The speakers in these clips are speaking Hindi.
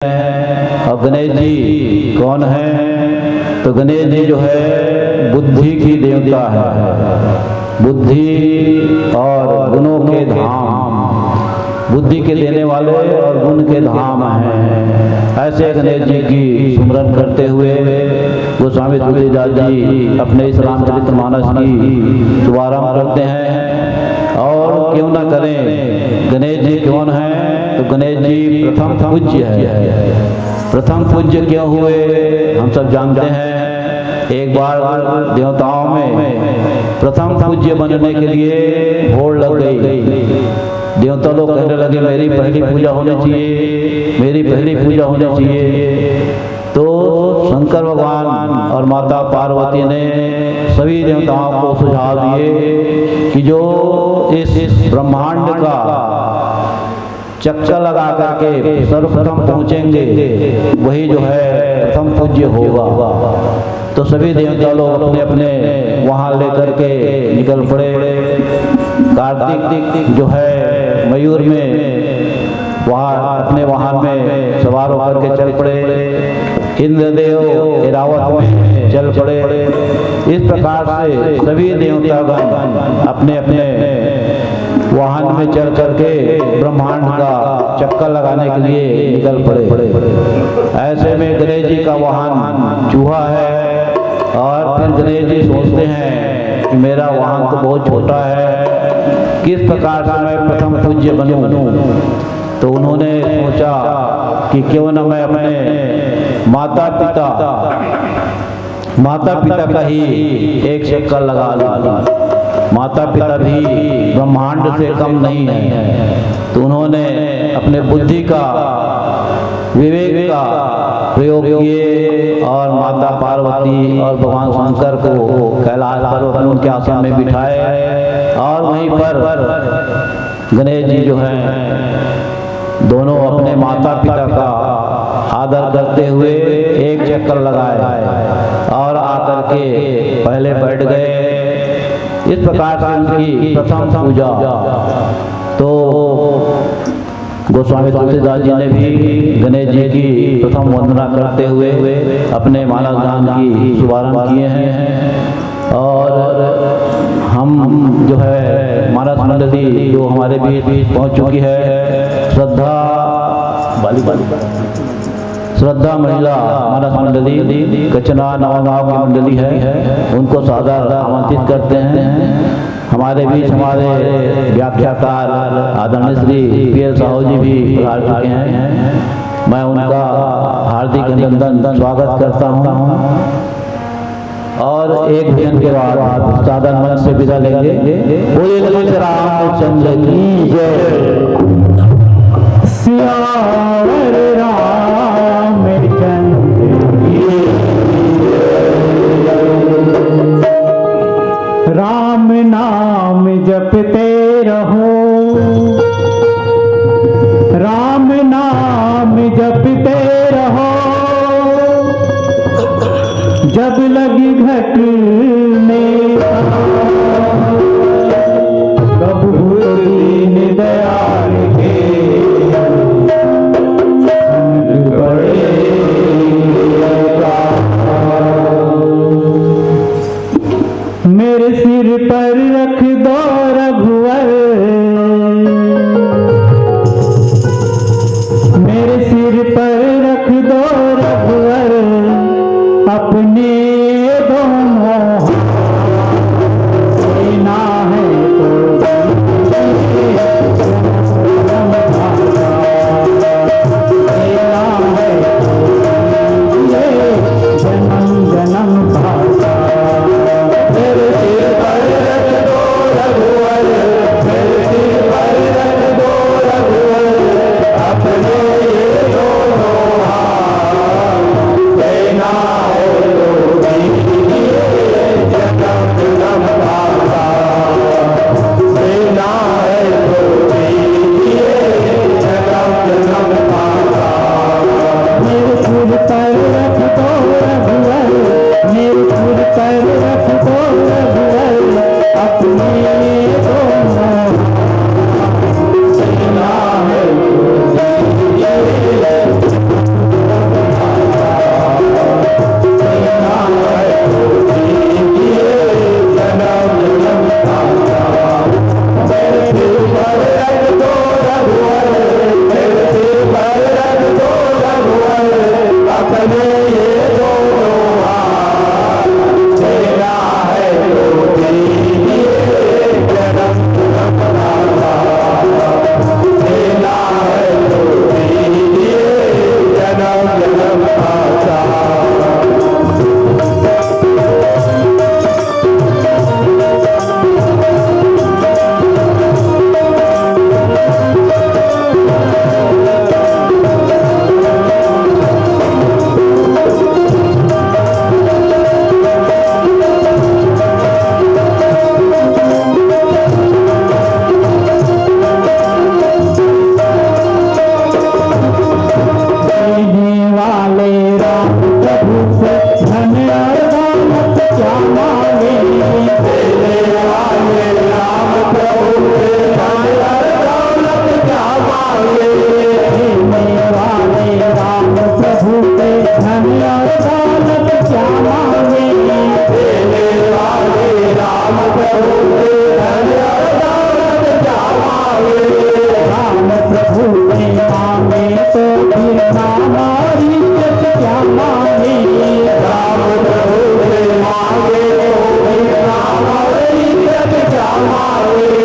और गणेश जी कौन है? तो गणेश जी जो है बुद्धि की देवता है, बुद्धि और गुणों के धाम, बुद्धि के देने वाले और गुण के धाम हैं। ऐसे गणेश जी की सुमरन करते हुए गोस्वामी तुलसीदास जी अपने इस रामचरितमानस की शुभारंभ करते हैं। और क्यों न करें, गणेश जी कौन है? तो गणेश जी प्रथम पूज्य है। प्रथम पूज्य क्यों हुए हम सब जानते हैं। एक बार देवताओं में प्रथम पूज्य बनने के लिए होड़ लग गई। देवता लोग कहने लगे मेरी पहली पूजा होनी चाहिए, मेरी पहली पूजा होनी चाहिए। तो शंकर भगवान और माता पार्वती ने सभी देवताओं को सुझाव दिए कि जो इस ब्रह्मांड का चक्कर लगा करके सर्वप्रथम पहुंचेंगे वही जो है प्रथम पूज्य होगा। तो सभी देवता लोग अपने अपने वहां लेकर के निकल पड़े। कार्तिक जो है मयूर में वहां अपने वाहन में सवार होकर के चल पड़े। इंद्रदेव ऐरावत में चल पड़े। इस प्रकार से सभी देवतागण अपने अपने वाहन में चल करके ब्रह्मांड का चक्कर लगाने के लिए निकल पड़े। ऐसे में गणेश जी का वाहन चूहा है और फिर गणेश जी सोचते हैं कि मेरा वाहन तो बहुत छोटा है, किस प्रकार से मैं प्रथम पूज्य बनूं। तो उन्होंने सोचा कि क्यों न मैं अपने माता पिता का ही एक चक्कर लगा लूं। माता पिता भी ब्रह्मांड से कम नहीं है। तो उन्होंने अपने बुद्धि का, विवेक का प्रयोग किए और माता पार्वती और भगवान शंकर को कैलाश पर्वत में उनके आसन में बिठाए। और वहीं पर गणेश जी जो हैं दोनों अपने माता पिता का आदर करते हुए एक चक्कर लगाए और आकर के पहले बैठ गए। इस प्रकार से उनकी प्रथम पूजा तो गोस्वामी तुलसीदास जी ने भी गणेश जी की प्रथम वंदना करते हुए अपने मानस गान की शुभारंभ किए हैं। और हम जो है मानस मंडली जो हमारे बीच पहुंच चुकी है, श्रद्धा महिला मानस मंडली कचना नवागांव की मंडली है, उनको सादर आमंत्रित करते हैं। हमारे बीच हमारे व्याख्याकार आदरणीय श्री पी.एल. साहू जी भी पधार चुके हैं। मैं उनका हार्दिक अभिनंदन स्वागत करता हूँ। और एक भजन के बाद सादर मंच से विदा लेंगे। बोलिए ललित रामचंद्र की जय। सियावर राम नाम जपते रहो, राम नाम जपते रहो। जब लगी घटने कब दीन दयाल के मेरे सिर पर रख दो रघुवर, मेरे सिर पर रख दो रघुवर। अपने दोनों सेना है तो सेना है जन्म जन्म भाषा। मेरे सिर पर रख दो रघुवर, मेरे सिर पर रख दो रघुवर। अपने ये दोनों हाथ सेना है तो जन्म जन्म भाषा। सेना है तो जन्म जन्म भाषा। मेरे सिर पर रख दो रघुवर, मेरे सिर पर रख दो रघुवर। अपने दोनों सेना है तो मांगे देने वाले राम प्रभु से धन और दौलत क्या मांगे देने वाले राम प्रभु से धन और दौलत क्या मांगे देने वाले राम प्रभु से धन और दौलत क्या मांगे राम प्रभु ने मांगे तो फिर नाम और इज्जत क्या मांगे राम प्रभु ने मांगे तो फिर नाम और इज्जत क्या मांगे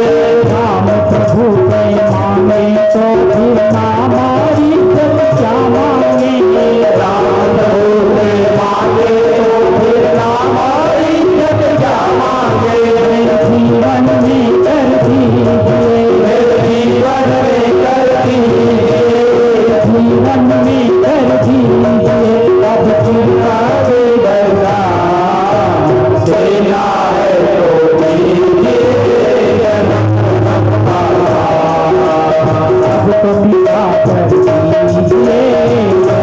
राम प्रभु ने मांगे तो फिर नाम और इज्जत क्या मांगे राम प्रभु ने मांगे तो फिर नाम और इज्जत क्या मांगे जीवन में कर दीजिए जीवन में कर दीजिए जीवन में कर दीजिए अब चिंता बेदर्दा देना है तो दीजिए अब तो पिता कर दीजिए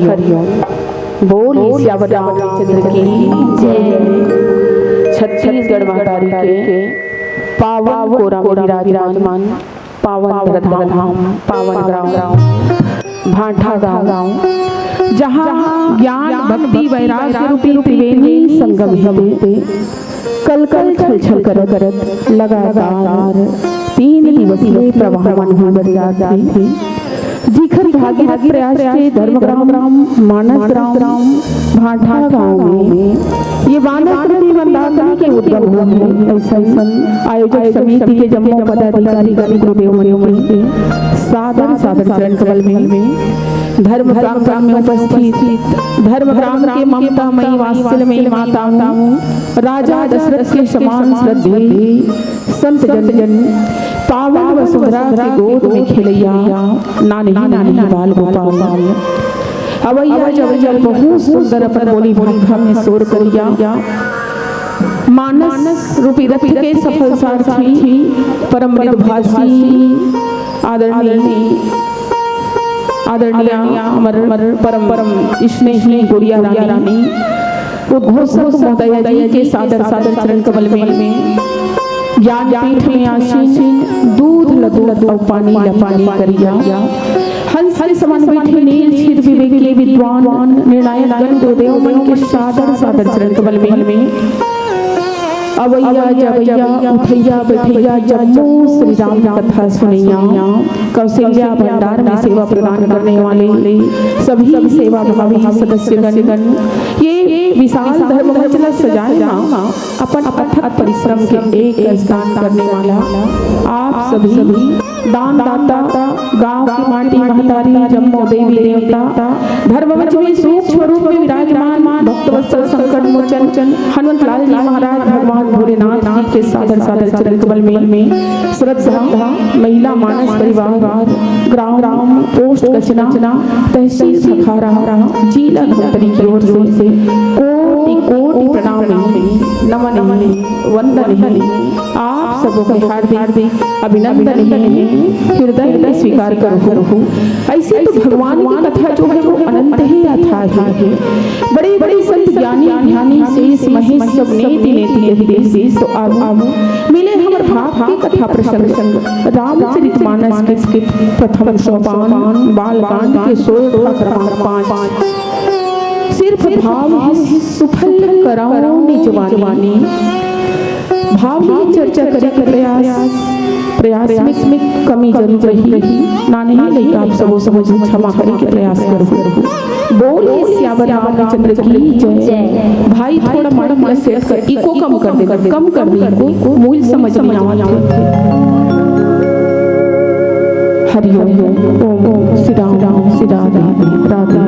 हरिओम बोल श्यावर रामचंद्र की जय। छत्तीसगढ़ महारानी के पावन कोरा विराजमान पावन धाम पावन ग्राम भांठा गाँव, जहाँ ज्ञान भक्ति वैराग्य रूपी त्रिवेणी संगम है। कल कल छल छल करत लगातार 3 दिवसीय प्रवाहमान होकर जाती थी। जिखर भागीरथ प्रयास से धर्मग्राम मानस ग्राम भांठा गाँव में ये वानस्पति वंदाकनी के उद्गम हुए। ऐसा आयोजक समिति के जम्मू पदाधिकारी गुरुदेव मणि के सादर चरण कमल में धर्मग्राम में उपस्थित धर्मग्राम के ममतामयी वात्सल्यमयी माताओं, राजा दशरथ के समान श्रद्धेय संत जन पावन वसुंधरा के गोद में खेलैया नानी बाल गोपाल अवैया जब बहुत सुंदर अपन बोली भाषा में शोर करिया। मानस रूपी रथ के सफल सारथी परम मृदुभाषी आदरणीय अमर परम स्नेही गुड़िया रानी उद्घोषक महोदया जी के सादर चरण कमल में ज्ञान पीठ में आसीन दूध लदू और पानी करिया। हंस समान बैठे नील छिद विवेकी विद्वान निर्णायक गण गुरुदेव मन के सादर चरण कमल में अवैया जवैया उठैया बैठैया जम्मू श्री राम कथा सुनैया। कौशल्या भंडार में सेवा प्रदान करने वाले सभी सेवा भावी सदस्य गण ये विशाल धर्म मंचला सजाया अपन अथक परिश्रम के एक स्थान करने वाला आप सभी दान दाता गांव की माटी महतारी जम्मू देवी देवता धर्म मंच में सूक्ष्म रूप में विराजमान भक्तवत्सल संकट मोचन हनुमत लाल जी महाराज भगवान भोलेनाथ जी के सादर चरण कमल में श्रद्धा महिला मानस परिवार ग्राम पोस्ट कचना तहसील सखारा जिला धमतरी की ओर से कोटि प्रणाम नमन वंदन आप सबों के हार्दिक अभिनंदन हृदय में स्वीकार करो। ऐसे तो भगवान की कथा जो है वो अनंत ही अथाह है। बड़े बड़े संत ज्ञानी ध्यानी शेष महेश सब नेति देश तो अब मिले हमर भाव की कथा प्रसंग रामचरितमानस के प्रथम सोपान बालकांड के 16 क्रमांक 5 सिर्फ भाव है सुफल कराओ निजवानी भाव की चर्चा करे प्रयास में कमी जरूर रही ना नहीं लेकिन आप सबो समझ क्षमा करे के प्रयास करो। बोले श्यावर रामचंद्र की जय। भाई थोड़ा माड़ा सेट कर इको कम कर दे इको मूल समझ में आवा। हरि ओम श्री राम राधे।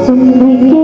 जिंदगी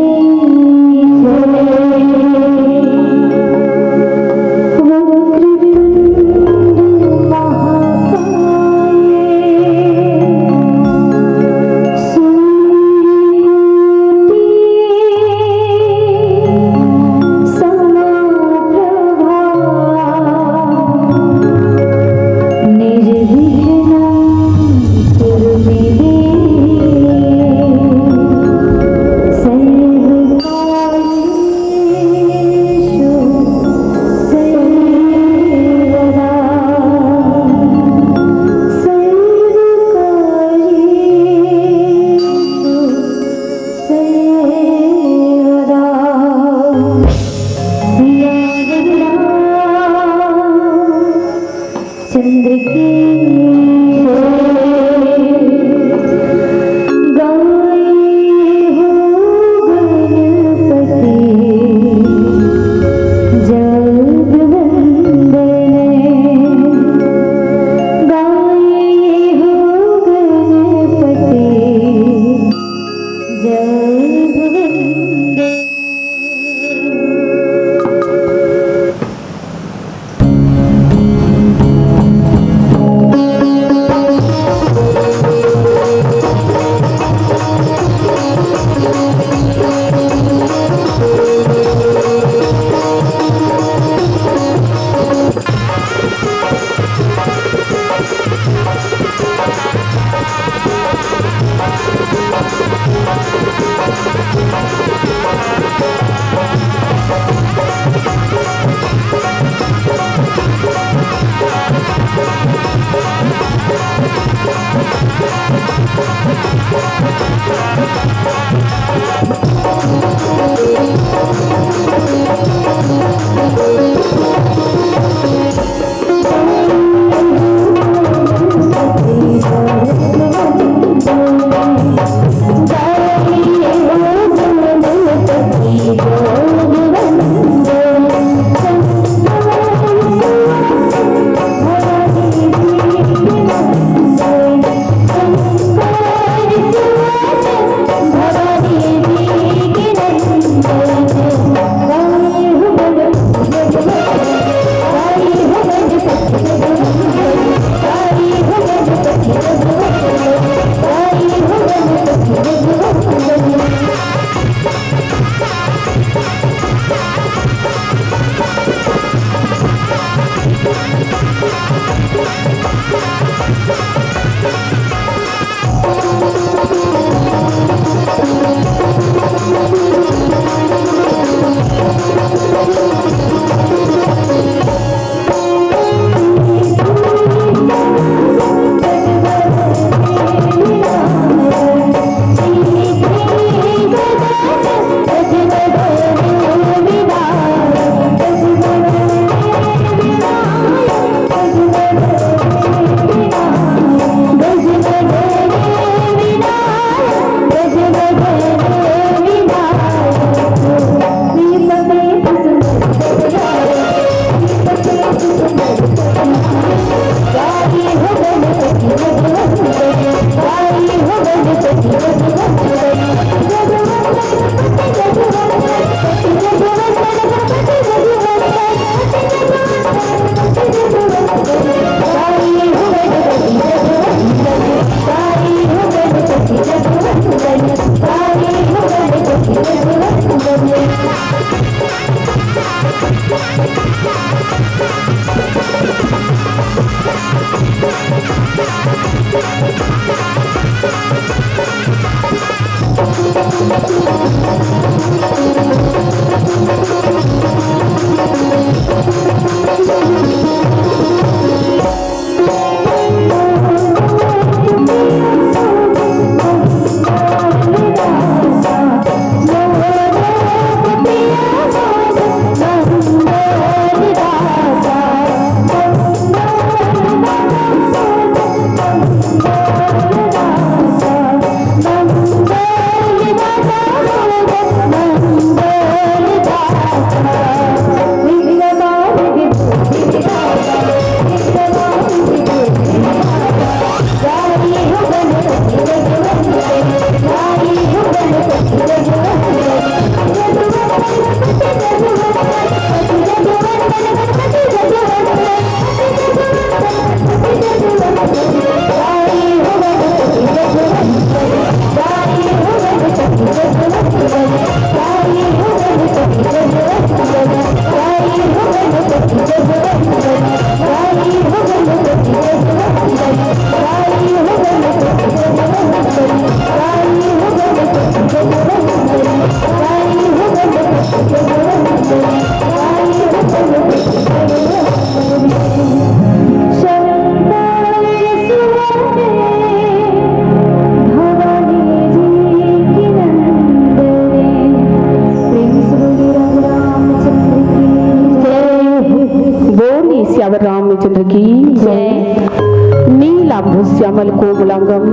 रामचंद्र की जय। नीलाभूश्यामल कोमलांगम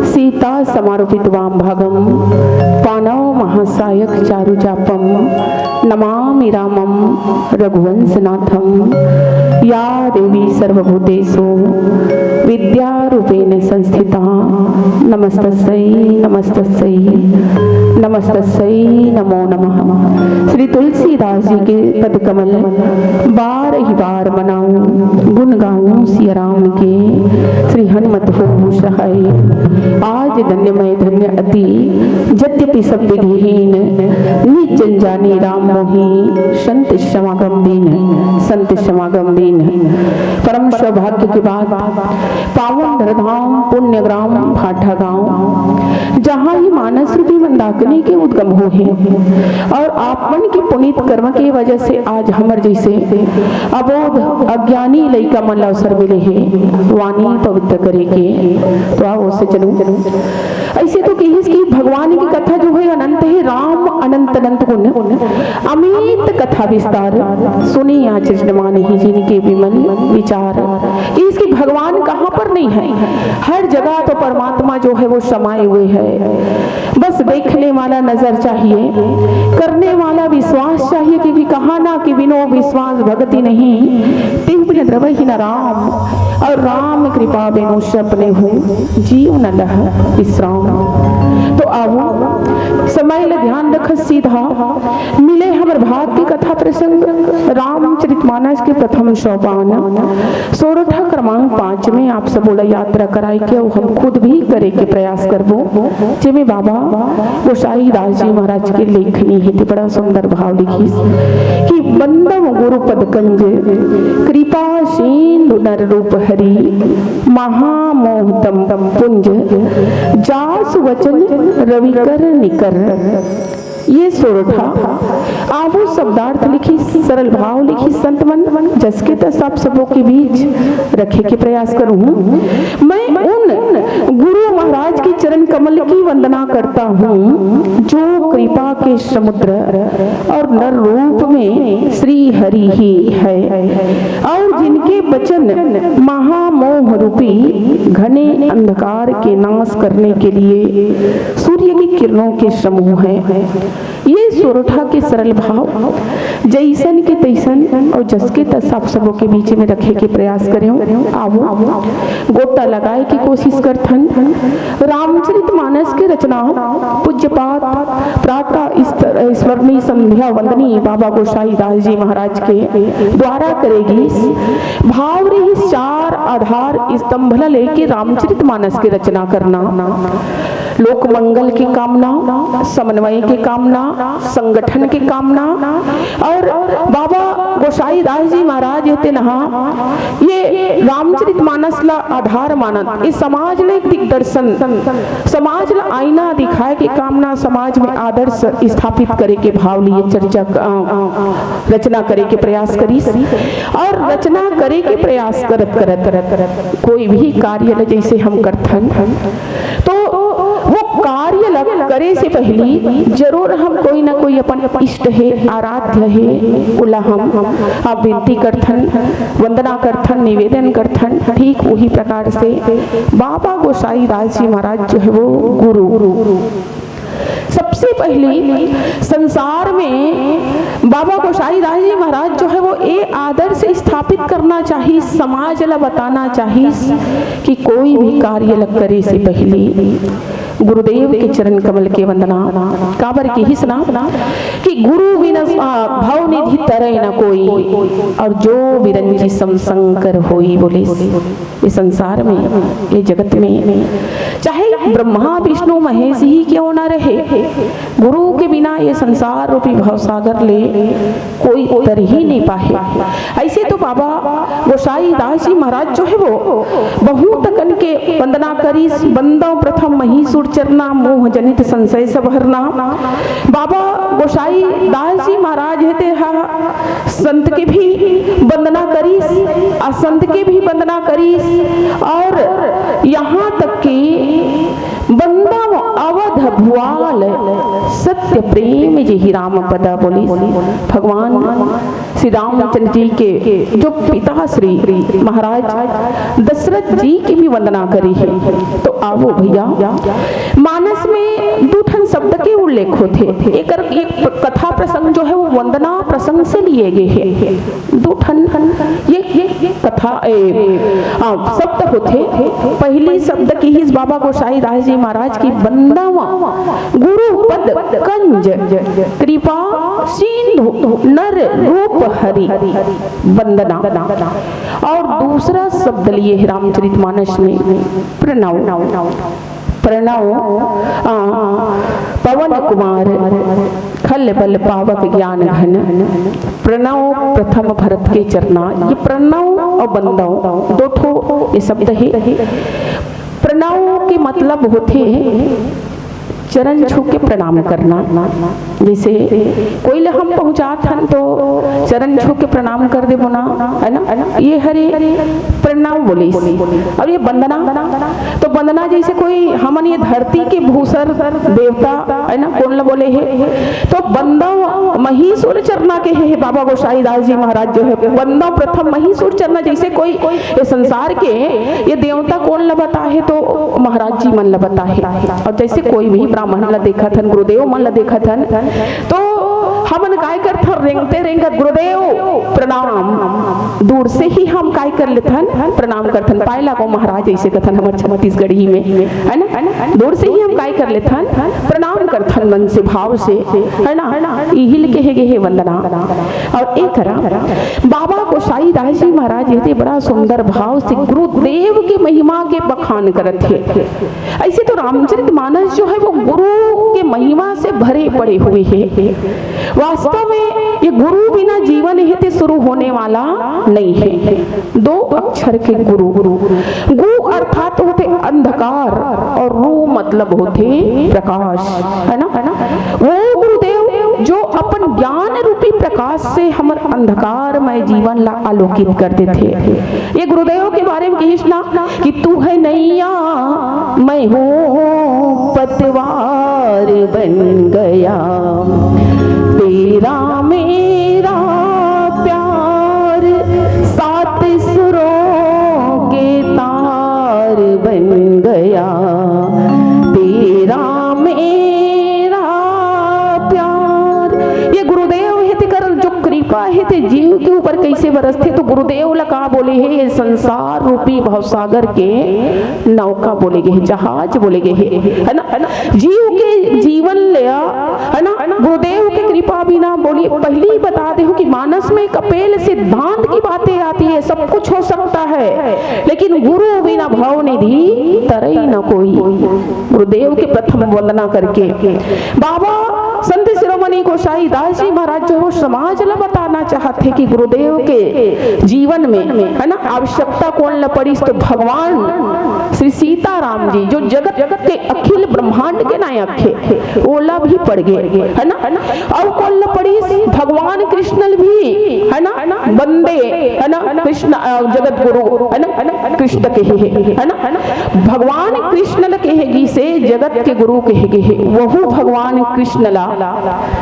सीता समारोपित वाम भागम पानव महासायक चारुचापम नमामि रामम रघुवंशनाथम। या देवी सर्वभूतेषु विद्यारूपेण संस्थिता नमस्तस्यै नमस्तस्यै नमस्तस्यै नमो नमः। श्री तुलसीदास जी के पद कमल बार ही बार मनाऊं गुण गाऊं सिया राम के। श्री हनुमत हो सहाय आज धन्य मैं धन्य अति यद्यपि सब विधिहीन निज जन जानी राम मोही संत समागम दीन संत समागम दीन। परम सौभाग्य के बाद पावन धरधाम पुण्य ग्राम भाठा गांव जहाँ ही मानस रूपी मंदाकिनी के उद्गम हो हैं और आपन के पुनीत कर्म के वजह से आज हमर जैसे अबोध अज्ञानी लइका मन अवसर मिले है वाणी पवित्र करे के। तो आओ से चलो ऐसे तो कही कि भगवान की कथा जो है अनंत है। राम अनंत अनंत गुण अमित कथा विस्तार सुने आचरण माने ही जिनके विमल विचार। इसकी भगवान कहाँ पर नहीं है, हर जगह तो परमात्मा जो है वो समाये हुए है। बस देखने वाला नजर चाहिए, करने वाला विश्वास चाहिए, क्योंकि कहा ना कि बिनो विश्वास भक्ति नहीं तिह बिन द्रवहि न राम। और राम कृपा बिनु सपने हो जीव न लह विश्राम। तो आओ समय ले ध्यान रख सीधा मिले हमर भाग की कथा प्रसंग रामचरितमानस के प्रथम सोपान सोरठा क्रमांक 5 में आप सब बोला यात्रा कराई के हम खुद भी करे के प्रयास करबो। जिमे बाबा गोसाई दास जी महाराज के लेखनी है बड़ा सुंदर भाव लिखी कि बंदम गुरुपद कंज कृपा सिंधु नर रूप हरि महामोहतम पुंज जास वचन रविकर निकर। ये सोरठा आबू शब्दार्थ लिखी सरल भाव लिखी संत मन जसके तस आप सबों के बीच रखे के प्रयास करूं। मैं उन गुरु महाराज के चरण कमल की वंदना करता हूं जो कृपा के समुद्र और नर रूप में श्री हरि ही है और जिनके वचन महामोह रूपी घने अंधकार के नाश करने के लिए सूर्य की किरणों के समूह है। ये सोरठा के सरल भाव जैसन के तैसन और जसके तस आप सबों के बीच में रखे के प्रयास करें। आवो गोटा लगाए की कोशिश करथन। रामचरितमानस के रचना पूज्यपात प्रातः स्मरणीय संध्या वंदनीय बाबा गोसाई दास जी महाराज के द्वारा करेगी। भाव रही 4 आधार स्तंभ लेके रामचरितमानस की रचना करना। लोक मंगल की कामना, समन्वय की कामना, संगठन की कामना। और बाबा गोसाई दास जी महाराज कहते ना, ये रामचरितमानस ला आधार मानत, ये समाज ने एक दिग्दर्शन, समाज ला आईना दिखाए की कामना, समाज में आदर्श स्थापित करे के भाव लिए चर्चा रचना करे के प्रयास करी। और रचना करे के प्रयास करत करत करत कोई भी कार्य जैसे हम करथन, तो वो कार्य करे से पहले जरूर हम कोई ना कोई अपन इष्ट है, आराध्य है, उला हम आप विनती करथन, वंदना करथन, निवेदन करथन। ठीक वही प्रकार से बाबा गोसाई दास जी महाराज जो है वो गुरु। सबसे पहले संसार में बाबा गोसाई दास जी महाराज जो है वो ये आदर्श स्थापित करना चाहिए, समाज ला बताना चाहिए कि कोई भी कार्य करे से पहले गुरुदेव के चरण कमल के वंदना। काबर की ही सुना कि गुरु बिना भाव निधि तरह न कोई, और जो विरंजी समशंकर होई। बोले इस संसार में, ये जगत में चाहे ब्रह्मा विष्णु महेश ही क्यों ना रहे, गुरु के बिना ये संसार रूपी भवसागर ले कोई उतर ही नहीं पाए। ऐसे तो बाबा गोसाई दास जी महाराज जो है वो बहुत कन के वंदना करी। बंदो प्रथम महीसुर चरना, मोह जनित संशय सब हरना। बाबा गोसाई दास जी महाराज है संत के भी वंदना करी, असंत के भी वंदना करी, और यहाँ तक कि बंदम अवध भुआल सत्य प्रेम जी राम पदा। बोली भगवान श्री रामचंद्र जी के जो पिता श्री महाराज दशरथ जी की भी वंदना करी है। तो आओ भैया, मानस में दूठन शब्द के उल्लेख होते, एक कथा प्रसंग जो है वो वंदना प्रसंग से लिए गए हैं। दूठन ये कथा शब्द होते। पहली शब्द की ही बाबा गोसाई दास जी महाराज की वंदना गुरु पद कंज कृपा सिंधु नर रूप हरि वंदना। और दूसरा शब्द लिए रामचरितमानस में प्रणव। प्रणव पवन कुमार खल बल पावक ज्ञान घन। प्रणव प्रथम भरत के चरना। ये प्रणव और बंदव दो ठो ये शब्द है। प्रणव के मतलब होते चरण छू के प्रणाम करना। जैसे कोई ले हम पहुँचात हन तो चरण छू के प्रणाम कर दे बोना, है ना, ये हरे प्रणाम बोले। और ये वंदना, तो वंदना जैसे कोई हमन ये धरती के भूसर देवता है ना, कौन ला बोले है, तो बंदव महीसुर चरना के है बाबा गोसाई दास जी महाराज जो है। बंदव प्रथम महीसुर चरना, जैसे कोई ये संसार के ये देवता कौन ला बता है, तो महाराज जी मन ला बता है। और जैसे कोई भी ब्राह्मण ला देखा थन, गुरुदेव मन ला देखा थन, तो हमन काय करथन, रेंगते रेंगत गुरुदेव प्रणाम, दूर से ही हम काय कर लेथन, प्रणाम करथन। पायला को महाराज ऐसे कथन हमारे छत्तीसगढ़ी में, है ना, दूर से ही हम काय कर लेथन, प्रणाम करथन मन से, भाव से, है ना, हिल के है वंदना। और एक बाबा गोसाई दास जी महाराज ये बड़ा सुंदर भाव से गुरुदेव की महिमा के बखान करत थे। ऐसे तो रामचरितमानस जो है वो गुरु के महिमा से भरे पड़े हुए हैं। वास्तव में ये गुरु बिना जीवन है शुरू होने वाला नहीं है। दो अक्षर के गुरु, गु अर्थात होते अंधकार और रू मतलब होते प्रकाश, है ना। वो गुरुदेव जो अपन ज्ञान रूपी प्रकाश से हमर अंधकारमय जीवन ला आलोकित करते थे। ये गुरुदेव के बारे में कहना कि तू है नैया मैं हूँ पतवार बन गया, तेरा मेरा प्यार सात सुरों के तार बन गया, तेरा मेरा प्यार। ये गुरुदेव हित कर जो कृपा कृपा है ते जीव के ऊपर कैसे बरसते, तो गुरुदेव लगा बोले है ये संसार रूपी भवसागर के नौका बोले गए, जहाज बोले गए है ना, जीव के जीवन लिया है ना। गुरुदेव की कृपा बिना बोली पहले ही बता दे कि मानस में कपेल सिद्धांत की बातें आती है, सब कुछ हो सकता है, लेकिन गुरु बिना भाव निधि तरई न कोई। गुरुदेव के प्रथम वंदना करके बाबा संत शिरोमणि गोसाई दास जी महाराज जो समाज ला बताना चाहते कि गुरुदेव के जीवन में है ना आवश्यकता कौन ला पड़ी, तो भगवान श्री सीताराम जी जो जगत के अखिल ब्रह्मांड के नायक थे ओला भी पड़ गए है ना। और कौन ला पड़ी, भगवान कृष्ण भी है ना बंदे है ना, कृष्ण जगत गुरु है ना, कृष्ण के है ना, भगवान कृष्ण कहेगी से जगत के गुरु कहेगी है, वह भगवान कृष्ण ला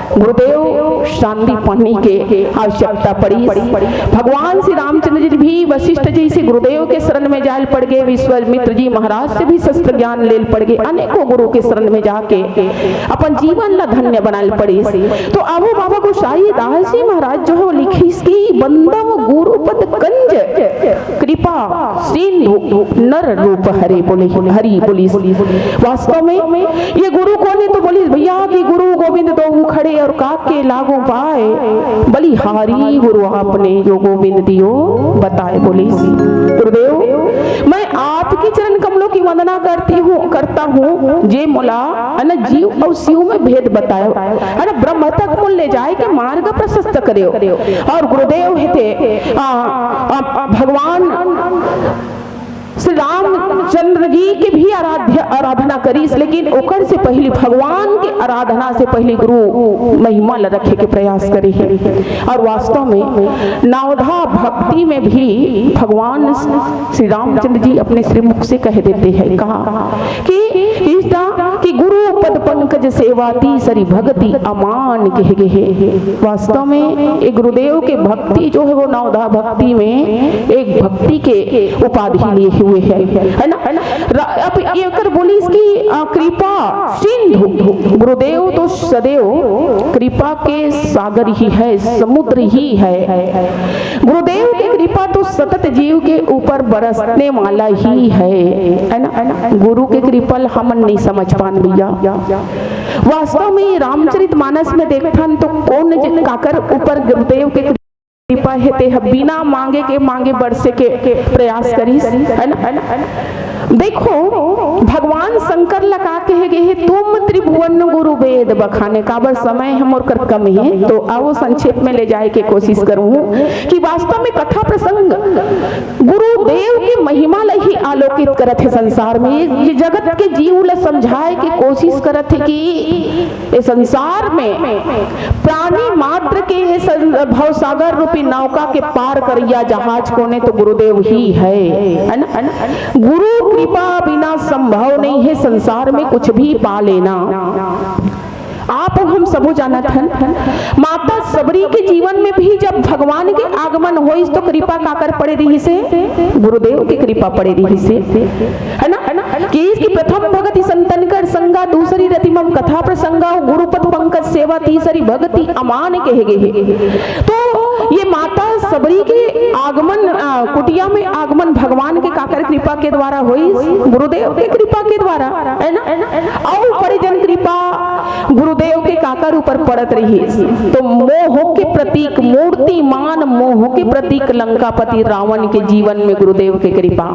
गुरुदेव शांति पानी के आवश्यकता पड़ी। भगवान श्री रामचंद्र जी भी वशिष्ठ जी से गुरुदेव के शरण में जाल पड़ गए, विश्वामित्र जी महाराज से भी शस्त्र ज्ञान ले पड़ गए, अनेकों गुरु के शरण में जाके अपन जीवन ला धन्य बनाल पड़ी। तो अब बाबा गोसाई दास जी महाराज जो है वो लिखी इसकी बंदव गुरुपद कंज कृपा सिंधु नर रूप हरे बोले, हरि बोली। वास्तव में ये गुरु कौन है, तो बोली भैया कि गुरु गोविंद दो खड़े और काके लागू पाए, बलिहारी गुरु आपने जो गोविंद दियो बताए। बोली गुरुदेव मैं आपके चरण कमलों की वंदना करता हूँ जे मुला है ना जीव और शिव में भेद बतायो है ना, ब्रह्म तक मूल ले जाए के मार्ग प्रशस्त करियो। और गुरुदेव हेते भगवान श्री रामचंद्र जी के भी आराधना करीस, लेकिन ओकर से पहले भगवान के आराधना से पहले गुरु महिमा रखे के प्रयास करे है। और वास्तव में नवधा भक्ति में भी भगवान श्री रामचंद्र जी अपने श्रीमुख से कह देते हैं, कहा कि गुरु पद पंकज सेवाती सरी भक्ति अमान कह गए। वास्तव में एक गुरुदेव के भक्ति जो है वो नवधा भक्ति में एक भक्ति के उपाधि लिए हुए है ना। अब ये कर बोली इसकी कृपा सिंधु, गुरुदेव तो सदैव कृपा के सागर ही है, समुद्र ही है। गुरुदेव की कृपा तो सतत जीव के ऊपर बरसने वाला ही है ना। गुरु के कृपा हम नहीं समझ पान भैया। वास्तव में रामचरितमानस में देखथन तो कौन काकर ऊपर गुरुदेव के कृपा हेते बिना मांगे के मांगे बरसे के प्रयास करी है ना। देखो भगवान शंकर लगा कहे गए तुम त्रिभुवन गुरु वेद बखाने का बर समय हम और कर कम है, तो आओ संक्षेप में ले जाए के कोशिश करूं कि वास्तव में कथा प्रसंग गुरुदेव की महिमा ला ही आलोकित करत है संसार में। ये जगत के जीव ला समझाए की कोशिश करत है कि संसार में प्राणी मात्र के भवसागर रूपी नौका के पार करिया जहाज कोने तो गुरुदेव ही है ना। गुरु कृपा बिना संभव नहीं है संसार में कुछ भी पा लेना। आप हम सबो जानत हन माता सबरी के जीवन में भी जब भगवान के आगमन होई तो कृपा काकर पड़े रही से, गुरुदेव की कृपा पड़े रही से है ना। कि इसकी प्रथम भगति संतनकर संगा, दूसरी रतिमम कथा प्रसंगा, गुरुपद पंकज सेवा, तीसरी भक्ति अमान कहे गए। तो ये माता सबरी के आगमन कुटिया में आगमन भगवान के काकर कृपा के द्वारा हुई, गुरुदेव के कृपा के द्वारा है ना। और परिजन कृपा गुरुदेव के काकर ऊपर पड़त रही। तो मोह के प्रतीक मूर्तिमान मोह के प्रतीक लंकापति रावण के जीवन में गुरुदेव के कृपा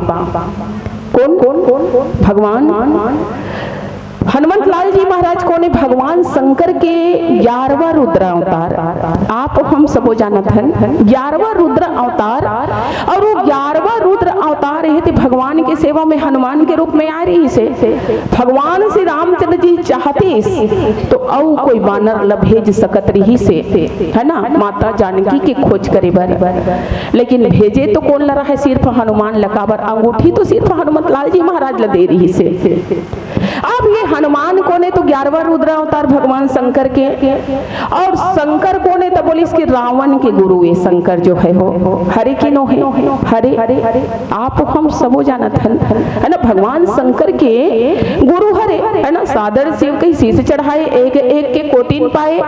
कौन भगवान हनुमंत लाल जी महाराज को ने भगवान शंकर के 11वां रुद्र अवतार। आप हम सबो जानत हन 11वां रुद्र अवतार, और वो 11वां रुद्र अवतार है तो भगवान के सेवा में हनुमान के रूप में आ रही से। भगवान श्री रामचंद्र जी चाहते तो औ कोई बानर ल भेज सकत रही से है ना, माता जानकी के खोज करे बर, लेकिन भेजे तो कौन ला रहा है, सिर्फ हनुमान लकाबर। अंगूठी तो सिर्फ हनुमंत लाल जी महाराज ला दे रही से। अब ये हनुमान को ने तो 11वां रुद्र अवतार भगवान शंकर के, और शंकर को ने तो बोली इसके रावण के गुरु ये शंकर जो है वो हरे की नो है हरे। आप हम सब सबो जानत हन, है ना। भगवान शंकर के गुरु हरे, है ना। सादर शिव के शीश चढ़ाए, एक एक के कोटिन पाए।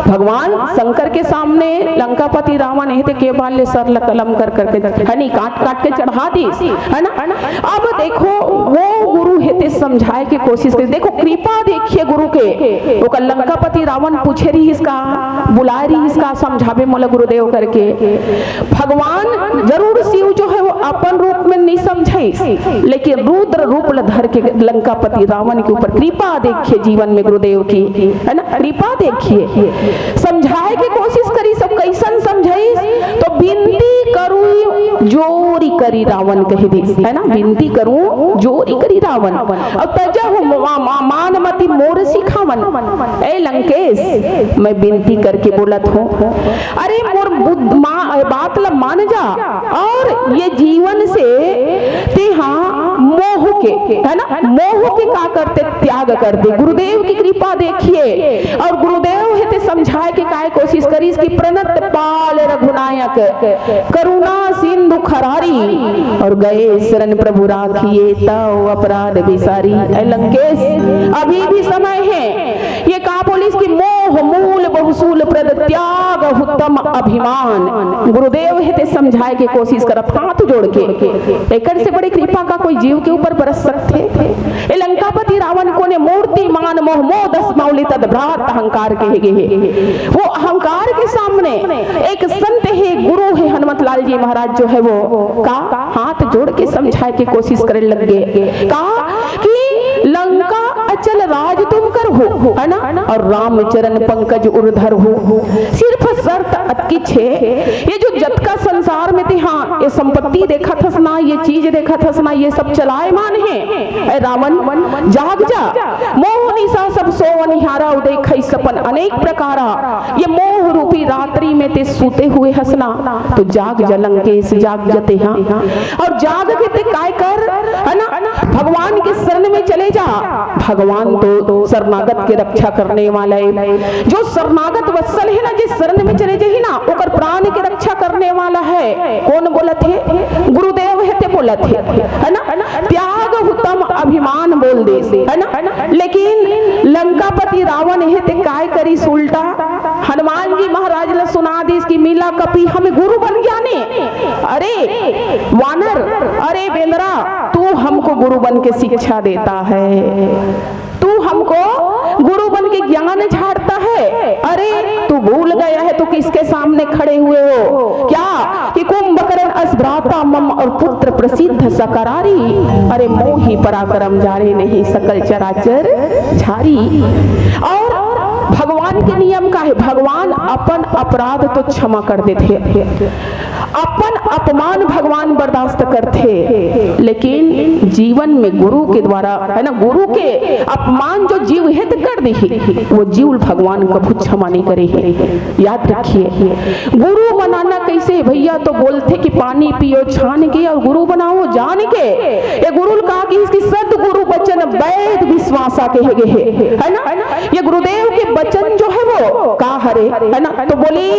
भगवान शंकर के सामने लंकापति रावण है के बाल ले सर कलम कर करके, है नहीं, काट काट के चढ़ा दी, है ना। अब देखो वो गुरु है ते समझाए के कोशिश कर, देखो कृपा देखिए गुरु के। वो लंकापति रावण पूछे रही इसका, बुलाए रही इसका, समझावे मोला गुरुदेव करके। भगवान जरूर शिव जो है वो अपन रूप में नहीं समझे, लेकिन रुद्र रूप धर के लंकापति रावण के ऊपर कृपा देखिए जीवन में गुरुदेव की, है ना। कृपा देखिए, समझाए की कोशिश करी, सब कैसन समझाई तो विनती करूं जोरी करी रावण कह दी, है ना। विनती करूं जोरी करी रावण, अब तजा मानमती मोर सिखावन। ए लंकेश मैं विनती करके बोलत हूँ, अरे मोर बात ला मान जा, और ये जीवन से ते हाँ मोह के, है ना, मोह के का करते त्याग कर दे। गुरुदेव की कृपा देखिए, और गुरुदेव है ते समझाए के काय कोशिश करी इसकी, प्रणत पाल रघुनायक करुणा सिंधु खरारी, और गए शरण प्रभु राखिए तव अपराध विसारी। लंकेश अभी भी समय है, ये का पुलिस की मोह मूल बहुसूल प्रद त्याग उत्तम अभिमान। गुरुदेव है ते समझाए के कोशिश करत हाथ जोड़ के, एक से बड़ी कृपा का कोई जीव के ऊपर बरस सकते। लंकापति रावण को ने मूर्ति मान मोह मोह दस मौली तद भ्रात अहंकार के वो अहंकार के सामने एक संत है, गुरु है हनुमत लाल जी महाराज जो है वो का हाथ जोड़ के समझाए के कोशिश करने लग गए, कहा कि लंका अचल राज तुम कर हो, है ना, और राम चरण पंकज उर्धर हो। सिर्फ शर्त अतकी छे, ये जो जत का संसार में थे, हाँ ये संपत्ति देखा थस ना, ये चीज देखा थस ना, ये सब चलायमान है। रावण जाग जा, मोह निशा सब सो निहारा उदय खई सपन अनेक प्रकारा, ये मोह रूपी रात्रि में ते सूते हुए हंसना, तो जाग जा लंकेश जाग जते, हाँ, और जाग के ते काय कर, है ना, भगवान के शरण में चले जा। भगवान तो शरणागत के रक्षा करने वाला है, जो शरणागत वत्सल है ना, जिस शरण में चले जाही ना, ओकर प्राण के रक्षा करने वाला है। कौन बोला थे? गुरुदेव है ते बोला थे, है ना। त्याग उत्तम अभिमान बोल दे, है ना। लेकिन लंकापति रावण है ते काय करी उल्टा, हनुमान जी महाराज ने सुना दी इसकी मीला कपी हमें गुरु बन गया ने। अरे वानर, अरे बेंद्रा, तू हमको गुरु बन के शिक्षा देता है, तू हमको गुरु बन के ज्ञान झाड़ता है। अरे तू भूल गया है तू किसके सामने खड़े हुए हो, क्या कि कुंभकर्ण अस्भ्राता मम और पुत्र प्रसिद्ध सकरारी, अरे मोही पराक्रम जारे नहीं सकल चराचर झारी। और भगवान के नियम का है, भगवान अपन अपराध तो क्षमा कर देते, अपन अपमान भगवान बर्दाश्त करते, लेकिन जीवन में गुरु के द्वारा, है ना, गुरु के अपमान जो जीव हित कर दी वो जीव भगवान कभी क्षमा नहीं करे। याद रखिए, गुरु बनाना कैसे भैया, तो बोलते कि पानी पियो छान के और गुरु बनाओ जान के। ये गुरु कहा कि इसकी सदगुरु वचन वैद विश्वासा के है ना, ये गुरुदेव के वचन जो है वो का हरे, है ना। तो बोली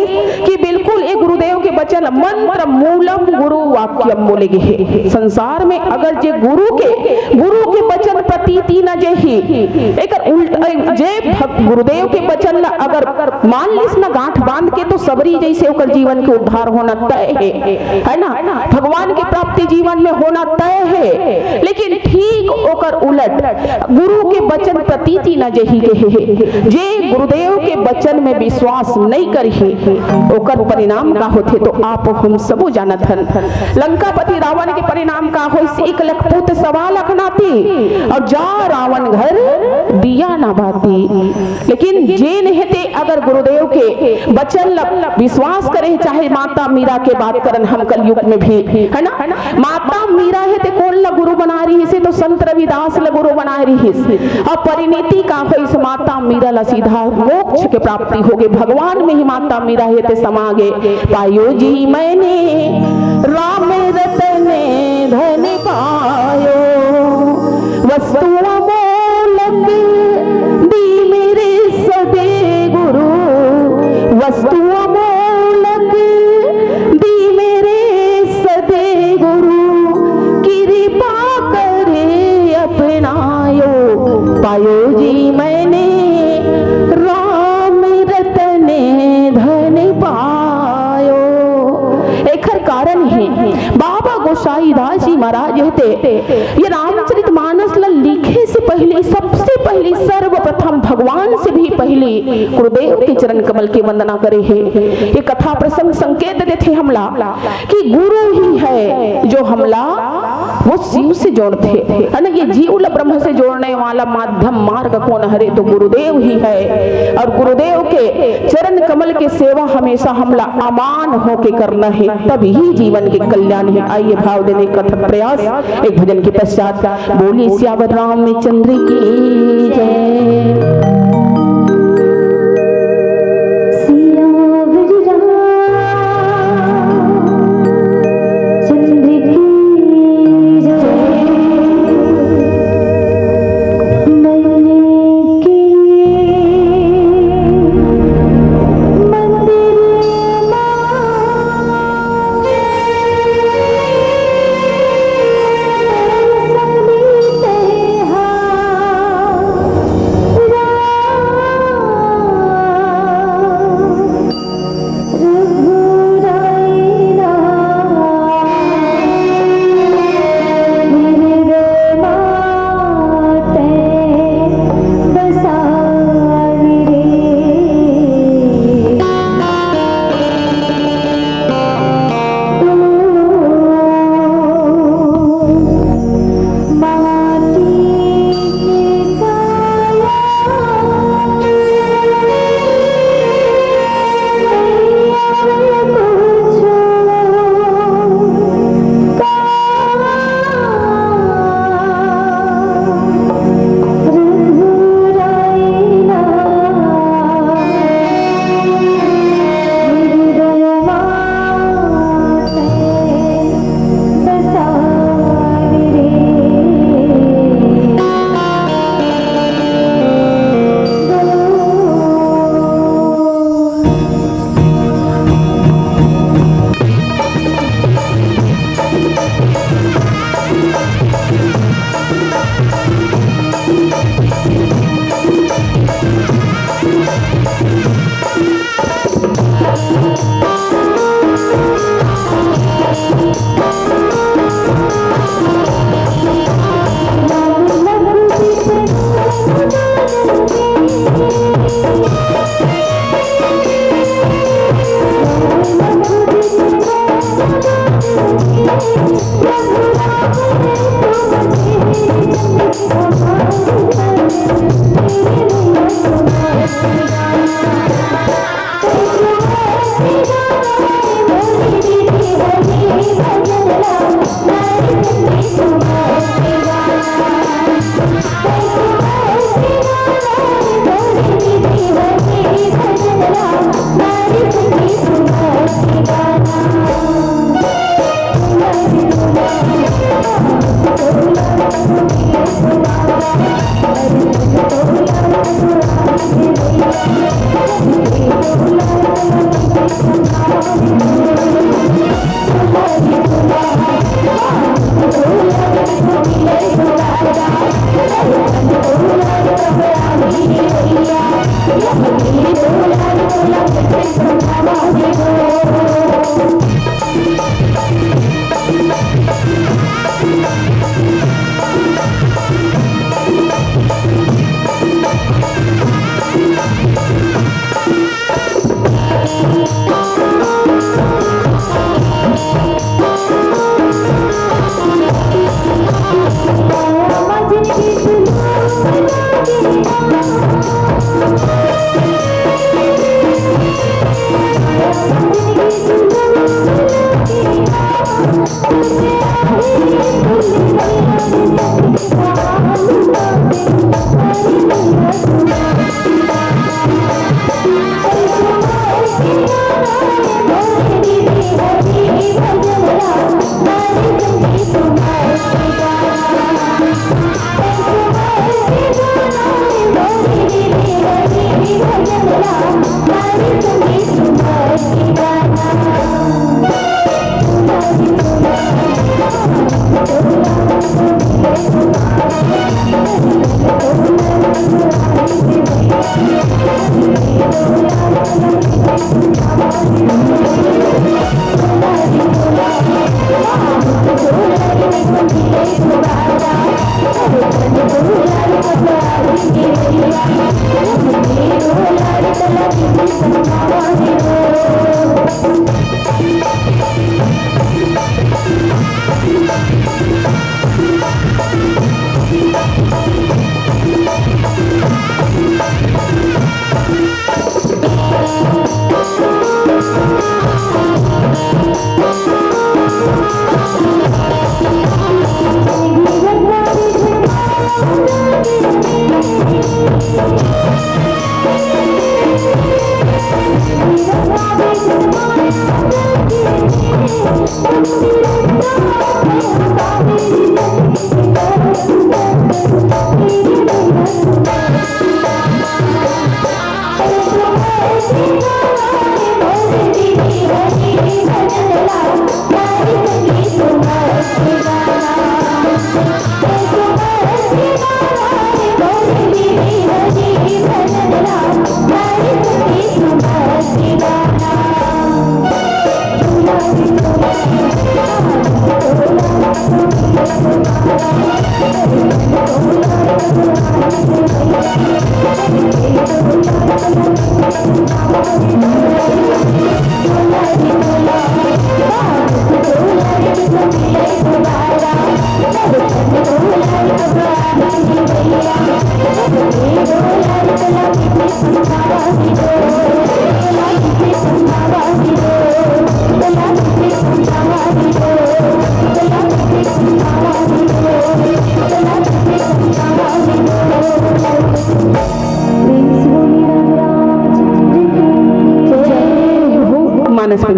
कि बिल्कुल ये गुरुदेव के वचन मंत्र मूलम गुरु वाक्यम बोलेगे। संसार में अगर जे गुरु के वचन प्रतीति न जेही, एक उल्टा जे गुरुदेव के वचन ला अगर मान लिस ना गांठ बांध के, तो सबरी जैसे ओकर जीवन के उद्धार होना तय है ना, भगवान की प्राप्ति जीवन में होना तय है। लेकिन ठीक ओकर उलट गुरु के वचन प्रतीति न जेही के, जे गुरुदेव के वचन में विश्वास नहीं करी ओकर परिणाम का होते, तो आप हम सबो जानत हन। लंकापति रावण के परिणाम का हो, 1 लाख पुत्र 1.25 लाख नाती, और जा रावण घर दिया ना बाती। लेकिन जे नहते अगर गुरुदेव के वचन विश्वास करे, चाहे माता मीरा के बात करन हम कलयुग में भी, है ना, माता मीरा है ते कौन ला गुरु बना रही से, तो संत रविदास ला गुरु बना रही। और परिणति का हो, इस माता मीरा ला सीधा मोक्ष के प्राप्ति हो गए, भगवान में ही माता मीरा है ते समागे। पायो जी मैंने राम रतन धन पायो, वस्तु अमोलक दी मेरे सदे गुरु, वस्तु अमोलक दी मेरे सदे गुरु, कृपा गोसाई दास जी महाराज होते ये रामचरितमानस लिखे से पहले सबसे पहले सर्वप्रथम भगवान से भी पहले गुरुदेव के चरण कमल की वंदना करे है। ये कथा प्रसंग संकेत देते हमला कि गुरु ही है जो हमला वो शिव से जोड़ते है ना। ये जीव ब्रह्म से जोड़ने वाला माध्यम मार्ग कौन हरे तो गुरुदेव ही है। और गुरुदेव के चरण कमल के सेवा हमेशा हमला अमान होके करना है, तभी जीवन के कल्याण है। आइए भाव देने का प्रयास एक भजन के पश्चात। बोलिए सियावर रामचंद्र की जय। राम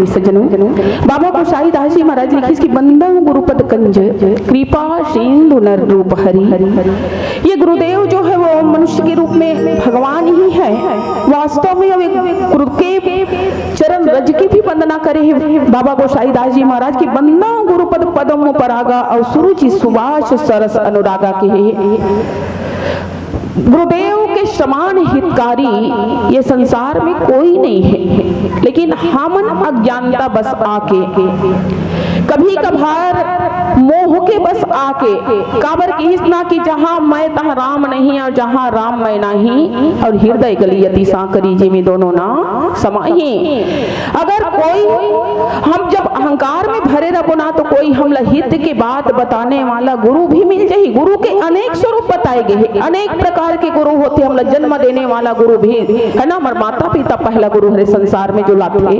प्रेमी सज्जनों, बाबा गोसाई दास जी महाराज लिखी कि बंदा गुरुपद कंज कृपा सिंधु नर रूप हरि। ये गुरुदेव जो है वो मनुष्य के रूप में भगवान ही है। वास्तव में गुरु के चरण रज की भी वंदना करे है बाबा गोसाई दास जी महाराज की बंदा गुरुपद पदम परागा और सुरुचि सुभाष सरस अनुरागा के। गुरुदेव के समान हितकारी ये संसार में कोई नहीं है, लेकिन हमन अज्ञानता बस आके कभी कभार मोह के बस आके काबर की इतना कि जहां मैं तहां राम नहीं और जहां राम मैं नहीं, और हृदय गलियति सांकरी जी में दोनों ना समाये। अगर कोई हम जब अहंकार में भरे रहो ना तो कोई हमला हित के बात बताने वाला गुरु भी मिल जाए। गुरु के अनेक स्वरूप बताए गए हैं, अनेक प्रकार के गुरु होते, हमला जन्म देने वाला गुरु भी है ना। हमारे माता पिता पहला गुरु हरे संसार में जो लाते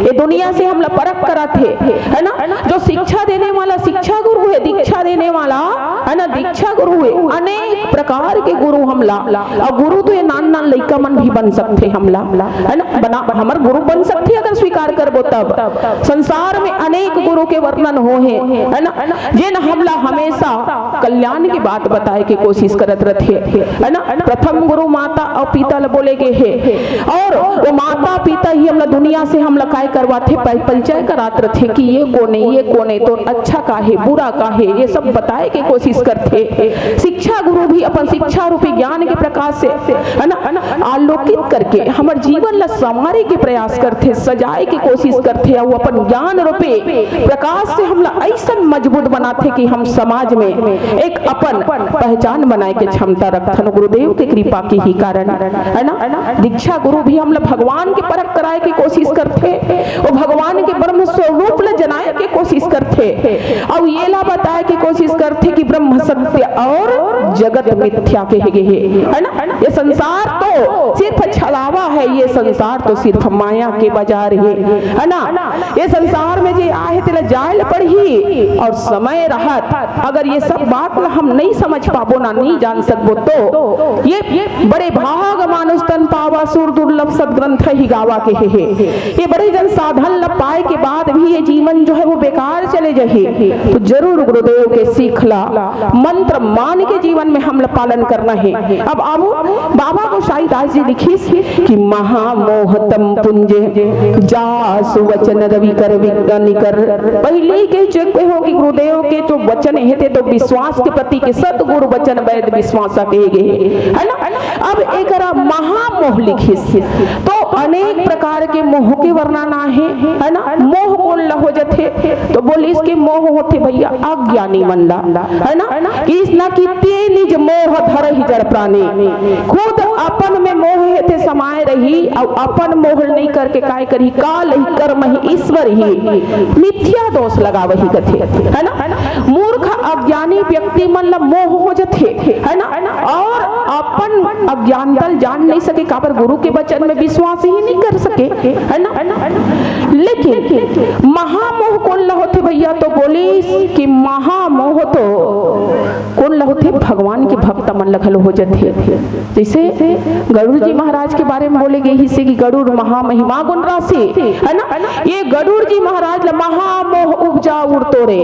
ये दुनिया से हमला परख कराते है ना। जो शिक्षा देने वाला शिक्षा गुरु है, दीक्षा देने वाला है ना दीक्षा गुरु है। अनेक प्रकार के गुरु हमला, और गुरु तो ये नान लइका मन भी बन सकते हमला है ना, बना हमार गुरु बन सकते अगर स्वीकार करबो तब। संसार में अनेक गुरु के वर्णन हो है ना, जिन हमला हमेशा कल्याण की बात बताए के कोशिश करत रहते है ना। प्रथम गुरु माता और पिता बोले गए है, और वो माता पिता ही हमला दुनिया से हमला काय करवाते परिचय करात रहते कि ये कौन है ये कौन है, तो अच्छा का है बुरा का है ये सब बताए के कोशिश करते। शिक्षा गुरु भी अपन शिक्षा रूपी ज्ञान के प्रकाश से है ना आलोकित करके हमारे जीवन ला संवारे के प्रयास करते, सजाए के कोशिश करते, और अपन ज्ञान रूपी प्रकाश से हमला ऐसा मजबूत बनाते कि हम समाज में एक अपन पहचान बनाए के क्षमता रखथन। गुरुदेव के कृपा के ही कारण है ना। दीक्षा गुरु भी हमला भगवान के परख कराए की कोशिश करते, वो भगवान के ब्रह्म स्वरूप ला जनाए के कोशिश करते, और ये ला बताए की कोशिश करते कि ब्रह्म सत्य और जगत मिथ्या के है ना। ये संसार तो सिर्फ छलावा है, ये संसार तो सिर्फ माया के बाजार है ना। ये संसार में जे आए तेला जायल पढ़ी और समय रहत अगर ये सब बात हम नहीं समझ पाबो ना नहीं जान सकबो तो ये बड़े भाग मानुष तन पावा सुर दुर्लभ सदग्रंथ ही गावा के है। ये बड़े जन साधन ल पाए के बाद भी ये जीवन जो है वो बेकार चले जाए, तो जरूर गुरुदेव के सीखला मंत्र मान के जीवन में हम पालन करना है। अब आओ बाबा गोसाई दास जी लिखी कि महामोहतम पुंजे जासु वचन रवि कर विज्ञानी कर। पहले के चेक हो कि गुरुदेव के जो वचन है तो विश्वास के प्रति के सतगुरु वचन वैद विश्वास के है ना। अब एक महामोह लिखी तो अनेक प्रकार के मोह के वर्णन है ना। मोह कौन ला हो जाते तो बोले इसके मोह होते भैया अज्ञानी मन ला है ना, कि इसना की निज मोह धर ही जड़ प्राणी। खुद अपन में मोह हेते समाये रही और अपन मोह नहीं करके काय करी काल ही कर्म ही ईश्वर ही मिथ्या दोष लगावही कथे है ना। मूर्ख अज्ञानी व्यक्ति मन ला मोह हो जाते है ना, और अपन अज्ञानता जान नहीं सके काबर गुरु के वचन में विश्वास ही नहीं कर सके है ना। लेकिन महामोह कौन ला होते भैया तो बोली कि महामोह तो कौन ला होते भगवान के भक्त मन लखल हो जाते। जैसे गरुड़ जी महाराज के बारे में बोले गए हिस्से की गरुड़ महामहिमा गुण राशि है ना। ये गरुड़ जी महाराज ला महामोह उपजा उड़ तोड़े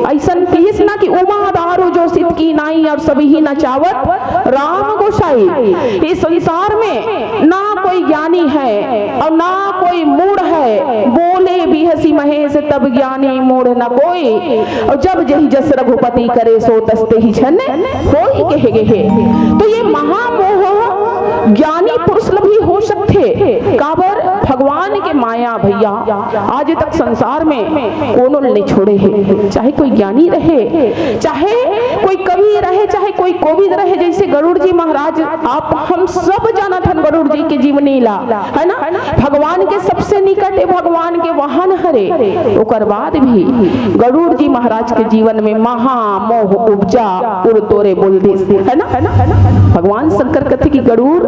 ऐसा कहिस ना कि उमा दारू जो सिद्ध की नाई और सभी ही नचावत राम गोसाई। इस संसार में ना कोई ज्ञानी है और ना कोई मूढ़ है, बोले भी हसी महेश तब ज्ञानी मूढ़ ना कोई, और जब जही जस रघुपति करे सो तस्ते ही छन कोई कहे है। तो ये महामोह ज्ञानी पुरुष भी हो सकते काबर भगवान के माया भैया आज तक संसार में कोनो नहीं छोड़े हैं, चाहे कोई ज्ञानी रहे चाहे कोई कवि रहे चाहे कोई कोविद रहे। जैसे गरुड़ जी महाराज आप हम सब जानत हन गरुड़ जी के जीवनी ला है ना। भगवान के सबसे निकट भगवान के वाहन हरे, ओकर बाद भी गरुड़ जी महाराज के जीवन में महामोह उपजा उड़ तोरे बोल दे है ना। भगवान शंकर कहते कि गरुड़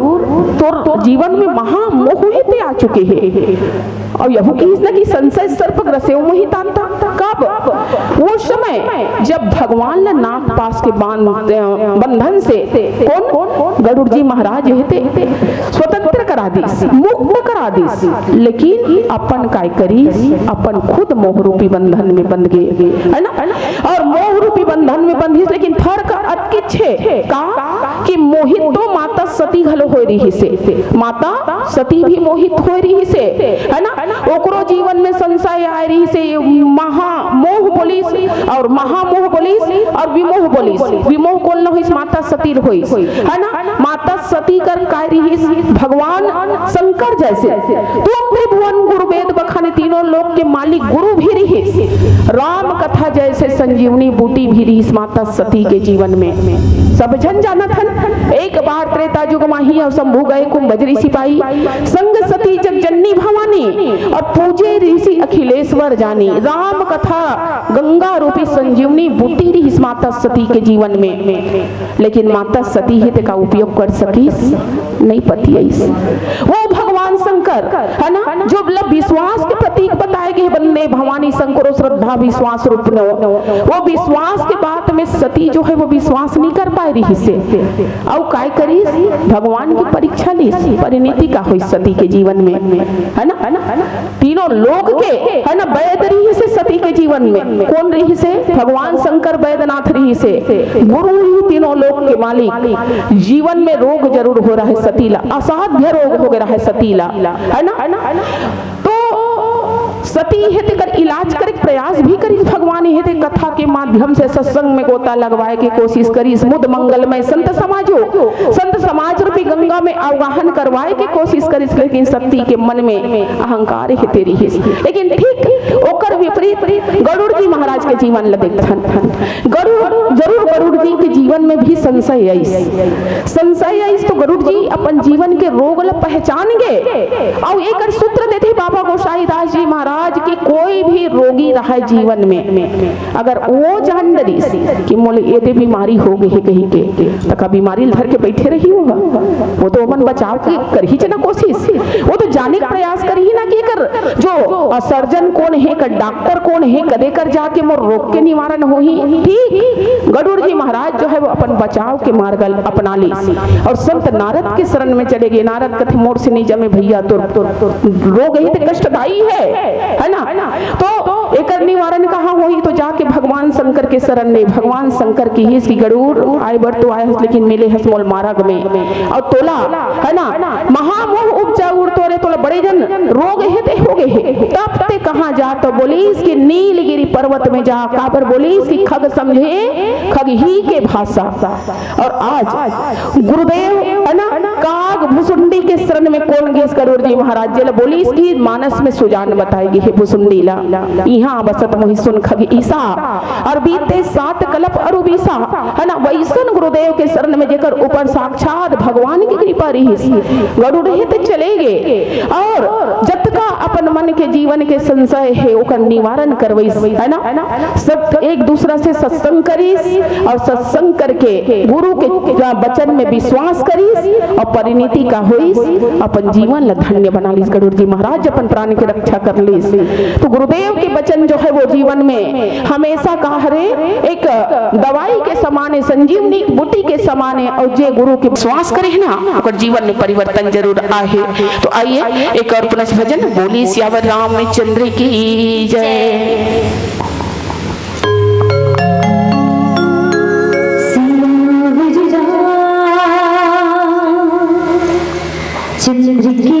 तोर जीवन में महामोह हेते आ चुके हैं, और यह की संशय सर्प ग्रसे वही तांता कब वो समय जब भगवान ने नाग पाश विश्वास के बंधन से कौन गरुड़ जी महाराज थे स्वतंत्र करा दी, मुक्त करा दी, लेकिन अपन काय करी, अपन खुद मोह रूपी बंधन में बंध गए, है ना। और मोह रूपी बंधन में बंधी, लेकिन फर्क अतके छे का कि मोहित तो माता सती घलो हो रही से, माता सती भी मोहित हो रही से, है ना। ओकरो जीवन में संशय आ रही से, महामोह बोलिस और महामोह बोलिस और विमोह बोलिस, विमोह कोल न होइस माता सती होइस, है ना। माता सती कर काय रहीस भगवान शंकर जैसे, तुम त्रिभुवन गुरु वेद बखाने तीनों लोक के मालिक गुरु भी रहीस, राम कथा जैसे संजीवनी बूटी भी रहीस माता सती के जीवन में। सब जन जानत हन एक बार त्रेता युग माही और शंभु गए कुंभजरी सिपाही, संग सती जग जननी भवानी और पूजे ऋषि अखिलेश्वर जानी। राम कथा गंगा रूपी संजीवनी बूटी रही माता सती के जीवन में, लेकिन माता सती ही का उपयोग कर सकीस नहीं पति ऐसे। वो भगवान शंकर, है ना, जो विश्वास के प्रतीक बताए गए बंदे भवानी शंकरो श्रद्धा विश्वास रूप नो, वो विश्वास के बात में सती जो है वो विश्वास नहीं कर पाए रही से, और काय करी भगवान की परीक्षा ली, परिणति का हुई सती के जीवन में, है ना। तीनों लोग के, है ना, वैद रही से सती के जीवन में कौन रही से, भगवान शंकर वैद्यनाथ रही से, गुरु ही तीनों लोग के मालिक। जीवन में रोग जरूर हो रहा है सतीला, असाध्य रोग हो गया है सतीला, है ना। तो सती हेते कर इलाज करे प्रयास भी करी, भगवान हेते कथा के माध्यम से सत्संग में गोता लगवाए के कोशिश करी, मुद मंगलमय संत समाज रूपी गंगा में आवाहन करवाए के कोशिश करी, लेकिन सती के मन में अहंकार हेते रही। लेकिन ठीक ओकर विपरीत गरुड़ जी महाराज के जीवन ल देखथन, गरुड़ जी के जीवन में भी संशय आइस, तो गरुड़ जी अपन जीवन के रोग ल पहचान गए और एक सूत्र देते बाबा गोसाई दास जी महाराज की कोई भी रोगी रहा जीवन में, अगर वो जान डरी कि मोले ये बीमारी हो गई है कहीं के, तो का बीमारी धर के बैठे रही होगा, वो तो मन बचाव की कर ही ना कोशिश, वो तो जाने का प्रयास कर ही ना कि कर जो सर्जन कौन है, कर डॉक्टर कौन है, कदे कर जाके मोर रोग के निवारण हो ही। ठीक गरुड़ जी महाराज जो है वो अपन बचाव के मार्ग अपना ली और संत नारद के शरण में चले गए। नारद कथे मोर से नहीं जमे भैया, तो रोग ही तो कष्टदायी है ना। तो एक निवारण कहाँ हुई, तो जाके भगवान शंकर के शरण में, भगवान शंकर की ही इसकी गरुड़ आए बर तो आए, लेकिन मिले हसमोल मार्ग में और तोला, है ना, महामोह उपजा उड़ तोरे तोला बड़े जन रोग हेते हो गए। तब ते कहाँ जा, तो बोली इसकी नीलगिरी पर्वत में जा, काबर बोली इसकी खग समझे खग ही के भाषा। और आज गुरुदेव, है ना, काग भुसुंडी के शरण में कौन गए गरुड़ जी महाराज जी बोली इसकी मानस में सुजान बताएगी है भुसुंडीला, यहाँ बसत मोहि सुन खग ईसा और बीते 7 कलप अरुबीसा, है ना। वैसन गुरुदेव के शरण में जेकर ऊपर साक्षात भगवान की कृपा रही, गरुड़ हेते चले गए और जतका अपन मन के जीवन के संशय है ओकर निवारण करवैस, है ना। सब एक दूसरा से सत्संग करीस और सत्संग करके गुरु के वचन में विश्वास करीस और परिणति का होइस, अपन जीवन ला धन्य बना लीस। गरुड़ जी महाराज अपन प्राण की रक्षा कर लीस। तो गुरुदेव के वचन जो है वो जीवन में हमेशा कहा रे एक दवाई के समान है, संजीवनी बूटी के समान है, और जे गुरु के विश्वास करे ना ओकर जीवन में परिवर्तन जरूर आए। तो आइए एक और पुनः भजन, बोली सियावर रामचंद्र की जय। चंद्र की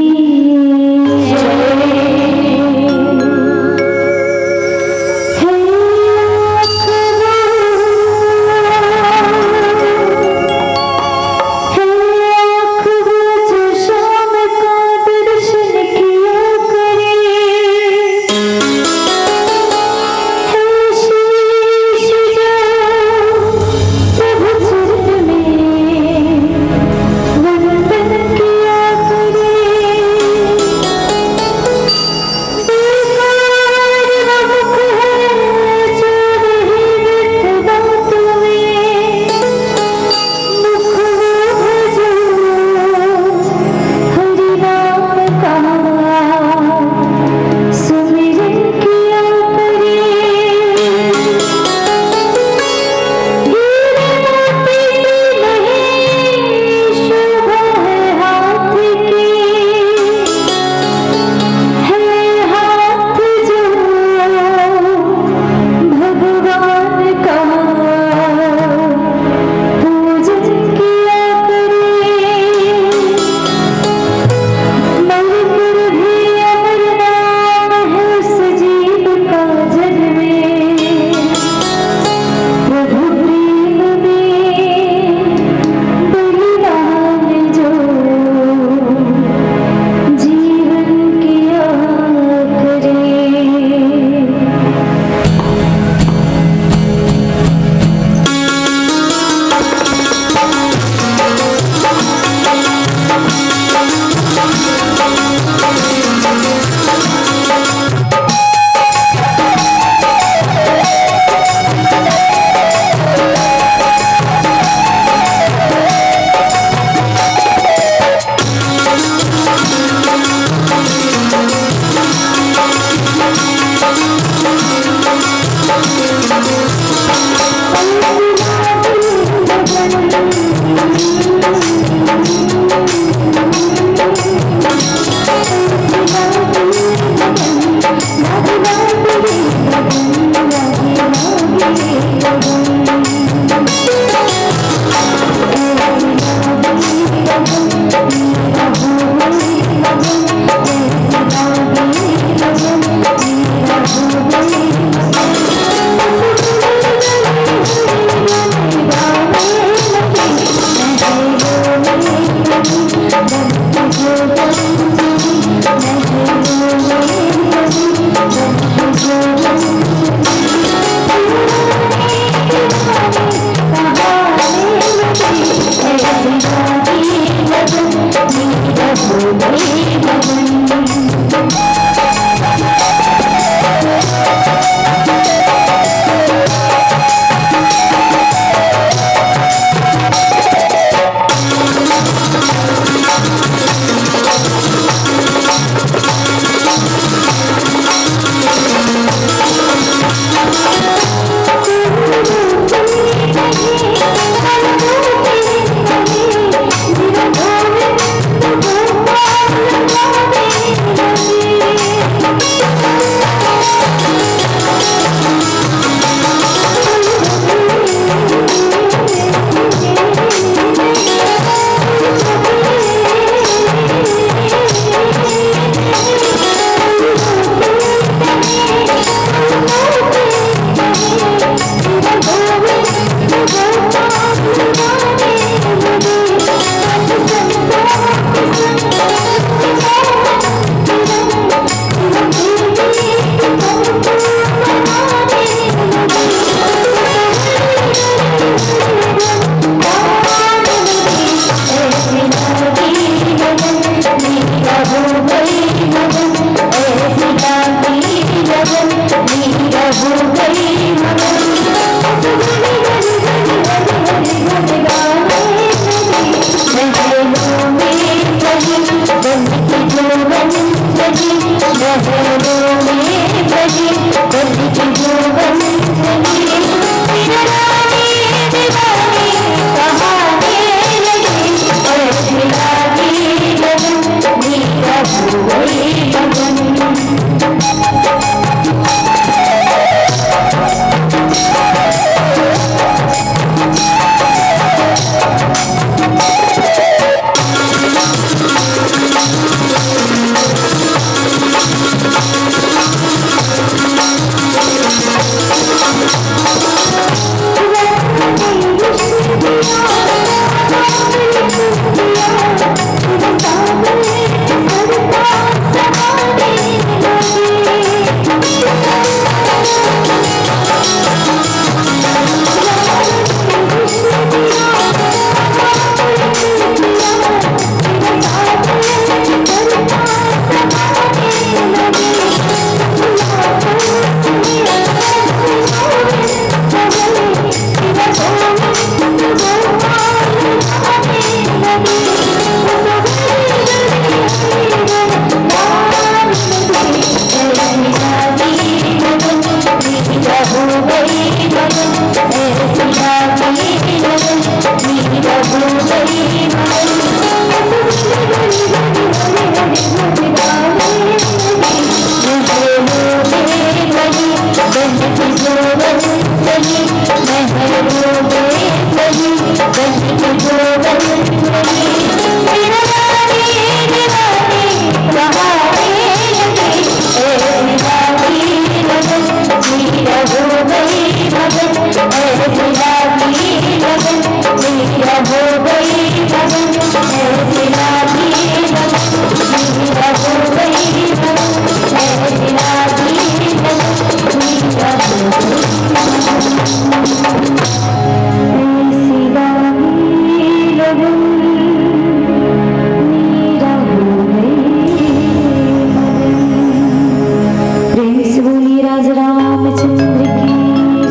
राज रामचंद्र की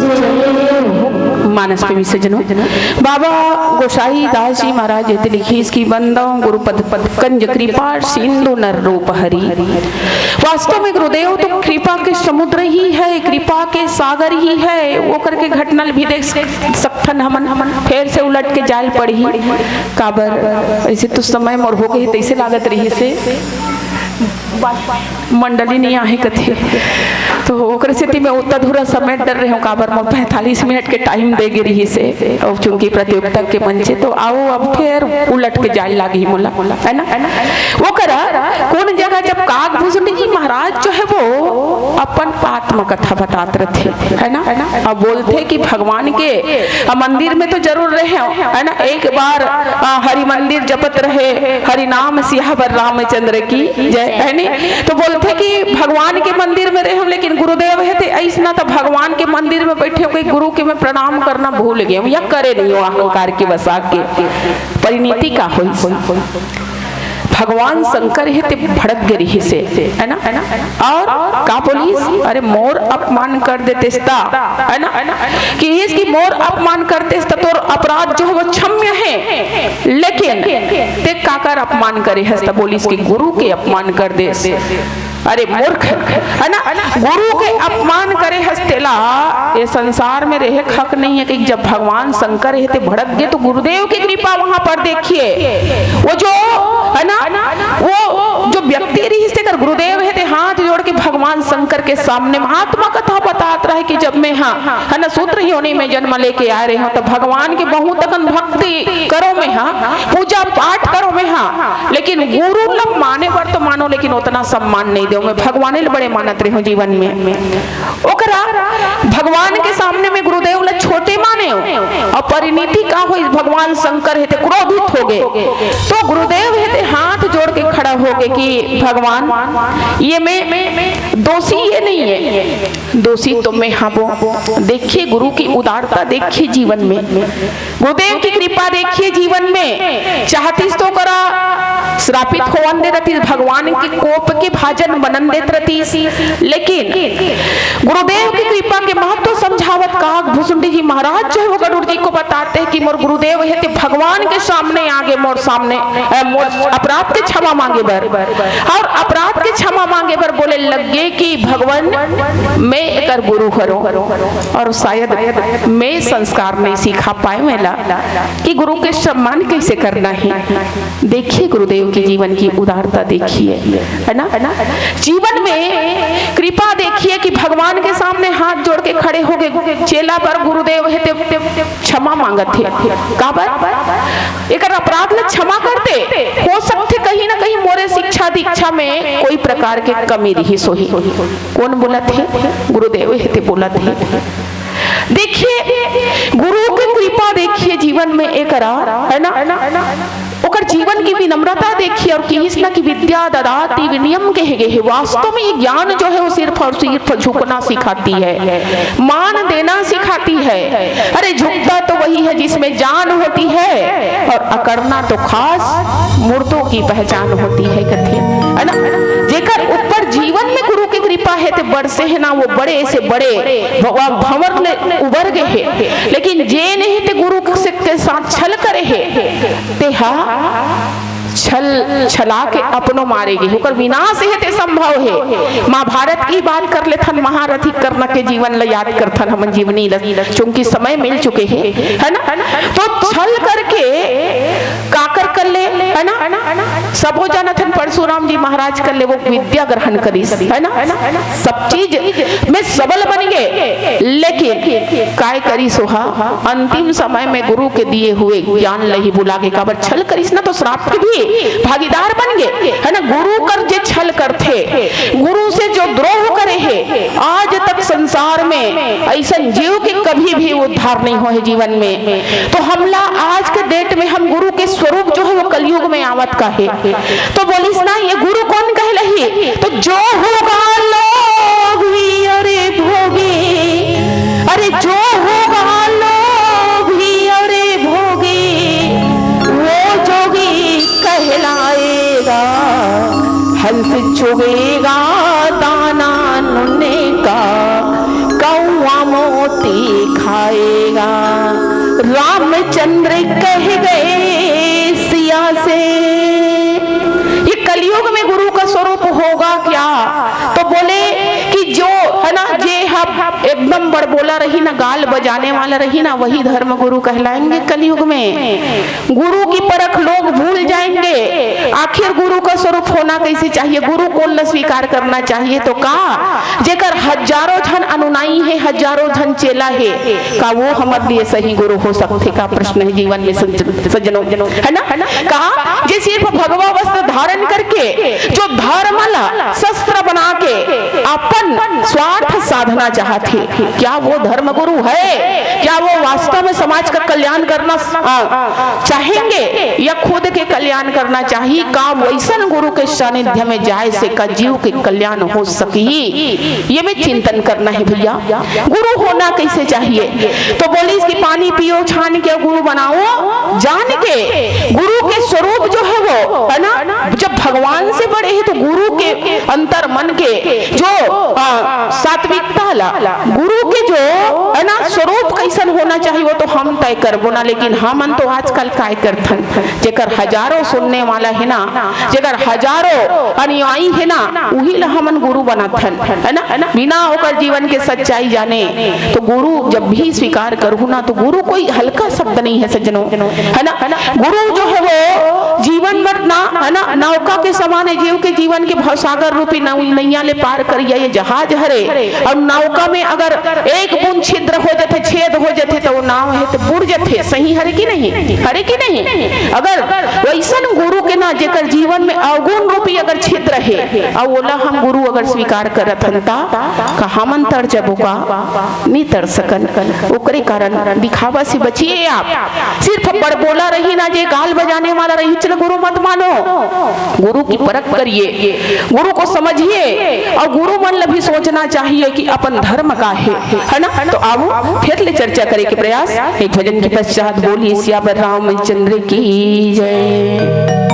जय। मानस पे विसर्जनो बाबा गोसाई दास जी महाराज जी लिखी इसकी बंदों गुरुपद पद कंज कृपा सिंधु नर रूप हरि। वास्तव में गुरुदेव तो कृपा के समुद्र ही है, कृपा के सागर ही है। वो करके घटनल भी देख सकथन हमन फिर से उलट के जाल पड़ी काबर ऐसे तो समय मोर हो गई तैसे लागत रही से मंडली नहीं आहे कथे तो ओकर स्थिति में उतना धूरा समय डर रहे हूँ काबर में 45 मिनट के टाइम दे गे रही से और चूंकि प्रतियोगिता के मंचे तो आओ अब फिर उलट के जाए लागी मोला है ना वो करा कौन जगह जब काकभूषण जी महाराज जो है वो अपन आत्मकथा बताते रहते है ना अब बोलते कि भगवान के मंदिर में तो जरूर रहे है ना। एक बार हरि मंदिर जपत रहे हरि नाम सियावर रामचंद्र की जय है नी तो बोलते कि भगवान के मंदिर में रहे लेकिन गुरुदेव है थे ऐसा तो भगवान के मंदिर में बैठे हो गुरु के मैं प्रणाम करना भूल गए या करे नहीं हो अहंकार के बसा के परिणति का हो भगवान शंकर है ते भड़क गिरी से है ना और का पुलिस अरे मोर अपमान कर देते है ना कि इसकी मोर अपमान करते तो अपराध जो है वो क्षम्य है लेकिन ते काकर अपमान करे हस्ता पुलिस की गुरु के अपमान कर दे अरे मूर्ख है ना गुरु के अपमान करे हस्तेला ये संसार में रहे हक नहीं है कि जब भगवान शंकर है तो भड़क गए तो गुरुदेव की कृपा वहां पर देखिए वो जो है ना वो जो व्यक्ति रही से कर गुरुदेव है हाथ जोड़ के भगवान शंकर के सामने आत्मा कथा बताता रहे कि जब मैं हाँ है ना सूत्र ही होने में जन्म लेके आ रहे हूँ तो भगवान के बहुत तक भक्ति करो में हाँ पूजा पाठ करो में हाँ लेकिन गुरु लोग माने पर तो मानो लेकिन उतना सम्मान नहीं दो मैं भगवान बड़े मानत रहे हूँ जीवन में ओकरा भगवान के सामने में गुरुदेव ला छोटे माने हो और परिणति का हो भगवान शंकर है क्रोधित हो गए तो गुरुदेव है हाथ जोड़ के खड़ा हो गए कि भगवान ये मैं दोषी ये नहीं है दोषी तो मैं हाँ वो देखिए गुरु की उदारता देखिए जीवन में गुरुदेव की कृपा देखिए जीवन में चाहतीस तो करा श्रापित होवन दे रही भगवान के कोप के भाजन बनन देत रही लेकिन गुरुदेव की कृपा के महत्व समझावत काकभूषण जी महाराज जो है वो गरुड़ जी को बताते हैं कि मोर गुरुदेव है भगवान के सामने आगे मोर सामने अपराध के क्षमा मांगे बर और अपराध के क्षमा मांगे बर बोले लगे कि भगवान मैं एक गुरु करो और शायद मैं संस्कार नहीं सिखा पाए मेला कि गुरु के सम्मान कैसे करना है। देखिए गुरुदेव के जीवन की उदारता देखिए है ना जीवन में कृपा देखिए कि भगवान के सामने हाथ जोड़ के खड़े हो गए चेला पर गुरुदेव है क्षमा मांगत थे काबर एक अपराध में क्षमा करते हो सकते कहीं ना कहीं मोरे शिक्षा दीक्षा में कोई प्रकार के कमी रही सोही कौन बोला थे गुरुदेव है बोला थे। देखिए गुरु की कृपा देखिए जीवन में एक है ना ओकर जीवन की विनम्रता देखिए और कृष्ण की विद्या ददाति विनियम कहे है वास्तव में ये ज्ञान जो है वो सिर्फ और सिर्फ झुकना सिखाती है मान देना सिखाती है। अरे झुकता तो वही है जिसमें जान होती है और अकड़ना तो खास मूर्तों की पहचान होती है कथे है ना जेकर ऊपर जीवन में गुरु की कृपा है तो बरसे है ना वो बड़े से बड़े भंवर उबर गए है लेकिन जे नहीं ते गुरु के साथ छल करे है ते छला के अपनों मारेगी होकर विनाश है संभव है। महाभारत की बात कर लेथन महारथी कर्ण के जीवन ला याद करथन हम जीवनी चूंकि समय मिल चुके हैं है ना तो छल करके काकर कर ले है ना सबो जानथन परशुराम जी महाराज कर ले वो विद्या ग्रहण करी है ना सब चीज में सबल बन गए लेकिन काय करी सोहा अंतिम समय में गुरु के दिए हुए ज्ञान लही बुला के काबर छल करिस ना तो श्राप के भी भागीदार बन गए है ना गुरु कर जे छल करते गुरु से जो द्रोह करे है आज तक संसार में ऐसा जीव के कभी भी उद्धार नहीं हो है जीवन में तो हमला आज के डेट में हम गुरु के स्वरूप जो है वो कलयुग में आवत का है तो बोलिस ना ये गुरु कौन कह रही तो जो होगा लोग भी अरे भोगे अरे जो होगा लोग भी अरे भोगे वो जोगी कहलाएगा हंस चुभेगा दाना नुने का दिखाएगा। रामचंद्र कह गए सिया से, ये कलयुग में गुरु का स्वरूप होगा क्या? तो बोले कि जो है ना, जे हम एकदम बड़बोला रही ना, गाल बजाने वाला रही ना, वही धर्म गुरु कहलाएंगे कलयुग में। गुरु की परख लोग भूल जाएंगे। आखिर गुरु का स्वरूप होना कैसे चाहिए? गुरु को न स्वीकार करना चाहिए तो का जेकर हजारों जन अनुनायी है, हजारों जन चेला है, का वो हमारे लिए सही गुरु हो सकते का? प्रश्न है जीवन में सज्जनों, है ना? कहा जे सिर्फ भगवा वस्त्र धारण करके जो धर्मला शस्त्र बना के अपन स्वार्थ साधना चाहते, क्या वो धर्म गुरु है? क्या वो वास्तव में समाज का कल्याण करना चाहेंगे या खुद के कल्याण करना चाहिए? का वैसन गुरु के सानिध्य में जाए से का जीव के कल्याण हो सके, ये में चिंतन करना है भैया। गुरु होना कैसे चाहिए? तो बोली इसकी पानी पियो छान के गुरु बनाओ जान के। गुरु के स्वरूप जो है वो है ना, जब भगवान से बड़े हैं तो गुरु के अंतर मन के जो सात्विकता ला, गुरु के जो है ना स्वरूप कैसन होना चाहिए वो तो हम तय करबो ना। लेकिन हमन तो आजकल काय करथन, जेकर हजारों सुनने वाला है ना, जेकर हजारों अनुयायी है ना, वही ला हमन गुरु बनाथन, है ना? बिना होकर जीवन के सच्चाई जाने तो गुरु जब भी स्वीकार करूँ ना, तो गुरु कोई हल्का शब्द नहीं है सज्जनों, है ना? गुरु जो है वो जीवन भर ना, है ना, नौका के समान है। जीव के जीवन के भवसागर रूपी नैया ले पार करिए, ये जहाज हरे, और नौका में अगर एक बूंद छिद्र हो जाते, छेद हो जाते, तो वो नाव है तो बुड़ जाते। सही हरे कि नहीं? हरे कि नहीं? अगर वैसन गुरु के ना जेकर जीवन में अवगुण रूपी अगर छिद्र है, और ओला हम गुरु अगर स्वीकार करत हन का हमन तर जबो का नहीं तर सकन। ओकरे कारण दिखावा से बचिए आप। सिर्फ बड़बोला रही ना, जे गाल बजाने वाला रही, चलो गुरु मत मानो। गुरु की परख करिए, गुरु को समझिए, और गुरु मन भी सोचना चाहिए कि अपन धर्म का है ना? तो आओ फिर ले चर्चा करे के प्रयास। एक भजन के पश्चात बोलिए सियावर रामचंद्र की जय।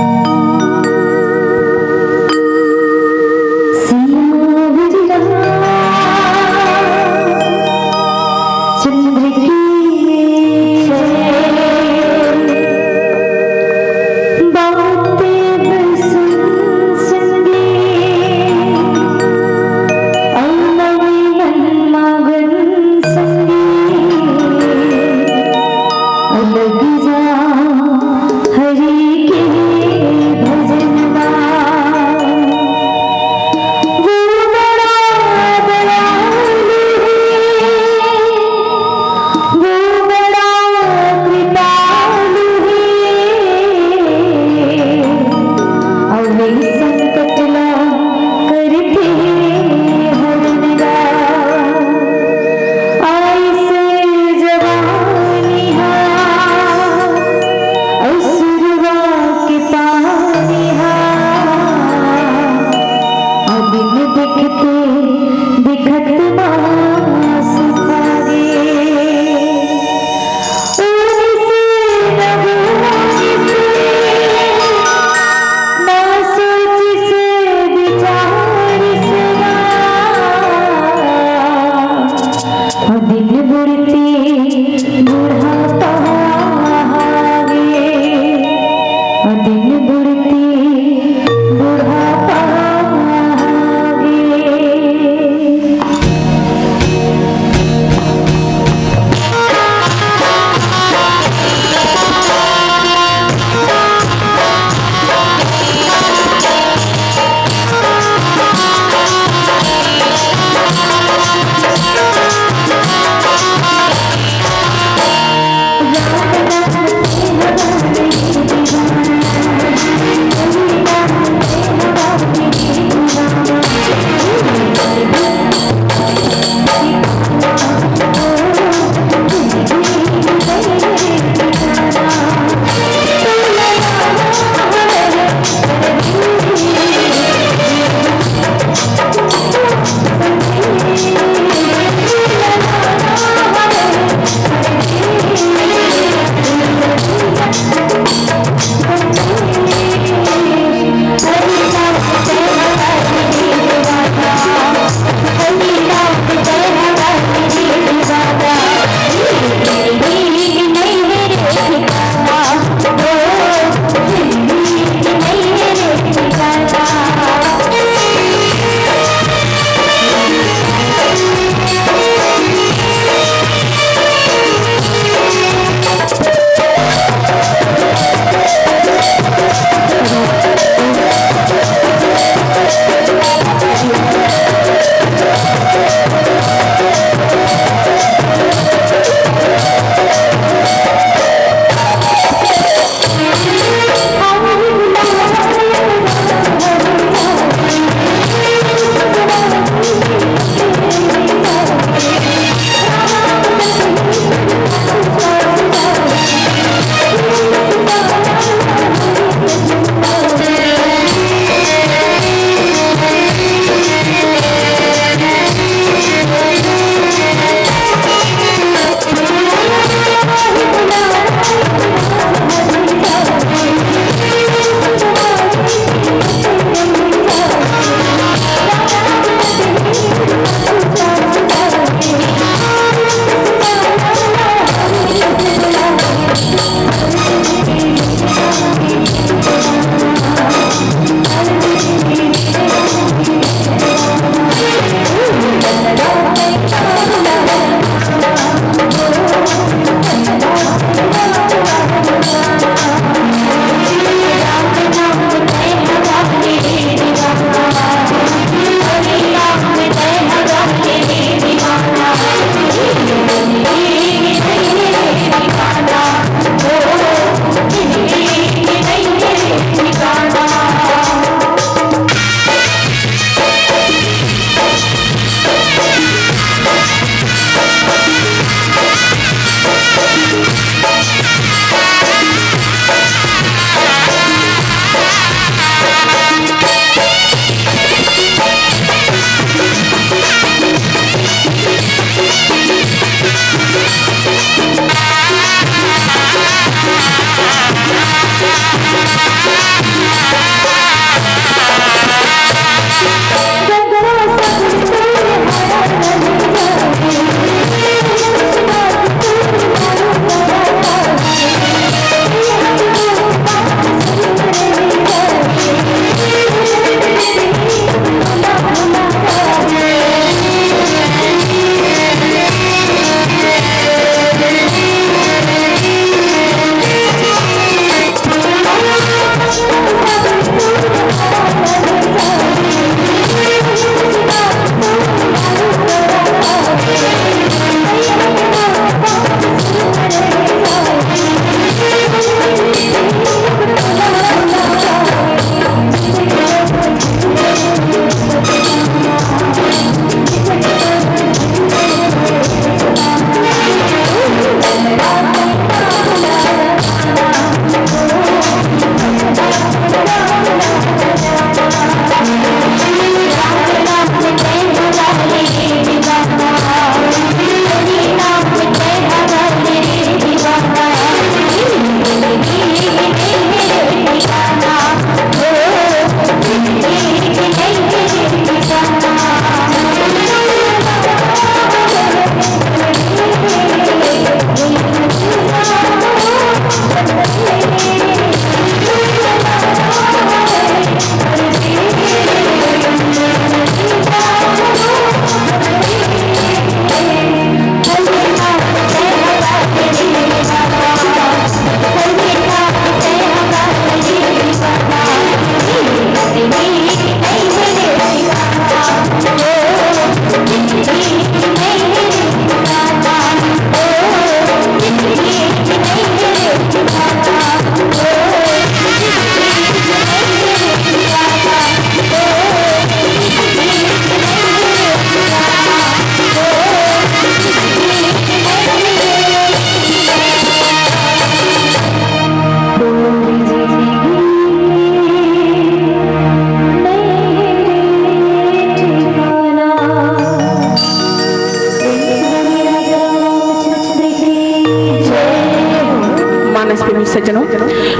सज्जनों,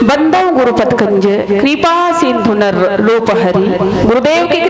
बंदो गुरुपद कंज कृपा सिंधु नर रूप हरि गुरुदेव के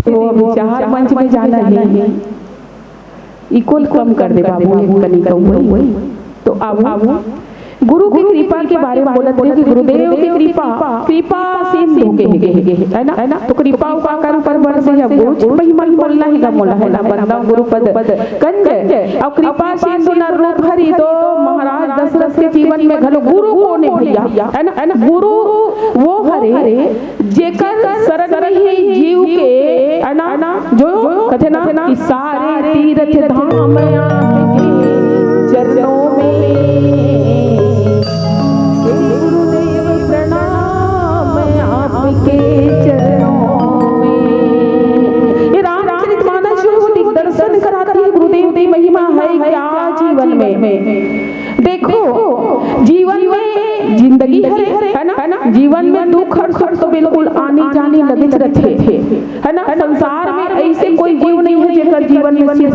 वो अभी चार मंच में जाना है, इक्वल कम कर दे बाबू एक कनी कम। तो अब गुरु की कृपा के बारे में बोलते हैं कि गुरुदेव की कृपा सिंधु के है ना। तो कृपा उपाकर ऊपर बरस जब गुरु महिमन बोलना ही का मोला है ना, बंदा गुरुपद कंज और कृपा सिंधु नर रूप हरि। तो महाराज दशरथ के जीवन में घलो गुरु को ने भैया है ना, गुरु वो हरे जेकर शरण में ही जीव के है ना, जो कथे ना कि सारे तीर्थ धाम आपके चरणों में, गुरुदेव प्रणाम आपके चरणों में। ये रामचरितमानस जो दिग्दर्शन कराती है गुरुदेव की महिमा है क्या जीवन में। देखो जीवन में जिंदगी है ना, जीवन में दुख और सुख तो बिल्कुल आने जाने लगे रहते है ना। संसार में ऐसे कोई जीव नहीं है जेकर जीवन में सिर्फ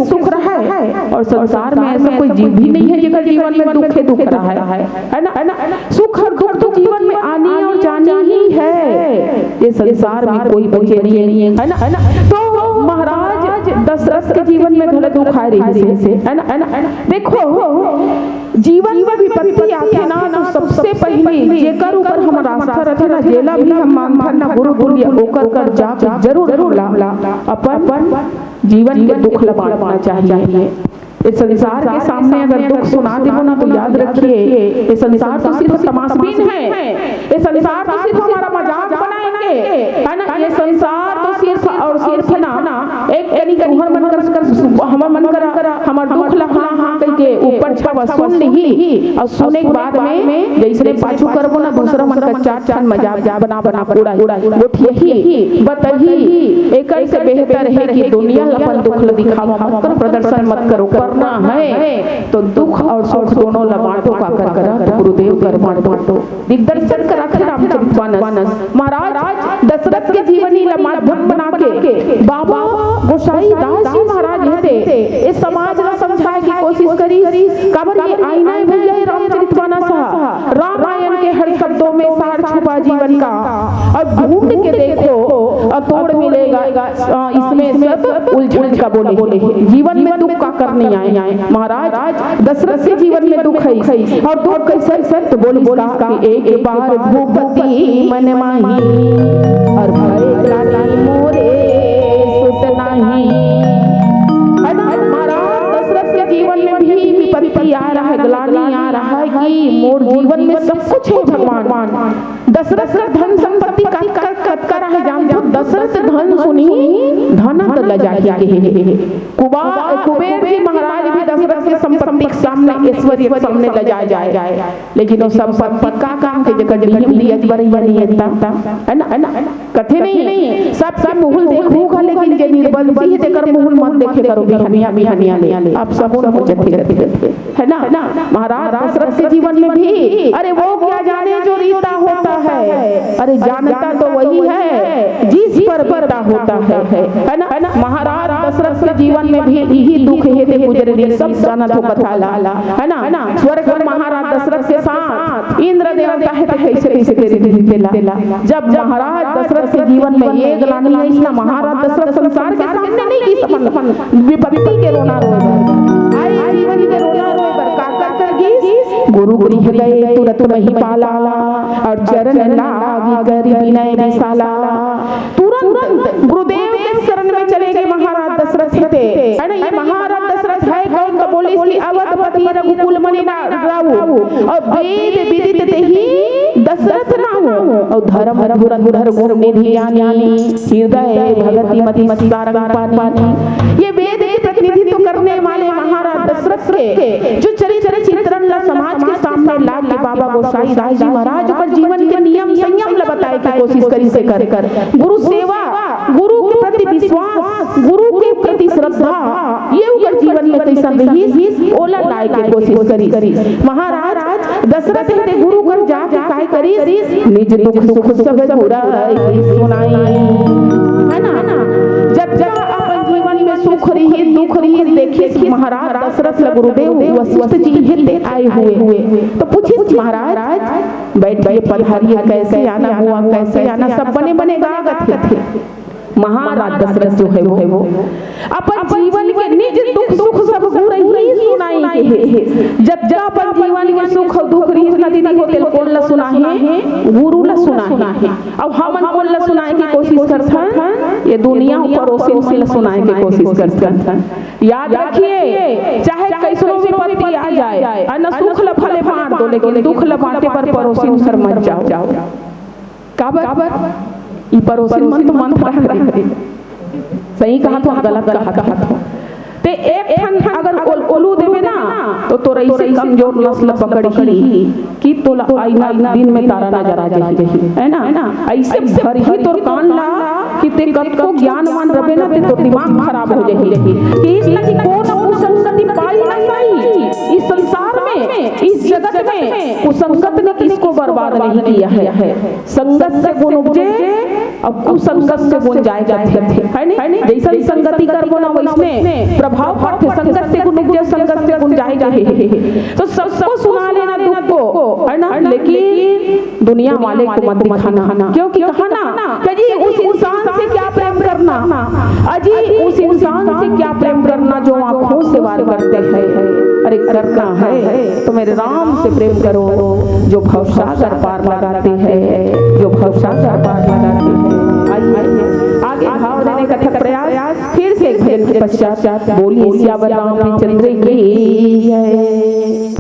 सुख रहा है, और संसार में ऐसा कोई जीव भी नहीं है जेकर जीवन में दुख रहा है ना। सुख और दुख तो जीवन में आने और जाने ही है, ये संसार में कोई बचे नहीं है ना। तो महाराज दशरथ के जीवन में गलत दुख आ रही है ना। देखो जीवन में विपत्ति आके ना, तो सबसे पहले जेकर ऊपर हम आस्था रखे ना, जेला भी हम मानता ना गुरु बोलिए ओकर कर जा जरूर अपन जीवन के दुख लबाड़ना चाहिए। इस संसार के सामने अगर दुख सुना देवो ना, तो याद रखिए ये संसार तो सिर्फ तमाशबीन है, ये संसार तो सिर्फ हमारा मजाक बनाएंगे है ना। ये संसार तो सिर्फ और सिर्फ ना एक यानी कि हमार मन कर हमार दुख लखना हाँ कह के ऊपर छावा सुन ली, और सुने के बाद में जैसे पाछू करबो ना दूसरा मन का चार मजाक बना पूरा वो यही बताही एक से बेहतर है कि दुनिया अपन दुख दिखावा मत करो, प्रदर्शन मत करो, करना है तो दुख और सुख दोनों बांटो का कर गुरुदेव कर बांटो। दिग्दर्शन करा कर रामचरितमानस महाराज दशरथ के जीवनी माध्यम बना के बाबा गोसाई दास जी महाराज थे इस समाज को समझाए की कोशिश करी। काबर ये आईना है भैया रामचरितमानस रामायण के हर शब्दों में सार छुपा जीवन का, और ढूंढ के देखो तोड़ मिलेगा इसमें सब उलझन का बोले जीवन में दुख का करने आए। महाराज दशरथ के जीवन में दुख है, और दुख कैसे तो बोली कि एक बार भूपति मन माही और भरे लाली मोरे सुत नाही है ना। महाराज दशरथ के जीवन में भी विपत्ति आ रहा है, ग्लानि आ रहा है कि मोर जीवन में सब कुछ है भगवान। दशरथ का धन संपत्ति का है जान दशरथ धन सुनी धन तो लजा के कुबेर जी महाराज भी दशरथ के संपत्ति के सामने ऐश्वर्य के सामने लजा जाए, लेकिन वो संपत्ति का काम के जगह नियम दिया बराबर है ना। कथे नहीं सब मुहुल देखूगा, लेकिन जे निर्बल सी है तेकर मुहुल मत देखे करो बिहानिया ले आप सब को जथे है ना। महाराज दशरथ के जीवन में भी अरे वो क्या जाने जो रीता होता है, अरे जानता तो वही है जिस पर पता होता है ना। महाराज दशरथ के जीवन में भी यही दुख है ते गुजरे सब जाना तो कथा लाला है ना। स्वर्ग में महाराज दशरथ के साथ इंद्र देवता है कैसे देला। जब महाराज दशरथ के जीवन में ये ग्लानि है इसना महाराज दशरथ संसार के सामने नहीं की सपन विपत्ति के रोना रोएगा, आई जीवन के रोना रोएगा का कर गुरु गृह गए तुरंत नहीं पाला, और चरण लागी करी विनय विशाला। तुरंत गुरुदेव के शरण में चले गए महाराज दशरथ थे है ना। ये महाराज दशरथ है कौन का बोले इसलिए अवधपति रघुकुल मणि राऊ, और वेद विदित तेहि दशरथ नाऊ, और धर्म धुरंधर गुण निधि ज्ञानी हृदय भगति मति सारंग पानी। ये वेद के प्रतिनिधित्व करने वाले महाराज दशरथ के जो चरित्र चित्रण ला समाज के सामने ला के बाबा गोसाई दास जी महाराज पर जीवन के नियम संयम ला बताए की कोशिश करी से कर गुरु सेवा, गुरु के प्रति विश्वास, गुरु के प्रति श्रद्धा, ये उनकर जीवन में कैसन रही ओला लाए के कोशिश करी। महाराज दशरथ ने गुरु कर जाके काय करी निज दुख सुख सब बुराई सुनाई, है ना। जब अपन जीवन में सुख रही दुख रही देखिए महाराज दशरथ गुरुदेव वशिष्ठ जी हेते आए हुए तो पूछिस महाराज बैठ के पधारिए, कैसे आना हुआ, कैसे आना, सब बने बने गागत थे। महाराज दशरथ जो है वो अपन जीवन के निज दुख सुख सब गुरही सुनाई के जब जब अपन जीवन में सुख दुख रही नदी होते कौन ला सुना है, गुरु ला सुना है। अब हमन कौन ला सुनाए की कोशिश करथन, ये दुनिया ऊपर ओसे ला सुनाए की कोशिश करथन। याद रखिए चाहे कैसनो विपत्ति आ जाए अन सुख ला भले बांट दो लेकिन दुख ला बांटे पर पड़ोसी सर मत जाओ। काबर ई पड़ोसी मन तो मन रहे सही कहा तो गलत कहा तो ते एक ठन अगर ओलू देवे ना तो तोरा ऐसे कमजोर नस्ल पकड़ी कि तोला आईना दिन में तारा नजर आ जाए, है ना। ऐसे भर ही तोर कान ला कि ते कब को ज्ञानवान रहे ना ते तो दिमाग खराब हो जाए कि इस लगी कौन संगति पाई नहीं इस संसार में, इस जगत में उस संगत ने किसको बर्बाद नहीं किया है। संगत से गुण उपजे अब कुसंगत से गुण जाएगा, है नहीं। जैसे संगति करबो ना वैसने प्रभाव पड़ते, संगत से गुण उपजे संगत से गुण जाएगा। तो सबको सुना लेना दुख को, है ना, लेकिन दुनिया वाले को मत दिखाना, क्योंकि कहा ना कि जी उस इंसान से क्या प्रेम करना, अजी उस इंसान से क्या प्रेम करना जो आंखों से वार करते हैं। अरे करना है तो मेरे राम से प्रेम करो जो भवसागर पार लगाते हैं, जो भवसागर पार लगाते हैं। आइए आगे भाव देने का था प्रयास फिर से एक भजन के पश्चात बोलिए सियावर रामचंद्र की जय।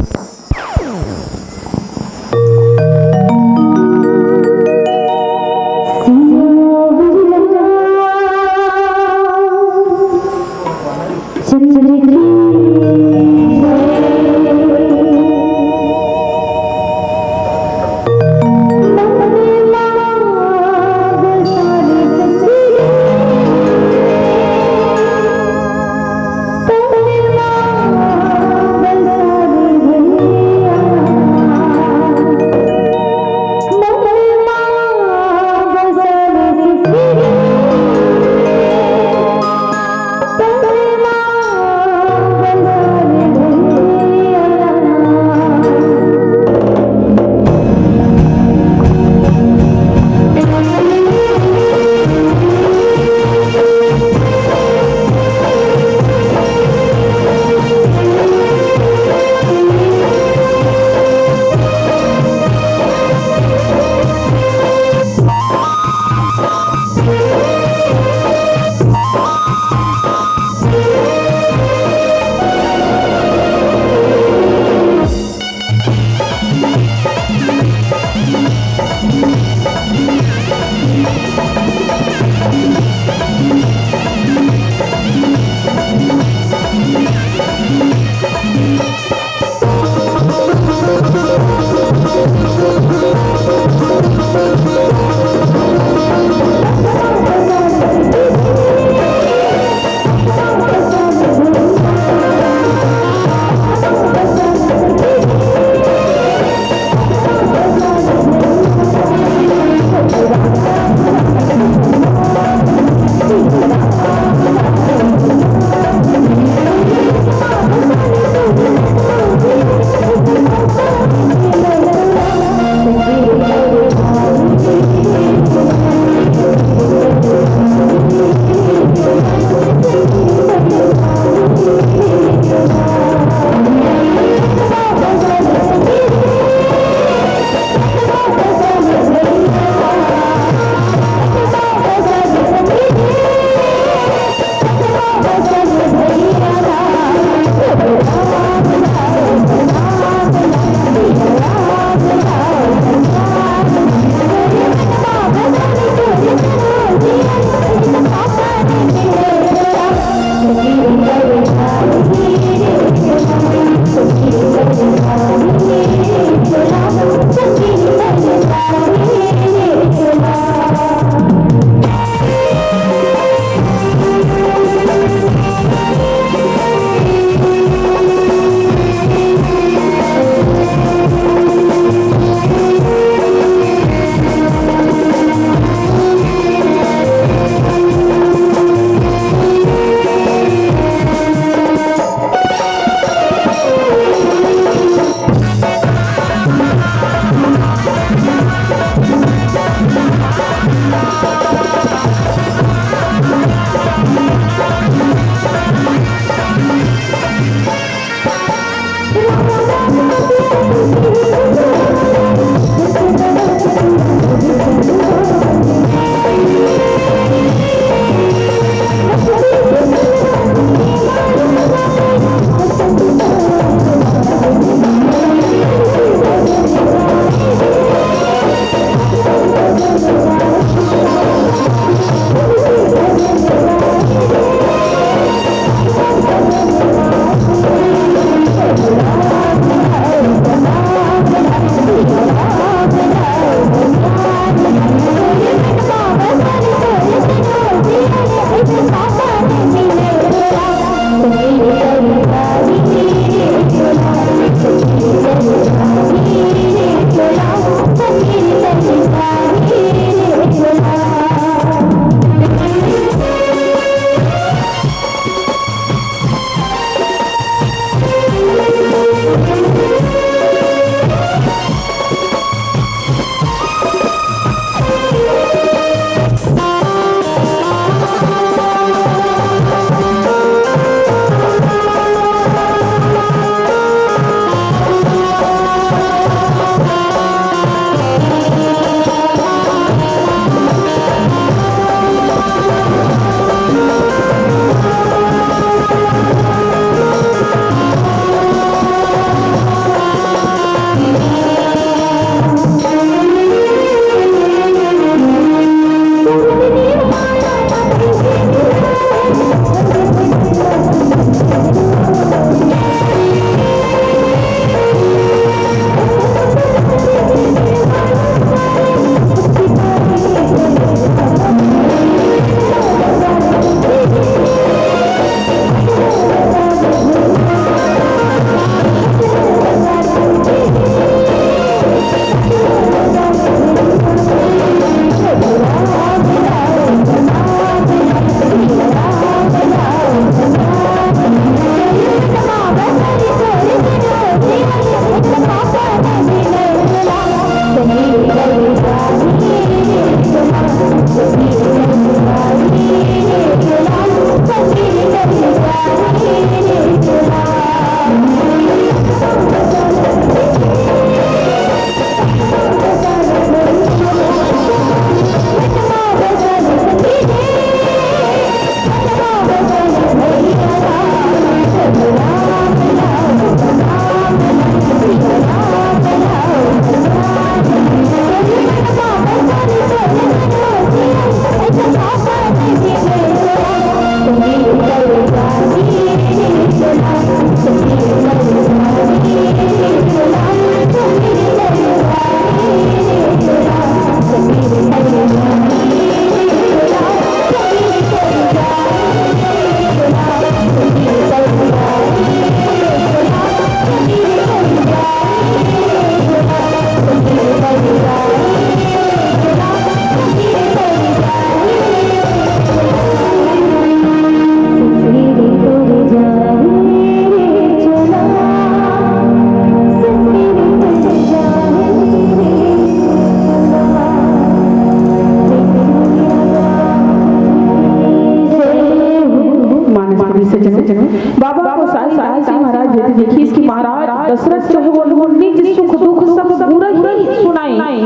दशरथ जो है वो निज सुख दुख सब पूरा ही सुनाई।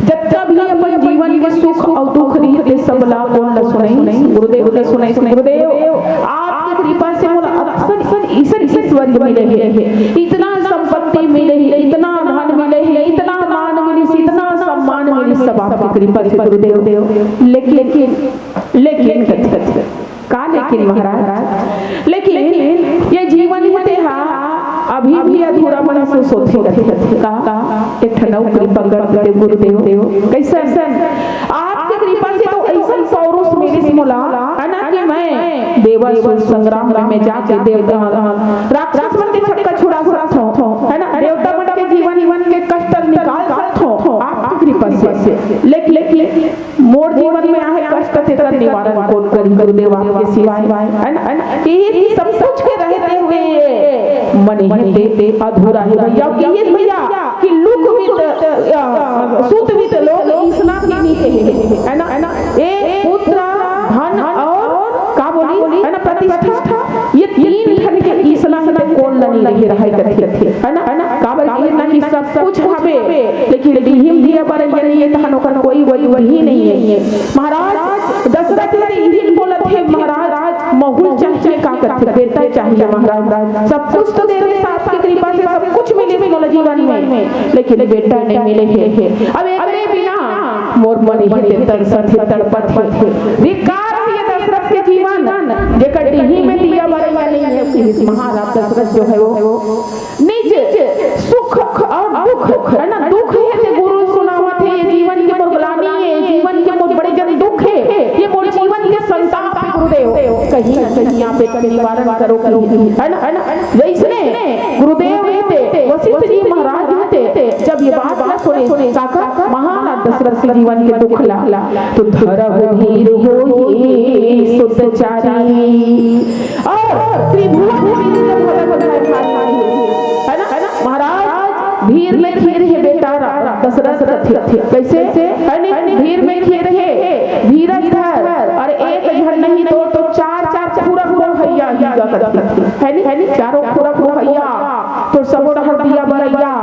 जब भी अपन जीवन के सुख और दुख रहते सब ला बोल न सुनाई। गुरुदेव ने सुनाई। गुरुदेव आपकी कृपा से मोला अक्सर ईश्वर मिले है, इतना संपत्ति मिले है, इतना धन मिले है, इतना मान मिले, इतना सम्मान मिले, सब आपकी कृपा से गुरुदेव। लेकिन लेकिन महाराज, लेकिन ये जीवन होते अभी भी अधूरा महसूस होते एक नौकरी पकड़ दे गुरुदेव। कैसे आपकी कृपा से तो ऐसा पौरुष मेरे से मोला है ना कि मैं देवासुर संग्राम में जाके देवता राक्षस मन के छक्का छुड़ा सकता हूं, है ना, देवता मन के जीवन के कष्ट निकाल सकता हूं आपकी कृपा से। लेकिन मोर जीवन में आए कष्ट तेरा निवारण कौन करी गुरुदेव आपके सिवाय, है ना। ये सब कुछ के रहते हुए मन ही अधूरा है भैया कि लुक विद सुत विद लोग इसना की नीचे है ना, ए पुत्र धन और का बोली है ना प्रतिष्ठा, ये तीन धन के इसना से कौन नहीं रहे करते है ना। का बोली ना कि सब कुछ हवे लेकिन भीम दिया पर ये धनों का कोई वही नहीं है। महाराज दशरथ ने यही बोला थे, महाराज महूल चाहिए का करते बेटा चाहिए महाराज, सब कुछ तो दे रहे आपकी कृपा से सब कुछ मिले मोला जीवन में, लेकिन बेटा नहीं मिले है। अब एकरे बिना मोर मन ही तरसत तड़पत है। धिक्कार है ये दशरथ के जीवन जेकर ही में दिया बरैया नहीं है। महाराज दशरथ जो है वो निज सुख और दुख है ना, दुख है गुरु सुनावत है, ये जीवन के मुर्गलानी है, जीवन के बहुत बड़े जन दुख है, ये मोर जीवन के संताप है गुरुदेव, कहीं ना कहीं यहाँ पे निवारण करो है ना। वैसने गुरुदेव रहते वशिष्ठ जी महाराज रहते जब ये बात ना सुने काका महाराज दशरथ के जीवन के दुख ला तो धरव धीर होई सुतचारी और त्रिभुवन है ना महाराज धीर में खीर है बेटा दशरथ कैसे धीर में खीर है, धीरज धर और एक झड़ नहीं तो चार पूरा भैया है नी चारों पूरा भैया तो सब हर दिया बरैया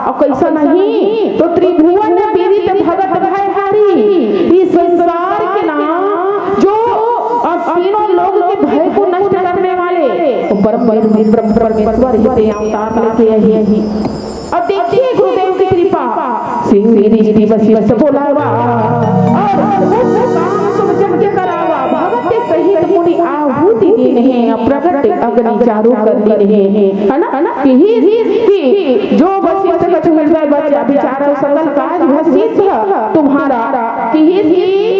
और कैसा नहीं तो त्रिभुवन विदित भगत भय हारी, इस संसार के नाम जो तीनों लोग के भय को नष्ट करने वाले तो परमेश्वर ही अवतार लेके यही। अब देखिए गुरुदेव की कृपा सिंह मेरी बस बोलावा और काम जग के करावा, भगत सहित मुनि आहुति देने हैं, प्रकट अग्नि चारु कर देने हैं, है ना कि जो वशिष्ठ कछ मिल जाए बच्चा बेचारा सकल काज भसित तुम्हारा कि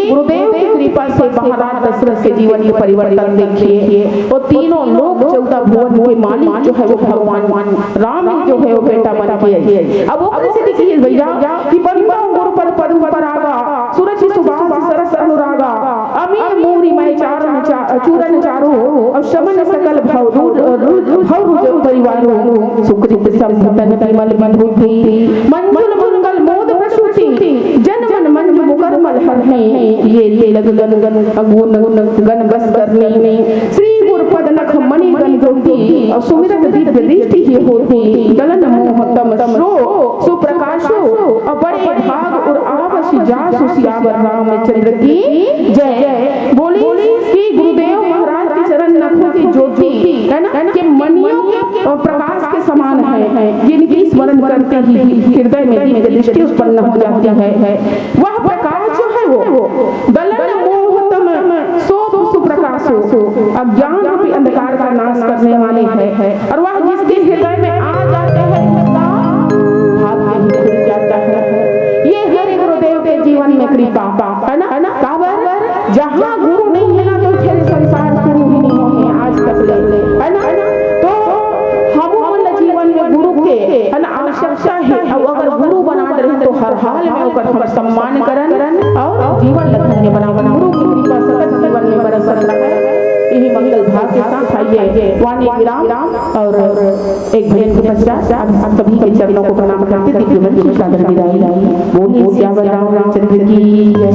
गुरुदेव की कृपा से महाराज दशरथ के जीवन के परिवर्तन देखिए। वो तीनों लोग 14 भुवन के मालिक जो है वो भगवान राम जो है वो बेटा बन के अब वो कैसे देखिए भैया कि बंदा गुरु पर पद पर आगा सूरज सुबास सरस अनुरागा अमी मूरी मैं चूरन चारो और शमन सकल भव जो परिवारो सुकृत संपतन विमल विभूति मंजुल मंगल मोद प्रसूति जन मन मुकरमल हर है ये लग गन बस करने श्री गुरु पद नख मणि गन ज्योति और सुमिरत दीर्घ दृष्टि ही होती गलन मोह तम सुप्रकाशो और बड़े भाग और आवश जासु सियावर रामचंद्र की जय। बोली श्री गुरुदेव महाराज के चरण नखों की ज्योति है ना कि मणियों के प्रकाश के समान है, जिनकी स्मरण करते ही हृदय में दिव्य दृष्टि उत्पन्न हो जाती है। वह प्रकाश जो है वो गलन मोह तम सुप्रकाशो अज्ञान रूपी अंधकार का नाश करने वाले है और वह जिसके हृदय में आ जाते हैं ये हरि गुरुदेव के जीवन में कृपा है ना काबर जहाँ गुरु नहीं है ना तो फिर संसार शुरू ही नहीं होंगे आज तक ले है ना तो हम जीवन में गुरु के है ना आवश्यकता है और अगर गुरु बना रहे तो हर हाल में ओकर हम सम्मान करन और जीवन धन्य बना गुरु की कृपा सतत जीवन में बरसत रहे। यही मंगल भाव के साथ आइए वाणी विराम और एक भजन के पश्चात आप सभी के चरणों को प्रणाम करते दिव्य मन की सादर विदाई। बोलिए श्यावर रामचंद्र की जय।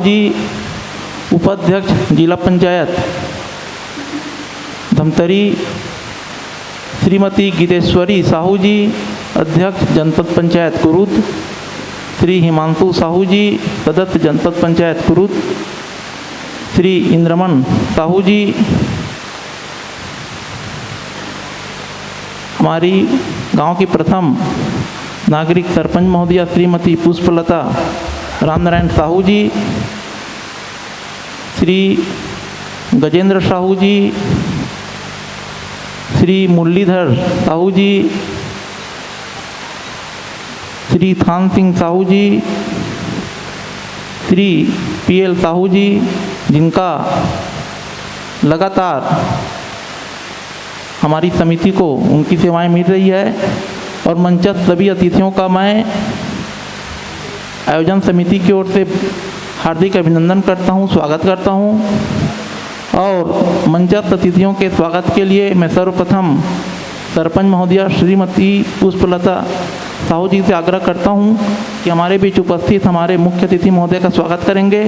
जी उपाध्यक्ष जिला पंचायत धमतरी, श्रीमती गीतेश्वरी साहू जी अध्यक्ष जनपद पंचायत कुरुद, श्री हिमांशु साहू जी सदस्य जनपद पंचायत कुरुद, श्री इंद्रमन साहू जी हमारी गांव की प्रथम नागरिक सरपंच महोदया श्रीमती पुष्पलता रामनारायण साहू जी, श्री गजेंद्र साहू जी, श्री मुरलीधर साहू जी, श्री थान सिंह साहू जी, श्री पीएल साहू जी, जिनका लगातार हमारी समिति को उनकी सेवाएं मिल रही है, और मंचस्थ सभी अतिथियों का मैं आयोजन समिति की ओर से हार्दिक अभिनंदन करता हूं, स्वागत करता हूं। और मंचस्थ अतिथियों के स्वागत के लिए मैं सर्वप्रथम सरपंच महोदया श्रीमती पुष्पलता साहू जी से आग्रह करता हूं कि हमारे बीच उपस्थित हमारे मुख्य अतिथि महोदय का स्वागत करेंगे।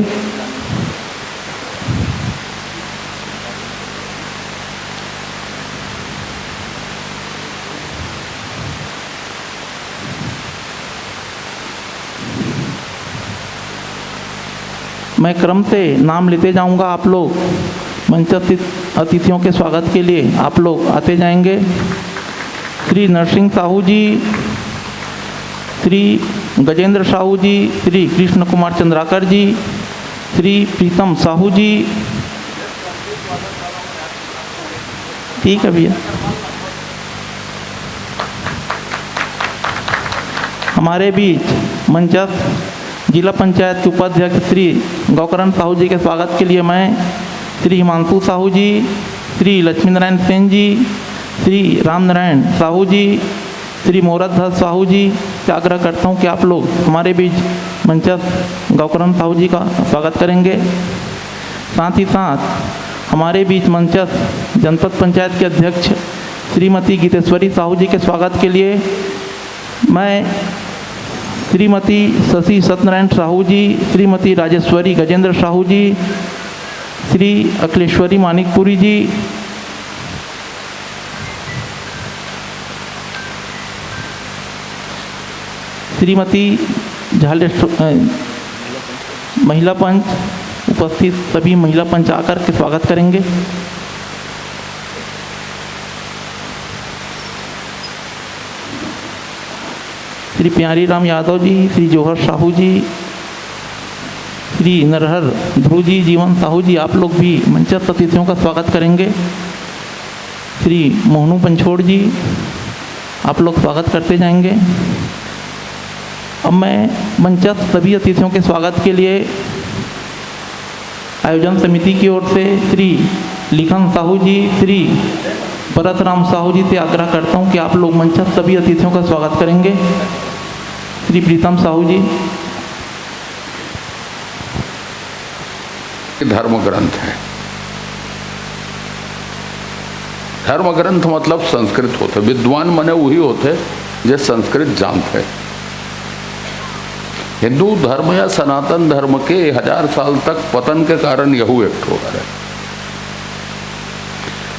मैं क्रम से नाम लेते जाऊंगा, आप लोग मंचस्थ अतिथियों के स्वागत के लिए आप लोग आते जाएंगे। श्री नरसिंह साहू जी, श्री गजेंद्र साहू जी, श्री कृष्ण कुमार चंद्राकर जी, श्री प्रीतम साहू जी। ठीक है भैया। हमारे बीच मंचस्थ जिला पंचायत के उपाध्यक्ष श्री गौकरण साहू जी के स्वागत के लिए मैं श्री हिमांशु साहू जी, श्री लक्ष्मी नारायण सेन जी, श्री राम नारायण साहू जी, श्री मोहरत साहू जी से आग्रह करता हूँ कि आप लोग हमारे बीच मंचस्थ गौकरण साहू जी का स्वागत करेंगे। साथ ही साथ हमारे बीच मंचस्थ जनपद पंचायत के अध्यक्ष श्रीमती गीतेश्वरी साहू जी के स्वागत के लिए मैं श्रीमती शशि सत्यनारायण साहू जी, श्रीमती राजेश्वरी गजेंद्र साहू जी, श्री अखिलेश्वरी मानिकपुरी जी, श्रीमती महिला पंच, उपस्थित सभी महिला पंच आकर के स्वागत करेंगे। श्री प्यारी राम यादव जी, श्री जौहर साहू जी, श्री नरहर ध्रुव जी, जीवन साहू जी, आप लोग भी मंचस्थ अतिथियों का स्वागत करेंगे। श्री मोहनू पंछोड़ जी, आप लोग स्वागत करते जाएंगे। अब मैं मंचस्थ सभी अतिथियों के स्वागत के लिए आयोजन समिति की ओर से श्री लिखन साहू जी, श्री भरतराम साहू जी से आग्रह करता हूं कि आप लोग मंचस्थ सभी अतिथियों का स्वागत करेंगे। श्री प्रीतम साहू जी। धर्म ग्रंथ है। धर्म ग्रंथ मतलब संस्कृत होते, विद्वान मने वही होते जो संस्कृत जानते। हिंदू धर्म या सनातन धर्म के 1000 साल तक पतन के कारण यहू एक ठो है।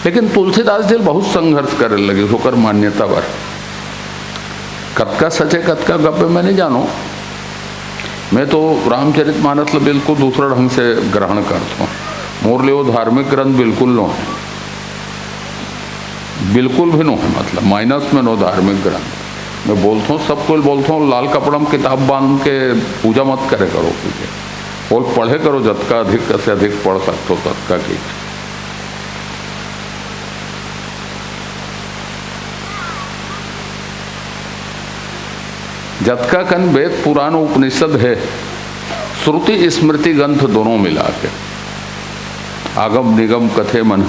लेकिन तुलसीदास जी बहुत संघर्ष करे लगे होकर मान्यता पर। कतका सचे कतका गप्पे मैं नहीं जानो। मैं तो रामचरितमानस बिल्कुल दूसरा ढंग से ग्रहण करता हूँ। मोर लिए वो धार्मिक ग्रंथ बिल्कुल नो है, बिल्कुल भी नो है, मतलब माइनस में नो धार्मिक ग्रंथ। मैं बोलता हूँ, सबको बोलता हूँ, लाल कपड़ा में किताब बांध के पूजा मत करे करो कीजिए, और पढ़े करो जतका अधिक से अधिक पढ़ सकते हो ततका कीजिए। जतका कन वेद पुराण उपनिषद है, श्रुति स्मृति ग्रंथ दोनों मिला के, आगम निगम कथे मन।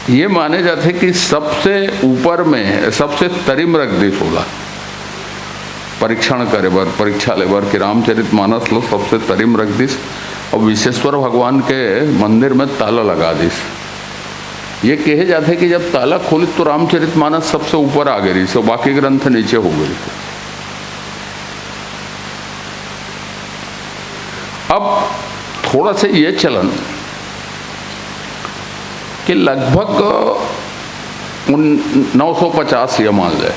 ये माने जाते कि सबसे ऊपर में सबसे तरिम रख दी सोला परीक्षण करे बर, परीक्षा ले बर कि रामचरितमानस लो सबसे तरिम रख दिस और विश्वेश्वर भगवान के मंदिर में ताला लगा दिस। ये कहे जाते कि जब ताला खोली तो रामचरितमानस सबसे ऊपर आ गई, सो बाकी ग्रंथ नीचे हो गई। अब थोड़ा सा ये चलन कि लगभग 950 ये मान ले,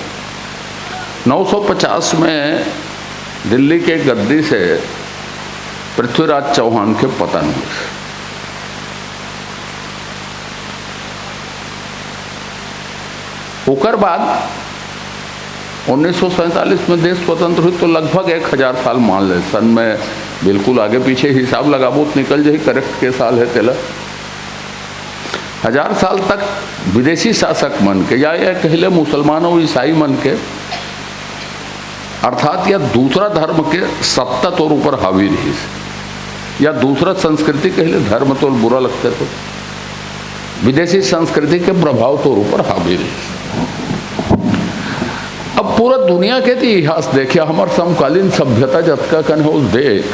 950 में दिल्ली के गद्दी से पृथ्वीराज चौहान के पतन हुए। उकर बाद 1947 में देश स्वतंत्र हुई तो लगभग 1000 साल मान ले। सन में बिल्कुल आगे पीछे हिसाब लगाबो तो निकल जाए करेक्ट के साल है तेला। 1000 साल तक विदेशी शासक मन के या कहले मुसलमान और ईसाई मन के, अर्थात या दूसरा धर्म के सत्ता तौर ऊपर हावी रही, या दूसरा संस्कृति कहले धर्म तो बुरा लगता तो विदेशी संस्कृति के प्रभाव तौर ऊपर हावी रही। अब पूरा दुनिया के इतिहास देखिए, हमारे समकालीन सभ्यता जतका कन हो देख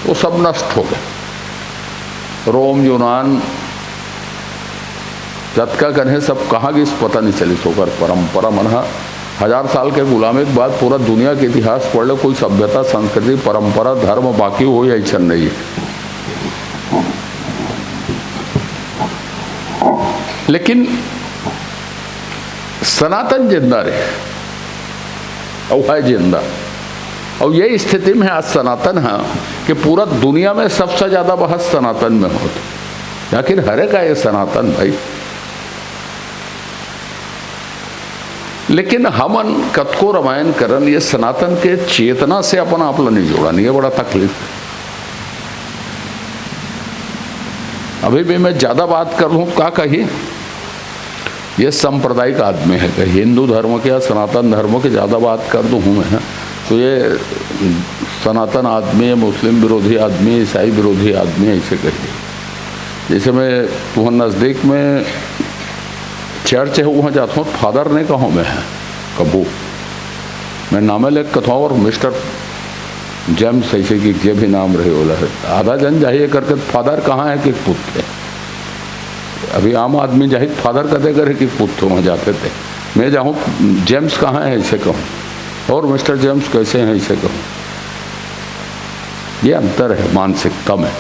वो सब नष्ट हो गए। रोम यूनान जतका कन है सब कहाँ गई पता नहीं चली। सोकर परंपरा मन 1000 साल के गुलामी के बाद पूरा दुनिया के इतिहास पढ़ लो, कोई सभ्यता संस्कृति परंपरा धर्म बाकी हो या ऐसा नहीं है। लेकिन सनातन जिंदा रहे और है जिंदा, और यही स्थिति में आज सनातन है कि पूरा दुनिया में सबसे ज्यादा बहस सनातन में होती। आखिर हरे का ये सनातन भाई लेकिन हमन कतको रामायण करन ये सनातन के चेतना से अपन आप नहीं जोड़ा, नहीं है, बड़ा तकलीफ है। अभी भी मैं ज़्यादा बात कर लूँ क्या कही, ये सांप्रदायिक आदमी है, कहीं हिंदू धर्म के या सनातन धर्म के ज़्यादा बात कर दूँ मैं तो ये सनातन आदमी है, मुस्लिम विरोधी आदमी, ईसाई विरोधी आदमी, ऐसे कहिए। जैसे मैं वहाँ नज़दीक में चर्च है वहाँ जाता हूँ, फादर ने कहा मैं है कबू मैं नाम ले कथा और मिस्टर जेम्स ऐसे कि ये भी नाम रहे बोला है, आधा जन जाइए करके फादर कहाँ है कि पुत्र है। अभी आम आदमी जाहिर फादर कहते करे कि पुत्र वहाँ जाते थे, मैं जाऊँ जेम्स कहाँ है ऐसे कहूँ, और मिस्टर जेम्स कैसे हैं ऐसे कहूँ। ये अंतर है मानसिकता में।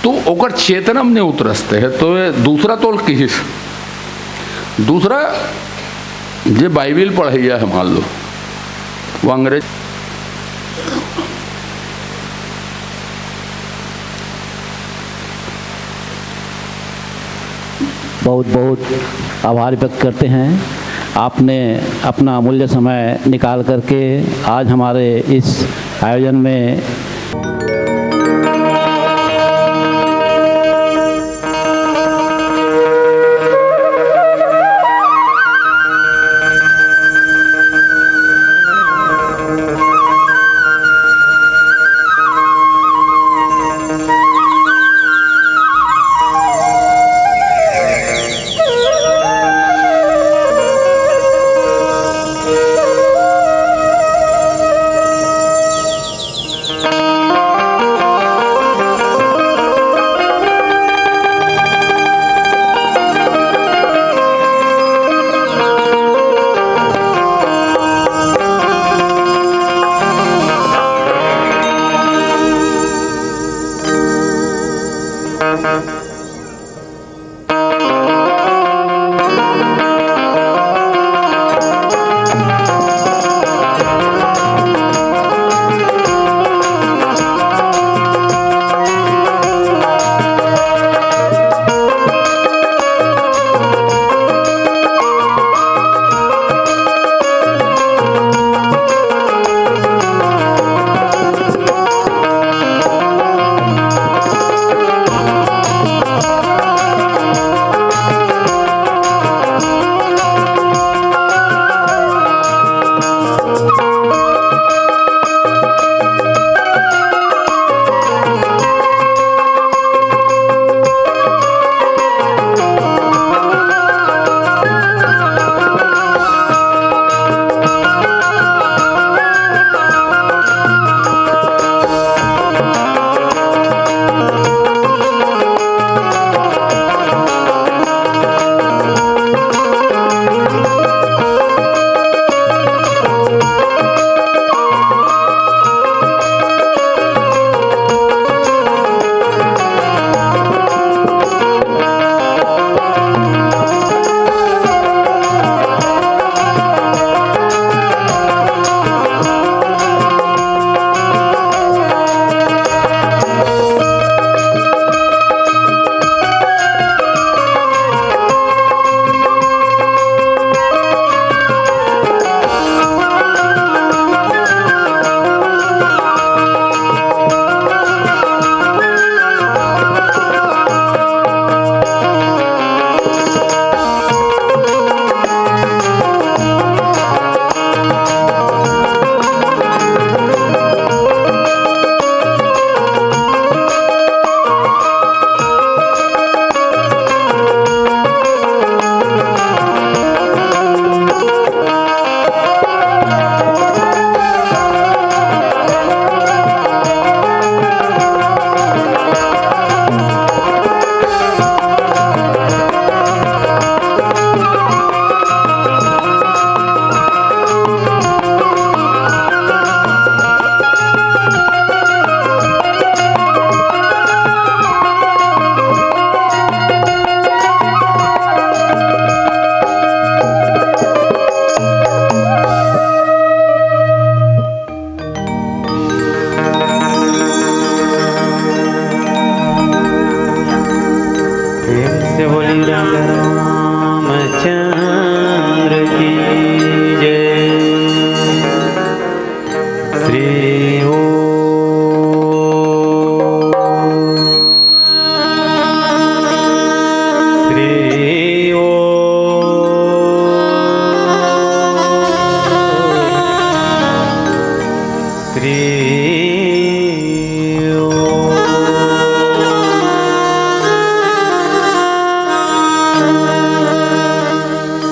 तो ओकर चेतना में नहीं उतरसते है। तो ये दूसरा तोल किस दूसरा ये बाइबिल पढ़ैया है, मान लो वो अंग्रेज बहुत बहुत आभार व्यक्त करते हैं। आपने अपना अमूल्य समय निकाल करके आज हमारे इस आयोजन में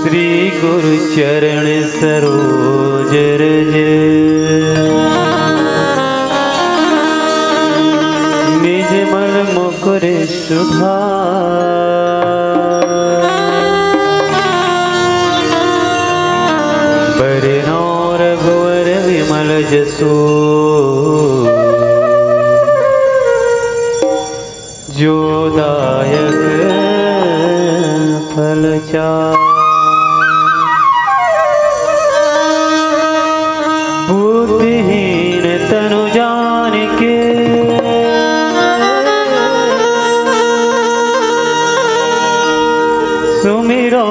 श्री गुरु चरण सरोज रज निज मल मुकुर सुधार बरनौ रघुवर विमल जसो जो दायक फल चार बुद्धिहीन तनु जान के सुमिरो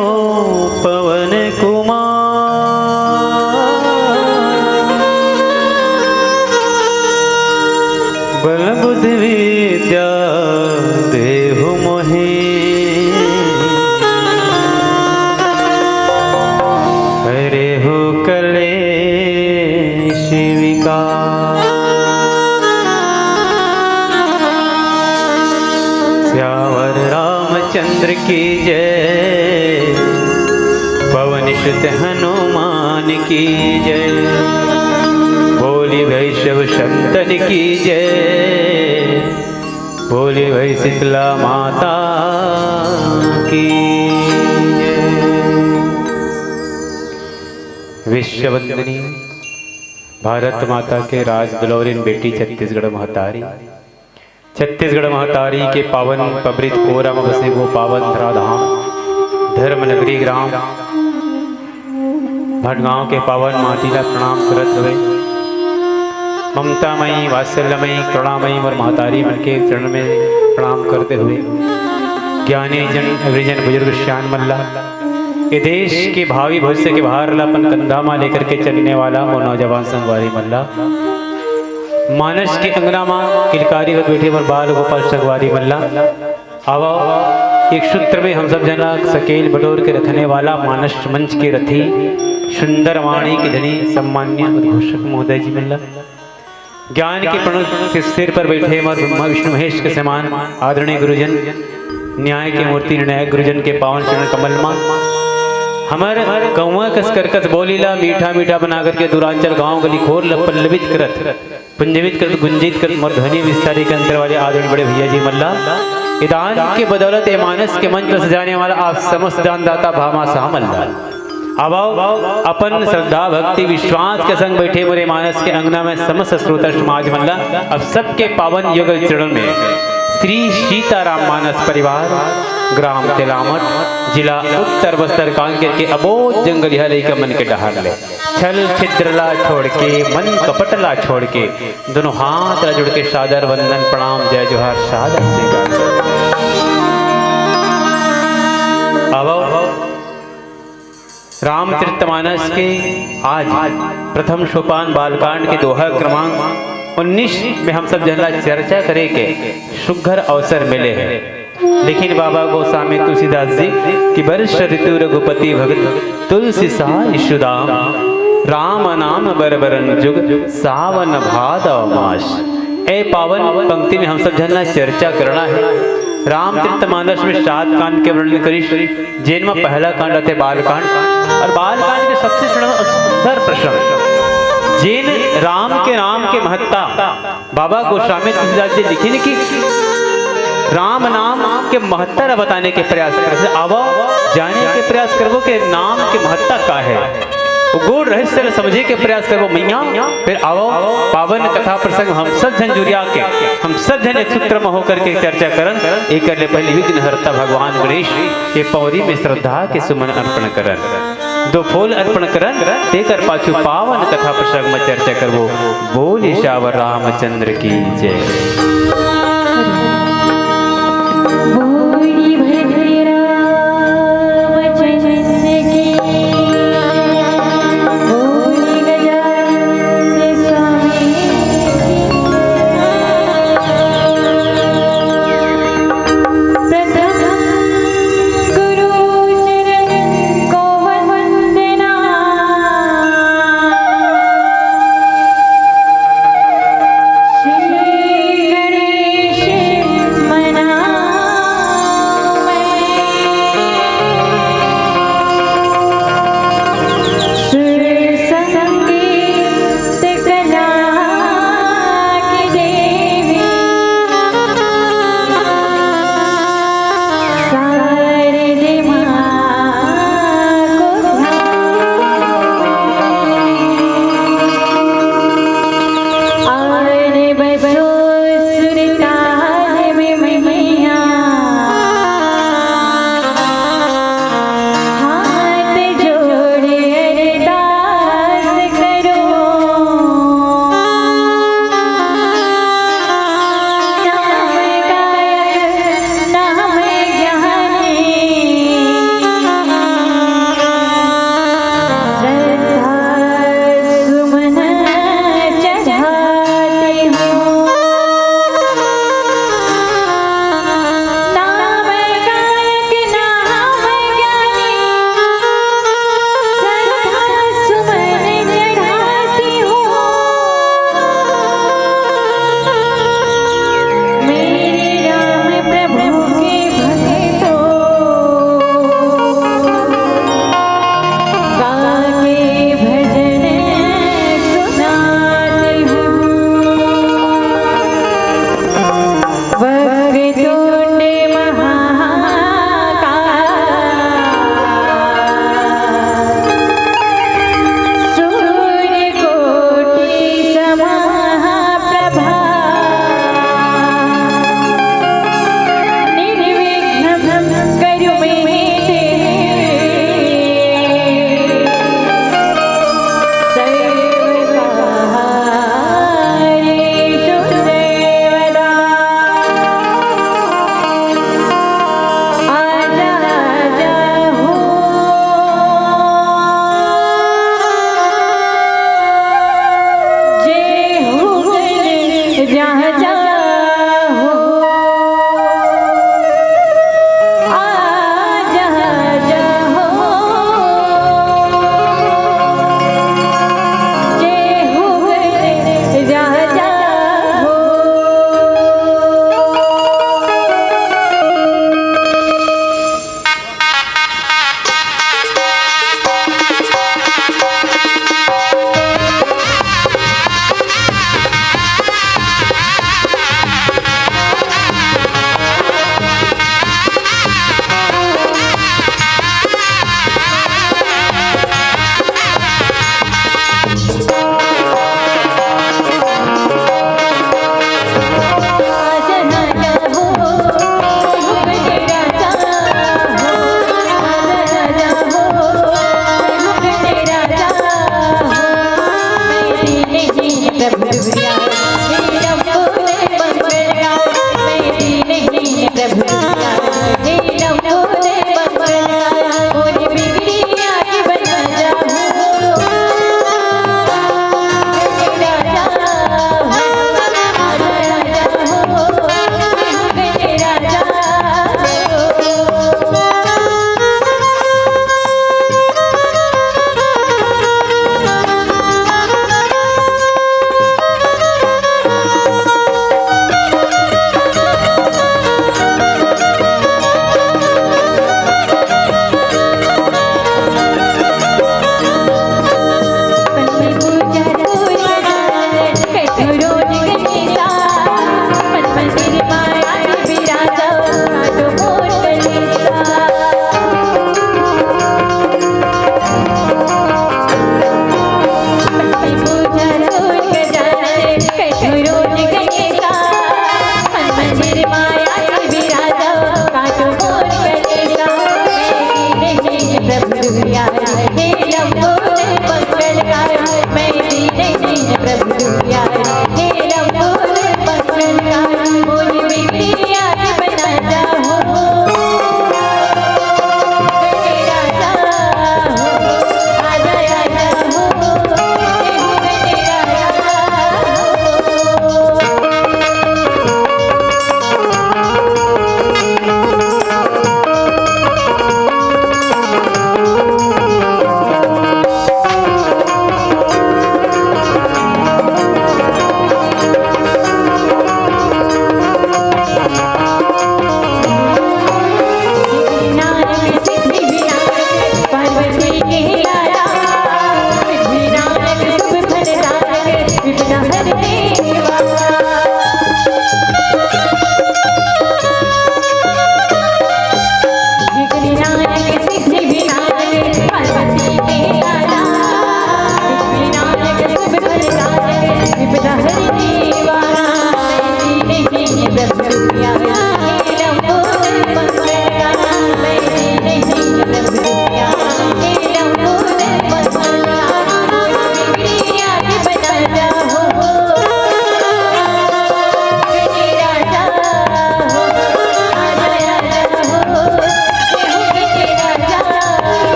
पवन कुमार बल बुद्धि विद्या देहु मोहि हरे हो कलेश विकार श्यावर रामचंद्र की जय पवन सुत हनुमान की जय बोली वैष्णव संतन की जय बोली भाई शीतला माता की जय। विश्ववंदनी भारत माता के राज दुलौरिन बेटी छत्तीसगढ़ महतारी के पावन पवित्र कोरा में बसे वो पावन धराधाम धर्म नगरी ग्राम भटगांव के पावन माटी का प्रणाम करत हुए ममतामयी वात्सल्यमयी करुणामयी और महतारी मन के चरण में प्रणाम करते हुए ज्ञानी जन अग्रजन बुजुर्ग श्यान मल्ला ये देश के भावी भविष्य के बाहर अपन कंधामा लेकर के चलने वाला वो नौजवान संगवारी मल्ला मानस के अंगना माँ किलकारी व बैठे पर बाल गोपाल संगवारी मल्ला आवा एक सूत्र में हम सब जना सकेल बटोर के रखने वाला मानस मंच के रथी सुंदर वाणी के धनी सम्मान्य उद्घोषक महोदय जी मल्ला ज्ञान के प्रणव के सिर पर बैठे और ब्रह्मा विष्णु महेश के समान आदरणीय गुरुजन न्याय के मूर्ति निर्णायक गुरुजन के पावन चरण कमल मां हमारे कौआ कस करकस बोलीला मीठा मीठा बना करके दूरांचल गांव गली खोर पल्लवित करत पुंजवित करत गुंजित करत मोर ध्वनि विस्तारी के अंतर वाले आदरणीय बड़े भैया जी मल्ला दान के बदौलत ये मानस के मंच पर सजाने वाला आप समस्त दानदाता भामा साह मल्ला अब अपन श्रद्धा भक्ति विश्वास के संग बैठे मेरे मानस के अंगना में समस्त श्रोता समाज मल्ला अब सबके पावन युगल चरण में श्री सीताराम मानस परिवार ग्राम तेलामठ जिला उत्तर बस्तर कांकेर के अबोध जंगल का मन के डहार ले छल छिद्रला छोड़ के मन कपटला छोड़ के दोनों हाथ जुड़ के सादर वंदन प्रणाम जय जोहार सादर स्वीकार अब रामचरितमानस के आज प्रथम सोपान बालकांड के दोहा क्रमांक 19 में हम सब जनला चर्चा करे के सुघर अवसर मिले हैं लेकिन बाबा गोस्वामी तुलसीदास जी की वर्ष ऋतु रघुपति भगत तुलसी साम राम नाम बरबरन जुग सावन भादव मास ए पावन पंक्ति में हम सब जनला चर्चा करना है। रामचरितमानस में 7 कांड के वर्णन करी जिनमें पहला कांड है बालकांड और बालकांड के सबसे सुंदर प्रश्न जिन राम के नाम के महत्ता बाबा गोस्वामी तुलसीदास जी लिखी कि राम नाम के महत्ता बताने के प्रयास कर आवो जाने के प्रयास करबो के नाम के महत्ता का है गूढ़ रहस्य समझे के प्रयास करबो मैया फिर आओ पावन कथा प्रसंग हम सब जन जुड़िया के हम सब जन एक सूत्र में होकर के चर्चा करन एक कर ले पहले विघ्न हरता भगवान गणेश के पौरी में श्रद्धा के सुमन अर्पण करन 2 फूल अर्पण करन तेकर पाछू पावन कथा प्रसंग में चर्चा करबो बोले श्यावर रामचंद्र की जय। गणेश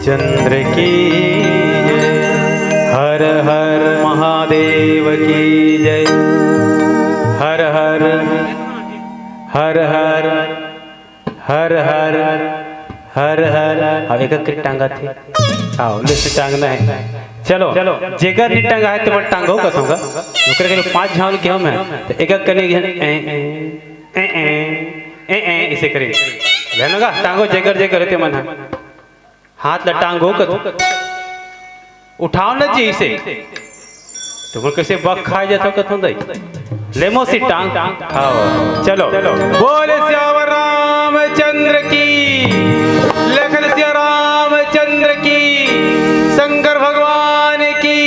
रामचंद्र की जय। हर हर महादेव की जय। हर हर हर हर हर हर हर हर। अब एक टांगा थे, आओ लिस्ट टांगना है। चलो जेकर नहीं टांगा है तो मैं टांगो कसूंगा। ओकरे के 5 झाल के हम है तो एक एक करने इसे करें लेना टांगो जेकर जेकर रहते मन है हाथ ला टांगो कतो उठाओ ना जी इसे तुम कैसे बक खा जाता कतो दई लेमो सी टांग आओ। चलो बोले श्यावर रामचंद्र की, लखन सिया रामचंद्र की, शंकर भगवान की।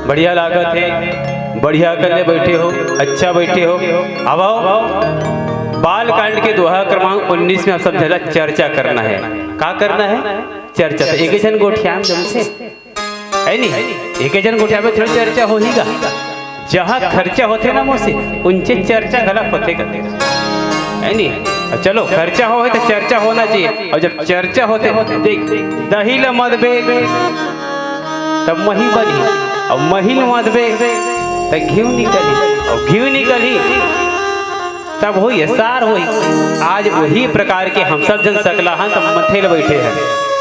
बढ़िया लागत है, बढ़िया करने बैठे हो, अच्छा बैठे हो। अब आओ बाल कांड के दोहा क्रमांक 19 में आप सब जरा चर्चा करना है। क्या करना है? चर्चा। तो एक जन गोठिया में जमते है नहीं, एक जन गोठिया में थोड़ी चर्चा हो ही गा। जहाँ खर्चा होते ना मोसे उनसे चर्चा गलत होते करते है नहीं। चलो खर्चा हो तो चर्चा होना चाहिए। और जब चर्चा होते देख दही ल मदबे तब मही बनी, और मही मदबे तब घी निकली, और घी निकली तब हुई सार हुई। आज वही प्रकार के हम सब जन सकला हन तब मथे बैठे हैं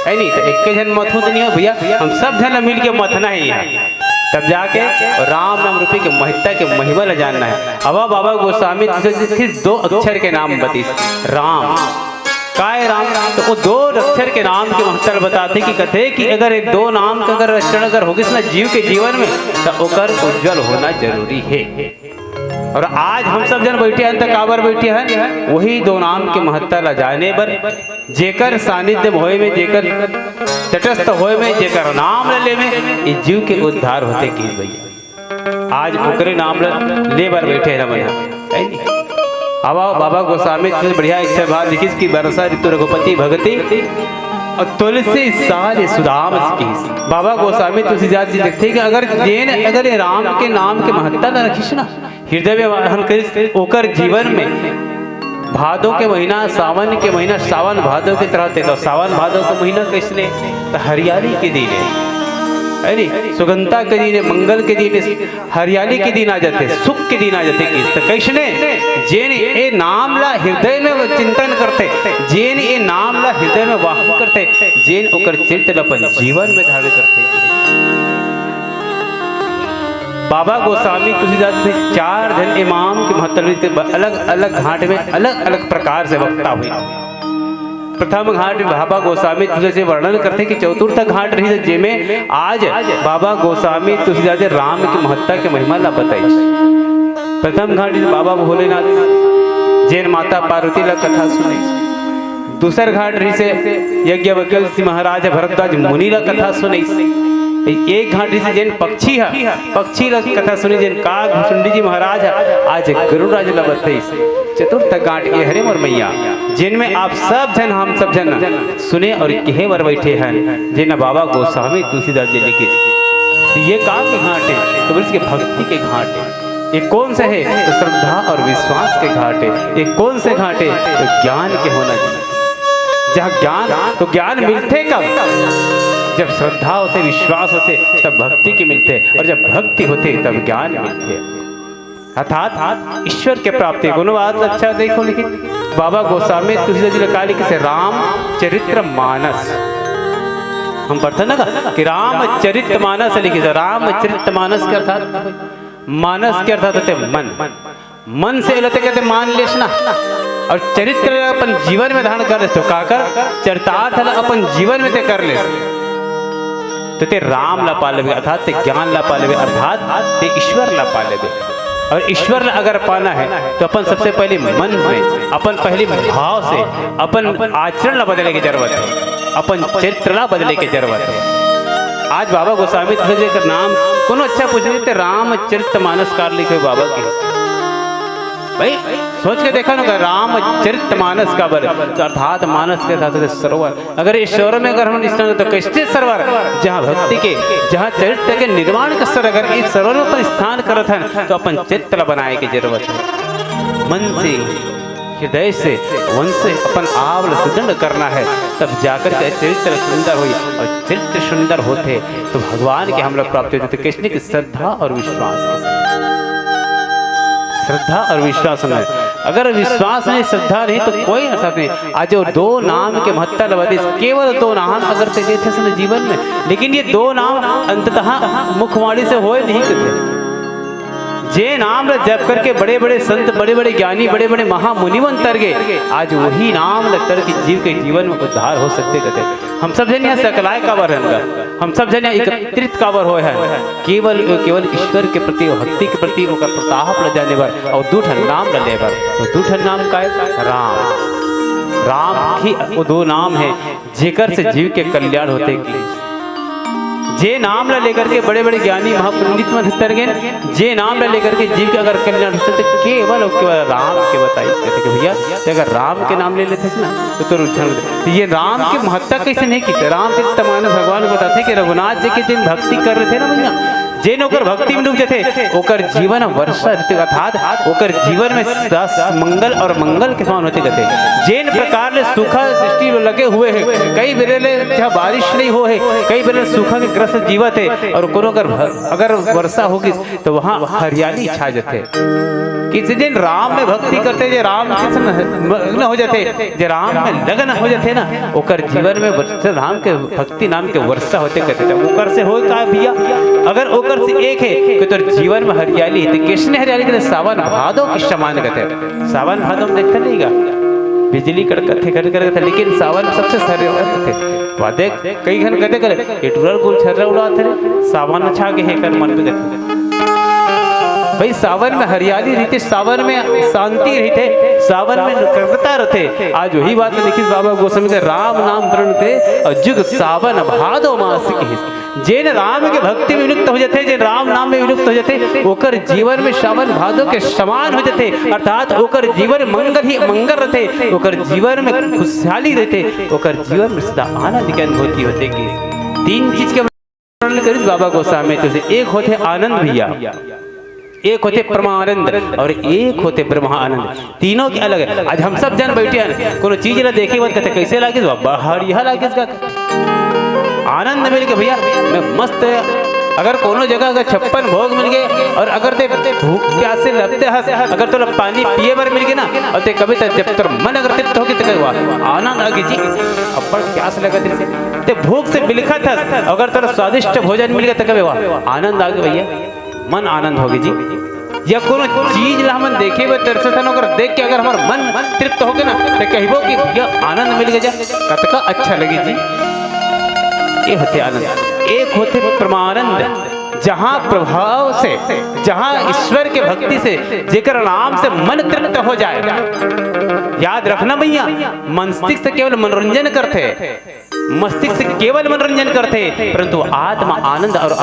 है नहीं। तो एक जन मथो तो नहीं हो भैया, हम सब जन मिल के मथना है यहाँ। तब जाके राम नाम रूपी के महत्ता के महिमा ल जानना है। अब बाबा गोस्वामी 2 अक्षर के नाम बतीस राम काय राम। तो वो 2 अक्षर के नाम के महत्ता बताते कि कथे कि अगर एक 2 नाम का अगर रचना अगर होगी ना जीव के जीवन में तो ओकर उज्जवल होना जरूरी है। और आज हम सब जन बैठे हैं तो काबर बैठे हैं वही 2 नाम के महत्ता ला जाने पर जेकर सानिध्य होए में, जेकर तटस्थ होए में, जेकर नाम ले में इस जीव के उद्धार होते कि भैया आज ओकरे नाम ले बर बैठे हैं भैया। अब बाबा गोस्वामी बढ़िया इच्छा भाव लिखिस की बरसा ऋतु रघुपति भगति और तुलसी सारे सुदाम की। बाबा गोस्वामी तुलसीदास जी लिखते कि अगर ये राम के नाम के महत्ता न रखिस ना हृदय में वाहन करिस ओकर जीवन में भादों के महीना, सावन के महीना, सावन भादों की तरह थे। तो सावन भादों का महीना किसने? तो हरियाली के दिन है नहीं, सुगंधता के दिन, मंगल के दिन, हरियाली के दिन आ जाते, सुख के दिन आ जाते। तो कैसने जेन ये नाम ला हृदय में चिंतन करते, जेन ये नाम ला हृदय में वाहन करते, जेन ओकर चित्त अपन जीवन में धारण करते। बाबा गोस्वामी तुलसीदास से 4 जन इमाम के महत्व अलग अलग घाट में अलग अलग प्रकार से वक्ता हुई। प्रथम घाट में बाबा गोस्वामी तुलसीदास से वर्णन करते कि चतुर्थ घाट रही जेमें आज बाबा गोस्वामी तुलसीदास राम की महत्ता के महिमा ला बताई। प्रथम घाट बाबा भोलेनाथ जैन माता पार्वती ला कथा सुनाई। दूसर घाट रही से यज्ञवल्क्य महाराज भरद्वाज मुनि ला कथा सुनाई। एक घाट से जैन पक्षी है, पक्षी कथा सुनी जैन काग भुसुंडी जी महाराज आज गरुड़राज बताई। चतुर्थ घाट ये हरे मोर मैया जिनमें आप सब जन हम सब जन सुने और कहे वर बैठे हैं जिन बाबा गोस्वामी तुलसीदास जी लिखे। ये काम के घाट है तो इसके भक्ति के घाट है। ये कौन से है? तो श्रद्धा और विश्वास के घाट है। ये कौन से घाट है? तो ज्ञान के होना चाहिए। जहाँ ज्ञान तो ज्ञान मिलते कब? जब श्रद्धा होते, विश्वास होते तब भक्ति के मिलते, और जब भक्ति होते तब ज्ञान मिलते। अर्थात ईश्वर के प्राप्ति गुणवाद अच्छा देखो। लेकिन बाबा गोस्वामी तुलसीदास जी ने लिखे से राम चरित्र मानस हम पढ़ते ना कि राम चरित्र मानस लिखे। राम चरित्र मानस के अर्थात मानस के अर्थात होते मन, मन से लेते कहते मान लेस ना। और चरित्र अपन जीवन में धारण कर ले तो का कर चरितार्थ अपन जीवन में ते कर ले तो ते राम ला पा लेबे, अर्थात ते ज्ञान ला पा लेबे, अर्थात ते ईश्वर ला पा लेबे। और ईश्वर ला अगर पाना है तो अपन सबसे पहले मन में, अपन पहले भाव से अपन आचरण ला बदले की जरूरत है, अपन चरित्र ला बदले की जरूरत है। आज बाबा गोस्वामी तुलसीदास का नाम कोनो अच्छा पूछे तो रामचरितमानस कार लिखे बाबा के। भाई सोच के देखा ना रामचरितमानस का बल तो अर्थात मानस के साथ सरोवर। अगर इस सरोवर में अगर हम स्नान तो कैसे सरोवर जहाँ भक्ति के, जहाँ चरित्र के निर्माण का सर अगर इस सरोवर में अपन स्थान करत है तो अपन चित्र बनाए की जरूरत है। मन से हृदय से वन से अपन आवल सुदृढ़ करना है, तब जाकर के चरित्र सुंदर हुई। और चरित्र सुंदर होते तो भगवान के हम लोग प्राप्त होते। तो कृष्ण की श्रद्धा और विश्वास के साथ, श्रद्धा और विश्वास में, अगर विश्वास नहीं श्रद्धा नहीं तो कोई असर नहीं। आज जो दो नाम के महत्ता लगा, केवल दो नाम अगर ते थे जीवन में, लेकिन ये दो नाम अंततः मुखवाणी से हो नहीं करते। जे नाम जप करके बड़े बड़े संत, बड़े बड़े ज्ञानी, बड़े बड़े महामुनिवन तर गए, आज वही नाम तर के जीव के जीवन में उद्धार हो सकते कहते। हम सब जन यहाँ सकलाय कावर है, हम सब जन यहाँ एकत्रित कावर हो है, केवल केवल ईश्वर के प्रति, भक्ति के प्रति ओकर प्रताप ल जाने बर और दूठन नाम ल ले बर। तो दूठन नाम का है राम। राम ही वो दो नाम है जेकर से जीव के कल्याण होते की। जे नाम ला लेकर के बड़े बड़े ज्ञानी महापुंडित मन तर गए, जे नाम ला लेकर के जीव के अगर कल्याण होते तो केवल और केवल राम के बताइए कहते कि भैया अगर राम के नाम ले लेते ना तो रुझान होते। तो ये राम की महत्ता कैसे नहीं की? राम के तमाम भगवान बताते कि रघुनाथ जी के दिन भक्ति कर रहे थे ना भैया, जेन ओकर भक्ति में डूब जाते ओकर जीवन वर्षा ऋतु अर्थात ओकर जीवन में मंगल और मंगल के समान होते गते। जेन प्रकार ले सूखा दृष्टि लगे हुए है, कई बेरे जहाँ बारिश नहीं हो है, कई बेरे सूखा के ग्रस्त जीवत है, और कोनो अगर वर्षा होगी तो वहाँ हरियाली छा जाते। किसी दिन राम में भक्ति करते, जे राम मग्न हो जाते, जे राम में लगन हो जाते ना, ओकर जीवन में राम के भक्ति नाम के वर्षा होते कहते। ओकर से हो का भैया, अगर ओकर से एक है कि तो जीवन में हरियाली है। तो कृष्ण हरियाली कहते सावन भादो के समान कहते। सावन भादो में देखते नहीं गा बिजली कड़कते करते, लेकिन सावन में सबसे सरे थे देख कई घन कहते करे ये टूरल गोल छर्रा उड़ाते सावन अच्छा के है कर मन में देखते। भाई सावन में हरियाली रहती, सावन में शांति रहते, सावन में कृतज्ञता रहते। आज वही बात लिखी बाबा गोस्वामी के राम नाम प्रण थे और जुग सावन भादो मासिक। जेन राम के भक्ति में विलुप्त हो जाते, जेन राम नाम में विलुप्त हो जाते, ओकर जीवन में सावन भादो के समान हो जाते, अर्थात ओकर जीवन मंगल ही मंगल रहते, ओकर जीवन में खुशहाली रहते, ओकर जीवन में सदा आनंद की अनुभूति होते। कि तीन चीज के वर्णन करी बाबा गोस्वामी तो एक होते आनंद भैया, एक होते परमानंद और एक होते ब्रह्मानंद। तीनों के अलग है। आज हम सब जन बैठे हैं, कोनो चीज ला देखे मत कहते कैसे लागे बढ़िया लागे इसका आनंद मिल के भैया मैं मस्त। अगर कोनो जगह अगर 56 भोग मिल गए और अगर ते भूख प्यास से लगते हैं, अगर तो पानी पिए बार मिल गए ना और ते कभी तक जब तक मन अगर तृप्त होगी तो हुआ आनंद आ गई जी। अब्बड़ प्यास लगा दिल से ते भूख से बिलखा था, अगर तो स्वादिष्ट भोजन मिल गया तो कभी हुआ आनंद आ गया भैया, मन आनंद होगी जी। या कोनो चीज ला हम देखे हुए तरसे थे अगर देख के अगर हमारा मन तृप्त हो गया ना तो कहबो कि भैया आनंद मिल गया कतका अच्छा लगे जी। ये होते आनंद। एक होते परमानंद, जहाँ प्रभाव से, जहाँ ईश्वर के भक्ति से जेकर नाम से मन तृप्त हो जाए। याद रखना भैया मस्तिष्क से केवल मनोरंजन करते, मस्तिष्क से केवल मनोरंजन करते, परंतु आत्मा आनंद और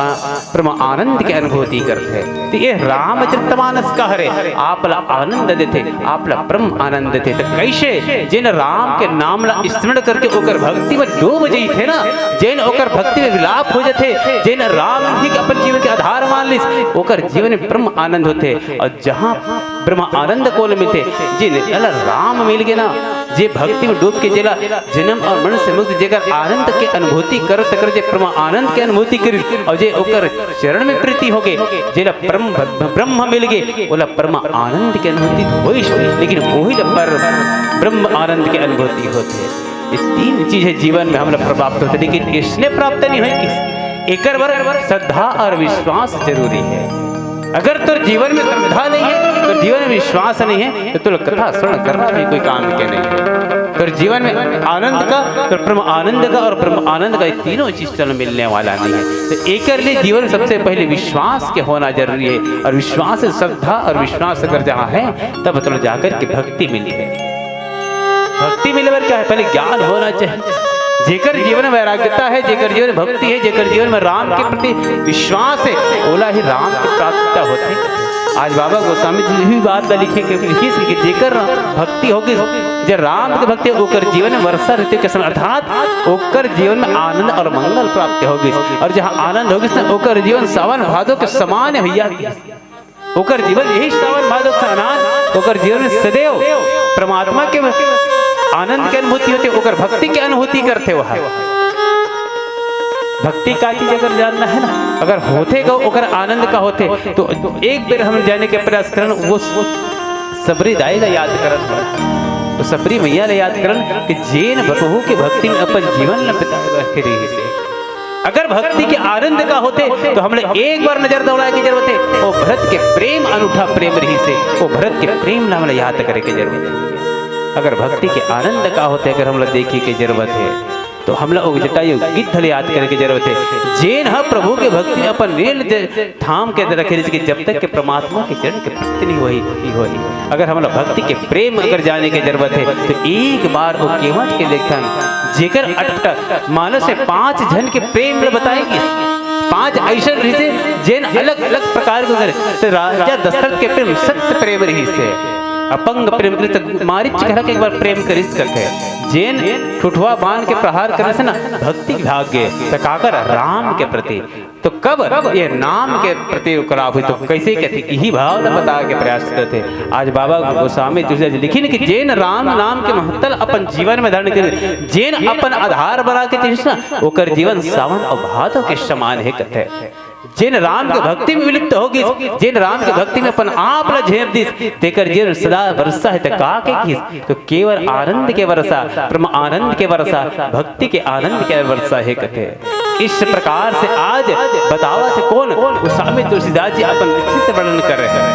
परम आनंद की अनुभूति करते। तो ये रामचरितमानस का हरे आपला आनंद देते, आपला परम आनंद देते। तो कैसे जिन राम के नाम ला स्मरण करके ओकर भक्ति में डूब जाई थे ना, जिन ओकर भक्ति में विलाप हो जाते, जिन राम ही के अपन जीवन के आधार मान ली, ओकर जीवन में परम आनंद होते। और जहाँ ब्रह्म आनंद को मिलते, जिन राम मिल गए ना, जे भक्ति में डूब के जेला जन्म और मरण से मुक्त जेकर आनंद के अनुभूति करत कर जे परम आनंद के अनुभूति करी और जे ओकर चरण में प्रीति हो गए, जेला परम ब्रह्म मिल गए, ओला परम आनंद के अनुभूति होई, लेकिन वही पर ब्रह्म आनंद के अनुभूति होते है। ये तीन चीजें जीवन में हम लोग प्राप्त होते, लेकिन इसने प्राप्त नहीं हुई किस एकर वर श्रद्धा और विश्वास जरूरी है। अगर तो जीवन में श्रद्धा नहीं है, तो जीवन में विश्वास नहीं है, तो कथा श्रवण करना भी कोई काम के नहीं है। तो जीवन में आनंद का, तो परम आनंद का और ब्रह्म आनंद का तीनों चीज चल मिलने वाला नहीं है। तो एक लिए जीवन सबसे पहले विश्वास के होना जरूरी है, और विश्वास श्रद्धा और विश्वास अगर जहाँ है तब तो जाकर के भक्ति मिली है। भक्ति मिले पर क्या है, पहले ज्ञान होना चाहिए। जेकर जीवन में वैराग्यता है, जेकर जीवन में भक्ति है, जेकर जीवन में राम के प्रति विश्वास है, ओला ही राम की प्राप्तता होती। आज बाबा गोस्वामी जी भी बात लिखी कि जेकर भक्ति होगी, जो राम की भक्ति ओकर जीवन में वर्षा ऋतु के समय, अर्थात ओकर जीवन में आनंद और मंगल प्राप्त होगी। और जहाँ आनंद होगी ओकर जीवन सावन भादो के समान भैया। ओकर जीवन यही सावन भादव स्नान ओकर जीवन में सदैव परमात्मा के आनंद की अनुभूति होती, ओकर भक्ति की अनुभूति करते वह भक्ति का चीज अगर जानना है ना, अगर होते गो ओकर आनंद का होते तो एक बेर हम जाने के प्रयास करन वो सबरी दाई ला याद करन, तो सबरी मैया ला याद करन कि जेन प्रभु के भक्ति में अपन जीवन न बिताए रही से। अगर भक्ति के आनंद का होते तो हमने एक बार नजर दौड़ाए की जरूरत है, वो भरत के प्रेम अनूठा प्रेम रही से, वो भरत के प्रेम ला हमने याद करे की जरूरत है। अगर भक्ति के आनंद का होते अगर हम लोग देखी की जरूरत है तो हम लोग जटायु गिद्ध याद करने की जरूरत है। जेन ह प्रभु के भक्ति में अपन नील थाम के रखे कि जब तक के परमात्मा के चरण के भक्ति नहीं हुई। अगर हम लोग भक्ति के प्रेम अगर जाने की जरूरत है तो एक बार वो केवट के लेखन जेकर अट मानस से 5 जन के प्रेम बताएगी, 5 ऐसा रही से जेन अलग अलग प्रकार के राजा दशरथ के प्रेम सत्य प्रेम रही से, अपंग प्रेम करी मारिच कहला के एक बार प्रेम करिस करके जेन ठुठवा बाण के प्रहार करे से ना भक्ति भाग गए तो काकर राम के प्रति, तो कब ये नाम के प्रति कराव हुई तो कैसे कहती यही भाव न बता के प्रयास करते। आज बाबा गोस्वामी तुलसी लिखी कि जेन राम नाम के महत्व अपन जीवन में धारण करे, जेन अपन आधार बना के चीज ना ओकर जीवन सावन और भादव के समान है कहते। जिन राम के भक्ति में विलिप्त होगी, जिन राम के भक्ति में अपन आप ला झेप दिस तेकर जिन सदा वर्षा है का के किस तो केवल आनंद के वर्षा, परम आनंद के वर्षा, भक्ति के आनंद के वर्षा है कहते। इस प्रकार से आज बतावा थे कौन गोस्वामी तुलसीदास जी अपन अच्छे से वर्णन कर रहे हैं।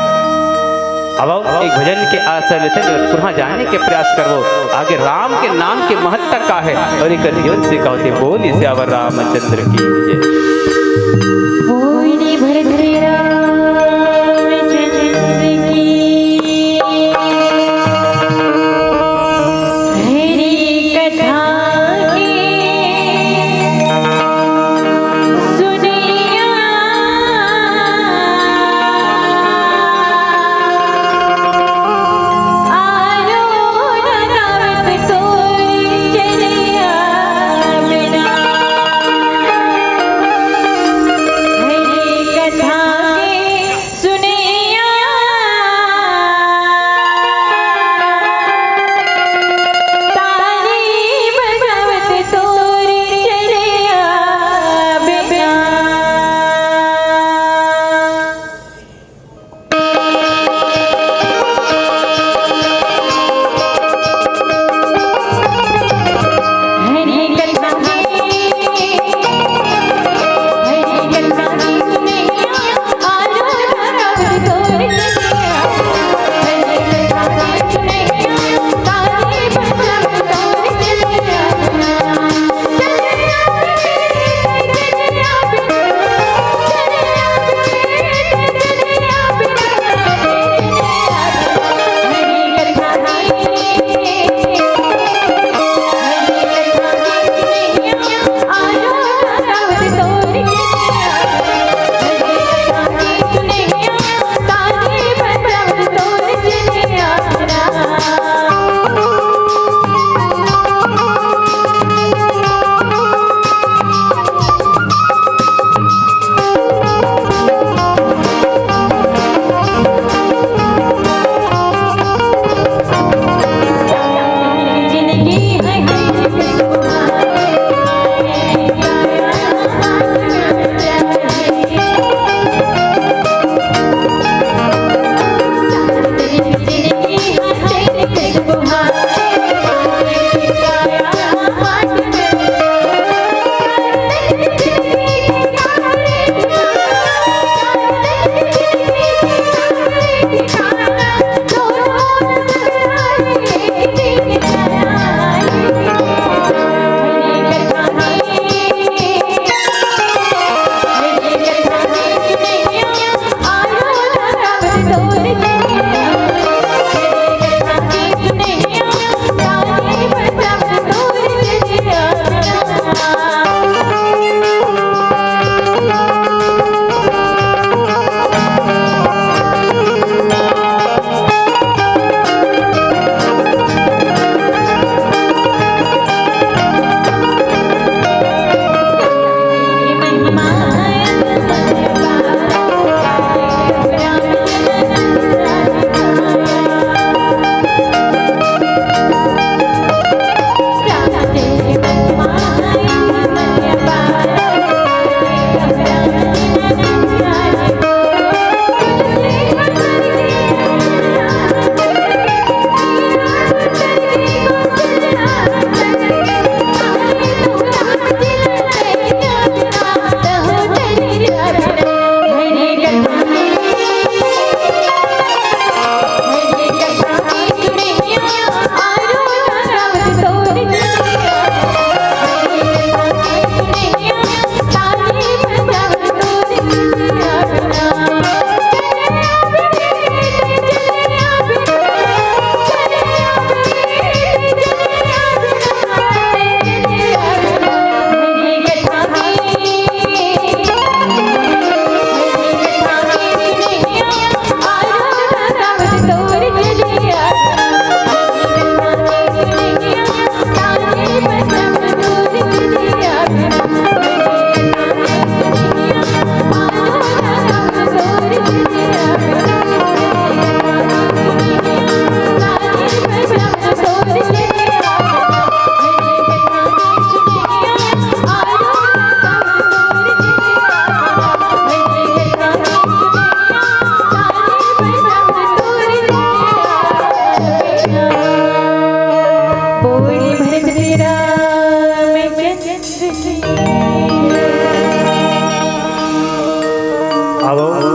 अब एक भजन के आशा लेते हैं पुनः जाने के प्रयास करो आगे राम के नाम के महत्व का है और एक जीवन से कहते बोली से अवर रामचंद्र की जय। बोली भरत रामचंद्र की हरि कथा के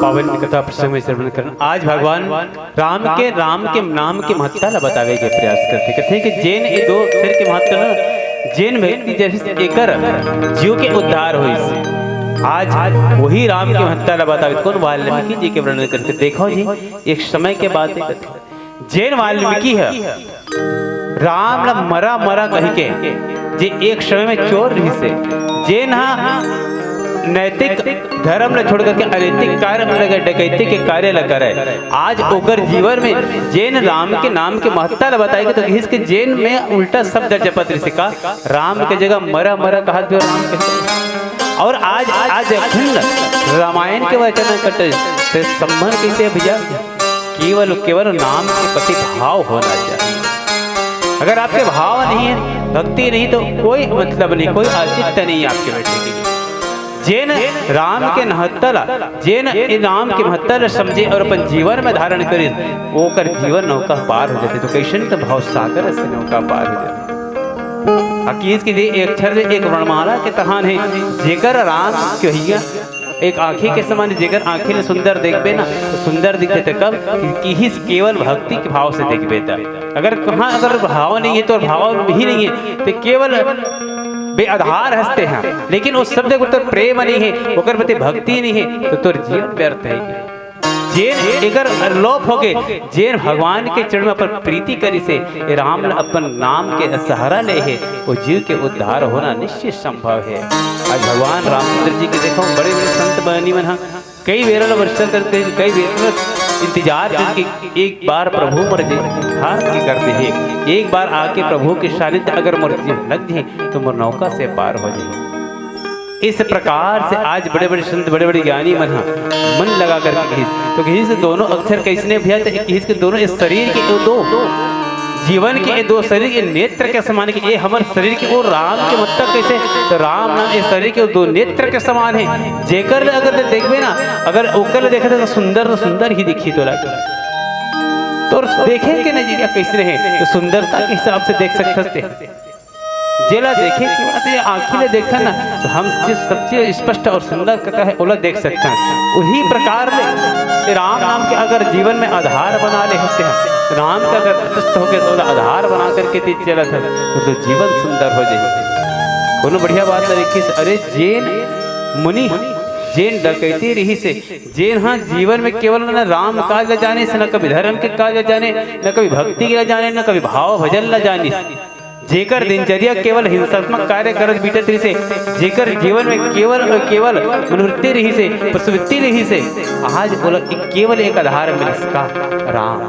पावन कथा प्रसंग में श्रवण करना। आज भगवान राम के नाम के महत्ता ला बतावे के प्रयास करते कहते कि जेन ये दो अक्षर के महत्व ना जेन व्यक्ति जैसे एकर जीव के उद्धार हुई से आज वही राम के महत्ता ला बतावे कौन वाल्मीकि जी के वर्णन करते। देखो जी एक समय के बाद जेन वाल्मीकि है राम ला मरा मरा कह के जे एक समय में चोर रही से जेन नैतिक धर्म ने छोड़ करके अनैतिक कार्य में लगे डकैती के कार्य लग करे आज ओकर जीवन में जेन राम के नाम के महत्ता ला बताएगा तो इसके जेन में उल्टा शब्द जपत ऋषि का राम के जगह मरा मरा कहा जो राम के और आज आज रामायण के वचन कटे से संबंध कैसे भैया केवल केवल नाम के प्रति भाव होना चाहिए। अगर आपके भाव नहीं है भक्ति नहीं तो कोई मतलब नहीं कोई औचित्य नहीं है आपके बैठने के लिए। जेन राम के महत्ता जेन राम के महत्ता समझे और अपन जीवन में धारण करे वो कर जीवन नौका पार हो जाते तो कैसे तो भाव सागर से नौका पार हो जाते। हकीज के लिए एक अक्षर एक वर्णमाला के तहान है जेकर राम कहिया एक आँखी के समान जेकर आँखी में सुंदर देखबे ना तो सुंदर दिखते थे कब कि केवल भक्ति के भाव से देखबे था। अगर कहाँ अगर भाव नहीं है तो भाव भी नहीं है तो केवल बेआधार हंसते हैं लेकिन उस शब्द को तो प्रेम नहीं है ओकर प्रति भक्ति नहीं है तो तोर जीवन व्यर्थ है। जेन एकर लोप हो गए जेन भगवान के चरण में अपन प्रीति करी से राम अपन नाम के सहारा ले है वो जीव के उद्धार होना निश्चित संभव है। आज भगवान रामचंद्र जी के देखो बड़े बड़े संत बनी मन कई वेरल वर्ष करते कई वेरल इंतजार करके एक बार प्रभु मर्जी हार की करते हैं एक बार आके प्रभु के सानिध्य अगर मर्जी लग जाए तो मोर नौका से पार हो जाए। इस प्रकार से आज बड़े बड़े संत बड़े बड़े ज्ञानी मन लगा करके तो किसी से दोनों अक्षर कैसने भैया किसी के दोनों इस शरीर के दो जीवन के दो शरीर के नेत्र के समान के ये हमारे शरीर के वो राम के मतलब कैसे तो राम नाम ये शरीर के दो नेत्र के समान है जेकर अगर देखबे ना अगर ओकर देखे तो सुंदर ही दिखी तो लगे तो देखे के नजरिया कैसे है तो सुंदरता के हिसाब से देख सकते जेला देखे कि बात ये आँखी ने देखा ना तो हम सबसे स्पष्ट और सुंदर कहता है ओला देख सकते हैं। उसी प्रकार से राम नाम के अगर जीवन में आधार बना ले होते हैं राम का अगर तटस्थ होकर तो आधार बना करके चला था तो जीवन सुंदर हो जाए। कोनो बढ़िया बात है अरे जेन मुनि जेन डकैती रही से जेन हाँ जीवन में केवल न राम काज ल जाने से न कभी धर्म के काज ल जाने न कभी भक्ति के ल जाने न कभी भाव भजन ल जाने जेकर दिनचर्या केवल हिंसात्मक कार्य करत बीतत रही से जेकर जीवन में केवल और केवल मनोवृत्ति रही से प्रवृत्ति रही से आज बोला केवल एक आधार में इसका राम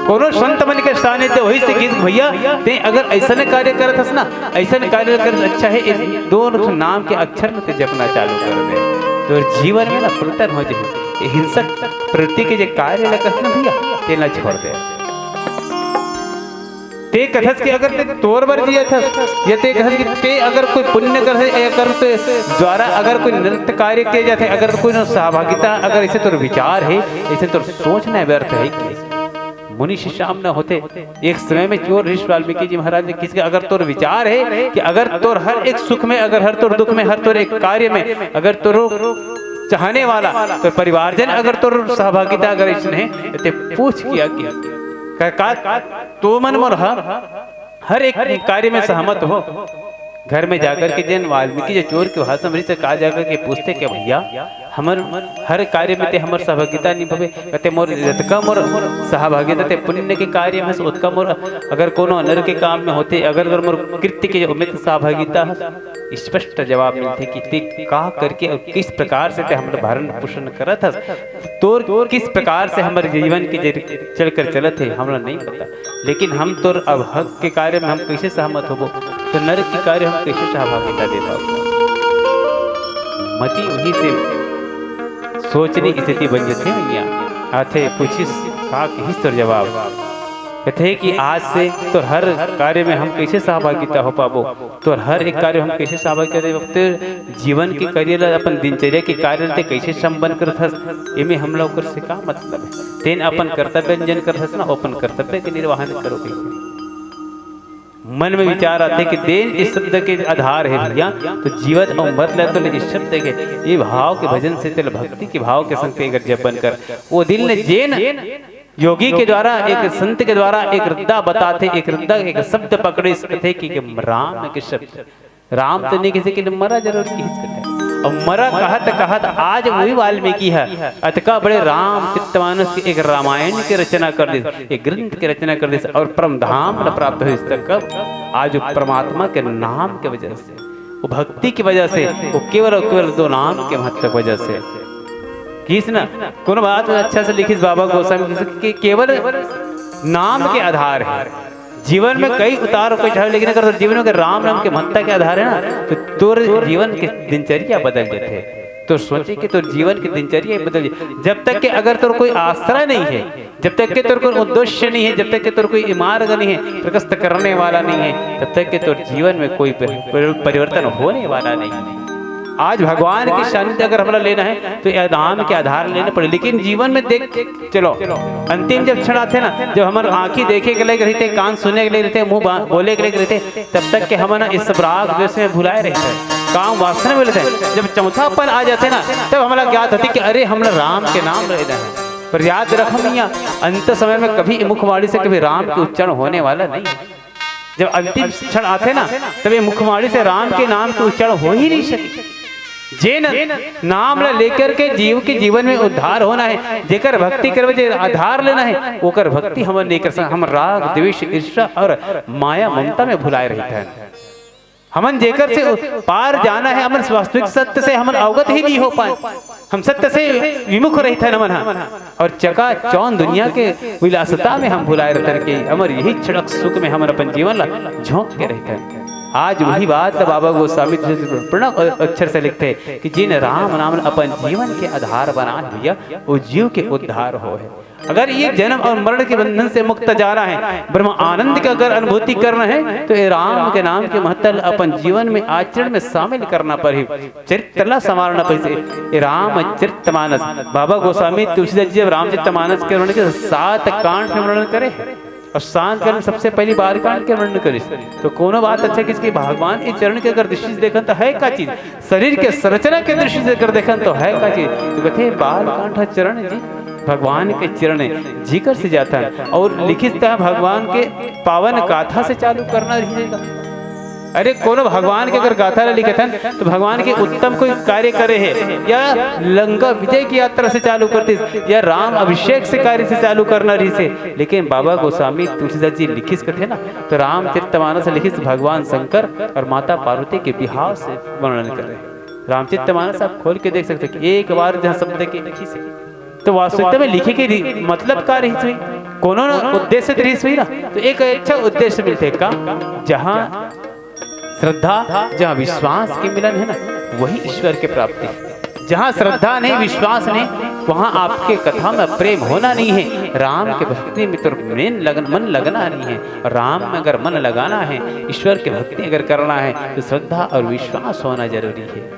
कोनो संत मन के सानिध्य वही से गीत भैया ते अगर ऐसा कार्य करत हस ना ऐसा कार्य कर अच्छा है इस दोनों नाम के अक्षर में ते जपना चालू कर दे तो जीवन में ना फुलटन हो जाए हिंसक प्रवृत्ति के जो कार्य लगत ना भैया ते ना छोड़ दे ते कथस के अगर ते तोर बर जिया था या ते कथस के ते अगर कोई पुण्य कर है या कर ते द्वारा अगर कोई नृत्य कार्य किए जाते अगर कोई सहभागिता अगर ऐसे तो विचार है ऐसे तो सोचना व्यर्थ है कि मुनि शिष्याम न होते एक समय में चोर ऋषि वाल्मीकि जी महाराज ने किसके अगर तोर विचार है कि अगर तोर हर एक सुख में अगर हर तोर दुख में हर तोर एक कार्य में अगर तोर चाहने वाला तो परिवारजन अगर तोर सहभागिता अगर इसने ते पूछ किया तो मन मोर हर एक कार्य में सहमत हो घर में जाकर के जन वाल्मीकि जो चोर के भाषण से कहा जाकर के पूछते कि भैया हमर हर कार्य में ते हमर सहभागिता नहीं भवे कहते मोर जतका मोर सहभागिता ते पुण्य के कार्य में उतका मोर अगर कोनो अनर के काम में होते अगर मोर कृत्य के उम्मीद सहभागिता स्पष्ट जवाब मिलते कि ते का करके और किस प्रकार से ते हमर भरण पोषण करत हस तोर किस प्रकार से हमारे जीवन के चल कर चलत है हमरा नहीं पता लेकिन हम तोर अब हक के कार्य में हम कैसे सहमत होबो तो नरक के कार्य हम कैसे सहभागिता दे पाओ मती वही से सोचने की स्थिति बन जाते भैया आते पूछिस का किस तोर जवाब कहते कि आज से तो हर कार्य में हम कैसे सहभागिता हो पाबो तो हर एक कार्य हम कैसे सहभागिता दे वक्त जीवन के कार्य अपन दिनचर्या के कार्य ते कैसे संबंध करत इमे हम लोग से का मतलब है तेन अपन कर्तव्य जन करत ना अपन कर्तव्य के निर्वहन करो मन में विचार आते कि देन इस शब्द के आधार है भैया, तो जीवन और मत ले तो ले इस शब्द के ये भाव के भजन से चल भक्ति के भाव के संग अगर जब बनकर वो दिल ने जेन योगी के द्वारा एक संत के द्वारा एक रद्दा बताते, एक रद्दा एक शब्द पकड़े इस कथे की राम के शब्द राम तो नहीं किसी के लिए मरा जरूर की और मरा कहत आज वही वाल्मीकि है अतका बड़े राम चित्तमानस की एक रामायण की रचना कर दी, एक ग्रंथ की रचना कर दी और परम धाम न प्राप्त हुई तक कब आज परमात्मा के नाम के वजह से, वो भक्ति की वजह से, वो केवल और केवल दो नाम के महत्व की वजह से। किस ना कौन बात अच्छा से लिखी बाबा गोस्वामी केवल नाम के आधार है। जीवन में कई उतार कोई चढ़ाव, लेकिन अगर जीवन में राम नाम के महत्ता के आधार है ना तो तोर जीवन की दिनचर्या बदल जाते। तो सोचे कि तोर जीवन की दिनचर्या बदल जाए। जब तक कि अगर तोर कोई आश्रय नहीं है, जब तक कि तोर कोई उद्देश्य नहीं है, जब तक कि तोर कोई मार्ग नहीं है, प्रकस्त करने वाला नहीं है, तब तक कि तोर जीवन में कोई परिवर्तन होने वाला नहीं है। आज भगवान की सानिध्य अगर हमारा लेना है तो यह नाम के आधार लेना पड़े। लेकिन जीवन में देख चलो अंतिम जब क्षण आते ना, जब हमारे आंखें देखे के लिए रहते, कान सुनने के लिए रहते, मुंह बोले के लिए रहते, तब तक के हम ना इस राग द्वेष में भुलाए रहते हैं, काम वासना में रहते हैं। जब चौथापन आ जाते ना तब हमारा ज्ञात होती कि अरे हम राम के नाम लेना है। पर याद रखो भैया अंत समय में कभी मुखवाणी से कभी राम के उच्चारण होने वाला नहीं है। जब अंतिम क्षण आते ना तब ये मुखवाणी से राम के नाम के उच्चारण हो ही नहीं सके। जे नाम लेकर के जीव के जीवन में उद्धार होना है, जेकर भक्ति करवे आधार लेना है, ओकर भक्ति हम नहीं कर सकते। हम राग द्वेष ईर्ष्या और माया ममता में भुलाए रहते हैं। हमन जेकर से पार जाना है, हमन वास्तविक सत्य से हमन अवगत ही नहीं हो पाए, हम सत्य से विमुख रहते हैं मन और चका चौन दुनिया के विलासता में हम भुलाए रहते हैं। हमारे यही क्षणक सुख में हम अपन जीवन ला झोंक के रहते हैं। आज वही बात बाबा गोस्वामी प्रणव अक्षर से लिखते हैं कि जिन राम नाम अपन जीवन के आधार बना दिया वो जीव के उद्धार हो है। अगर ये जन्म और मरण के बंधन से मुक्त जाना है, ब्रह्म आनंद का अगर अनुभूति करना है, तो ये राम के नाम के महत्व अपन जीवन में आचरण में शामिल करना पड़े, चरित्र संवारना पड़े। राम चरितमानस बाबा गोस्वामी तुलसीदास जी रामचरितमानस के वर्णन के 7 कांड में वर्णन करे और शांत करने सबसे पहली बार कांड के वर्णन करी। तो कोनो बात अच्छा किसके भगवान के चरण के अगर दृष्टि से देखन तो है का चीज, शरीर के संरचना के दृष्टि से अगर देखन तो है का चीज। तो कहते बाल कांड चरण जी भगवान के चरण जिक्र से जाता है और लिखित है भगवान के पावन गाथा से चालू करना रहेगा। अरे कोनो भगवान के अगर गाथा लिखे थे तो भगवान के उत्तम कोई कार्य करे है या लंका विजय की यात्रा से चालू करते या राम अभिषेक से कार्य से चालू करना रही से। लेकिन बाबा गोस्वामी तुलसीदास जी लिखित थे ना तो रामचरितमानस लिखित भगवान शंकर और माता पार्वती के विवाह से वर्णन करे। रामचरितमानस आप खोल के देख सकते कि एक बार जहाँ शब्द की लिखी से तो वास्तविकता में लिखे के मतलब का रही हुई कोनो उद्देश्य रही हुई ना, तो एक अच्छा उद्देश्य मिलते का जहाँ श्रद्धा जहाँ विश्वास के मिलन है ना वही ईश्वर के प्राप्ति। जहाँ श्रद्धा नहीं विश्वास नहीं वहाँ आपके कथा में प्रेम होना नहीं है। राम के भक्ति में तो मन लगना नहीं है। राम में अगर मन लगाना है, ईश्वर की भक्ति अगर करना है तो श्रद्धा और विश्वास होना जरूरी है।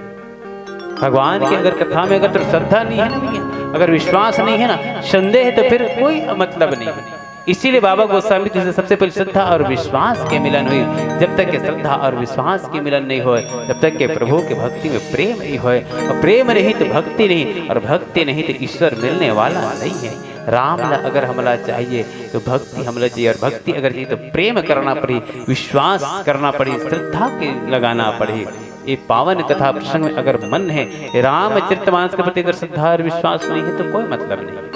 भगवान की अगर कथा में अगर तो श्रद्धा नहीं है ना, अगर विश्वास नहीं है ना, संदेह है तो फिर कोई मतलब नहीं है। इसीलिए बाबा गोस्वामी जी से सबसे पहले श्रद्धा और विश्वास के मिलन हुई। जब तक के श्रद्धा और विश्वास के मिलन नहीं होए तब तक के प्रभु के भक्ति में प्रेम नहीं होए, और प्रेम नहीं तो भक्ति नहीं, और भक्ति नहीं तो ईश्वर मिलने वाला नहीं है। राम अगर हमला चाहिए तो भक्ति हमला चाहिए, और भक्ति अगर चाहिए तो प्रेम करना पड़े, विश्वास करना पड़े, श्रद्धा के लगाना पड़े। ये पावन कथा प्रसंग में अगर मन है, रामचरितमानस के प्रति अगर श्रद्धा और विश्वास नहीं है तो कोई मतलब नहीं।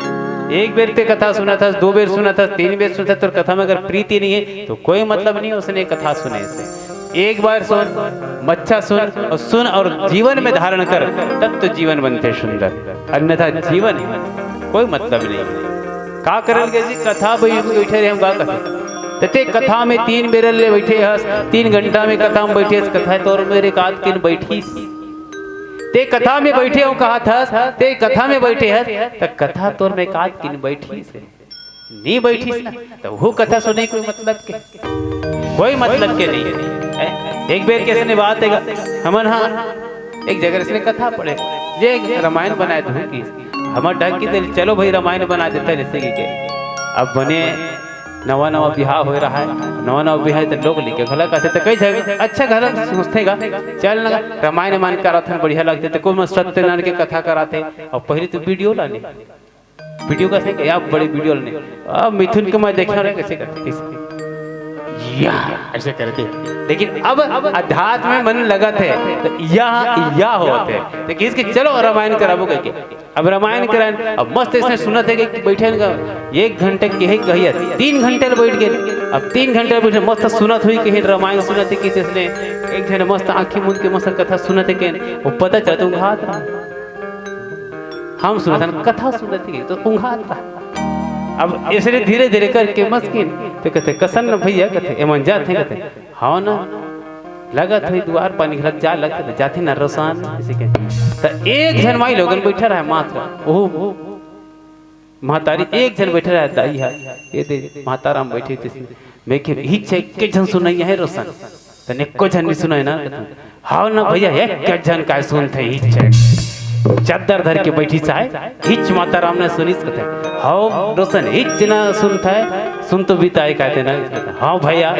एक बेर ते कथा सुना था, 2 बेर सुना था, 3 बेर सुना था, तो कथा में अगर प्रीति नहीं है तो कोई मतलब नहीं उसने कथा सुने से। एक बार सुन, मच्छा सुन और जीवन में धारण कर, तब तो जीवन बनते सुंदर, अन्यथा जीवन कोई मतलब नहीं। का करल के जी कथा बैठे रहे हम का कथे ते कथा में 3 बेर ले बैठे हस, 3 घंटा में कथा में बैठे कथा तोर मेरे कात किन बैठी ते कथा में बैठे हो कहा था ते कथा में बैठे है तो कथा तोर में काज किन बैठी से नहीं बैठी ना तो वो कथा सुने कोई मतलब के नहीं। एक बेर कैसे ने बात है हमन हाँ एक जगह से कथा पढ़े जे रामायण बनाए धूम की हमार ढंग की चलो भाई रामायण बना देता जैसे कि अब बने नवा नवा बिहार हो रहा है, नवा नवा बिहार तो लोग लिखे घला कहते तो कई जगह अच्छा घर सोचतेगा चल ना रामायण मान कराते बढ़िया लगते तो कोई सत्यनारायण के कथा कराते और पहले तो वीडियो लाने वीडियो कैसे क्या बड़े वीडियो लाने अब मिथुन को मैं देखा रहे कैसे करते या ऐसे करके, लेकिन अब अध्यात्म में मन लगा थे तो या होते तो किसके चलो रामायण कराबो करके अब रामायण कराए अब मस्त इसने सुना थे कि बैठे का 1 घंटे के है कहिए 3 घंटे बैठ गए अब 3 घंटे बैठे मस्त सुनत हुई कि रामायण सुना थे किसी ने एक जन मस्त आंखी मुंद के मस्त कथा सुना थे के वो पता चलता उंघात रहा हम सुना था कथा सुना थे तो उंघात रहा अब इसलिए धीरे धीरे करके मस्किन तो कहते कसन न भैया कहते एमन जाते कहते हाँ ना लगा था द्वार पर निकलत जा लगते जाते ना रोसान इसी के तो एक जन माई लोगन बैठा रहा मात्र ओह महतारी एक जन बैठा रहा दाई है ये दे महताराम बैठी थी मैं के ही चेक के जन सुनाई है रोशन तो ने को जन नहीं सुनाई ना हाँ ना भैया एक के जन का सुनते ही चेक चादर धर के बैठी चाहे हिच माता राम ने सुनी कहते हाँ रोशन हिच ना सुनता है सुन तो बीताए कहते ना हाँ भैया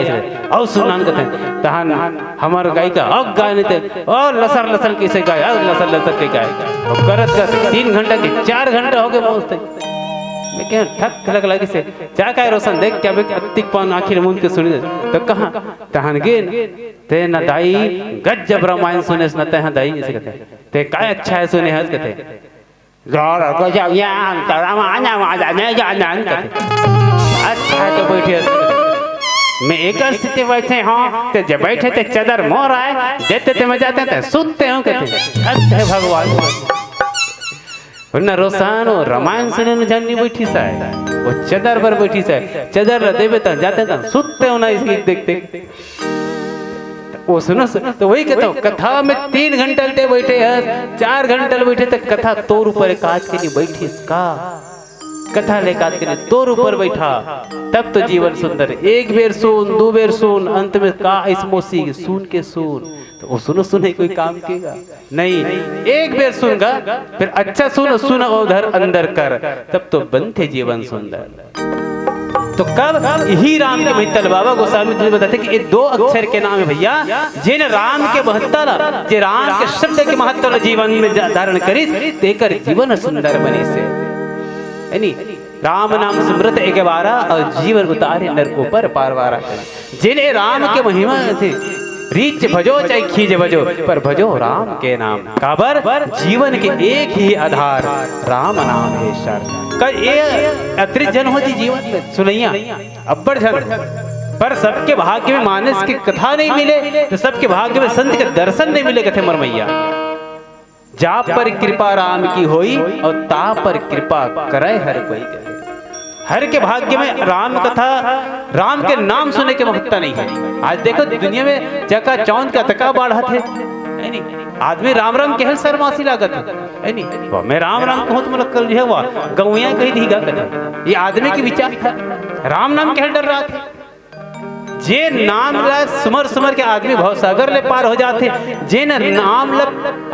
और सुनान कहते तहन हमार गाय का अब गाय नहीं थे और लसर लसर कैसे गाय लसर लसर के गाय और करत कर 3 घंटा के 4 घंटे हो गए पहुंचते मैं क्या ठक लग लगी से क्या कहे रोशन देख क्या बे अतिक पान आखिर मुंह के सुनी तो कहां तहन गेन ते न दाई गजब रामायण सुने सुनते हैं दाई ऐसे कहते ते काय अच्छा है सुने हंस कहते गौर को जाओ यहां रामायण आने जाना कहते अच्छा तो बैठे मैं एक स्थिति बैठे हाँ तो जब बैठे थे चादर मोर आए देते थे मैं जाते थे सुनते हो कहते अच्छा भगवान वरना रोसान और रामायण सुने न जाननी बैठी सा है वो चादर पर बैठी सा है चादर ल देवे तो जाते थे सुनते हो ना इसकी देखते वो सुनो तो वही कहता हूँ कथा में 3 घंटे ले बैठे हैं 4 घंटे ले बैठे तो कथा तोर ऊपर काज के लिए बैठी इसका कथा ले काज के लिए तोर ऊपर बैठा तब तो जीवन सुंदर एक बेर सुन 2 बेर सुन अंत में का इस मोसी सुन के सुन तो वो सुनो सुने कोई काम केगा नहीं एक बेर सुनगा फिर अच्छा सुन उधर अंदर कर तब तो बनते जीवन सुंदर तो कब यही राम के मित्तल बाबा गोस्वामी तुझे बताते कि ये 2 अक्षर के नाम है भैया जिन राम के महत्ता जे राम के शब्द के महत्व जीवन में धारण करी तेकर जीवन सुंदर बने से यानी राम नाम सुमरत 11 और जीवन उतारे नर को पर पारवारा जिन्हें राम के महिमा थे रीच भजो चाहे खींच भजो पर भजो राम के नाम काबर जीवन के एक ही आधार राम नाम है शर अतिरिक्त जन होती जीवन में सुनैया अब्बर जन पर सबके भाग्य में मानस की कथा नहीं मिले तो सबके भाग्य में संत के दर्शन नहीं मिले कथे मरमैया जा पर कृपा राम की होई और ता पर कृपा करे हर कोई हर के भाग्य में राम कथा राम के नाम सुने के महत्ता नहीं है। आज देखो दुनिया में चका चौंद का तका बाढ़ थे आदमी राम राम कहल शर्मासी लागत है नहीं मैं राम राम कहूँ तो मतलब कल जो हुआ गौया कही दी कथा ये आदमी की विचार था राम नाम कहल डर रहा था जे नाम सुमर सुमर के आदमी भाव सागर ले पार हो जाते जे नाम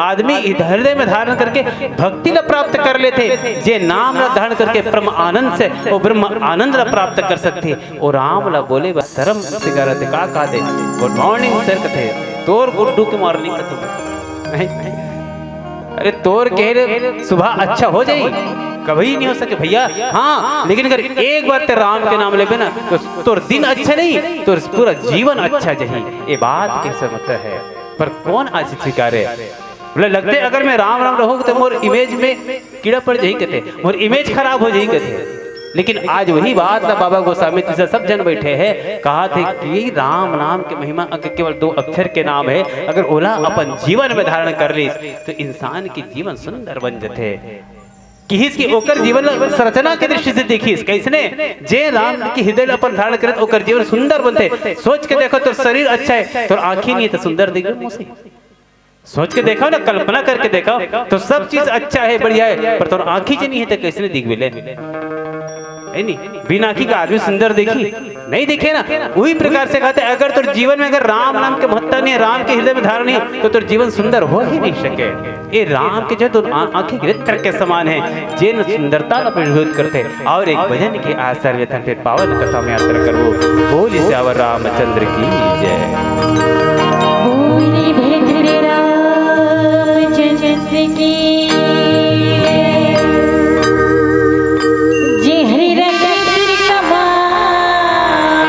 आदमी हृदय में धारण करके भक्ति ल प्राप्त कर लेते जे नाम ल धारण करके ब्रह्म आनंद से वो ब्रह्म आनंद ल प्राप्त कर सकते और राम ल बोले बस शर्म से करते का कहते गुड मॉर्निंग सर कहते तोर गुड्डू के मॉर्निंग कहते अरे तोर कह सुबह अच्छा हो जाए कभी नहीं हो सके भैया हाँ लेकिन अगर एक बार तेरे राम के नाम लेबे ना तो तोर दिन अच्छा नहीं तो पूरा जीवन अच्छा जही ये बात कैसे मतलब है पर कौन आज स्वीकारे बोले लगते अगर मैं राम राम रहूँ तो मोर इमेज में कीड़ा पड़ जाही कहते मोर इमेज खराब हो जाही कहते लेकिन आज वही बात ना बाबा गोस्वामी से सब जन बैठे हैं कहा थे कि राम नाम के महिमा केवल 2 अक्षर के नाम है अगर ओला अपन जीवन में धारण कर ली तो इंसान की जीवन सुंदर बन जाते किस की ओकर जीवन संरचना के दृष्टि से देखी कैसने जे राम की हृदय अपन धारण करे ओकर जीवन सुंदर बनते सोच के देखो तो शरीर अच्छा है तो आंखें नहीं है तो सुंदर दिखे सोच के देखो ना कल्पना करके देखो तो सब चीज अच्छा है बढ़िया है पर तो आंखें नहीं है तो कैसे दिख मिले है नहीं, बिना आँखी का आदमी सुंदर देखी नहीं देखे ना। वही प्रकार से कहते हैं अगर तुर जीवन में अगर राम नाम के महत्ता नहीं है, राम के हृदय में धारण नहीं है, तो तुर जीवन सुंदर हो ही नहीं सके। ये राम के जो आंखें नेत्र के समान है, जिन सुंदरता का प्रभुत्व करते हैं। और एक भजन के आसर व्यथन फिर पावन कथा में यात्रा करो। बोल श्यावर रामचंद्र की जय। बोली भद्र रामचंद्र की जय। हरि रघुवीर समान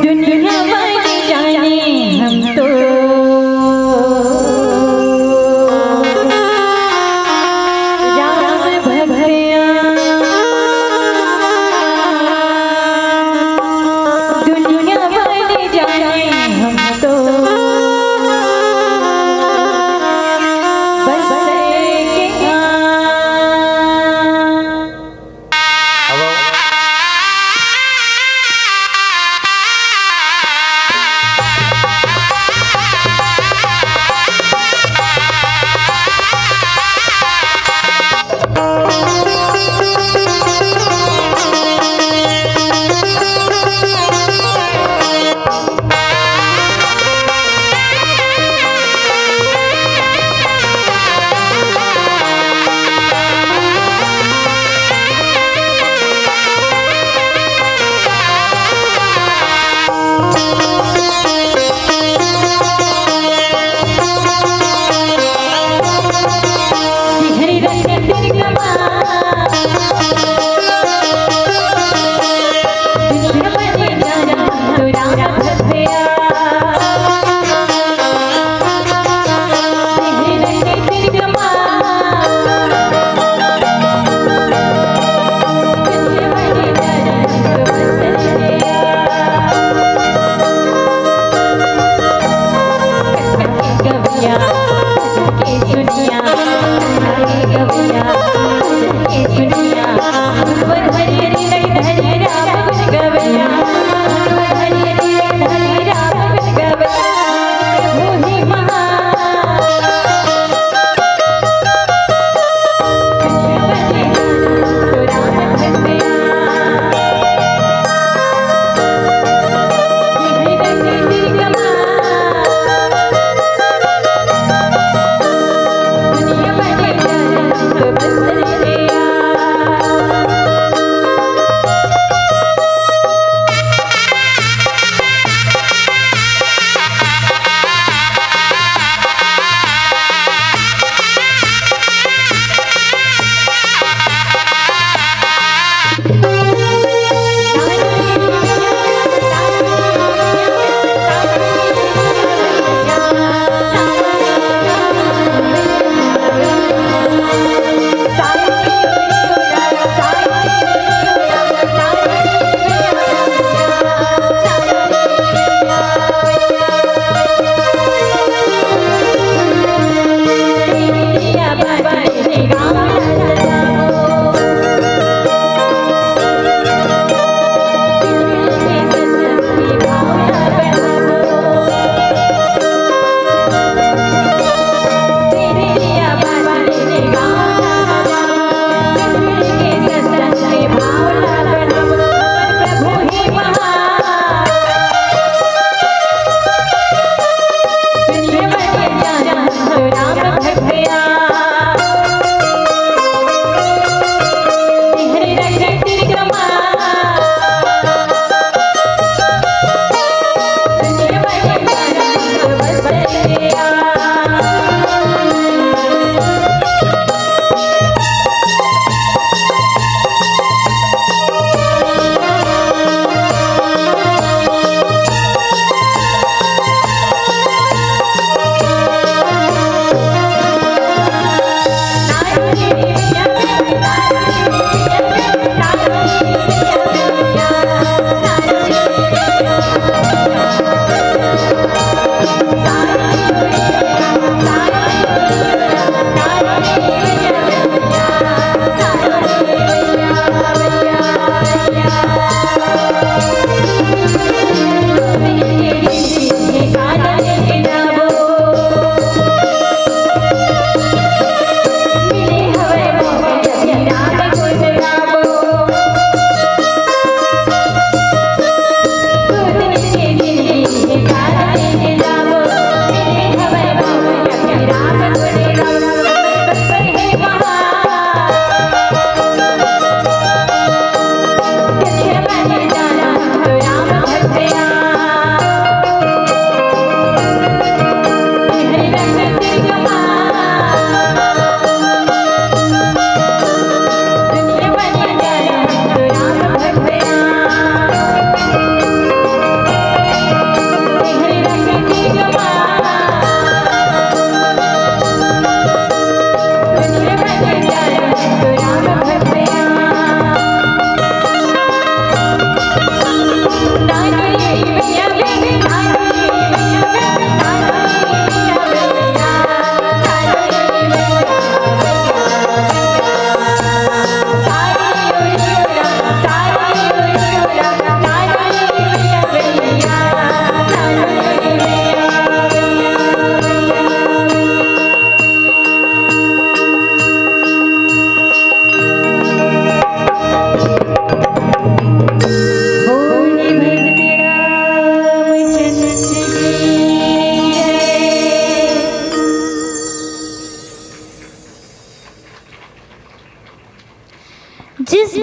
दुनिया वाले जाने हम तो राम भगया। दुनिया वाले जाने हम तो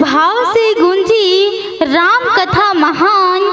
भाव से गूंजी राम कथा महान।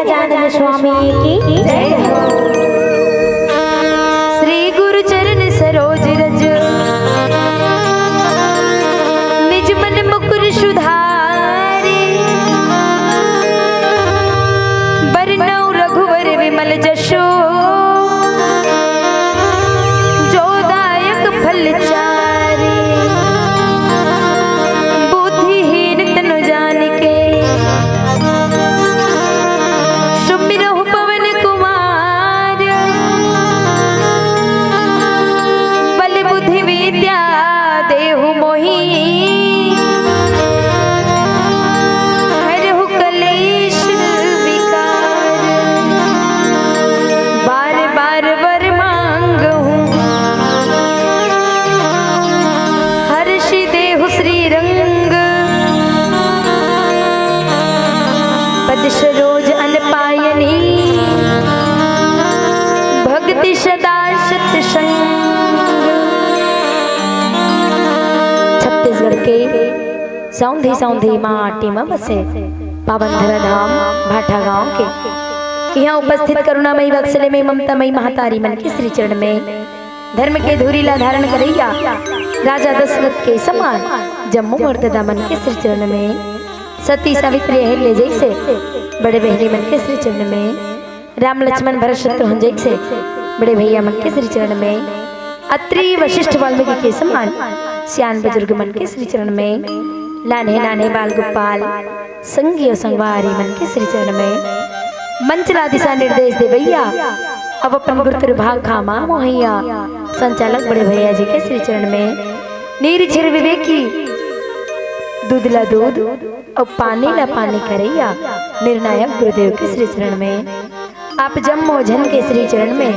गजानन स्वामी की जय हो। श्री गुरु चरण सरोज रज निज मन मुकुर सुधारे बरनौ रघुवर विमल जशो जो दायक फल चारे बुद्धिहीन तनु जानिके सुमिरहु पवन कुमार बल बुद्धि विद्या देहु मोहि हरहु कलेश विकार बार बार वर मांगहु हर्षि देहु श्री रंग पद सरोज अनपायनी भक्ति सदा सत्संग। छत्तीसगढ़ के सौंधी सौंधी माटी में बसे पावन धराधाम भाटा गांव के यहाँ उपस्थित करुणामयी वत्सले में ममतामयी महतारी मन के श्री चरण में धर्म के धूरीला धारण करैया राजा दशरथ के समान जम्मू मर्ददा मन के श्री चरण में सती सावित्री अहिल्या जैसे बड़े बहनी मन के श्री चरण में राम लक्ष्मण भरत शत्रुघ्न जैसे बड़े भैया मन के श्री चरण में अत्रि वशिष्ठ वाल्मीकि के समान सियान बुजुर्ग मन के श्री चरण में लाने नाने बाल गोपाल संगी और संगवारी मन के श्री चरण में मंचला दिशा निर्देश दे भैया अब अपन गुरु भाग खामा मोहैया संचालक बड़े भैया जी के श्री चरण में नीरछिर विवेकी दूधला दूध और पानी ला पानी करैया निर्णायक गुरुदेव के श्री चरण में आप जम्मो जन के श्री चरण में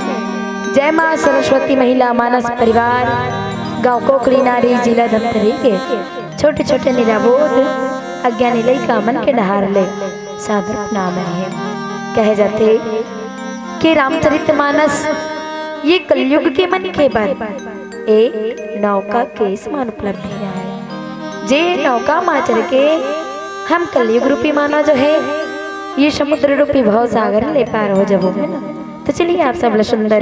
जय मां सरस्वती महिला मानस परिवार गांव कोकड़ी नारी जिला धमतरी के छोटे छोटे निराबोध अज्ञानी लइका मन के डहार ले सादर नाम है। कहे जाते कि रामचरितमानस ये कलयुग के मन के बाद एक नौका के समान उपलब्धि है। जे नौका मां चढ़ के हम कलयुग रूपी माना जो है ये समुद्र रूपी भव सागर ले पार हो जब है ना। तो चलिए आप सब सुंदर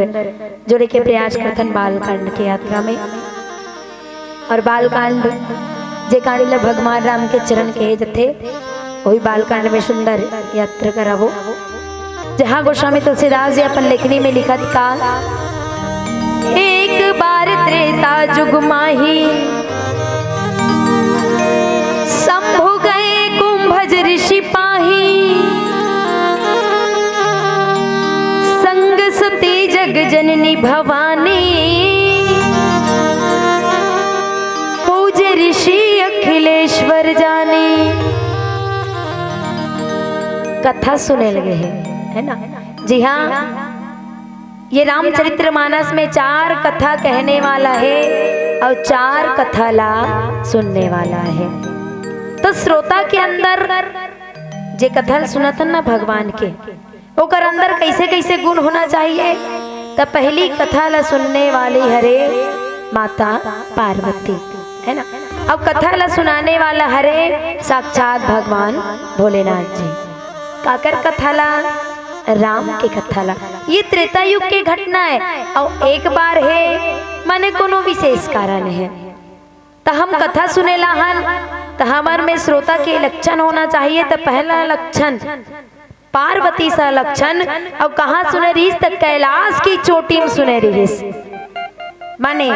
जोड़े के प्रयास करथन बालकांड की यात्रा में। और बालकांड जे कांड भगवान राम के चरण के जथे वही बालकांड में सुंदर यात्रा करावो। जहाँ गोस्वामी तुलसीदास जी अपन लेखनी में लिखा था एक बार त्रेता जुग माही शंभु गए कुंभज ऋषि पाही संग सती जग जननी भवानी पूज्य ऋषि अखिलेश्वर जाने। कथा सुने लगे हैं है ना। जी हाँ, ये रामचरितमानस में 4 कथा कहने वाला है और 4 कथा ला सुनने वाला है। तो श्रोता के अंदर जे कथा सुनतन ना भगवान के ओकर अंदर कैसे कैसे गुण होना चाहिए। तो पहली कथा ला सुनने वाली हरे माता पार्वती है ना। अब कथा ला सुनाने वाला हरे साक्षात भगवान भोलेनाथ जी। काकर कथा ला राम के कथा ला। ये त्रेता युग की घटना है और एक बार है माने कोनो विशेष कारण है। तो हम कथा सुने लाहन तो हमार में श्रोता के लक्षण होना चाहिए। तो पहला लक्षण पार्वती सा लक्षण। और कहाँ सुने रही तक कैलाश की चोटी में सुने रही। माने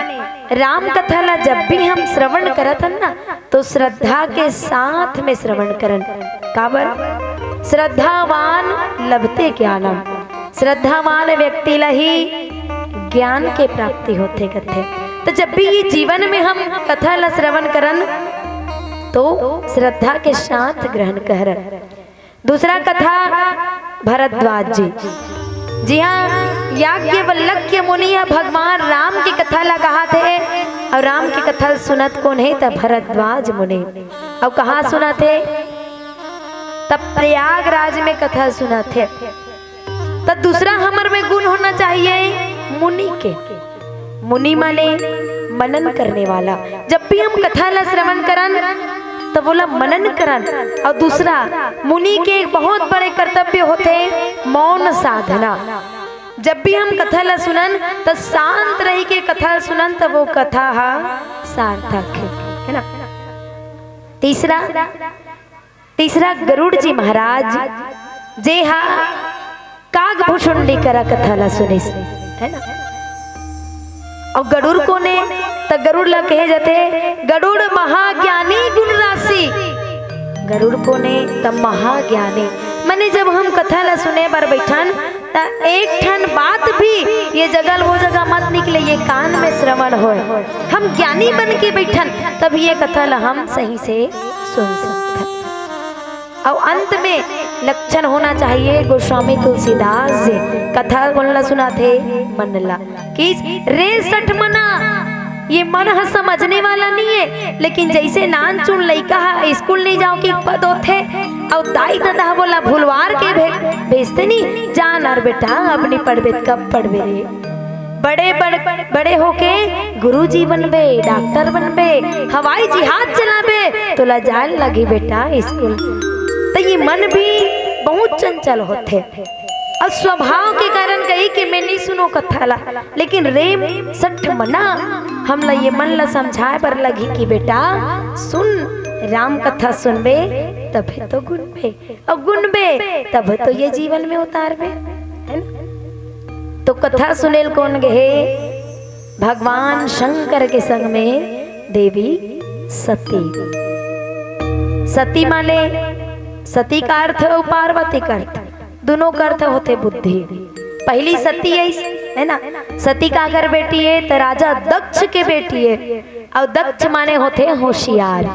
राम कथा ला जब भी हम श्रवण करत हन ना तो श्रद्धा के साथ में श्रवण करन। काबर श्रद्धावान लभते ज्ञानम। श्रद्धावान व्यक्ति ला ही ज्ञान के प्राप्ति होते कथे। तो जब भी ये जीवन में हम कथा ला श्रवण करन तो श्रद्धा के साथ ग्रहण कर। दूसरा कथा भरद्वाज जी। जी हाँ, याज्ञवल्क्य मुनि भगवान राम की कथा ला कहा थे और राम की कथा सुनत कौन है तब भरद्वाज मुनि। और कहाँ सुना थे तब प्रयागराज में कथा सुना थे। तो दूसरा हमारे में गुण होना चाहिए मुनि के। मुनि माने मनन करने वाला। जब भी हम कथा ला श्रवण करन तो बोला मनन करन। और दूसरा मुनि के एक बहुत बड़े कर्तव्य होते मौन साधना। जब भी हम कथा ला सुनन तो शांत रही के कथा सुनन तो वो कथा सार्थक है ना। तीसरा गरुड़ जी महाराज जे हा कागभूषुंडी करा कथा ला सुने है ना। और गरुड़ को ने तो गरुड़ ला कहे जाते गरुड़ महाज्ञानी गुण राशि। गरुड़ को ने तो महाज्ञानी माने जब हम कथा ला सुने बार बैठन तो एक ठन बात भी ये जगह वो जगह मत निकले, ये कान में श्रवण हो। हम ज्ञानी बन के बैठन तब ये कथा ला हम सही से सुन सकते। और अंत में लक्षण होना चाहिए गोस्वामी तुलसीदास जी कथा बोलना सुनाते मन ला कि रे सठ मना, ये मन है समझने वाला नहीं है। लेकिन जैसे नान चुन लइका स्कूल नहीं जाओ कि पद होते और दाई दादा बोला भूलवार के भेजते नहीं जान और बेटा अपनी पढ़बे कब पढ़बे रे, बड़े होके गुरुजी बनबे, डॉक्टर बनबे, हवाई जहाज चलाबे तो जान लगी बेटा स्कूल। तो ये मन भी बहुत चंचल होते और स्वभाव के कारण कही कि मैं नहीं सुनो कथा ला। लेकिन रे सठ मना हमला ये मन ला समझाए पर लगी कि बेटा सुन राम कथा सुनबे तबे तो गुनबे और गुनबे तब तो ये जीवन में उतारबे है ना। तो कथा सुनेल कौन गए भगवान शंकर के संग में देवी सती। सती माने सती का अर्थ और पार्वती का अर्थ दोनों का अर्थ होते बुद्धि। पहली सती है ना, सती का अगर बेटी है तो राजा दक्ष के बेटी है और दक्ष माने होते होशियार।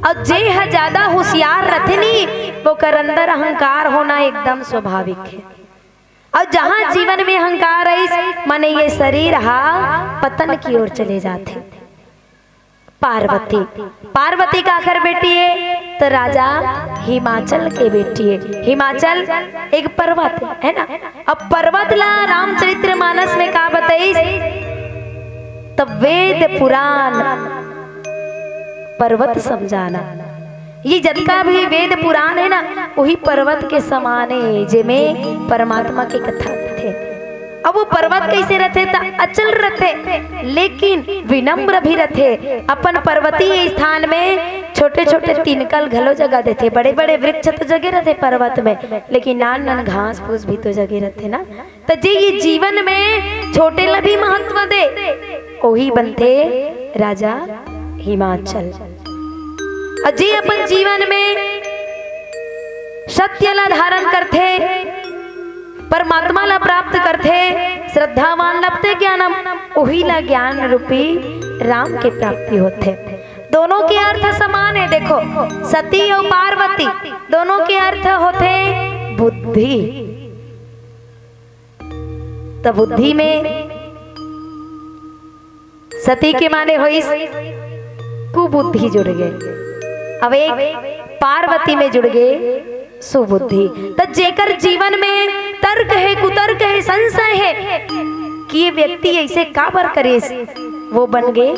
और जे है ज्यादा होशियार रहते नहीं वो कर अंदर अहंकार होना एकदम स्वाभाविक है। और जहां जीवन में अहंकार है माने ये शरीर पतन की ओर चले जाते। पार्वती का आखिर बेटी है तो राजा हिमाचल के बेटी है। हिमाचल एक पर्वत है ना। अब पर्वत ला रामचरितमानस में का बताई तो वेद पुराण पर्वत समझाना। ये जतका भी वेद पुराण है ना वही पर्वत के समान है जिसमें परमात्मा की कथा थे। अब वो पर्वत कैसे रहते था अचल रहते लेकिन विनम्र भी रहते। अपन पर्वतीय स्थान में छोटे छोटे तिनकल घलो जगह देते, बड़े बड़े वृक्ष तो जगह रहते पर्वत में लेकिन नान नान घास फूस भी तो जगह रहते ना। तो जी ये जीवन में छोटे ला भी महत्व दे वही बनते राजा हिमाचल। अजय अपन जीवन में सत्य ला धारण करते, परमात्मा ला प्राप्त करते, श्रद्धावान लभते ज्ञानम वही ला ज्ञान रूपी राम के प्राप्ति होते। दोनों के अर्थ समान है। देखो सती और पार्वती दोनों के अर्थ होते बुद्धि। तो बुद्धि में सती के माने हुई कुबुद्धि जुड़ गए, अब एक पार्वती में जुड़ गए सुबुद्धि। तो जेकर जीवन में तर्क है, कुतर्क है, संशय है कि ये व्यक्ति ऐसे काबर करे वो बन गए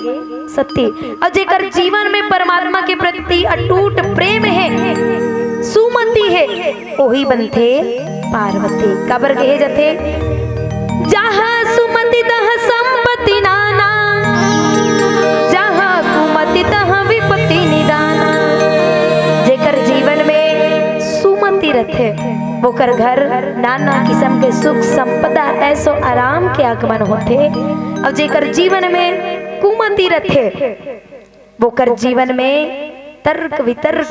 सती। और जेकर जीवन में परमात्मा के प्रति अटूट प्रेम है, सुमति है, वही बनते पार्वती। काबर कहे जाते जहाँ सुमति तह संपत्ति नाना, जहाँ कुमति तह विपत्ति निदाना। जेकर जीवन में सुमति रखे वो कर घर नाना किस्म के सुख संपदा ऐसो आराम के आगमन होते। और जेकर जीवन में कुमति रखे वो कर जीवन में तर्क वितर्क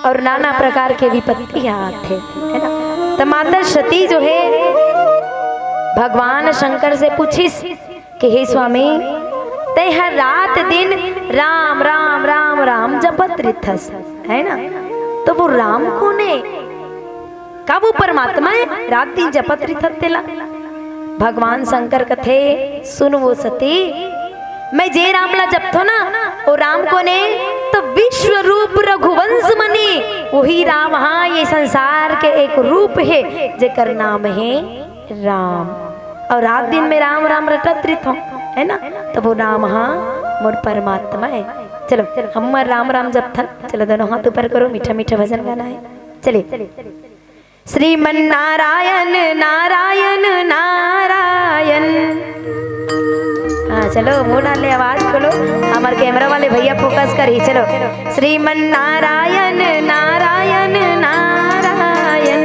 और नाना प्रकार के विपत्तियां आते है ना। तो माता सती जो है भगवान शंकर से पूछिस कि हे स्वामी ते हर रात दिन राम राम राम राम जपत रिथस है ना। तो वो राम कौन है? का वो परमात्मा है रात दिन जपत रिथत तेला? भगवान शंकर कथे सुन वो सती मैं जे राम ला जपथो ना वो राम कौन है? तो विश्व रूप रघुवंश मनी वही राम। हाँ ये संसार के एक रूप है जेकर नाम है राम। और रात दिन में राम राम रटत रिथो है ना। तो वो राम हाँ मोर परमात्मा है। चलो हम राम राम जप थन, चलो दोनों हाथ ऊपर करो, मीठा मीठा भजन गाना है। चलिए। श्रीमन नारायण नारायण नारायण। हाँ चलो मुंह डाले, आवाज खोलो, हमारे कैमरा वाले भैया फोकस करिए। चलो श्रीमन नारायण नारायण नारायण।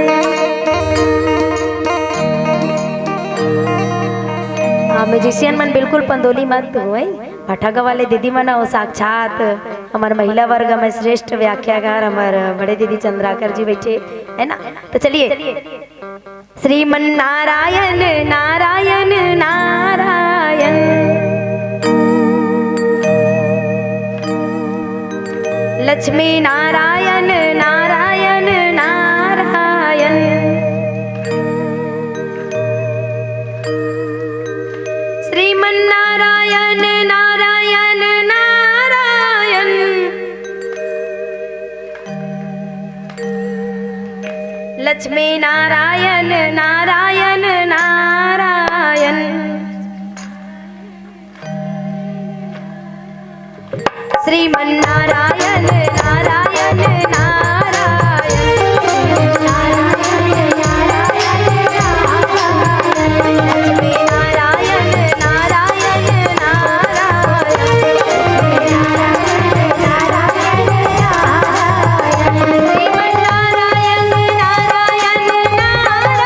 हाँ म्यूजिशियन मन बिल्कुल पंदोली मत हुए, भटका वाले दीदी मन हो साक्षात हमारे महिला वर्ग में श्रेष्ठ व्याख्याकार हमारे बड़े दीदी चंद्राकर जी बैठे है ना। तो चलिए श्रीमन नारायण नारायण नारायण। लक्ष्मी नारायण नारायण नारायण। श्रीमन नारायण नारायण नारायण। लक्ष्मी नारायण नारायण नारायण। श्रीमन नारायण नारायण नारायण। नारायण नारायण नारायण। लक्ष्मी नारायण नारायण नारायण। नारायण नारायण नारायण। श्रीमन नारायण नारायण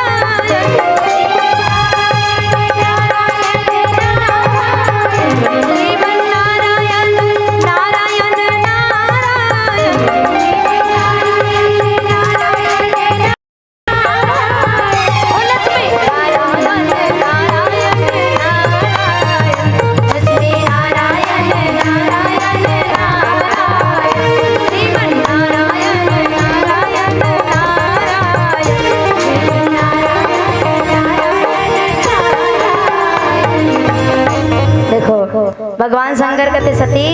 नारायण। श्रीमन नारायण नारायण नारायण। ओ लक्ष्मी नारायण नारायण नारायण। लक्ष्मी नारायण नारायण नारायण। श्रीमन नारायण नारायण नारायण। श्रीमन नारायण। देखो भगवान शंकर कहते सती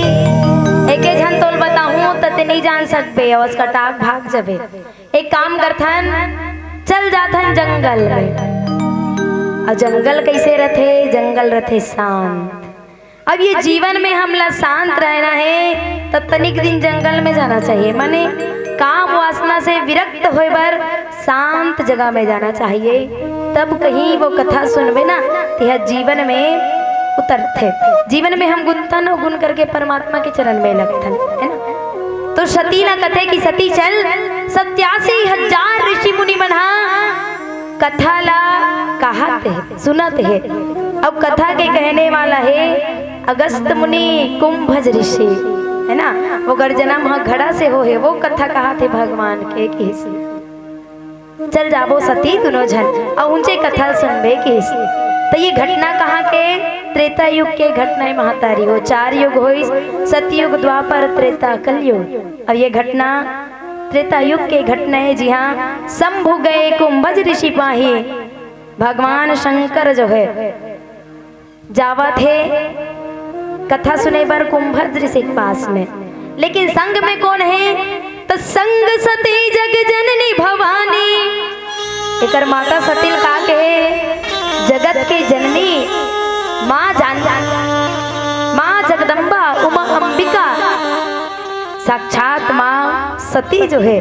एक झन तोल बताऊं तते नहीं जान सकते, अवस कटाक भाग जबे। एक काम करथन, चल जाथन जंगल में। और जंगल कैसे रथे? जंगल रथे शांत। अब ये जीवन में हमला शांत रहना है तो तनिक दिन जंगल में जाना चाहिए, माने काम वासना से विरक्त होए बर शांत जगह में जाना चाहिए। तब कहीं वो कथा सुनबे ना तो यह जीवन में उतरते, जीवन में हम गुनतन और गुन करके परमात्मा के चरण में लगथन, है ना। तो सती ना कथे कि सती चल 87,000 ऋषि मुनि मना कथा ला कहते हैं, सुनाते हैं। अब कथा के कहने वाला है अगस्त मुनि कुंभज ऋषि, है ना। वो गर्जना घड़ा से हो है, वो कथा कहा थे भगवान के कि चल जाबो सती दोनों जन और उनसे कथा सुनबे के। तो ये घटना कहाँ के? त्रेता युग के घटना है महतारी हो। 4 युग हो, सतयुग द्वापर त्रेता कलयुग। अब ये घटना त्रेता युग के घटना है। जी हाँ, शंभु गए कुंभज ऋषि पाही। भगवान शंकर जो है जावा थे कथा सुने पर कुंभज ऋषि के पास में, लेकिन संग में कौन है? तो संग सती जग जननी भवानी। एकर माता सती का के जगत के जननी माँ माँ जगदम्बा उमा अंबिका साक्षात माँ सती जो है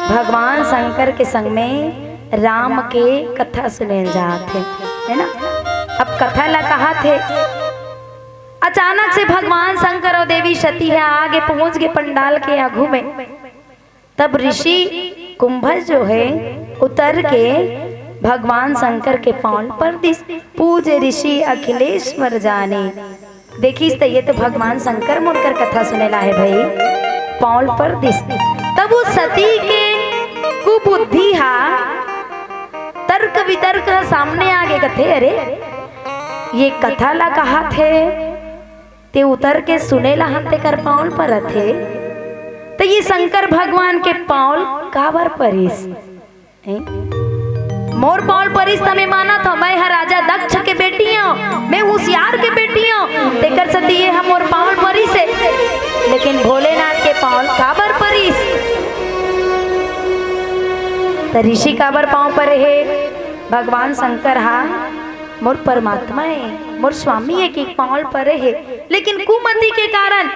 भगवान शंकर के संग में राम के कथा सुने जाते, है ना। अब कथा ला कहा थे, अचानक से भगवान शंकर और देवी सती है आगे पहुंच गए पंडाल के आगू में। तब ऋषि कुंभज जो है उतर के भगवान शंकर के पांव पर दिस पूजे ऋषि अखिलेश्वर जाने। देखिस तो ये तो भगवान शंकर मुड़कर कथा सुनेला है भाई, पांव पर दिस। तब वो सती के कुबुद्धि हा तर्क वितर्क सामने आगे कथे, अरे ये कथा ला कहा थे ते उतर के सुनेला हंते कर पांव पर थे। तो ये शंकर भगवान के पांव काबर परिस मोर पाल परिस तमे माना था। मैं हर राजा दक्ष के बेटी हूँ, मैं होशियार के बेटी हूँ, तेकर सती ये हम मोर पाल परिस है। लेकिन भोलेनाथ के पाल काबर परिस? तो ऋषि काबर पाँव पर है? भगवान शंकर हा मोर परमात्मा है, मोर स्वामी एक एक पाँव पर है, लेकिन कुमति के कारण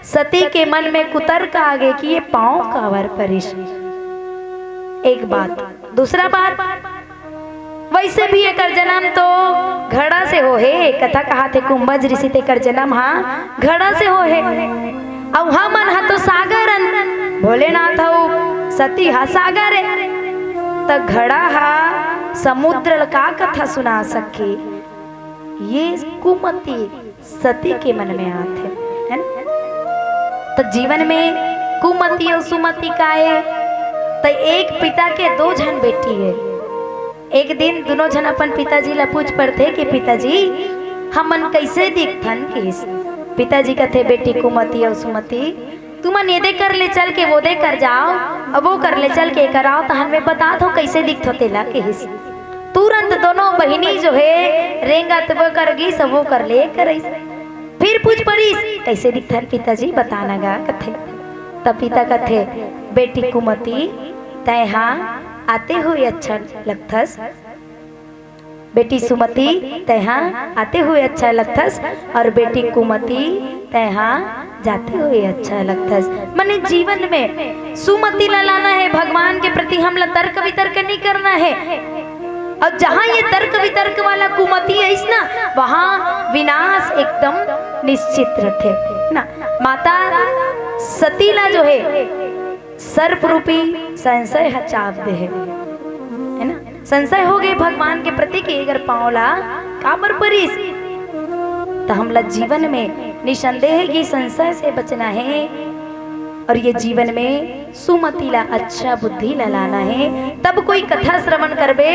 सती के मन में कुतर्क आ गए कि ये पाँव कावर परिश। एक बात, दूसरा बात, वैसे भी एक जन्म तो घड़ा से हो है। कथा कहा थे कुंभज ऋषि ते कर जन्म हाँ घड़ा से हो है। अब हाँ मन हा तो सागरन, भोलेनाथ हो सती हा सागर है, तो घड़ा हा समुद्र का कथा सुना सके। ये कुमति सती के मन में आते है ना। तो जीवन में कुमति और सुमति का है। तो एक पिता के दो जन बेटी है। एक दिन दोनों जन अपन पिताजी ला पूछ पड़ते कि पिताजी हमन कैसे दिखथन किस। पिताजी कहते बेटी कुमति और सुमति तुमन ये दे कर ले चल के वो दे कर जाओ, अब वो कर ले चल के कराओ, तो हमें बता दो कैसे दिखतो तेला के हिस। तुरंत दोनों बहिनी जो है रेंगत वो करगी सब वो कर ले कर। फिर पूछ पड़ी कैसे दिखथन पिताजी बताना गा कथे। तब पिता कथे बेटी कुमति तय हाँ आते हुए अच्छा लगथस, बेटी सुमति तैहा आते हुए अच्छा लगथस, और बेटी कुमति तैहा जाते हुए अच्छा लगथस। माने जीवन में सुमति ला लाना है, भगवान के प्रति हम ला तर्क वितर्क नहीं करना है। और जहाँ ये तर्क वितर्क वाला कुमति है इस ना, वहाँ विनाश एकदम निश्चित रहते ना। माता सतीला जो है सर्प रूपी संशय चाप दे है ना। संशय हो गए भगवान के प्रति कि अगर पाओला काबर परिस, तो हमला जीवन में निसंदेह की संशय से बचना है। और ये जीवन में सुमति ला अच्छा बुद्धि ला लाना है। तब कोई कथा श्रवण करबे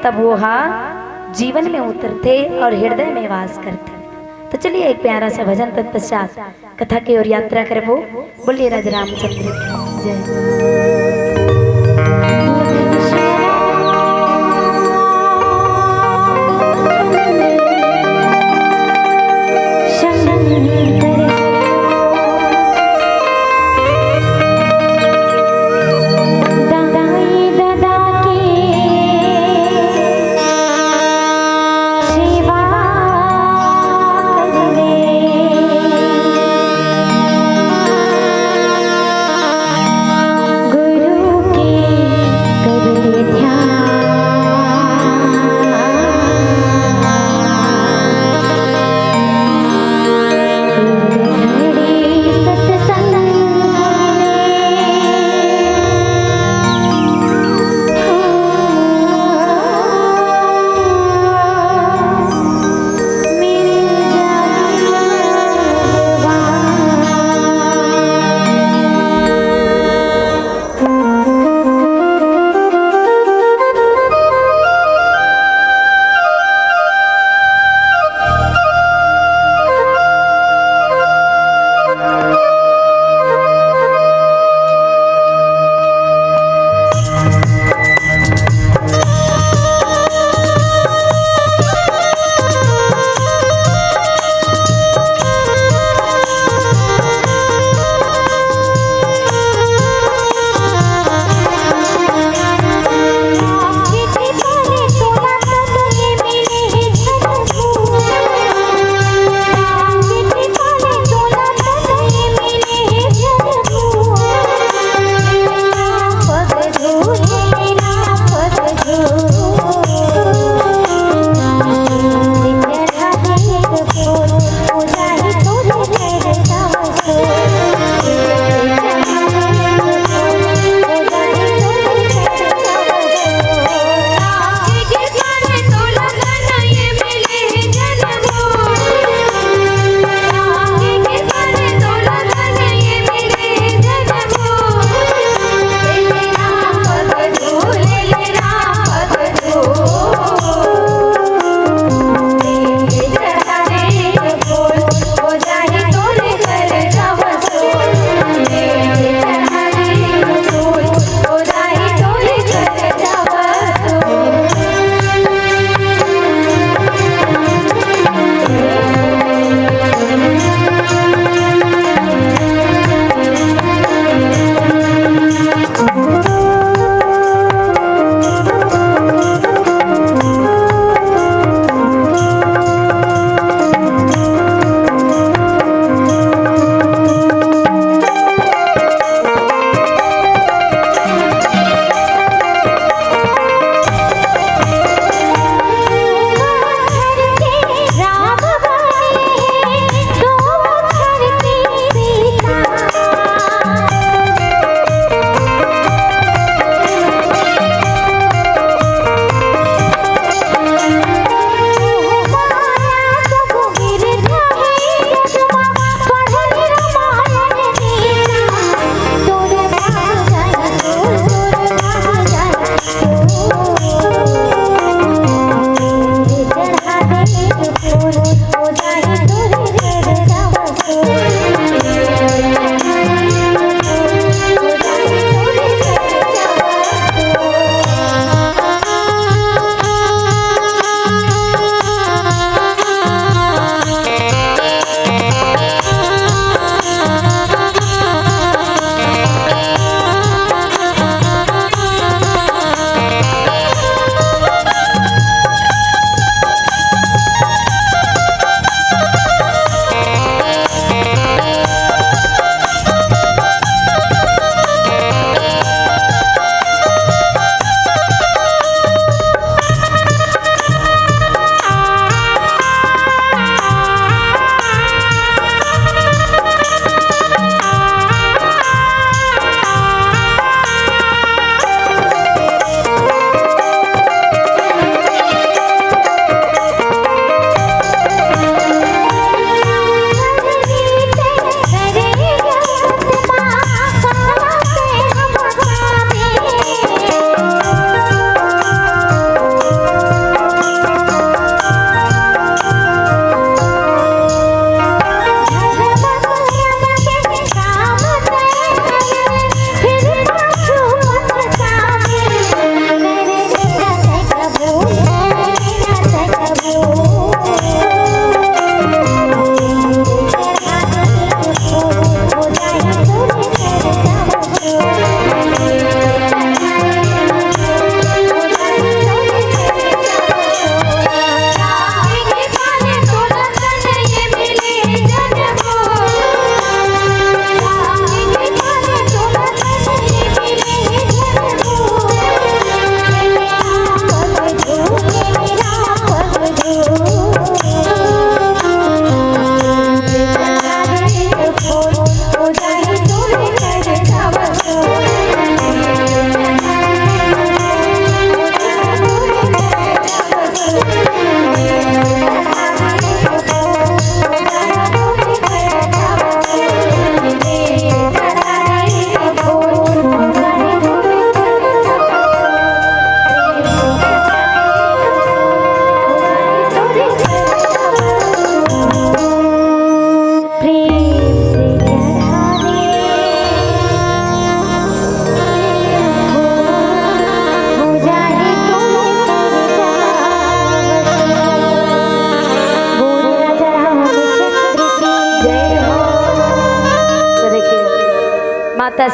तब वो हाँ जीवन में उतरते और हृदय में वास करते। तो चलिए एक प्यारा सा भजन तत्पश्चात कथा की ओर यात्रा करबो। बोलिए राजा रामचंद्र की जय। गुरु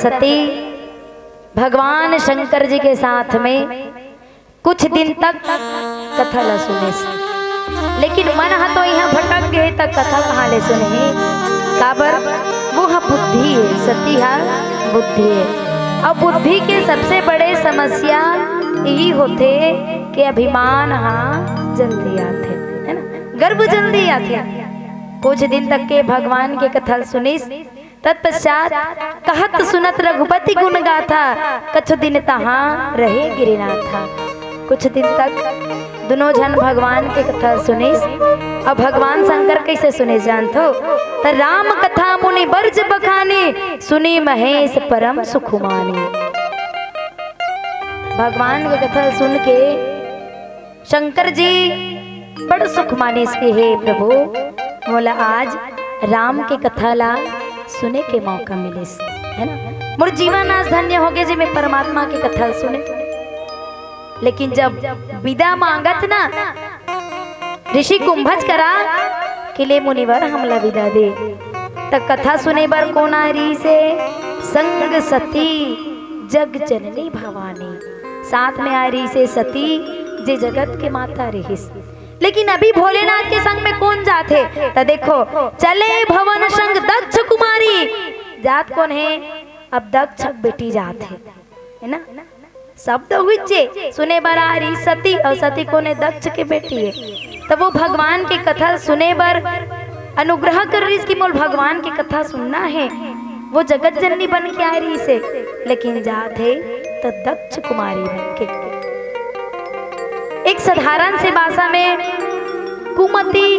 सती भगवान शंकर जी के साथ में कुछ दिन तक कथा ल सुने से। लेकिन मन हा तो यहाँ भटक गए तक कथा कहाँ ले सुने काबर वो हा बुद्धि है, सती हा बुद्धि है। और बुद्धि के सबसे बड़े समस्या यही होते कि अभिमान हा जल्दी आते है ना, गर्व जल्दी आते। कुछ दिन तक के भगवान के कथा सुनिस तत्पश्चात कहत सुनत रघुपति गुण गाथा, कछु दिन तहाँ रहे गिरिनाथा। कुछ दिन तक दोनों जन भगवान के कथा सुनिस। अब भगवान शंकर कैसे सुने जानथो, त राम कथा मुनि बरज बखाने, सुनी महेश परम सुख माने। भगवान की कथा सुन के शंकर जी बड़ सुख माने इसके, हे प्रभु बोला आज राम के कथा ला सुने के मौका मिले है ना, मोर जीवन आज धन्य हो गए जी मैं परमात्मा की कथा सुने। लेकिन जब विदा मांगत ना ऋषि कुंभज करा कि ले मुनिवर हमला विदा दे, तब कथा सुने बर कौन आ रही से संग सती जग जननी भवानी, साथ में आ रही से सती जे जगत के माता रही। लेकिन अभी भोलेनाथ के संग में कौन जाते, तो देखो चले भवन संग दक्ष कुमारी, जात कौन है अब दक्ष बेटी जात है ना, शब्द हुई सुने बर आ रही सती, और सती कौन है दक्ष के बेटी है। तो वो भगवान की कथा सुने बर अनुग्रह कर रही कि मोल भगवान की कथा सुनना है, वो जगत जननी बन के आ रही से, लेकिन जात है तो दक्ष कुमारी बन के। एक साधारण से भाषा में कुमति,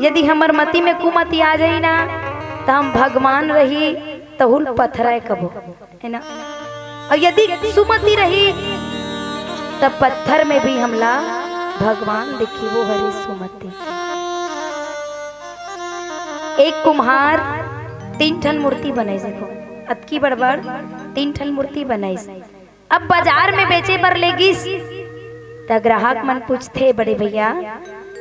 यदि हमर मति में कुमति आ जाई ना तो हम भगवान रही तहुल पत्थर कबो है ना, और यदि सुमति रही तब पत्थर में भी हमला भगवान देखी वो हरी सुमति। एक कुम्हार 3 ठन मूर्ति बनाई, देखो अतकी बड़बड़ 3 ठन मूर्ति बनाई। अब बाजार में बेचे पर लेगिस तो ग्राहक मन पूछते बड़े भैया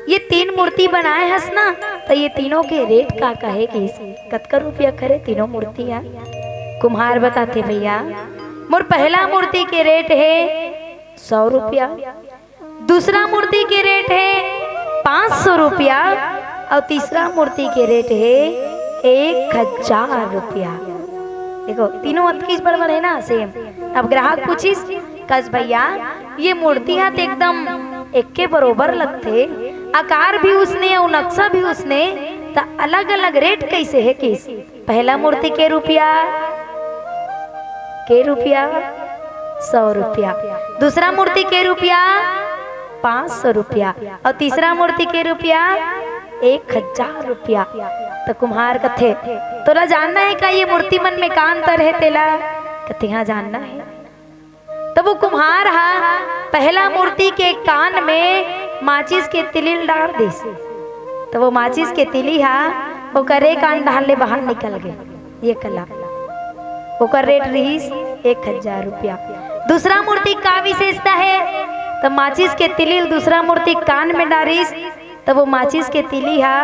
ये 3 मूर्ति बनाए हस ना, तो ये तीनों के रेट का कहे कि कतका रुपया खरे तीनों मूर्तियां। कुम्हार बताते भैया मोर पहला मूर्ति के रेट है 100 रुपया, दूसरा मूर्ति के रेट है 500 रुपया, और तीसरा मूर्ति के रेट है 1000 रुपया। देखो तीनों अतकीस बड़बड़ है ना सेम। अब ग्राहक पूछिस कस भैया ये मूर्ति हाथ एकदम एक के बरोबर लगते, आकार भी उसने और नक्शा भी उसने, तो अलग अलग रेट कैसे है किस? पहला मूर्ति के रुपया 100 रुपया, दूसरा मूर्ति के रुपया 500 रुपया, और तीसरा मूर्ति के रुपया 1000 रुपया। तो कुम्हार कथे तोरा जानना है का ये मूर्ति मन में का अंतर है तेला? कथे हाँ जानना है। तब वो कुम्हार हा पहला मूर्ति के कान में माचिस के तिलिल डाल दी, तो वो माचिस के तिली हा वो करे कान डाल ले बाहर निकल गए। ये कला ओकर रेट रही 1000 रुपया। दूसरा मूर्ति का विशेषता है, तो माचिस के तिलिल दूसरा मूर्ति कान में डारिस, तो वो माचिस के तिली हा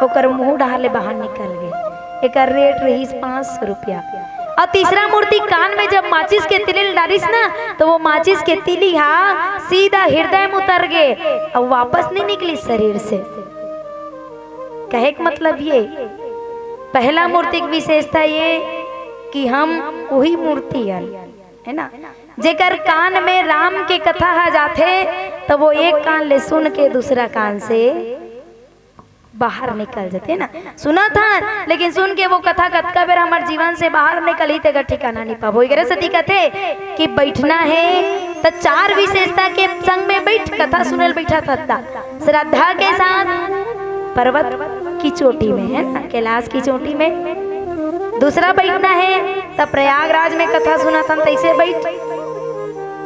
ओकर मुंह डाले बाहर निकल गए। एक रेट रही 500 रुपया। और तीसरा मूर्ति कान में जब माचिस के तिलिल डारिस ना, तो वो माचिस के तिली हा सीधा हृदय में उतर गए और वापस नहीं निकली शरीर से। कहे का मतलब ये पहला मूर्ति की विशेषता ये कि हम वही मूर्ति है ना, जेकर कान में राम के कथा आ जाते तो वो एक कान ले सुन के दूसरा कान से बाहर निकल जाते ना। सुना था लेकिन सुन के वो कथा कतका बेर हमारे जीवन से बाहर निकल ही तेगा ठिकाना नहीं पाबो। सती कहते कि बैठना है तो 4 विशेषता के संग में बैठ कथा सुनल बैठा था, श्रद्धा के साथ पर्वत की चोटी में है ना, कैलाश की चोटी में। दूसरा बैठना है तो प्रयागराज में कथा सुना था तैसे बैठ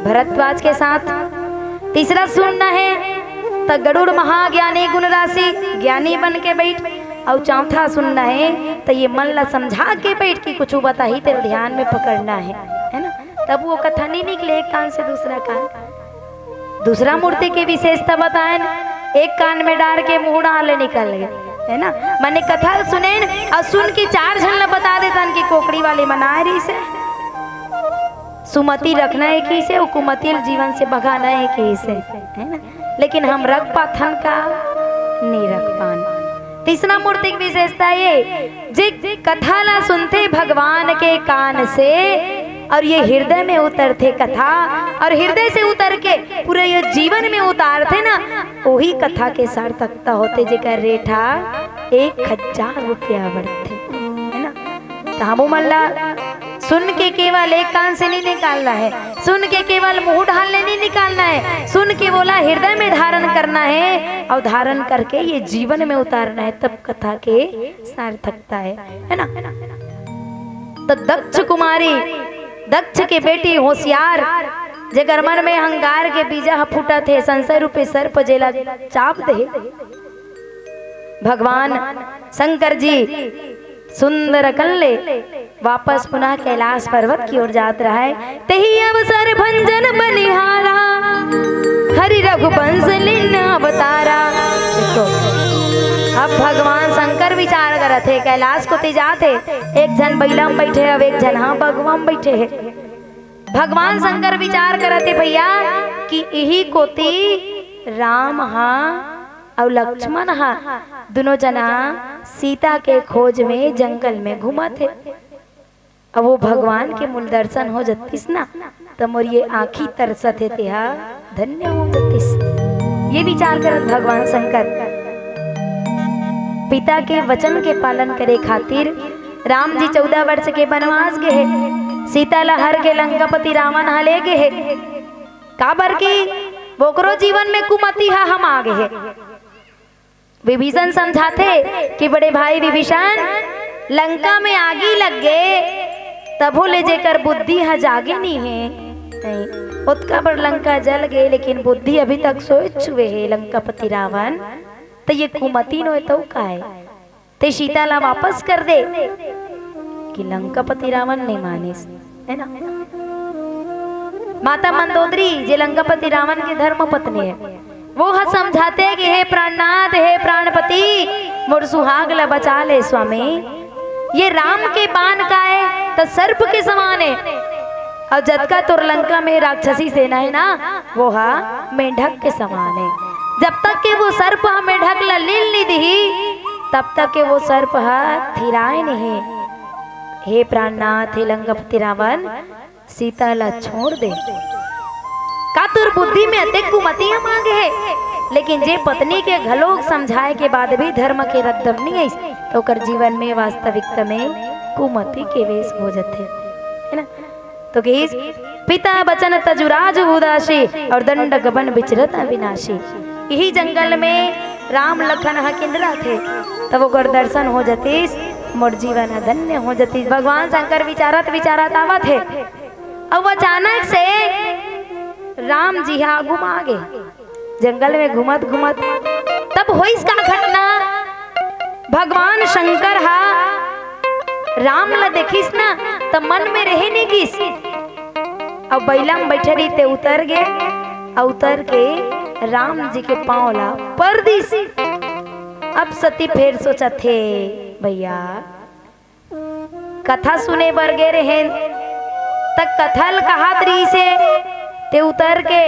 भरद्वाज के साथ। तीसरा सुनना है तो गरुड़ महाज्ञानी गुण राशि ज्ञानी बन के बैठ। और चौथा सुनना है तो ये मन ला समझा के बैठ के कुछ बता ही तेरे ध्यान में पकड़ना है ना, तब वो कथा नहीं निकले एक कान से दूसरा कान। दूसरा मूर्ति की विशेषता बताए, एक कान में डाल के मुंह डाले निकल गए है ना। मैंने कथा सुने और सुन के 4 झन बता देता कि कोकड़ी वाले मना रही से सुमति रखना है कि से, कुमति जीवन से भगाना है कि से, है ना। लेकिन हम रख पाथन का नहीं रख पान। तीसरा मूर्ति की विशेषता ये, जे कथा ला सुनते भगवान के कान से और ये हृदय में उतरते कथा, और हृदय से उतर के पूरे ये जीवन में उतारते ना, वही कथा के सार्थकता होते। जेकर रेठा 1000 रुपया बढ़ते, है ना। तो हम मल्ला सुन के केवल एक कान से नहीं निकालना है, सुन के केवल मुंह ढालने नहीं निकालना है, सुन के बोला हृदय में धारण करना है और धारण करके ये जीवन में उतारना है, तब कथा के सार्थकता है ना। तो दक्ष कुमारी, दक्ष के बेटी होशियार, जगर मन में अहंकार के बीजा फूटा थे, संशय रूपी सर्प जेला चाप दे। भगवान शंकर जी सुंदर कल्ले वापस पुनः कैलाश पर्वत की ओर जात रहा है। तेही अवसर भंजन बनिहारा, हरि रघुवंश लीन अवतारा। देखो अब भगवान शंकर विचार करत थे, कैलाश को ते जाते, एक जन बैला में बैठे, अब एक जन हाँ बगवा में बैठे है। भगवान शंकर विचार करते भैया कि यही कोती राम हाँ और लक्ष्मण हाँ दोनों जना सीता के खोज में जंगल में घूमा थे। अब वो भगवान के मूल दर्शन हो जतिस ना, तो मोर ये आँखी तरसत है तेहा धन्य हो जतिस। ये विचार करत भगवान शंकर पिता के वचन के पालन करे खातिर राम जी 14 वर्ष के वनवास गए है। सीता ला हर के लंकापति रावण हा ले गए है, काबर की बोकरो जीवन में कुमति हा हम आ गए है। विभीषण समझाते कि बड़े भाई विभीषण, लंका में आगी लग गए तबो ले जेकर बुद्धि हा जागे नहीं है, नहीं उत्का पर लंका जल गए, लेकिन बुद्धि अभी तक सोच छुए है लंकापति रावण। तो ये कुमति नो तो का है, ते सीता ला वापस कर दे। कि लंकापति रावण नहीं मानिस, है ना। माता मंदोदरी जे लंकापति रावण की धर्म पत्नी है, वो समझाते कि हे प्राणनाथ, हे प्राणपति, मोर सुहाग ला बचा ले स्वामी। ये राम के बाण का है तो सर्प के समान है, और जदका तुरलंका में राक्षसी सेना है ना, वो हा मेंढक के समान है। जब तक के वो सर्प हा मेंढक ला लील नहीं दी, तब तक के वो सर्प हा थिराए नहीं। हे प्राणनाथ, हे लंकापति रावण, सीता ला छोड़ दे। का तुर बुद्धि में अतिक कुमतियां मांगे है, लेकिन जे पत्नी के घलोक समझाए के बाद भी धर्म के रद्दम नहीं आई, तो कर जीवन में वास्तविकता में कुमति के वेश हो जाते, है ना। तो कहिस पिता बचन तजुराज उदासी, और दंड गबन विचरत अविनाशी। यही जंगल में राम लखन हकिंद्रा थे, तब ओकर दर्शन हो जतीस, मोर जीवन धन्य हो जतीस। भगवान शंकर विचारत विचारत आवत है, अब अचानक से राम जी हा घुमा गए जंगल में घुमत घुमत। तब हुई इसका घटना, भगवान शंकर हा राम ला देखिस ना, तब मन में रहे नहीं किस। अब बैला में बैठे रही ते उतर गए, और उतर के राम जी के पाँव ला पर दिस। अब सती फिर सोचा थे भैया कथा सुने बर गे रहे, तक कथल कहात रही से ते उतर के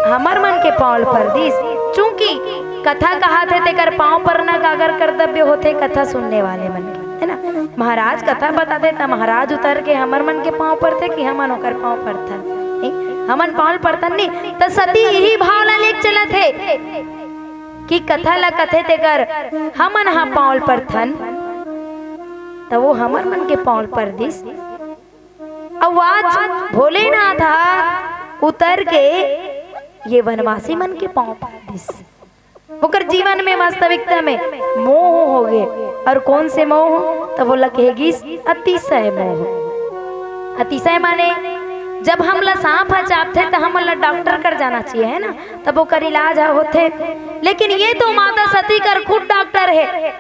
हमर मन के पाँव पर दिस। चूंकि कथा कहा थे तेकर पाँव पर न कागर कर्तव्य होते कथा सुनने वाले मन के, है ना। महाराज कथा बताते त महाराज उतर के हमर मन के पाँव पर थे कि हमन ओकर पाँव पर था, हमन पाँव पर था नहीं। तो सती यही भाव ला लेके चला थे कि कथा ला कथे तेकर हमन हा पाँव पर थन, तो वो हमर मन के पाँव पर दिस। अब आज भोलेनाथ उतर के ये वनवासी मन के पाँव पर दिस। ओकर जीवन में वास्तविकता में मोह हो गए, और कौन से मोह, तो बोला कहेगी अतिशय मोह। अतिशय माने जब हम ला सांप चापते तो हम ला डॉक्टर कर जाना चाहिए, है ना, तब ओकर इलाज होते। लेकिन ये तो माता सती कर खुद डॉक्टर है।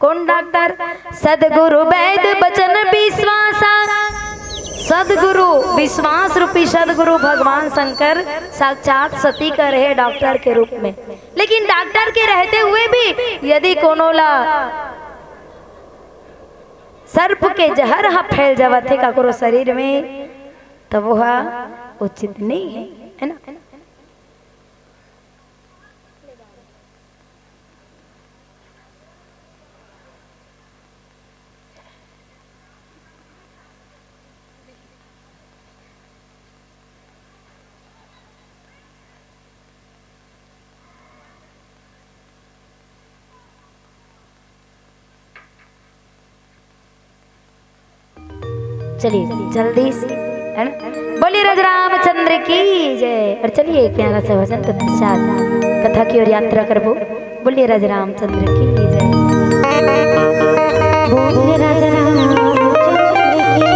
कौन डॉक्टर? सदगुरु वैद बचन विश्वासा। सदगुरु विश्वास रूपी सदगुरु भगवान शंकर साक्षात सती का रहे डॉक्टर के रूप में। लेकिन डॉक्टर के रहते हुए भी यदि कोनो ला सर्प के जहर हा फैल जावत है ककरो शरीर में, तो वह उचित नहीं है ना। चलिए जल्दी से, है ना। बोलिए राजा रामचंद्र की जय। और चलिए एक प्यारा सा भजन तत्पश्चात कथा की ओर यात्रा करबो। बोलिए राजा रामचंद्र की जय। बोलिए राजा रामचंद्र की जय।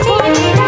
बोलिए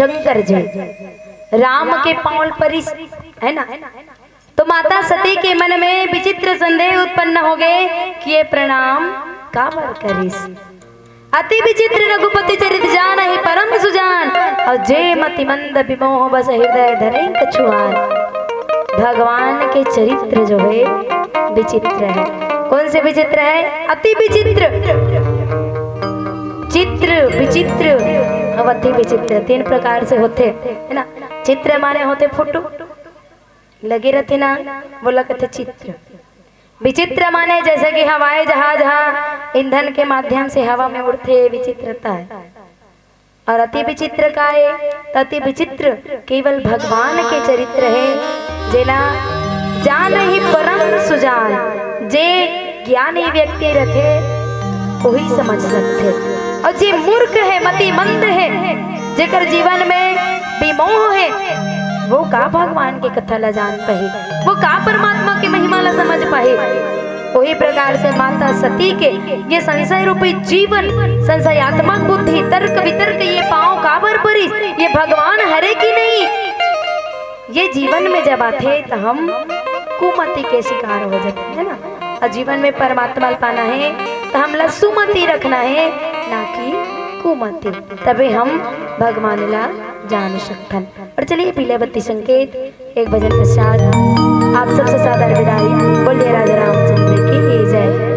शंकर जी राम के पांव पर है ना। तो माता सती के मन में विचित्र संदेह उत्पन्न हो गए कि ये प्रणाम काबर करिस। अति विचित्र रघुपति चरित जान ही परम सुजान, और जे मति मंद विमोह बस हृदय धरे कछुआन। भगवान के चरित्र जो है विचित्र है। कौन से विचित्र है? अति विचित्र। चित्र विचित्र अब अति विचित्र तीन प्रकार से होते है ना। चित्र माने होते फोटो लगे रहते ना, बोला कहते चित्र। विचित्र माने जैसे कि हवाई जहाज ईंधन के माध्यम से हवा में उड़ते, विचित्रता है। और अति विचित्र का है? अति विचित्र केवल भगवान के चरित्र है। जेना जान ही परम सुजान, जे ज्ञानी व्यक्ति रहते वही समझ सकते। और जे मूर्ख है, मति मंद है, जेकर जीवन में विमोह है, वो का भगवान के कथा ला जान पाए, वो का परमात्मा की महिमा ला समझ पाए। वही प्रकार से माता सती के ये संशय रूपी जीवन, संशयात्मक बुद्धि, तर्क वितर्क ये पांव काबर परिस, ये भगवान हरे की नहीं, ये जीवन में जब आते तो हम कुमति के शिकार हो जाते है ना। और जीवन में परमात्मा पाना है तो हम ला सुमति रखना है, ना कि कुमति, तभी हम भगवान ला जान सकथन। और चलिए पीले बत्ती संकेत एक भजन पश्चात आप सबसे सादर विदाई। बोलिए राजा रामचंद्र की जय।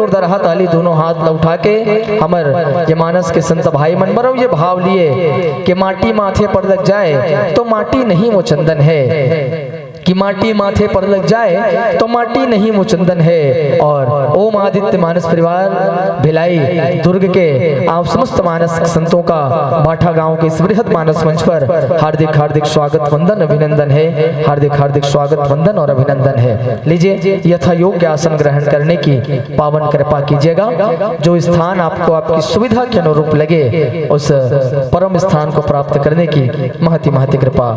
जोरदार हाथ ताली दोनों हाथ उठा के हमर ये मानस के संत भाई मन बरो ये भाव लिए कि माटी माथे पर लग जाए तो माटी नहीं वो चंदन है, कि माटी माथे पर लग जाए तो माटी नहीं वो चंदन है। और ओम आदित्य मानस परिवार भिलाई दुर्ग के आप समस्त मानस संतों का बाठा गांव के इस बृहद मानस मंच पर हार्दिक हार्दिक स्वागत वंदन अभिनंदन है, हार्दिक हार्दिक स्वागत वंदन और अभिनंदन है। लीजिए यथा योग्य आसन ग्रहण करने की पावन कृपा कीजिएगा। जो स्थान आपको आपकी सुविधा के अनुरूप लगे उस परम स्थान को प्राप्त करने की महती महती कृपा।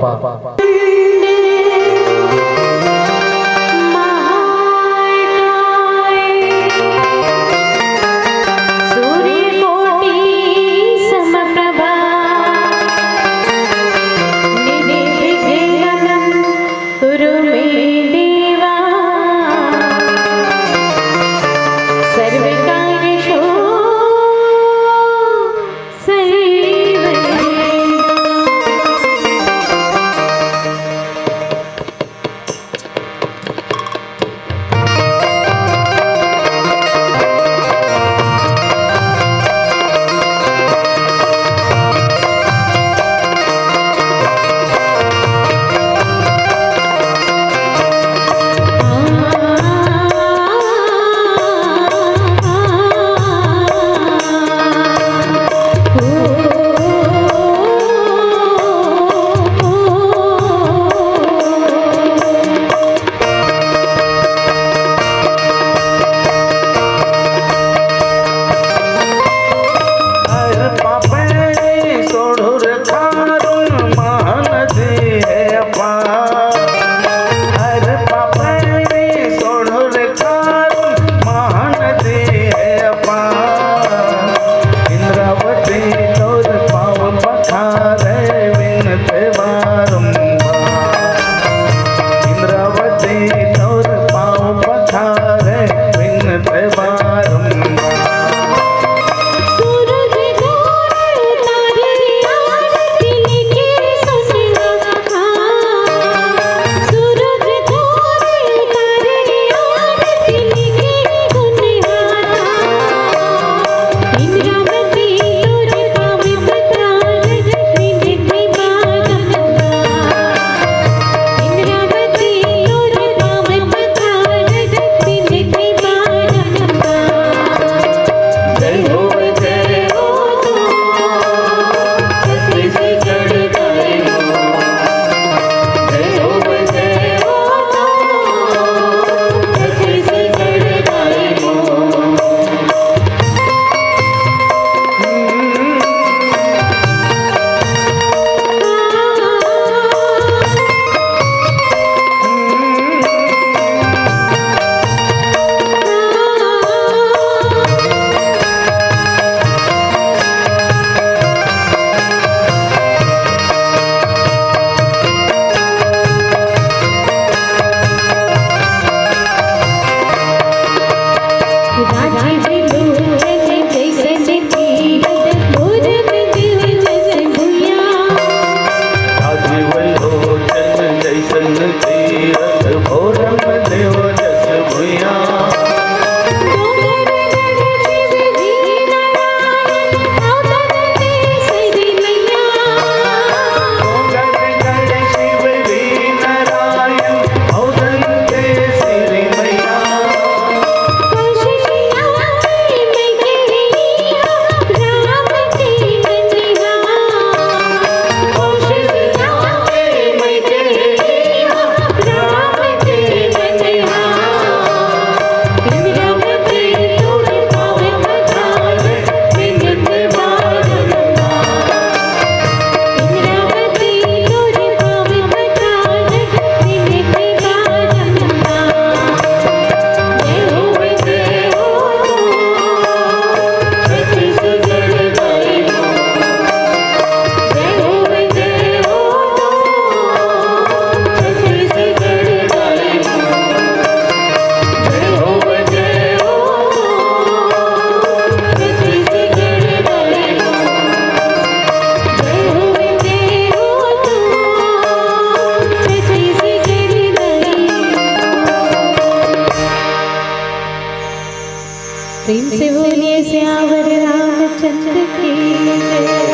बोलिए सियावर रामचंद्र की जय।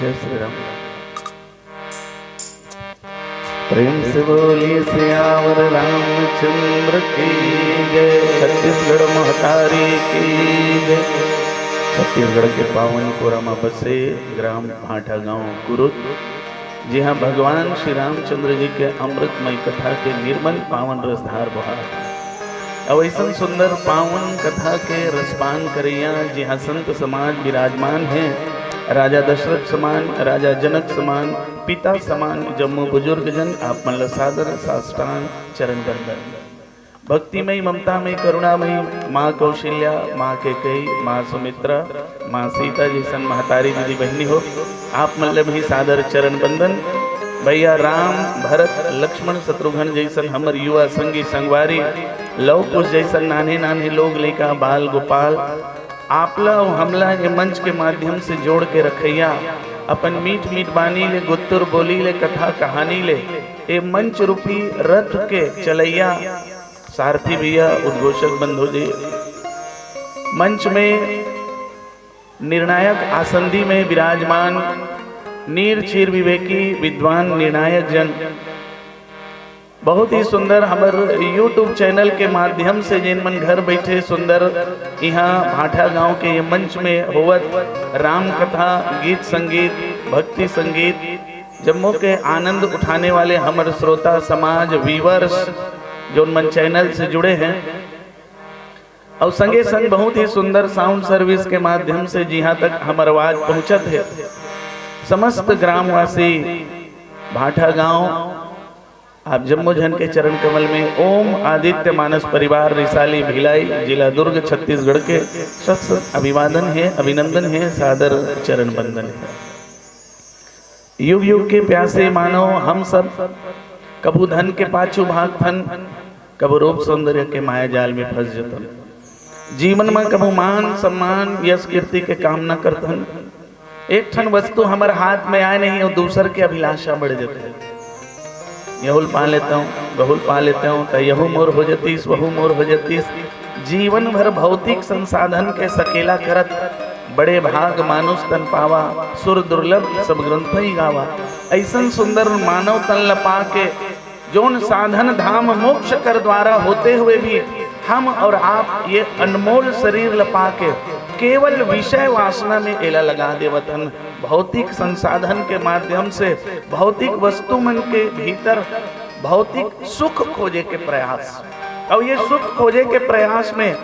जय श्री राम। प्रेम से बोलिए सियावर रामचंद्र की जय। छत्तीसगढ़ महतारी की जय। छत्तीसगढ़ के पावनपुरा में बसे ग्राम भाटा गांव कुरुद, जी हाँ भगवान श्री रामचंद्र जी के अमृतमय कथा के निर्मल पावन रसधार बहार। अब ऐसा सुंदर पावन कथा के रसपान करिया, जी हाँ संत समाज विराजमान है। राजा दशरथ समान, राजा जनक समान, पिता समान जम्मू बुजुर्ग जन आप मन सादर साष्टांग चरण बंदन। भक्तिमयी ममतामयी करुणामयी माँ कौशल्या, माँ कैकेयी, माँ सुमित्रा, माँ सीता जैसन महतारी दीदी बहनी हो, आप मन भी सादर चरण बंदन। भैया राम भरत लक्ष्मण शत्रुघ्न जैसन हमर युवा संगी संगवारी, लव कुश जैसन नाने नाने लोग लेका बाल गोपाल, आपला और हमला ये मंच के माध्यम से जोड़ के रखैया। अपन मीठ मीठ बानी ले, गुत्तुर बोली ले, कथा कहानी ले, ए मंच रूपी रथ के चलैया सारथी भैया, उद्घोषक बंधु जी, मंच में निर्णायक आसंदी में विराजमान नीर क्षीर विवेकी विद्वान निर्णायक जन, बहुत ही सुंदर हमार यूट्यूब चैनल के माध्यम से जिन मन घर बैठे सुंदर यहाँ भाटा गांव के ये मंच में होवत राम कथा, गीत संगीत, भक्ति संगीत, जम्मू के आनंद उठाने वाले हमारे श्रोता समाज व्यूअर्स जो मन चैनल से जुड़े हैं, और संगे संग बहुत ही सुंदर साउंड सर्विस के माध्यम से जहाँ तक हमार आवाज पहुँचत है। समस्त ग्रामवासी भाटा गांव आप जम्मू जन के चरण कमल में ओम आदित्य मानस परिवार रिसाली भिलाई जिला दुर्ग छत्तीसगढ़ के सत अभिवादन है, अभिनंदन है, सादर चरण बंदन है। युग युग के प्यासे मानो हम सब, कबू धन के पाछू भागथन, कबू रूप सौंदर्य के माया जाल में फंस जतन, जीवन में कबू मान सम्मान यश कीर्ति के कामना करतन। एक ठन वस्तु हमारे हाथ में आए नहीं और दूसर के अभिलाषा बढ़ जाते हैं। यहुल पा लेता हूँ, बहुल पा लेता हूँ, तो यहू मोर हो जतीस, वहू मोर हो जतीस। जीवन भर भौतिक संसाधन के सकेला करत, बड़े भाग मानुष तन पावा, सुर दुर्लभ सब ग्रंथ ही गावा। ऐसा सुंदर मानव तन लपा के जोन साधन धाम मोक्ष कर द्वारा होते हुए भी हम और आप ये अनमोल शरीर लपा के केवल विषय वासना में एला लगा देवतन। भौतिक संसाधन के माध्यम से भौतिक वस्तु मन के भीतर भौतिक सुख खोजे के प्रयास, और ये सुख खोजे के प्रयास में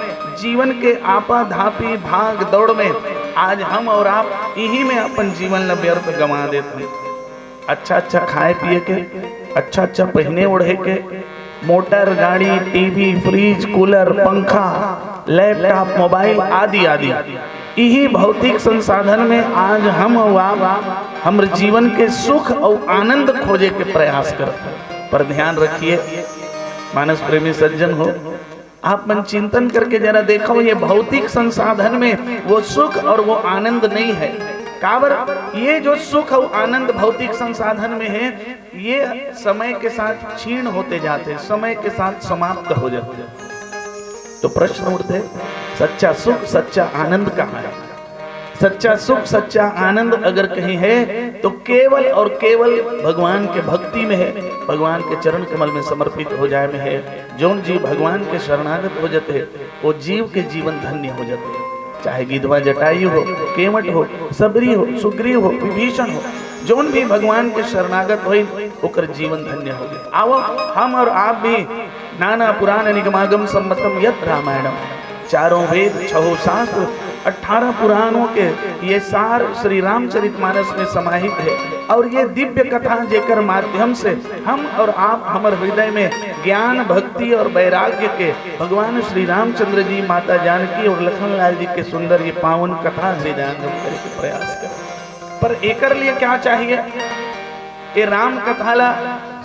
जीवन के आपा धापी भाग दौड़ में आज हम और आप यही में अपन जीवन व्यर्थ गंवा देते हैं। अच्छा अच्छा खाए पिए के, अच्छा अच्छा पहने ओढ़े के, मोटर गाड़ी, टीवी, फ्रिज, कूलर, पंखा, लैपटॉप, मोबाइल आदि आदि, यही भौतिक संसाधन में आज हम और आप हमारे जीवन के सुख और आनंद खोजे के प्रयास करते हैं। पर ध्यान रखिए मानस प्रेमी सज्जन हो, आप मन चिंतन करके जरा देखो, ये भौतिक संसाधन में वो सुख और वो आनंद नहीं है। काबर ये जो सुख और आनंद भौतिक संसाधन में है, ये समय के साथ क्षीण होते जाते, समय के साथ समाप्त हो जाते। तो प्रश्न उठते, सच्चा सुख सच्चा आनंद कहाँ है? सच्चा सुख सच्चा आनंद अगर कहीं है तो केवल और केवल भगवान के भक्ति में है, भगवान के चरण कमल में समर्पित हो जाए में है। जोन जीव भगवान के शरणागत हो जाते वो जीव के जीवन धन्य हो जाते। चाहे गिधवा जटायु हो, केवट हो, सबरी हो, सुग्रीव हो, विभीषण हो, जोन भी भगवान के शरणागत हो ओकर जीवन धन्य हो गए। आओ हम और आप भी नाना पुराण निगमागम सम्मतम यत रामायणम, चारों वेद, छहो शास्त्र, 18 पुराणों के ये सार श्री रामचरितमानस में समाहित है। और ये दिव्य कथा जेकर माध्यम से हम और आप हमारे हृदय में ज्ञान, भक्ति और वैराग्य के भगवान श्री रामचंद्र जी, माता जानकी और लखनलाल जी के सुंदर ये पावन कथा हृदयंगम करने के प्रयास करें। पर एकर लिए क्या चाहिए? ये राम कथा ला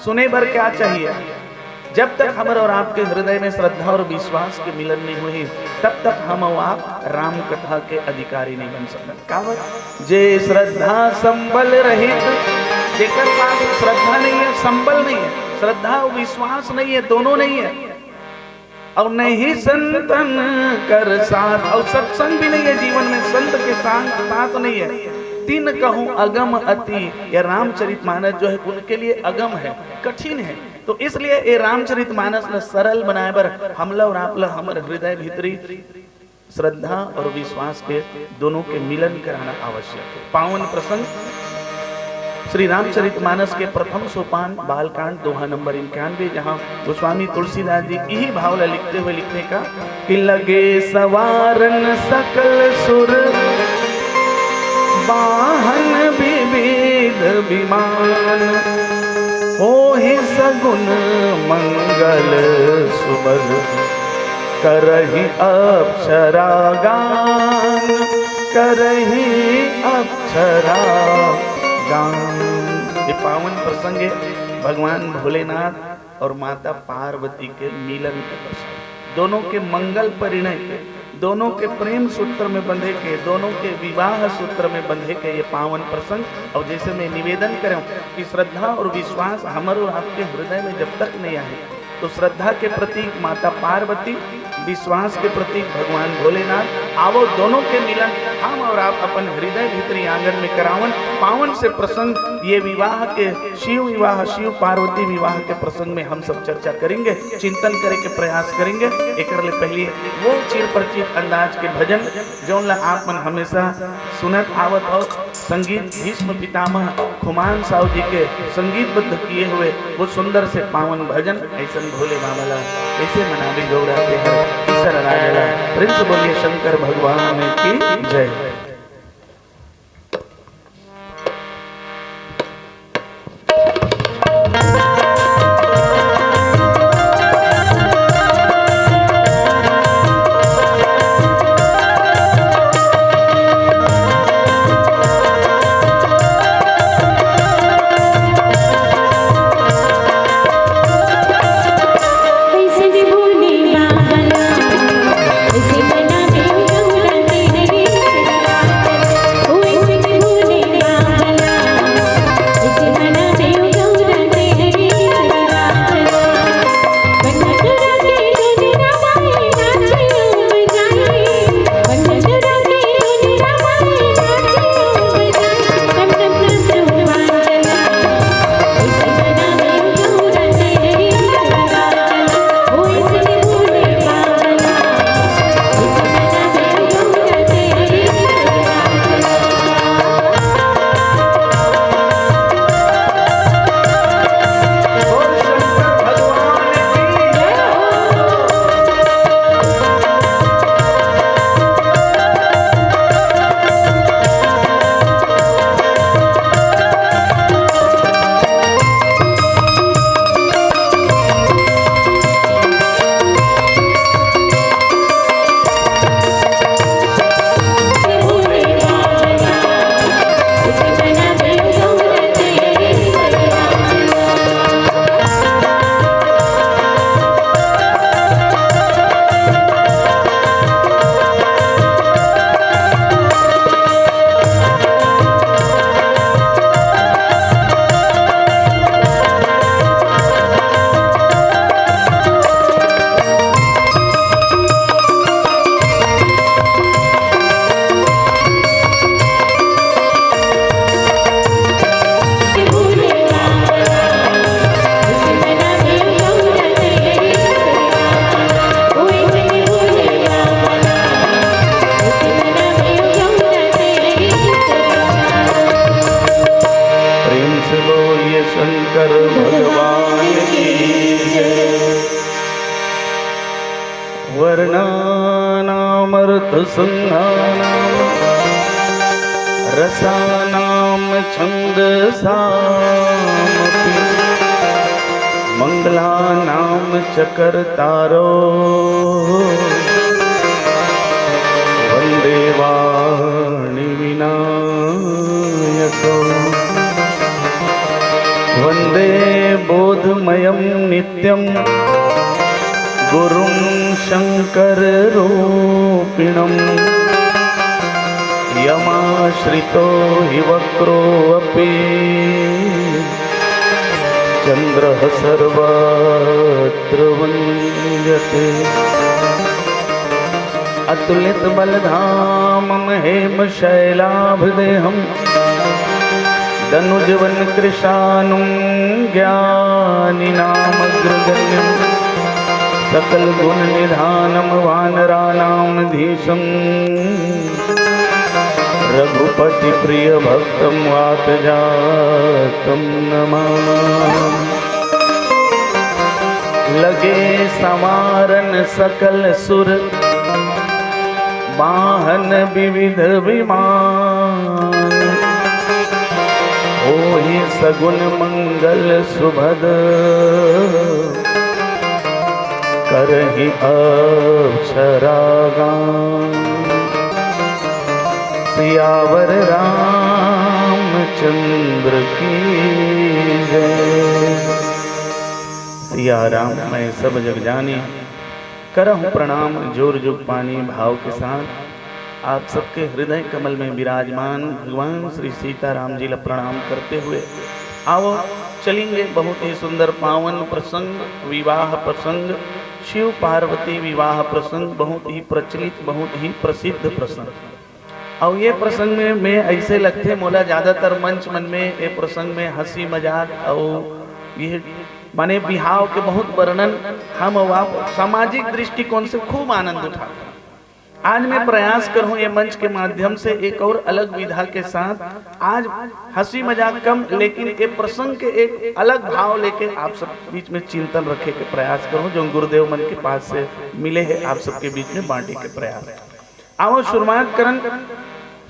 सुने बर क्या चाहिए? जब तक हमारे और आपके हृदय में श्रद्धा और विश्वास के मिलन नहीं हुई, तब तक हम और आप राम कथा के अधिकारी नहीं बन सकते। कहावत, जे श्रद्धा संबल रहित, जेकर पास श्रद्धा नहीं है, संबल नहीं है, श्रद्धा और विश्वास नहीं है, दोनों नहीं है, और नहीं संतन कर साथ, और सत्संग भी नहीं है जीवन में, संत के साथ नहीं है। तीन कहूं अगम अति, यह रामचरितमानस जो है उनके लिए अगम है, कठिन है। तो इसलिए ये रामचरितमानस ने सरल बनाए बर हमला और आपला हमारे हृदय भीतरी श्रद्धा और विश्वास के दोनों के मिलन कराना आवश्यक है। पावन प्रसंग श्री रामचरितमानस के प्रथम सोपान बालकांड दोहा नंबर 91, जहाँ गोस्वामी तुलसीदास जी यही भाव लिखते हुए लिखने का कि लगे सवारन सकल सुर वाहन विविध विमान, हो ही सगुन मंगल सुबह करहि अप्सरा गान, करहि अप्सरा गान। ये पावन प्रसंग है भगवान भोलेनाथ और माता पार्वती के मिलन के प्रसंग, दोनों के मंगल परिणय के, दोनों के प्रेम सूत्र में बंधे के, दोनों के विवाह सूत्र में बंधे के ये पावन प्रसंग। और जैसे मैं निवेदन करूं कि श्रद्धा और विश्वास हमारे और आपके हृदय में जब तक नहीं आए, तो श्रद्धा के प्रतीक माता पार्वती, विश्वास के प्रतीक भगवान भोलेनाथ, आवो दोनों के मिलन हम और आप अपन हृदय भीतरी आंगन में करावन। पावन से प्रसंग ये विवाह के, शिव विवाह, शिव पार्वती विवाह के प्रसंग में हम सब चर्चा करेंगे, चिंतन करे के प्रयास करेंगे। एक पहले वो चिर परिचित अंदाज के भजन जो आप मन हमेशा सुनत आवत हो, संगीत भीष्म पितामह खुमान साहु जी के संगीतबद्ध किए हुए वो सुंदर से पावन भजन ऐसा भोले बाबा ऐसे मनावी गौराते हैं ईश्वर राजला। प्रिंस बोलिए शंकर भगवान की जय। संघानाम रसानाम छंदसामपि मंगलानाम चकरतारो वंदे वाणी विनायको वंदे बोधमयं नित्यं गुरुं शंकर रूपिणं यमाश्रितो हि वक्रोऽपि चंद्रः सर्वत्र वन्द्यते अतुलित बलधामं हेमशैलाभदेहं दनुजवन कृशानुं ज्ञानिनामग्रगण्यं सकल गुण निधानं वानराणां धीशं रघुपति प्रिय भक्तं वातजातं नमामि। लगे समारन सकल सुर वाहन विविध विमान होहि सगुन मंगल सुभद करहि अक्षरागान। सियावर रामचंद्र की जय। सिया राम मैं सब जग जानी करहूँ प्रणाम जोर जुग पानी भाव के साथ आप सबके हृदय कमल में विराजमान भगवान श्री सीताराम जी ला प्रणाम करते हुए आओ चलेंगे बहुत ही सुंदर पावन प्रसंग, विवाह प्रसंग, शिव पार्वती विवाह प्रसंग, बहुत ही प्रचलित बहुत ही प्रसिद्ध प्रसंग। और ये प्रसंग में मैं ऐसे लगते मोला ज्यादातर मंच मन में ये प्रसंग में हंसी मजाक और ये माने बिहाव के बहुत वर्णन हम आप सामाजिक दृष्टिकोण से खूब आनंद उठाते। आज मैं प्रयास करूं ये मंच के माध्यम से एक और अलग विधा के साथ आज हंसी मजाक कम लेकिन ये प्रसंग के एक अलग भाव लेके आप सब बीच में चिंतन रखे के प्रयास करूं जो गुरुदेव मन के पास से मिले हैं आप सबके बीच में बांटे के प्रयास। आओ शुरुआत करन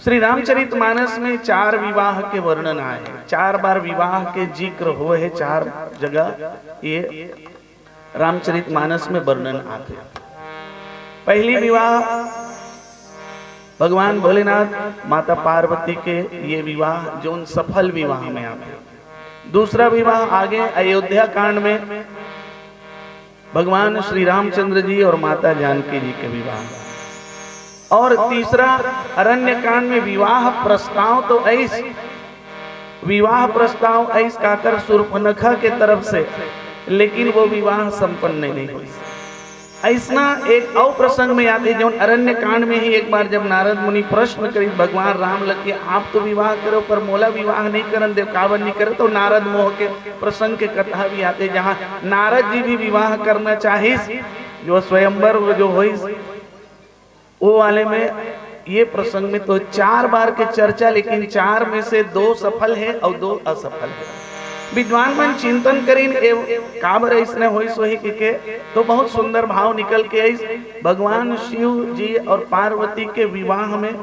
श्री रामचरितमानस में 4 विवाह के वर्णन आए हैं, 4 बार विवाह के जिक्र हुए हैं, 4 जगह ये रामचरितमानस में वर्णन आते हैं। पहली विवाह भगवान भोलेनाथ माता पार्वती के ये विवाह जो सफल विवाह में आते हैं। दूसरा विवाह आगे अयोध्या कांड में भगवान श्री रामचंद्र जी और माता जानकी जी के विवाह। और तीसरा अरण्य कांड में विवाह प्रस्ताव तो ऐस विवाह प्रस्ताव ऐस काकर शूर्पणखा के तरफ से, लेकिन वो विवाह संपन्न नहीं हुई। ऐसा एक और प्रसंग में आते जो अरण्य कांड में ही एक बार जब नारद मुनि प्रश्न करी भगवान राम लगे आप तो विवाह करो पर मोला विवाह नहीं करन देव कावन नहीं करे, तो नारद मोह के प्रसंग के कथा भी आते जहाँ नारद जी भी विवाह करना चाहिए जो स्वयंवर जो हुई वो वाले में ये प्रसंग में तो 4 बार के चर्चा, लेकिन 4 में से 2 सफल है और 2 असफल है। विद्वान मन चिंतन करीन काबर ऐसने होई सोही के तो बहुत सुंदर भाव निकल के आई भगवान शिव जी और पार्वती के विवाह में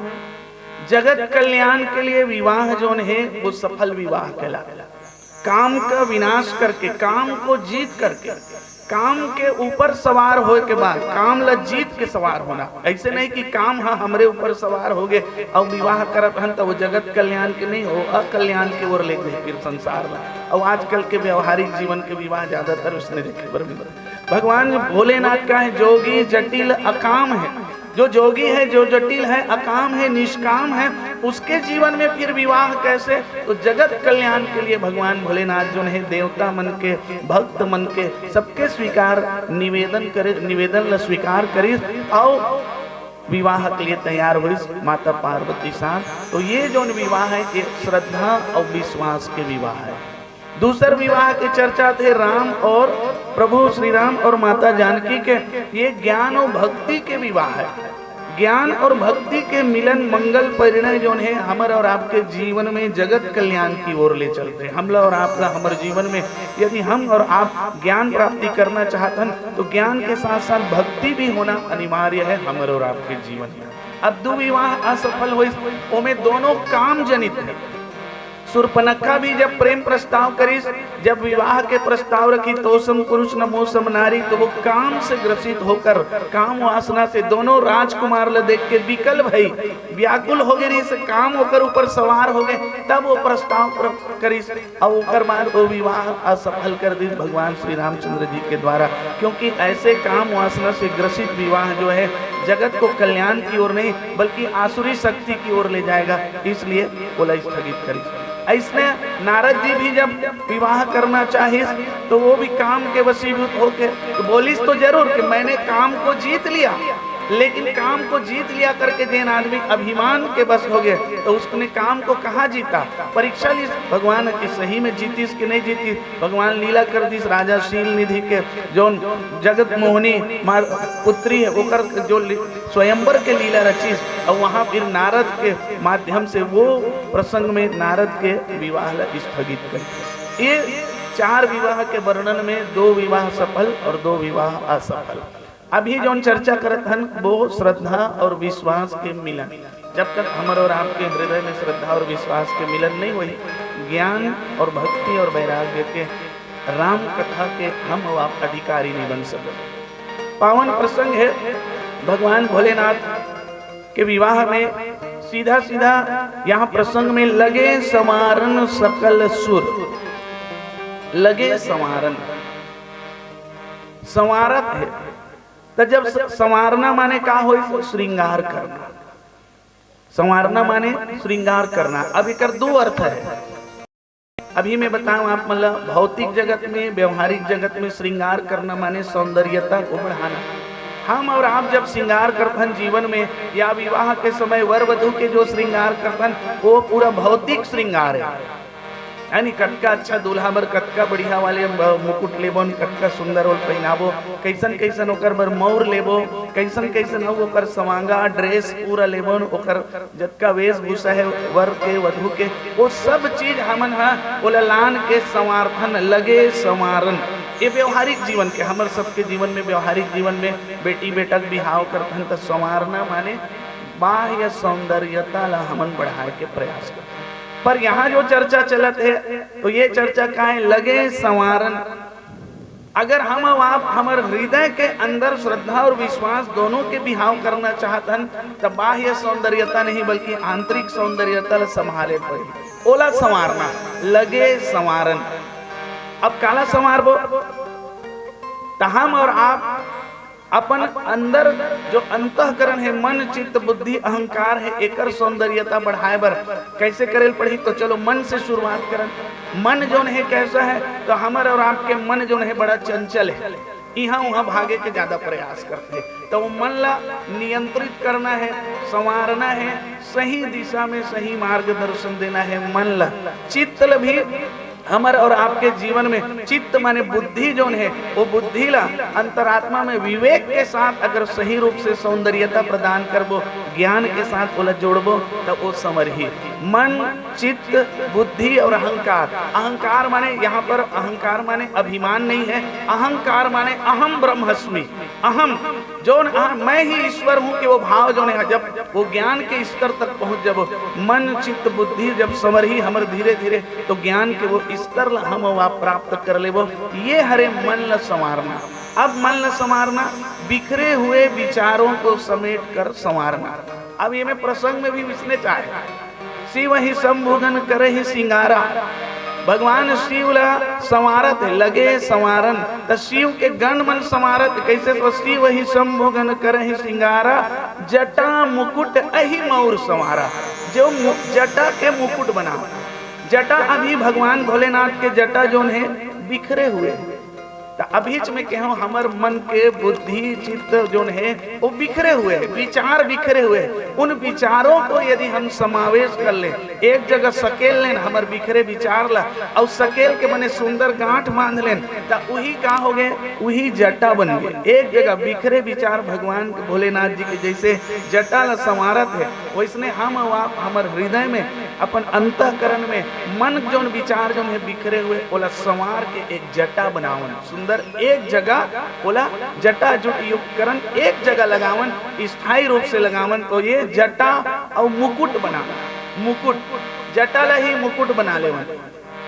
जगत कल्याण के लिए विवाह जो है वो सफल विवाह कहलाता। काम का विनाश करके, काम को जीत करके, काम के ऊपर सवार होए के बाद काम ला जीत के सवार होना। ऐसे नहीं कि काम हाँ हमरे ऊपर सवार हो गए और विवाह करत हन तो वो जगत कल्याण के नहीं हो, अकल्याण के ओर ले गए फिर संसार में। और आजकल के व्यवहारिक जीवन के विवाह ज्यादातर उसने देखे पर भगवान भोलेनाथ का है जोगी जटिल अकाम है, जो जोगी है जो जटिल है अकाम है निष्काम है, उसके जीवन में फिर विवाह कैसे? तो जगत कल्याण के लिए भगवान भोलेनाथ जो है देवता मन के भक्त मन के सबके स्वीकार निवेदन करे, निवेदन ला स्वीकार करी और विवाह के लिए तैयार हुई माता पार्वती साथ। तो ये जो विवाह है एक श्रद्धा और विश्वास के विवाह है। दूसर विवाह की चर्चा थे राम और प्रभु श्री राम और माता जानकी के, ये ज्ञान और भक्ति के विवाह है। ज्ञान और भक्ति के मिलन मंगल परिणय जो है हमारे और आपके जीवन में जगत कल्याण की ओर ले चलते हैं। हमला और आपका हमारे जीवन में यदि हम और आप ज्ञान प्राप्ति करना चाहते हैं तो ज्ञान के साथ साथ भक्ति भी होना अनिवार्य है हमारे और आपके जीवन में। अब 2 विवाह असफल हुए, उनमें दोनों काम जनित है। सुर्पनखा भी जब प्रेम प्रस्ताव करी, जब विवाह के प्रस्ताव रखी, तो सम पुरुष न मोसम नारी, तो वो काम से ग्रसित होकर काम वासना से दोनों राजकुमार ल देख के विकल भई, व्याकुल हो गए, से काम होकर ऊपर सवार हो गए, तब वो प्रस्ताव करी और ओकर बाद वो विवाह असफल कर दी भगवान श्री रामचंद्र जी के द्वारा। क्योंकि ऐसे काम वासना से ग्रसित विवाह जो है जगत को कल्याण की ओर नहीं बल्कि आसुरी शक्ति की ओर ले जाएगा, इसलिए बोला स्थगित करी। ऐसने नारद जी भी जब विवाह करना चाहिए तो वो भी काम के वशीभूत होके तो बोलिस तो जरूर कि मैंने काम को जीत लिया, लेकिन काम को जीत लिया करके जैन आदमी अभिमान के बस हो गए तो उसने काम को कहाँ जीता, परीक्षा ली भगवान की सही में जीतीस कि नहीं जीती। भगवान लीला कर दी राजा शील निधि के जो जगत मोहनी पुत्री है ओकर जो स्वयंवर के लीला रची और वहाँ फिर नारद के माध्यम से वो प्रसंग में नारद के विवाह स्थगित कर। ये 4 विवाह के वर्णन में 2 विवाह सफल और 2 विवाह असफल। अभी जो चर्चा करत हन वो श्रद्धा और विश्वास के मिलन। जब तक हमारे और आपके हृदय में श्रद्धा और विश्वास के मिलन नहीं हुई, ज्ञान और भक्ति और वैराग्य के राम कथा के हम और आप अधिकारी नहीं बन सकते। पावन प्रसंग है भगवान भोलेनाथ के विवाह में। सीधा सीधा यहाँ प्रसंग में लगे समारन सकल सुर, लगे समारन, संवारत है। तो जब संवारना माने का हो, श्रृंगार करना। संवारना माने श्रृंगार करना। अब एक 2 अर्थ है। अभी मैं बताऊं आप मतलब भौतिक जगत में, व्यवहारिक जगत में श्रृंगार करना माने सौंदर्यता को बढ़ाना। हम और आप जब श्रृंगार करतन जीवन में या विवाह के समय वर वधु के जो श्रृंगार करतन वो पूरा भौतिक श्रृंगार है। यानी कटका अच्छा दूल्हा बर कटका बढ़िया वाले मुकुट लेबो, कटका सुंदर और पहनाबो, कैसन कैसन ओकर बर मौर लेबो, कैसन कैसन हो ओकर समांगा ड्रेस पूरा लेबो, ओकर जतका वेशभूषा है वर के वधु के वो सब चीज हमन हा लान के संवारथन लगे संवारन। ये व्यवहारिक जीवन के हमर सबके जीवन में, व्यवहारिक जीवन में बेटी बेटा बिहाव करथन तो संवारना माने बाह्य सौंदर्यता ला हमन बढ़ाए के प्रयास करते। पर यहाँ जो चर्चा चलत है तो ये चर्चा का है लगे संवारन। अगर हम आप हमारे हृदय के अंदर श्रद्धा और विश्वास दोनों के बिहाव करना चाहतन तो बाह्य सौंदर्यता नहीं बल्कि आंतरिक सौंदर्यता ला संभाले पड़ी। ओला संवारना, लगे संवारन। अब काला संवारबो तो हम और आप अपन अंदर जो अंतःकरण है, मन चित्त बुद्धि अहंकार है, एकर सौंदर्यता बढ़ाए बर कैसे करेल पड़ी। तो चलो मन से शुरुआत करन। मन जो है कैसा है तो हमारे और आपके मन जो है बड़ा चंचल है, यहाँ वहाँ भागे के ज्यादा प्रयास करते हैं। तो वो मन ला नियंत्रित करना है, संवारना है, सही दिशा में सही मार्गदर्शन देना है मन ला। चित्त भी हमारे और आपके जीवन में चित्त माने बुद्धि जो है वो बुद्धि ला अंतरात्मा में विवेक के साथ अगर सही रूप से सौंदर्यता प्रदान करबो, ज्ञान के साथ बोला जोड़बो तो वो समरही। मन चित्त बुद्धि और अहंकार। अहंकार माने यहाँ पर अहंकार माने अभिमान नहीं है, अहंकार माने अहम ब्रह्मस्मि। अहम जो मैं ही ईश्वर हूँ कि वो भाव जो है जब वो ज्ञान के स्तर तक पहुँच जब मन चित्त बुद्धि जब समरही हमर धीरे धीरे तो ज्ञान के वो स्तर हम आप प्राप्त कर लेबो। ये हरे मन ल संवारना। अब मन ल संवारना बिखरे हुए विचारों को समेट कर संवारना। अब ये मैं प्रसंग में भी इसने चाहे शिव ही संभोगन करे ही सिंगारा। भगवान शिव ला संवारत लगे संवारन। तो शिव के गण मन संवारत कैसे तो शिव ही संभोगन करे ही सिंगारा, जटा मुकुट अहि मौर संवारा। जो जटा के मुकुट बना, जटा अभी भगवान भोलेनाथ के जटा जो है बिखरे हुए हैं। तो अभीच में कहूँ हमर मन के बुद्धि चित्त जो है वो बिखरे हुए हैं, विचार बिखरे हुए हैं। उन विचारों को यदि हम समावेश कर लें, एक जगह सकेल लें हमर बिखरे विचार ला और सकेल के बने सुंदर गांठ बांध लें तो वही का हो गए, वही जटा बन गए। एक जगह बिखरे विचार भगवान के भोलेनाथ जी के जैसे जटा ला संवारत है, वैसने हम आप हमारे हृदय में अपन अंतःकरण में मन जो विचार जो है बिखरे हुए ओला संवार के एक जटा बनावन सुंदर। एक जगह बोला जटा जो उपकरण एक जगह लगावन, स्थायी रूप से लगावन तो ये जटा और मुकुट बना। मुकुट जटा ला ही मुकुट बना ले।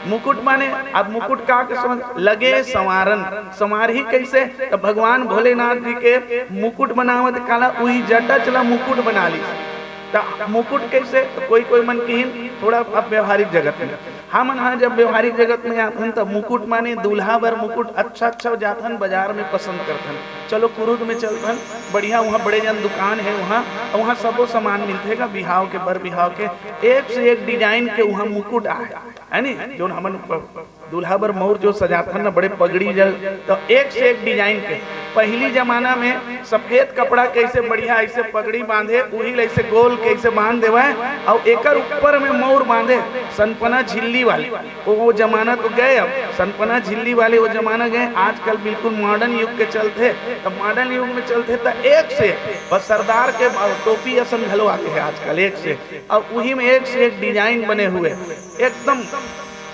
मुकुट माने अब मुकुट का के समझ लगे संवारन, संवार ही कैसे, तो भगवान भोलेनाथ जी के मुकुट बनावत काला वही जटा चला मुकुट बना ली। तो मुकुट कैसे, तो कोई मन की थोड़ा अब व्यवहारिक जगत में हम हाँ जब व्यवहारिक जगत में आथन तो मुकुट माने दूल्हा बर मुकुट अच्छा जाथन बाजार में पसंद करथन। चलो कुरुद में चलथन बढ़िया, वहाँ बड़े जन दुकान है, वहाँ सबो सामान मिलते का बिहाव के बर बिहाव के एक से एक डिजाइन के वहाँ मुकुट है नी, जो हमन दूल्हा बर मोर जो सजाथन ना बड़े पगड़ी जल, तो एक से एक डिजाइन के। पहली जमाना में सफेद कपड़ा कैसे बढ़िया ऐसे पगड़ी बांधे, वही ऐसे गोल कैसे बांध देवा और एकर ऊपर में मोर बांधे। सनपना झिल्ली वाली वो जमाना तो गए, अब सनपना झिल्ली वाले वो जमाना गए। आजकल बिल्कुल मॉडर्न युग के चलते, तो मॉडर्न युग में चलते तो एक से बस सरदार के टोपी असन घलो आते हैं आजकल एक से, और वही में एक से एक डिजाइन बने हुए एकदम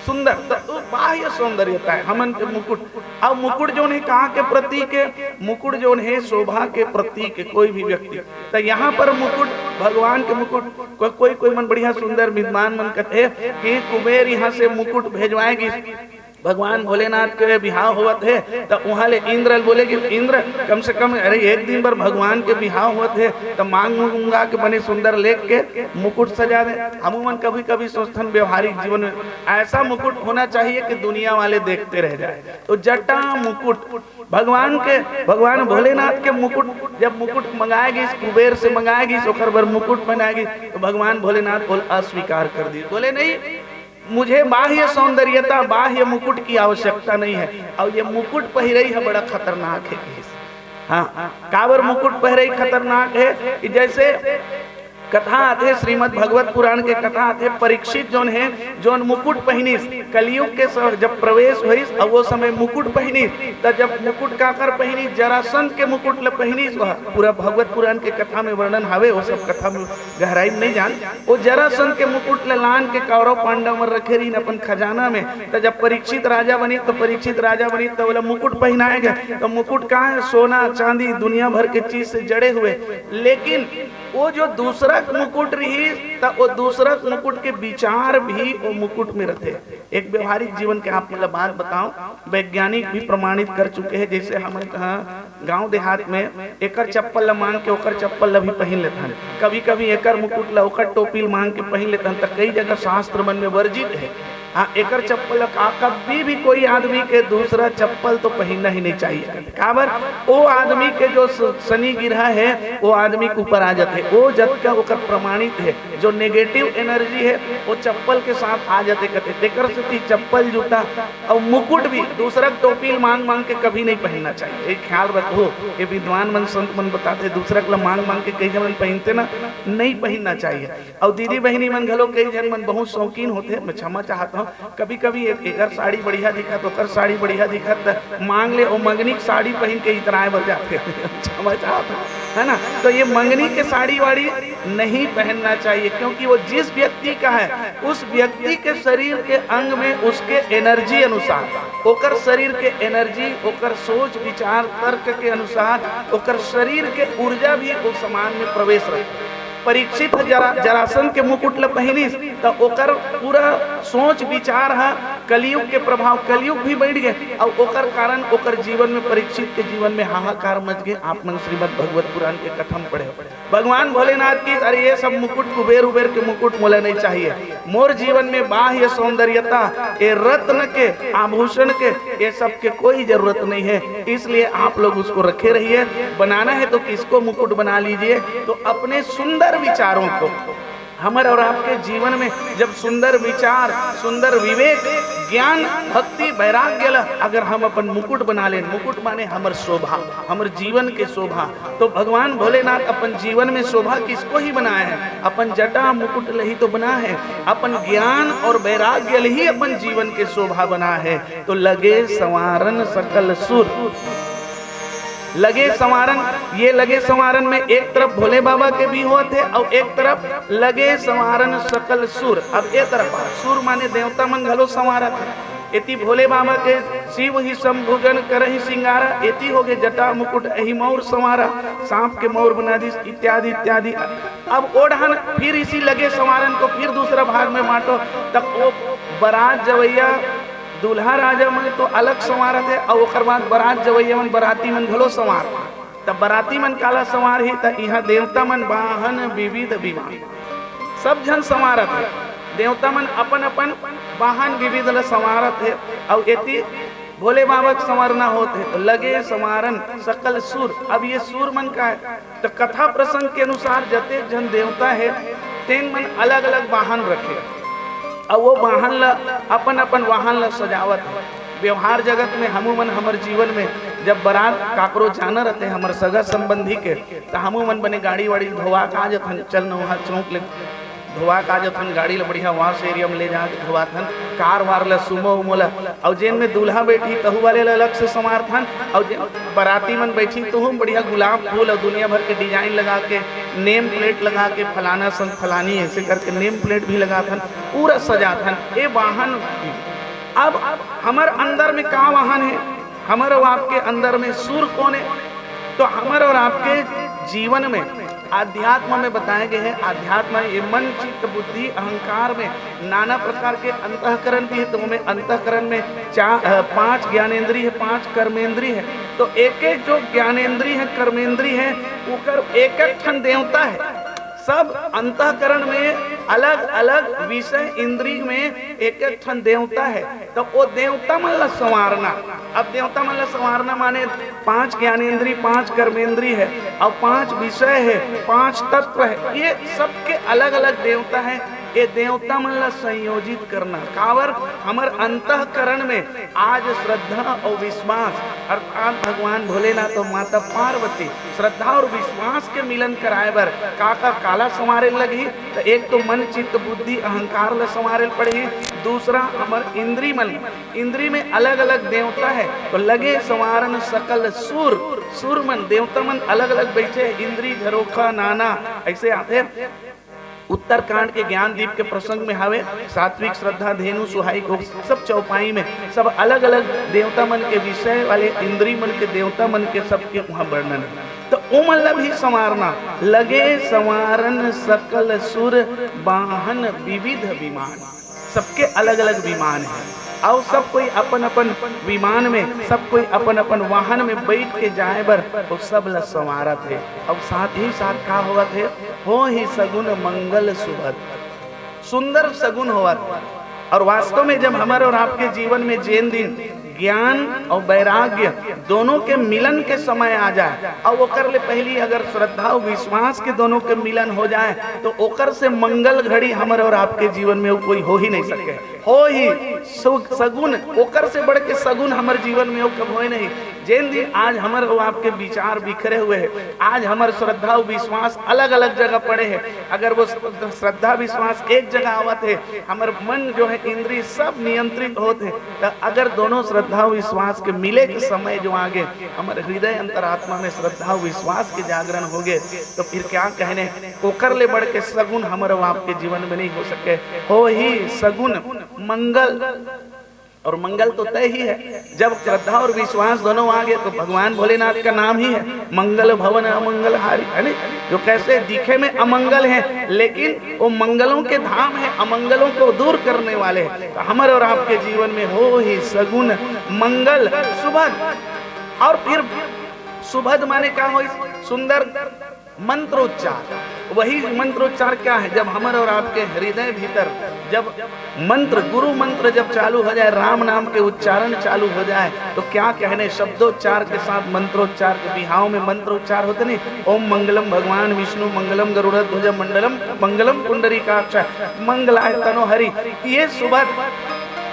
सुंदर। तो बाह्य सौंदर्यता है हमन के मुकुट। अब मुकुट जो है कहाँ के प्रतीक है, मुकुट जो है शोभा के प्रतीक है कोई भी व्यक्ति। तो यहाँ पर मुकुट भगवान के मुकुट कोई मन बढ़िया सुंदर विद्वान मन कहते कि कुबेर यहाँ से मुकुट भेजवाएगी। भगवान भोलेनाथ के बिहाव हुआ थे तो वहाँ ले इंद्र बोले कि इंद्र कम से कम अरे एक दिन पर भगवान के बिहाव हुआ थे तो मांगूंगा के बने सुंदर लेख के मुकुट सजा दे। अमूमन कभी कभी सोचते हैं व्यवहारिक जीवन में ऐसा मुकुट होना चाहिए कि दुनिया वाले देखते रह जाए। तो जटा मुकुट भगवान भोलेनाथ के मुकुट, जब मुकुट मंगाएगी कुबेर से मंगाएगी ओकर बर मुकुट बनाएगी, तो भगवान भोलेनाथ बोल अस्वीकार कर दिए, बोले नहीं मुझे बाह्य सौंदर्यता बाह्य मुकुट की आवश्यकता नहीं है। और ये मुकुट पहिरई है बड़ा खतरनाक है। हाँ काबर मुकुट पहिरई खतरनाक है कि जैसे कथा आते श्रीमद् भगवत पुराण के कथा आते परीक्षित जोन है जोन मुकुट पहनीस कलयुग के जब प्रवेश हुई अब वो समय मुकुट पहनीस, तो जब मुकुट काकर पहनी जरासंध के मुकुट ल पहनीस, वह पूरा भगवत पुराण के कथा में वर्णन हावे, वो सब कथा में गहराई में नहीं जान। वो जरासंध के मुकुट ल लान के कौरव पांडव में रखे रही अपन खजाना में। तो जब परीक्षित राजा बनी तो बोला मुकुट पहनाए गए। तो मुकुट कहाँ है, सोना चांदी दुनिया भर के चीज से जड़े हुए, लेकिन वो जो दूसरा मुकुट रही तो वो दूसरा मुकुट के विचार भी वो मुकुट में रहते। एक व्यवहारिक जीवन के आप मतलब बात बताओ, वैज्ञानिक भी प्रमाणित कर चुके हैं। जैसे हमारे गांव देहात में एकर चप्पल मांग के ओकर चप्पल भी पहन लेता है, कभी कभी एकर मुकुट ला ओकर टोपी मांग के पहन लेता है। तो कई जगह शास्त्र मन में वर्जित है। हाँ एकर चप्पल कभी भी कोई आदमी के दूसरा चप्पल तो पहनना ही नहीं चाहिए। काबर वो आदमी के जो शनि गिरह है वो आदमी के ऊपर आ जाते हैं, वो जब का ओकर प्रमाणित है जो नेगेटिव एनर्जी है वो चप्पल के साथ आ जाते कहते। देकर से चप्पल जूता और मुकुट भी दूसरा टोपी मांग मांग के कभी नहीं पहनना चाहिए। एक ख्याल रखो, ये विद्वान मन संत मन बताते दूसरा को मांग मांग के कई जन पहनते ना, नहीं पहनना चाहिए। और दीदी बहनी मन घलो कई जन मन बहुत शौकीन होते, मैं क्षमा चाहता हूँ, कभी कभी एकर साड़ी बढ़िया दिखत ओकर साड़ी बढ़िया दिखत मांग ले, और मंगनी की साड़ी पहन के इतराए बन जाते क्षमा चाहता हूँ, है ना। तो ये मंगनी के साड़ी वाड़ी नहीं पहनना चाहिए, क्योंकि वो जिस व्यक्ति का है उस व्यक्ति के शरीर के अंग में उसके एनर्जी अनुसार ओकर शरीर के एनर्जी ओकर सोच विचार तर्क के अनुसार ओकर शरीर के ऊर्जा भी उस समान में प्रवेश रहे। परीक्षित जरासंध के मुकुट ल पहनीस तो ओकर पूरा सोच विचार है कलयुग के प्रभाव, कलयुग भी बढ़ गए और ओकर कारण ओकर जीवन में परीक्षित के जीवन में हाहाकार मच गए। आप मन श्रीमद् भगवत पुराण के कथम पढ़े भगवान भोलेनाथ की अरे ये सब मुकुट कुबेर उबेर के मुकुट मोला नहीं चाहिए। मोर जीवन में बाह्य सौंदर्यता ये रत्न के आभूषण के ये सब के कोई जरूरत नहीं है, इसलिए आप लोग उसको रखे रहिए। बनाना है तो किसको मुकुट बना लीजिए, तो अपने सुंदर विचारों को हमारे और आपके जीवन में जब सुंदर विचार सुंदर विवेक ज्ञान भक्ति वैराग्य अगर हम अपन मुकुट बना लें, मुकुट माने हमर शोभा हमर जीवन के शोभा, तो भगवान भोलेनाथ अपन जीवन में शोभा किसको ही बनाए हैं, अपन जटा मुकुट लही तो बना है, अपन ज्ञान और वैराग्य ही अपन जीवन के शोभा बना है। तो लगे संवारन सकल सुर, लगे संवारन, ये लगे संवारन में एक तरफ भोले बाबा के भी हुए थे और एक तरफ लगे संवारन सकल सुर। अब एक तरफ सुर माने देवता मन घलो संवारा थे, इति भोले बाबा के शिव ही शंभुगन करहि सिंगारा, इति हो गए जटा मुकुट एहि मोर संवारा, सांप के मोर बना दी इत्यादि इत्यादि। अब ओढ़न फिर इसी लगे संवारन को फिर दूसरा भाग में बांटो, तब वो बारात जवैया दूल्हा राजा मन तो अलग संवारत है, और ओकर बाद बारात जवैया मन बराती मन घलो संवार। तब बराती मन काला संवार ही त यहाँ देवता मन वाहन विविध विमान सब जन संवारत है। देवता मन अपन अपन वाहन विविध ल संवारत है, और एति भोले बाबा के संवरना होते तो लगे संवारन सकल सुर। अब ये सुर मन का है, तो कथा प्रसंग के अनुसार जते जन देवता है तेन मन अलग अलग वाहन रखे, और वो वाहन ला अपन अपन वाहन ला सजावत है। व्यवहार जगत में हमू मन हमर जीवन में जब बारात काकरो जाना रहते हमर सगा संबंधी के, तो हमू मन बने गाड़ी वाड़ी धोवा का जथन चल न वहाँ चौक ले धोवा का जथन गाड़ी ला बढ़िया वहाँ से एरिया में ले जा धोवा थन, कार वार ला सुमो उमोला, और जेन में दूल्हा बैठी तहु वाले ला अलग से संवार थन, और बाराती मन बैठी तो हम बढ़िया गुलाब फूल और दुनिया भर के डिजाइन लगा के नेम प्लेट लगा के फलाना संग फलानी ऐसे करके नेम प्लेट भी लगा थन, पूरा सजा थन। ये वाहन अब हमार अंदर में का वाहन है, हमारे और आपके अंदर में सुर कौन है? तो हमारे और आपके जीवन में आध्यात्म में बताए गए हैं। आध्यात्म ये मन चित्त बुद्धि अहंकार में नाना प्रकार के अंतःकरण भी है, तो हमें अंतःकरण में 5 ज्ञानेंद्रिय है, 5 कर्मेंद्रिय है। तो एक एक जो ज्ञानेंद्रिय है कर्मेंद्रिय है उकर एक एक ठन देवता है। सब अंतःकरण में अलग अलग विषय इंद्रिय में एक एक ठन देवता है, तो वो देवता मन ला संवारना। अब देवता मन ला संवारना माने 5 ज्ञानेंद्रिय 5 कर्मेंद्रिय है, और 5 विषय है, 5 तत्व है, ये सबके अलग अलग देवता है। ये देवता मन ला संयोजित करना कावर हमर अंतःकरण में आज श्रद्धा और विश्वास अर्थात भगवान भोलेनाथ और माता पार्वती श्रद्धा और विश्वास के मिलन कराए बर का काला संवारे लगी। तो एक तो मन चित्त बुद्धि अहंकार ला संवारे पड़ी, दूसरा हमर इंद्री मन, इंद्री में अलग अलग देवता है तो लगे संवारन सकल सुर। सुर मन देवता मन अलग अलग बैठे, इंद्री झरोखा नाना ऐसे आते। उत्तरकांड के ज्ञान दीप के प्रसंग में हवे सात्विक श्रद्धा धेनु सुहाई को सब चौपाई में सब अलग अलग देवता मन के विषय वाले इंद्री मन के देवता मन के सबके वहाँ वर्णन है। तो ओ मतलब ही संवारना लगे संवारन सकल सुर वाहन विविध विमान, सबके अलग अलग विमान है, और सब कोई अपन अपन विमान में सब कोई अपन अपन वाहन में बैठ के जाए बर तो सब ल संवारत है। और साथ ही साथ का होवत है, हो ही सगुन मंगल सुभद, सुंदर सगुन होवत। और वास्तव में जब हमारे और आपके जीवन में जैन दिन ज्ञान और वैराग्य दोनों के मिलन के समय आ जाए, और ओकर ले पहली अगर श्रद्धा और विश्वास के दोनों के मिलन हो जाए तो ओकर से मंगल घड़ी हमारे और आपके जीवन में कोई हो ही नहीं सके। हो ही सगुन, ओकर से बढ़ के सगुन हमारे जीवन में कब हो नहीं। जैन दिन आज हमारे और आपके विचार बिखरे हुए हैं, आज हमारे श्रद्धा और विश्वास अलग अलग जगह पड़े हैं। अगर वो श्रद्धा विश्वास एक जगह आवत है, हमारे मन जो है इंद्रिय सब नियंत्रित होते हैं, तो अगर दोनों श्रद्धा विश्वास के मिले के समय जो आगे हमारे हृदय अंतरात्मा में श्रद्धा विश्वास के जागरण हो गए तो फिर क्या कहने, ओकर ले बढ़ के सगुन हमारे आपके जीवन में नहीं हो सके। हो ही सगुन मंगल, और मंगल तो तय ही है। जब श्रद्धा और विश्वास दोनों आ गए तो भगवान भोलेनाथ का नाम ही है मंगल भवन अमंगल हारी, है ना? जो कैसे दिखे में अमंगल है लेकिन वो मंगलों के धाम है, अमंगलों को दूर करने वाले हैं। तो हमारे और आपके जीवन में हो ही सगुन मंगल सुभद। और फिर सुभद माने क्या हो, सुंदर मंत्रोच्चार। वही मंत्रोच्चार क्या है, जब हमारे और आपके हृदय भीतर जब मंत्र गुरु मंत्र जब चालू हो जाए, राम नाम के उच्चारण चालू हो जाए तो क्या कहने, शब्दोच्चार के साथ मंत्रोच्चार के बिहाव में मंत्रोच्चार होते नहीं। ओम मंगलम भगवान विष्णु मंगलम गरुड़ध्वज मंडलम मंगलम पुंडरीकाक्ष मंगलाय तनोहरि। ये सुबह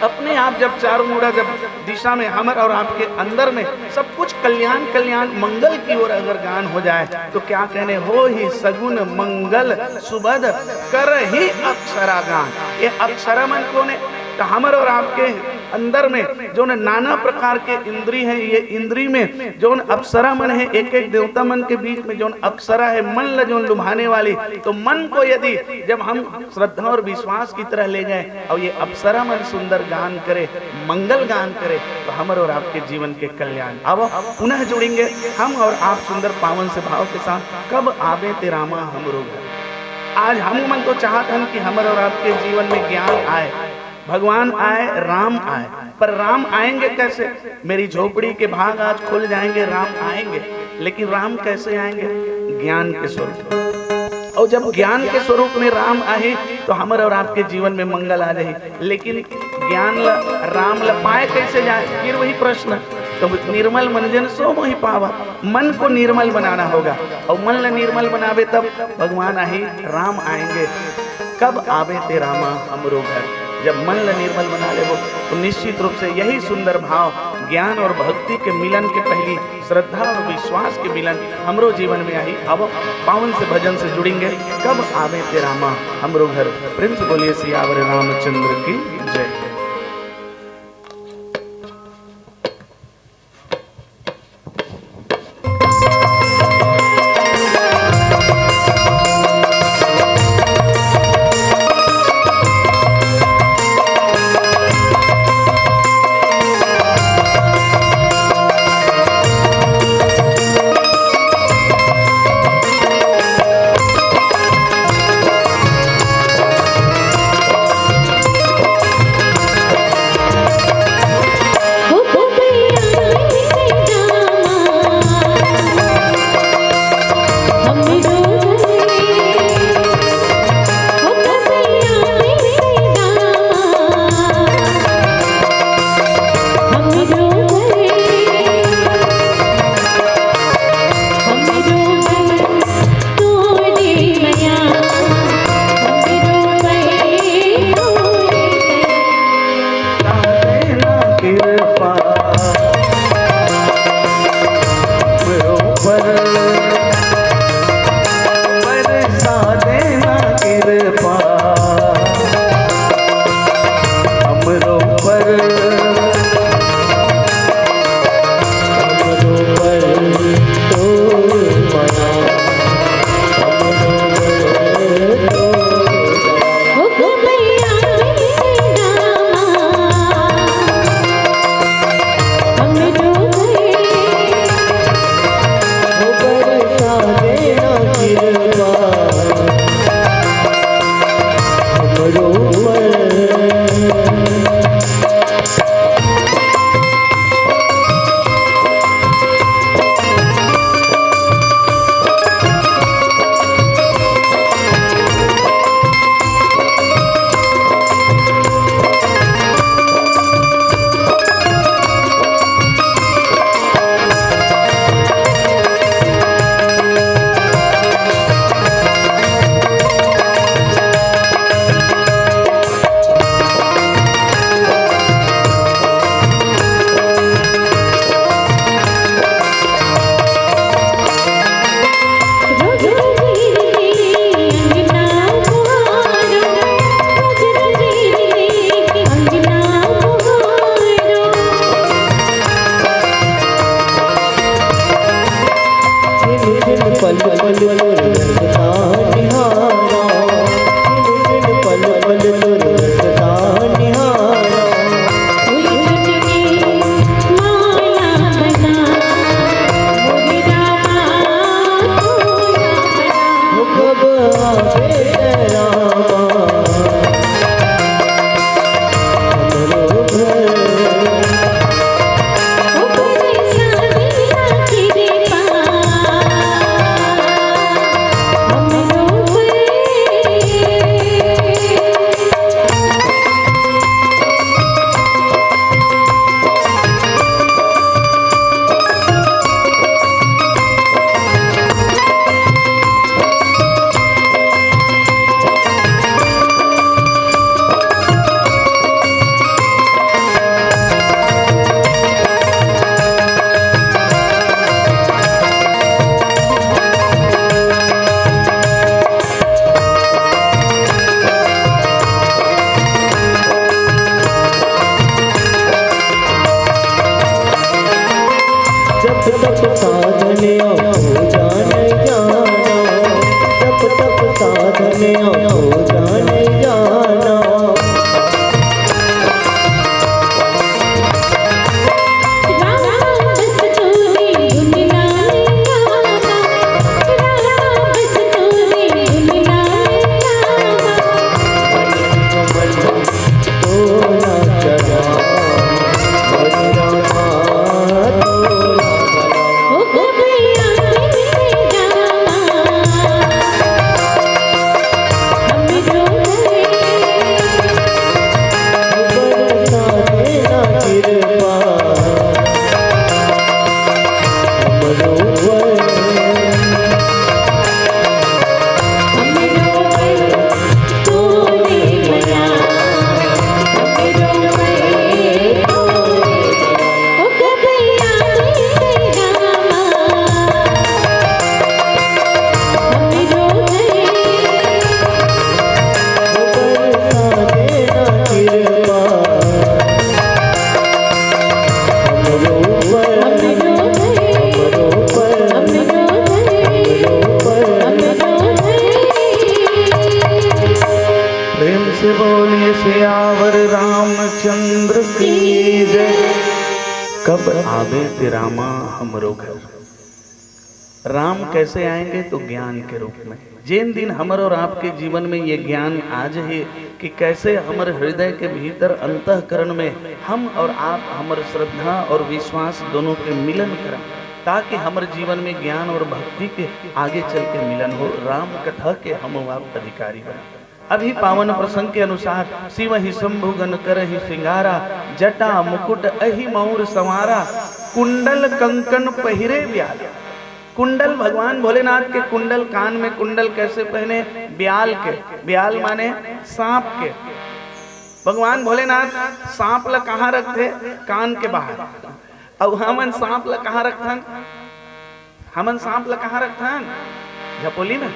अपने आप जब चारों ओर जब दिशा में हमारे और आपके अंदर में सब कुछ कल्याण कल्याण मंगल की ओर अगर गान हो जाए तो क्या कहने, हो ही सगुन मंगल सुबद कर ही अक्षरा गान। ये अक्षरा मन कौन है, तो हमारे और आपके अंदर में जो नाना प्रकार के इंद्री है, ये इंद्री में जो अप्सरा मन है, एक एक देवता मन के बीच में जो अप्सरा है मन ल जो लुभाने वाली, तो मन को यदि जब हम श्रद्धा और विश्वास की तरह ले जाए और ये अप्सरा मन सुंदर गान करे, मंगल गान करे, तो हमारे और आपके जीवन के कल्याण। अब पुनः जुड़ेंगे हम और आप सुंदर पावन से भाव के साथ, कब आवे ते रामा हमरो घर। आज हम मन तो चाहत हम कि हमारे और आपके जीवन में ज्ञान आए, भगवान आए, राम आए, पर राम आएंगे कैसे? मेरी झोपड़ी के भाग आज खुल जाएंगे, राम आएंगे, लेकिन राम कैसे आएंगे? ज्ञान के स्वरूप। और जब ज्ञान के स्वरूप में राम आए तो हमारे और आपके जीवन में मंगल आ जाए, लेकिन ज्ञान राम ल पाए कैसे जाए? फिर वही प्रश्न, तो निर्मल मनजन सो मोहि पावा, मन को निर्मल बनाना होगा, और मन ल निर्मल बनावे तब भगवान आही, राम आएंगे। कब आवे ते रामा हमरो घर। जब मन ल निर्मल बना ले तो निश्चित रूप से यही सुंदर भाव ज्ञान और भक्ति के मिलन के पहली श्रद्धा और विश्वास के मिलन हमरो जीवन में आई। अब पावन से भजन से जुड़ेंगे, कब आवे ते रामा हमरो घर। प्रेम से बोलिए सियावर रामचंद्र की जय। सियावर रामचंद्र की जय। कब आवे तेरा माँ हमरो घर। राम कैसे आएंगे तो ज्ञान के रूप में। जिन दिन हमर और आपके जीवन में ये ज्ञान आज है कि कैसे हमारे हृदय के भीतर अंतःकरण में हम और आप हमारे श्रद्धा और विश्वास दोनों के मिलन करें, ताकि हमारे जीवन में ज्ञान और भक्ति के आगे चल के मिलन हो, राम कथा के हम आप अधिकारी बने। अभी पावन प्रसंग के अनुसार शिव ही शंभु गण कर ही श्रृंगारा, जटा मुकुट अहि मौर संवारा, कुंडल कंकन पहिरे ब्याला। कुंडल भगवान भोलेनाथ के कुंडल, कान में कुंडल कैसे पहने? ब्याल के। ब्याल माने सांप के। भगवान भोलेनाथ सांप ला कहाँ रखते? कान के बाहर। अब हमन सांप ला कहाँ रखथन? हमन सांप ला कहाँ रखथन? झपोली में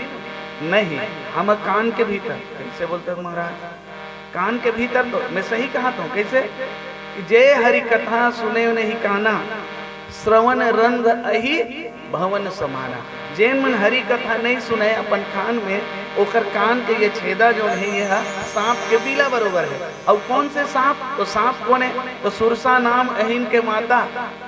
नहीं, हम कान के भीतर। कैसे बोलते हो महाराज? कान के भीतर। तो मैं सही कहा तो कैसे? जय हरि कथा सुने नहीं काना, श्रवण रंग अहि भवन समाना। जैन मन हरि कथा नहीं सुने अपन कान में, ओकर कान के ये छेदा जो है ये सांप के बिला बरोबर है। और कौन से सांप? तो सांप कौन है? तो सुरसा नाम अहिन के माता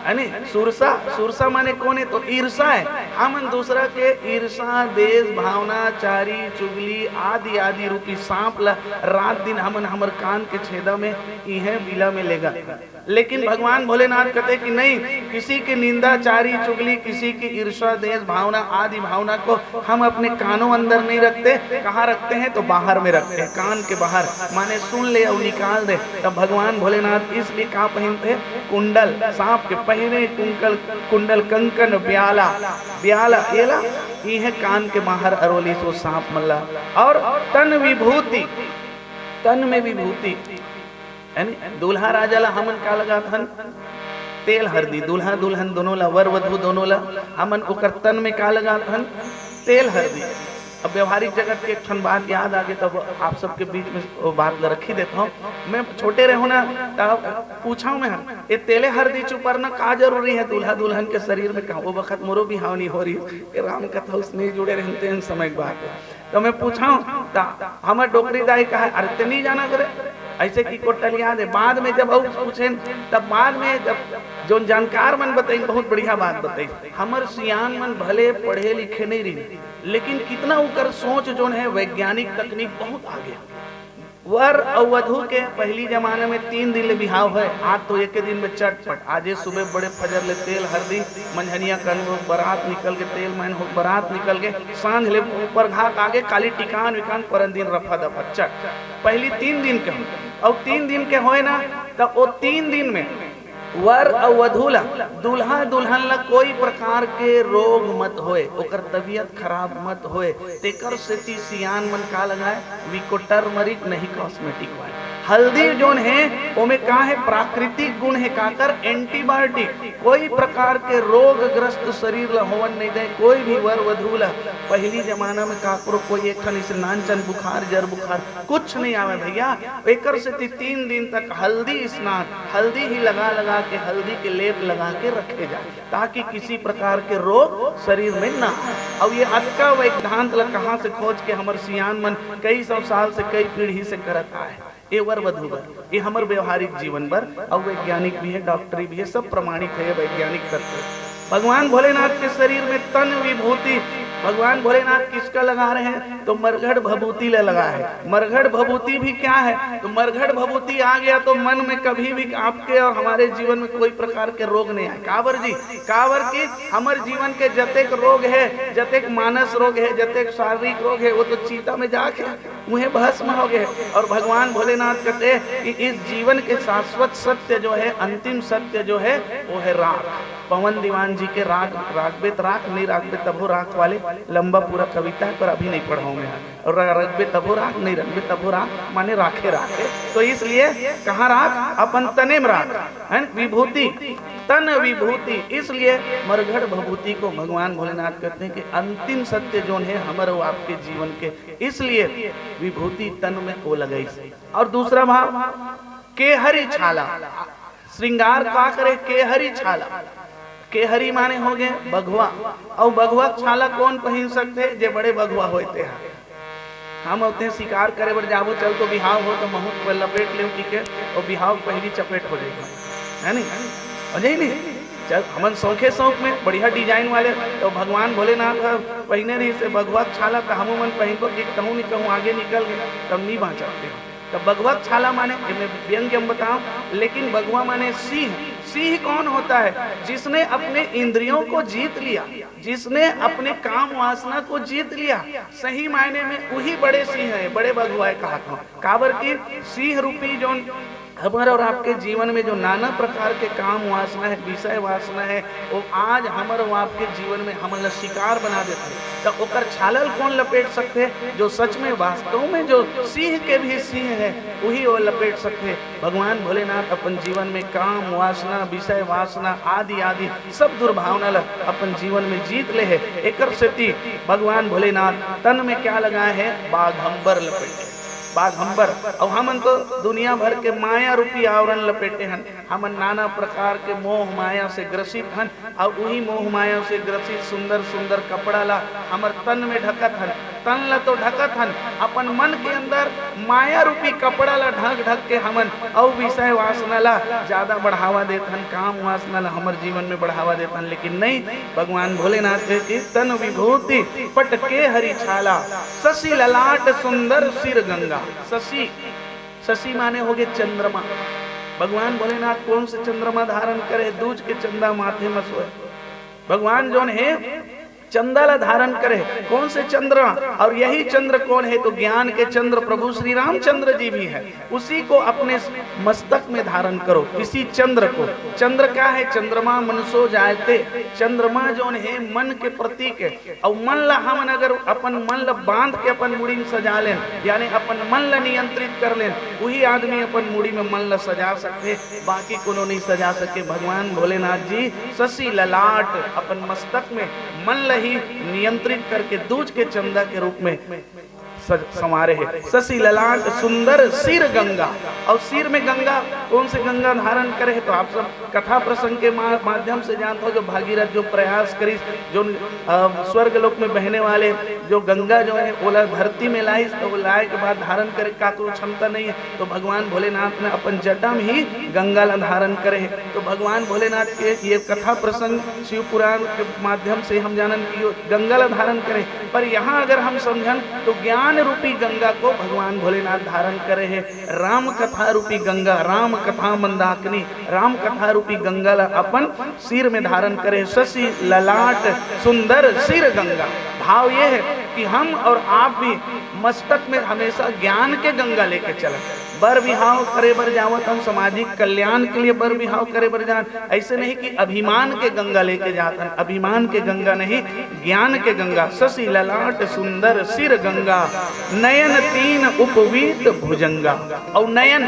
है नी। सुरसा, सुरसा माने कौन है? तो ईर्षा है। हमन दूसरा के ईर्षा, देश भावना, चारी चुगली आदि आदि रूपी सांप ला रात दिन हमन हमर कान के छेदा में इहे बिला में लेगा। लेकिन भगवान भोलेनाथ कहते कि नहीं, किसी की निंदा, चारी चुगली, किसी की ईर्षा, देश भावना आदि भावना को हम अपने कानों अंदर नहीं रखते। कहाँ रखते हैं? तो बाहर में रखते हैं, कान के बाहर। माने सुन ले और निकाल दे। तब भगवान भोलेनाथ इसलिए कहाँ पहनते? कुंडल, सांप के पहने कुंडल कंकन ब्याला। ब्याला ये है कान के बाहर अरोली सो सांप मल्ला। और तन विभूति, तन में विभूति यानी दूल्हा राजा ला हमन का लगा थन? तेल हरदी। दूल्हा दुल्हन दोनों ला, वर वधु दोनों ला हमन ओकर तन में का लगा थन? तेल हरदी। अब व्यवहारिक जगत के एक बात याद आ गई, तब आप सबके बीच में वो बात रखी देता हूँ। मैं छोटे रहो ना तब पूछा मैं, ये तेले हरदी चुपरना का जरूरी है दूल्हा दुल्हन के शरीर में? कहा वो वक्त मोरो भी हावनी हो रही है, राम कथा उसने जुड़े रहते हैं समय की बात। तो मैं पूछा हमारे डोकरी दाई कहा अरे ते नहीं जाना करे ऐसे की कोटल याद है। बाद में जब पूछे तब बाद में जब जो जानकार मन बताई बहुत बढ़िया बात बताई। हमार सियान मन भले पढ़े लिखे नहीं रही, लेकिन कितना उकर सोच जो है वैज्ञानिक तकनीक बहुत आगे। वर और वधु के पहली जमाने में 3 दिन ले बिहाव है। आज तो एक दिन में चटपट। आज सुबह बड़े फजर ले तेल हरदी मंझनिया कर बारात निकल के तेल मैन हो बारात निकल के सांझ ले ऊपर घाट आगे काली टिकान विकान पर दिन रफा दफा चट। पहली 3 दिन के हो और 3 दिन के होए ना, तब वो 3 दिन में वर और वधु ला, दूल्हा दुल्हन ला कोई प्रकार के रोग मत होए, ओकर तबीयत खराब मत होए। तेकर सेती सियान मन का लगाए? विको टर्मरिक नहीं कॉस्मेटिक वाले। हल्दी जोन है ओमे का है? प्राकृतिक गुण है, का कर? एंटीबायोटिक। कोई प्रकार के रोग ग्रस्त शरीर ला होवन नहीं दे। कोई भी वर वधु ला पहली जमाना में काकरो कोई एक नानचन बुखार जर बुखार कुछ नहीं आवे भैया। एकर से 3 दिन तक हल्दी स्नान, हल्दी ही लगा लगा के, हल्दी के लेप लगा के रखे जाए, ताकि किसी प्रकार के रोग शरीर में ना आए। अब ये अटका वैद्यांत ला कहाँ से खोज के हमर सियान मन कई 100 साल से, कई पीढ़ी से करत आए। ये वर वधु बर, ये हमारे व्यवहारिक जीवन पर और वैज्ञानिक भी है, डॉक्टरी भी है, सब प्रमाणित है वैज्ञानिक तत्व। भगवान भोलेनाथ के शरीर में तन विभूति, भगवान भोलेनाथ किसका लगा रहे हैं? तो मरघट भभूति ले लगा है। मरघट भभूति भी क्या है? तो मरघट भभूति आ गया तो मन में कभी भी आपके और हमारे जीवन में कोई प्रकार के रोग नहीं आए। कावर जी, कावर की हमारे जीवन के जतेक रोग है, जतेक मानस रोग है, जतेक शारीरिक रोग है, वो तो चीता में जाके उन्हें भस्म हो गए। और भगवान भोलेनाथ कहते हैं कि इस जीवन के शाश्वत सत्य जो है, अंतिम सत्य जो है वो है राख। पवन दीवान जी के राग, रागबे राख नहीं रागबे तभो राख वाले लंबा पूरा कविता है, पर अभी नहीं पढ़ाऊंगे। और रगबे तभो राख नहीं रगबे तभो राख माने राखे राखे। तो इसलिए कहाँ राख? अपन तने में राख है, विभूति तन विभूति। इसलिए मरघट भभूति को भगवान भोलेनाथ कहते हैं कि अंतिम सत्य जो है हमारे आपके जीवन के, इसलिए विभूति तन में वो लगाई। और दूसरा भाव केहरी छाला, श्रृंगार का करे? केहरी छाला। केहरी माने हो गए बघुआ, और बघुआ छाला कौन पहन सकते? जे बड़े बघुआ होते हैं। हम होते हैं शिकार करे बर जाबो चल तो बिहाव हो तो महूत पर लपेट ले के और बिहाव पहली चपेट हो जाएगा, है नहीं? हो जाए नहीं? चल हमन शौखे शौक में बढ़िया डिजाइन वाले तो भगवान भोलेनाथ पहने रही से भगवत छाला तो हम मन पहन कि कहूँ नहीं कहूँ आगे निकल गए तब नहीं बाँचते। तो भगवत छाला माने व्यंग्य हम बताऊं, लेकिन भगवा माने सिंह। सिंह कौन होता है? जिसने अपने इंद्रियों को जीत लिया, जिसने अपने काम वासना को जीत लिया, सही मायने में वही बड़े सिंह है, बड़े भगवाए कहा था। काबर की सिंह रूपी जो हमारे और आपके जीवन में जो नाना प्रकार के काम वासना है, विषय वासना है, वो आज हमारे और आपके जीवन में हमारा शिकार बना देते हैं। तो ओकर छालल कौन लपेट सकते हैं? जो सच में वास्तव में जो सिंह के भी सिंह है वही वो लपेट सकते हैं। भगवान भोलेनाथ अपन जीवन में काम वासना, विषय वासना आदि आदि सब दुर्भावना अपन जीवन में जीत ले है। एकर सेती भगवान भोलेनाथ तन में क्या लगाए है? बाघंबर लपेटे, बाघंबर। और हमन तो दुनिया भर के माया रूपी आवरण लपेटे हन। हमन नाना प्रकार के मोह माया से ग्रसित हन और वही मोह माया से ग्रसित सुंदर सुंदर कपड़ा ला हमर तन में ढकत हन। तन ला तो ढकत हन, अपन मन के अंदर माया रूपी कपड़ा ला ढक ढक के हमन और विषय वासना ला ज्यादा बढ़ावा देत हन, काम वासना ला हमर जीवन में बढ़ावा देत हन। लेकिन नहीं, भगवान भोलेनाथ के तन विभूति पटके हरि छाला, शशि ललाट सुंदर सिर गंगा। शशि, शशि माने हो गए चंद्रमा। भगवान भोलेनाथ कौन से चंद्रमा धारण करे? दूज के चंदा माथे में सोए। भगवान जो है चंदा ला धारण करे। कौन से चंद्र? और यही चंद्र कौन है? तो ज्ञान के चंद्र प्रभु श्री रामचंद्र जी भी है। उसी को अपने मस्तक में धारण करो, किसी चंद्र को। चंद्र क्या है? चंद्रमा मनसो जायते। चंद्रमा जो है मन के प्रतीक है। और मन ला हम अगर अपन मन ला बांध के अपन मुड़ी में सजा लें, यानी अपन मन ला नियंत्रित कर लें, वही आदमी अपन मुड़ी में मन ला सजा सकते, बाकी कोनो नहीं सजा सके। भगवान भोलेनाथ जी शशि ललाट अपन मस्तक में मन ला ही नियंत्रित करके दूज के चंदा के रूप में समारे है। शशि ललाट सुंदर सिर गंगा। और सिर में गंगा, कौन से गंगा धारण करे? तो आप सब कथा प्रसंग के माध्यम से जानते हो, जो भागीरथ जो प्रयास करी, जो स्वर्ग लोक में बहने वाले जो गंगा जो है ओला धरती में लाई, तो वो लाए के बाद धारण करे का तो क्षमता नहीं है, तो भगवान भोलेनाथ ने अपन जटा में ही गंगा ला धारण करे है। तो भगवान भोलेनाथ के ये कथा प्रसंग शिव पुराण के माध्यम से हम जानन कि गंगा ला धारण करे। पर यहाँ अगर हम समझन तो ज्ञान रूपी गंगा को भगवान भोलेनाथ धारण करे है। राम कथा रूपी गंगा, राम कथा मंदाकिनी, राम कथा रूपी गंगा ला अपन सिर में धारण करे। शशि ललाट सुंदर सिर गंगा। भाव ये है कि हम और आप भी मस्तक में हमेशा ज्ञान के गंगा लेके चले। बर बिहाव करे बर जावत हम सामाजिक कल्याण के लिए बर बिहाव करे बर जान, ऐसे नहीं कि अभिमान के गंगा लेके जातन। अभिमान के गंगा नहीं, ज्ञान के गंगा। शशि ललाट सुंदर सिर गंगा, नयन तीन उपवीत भुजंगा। और नयन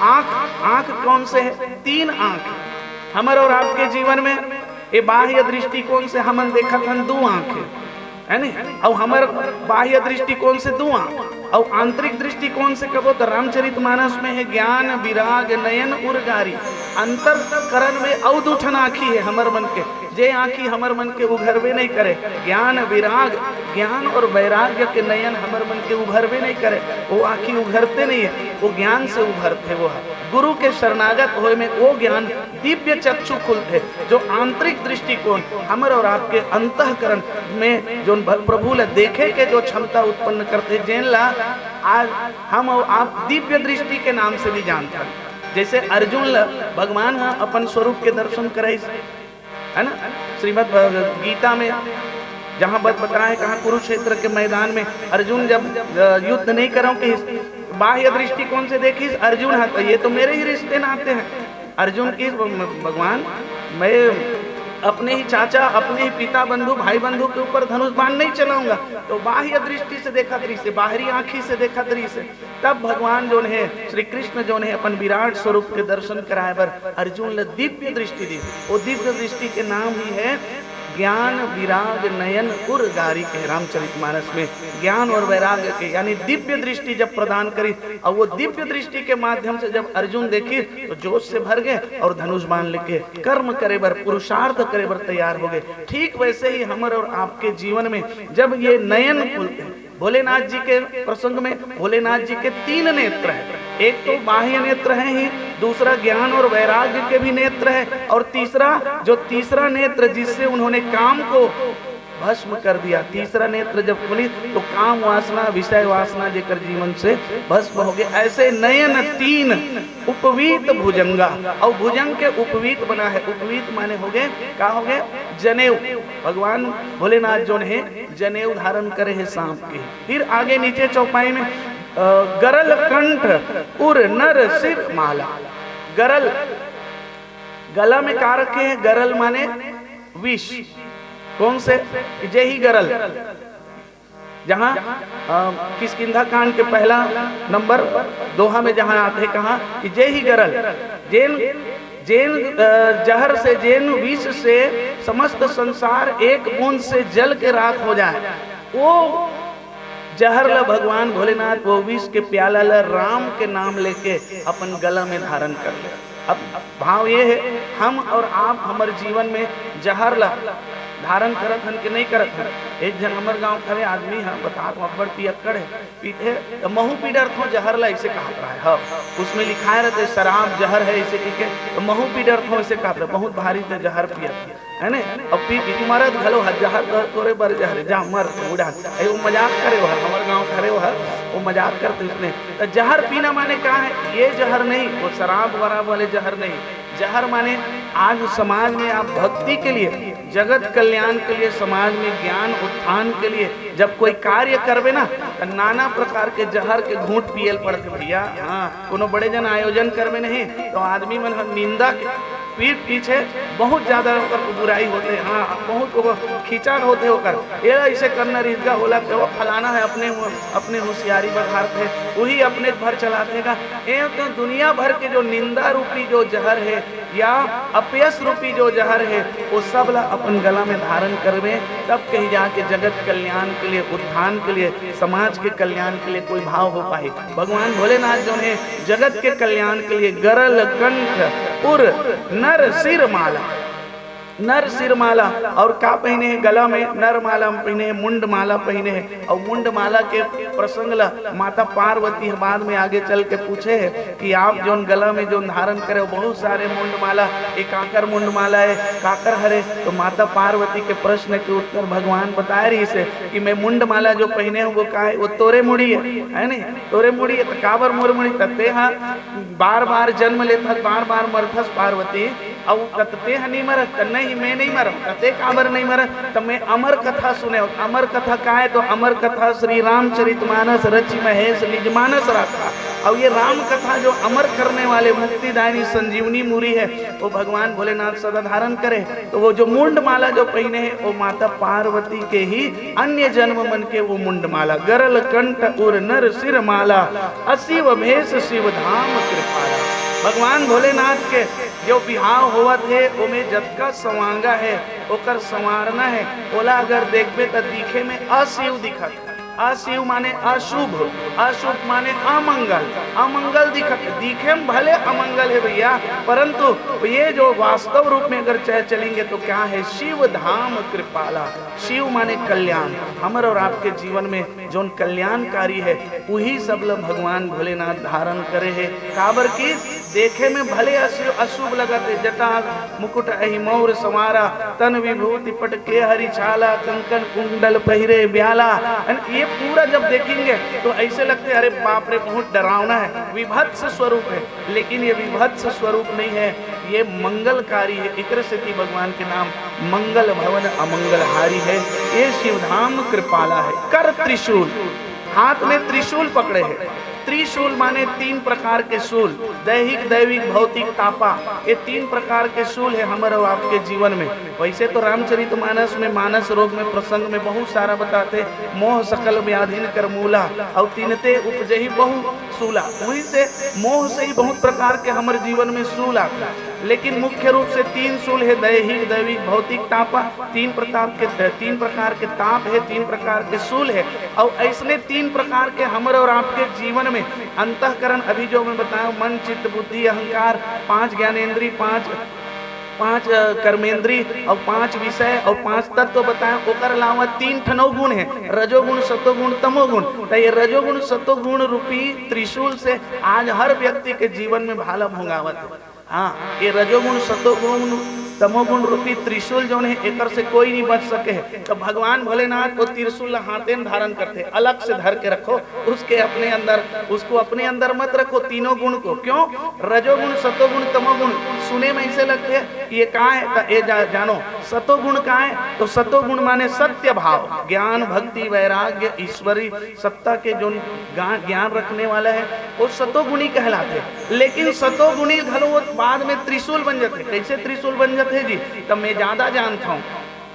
आंख, आंख कौन से है? तीन आंख हमारे और आपके जीवन में। ये बाह्य दृष्टिकोण से हमन देखत हन दो आंख है नहीं, और हमारे बाह्य दृष्टिकोण से दो आंख। और आंतरिक दृष्टिकोण से कहो तो रामचरितमानस में है ज्ञान विराग नयन उर्गारी। अंतरकरण में और दूठन आँखी है हमर मन के, जे आँखी हमर मन के उभरवे नहीं करे। ज्ञान विराग, ज्ञान और वैराग्य के नयन हमर मन के उभरवे नहीं करे। वो आँखी उभरते नहीं है, वो ज्ञान से उभरते। वो है गुरु के शरणागत होए में वो ज्ञान दिव्य चक्षु खुलते, जो आंतरिक दृष्टिकोण हमर और आपके अंतःकरण में जो प्रभु ला देखे के जो क्षमता उत्पन्न करते, जेन ला आज हम और आप दिव्य दृष्टि के नाम से भी जानते हैं। जैसे अर्जुन ला भगवान अपन स्वरूप के दर्शन करे है ना। श्रीमद् गीता में जहाँ बताया है, कहा कुरुक्षेत्र के मैदान में अर्जुन जब युद्ध नहीं करो कि बाह्य दृष्टिकोण से देखी अर्जुन है तो ये तो मेरे ही रिश्ते नाते हैं। अर्जुन की भगवान मैं अपने ही चाचा, अपने ही पिता बंधु, भाई बंधु के ऊपर धनुष बाण नहीं चलाऊंगा। तो बाह्य दृष्टि से देखा दृश्य, बाहरी आंखी से देखा दृश्य। तब भगवान जो है श्री कृष्ण जो है अपन विराट स्वरूप के दर्शन कराए पर अर्जुन ने दिव्य दृष्टि दी। वो दिव्य दृष्टि के नाम ही है ज्ञान विराग नयन उर्गारी के। रामचरितमानस में ज्ञान और वैराग्य के यानी दिव्य दृष्टि जब प्रदान करी, और वो दिव्य दृष्टि के माध्यम से जब अर्जुन देखी तो जोश से भर गए और धनुष बाण लेके कर्म करे बर, पुरुषार्थ करे बर तैयार हो गए। ठीक वैसे ही हमारे और आपके जीवन में जब ये नयन खुलते, भोलेनाथ जी के प्रसंग में भोलेनाथ जी के 3 नेत्र हैं। एक तो बाह्य नेत्र है ही, दूसरा ज्ञान और वैराग्य के भी नेत्र है, और तीसरा नेत्र जिससे उन्होंने काम को भस्म कर दिया। तीसरा नेत्र जब खुली तो काम वासना विषय वासना जेकर जीवन से भस्म हो गए। ऐसे नयन 3 उपवीत भुजंगा, और भुजंग के उपवीत बना है। उपवीत माने हो गए क्या हो गए? जनेऊ। भगवान भोलेनाथ जो है जनेऊ धारण करे है सांप के। फिर आगे नीचे चौपाई में गरल कंठ उर नर सिर माला। गरल गला में का रखे हैं? गरल माने विष। कौन से? जय ही गरल, जहां किष्किंधा कांड के पहला नंबर दोहा में जहां आते हैं कहा कि जय ही गरल, जेन जहर से, जेन विष से समस्त संसार एक बूंद से जल के राख हो जाए, वो जहर ला भगवान भोलेनाथ वो विष के प्याला ला राम के नाम लेके अपन गला में धारण कर ले। अब भाव ये है, हम और आप हमारे जीवन में जहर ला धारण करत हन कि नहीं करत हन। एक जन हमारे गांव खड़े आदमी है, बता अब्बड़ पियक्कड़ है, पीते महू पी डर थो जहर ला ऐसे कहा रहा है। हाँ, उसमें लिखा रहता है शराब जहर है ऐसे ठीक है, तो महू पी डर थो ऐसे कहा, बहुत भारी थे जहर पिया है ना। अब पी पी मरद घलो जहर तोरे बर जहर जा मर बूढ़ा वो मजाक करे। वह हमारे गाँव खड़े वो मजाक करते उसने। तो जहर पीना माने क्या है? ये जहर नहीं, वो शराब वराब वाले जहर नहीं। जहर माने आज समाज में आप भक्ति के लिए, जगत कल्याण के लिए, समाज में ज्ञान उत्थान के लिए जब कोई कार्य करबे ना, तो नाना प्रकार के जहर के घूंट पियल पड़ते भैया। हाँ, कोनो बड़े जन आयोजन करबे नहीं तो आदमी मन निंदा के पीठ पीछे बहुत ज्यादा बुराई होते। हाँ, बहुत खींचान होते होकर ये ऐसे करना रिजगा होला कि वो फलाना है, अपने होशियारी बघारते, वही अपने भर चलाते का। ये तो दुनिया भर के जो निंदा रूपी जो जहर है या अपयश रूपी जो जहर है वो सब ला अपन गला में धारण करवे, तब कहीं जाके जगत कल्याण के लिए, उत्थान के लिए, समाज के कल्याण के लिए कोई भाव हो पाए। भगवान भोलेनाथ जो है जगत के कल्याण के लिए गरल कंठ उर नर सिर माला, नर सिर माला और का पहने हैं? गला में नर माला पहने हैं, मुंड माला पहने हैं। और मुंड माला के प्रसंग ला माता पार्वती बाद में आगे चल के पूछे है कि आप जो गला में जो धारण करे बहुत सारे मुंड माला, एक काकर मुंड माला है, काकर हरे। तो माता पार्वती के प्रश्न के उत्तर भगवान बता रही से कि मैं मुंड माला जो पहने हूँ वो का है? वो तोरे मुड़ी है नहीं? तोरे मुड़ी है तो काबर मोर मुड़ी तत्ते हाँ बार बार जन्म लेता, बार बार मरथस पार्वती, और कतते नहीं मरत, नहीं मैं नहीं मर, कते काबर नहीं मर, तो मैं अमर कथा सुने। अमर कथा का है? तो अमर कथा श्री रामचरितमानस रचि महेश निज मानस रखा। और ये राम कथा जो अमर करने वाले मुक्तिदायिनी संजीवनी मुरी है वो भगवान भोलेनाथ सदा धारण करे। तो वो जो मुंड माला जो पहने है वो माता पार्वती के ही अन्य जन्म मन के वो मुंड माला। गरल कंठ उर नर सिर माला, अशिव भेष शिव धाम कृपाला। भगवान भोलेनाथ के जो बिहाव हुआ थे वो में जतका संवांगा है ओकर संवारना है। बोला अगर देखबे तो दिखे में अशिव दिखत। अशिव माने अशुभ, अशुभ माने अमंगल, अमंगल दिखत। दिखे में भले अमंगल है भैया, परंतु ये जो वास्तव रूप में अगर चलेंगे तो क्या है? शिव धाम कृपाला। शिव माने कल्याण। हमारे और आपके जीवन में जो कल्याणकारी है वही सब लोग भगवान भोलेनाथ धारण करे है। काबर की देखे में भले अशुभ लगते, जटा मुकुट अहि मौर संवारा, तन विभूति पट के हरि छाला, कंकन कुंडल पहिरे ब्याला। ये पूरा जब देखेंगे तो ऐसे लगते अरे बाप रे बहुत डरावना है, विभत्स स्वरूप है। लेकिन ये विभत्स स्वरूप नहीं है, ये मंगलकारी है। इकर से भगवान के नाम मंगल भवन अमंगलहारी है। ये शिवधाम कृपाला है। कर त्रिशूल, हाथ में त्रिशूल पकड़े हैं। त्रिशूल माने 3 प्रकार के शूल, दैहिक दैविक भौतिक तापा, ये 3 प्रकार के शूल है हमारे और आपके जीवन में। वैसे तो रामचरितमानस में मानस रोग में प्रसंग में बहुत सारा बताते, मोह सकल व्याधिन कर मूला और तीनते उपजही बहु सूला। वहीं से मोह से ही बहुत प्रकार के हमारे जीवन में शूल आता है। लेकिन मुख्य रूप से 3 शूल है, दैहिक दैविक भौतिक तापा। 3 प्रकार के ताप है, 3 प्रकार के शूल है। और ऐसने 3 प्रकार के हमारे और आपके जीवन में अंतःकरण, अभी जो मैं बताया मन चित्त बुद्धि अहंकार, 5 ज्ञानेंद्रिय, 5 कर्मेंद्री और 5 विषय और 5 तत्व बताए। ओकर अलावा 3 ठनो गुण है, रजोगुण, सतोगुण, तमोगुण। तो ये रजोगुण सतोगुण रूपी त्रिशूल से आज हर व्यक्ति के जीवन में भाला भोंगावत है। हाँ, ये रजोगुण सतोगुण तमोगुण रूपी त्रिशूल जो है एकर से कोई नहीं बच सके है। तो भगवान भोलेनाथ को त्रिशूल हाथे में धारण करते, अलग से धर के रखो उसके अपने अंदर, उसको अपने अंदर मत रखो तीनों गुण को। क्यों? रजोगुण सतोगुण तमोगुण सुने में ऐसे लगते हैं ये कहाँ है, तो ये जानो सतोगुण कहाँ है। तो सतोगुण माने सत्य भाव, ज्ञान, भक्ति, वैराग्य, ईश्वरी सत्ता के जो ज्ञान रखने वाला है वो सतोगुणी कहलाते। लेकिन सतोगुणी घलो वो बाद में त्रिशूल बन जाते। कैसे त्रिशूल बन जाते है जी? तब मैं ज्यादा जानता हूँ,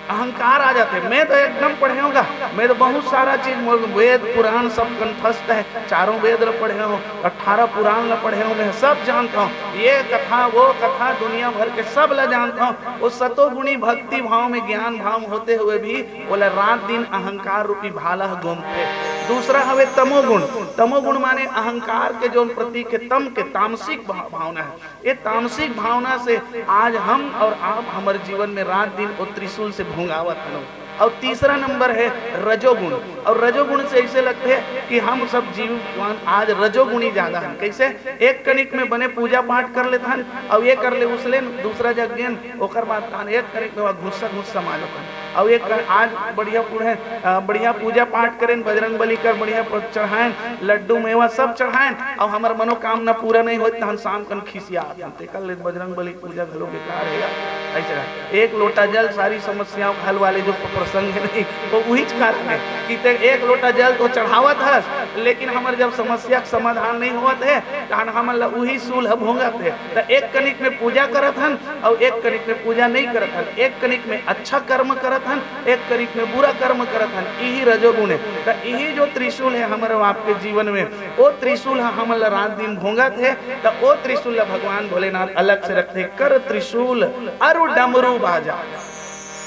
अहंकार आ जाते। मैं तो एकदम पढ़े होगा, मैं तो बहुत सारा चीज वेद पुराण सब कंठस्थ है, चारों वेद ल पढ़े हो, 18 पुराण ल पढ़े हो, मैं सब जानता हूँ। ये कथा वो कथा दुनिया भर के सब ल जानता हूँ। वो सतोगुणी भक्ति भाव में ज्ञान भाव होते हुए भी बोला रात दिन अहंकार रूपी भाला घूमते। दूसरा हवे तमोगुण। तमोगुण माने अहंकार के जो प्रतीक है, तम के तामसिक भावना है। ये तामसिक भावना से आज हम और आप हमारे जीवन में रात दिन वो त्रिशूल से भोंगावत है। और तीसरा नंबर है रजोगुण। और रजोगुण से ऐसे लगते हैं कि हम सब जीवन आज रजोगुणी ज्यादा हैं। कैसे? एक कनिक में बने पूजा पाठ कर लेता है और ये कर ले उसले दूसरा जगेन ओकर बात कहान एक कनिक में घुस्सा मार लेता है। और एक आज बढ़िया पूजा पाठ करें, बजरंग बली कर बढ़िया चढ़ाएं, लड्डू मेवा सब चढ़ाएं और हमार मनोकामना पूरा नहीं होती तो हम शाम कन खिसिया कर ले बजरंग बली पूजा घलो बेकार रहेगा। ऐसा एक लोटा जल सारी समस्याओं हल वाले जो प्रसंग है नहीं वो वही कारण है कि एक लोटा जल तो चढ़ावत है, लेकिन हमारे जब समस्या का समाधान नहीं होत है तो हमारे वही सूल भोंगत है। तो एक कनिक में पूजा करत हन और एक कनिक में पूजा नहीं करत हन, एक कनिक में अच्छा कर्म करत हन, एक कनिक में बुरा कर्म करत हन। यही रजोगुण है। तो यही जो त्रिशूल है हमारे आपके जीवन में, वो त्रिशूल हमारे रात दिन भोंगत है। तो वो त्रिशूल भगवान भोलेनाथ अलग से रखते, कर त्रिशूल अरु डमरू बाजा।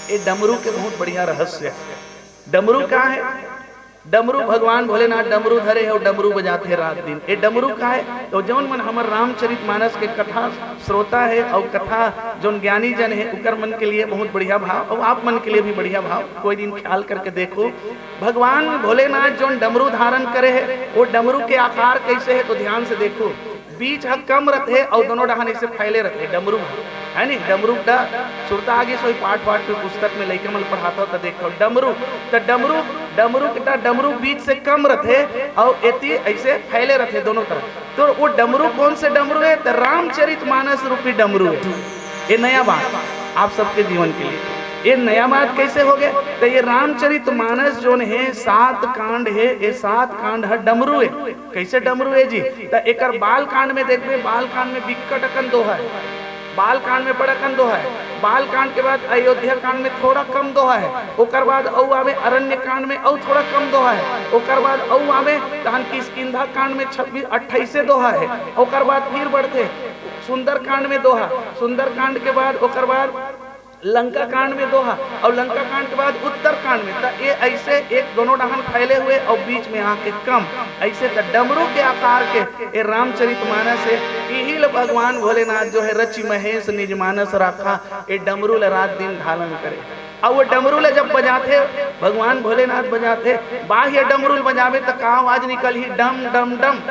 ये डमरू के बहुत बढ़िया रहस्य है। डमरू क्या है? डमरू भगवान भोलेनाथ डमरू धरे है और डमरू बजाते हैं रात दिन। ये डमरू का है तो जौन मन हमारे रामचरितमानस के कथा श्रोता है और कथा जौन ज्ञानी जन है उकर मन के लिए बहुत बढ़िया भाव और आप मन के लिए भी बढ़िया भाव। कोई दिन ख्याल करके देखो भगवान भोलेनाथ जौन डमरू धारण करे है वो डमरू के आकार कैसे है तो ध्यान से देखो। बीच कम रहते है और दोनों डहान ऐसे फैले रहते हैं डमरू है नहीं। डमरू का सुरता आगे सोई पाठ पे पुस्तक में लेके मल पढ़ाता तो देखो डमरू तो डमरू बीच से कम रहते और एती ऐसे फैले रहते दोनों तरफ। तो वो डमरू कौन से डमरू है? तो रामचरितमानस रूपी डमरू है। ये नया बात आप सबके जीवन के लिए, ये नया बात कैसे हो गया? तो ये रामचरितमानस जो है 7 कांड है, ये 7 कांड है डमरू है। कैसे डमरू है जी? तो एक बाल कांड में देखते, बाल कांड में बिकट अकन दोहा है, बाल कांड में बड़ा कन दोहा है। बाल कांड के बाद अयोध्या कांड में थोड़ा कम दोहा है। ओकर बाद औ आवे अरण्य कांड में औ थोड़ा कम दोहा है। ओकर बाद औ आवे तहन किष्किंधा कांड में 26-28 दोहा है। ओकर बाद फिर बढ़ते सुंदर कांड में दोहा, सुंदर कांड के बाद ओकर बाद लंका कांड में दोहा और लंका कांड के बाद उत्तर कांड में। तो ये ऐसे एक दोनों डहान फैले हुए और बीच में आके कम ऐसे तो डमरू के आकार के ये रामचरितमानस है। यही भगवान भोलेनाथ जो है रचि महेश निज मानस रखा, ये डमरू रात दिन धारण करे। और वो डमरू जब बजाते भगवान भोलेनाथ बजाते, बाह्य डमरू बजावे तो का आवाज निकल ही डम डम डम,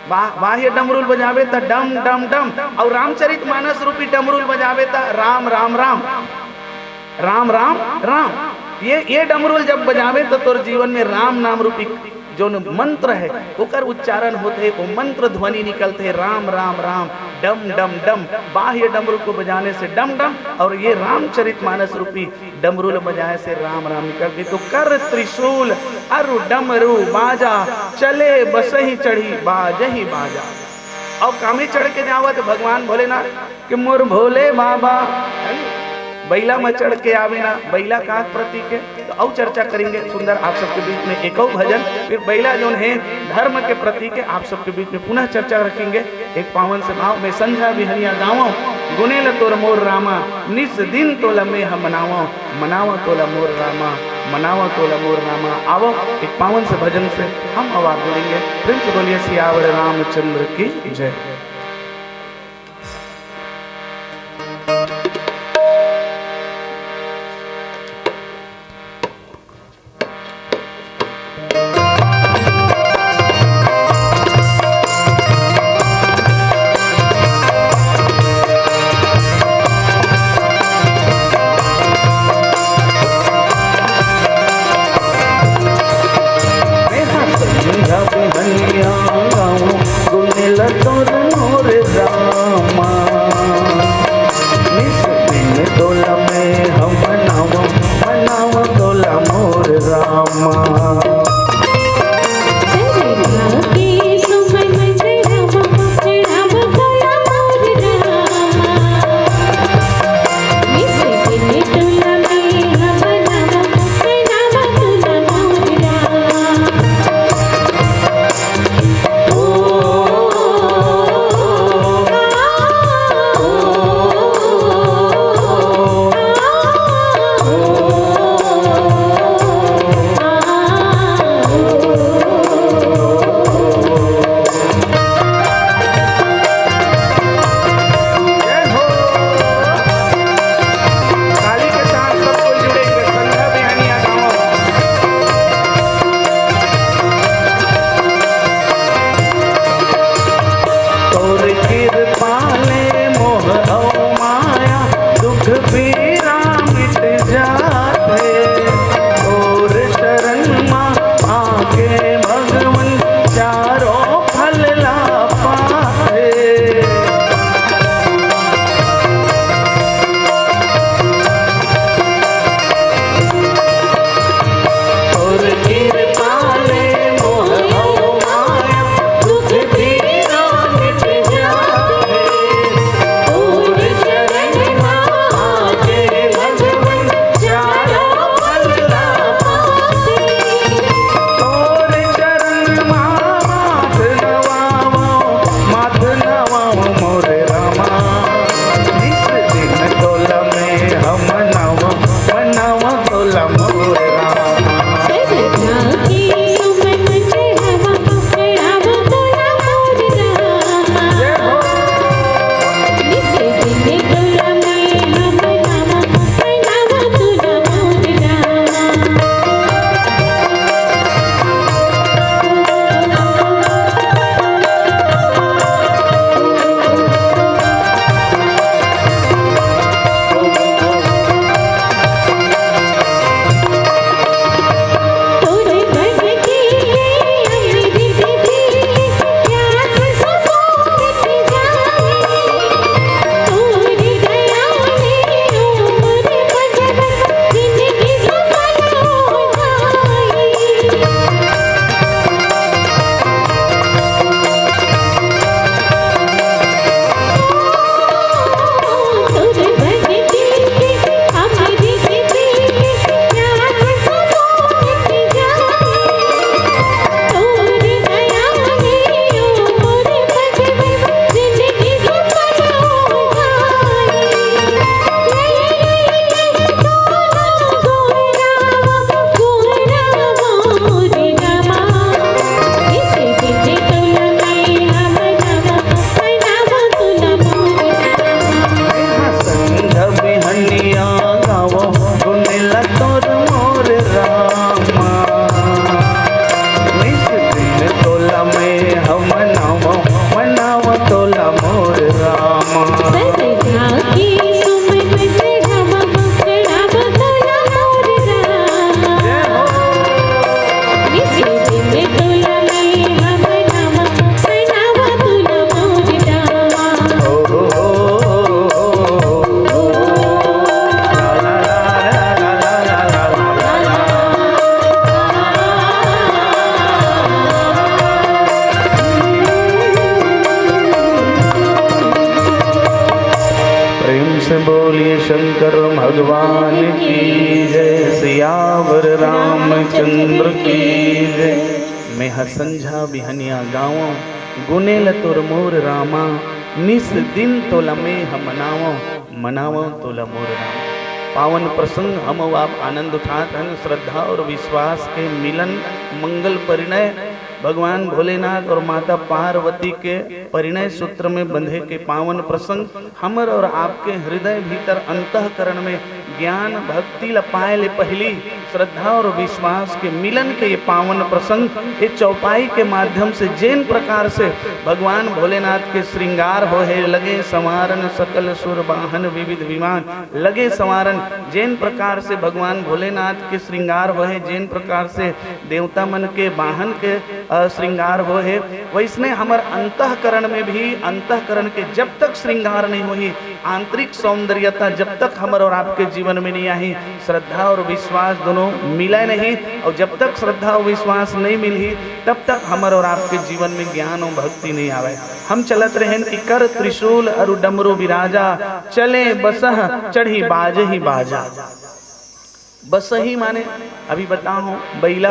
बाह्य डमरूल बजावे तो डम डम डम। और रामचरितमानस रूपी डमरूल बजावे तो राम राम राम राम राम राम। ये डमरूल जब बजावे तो तोर जीवन में राम नाम रूपी जो मंत्र है ओकर उच्चारण होते, वो मंत्र ध्वनि निकलते राम राम राम डम डम डम। बाह्य डमरू को बजाने से डम डम और ये रामचरितमानस रूपी डमरू बजाए से राम राम निकलते। तो कर त्रिशूल अरु डमरू बाजा, चले बसही चढ़ी बाजही बाजा। और कामी चढ़ के जावत भगवान भोलेनाथ कि मोर भोले बाबा बैला में चढ़ के आवे ना, बैला का प्रतीक है। तो और चर्चा करेंगे सुंदर आप सबके बीच में एक और भजन, फिर बैला जो है धर्म के प्रतीक है आप सबके बीच में पुनः चर्चा रखेंगे। एक पावन से भाव में संझा बिहनिया गाँव गुनेल तोर मोर रामा, निस दिन तोला में हम मनावा, मनावा तोला मोर रामा, मनावा तोला मोर रामा। आओ एक पावन से भजन से हम आवाज जोड़ेंगे। प्रेम से बोलिए सियावर रामचंद्र की जय। शंकर भगवान की जय, सियावर रामचंद्र की जय। मैं हसंझा बिहनिया गाँव गुनेल तुर मोर रामा, निस दिन तोला में हम मनावो तोला मोर रामा। पावन प्रसंग हम आप आनंद उठाते हैं, श्रद्धा और विश्वास के मिलन मंगल परिणय भगवान भोलेनाथ और माता पार्वती के परिणय सूत्र में बंधे के पावन प्रसंग हमर और आपके हृदय भीतर अंतःकरण में ज्ञान भक्ति लपाए ले पहली श्रद्धा और विश्वास के मिलन के ये पावन प्रसंग ये चौपाई के माध्यम से जिन प्रकार से भगवान भोलेनाथ के श्रृंगार हो है, लगे संवारन सकल सुर वाहन विविध विमान, लगे संवारन जिन प्रकार से भगवान भोलेनाथ के श्रृंगार हो है, जिन प्रकार से देवता मन के वाहन के श्रृंगार हो है, वैसने हमार अंतःकरण में भी अंतःकरण के जब तक श्रृंगार नहीं हुई आंतरिक सौंदर्यता जब तक हमारे और आपके जीवन में नहीं आई, श्रद्धा और विश्वास दोनों मिले नहीं, और जब तक श्रद्धा और विश्वास नहीं मिली तब तक हमारे और आपके जीवन में ज्ञान और भक्ति नहीं आवे। हम चलत रहे कि कर त्रिशूल अरु डमरू विराजा, चले बसह चढ़ी बाज ही बाजा। बस ही माने अभी बताओ बैला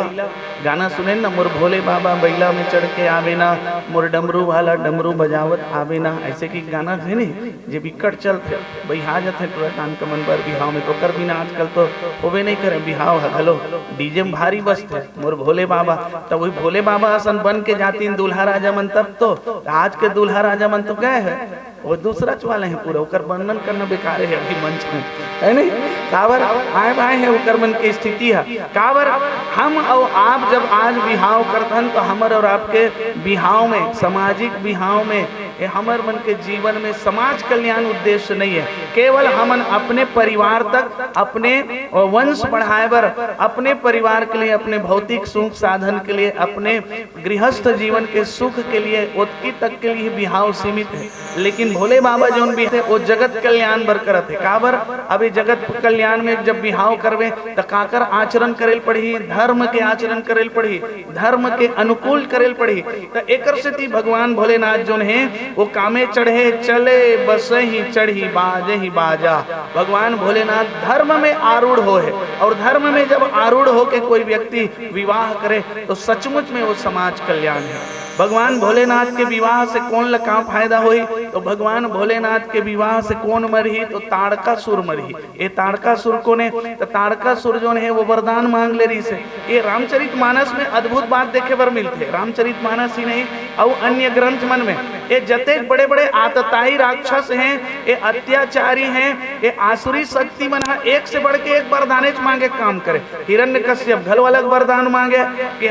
गाना सुने ना, मोर भोले बाबा बैला में चढ़ के आवे ना, मोर डमरू वाला डमरू बजावत आवे ना, ऐसे की गाना थे नहीं जे बिकट चलते बिहा जाते तुरंत आनकमन पर बिहाव में, तो कर बिना आजकल तो होवे नहीं करे बिहाव है, हलो डीजे में भारी बसते मोर भोले बाबा, तब वही भोले बाबा असन बन के जाती दूल्हा राजा मन, तब तो आज के दूल्हा राजा मन तो गए है वो दूसरा चवाले हैं पूरा, उकर वर्णन करना बेकार है अभी मंच में, है नहीं कावर आए भाई है उकर मन की स्थिति है। कावर हम और आप जब आज बिहाव करतन तो हमारे और आपके बिहाव में, सामाजिक बिहाव में, हमारे मन के जीवन में समाज कल्याण उद्देश्य नहीं है, केवल हमन अपने परिवार तक, अपने वंश बढ़ाए बर, अपने परिवार के लिए, अपने भौतिक सुख साधन के लिए, अपने गृहस्थ जीवन के सुख के लिए, उत्की तक के लिए बिहाव सीमित है। लेकिन भोले बाबा जो भी है वो जगत कल्याण बर करत है। काबर अभी जगत कल्याण में जब बिहाव करवे तो काकर आचरण करेल पड़ी, धर्म के आचरण करेल पड़ी, धर्म के अनुकूल करेल पड़ी। तो एकर से भगवान भोलेनाथ जो है वो कामे चढ़े चले बस ही चढ़ी बाजे ही बाजा। भगवान भोलेनाथ धर्म में आरूढ़ हो है, और धर्म में जब आरूढ़ हो के कोई व्यक्ति विवाह करे तो सचमुच में वो समाज कल्याण है। भगवान भोलेनाथ के विवाह से कौन लका फायदा हुई, तो भगवान भोलेनाथ के विवाह से कौन मरही, तो ताड़कासुर मरही। ये ताड़कासुर को ने, तो ताड़कासुर जो है वो वरदान मांग ले रही से। ये रामचरितमानस में अद्भुत बात देखे बर मिलते, रामचरितमानस ही नहीं और अन्य ग्रंथ मन में ये जते बड़े बड़े आतताई राक्षस हैं, ये अत्याचारी हैं, ये आसुरी शक्ति मना एक से बढ़ के एक वरदान मांगे काम करे। हिरण्यकश्यप घल अलग वरदान मांगे कि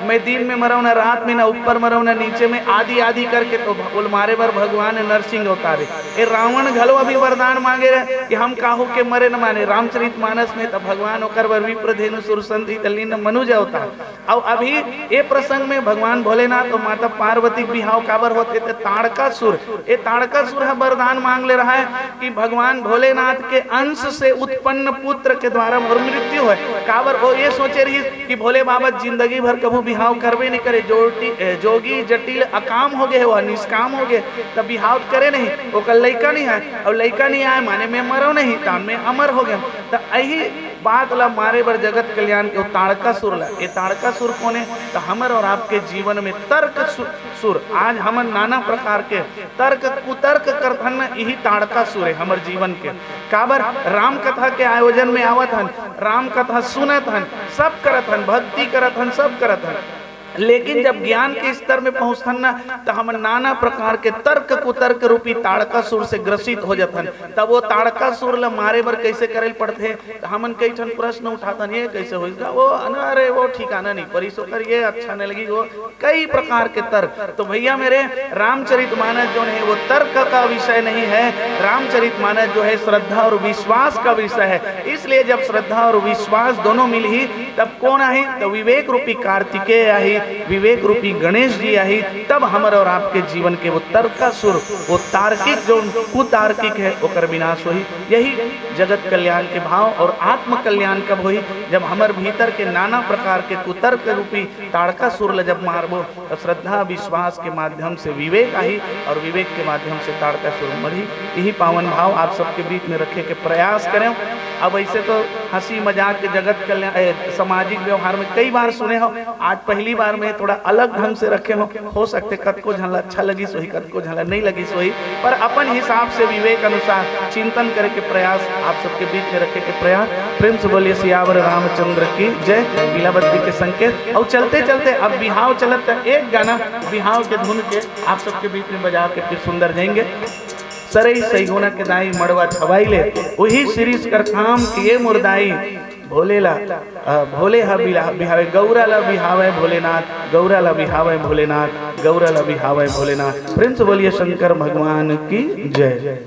मैं दिन में मरो ना रात में, ना ऊपर मरो ना नीचे में, आदि आदि करके तो बोल मारे बर भगवान नरसिंह अवतारे। ये रावण घलो अभी वरदान मांगे रहे कि हम काहू के मरे न माने। रामचरितमानस में तो भगवान ओकर बर विप्रधेनु सुरसंधि तल्लीन मनुज अवतार। और अभी ये प्रसंग में भगवान भोलेनाथ और माता पार्वती बिहाव काबर होते थे ताड़कासुर। ये ताड़कासुर है वरदान मांग ले रहा है कि भगवान भोलेनाथ के अंश से उत्पन्न पुत्र के द्वारा मोर मृत्यु है। काबर वो ये सोचे रही कि भोले बाबा जिंदगी भर कभू बिहाव करवे नहीं करे, जोगी जटिल अकाम हो गए, वो निष्काम हो गए, तब बिहाव करे नहीं, वो कल लड़का नहीं है, और लड़का नहीं आए माने मैं मरो नहीं, तान में अमर हो गया। तो यही बात ला मारे बर जगत कल्याण के ताड़कासुर ला। ये ताड़कासुर कौन है, तो हमारे और आपके जीवन में तर्क सुर, आज हम नाना प्रकार के तर्क कुतर्क करथन, यही ताड़कासुर है हमारे जीवन के। काबर राम कथा के आयोजन में आवत हन, राम कथा सुनत हन, सब करत हन, भक्ति करत हन, सब करत हन, लेकिन जब ज्ञान के स्तर में पहुंचतन ना तो हम नाना प्रकार के तर्क कुतर्क रूपी ताड़कासुर से ग्रसित हो जातन। तब वो ताड़कासुर ला मारे बर कैसे करेल पड़ते, तो हमन कई ठन प्रश्न उठातन, ये कैसे होगा, वो अरे वो ठिकाना नहीं परिसो कर, ये अच्छा नहीं लगी, वो कई प्रकार के तर्क। तो भैया मेरे रामचरितमानस जो है वो तर्क का विषय नहीं है, रामचरितमानस जो है श्रद्धा और विश्वास का विषय है। इसलिए जब श्रद्धा और विश्वास दोनों मिल ही तब कौन आई, तो विवेक रूपी कार्तिकेय आई, विवेक रूपी गणेश जी आई, तब हमारे और आपके जीवन के वो तर्कासुर, वो तार्किक जो कुतार्किक है वो कर विनाश हुई। यही जगत कल्याण के भाव और आत्म कल्याण कब हुई, जब हमारे भीतर के नाना प्रकार के कुतर्क रूपी ताड़कासुर जब मारबो, तो श्रद्धा विश्वास के माध्यम से विवेक आई, और विवेक के माध्यम से ताड़कासुर मरी। यही पावन भाव आप सबके बीच में रखे के प्रयास करें। अब ऐसे तो हंसी मजाक के जगत कल्याण सामाजिक व्यवहार में कई बार सुने हो, आज पहली बार में थोड़ा अलग ढंग से रखे हो सकते कद को झला अच्छा लगी सोही, कद को झला नहीं लगी सोही, पर अपन हिसाब से विवेक अनुसार चिंतन करे के प्रयास आप सबके बीच में रखे के प्रयास। प्रेम से बोलिए सियावर रामचंद्र की जय। बीलावती के संकेत। और चलते चलते अब बिहाव चलत, एक गाना बिहाव के धुन के आप सबके बीच में बजा के फिर सुंदर जाएंगे। सरई सैगुना के दाई मड़वा छवाई ले, वही शिरीष कर काम किए मुर्दाई, भोलेला भोले हा बिहावे गौरा ला बिहावे भोलेनाथ, गौरा ला बिहावे भोलेनाथ, गौरा ला बिहावे भोलेनाथ। प्रेम से बोलिए शंकर भगवान की जय।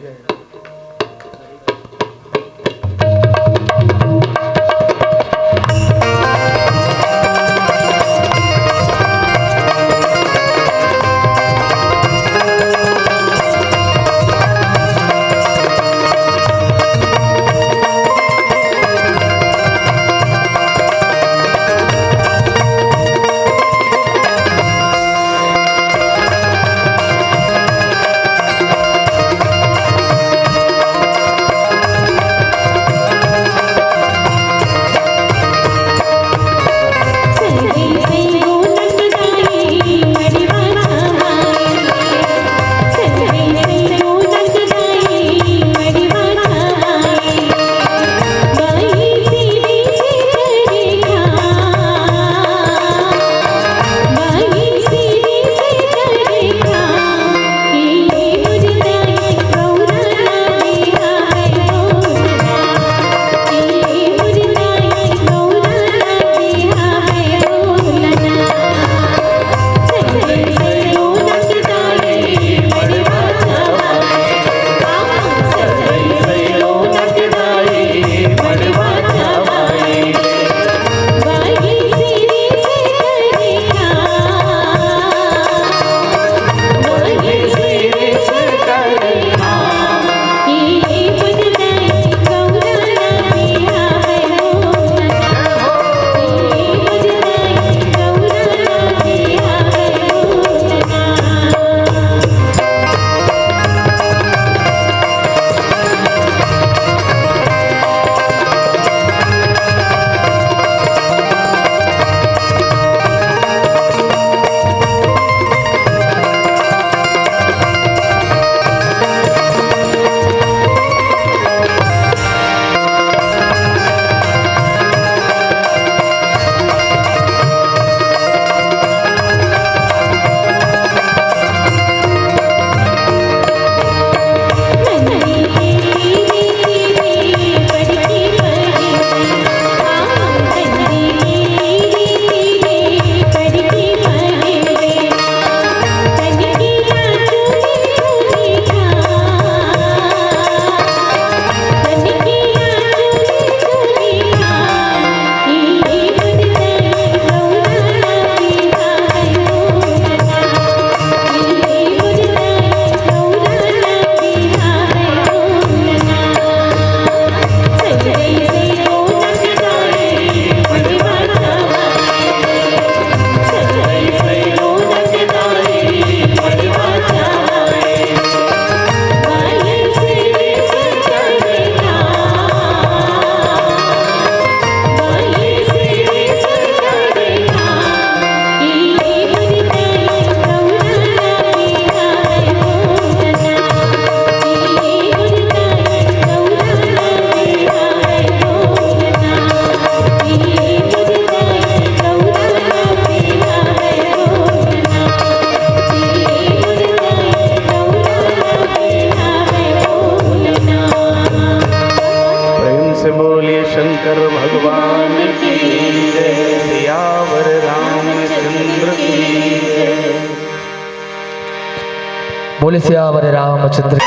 बोले सियावर रामचंद्र।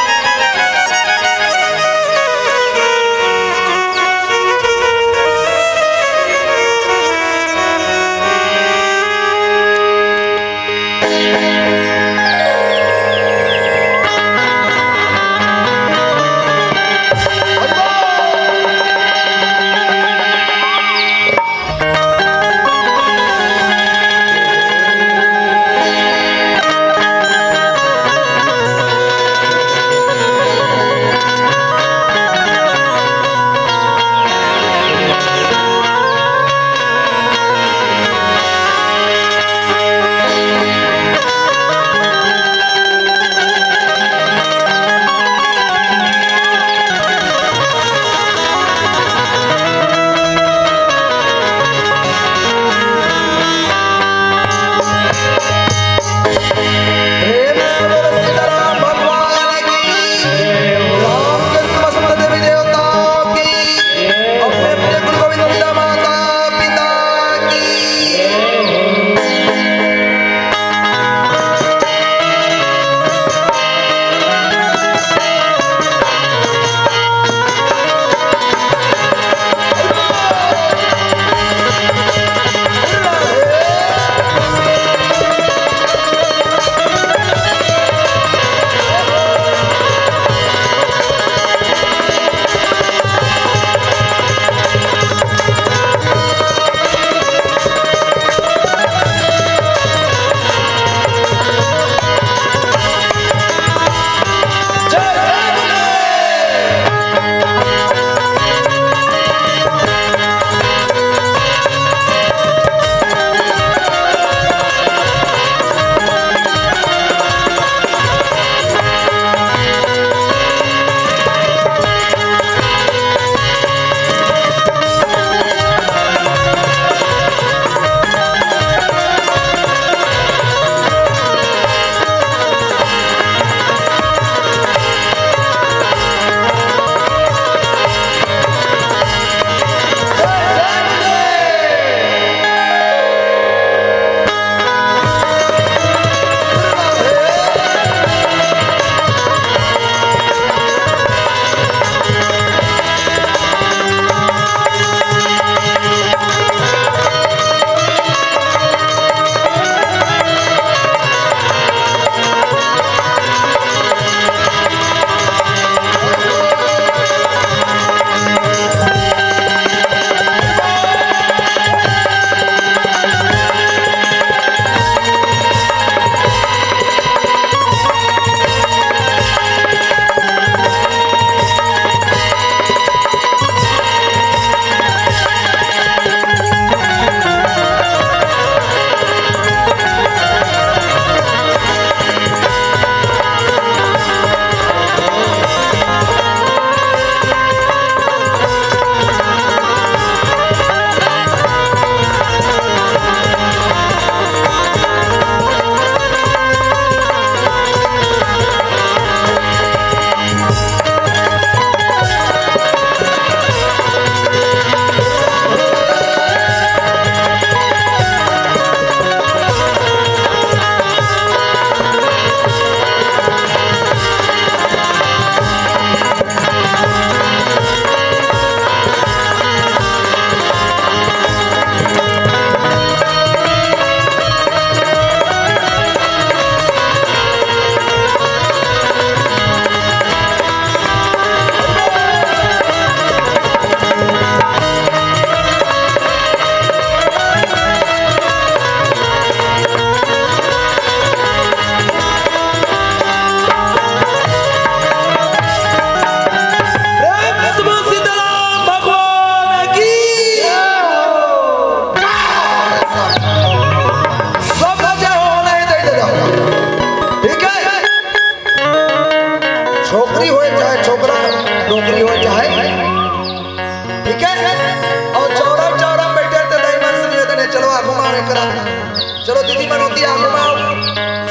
चलो दीदी मनोती आगो में आओ,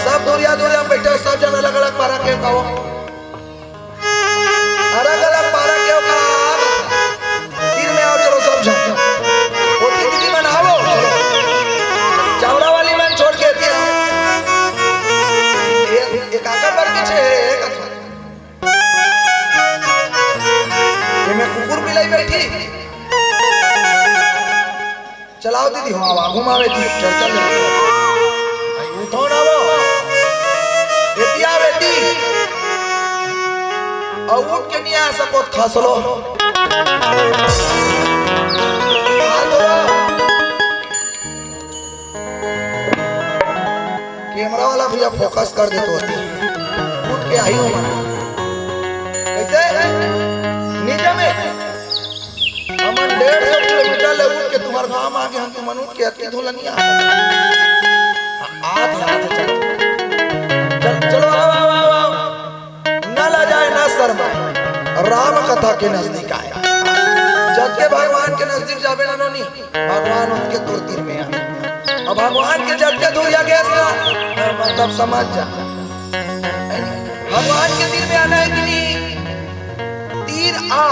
सब दूरिया दूरिया बैठे, सब जन अलग अलग पारा के कहो, अलग अलग पारा के तीर में आओ। चलो सब जन होती दीदी बनाओ, चलो चावड़ा वाली मन छोड़ के एक आकर पर पीछे चलाओ दीदी हो आवा घुमावे दी चर्चा ले भाई उठो ना वो बेटिया बेटी और उठ के नहीं आ सको खसलो कैमरा वाला भैया फोकस कर दे तो उठ के आई हूँ कैसे नीचे में हमन 150 किलोमीटर ले उठ के तुम्हारे गांव आ गए हम तुम मनुष्य के अति धोलनिया आठ चलो आओ न ला जाए न शर्मा राम कथा के नजदीक आया जब के भगवान के नजदीक जावे ना नोनी भगवान उनके दूर तीर में आए और भगवान के जब के दूर गया मतलब समझ जा भगवान के तीर में आना है कि नहीं तीर आ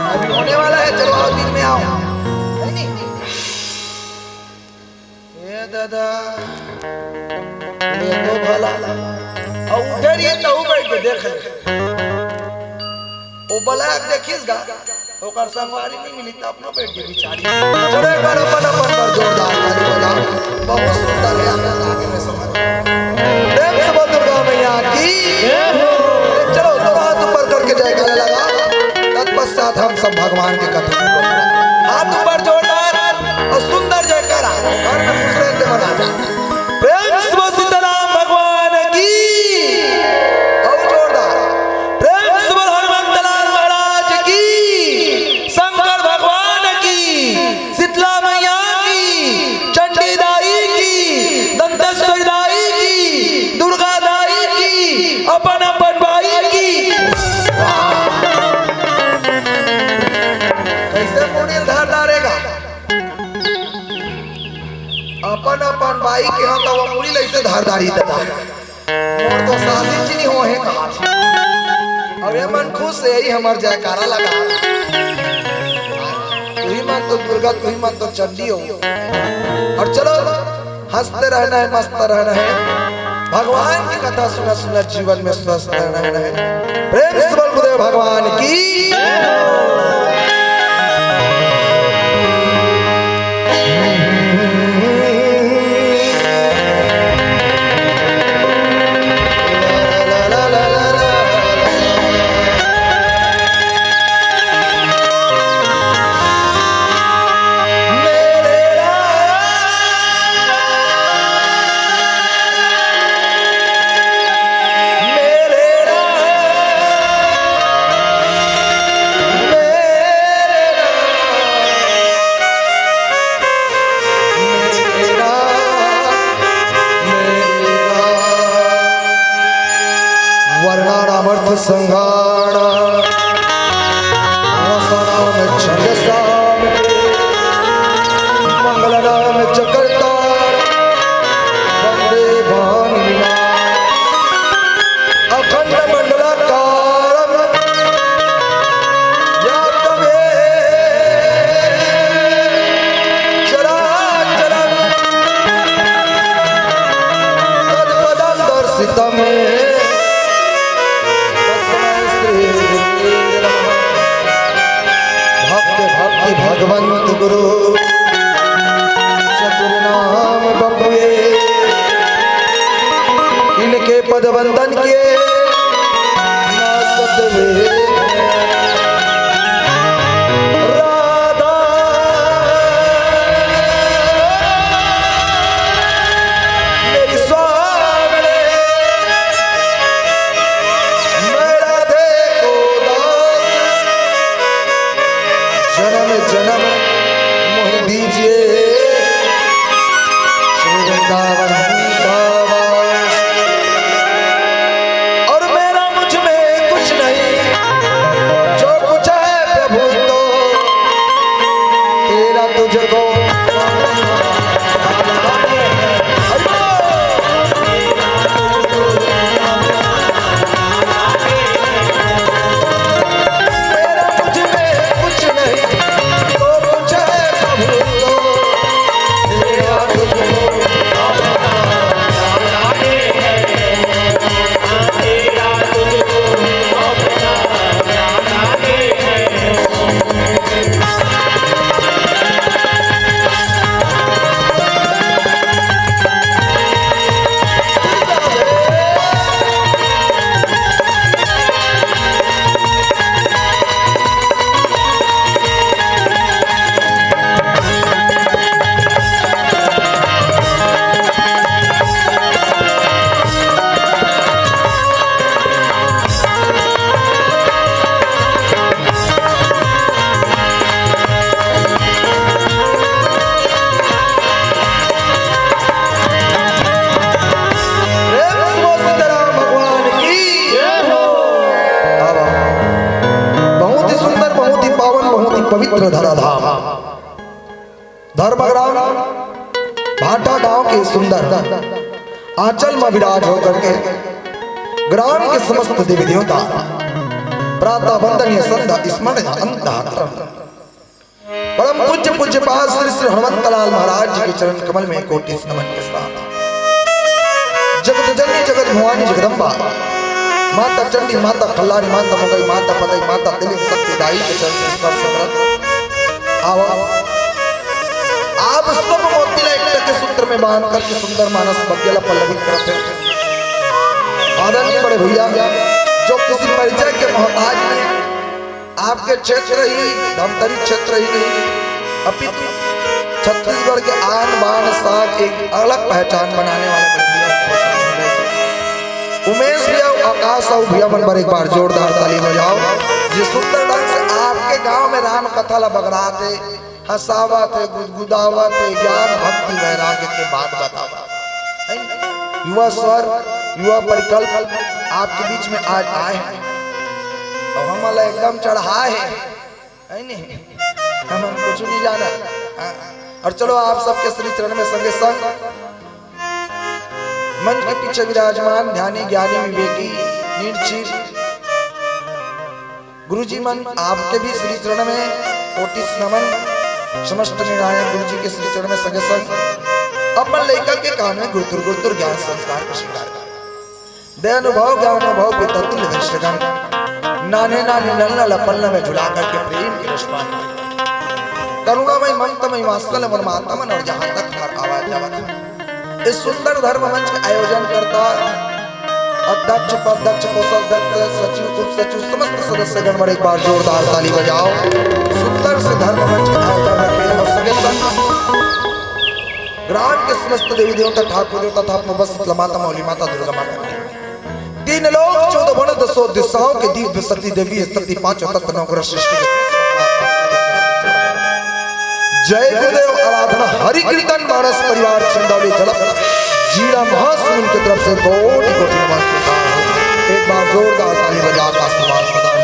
अभी होने वाला है चलो आओ तीर में आओ ये दादा ये तो भला और उधर ये तो बैठ के देख ओ बलाक देखिसगा ओकर संगवारी नहीं मिली त अपना पेट के बिचारी चलो एक बार अपन पर जोरदार ताली बजाओ बहुत सुंदर है आगे में समझ प्रेम से बोल दुर्गा मैया की चलो तो हाथ ऊपर करके जयकारा लगा तत्पश्चात हम सब भगवान के कथा हाथ ऊपर जोरदार और सुंदर जयकारा घर में खुश रहते मना प्रेम से बोल सीताराम भगवान की और जोरदार प्रेम से बोल हनुमंतलाल महाराज की शंकर भगवान की शीतला मैया की चंडी दाई की दंतेश्वरी दाई की दुर्गा दाई की अपन अपन भाई की कैसे मुड़िल धार डारेगा अपन अपन भाई के हाथ वो मुड़ी ऐसे धारदारी देता मोर तो शादी नहीं हो है कहा अब ये मन खुश है यही हमार जयकारा लगा तू ही मन तो दुर्गा तू ही मन तो चंडी हो और चलो हंसते रहना है मस्त रहना है भगवान की कथा सुना सुना जीवन में स्वस्थ रहना है प्रेम से बोल गुरुदेव भगवान की संगाणा नाम छंदसाम मंगल नाम चक्रतार वंदे भानु अखंड मंडलाकारं यातवे चराचरं तत्पदं दर्शितं भगवंत गुरु चतुर नाम बबुए इनके पद वंदन किए राधा मेरी स्वामी मेरा देखो दास जन्म जन्म मोह दीजिए श्री वृंदावन का वास भाटा गांव के सुंदर आंचल में विराज होकर के ग्राम के समस्त देवी देवता प्रातः वंदनीय संध्या स्मरण अंतः परम पूज्य पूज्य पास श्री श्री हनुमंतलाल महाराज जी के चरण कमल में कोटि नमन के साथ जगत जननी जगत भवानी जगदम्बा माता चंडी माता खल्लारी माता मुगई माता पदई माता तिलिंग शक्तिदायी के चरण स्पर्श करत आओ आप सब मोतीला एक के सूत्र में बांध करके सुंदर मानस बग्गेला पल्लवी करते आदरणीय बड़े भैया जो किसी परिचय के मोहताज नहीं, आपके क्षेत्र ही धमतरी क्षेत्र ही नहीं अपितु छत्तीसगढ़ के आन बान साथ एक अलग पहचान बनाने वाले उमेश भैया आकाश और भैया मन पर एक बार जोरदार ताली बजाओ। जिस सुंदर ढंग से आपके गांव में राम कथा ला बगराते हंसावत है गुदगुदावत है ज्ञान भक्ति वैराग्य के बाद बतावा युवा स्वर युवा परिकल्प आपके बीच में आज आए हैं और हम एकदम चढ़ाए है नहीं हम कुछ नहीं जाना। और चलो आप सबके श्री चरण में संगे संग मन के पीछे विराजमान ध्यानी ज्ञानी विवेकी निर्चिर गुरुजी मन आपके भी श्री चरण में कोटि नमन। समस्त नारायण गुरु जी के श्री चरण में संगे संग अपन लेकर के कान में गुरुतुर गुरुतुर ज्ञान संस्कार का श्रृंगार दे अनुभव ज्ञान अनुभव पितुल्य दृष्टगण नाने नाने नल्ला लपल्ला में झुला करके प्रेम की रसपान करुणामय ममतामय वात्सल्य मन मातमन और जहां तक हमार आवाज जावत इस सुंदर धर्म मंच का आयोजन करता अध्यक्ष उपाध्यक्ष कोषाध्यक्ष सचिव उप सचिव समस्त सदस्य गण पर एक बार जोरदार ताली बजाओ। सुंदर से धर्म मंच का आयोजन रखे और सगे संग ग्राम के समस्त देवी देवता ठाकुर देवता तथा बस माता मौली माता दुर्गा माता तीन लोग 14 वन 10 दिशाओं के दिव्य शक्ति देवी शक्ति पांचों तत्व नवग्रह सृष्टि जय गुरुदेव आराधना हरि कीर्तन मानस परिवार चंदौली जलप जीरा महासुन की तरफ से कोटि कोटि नमस्कार। एक बार जोरदार ताली बजा का आशीर्वाद प्रदान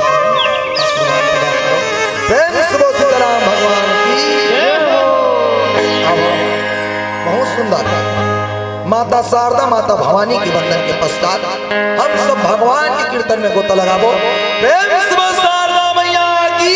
प्रेम से बोलो सीताराम भगवान की बहुत सुंदर माता शारदा माता भवानी के वंदन के पश्चात हम सब भगवान के कीर्तन में गोता लगाबो। प्रेम से बोलो शारदा मैया की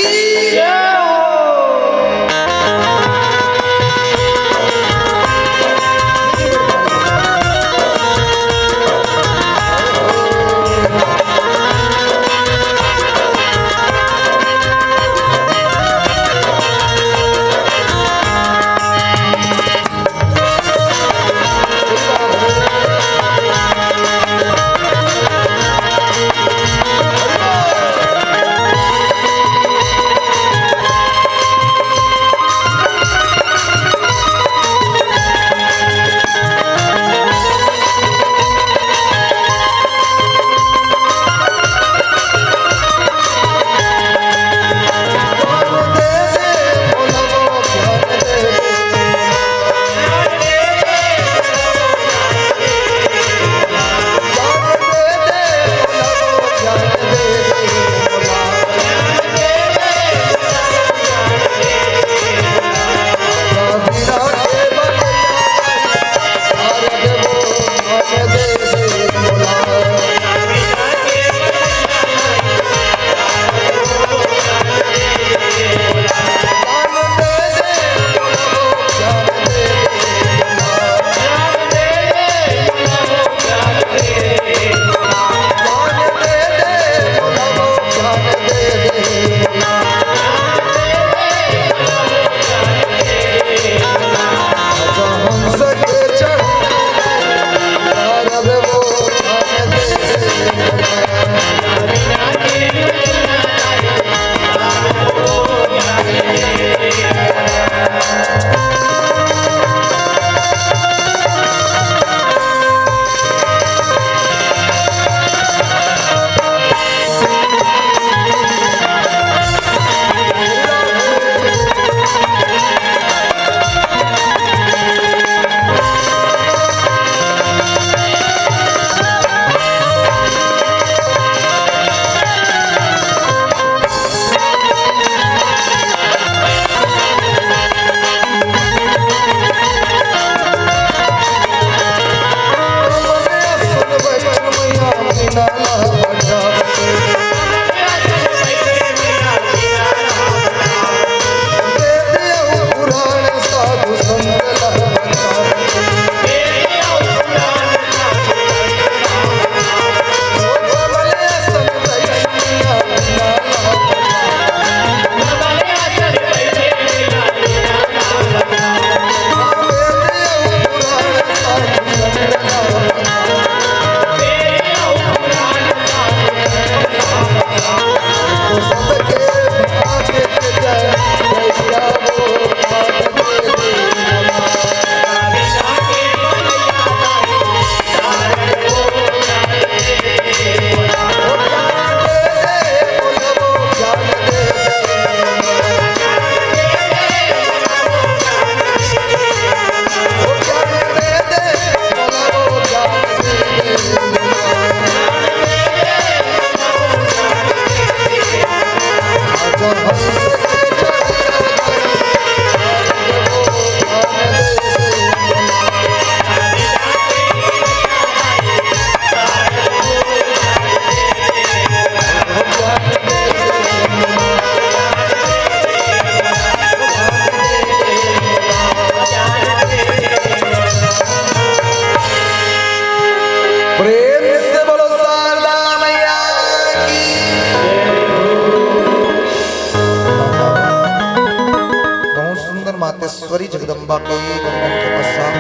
ईश्वरी जगदम्बा के वंदन के पश्चात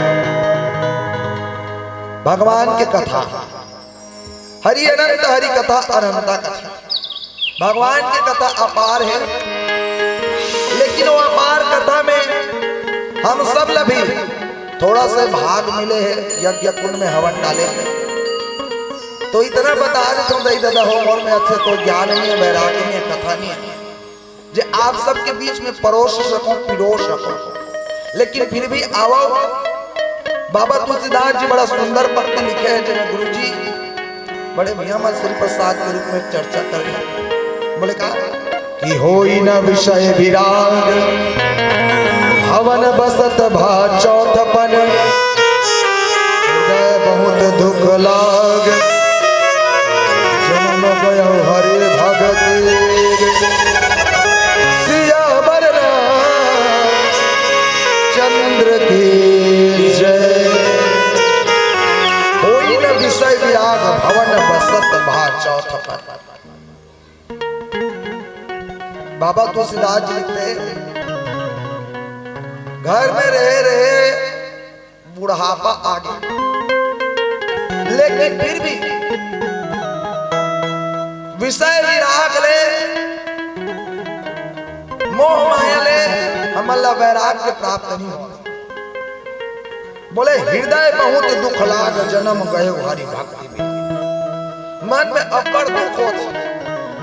भगवान की कथा, हरि अनंत हरि कथा अनंता कथा। भगवान की कथा अपार है, लेकिन वो अपार कथा में हम सब लभी थोड़ा से भाग मिले हैं। यज्ञ कुंड में हवन डाले तो इतना बता देता हूँ दही दादा हो और में अच्छे तो ज्ञान नहीं है, वैराग्य नहीं है, कथा नहीं है जे आप सबके बीच में परोस सकूं, पिरोस सकूं। लेकिन फिर भी आओ, बाबा तुलसीदास जी बड़ा सुंदर पंक्ति लिखे हैं जिन्हें गुरु जी बड़े भैया श्री प्रसाद के रूप में चर्चा कर रहे हैं। बोले कहा कि होई न विषय विराग हवन बसत भा चौथपन, बहुत दुख लाग जन्म गयो हरे भगत चंद्र की जय। कोई न विषय विराग भवन बसत भा चौथपन। बाबा तुलसीदास जी लिखते घर में रहे रहे बुढ़ापा आ गया, लेकिन फिर भी विषय विराग ले, मोह माया ले हमला वैराग्य प्राप्त नहीं हो। बोले हृदय बहुत दुख लाग जन्म गए हरि भक्ति में। मन में अपर दुख होते,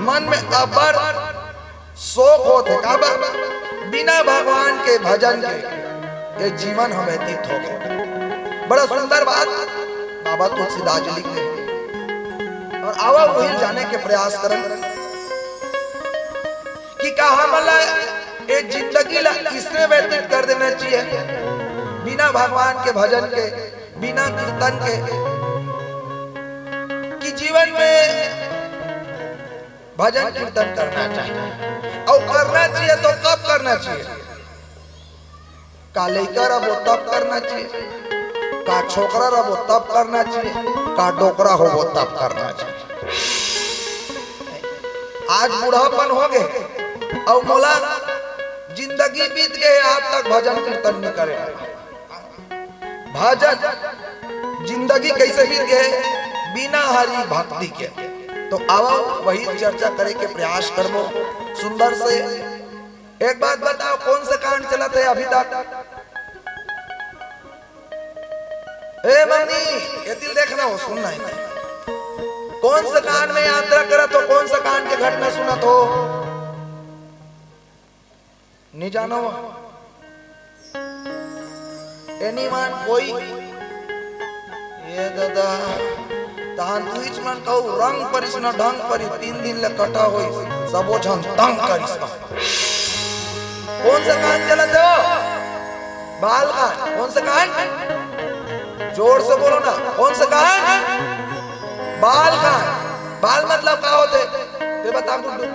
मन में अपर शोक होते, बिना भगवान के भजन के ये जीवन हम व्यतीत हो गए। बड़ा सुंदर बात बाबा तुलसीदास जी लिखते हैं और आवा वही जाने के प्रयास करें कि कहा मला ये जिंदगी इसमें व्यतीत कर देना चाहिए बिना भगवान के भजन के, बिना कीर्तन के, कि जीवन में भजन कीर्तन करना चाहिए। और करना चाहिए तो कब करना चाहिए? का लेकर अब वो तब करना चाहिए, का छोकरा रहो तब करना चाहिए, का डोकरा हो वो तब करना चाहिए। आज बुढ़ापन हो गए और मोला जिंदगी बीत गए, आज तक भजन कीर्तन नहीं करे। भजन जिंदगी कैसे बीत गए? बिना हरि भक्ति के। तो आओ वही चर्चा करे के प्रयास करो सुंदर से। एक बात बताओ, कौन सा कांड चला था अभी तक? ए मम्मी ये दिल देखना हो, सुनना है। कौन सा कांड में यात्रा करा तो कौन सा कांड की घटना सुना तो नहीं जानो? एनी मान कोई ये दादा तान तुझ मन कहू रंग परिस न ढंग परी 3 दिन ले कटा होई सबो झन तंग करिस। कौन सा कांड चला जो? बाल का कौन सा कांड? जोर से बोलो ना, कौन सा कांड? बाल का। बाल मतलब क्या होते ते बता गुड्डू।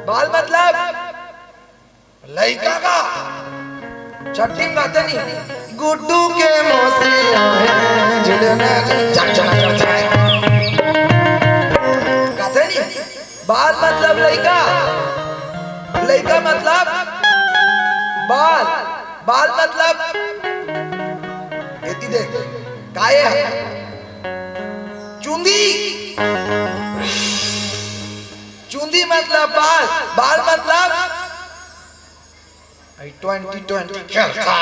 बाल मतलब लड़का का छठी बातें नहीं। गुड्डू के मौसिया है झिलने कहते नहीं। बाल मतलब लड़का, लड़का मतलब बाल, बाल मतलब ये देख काये चुंदी, चुंदी मतलब बाल, बाल मतलब 2020 खेलता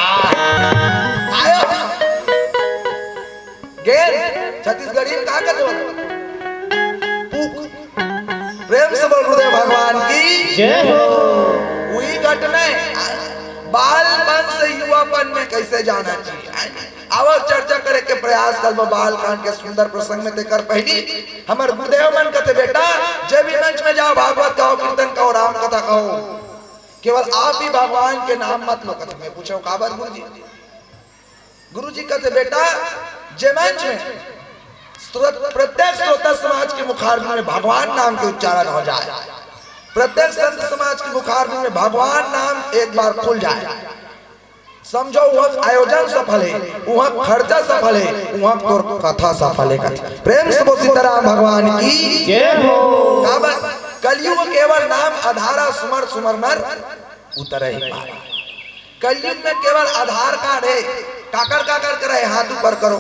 गेर छत्तीसगढ़ी में कहा कहते हो? प्रेम से बोल गुरुदेव भगवान की जय हो। वही घटना बालपन से युवापन में कैसे जाना चाहिए। आवा चर्चा करे के प्रयास कर बाल कांड के सुंदर प्रसंग में देकर पहली हमारे गुरुदेव मन कहते बेटा जब भी मंच में जाओ भागवत कहो, कीर्तन कहो, राम कथा कहो, केवल आप ही भगवान के नाम मत लो। कहते मैं पूछा का बात गुरु जी? गुरु जी कहते बेटा जे मंच में प्रत्येक श्रोता समाज के मुखारबिंद में भगवान नाम के उच्चारण हो जाए, प्रत्येक संत समाज के मुखारबिंद में भगवान नाम एक बार खुल जाए, समझो वह आयोजन सफल है, वह खर्चा सफल है, वह तोर कथा सफल है। प्रेम से बोल सीताराम भगवान की जय हो। कलयुग केवल नाम आधारा सुमर सुमर नर उतर ही पारा। कलयुग में केवल आधार कार्ड है। काकर काकर करे हाथ ऊपर करो,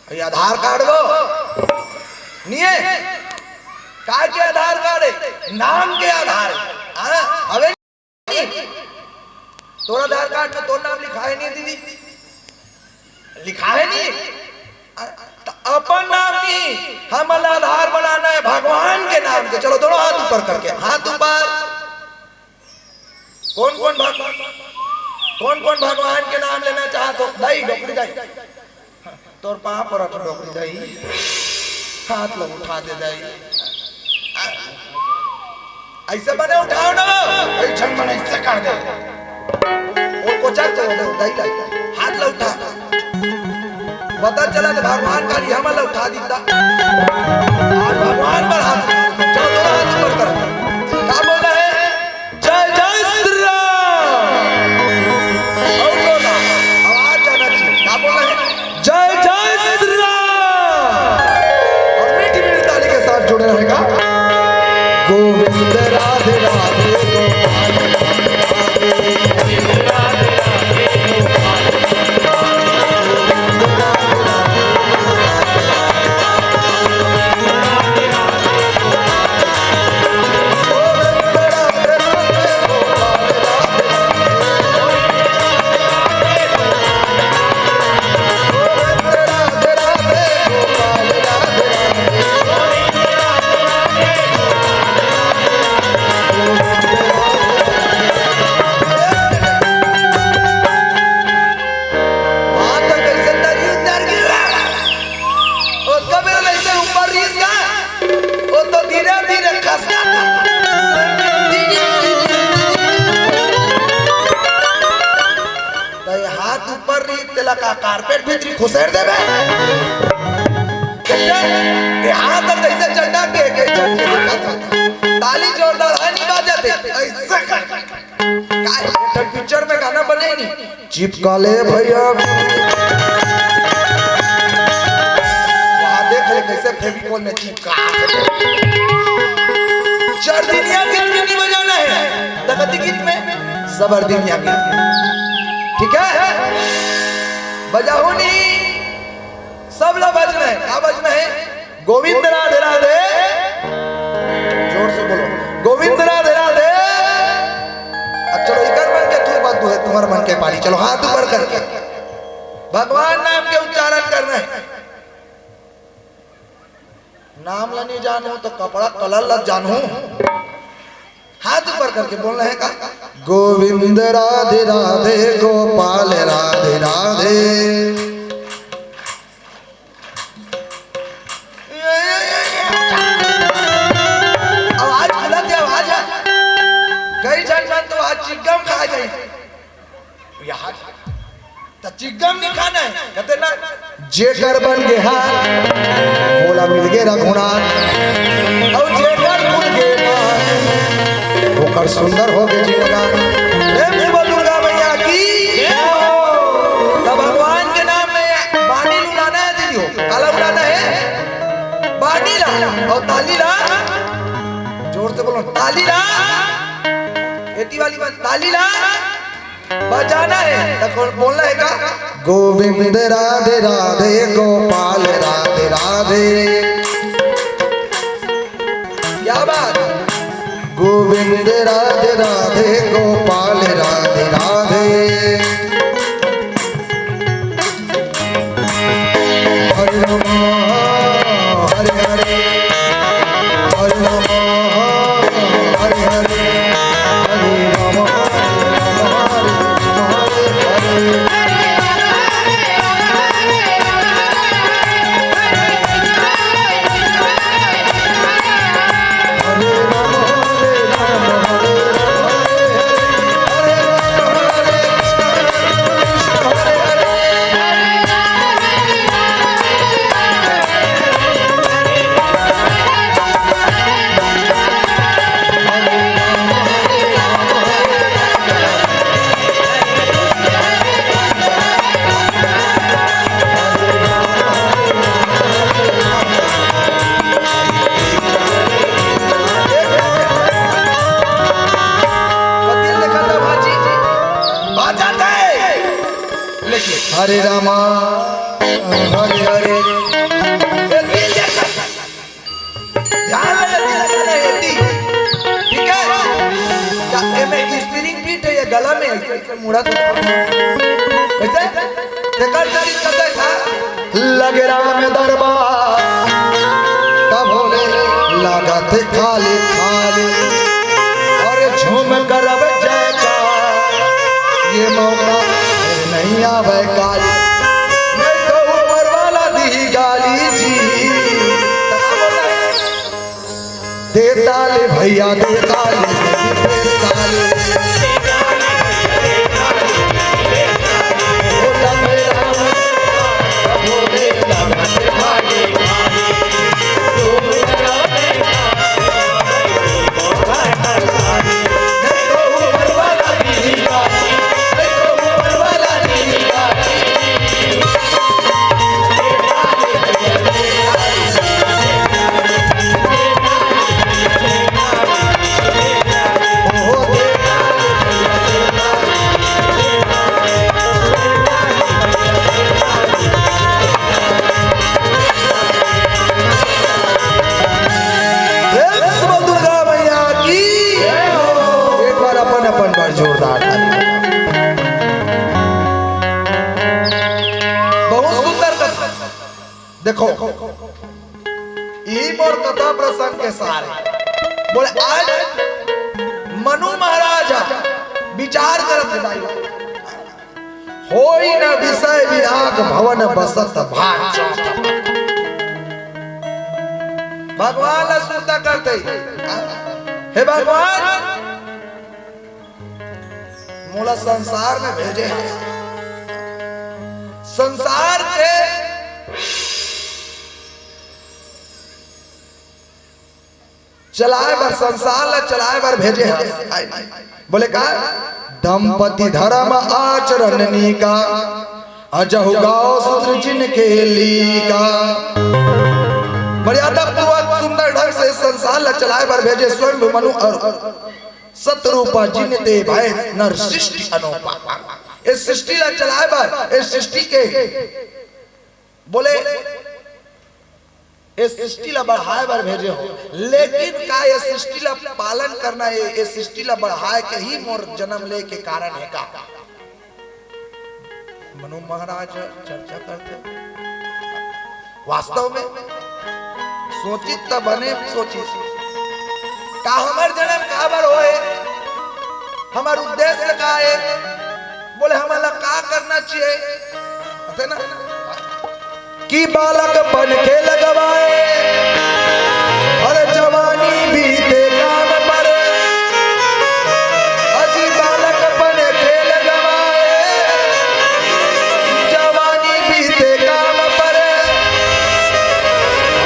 ये आधार कार्ड वो नहीं है। काय के आधार कार्ड है? नाम के आधार है। अबे तोरा आधार कार्ड में तो नाम लिखा है नहीं दीदी, लिखा है नहीं अपन नाम नहीं, हमारा आधार बनाना है भगवान के नाम के। चलो दोनों हाथ ऊपर करके, हाथ ऊपर। कौन कौन भगवान के नाम लेना चाहते हो? दही डोकरी दही तोर पाँव पर रख डोकरी दही, हाथ लोग उठा दे दही ऐसे बने उठाओ ना, ऐसा बने ऐसे कर दे और कोचा तो दही लग हाथ लो उठा। पता चला तो भगवान का लिया हमारा उठा दीता और भगवान पर हाथ। चलो दोनों हाथ ऊपर करो। क्या बोल रहे हैं? जय जय श्री राम। और बोला आवाज जाना चाहिए। क्या बोल रहे हैं? जय जय श्री राम। और मीठी मीठी ताली के साथ जुड़े रहेगा। गोविंद राधे राधे गोपाल कारपेट भीतरी खुसेर देबे कैसे हाथ कैसे चढ़ा के ताली जोरदार है नहीं बाजते ऐसे कर पिक्चर में गाना बने नहीं चिपका ले भैया। देख ले कैसे फेविकोल में चिपका चार दुनिया गीत नहीं बजाना है दगती गीत में सबर दुनिया गीत ठीक है बजाओ नहीं सब लोग बजना है। क्या बजना है? गोविंद राधे राधे, जोर से बोलो गोविंद राधे राधे। अब चलो इधर मन के तू बात है तुम्हारे मन के पारी। चलो हाथ ऊपर करके भगवान नाम के उच्चारण करना है। नाम ला नहीं जानू तो कपड़ा कलर लग जानू। हाथ ऊपर करके बोलना है का गोविंद राधे राधे गोपाल राधे राधे। आवाज गलत है, आवाज है कई जन तो आज चिगम खा जाए तो चिगम नहीं खाना है। कहते ना जेकर बन गए हाथ बोला मिल गए रघुनाथ और जेकर भूल गए सुंदर हो गए जीवन। दुर्गा मैया की तो भगवान के नाम में बानी उड़ाना है दीदी हो काला उड़ाना है बानी ला और ताली ला जोर से बोलो ताली ला बेटी वाली बात ताली ला बजाना है तो बोलना है का गोविंद राधे राधे गोपाल राधे राधे। क्या बात गोविंद राधे राधे गोपाल राधे राधे। हरे राम हरे हरे हरे राम हरे हरे हरे राम हरे हरे। Hare हरे रामा हरे हरे ध्यान लगाना है ठीक है स्प्रिंग बीट है ये गला में ऐसे मुड़ा तो कैसे देखकर चली कदे था लगे राम दरबार तब बोले लगा थे खाली खाली और झूम कर अब जयकार ये मौका नहीं आवे गाली नहीं तो ऊपर वाला दी गाली जी देता ले भैया देता ले देखो यही मोर कथा प्रसंग के सारे बोले आज मनु महाराज विचार करत होई न विषय विराग भवन बसत भाट भगवान सुनता करते हे भगवान मोला संसार में भेजे हैं संसार के चलाए बर संसार ला चलाए बर भेजे हैं बोले का दंपति धर्म आचरण का अजहु गाओ सूत्र जिनके लीका मर्यादा पूर्वक सुंदर ढंग से संसार ला चलाए बर भेजे स्वयं मनु और सतरूपा जिन दे भाई नर सृष्टि अनोपा इस सृष्टि ला चलाए बर इस सृष्टि के बोले इस सृष्टि ला बढ़ाए बर भेजे हो लेकिन का ये सृष्टि ला पालन करना है ये सृष्टि ला बढ़ाए के ही मोर जन्म ले के कारण है का मनु महाराज चर्चा करते वास्तव में सोचित त बने सोची का हमार जन्म का बर होए हमार उद्देश्य का है बोले हमारा का करना चाहिए ना कि बालक बन के लगवाए और जवानी बीते काम पर अजी बालक बन के लगवाए जवानी बीते काम पर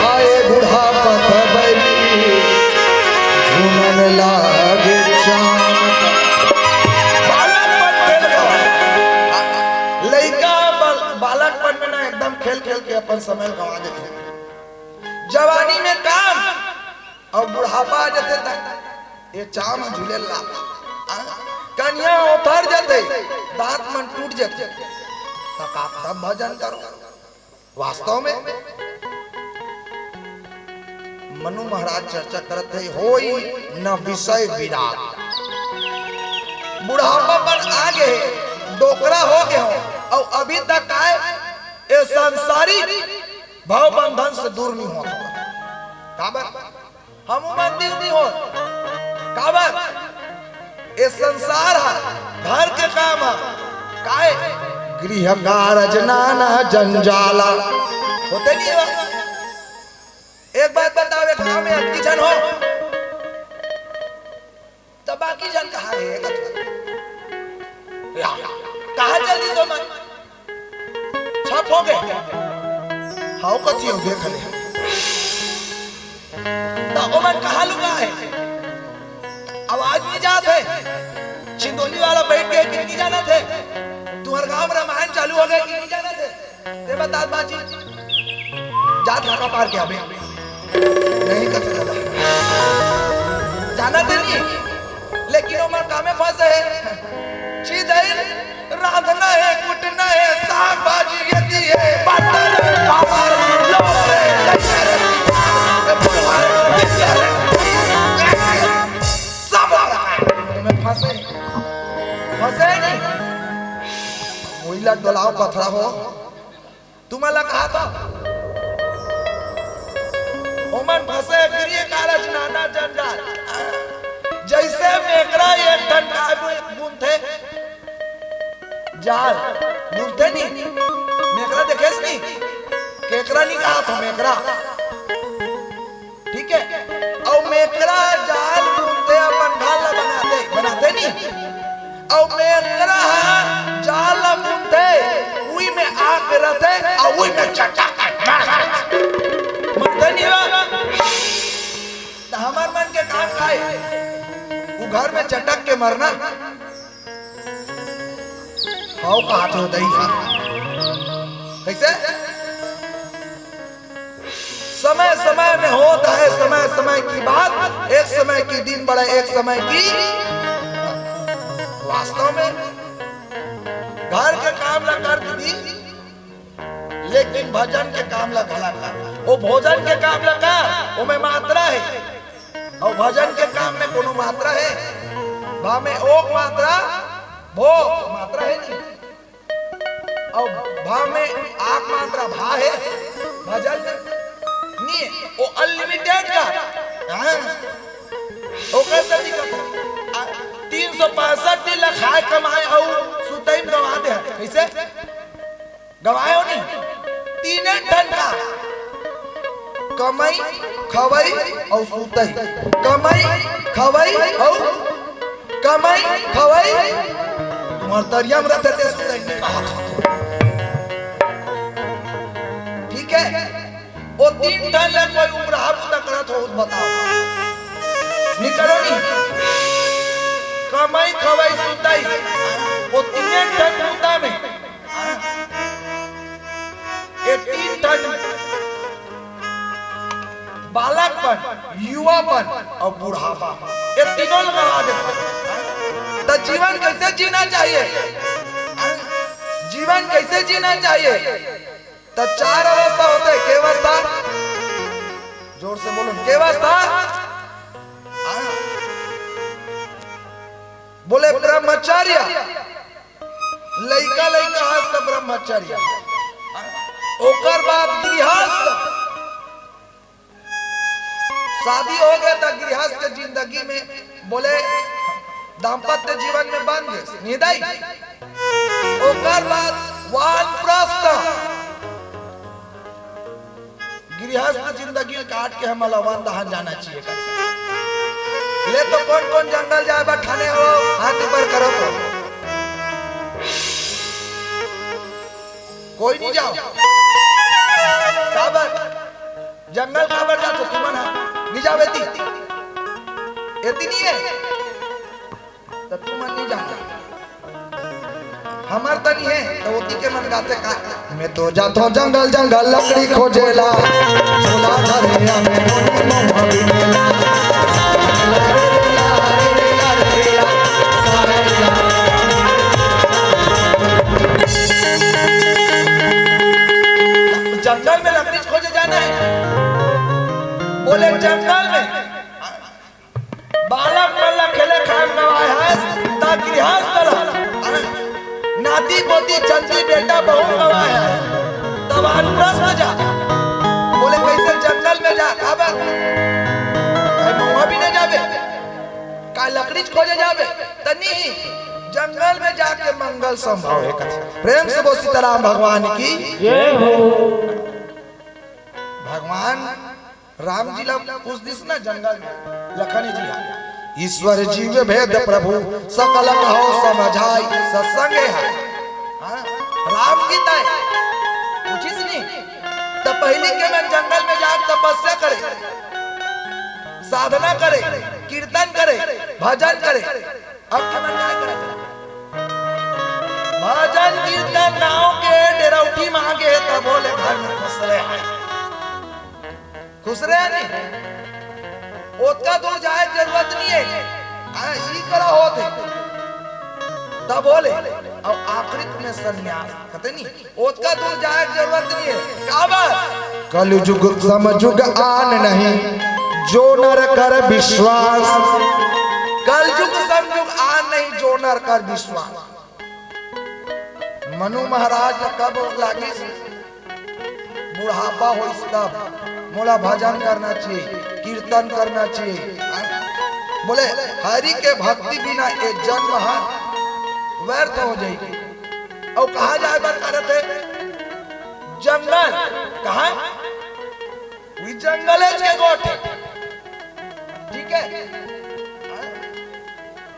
आए बुढ़ापा बैली झूमन लागे चाँद बालकपन में ना एकदम खेल खेल के अपन समय गवा देते जवानी में काम और बुढ़ापा जाते तक ये चाम झूले ला कन्या उतर जाते दांत मन टूट जाते तब भजन करो वास्तव में मनु महाराज चर्चा करते होई न विषय विराग बुढ़ापा पर आगे डोकरा हो गए हो और अभी तक आए ये संसारी भाव बंधन से दूर नहीं हो हम मंदिर नहीं हो काबर ये संसार है घर के काम है काहे गृह कारज नाना जंजाला होते नहीं है एक बात बताओ एक गांव में अति जन हो तो बाकी जन कहाँ रहेगा कहाँ चली तो मन छप हो गए हाउ कथी हो देख ले तो ओमन कहाँ लुका है आवाज नहीं जात है छिंदोली वाला बैठ गए कि नहीं जाना थे तुम्हारे गांव में रामायण चालू हो गए कि नहीं जाना थे ते बता बाजी जात लाका पार के अबे नहीं कर सकता जाना थे नहीं लेकिन ओमन काम में फंसे है रांधना है कुटना है सुईला डोलाओ पथरा हो तुम्हाला कहा था ओमन फंसे गिरिए कारज नाना जंजाल जैसे मेकरा ये डंडा बुनते जाल बुनते नहीं मेकरा देखेस नहीं केकरा नहीं कहा था मेकरा ठीक है और मेकरा जाल बुनते अपन ढाल बनाते नहीं और मेकरा जाल बुनते उई में आग रहते और उई में चटा मरते नहीं तो हमार मन के काम खाए वो घर में चटक के मरना हाउ का हाथ होता ही कैसे समय समय में होता है समय समय की बात एक समय की दिन बड़ा एक समय की वास्तव में घर के काम ला कर दी लेकिन भजन के काम ला भला कर वो भोजन के काम ला कर वो में मात्रा है और भजन के काम में कोनो मात्रा है भा में ओक मात्रा भो मात्रा है नहीं और भा में आक मात्रा भा है भजन नहीं है वो अनलिमिटेड का वो कैसे दिखता 365 दिन खाए कमाए और सुतई में गवा दे कैसे गवाए हो नहीं 3 टन का कमाई खवाई और सुतई कमाई खवाई और कमाई खवाई तुम्हार दरिया में रहते थे सुतई ने कहा ठीक है वो 3 टन ले कोई उपरा पुता करत हो बताओ निकलो नहीं कमाई खवाई सुतई वो 3 टन पुता में ये 3 टन बालकपन युवापन और बुढ़ापा ये तीनों लगा देता तो जीवन कैसे जीना चाहिए जीवन कैसे जीना चाहिए तो 4 अवस्था होते हैं के अवस्था जोर से बोलो के अवस्था बोले ब्रह्मचर्य लइका लइका हस्त ब्रह्मचर्य ओकर बाद गृहस्थ शादी हो गया तो गृहस्थ के जिंदगी में बोले दाम्पत्य जीवन में बन गए निदाई ओकर बाद वानप्रस्थ गृहस्थ जिंदगी काट के हम अलवन दहन जाना चाहिए ले तो कौन कौन जंगल जाए बैठाने हो हाथ ऊपर करो तो कोई नहीं जाओ काबर जंगल काबर जा तो तुम ना नहीं जावे थी एती नहीं है तो तुम नहीं जाता हमार तनी है तो ओती के मन गाते का मैं तो जाता हूं जंगल जंगल लकड़ी खोजेला झोला धरे में मोहब्बत जंगल में लकड़ी खोजे जाना है बोले जंगल में बालक पल्ला खेले खान गवाए है ता गृहस्थ नाती पोती चंदी बेटा बहू गवाए है तब वानप्रस्थ जा बोले कैसे जंगल में जा काबर महुआ भी न जावे का लकड़ी खोजे जावे तनी जंगल में जाके मंगल संभव है कथा प्रेम से बोल सीताराम भगवान की जय हो भगवान राम जी ला उस दिस ना जंगल में लखन जी ईश्वर जीव भेद प्रभु सकल कहो समझाई सत्संग है राम गीता है पूछिस नहीं तो पहले के मैं जंगल में जाकर तपस्या करे साधना करे कीर्तन करे भजन करे अब के मन क्या करे भजन कीर्तन नाव के डेरौठी मांगे तब बोले घर में खुश रहे नहीं ओतका दूर जाए जरूरत नहीं है ई करा होते तब बोले और आखिरी में सन्यास कहते नहीं ओतका दूर जाए जरूरत नहीं है काबर कलयुग समयुग आन नहीं जो नर कर विश्वास कलयुग समयुग आन नहीं जो नर कर विश्वास मनु महाराज कब लागी बुढ़ापा हो तब मोला भजन करना चाहिए, कीर्तन करना चाहिए। बोले हरि के भक्ति बिना एक जन्म व्यर्थ हो जाएगी। और कहा जाए बात कर रहे थे जंगल, कहा जंगल के गोटे, ठीक है।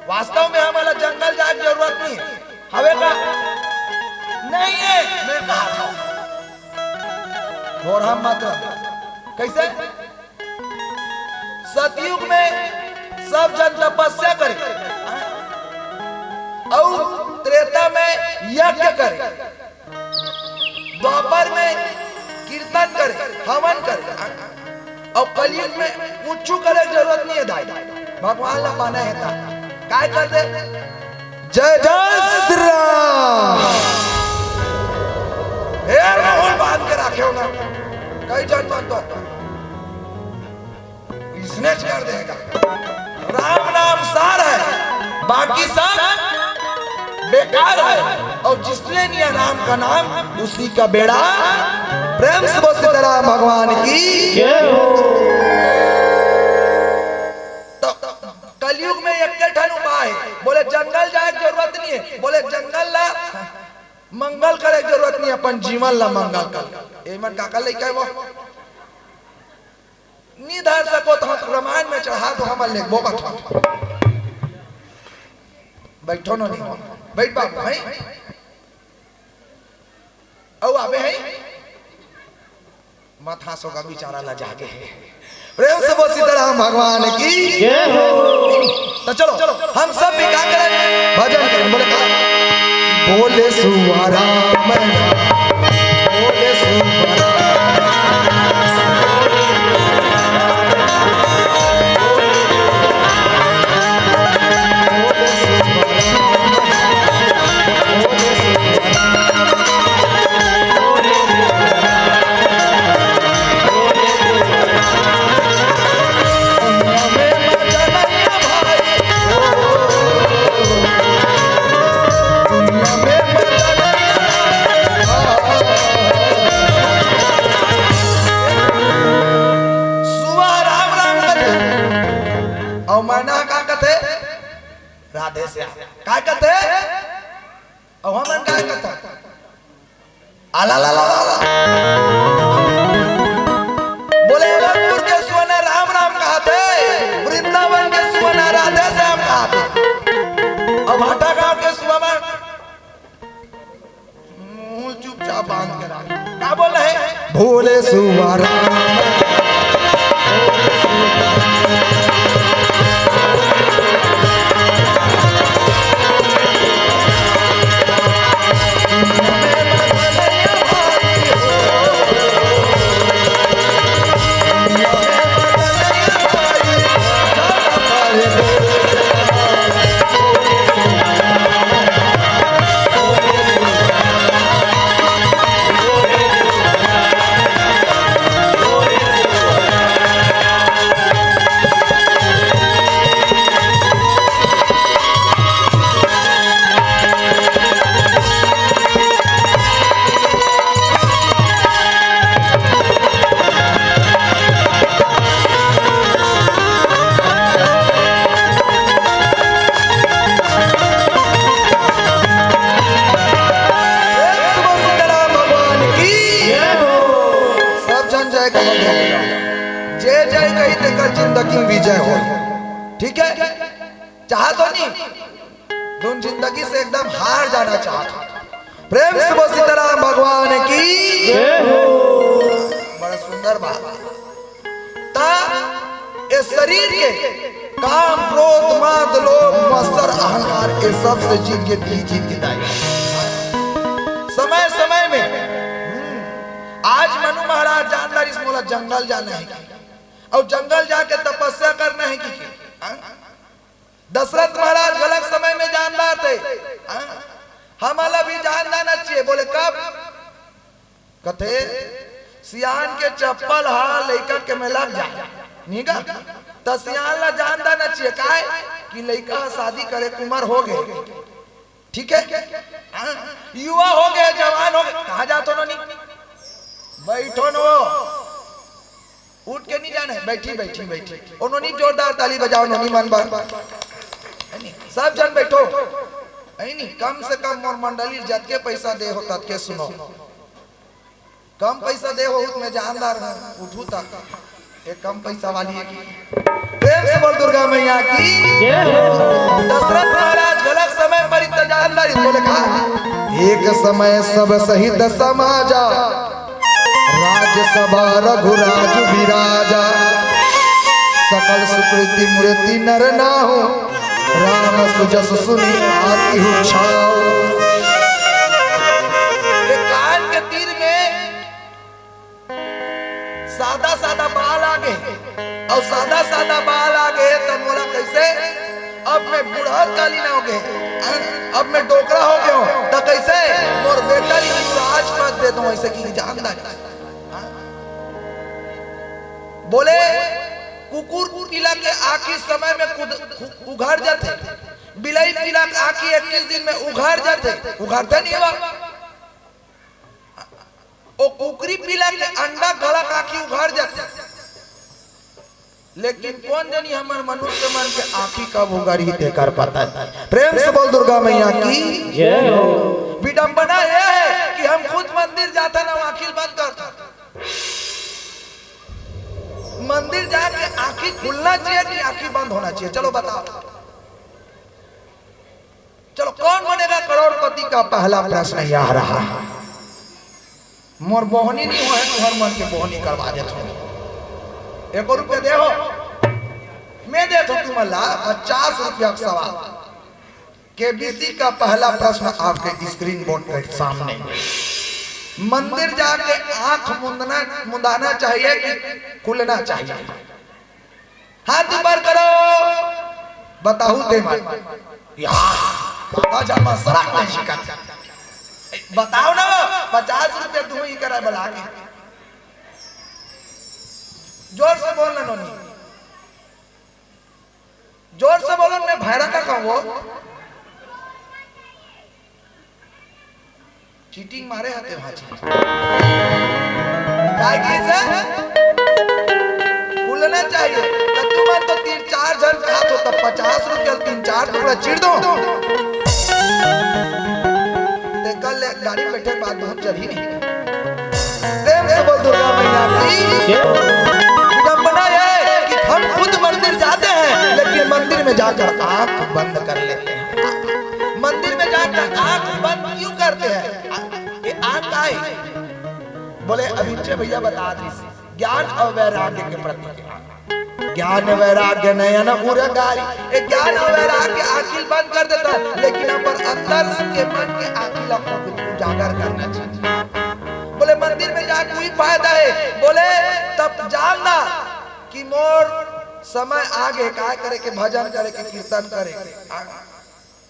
वास्तव में हमारा जंगल जाए की जरूरत नहीं है, हवे का नहीं है। मैं कहा था और हम मतलब कैसे सतयुग में सब जन तपस्या करे और त्रेता में यज्ञ करे, द्वापर में कीर्तन करे, हवन करे, और कलयुग में कुछ करे जरूरत नहीं है। दाई भगवान ला माना है था काय कर दे जय जय श्री राम हेर माहौल बांध के रखे हो ना कई जन मन तो इसने कर देगा। राम नाम सार है, बाकी सब बेकार है, और जिसने लिया राम का नाम उसी का बेड़ा। प्रेम से बोल सीताराम भगवान की जय हो। तो कलयुग में एक ठन उपाय है, बोले जंगल जाए की जरूरत नहीं है, बोले जंगल ला मंगल करे की जरूरत नहीं है, अपन जीवन ला मंगल कर। एमन काका लेके वो नहीं धर सको तो हम रामायण में चढ़ा तो हम ले बोका था बैठो नो नहीं बैठ बाबू है औ आबे है माथा सोगा बेचारा ला जाके है। प्रेम से बोल सीताराम भगवान की जय हो। तो चलो हम सब भी क्या करें भजन करें। बोले का बोले सुवारा बोले सुवारा राधे से काय कहते और हम काय कहते आला ला ला ला बोले रंगपुर के सुवना राम राम कहते, वृंदावन के सुवना राधे श्याम कहते, और भाटा गांव के सुवना मुंह चुपचाप बांध के रख। क्या बोल रहे भोले सुवा राम जिंदगी विजय हो, ठीक है। चाह तो नहीं तुम जिंदगी से एकदम हार जाना चाहते। प्रेम से बोल सीताराम भगवान की जय हो। बड़ा सुंदर बात ता इस शरीर के काम क्रोध मद लोभ मत्सर अहंकार के सब से जीत के दाई समय समय में आज मनु महाराज जानदार इस मोला जंगल जाना है और जंगल जाके तपस्या करना है कि दशरथ महाराज गलत समय में जानदार थे, हमारा भी जानना ना चाहिए। बोले कब कथे सियान के चप्पल हा लड़का के में लग जाए नहीं का तो सियान ला जानना ना चाहिए काय कि लड़का शादी करे उम्र हो गए ठीक है? हाँ, युवा हो गए, जवान हो गए, कहा जातो नोनी? बैठो नो, उठ के नहीं जाना है, बैठी बैठी बैठी। और नोनी जोरदार ताली बजाओ, नोनी मन बार सब जन बैठो। नहीं कम से कम मोर मंडली जत के पैसा दे हो तत के सुनो, कम पैसा दे हो उसमें जानदार है, उठू तक एक कम पैसा वाली है। प्रेम से बोल दुर्गा मैया की जय हो। दशरथ महाराज गलत समय पर इंतजार बोले कहा, एक समय सब सहित समाजा, राज्यसभा रघुराज विराजा, सकल सुकृति मूर्ति नर नाहु, राम सुजस सुनी आति छाओ। कान के तीर में सादा सादा बाल आ गए, और सादा सादा बाल आ गए तब बोला कैसे, अब मैं बूढ़ा काली ना हो गए, अब मैं डोकरा हो गया हूं, तो कैसे मोर बेटा राजपद दे दूं, ऐसे की जानदा बोले। कुकुर पीला के आखिर समय में उघाड़ जाते, बिलाई पीला के आखिर 21 दिन में उघाड़ जाते, उघाड़ते नहीं हुआ। ओ कुकरी पीला के अंडा गला के आखिर उघाड़ जाते, लेकिन कौन जानी हमारे मनुष्य मन के आखिर कब उघाड़ी दे कर पाता है। प्रेम से बोल दुर्गा मैया की जय हो। विडंबना यह है कि हम खुद मंदिर जाता ना आखिर बंद करता, मंदिर जाके आंखें खुलना चाहिए कि आंखें बंद होना चाहिए? चलो बताओ, चलो कौन बनेगा करोड़पति का पहला प्रश्न यह रहा। मोर बोहनी नहीं हो तुहर मन के बोहनी करवा देता हूं, 1 रुपया दे हो, मैं देता हूं तुम्हारा 50 रुपया का सवाल। केबीसी का पहला प्रश्न आपके स्क्रीन बोर्ड के सामने, मंदिर जाके आंख मुंदाना चाहिए कि खुलना चाहिए? हाथ ऊपर करो, बताओ दे बताओ ना, 50 रुपया तुम ही करा बला के, जोर से बोलना नोनी, जोर से बोलो, मैं भाड़ा का कहूँ चीटिंग मारे हाथे भाजी खुलना चाहिए। तुम तो 3-4 जन का हाथ हो तब 50 रुपया 3-4 टुकड़ा चिड़ दो, कल गाड़ी बैठे बात बहुत चली नहीं। प्रेम से बोल दुर्गा मैया की विडंबना है कि हम खुद मंदिर जाते हैं, लेकिन मंदिर में जाकर आंख बंद कर लेते हैं। मंदिर में जाकर आंख बंद क्यों करते हैं? आंख आए बोले अभिचे भैया बता दी, ज्ञान और वैराग्य के प्रति, ज्ञान वैराग्य नयन उरगारी, ज्ञान और वैराग्य आंखें बंद कर देता है, लेकिन अपन अंदर के मन के आंखें उजागर करना चाहिए। बोले मंदिर में जाकर कोई फायदा है? बोले तब जानना कि मोर समय आगे काय करे के, भजन करे के, कीर्तन करे के,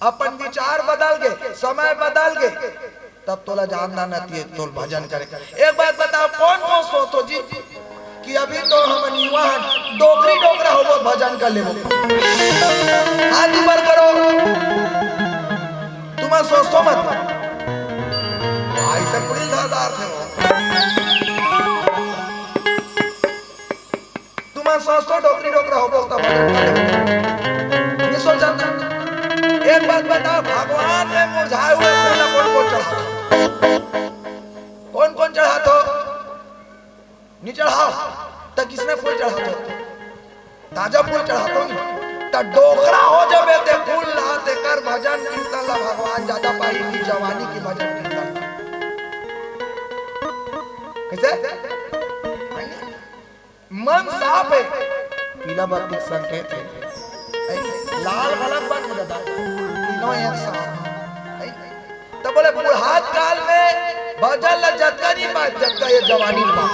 अपन विचार बदल गए, समय बदल गए, तब तोला जानना नहीं तो भजन करे। एक बात बताओ, कौन कौन सोचो जी कि अभी तो हम युवा डोकरी डोकरा हो भजन कर ले, हाथ ऊपर करो, तुम सोचो मत, ऐसे पूरी धारदार थे तुम सोचो डोकरी डोकरा हो तब भजन कर ले, नहीं सोचा ना। एक बात बताओ, भगवान ने मुरझाए हुए फूल कौन कौन चढ़ाता? कौन कौन चढ़ाता? नहीं चढ़ाओ तो किसने फूल चढ़ाता? ताजा फूल चढ़ाता तो डोकरा हो जब ते फूल लाते कर भजन कीर्तन ला भगवान ज्यादा पाई की जवानी की भजन कीर्तन कैसे? मन साफ है, पीला बत्ती संकेत है, लाल गलम बन जाता तीनों एक साथ। तो बोले बुढ़ात काल में भजन ला जतका नहीं बात, जतका ये जवानी बात।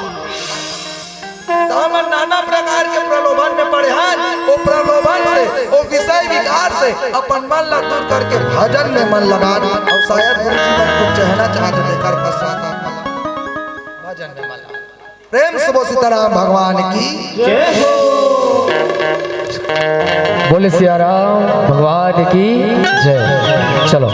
तो हम नाना प्रकार के प्रलोभन में पड़े हैं, वो प्रलोभन से, वो विषय विकार से अपन मन ला दूर करके भजन में मन लगा, और शायद गुरु जीवन को चहना चाहते देकर पश्चाताप भजन में मन लगा। प्रेम से वो सीताराम भगवान की जय हो। बोले सिया राम भगवान की जय। चलो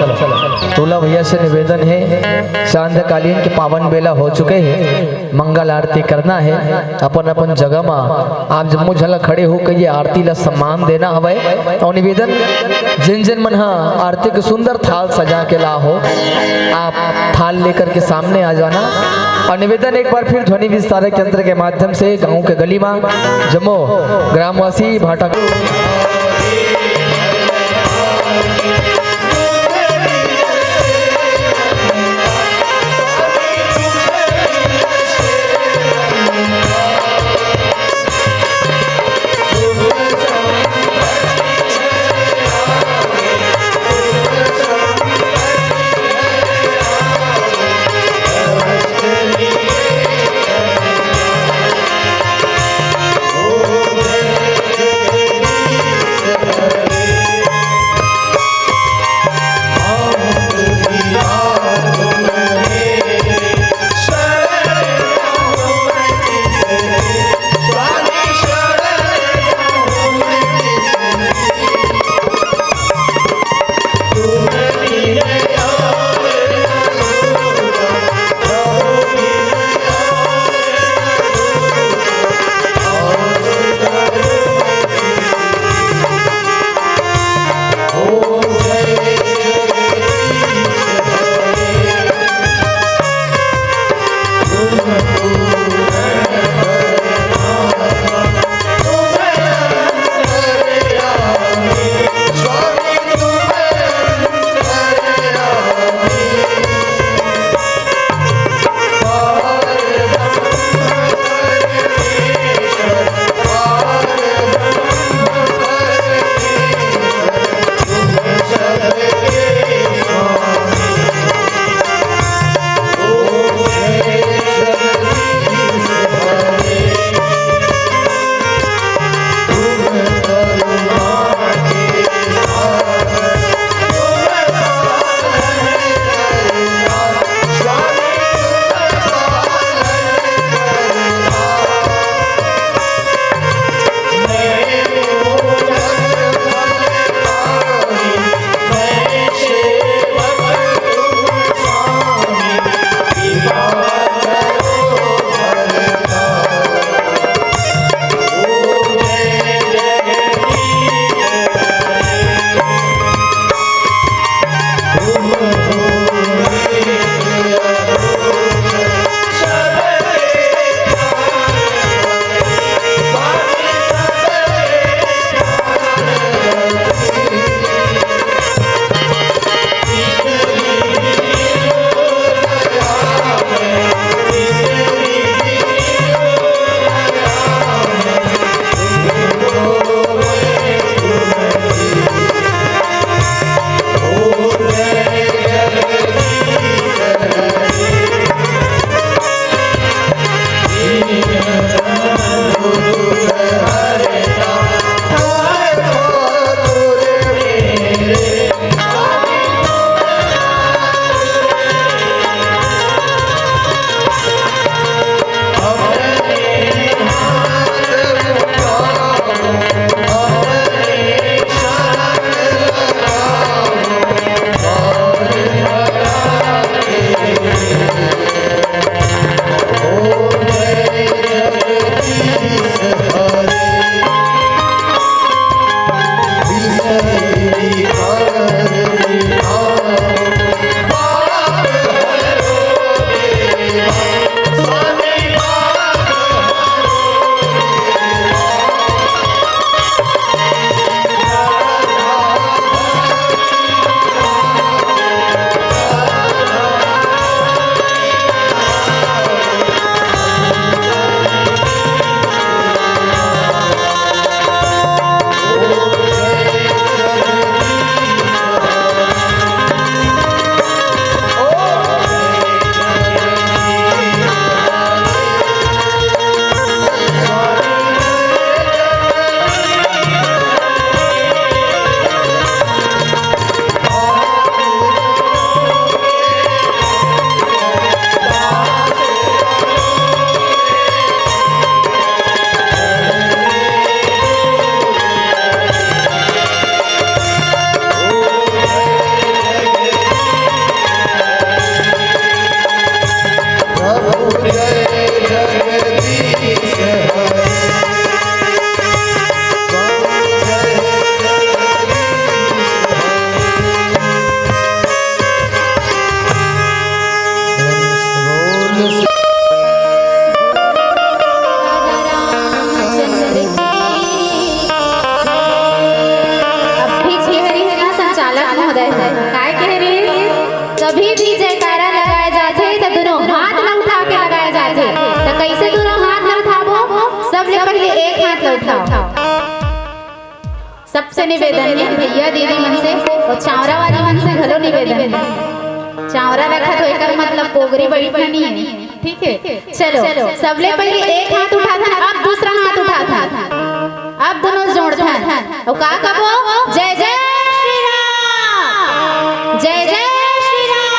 दूल्हा भैया से निवेदन है, सांध्यकालीन के पावन बेला हो चुके हैं, मंगल आरती करना है। अपन अपन जगह में आप जम्मू झल खड़े होकर ये आरती ला सम्मान देना हवे। और निवेदन जिन जिन मन आरती के सुंदर थाल सजा के ला हो, आप थाल लेकर के सामने आ जाना। और निवेदन एक बार फिर ध्वनि विस्तारक यंत्र के माध्यम से गांव के गली में जम्मू ग्रामवासी भाटा हाथ उठाओ। सबसे निवेदन है भैया दीदी मन से और चावरा वाली मन से घलो निवेदन है। चावरा रखा तो एक मतलब पोगरी बड़ी नहीं है, ठीक है। चलो सबले पहले एक हाथ उठा था, अब दूसरा हाथ उठा था, अब दोनों जोड़ था और का कहो जय जय श्री राम, जय जय श्री राम।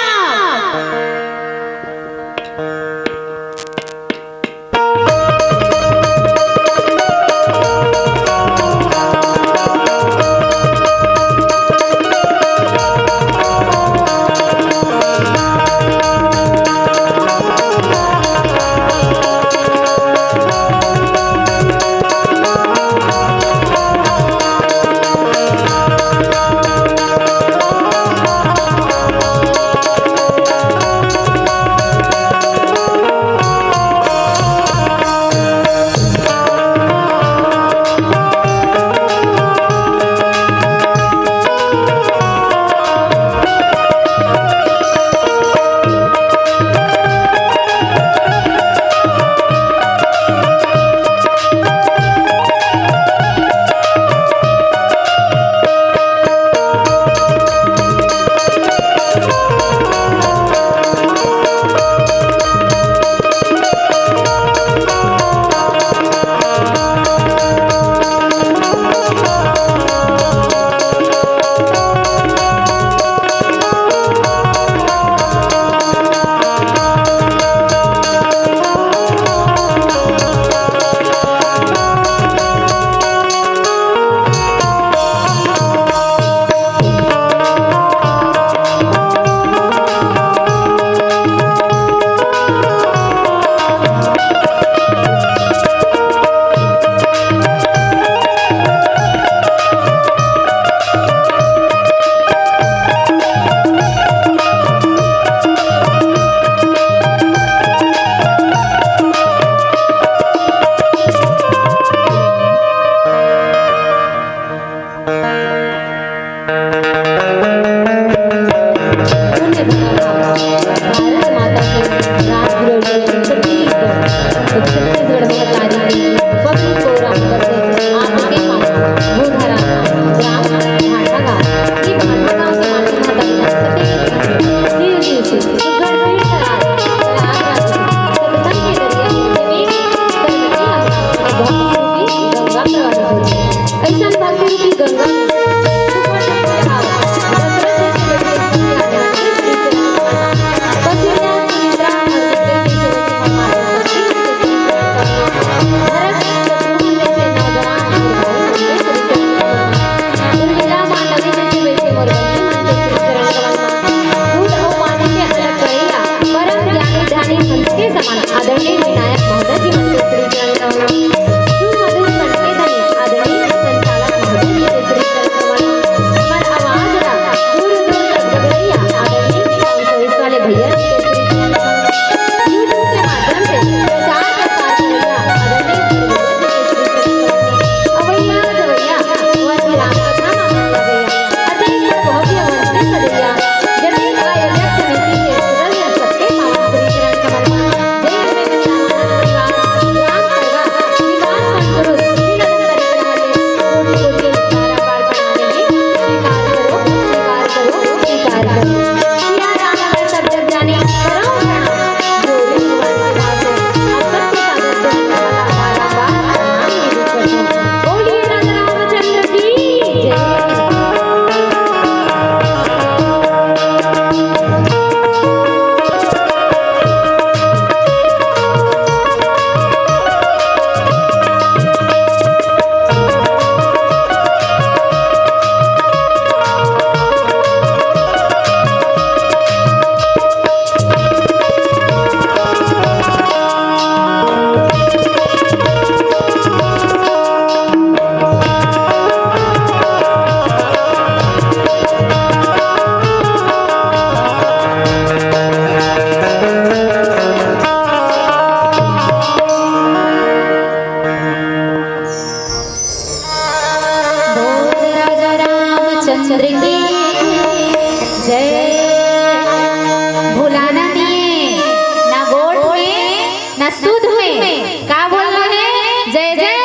न सुध में का बोलना है जय जय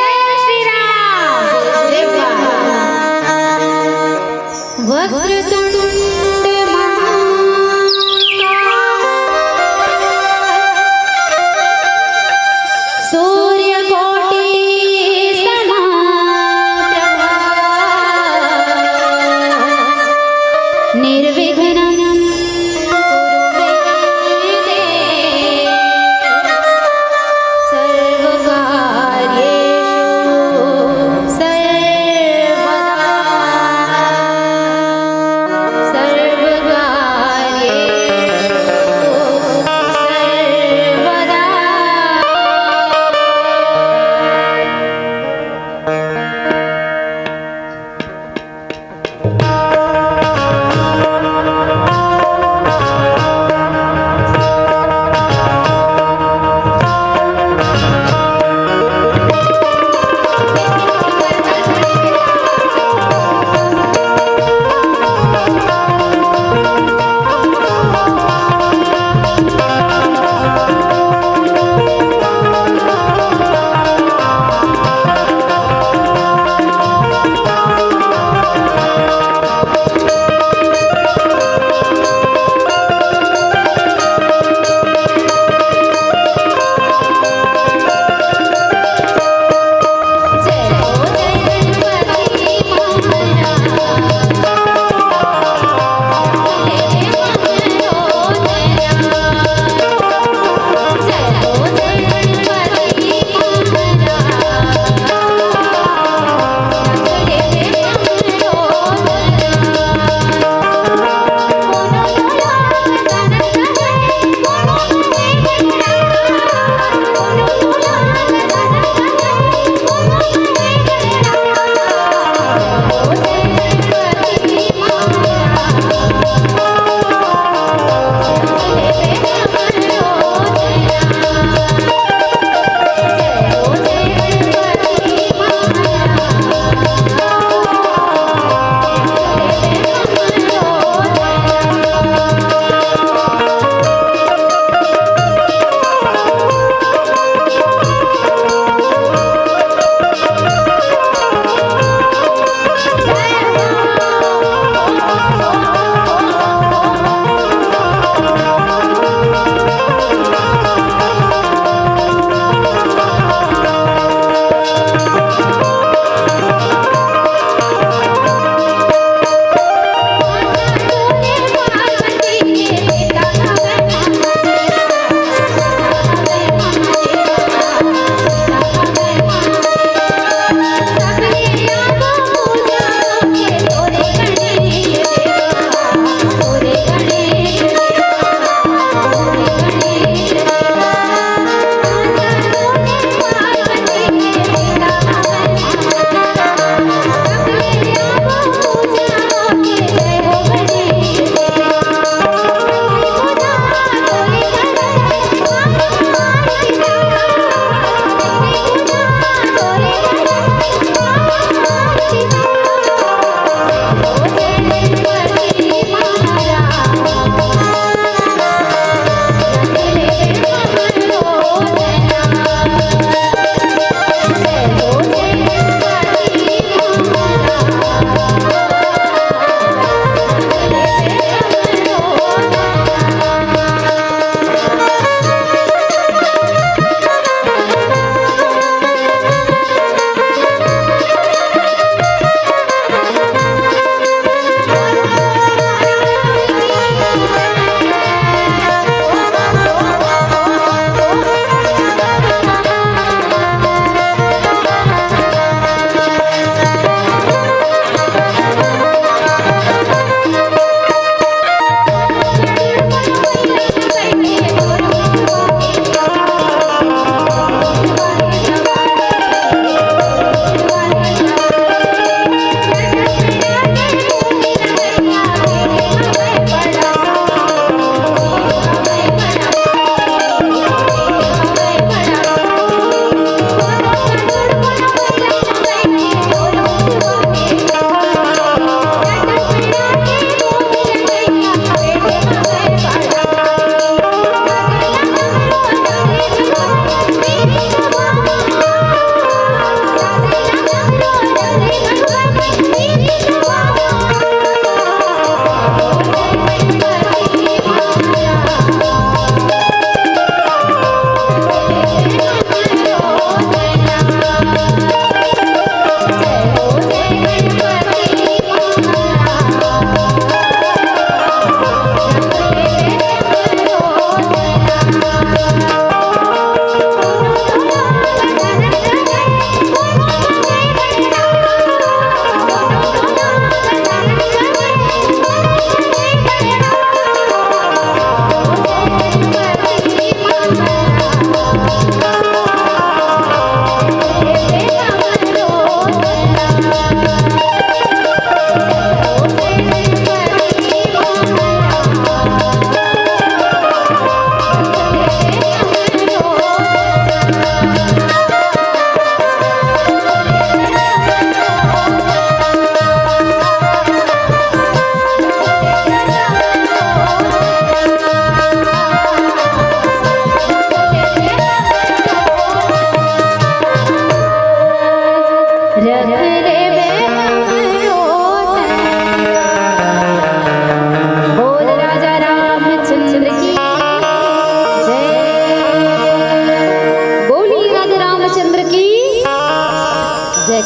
श्री राम।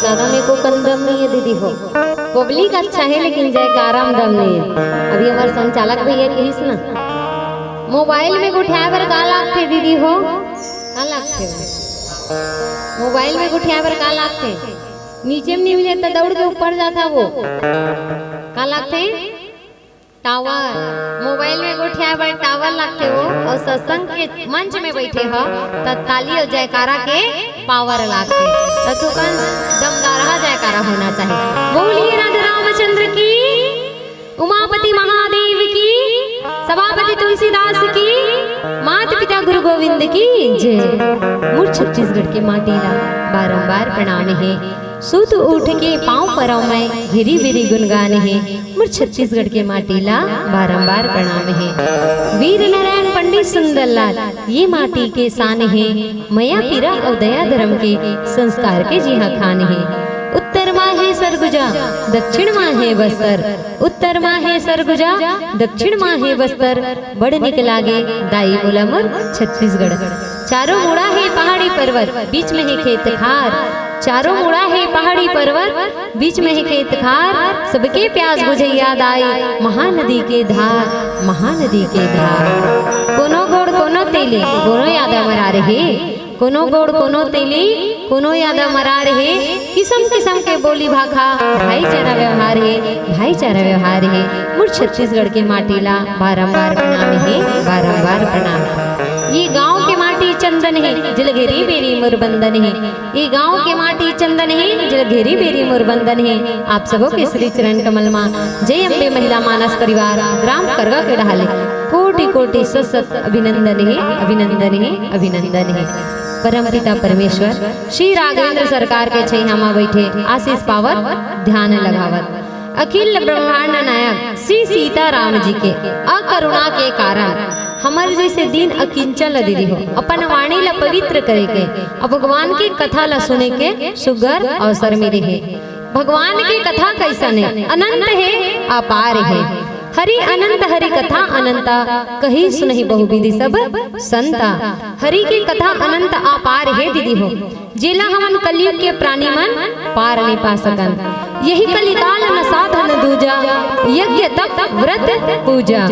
जयकारा में को कंदम नहीं है दीदी हो। पब्लिक अच्छा है लेकिन जयकारा में दम नहीं है। अभी हमारे संचालक भैया कहिस ना मोबाइल में गुठिया पर का लागते दीदी हो, का लागते मोबाइल में गुठिया पर का लागते, नीचे में नहीं मिले तो दौड़ के ऊपर जाता वो, का लागते टावर। मोबाइल में गुठिया पर टावर लगते हो और सत्संग के मंच में बैठे हो तो ताली और जयकारा के पावर लागते, तो तुकन दमदार जयकारा होना चाहिए। बोलिए राजा रामचंद्र की, उमापति महादेव की, सभापति तुलसीदास की, माता पिता गुरु गोविंद की जय। मुझ छत्तीसगढ़ के माटीला बारंबार प्रणाम है, सुत उठ के पाँव पराव में घिरी बिरी गुनगान है। मुझ छत्तीसगढ़ के माटीला बारंबार प्रणाम है। वीर नारायण पंडित सुंदरलाल ये माटी के शान है, मया पीरा और दया धर्म के संस्कार के जी हाँ खान है। उत्तर माँ है सरगुजा दक्षिण माँ है बस्तर, उत्तर माँ है सरगुजा दक्षिण माँ है बस्तर, बड़ निक लागे दाई बोला मोर छत्तीसगढ़। चारों मुड़ा है पहाड़ी पर्वत, बीच में है खेत खार, चारों मुड़ा है पहाड़ी पर्वत, बीच में है खेत खार, सबके प्यास बुझे याद आई महानदी के धार, महानदी के धार। कोनो गोड़ कोनो तेली कोनो यादा मरा रहे, कोनो गोड़ कोनो तेली कोनो यादा मरा रहे, किस्म किस्म के बोली भाखा भाईचारा व्यवहार है, भाईचारा व्यवहार है। मुझ छत्तीसगढ़ के माटीला बारंबार प्रणाम है, बारंबार प्रणाम। ये गांव के माटी चंदन है, जलघेरी बेरी मुरबंदन है, ये गांव के माटी चंदन है, जलघेरी बेरी मुरबंदन है। आप सबों के श्री चरण कमल मां जय अम्बे महिला मानस परिवार ग्राम करगा के ढाले कोटि कोटि सत अभिनंदन है, अभिनंदन है, अभिनंदन है। परमपिता परमेश्वर श्री राघवेंद्र सरकार के छैहामा बैठे आशीष पावत ध्यान लगावत, अखिल ब्रह्मांड नायक श्री सीताराम जी के अकरुणा के कारण हमारे जैसे दिन अकिंचल दीदी हो अपन वाणी ला पवित्र करे के और भगवान की कथा ला सुने के सुगर अवसर मिले है। भगवान की कथा कैसन है, अनंत है, अपार है। हरि अनंत हरि कथा अनंता, कही सुनहि बहुविधि सब संता। हरि की कथा अनंत अपार है दीदी हो, जेला हमन कलयुग के प्राणी मन पार नहीं पा सकन। यही कलिकाल न साधन दूजा, यज्ञ तप व्रत पूजा।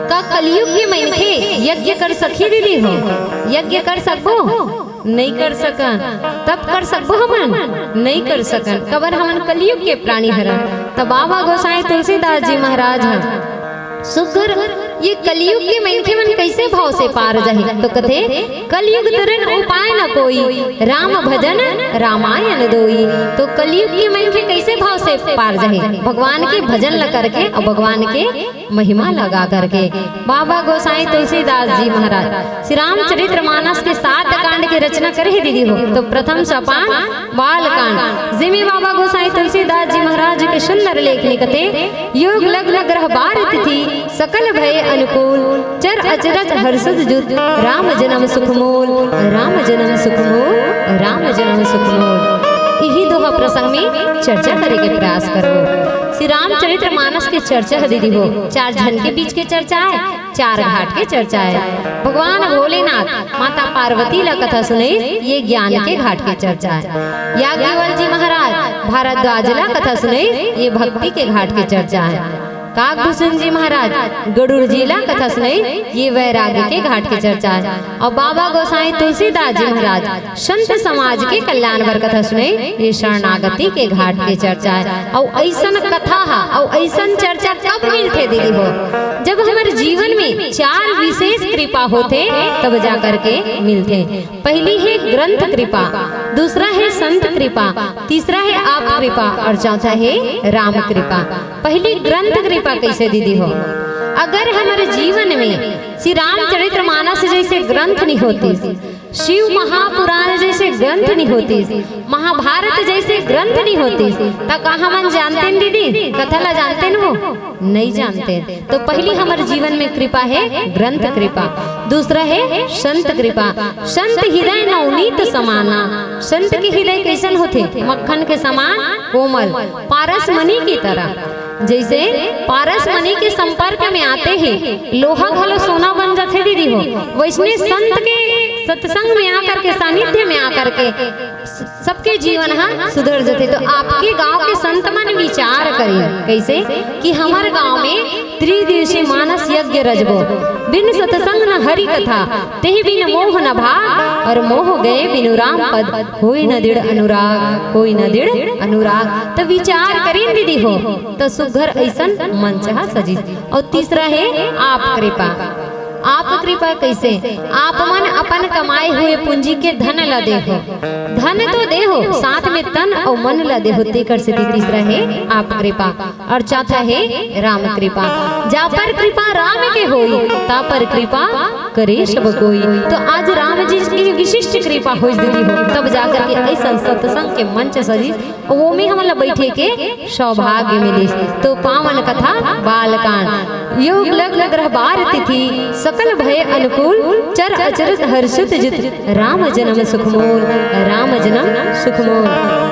का कलयुग के मनखे यज्ञ कर सकी दीदी हो, यज्ञ कर सकबो नहीं कर सकन, तब कर सकबो हमन नहीं कर सकन, कबर हमन कलयुग के प्राणी हरन। तब बाबा गोसाई तुलसीदास जी महाराज हैं सुगर ये कलयुग के मनखे मन कैसे भाव से पार जाहि, तो कथे कलयुग तरन उपाय न कोई, राम भजन रामायण दोई। तो कलयुग के मनखे कैसे भाव से पार जाहि, भगवान के भजन ल करके और भगवान के महिमा लगा करके। बाबा गोसाई तुलसीदास जी महाराज श्री रामचरित्र मानस के 7 कांड की रचना करे दीदी हो। तो प्रथम सोपान बाल कांड, जिमे बाबा गोसाई तुलसीदास जी महाराज के सुंदर लेखनी कथे योग लग्न ग्रह बार तिथि सकल भय अनुकूल, चर अचरज हर्षद जुत, राम जन्म सुखमूल, राम जन्म सुखमूल, राम जन्म सुखमूल। यही दोहा प्रसंग में चर्चा करे के प्रयास करो। श्री रामचरित्र मानस के चर्चा है दीदी हो, 4 जन के बीच के चर्चा है, 4 घाट के चर्चा है। भगवान भोलेनाथ माता पार्वती ला कथा सुने ये ज्ञान के घाट के चर्चा है। याज्ञवल्क्य जी महाराज भारद्वाज ला कथा सुने ये भक्ति के घाट के चर्चा है। काकभूषण जी महाराज गरुड़ जी ला कथा सुनाई ये वैराग्य के घाट की चर्चा है। और बाबा गोसाई तुलसीदास जी महाराज संत समाज के कल्याण वर कथा सुनाई ये शरणागति के घाट की चर्चा है। और ऐसन कथा है और ऐसन चर्चा कब मिलते दीदी हो, जब हमारे जीवन में 4 विशेष कृपा होते तब जा करके मिलते। पहली है ग्रंथ कृपा, दूसरा है संत कृपा, तीसरा है आप कृपा और चौथा है राम कृपा। पहली ग्रंथ कृपा कैसे दीदी हो, अगर हमारे जीवन में श्री रामचरित्र मानस जैसे ग्रंथ नहीं होती, शिव महापुराण जैसे ग्रंथ नहीं होती, महाभारत जैसे ग्रंथ नहीं होती, तब कहाँ हम जानते हैं दीदी, कथा ला जानते हैं वो नहीं जानते। तो पहली हमारे जीवन में कृपा है ग्रंथ कृपा, दूसरा है संत कृपा। संत हृदय नवनीत समाना, संत के हृदय कैसन होते, मक्खन के समान कोमल, पारस मणि की तरह। जैसे पारस मणि के संपर्क में आते ही लोहा घलो सोना बन जाते दीदी हो, वैसने संत के सत्संग में आकर के सानिध्य में आकर के सबके जीवन हाँ सुधर जाते। तो आपके गांव के संत मन विचार करें कैसे कि हमारे गांव में त्रिदिवसीय मानस यज्ञ रजबो, बिन सतसंग न हरि कथा, तेहि बिन मोह न भाग, और मोह गए बिनु राम पद, होई न दृढ़ अनुराग, होई न दृढ़ अनुराग। तो विचार करें दीदी हो तो सुघर ऐसन मंच सजी। और तीसरा है आप कृपा। आप कृपा कैसे? आप मन अपन कमाए हुए पूंजी के धन ला दे हो, धन तो दे हो साथ में तन और मन ला दे हो, तेकर से तीसरा है आप कृपा। और चौथा है राम कृपा। जा पर कृपा राम के होई, ता पर कृपा करे सब कोई। तो आज राम जी की विशिष्ट कृपा हो दीदी हो, तब जाकर के ऐसा सत्संग के मंच सजी, वो में हम बैठे के सौभाग्य मिले। तो पावन कथा बालकांड, योग लग्न ग्रह बार तिथि, सकल भय अनुकूल, चर अचरत हर्षित जित, राम जन्म सुखमोल, राम जन्म सुखमोल।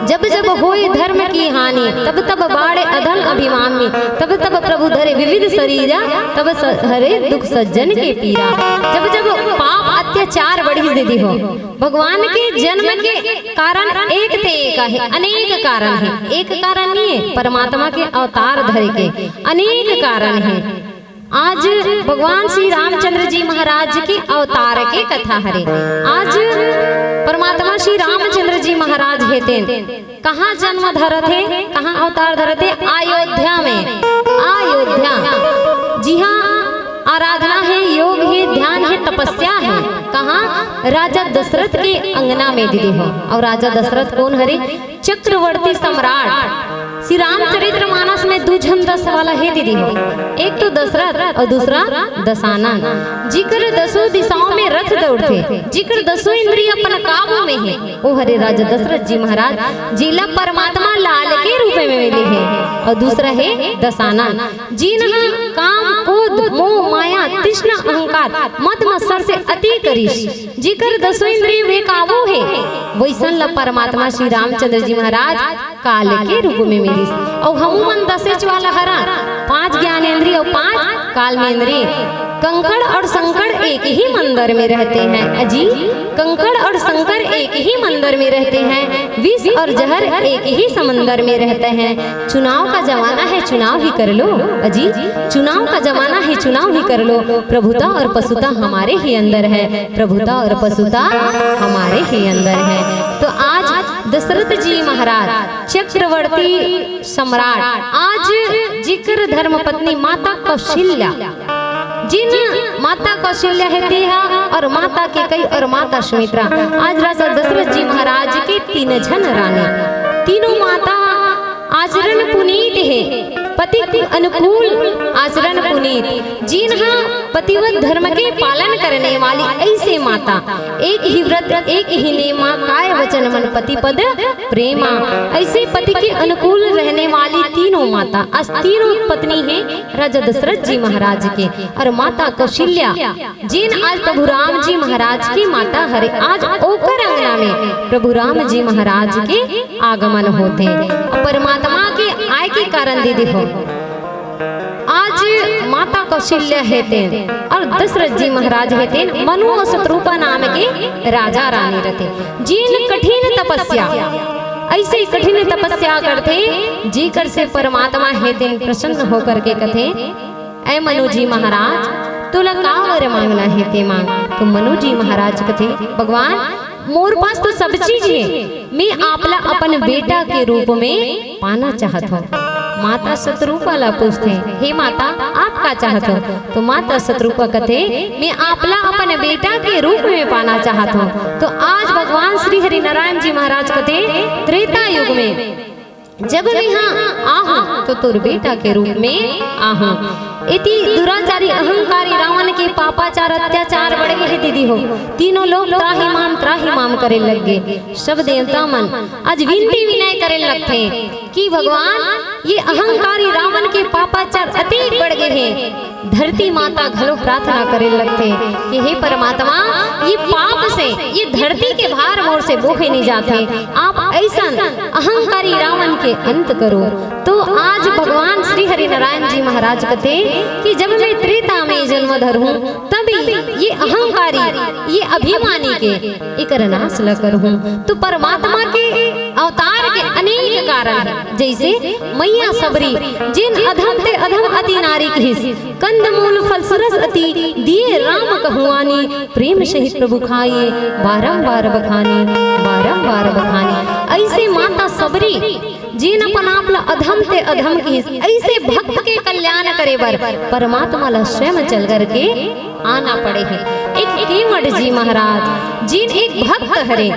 जब जब होए धर्म की हानि, तब तब बाड़े अधल अभिमान में, तब तब प्रभु धरे विविध शरीरा, तब हरे दुख सज्जन के पीरा। जब जब पाप अत्याचार बढ़ी दीदी हो, भगवान के जन्म के कारण एक ते एक है, अनेक कारण है, एक कारण नहीं है, परमात्मा के अवतार धरे के अनेक कारण है। आज भगवान श्री रामचंद्र जी महाराज के अवतार के कथा हरे। आज परमात्मा श्री रामचंद्र जी महाराज हेते, कहाँ जन्म धरत है, कहाँ अवतार धरत है? अयोध्या में। अयोध्या जी हाँ, आराधना है, योग है, ध्यान है, तपस्या है। कहाँ? राजा दशरथ के अंगना में दीदी हो। और राजा दशरथ कौन हरे? चक्रवर्ती सम्राट। श्री रामचरित्र मानस में दो झन दस वाला है दीदी हो, एक तो दशरथ और दूसरा दशानन। जिकर दसों दिशाओं में रथ दौड़ते, जिकर दसों इंद्रिय अपन काबू में है, वो हरे राजा दशरथ जी महाराज जिला परमात्मा लाल के रूप में मिले हैं। और दूसरा है दशानन, जिन्हा काम क्रोध मोह माया तृष्णा अहंकार मद मत्सर से अति करिश, जिकर दसों इंद्रिय वे काबू है, वैसन परमात्मा श्री रामचंद्र जी महाराज काल के रूप में मिली। और हमुमन दसेच वाला हरण, 5 ज्ञानेंद्रिय और 5 कालमेंद्रिय। कंकड़ और शंकर एक ही मंदिर में रहते हैं अजी, कंकड़ और शंकर एक ही मंदिर में रहते हैं, विष और जहर एक ही समंदर में रहते हैं। चुनाव का जमाना है, चुनाव ही कर लो अजी, चुनाव का जमाना है, चुनाव ही कर लो। प्रभुता और पशुता हमारे ही अंदर है, प्रभुता और पशुता हमारे ही अंदर है। तो आज दशरथ जी महाराज चक्रवर्ती सम्राट, आज जिक्र धर्म पत्नी माता कौशल्या, जिन माता कौशल्या है तेहा और माता के कई और माता सुमित्रा, आज राजा दशरथ जी महाराज के 3 जन रानी, तीनों माता आचरण पुनीत है, पति के अनुकूल आचरण पुनीत, जिन्हा पतिव्रत धर्म के पालन करने वाली ऐसे माता, एक ही व्रत एक ही नेमा, काय वचन मन पति पद प्रेमा। ऐसे पति के अनुकूल रहने वाली तीनों माता, आज तीनों पत्नी है राजा दशरथ जी महाराज के। और माता कौशल्या जिन आज प्रभु राम जी महाराज की माता हरे, आज ओकर अंगना में प्रभु राम जी महाराज के आगमन होते। परमात्मा के आय के कारण दीदी हो, आज माता कौशल्या हेते और दशरथ जी महाराज हेते मनु और शत्रुपा नाम के राजा रानी रहते, जिन कठिन तपस्या, ऐसे कठिन तपस्या करते, जी कर से परमात्मा हेते प्रसन्न होकर के कथे, ऐ मनु जी महाराज तुला का वर मांगना है ते मांग। तो मनु जी महाराज कथे, भगवान मोर पास तो सब चीज है, मैं आपला अपन बेटा के रूप में पाना चाहत हूँ। माता शत्रुपा ला पूछते, हे माता आप का चाहत हो? तो माता शत्रुपा कथे, मैं आपला अपन बेटा के रूप में पाना चाहत हूँ। तो आज भगवान श्री हरि नारायण जी महाराज कथे, त्रेता युग में जब मैं यहाँ आहूँ तो तुर बेटा के रूप में आहूँ। इति दुराचारी अहंकारी रावण के पापाचार अत्याचार बढ़े है दीदी हो, तीनों लोग त्राही माम करे लग गए। सब देवता मन आज विनती विनय करे लगते कि भगवान ये अहंकारी रावण के पापाचार अति बढ़ गए हैं। धरती माता घलो प्रार्थना करे लगते कि हे परमात्मा, ये पाप से ये धरती के भार मोर से बोहे नहीं जाते, आप ऐसा अहंकारी रावण के अंत करो। तो आज भगवान श्री हरि नारायण जी महाराज कहते कि जब मैं त्रेता में जन्म धर हूँ तभी ये अहंकारी ये अभिमानी के एक नाश ल कर हूँ। तो परमात्मा के अवतार के अनेक कारण है, जैसे मैया सबरी जिन अधम ते अधम अति नारी हिस कंदमूल फल सरस अति दिए राम कहुआनी प्रेम सहित प्रभु खाए बारंबार बखानी बारंबार बखानी। ऐसे माता सबरी जिन अपन आपला अधम ते अधम की ऐसे भक्त के कल्याण करे बर परमात्मा ला स्वयं चल करके आना पड़े है। एक केवट जी महाराज जिन एक भक्त हरे,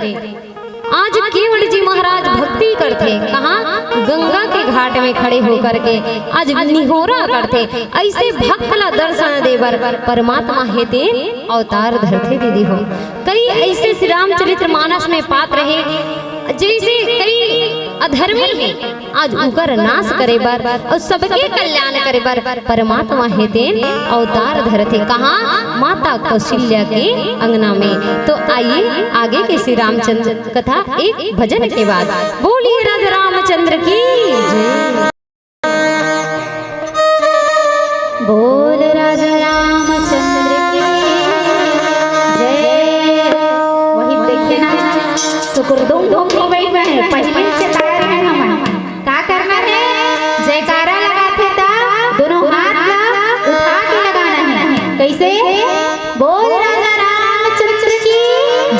आज केवट जी महाराज भक्ति करते कहाँ गंगा के घाट में खड़े होकर के आज निहोरा करते। ऐसे भक्त ला दर्शन देवर परमात्मा हेते अवतार धरते दीदी हो। कई ऐसे श्री रामचरित्र मानस में पात्र है जैसे कई अधर्मी है, आज उकर नाश करे बर और सबके कल्याण करे बर परमात्मा हेते अवतार धरते कहाँ माता कौशल्या के अंगना में। तो आइए आगे के श्री रामचंद्र कथा एक भजन के बाद बोलिए राजा रामचंद्र की जय। बोल राजा रामचंद्र की जय। वही देखिए ना सुकुरदुम धूम बैठ गए, पहले से तैयार है हम। क्या करना है? जयकारा लगाते था दोनों हाथ ला उठा के लगाना है। कैसे? बोल राजा रामचंद्र की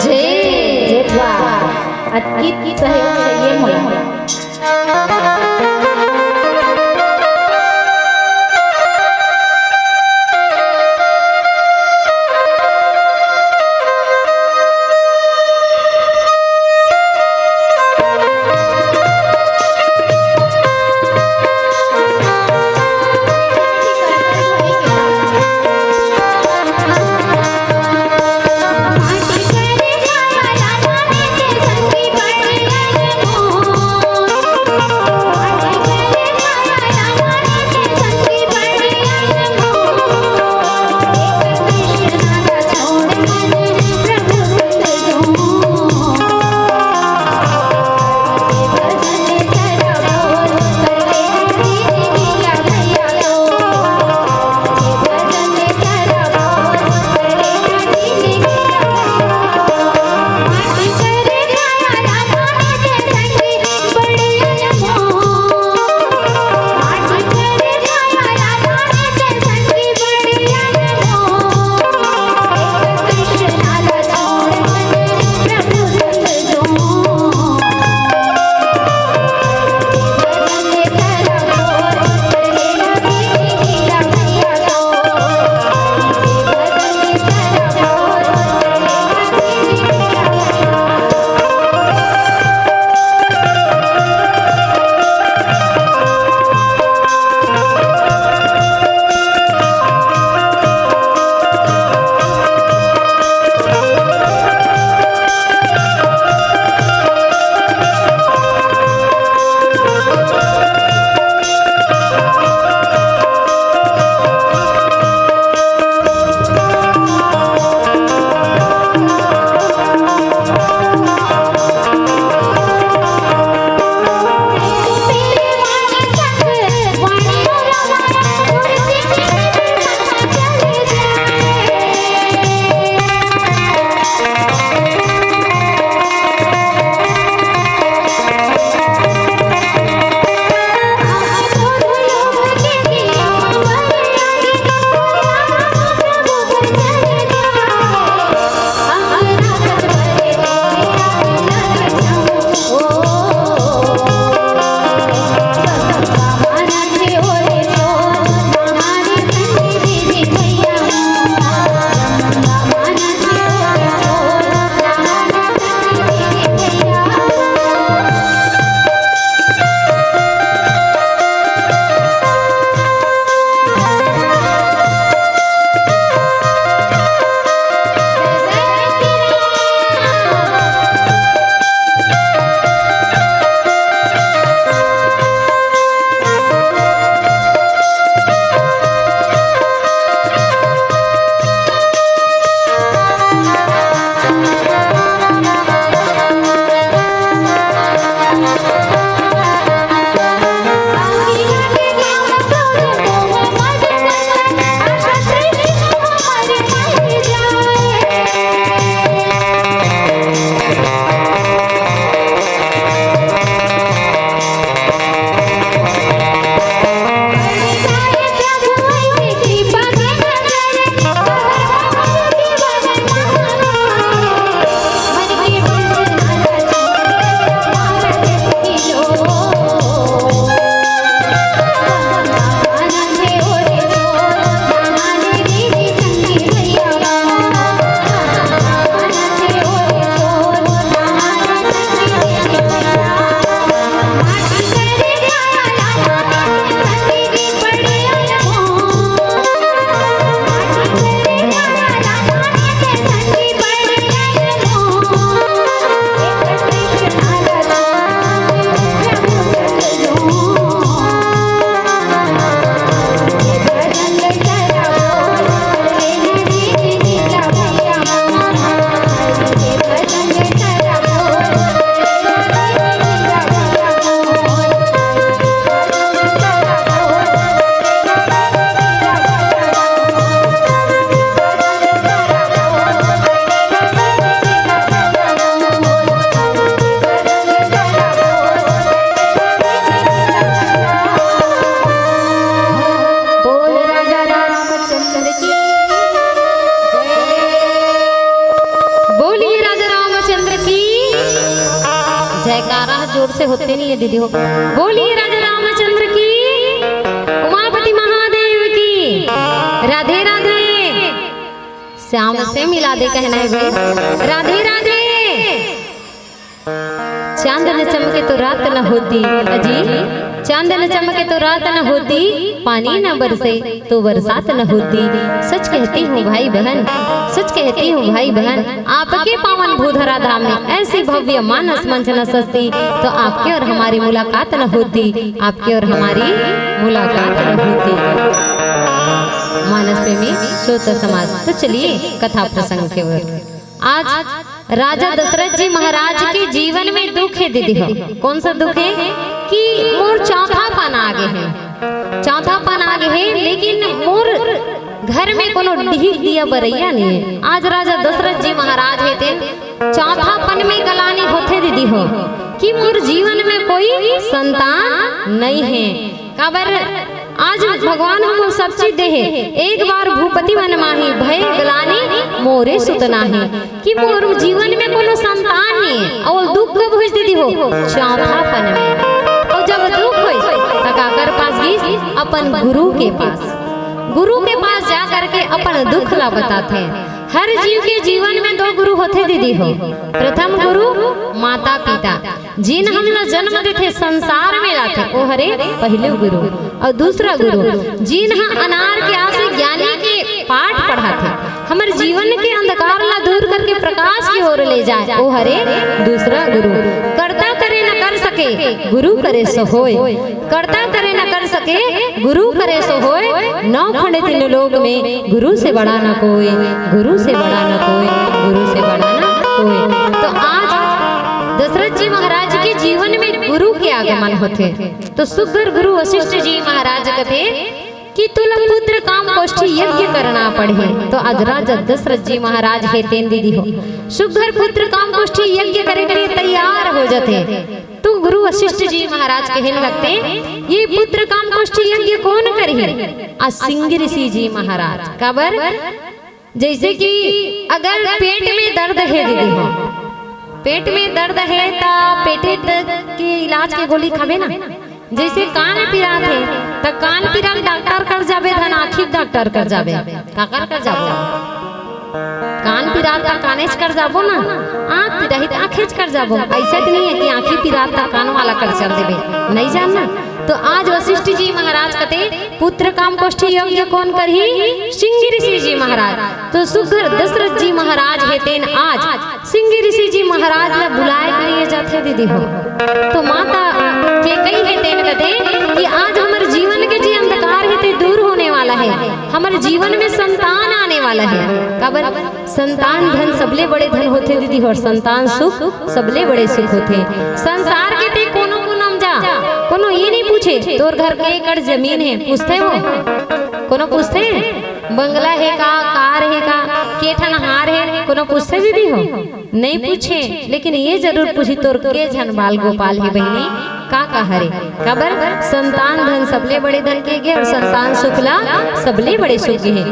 जय। अति सहयोग चाहिए मोला। Oh जयकारा जोर से होते नहीं है दीदी हो। बोलिए राजा रामचंद्र की, उमापति महादेव की, राधे राधे। श्याम से मिला दे कहना है भाई, राधे राधे। चांद न चमके तो रात न होती अजी, चांद न चमके तो रात न होती, पानी न बरसे तो बरसात न होती। सच कहती हूँ भाई बहन, सच कहती हूँ भाई बहन, आपके पावन भूधरा धाम में ऐसी भव्य मानस मंच न सजती तो आपके और हमारी मुलाकात न होती, आपके और हमारी मुलाकात न होती। मानस प्रेमी श्रोता समाज, तो चलिए कथा प्रसंग के ओर। आज राजा दशरथ जी महाराज के जीवन में दुख है दीदी हो। कौन सा दुख है कि मोर चौथापन आगे है, चौथापन आगे है, लेकिन मोर घर में कोनो ढीक दिया बरैया नहीं है। आज राजा दशरथ जी महाराज है तेन चौथापन में गलानी होते दीदी हो कि मोर जीवन में कोई संतान नहीं है। काबर आज भगवान हम सब चीज दे है, एक बार भूपति मन माही भय गलानी मोरे सुतना है कि मोर जीवन में कोनो संतान नहीं है। और दुख कब हुई दीदी हो, चौथापन में। और जब दुख हुई तो काकर पास गई, अपन गुरु के पास, गुरु के पास जा करके अपन दुख ला बताते हैं। हर जीव के जीवन में दो गुरु होते दीदी हो। प्रथम गुरु माता पिता, जिन हम लोग जन्म देते संसार में लाते ओ हरे पहले गुरु। और दूसरा गुरु जिन हम अनार के आसे ज्ञानी के पाठ पढ़ाते, हमारे जीवन के अंधकार ला दूर करके प्रकाश की ओर ले जाए ओ हरे दूसरा गुरु। कर्ता करे न कर सके गुरु करे सो होय, कर्ता करे न कर सके गुरु करे सो होय। नौ खंड तीन लोक में गुरु से बड़ा न कोई, गुरु से बड़ा न कोई, गुरु से बड़ा न कोई। तो आज दशरथ जी महाराज के जीवन में गुरु के आगमन होते, तो सुग्र गुरु वशिष्ठ जी महाराज कहते कि तुल पुत्र काम कोष्ठी यज्ञ करना पड़े। तो आज राजा दशरथ जी महाराज है तेन दीदी हो सुग्र पुत्र काम कोष्ठी यज्ञ करे के लिए तैयार हो जाते। तो गुरु वशिष्ठ जी महाराज कहने लगते ये पुत्र काम कोष्ठी यज्ञ कौन करे? आज सिंह ऋषि जी महाराज। काबर जैसे कि अगर पेट में दर्द है दीदी हो, पेट में दर्द है तो पेटे के इलाज के गोली खावे ना। जैसे कान पिरात है तो कान पिरात डॉक्टर कर जाबे, धन आँखी डॉक्टर कर जाबे, काकर कर जाबो। कान पिरात का कानेच कर जाबो ना, आँख पिरात आँखेच कर जाबो। ऐसा नहीं है कि आँखी पिरात का कान वाला कर चल देबे, नहीं जानना। तो आज वशिष्ठ जी महाराज कहते पुत्र काम कोष्ठी यज्ञ कौन करही? सिंह ऋषि जी महाराज। तो सुग्र दशरथ जी महाराज है तेन आज सिंह ऋषि जी महाराज ने बुलाए के लिए जाते दीदी हो। तो माता के कई है तेन कहते कि आज हमारे जीवन के जी अंधकार है ते दूर होने वाला है, हमारे जीवन में संतान आने वाला है। काबर संतान धन सबले बड़े धन होते दीदी हो, संतान सुख सबले बड़े सुख होते। संसार के ते कोनो कोनो ये नहीं पूछे तोर घर के एकड़ जमीन है, पूछते हो? कोनो पूछते हैं बंगला है का, कार है का, केठन हार है, कोनो पूछते दीदी हो? नहीं पूछे। लेकिन ये जरूर पूछी तोर के झन बाल गोपाल है बहनी का हरे। काबर संतान धन सबले बड़े धन के गे और संतान सुखला सबले बड़े सुख है।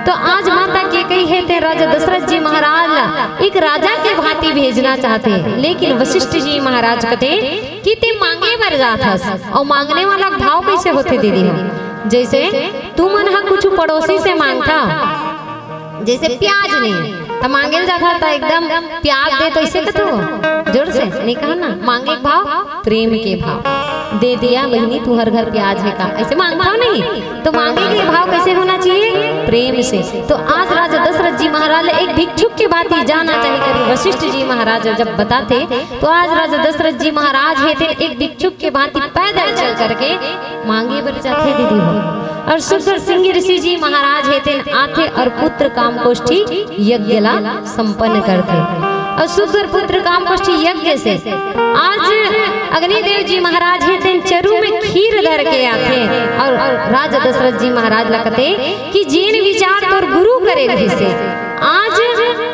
तो आज माता के कही है ते राजा दशरथ जी महाराज ला एक राजा के भांति भेजना चाहते हैं, लेकिन वशिष्ठ जी महाराज कहते कि ते मांगे बर जाथस। और मांगने वाला भाव कैसे होते दीदी हो? जैसे तू मन हा कुछ पड़ोसी से मांगता, जैसे प्याज नहीं तो मांगे जाता था एकदम प्याज दे, तो इसे कहते जोर से नहीं कहा ना। मांगे भाव प्रेम के भाव, दे दिया बहनी तू हर घर प्याज है का, ऐसे मांगता नहीं। तो मांगे के भाव कैसे होना चाहिए? प्रेम से। तो आज राजा दशरथ जी महाराज एक भिक्षुक के बात ही जाना चाहिए करी वशिष्ठ जी महाराज जब बताते। तो आज राजा दशरथ जी महाराज है थे एक भिक्षुक के बात पैदल चल करके मांगे बर जाते दीदी हो। और सुग्र सिंह ऋषि जी महाराज है थे आते और पुत्र काम कोष्ठी यज्ञ ला संपन्न करते। और सुग्र पुत्र काम कोष्ठी यज्ञ से आज अग्निदेव जी महाराज है थे चरु में खीर धर के आते। और राजा दशरथ जी महाराज लगते कि जिन विचार तोर गुरु करे से आज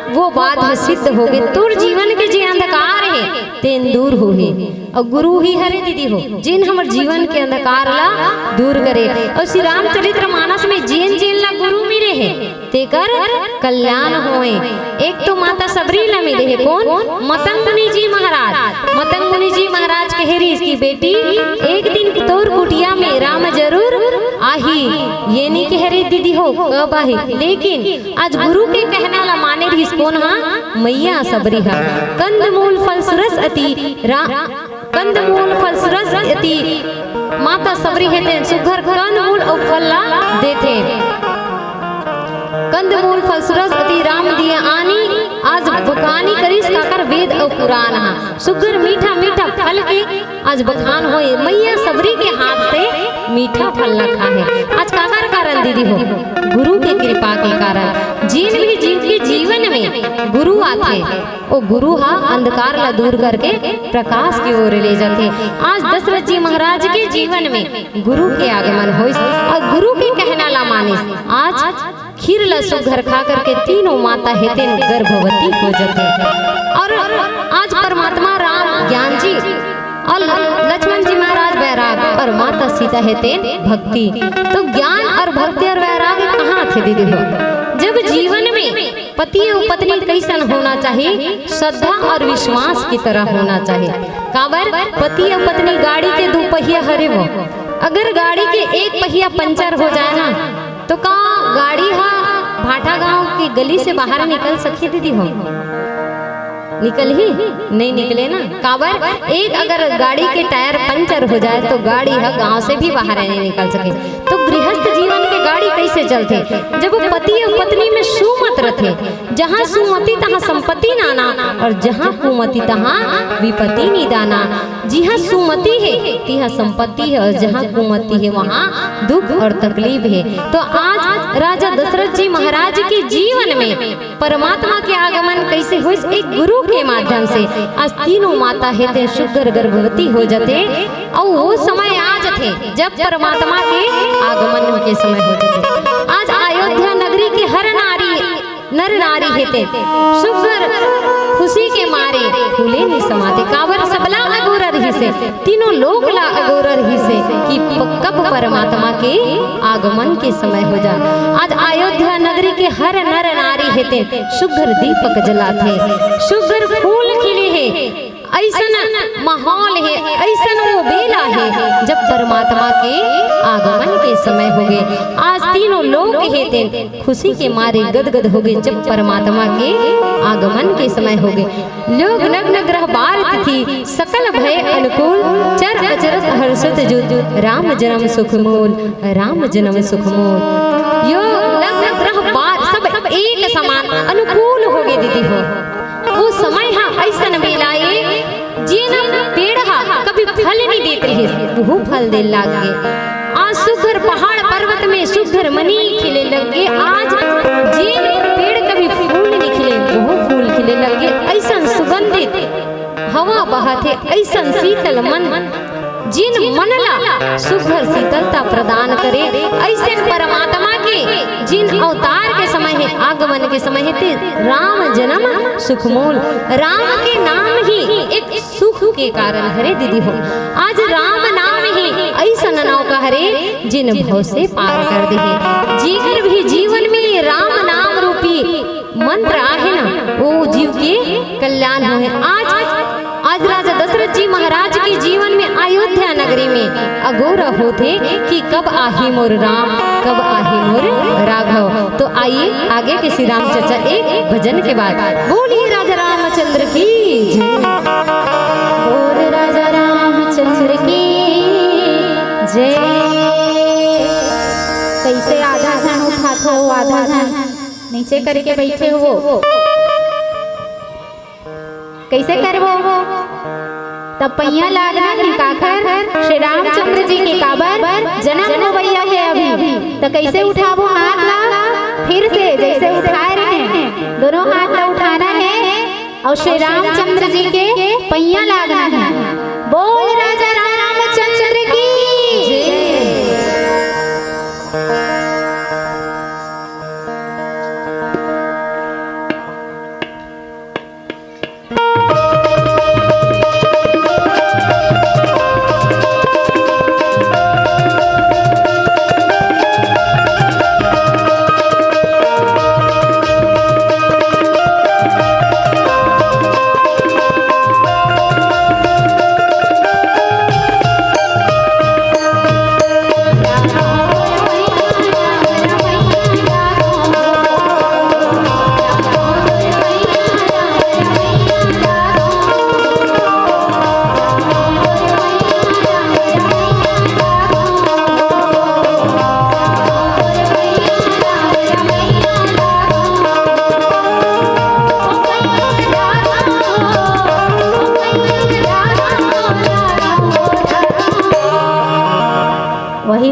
वो बात सिद्ध हो गई, तोर जीवन के जी अंधकार है तेन दूर हो ही। और गुरु ही हरे दीदी हो जिन हमारे जीवन के अंधकार ला दूर करे। और श्री रामचरित्र मानस में जिन जिन ला गुरु मिले है तेकर कल्याण होए। एक तो माता सबरी ला मिले है कौन? मतंगनी जी महाराज महाराज मतंग मुनि जी महाराज कहेरी इसकी बेटी एक दिन तोर कुटिया में राम जरूर आही। ये नहीं कह रही दीदी हो कब आही, लेकिन आज गुरु के कहना ला माने रही कौन हा मैया सबरी हा। कंदमूल फल सुरस अति कंदमूल फल सुरस अति माता सबरी है सुघर कंदमूल और फल्ला देते। कंदमूल फल सुरस अति राम दिया आनी आज बखानी करीस काकर वेद और पुराण हा। सुगर मीठा मीठा फल के आज बखान होए मैया सबरी के हाथ से मीठा फल रखा है। आज काकर कारण दीदी हो गुरु के कृपा के कारण जिन भी जीव के जीवन में गुरु आते वो गुरु हा अंधकार ला दूर करके प्रकाश की ओर ले जाते। आज दशरथ जी महाराज के जीवन में गुरु के आगमन हो और गुरु के कहना ला मानिस आज खीर ला सुघर खा करके तीनों माता हेते गर्भवती हो जाते। और आज परमात्मा राम ज्ञान जी और लक्ष्मण जी महाराज वैराग और माता सीता हेते भक्ति। तो ज्ञान और भक्ति और वैराग कहाँ थे दीदी हो? जब जीवन में पति और पत्नी कैसन होना चाहिए, श्रद्धा और विश्वास की तरह होना चाहिए। काबर पति और पत्नी गाड़ी के दो पहिया हरे वो, अगर गाड़ी के एक पहिया पंचर हो जाए ना तो का गाड़ी हा भाटा गांव की गली से बाहर निकल सकी दीदी हो? निकल ही नहीं निकले ना। काबर एक अगर गाड़ी के टायर पंचर हो जाए तो गाड़ी है गांव से भी बाहर नहीं निकल सके। तो गृहस्थ जीवन के गाड़ी कैसे चलते? जब वो पति और पत्नी में सुमत रथे, जहाँ सुमति तहाँ संपत्ति नाना और जहाँ कुमति तहाँ विपत्ति निदाना। जहाँ सुमति है तिहाँ संपत्ति है और जहाँ कुमति है वहाँ दुख और तकलीफ है। तो आज राजा दशरथ जी महाराज के जीवन में परमात्मा के आगमन कैसे हुए? एक गुरु के माध्यम से आज तीनों माता हेते शुगर गर्भवती हो जाते। और वो समय आज थे जब परमात्मा के आगमन के समय हो जाते। आज अयोध्या नगरी के हर नर नारी हेते शुगर खुशी के मारे फूले नहीं समाते। काबर सबला अगोर रही से तीनों लोग ला अगोर रही से कि कब परमात्मा के आगमन के समय हो जा। आज अयोध्या नगरी के हर नर नारी हेते शुगर दीपक जलाते, शुगर फूल खिले है। ऐसन माहौल है, ऐसन वो बेला है जब परमात्मा के आगमन के समय हो गए। आज तीनों लोग हेते खुशी के मारे गदगद हो गए जब परमात्मा के आगमन के समय हो गए। लोग नग्न ग्रह बार थी सकल भय अनुकूल, चर अचरत हर्षत जुत राम जन्म सुखमूल, राम जन्म सुखमूल। यो नग्न ग्रह बार सब एक समान अनुकूल हो गए दीदी हो। वो समय हाँ ऐसा बेलाए जिन पेड़ हा कभी फल नहीं देते है वो फल दे लाग गए। आज सुघर पहाड़ पर्वत में सुघर मनी खिले लग गए। आज जिन पेड़ कभी फूल नहीं खिले वो फूल खिले लग गए। ऐसा सुगंधित हवा बहते, ऐसा शीतल मन जिन मनला सुघर शीतलता प्रदान करे। ऐसे परमात्मा के जिन अवतार के समय है आगमन के समय है राम जन्म सुखमूल। राम के नाम ही एक सुख के कारण हरे दीदी हो। आज राम नाम ही ऐसा नाव का हरे जिन भव से पार कर दे। जीवन भी जीवन में राम नाम रूपी मंत्र आहे ना वो जीव के कल्याण हो है। आज राजा दशरथ जी महाराज के जीवन में अयोध्या नगरी में अगोरा होते कि कब आही मोर राम, कब आही मोर राघव। तो आइए आगे के श्री राम चर्चा एक भजन के बाद बोलिए राजा रामचंद्र की जय। बोल राजा रामचंद्र की जय। कैसे आधा धन उठाते हो, आधा धन नीचे करके बैठे हो, कैसे करवो? तब पहिया लागना है काकर श्री रामचंद्र जी के काबर जन्म होवैया है अभी। तो कैसे उठावो हाथ ला? फिर से जैसे उठाए रहे दोनों हाथ ला उठाना है और श्री रामचंद्र जी के पहिया लागना है। बोल राजा रामचंद्र की जय।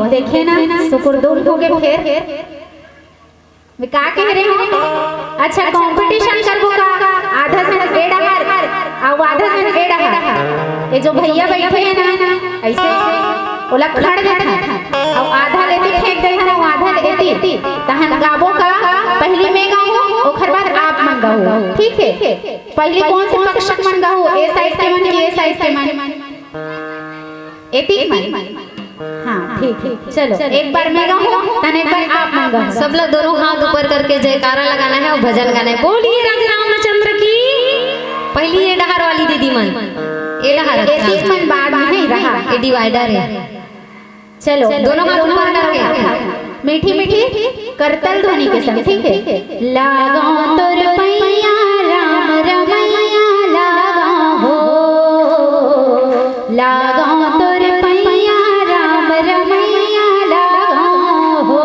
देखे ना सुकुरदुम हो गए फिर मैं का कह रहे हो। अच्छा कंपटीशन करबो का आधा जन एड़ा हार और आधा जन एड़ा हार। ये जो भैया बैठे हैं ना ऐसे ओला खड़ देता और आधा लेती फेंक देता और आधा लेती तहन गाबो का पहली में गाऊं ओकर बाद आप मन गाओ ठीक है। पहले कौन से पक्ष मन गाओ ए साइड के मन ये साइड के मन एती मन। हाँ ठीक है चलो एक बार मैं गाऊं तने एक बार आप मन गाओ। सब लोग दोनों हाथ ऊपर करके जयकारा लगाना है और भजन गाना है। बोलिए राजा रामचंद्र की। पहली ये डहार वाली दीदी मन ये डहार एक मन बाद में नहीं रहा ये डिवाइडर है। चलो दोनों हाथ ऊपर करके मीठी मीठी करतल ध्वनि के संग ठीक है। लगाओ तो रुपैया राम रमैया लगाओ हो लगाओ तो रुपैया राम रमैया लगाओ हो।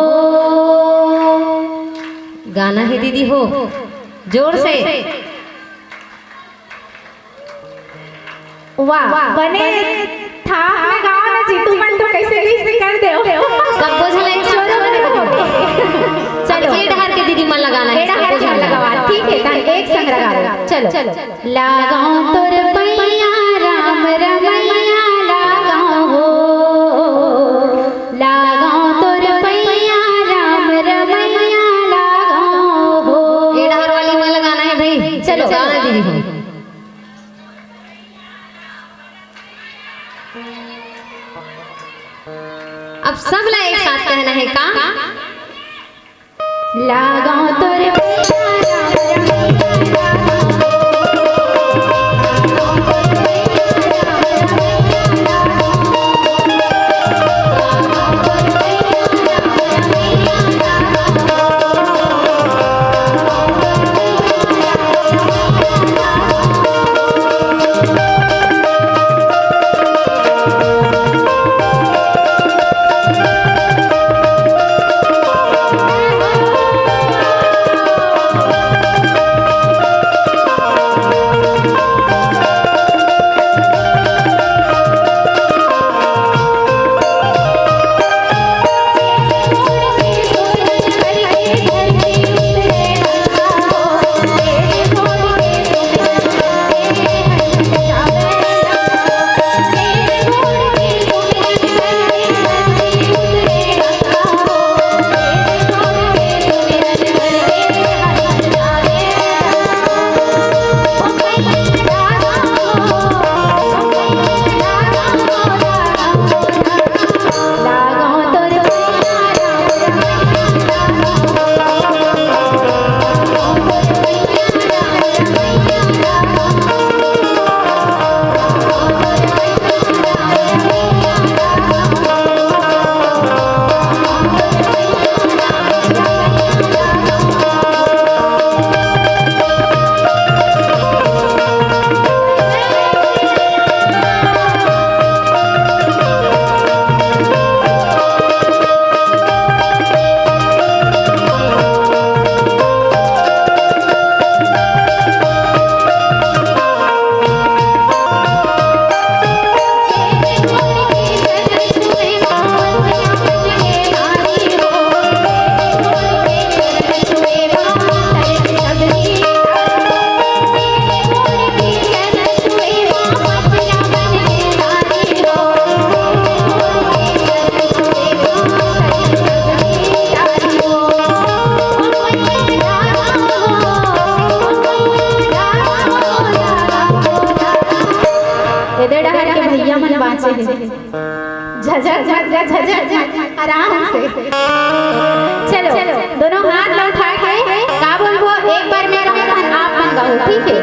गाना है दीदी हो जोर से। वाह बने था मैं गाओ ना जीतू मन तो कैसे कैसे कर दे सब कुछ एक चलो ये डहार के दीदी मन लगाना है सबको झड़ लगावा ठीक है तन एक संग लगाओ। चलो लगाओ तो रुपैया राम रमैया लगाओ हो लगाओ तो रुपैया राम रमैया लगाओ हो। ये डहार वाली मन लगाना है भाई। चलो गाना दीदी हो। अब सब लोग एक साथ कहना है का लगाओ तो रुपैया आराम से चलो दोनों हाथ उठा के का बोलबो एक बार में आप मन गाओ ठीक है।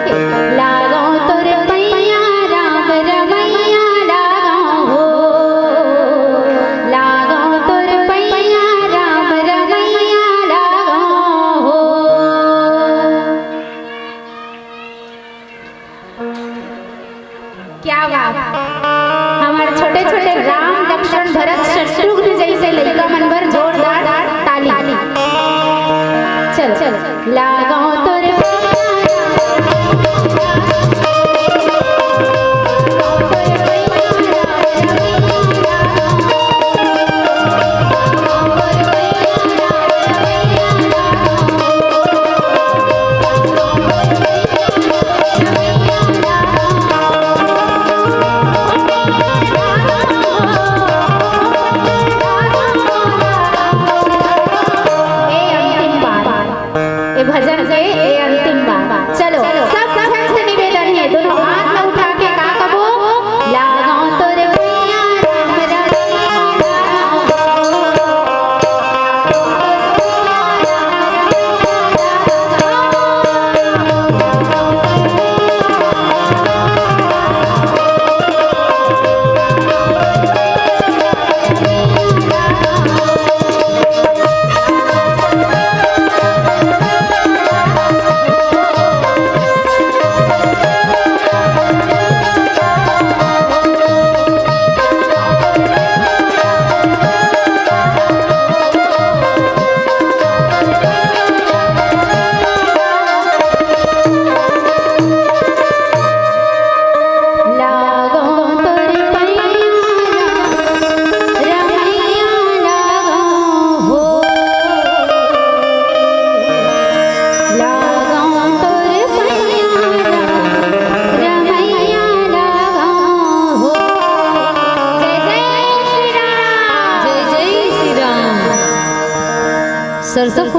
लगाओ तो रुपैया राम रमैया लगाओ हो लगाओ तो रुपैया राम रमैया लगाओ हो। क्या बात हमारे छोटे छोटे राम लक्ष्मण भरत शत्रुघ्न जैसे लड़का मन पर जोरदार ताली। चल चल लगाओ तो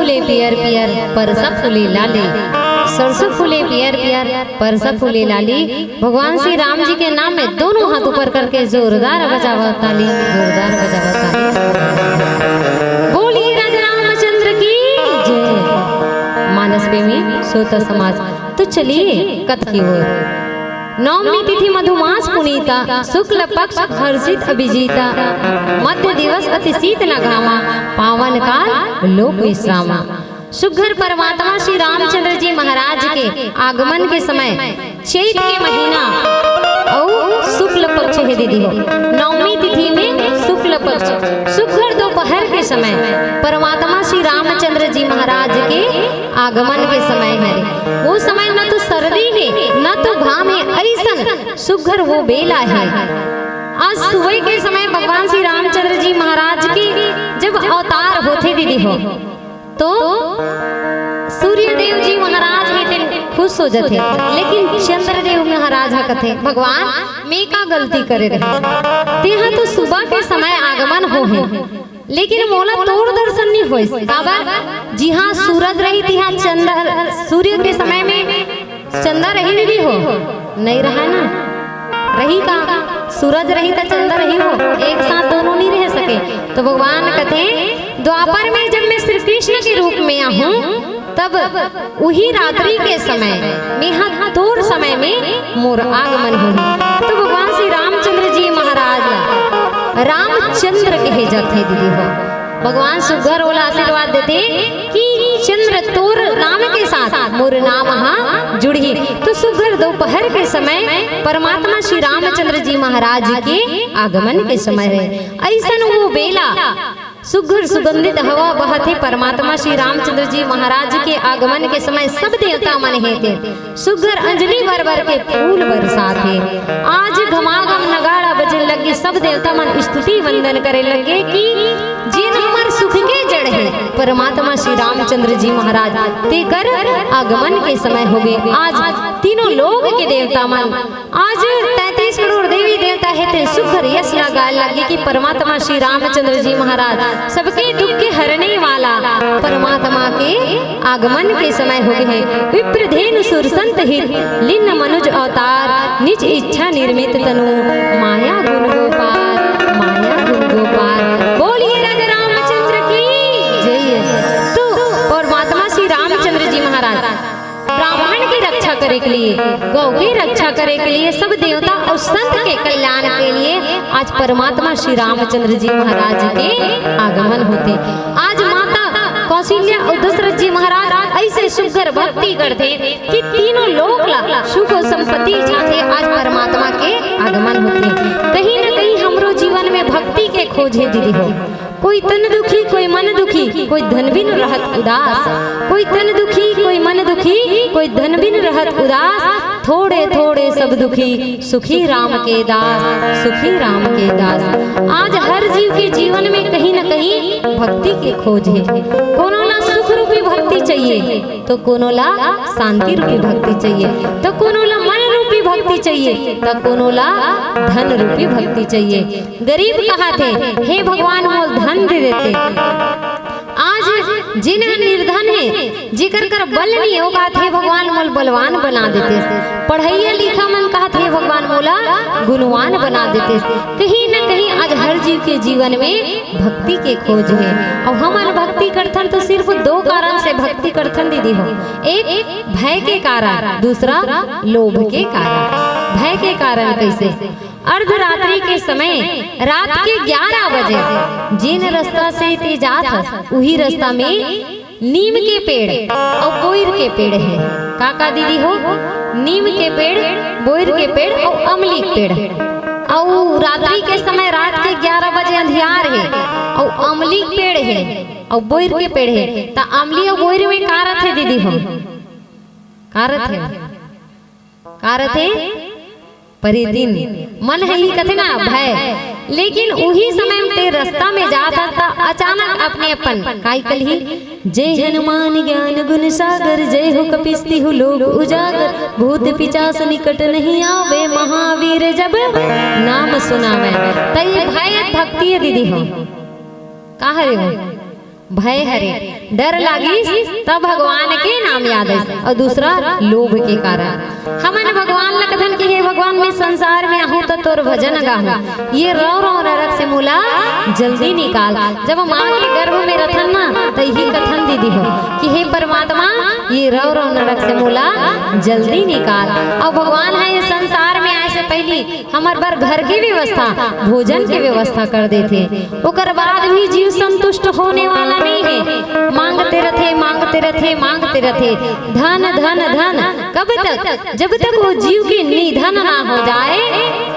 फूले पियर पियर परसा फूले लाले, सरसों फूले पियर पियर परसा फूले लाली। भगवान श्री राम जी के नाम में दोनों हाथ ऊपर करके जोरदार बजावा ताली, जोरदार बजावा ताली। बोलिए राजा रामचंद्र की जय। मानस प्रेमी श्रोता समाज, तो चलिए कथ की ओर। नवमी तिथि मधुमास पुनीता, शुक्ल पक्ष हर्षित अभिजीता, मध्य दिवस अति शीत न घामा, पावन काल लोक विश्रामा। सुघर परमात्मा श्री रामचंद्र जी महाराज के आगमन के समय चैत के महीना और शुक्ल पक्ष है दीदी हो, नवमी तिथि में शुक्ल पक्ष सुघर दोपहर के समय परमात्मा श्री रामचंद्र जी महाराज के आगमन के समय है। वो समय न तो सर्दी है न तो घाम है, ऐसन सुघर वो बेला है। आज सुबह के समय भगवान श्री रामचंद्र जी महाराज के जब अवतार होते दीदी हो, तो सूर्यदेव जी महाराज के दिन खुश हो जाते, लेकिन चंद्रदेव महाराज कथे भगवान मैं का गलती करे रहे तेहा तो सुबह के समय आगमन हो है, लेकिन मोला तोर दर्शन नहीं होइस। काबर जी हाँ, सूरज रही तिहा चंद्र, सूर्य के समय में चंद्र रही दीदी हो नहीं रहा ना, रही का सूरज रही तो चंद्र रही हो, एक साथ दोनों नहीं रह सके। तो भगवान कहते द्वापर में जब मैं श्री कृष्ण के रूप में आहूं, तब वही रात्रि के समय में तोर समय में मोर आगमन हुई। तो भगवान श्री रामचंद्र जी महाराज रामचंद्र कहे जाते दीदी हो। भगवान सुगर ओला आशीर्वाद देते कि चंद्र तोर नाम के साथ मोर नाम हाँ जुड़ी। तो सुगर दोपहर के समय परमात्मा श्री रामचंद्र जी महाराज के आगमन के समय है। ऐसा वो बेला सुघर सुगंधित हवा बहते परमात्मा श्री रामचंद्र जी महाराज के आगमन के समय सब देवता मन हेते सुघर अंजलि भर भर के फूल बरसाते। आज घमाघम नगाड़ा बजने लगे, सब देवता मन स्तुति वंदन करे लगे कि जिन हमार सुख के जड़ है परमात्मा श्री रामचंद्र जी महाराज ते कर आगमन के समय हो गए। आज तीनों लोग के देवता मन, आज 33 करोड़ देवी देवता है ते सुघर यश लगा लगे कि परमात्मा श्री रामचंद्र जी महाराज सबके दुख के हरने वाला परमात्मा के आगमन के समय हो गए हैं। विप्रधेनु सुर संत हित लिन्न मनुज अवतार, निज इच्छा निर्मित तनु माया गुण गोपाल, माया गुण गोपाल। बोलिए राजा रामचंद्र की जय। तो परमात्मा श्री रामचंद्र जी महाराज ब्राह्मण की रक्षा करे के लिए, गौ की रक्षा करे के लिए, सब देवता और संत के कल्याण के लिए आज परमात्मा श्री रामचंद्र जी महाराज के आगमन होते। आज माता कौशल्या और दशरथ जी महाराज ऐसे सुघर भक्ति करते कि तीनों लोक ला सुख और संपत्ति चाहते। आज परमात्मा के आगमन होते। कहीं न कहीं हमरो जीवन में भक्ति के खोज है दीदी हो। कोई तन दुखी कोई मन दुखी, कोई धन बिन रहत उदास, कोई तन दुखी कोई मन दुखी, कोई धन बिन रहत उदास, थोड़े थोड़े सब दुखी सुखी राम के दास, सुखी राम के दास। आज हर जीव के जीवन में कहीं न कहीं भक्ति के खोज है। कोनो ला सुख रूपी भक्ति चाहिए, तो कोनो ला शांति रूपी भक्ति चाहिए, तो कोनो ला मन रूपी भक्ति चाहिए, तो कोनो ला धन रूपी भक्ति चाहिए। गरीब कहा थे हे भगवान मोल धन दे देते। आज जिन्हें निर्धन है जिकर कर बल नहीं हो कहा थे भगवान मोल बलवान बना देते। पढ़ाइया लिखा मन कहा थे भगवान मोला गुणवान बना देते। कहीं न कहीं आज हर जीव के जीवन में भक्ति के खोज है। और हमन भक्ति करथन तो सिर्फ दो कारण से भक्ति करथन दीदी हो। एक भय के कारण, दूसरा लोभ के कारण। भय के कारण कैसे? अर्धरात्रि के समय रात के 11 बजे जिन रास्ता से ते जात वही रास्ता में नीम के पेड़ और बोइर के पेड़ है। काका दीदी हो, नीम के पेड़, बोइर के पेड़ और अमली के पेड़। और रात्रि के समय रात के 11 बजे अंधियार है और अमली के पेड़ है और बोइर के पेड़ है। तो अमली और बोइर में कारत है दीदी हो, कारत है, कारत है परिदिन मन है ही कथे ना भय। लेकिन वही समय में ते रास्ता में जाता था अचानक अपने अपन काई कल ही जय हनुमान ज्ञान गुण सागर, जय हो कपिस्ति हो लोक उजागर, भूत पिचास निकट नहीं आवे, महावीर जब नाम सुनावे। तो ये भय भक्ति है दीदी हो। कहा रे हो भय हरे, डर लागी तब भगवान के नाम याद है। और दूसरा लोभ के कारण हमन भगवान लकधन की हे भगवान मैं संसार में आहूँ तो तोर भजन गाहूँ, ये रौ रौ नरक से मूला जल्दी निकाल। जब माँ के गर्भ में रथन ना तो यही कथन दीदी हो कि हे परमात्मा ये रौ रौ नरक से मूला जल्दी निकाल। और भगवान है ये संसार में आए से पहले हमार बर घर की व्यवस्था भोजन की व्यवस्था कर देते, उकर बाद भी जीव संतुष्ट होने वाला नहीं है। मांगते रथे मांगते रथे मांगते रथे, धन धन धन कब तक, जब तक वो जीव के निधन ना हो जाए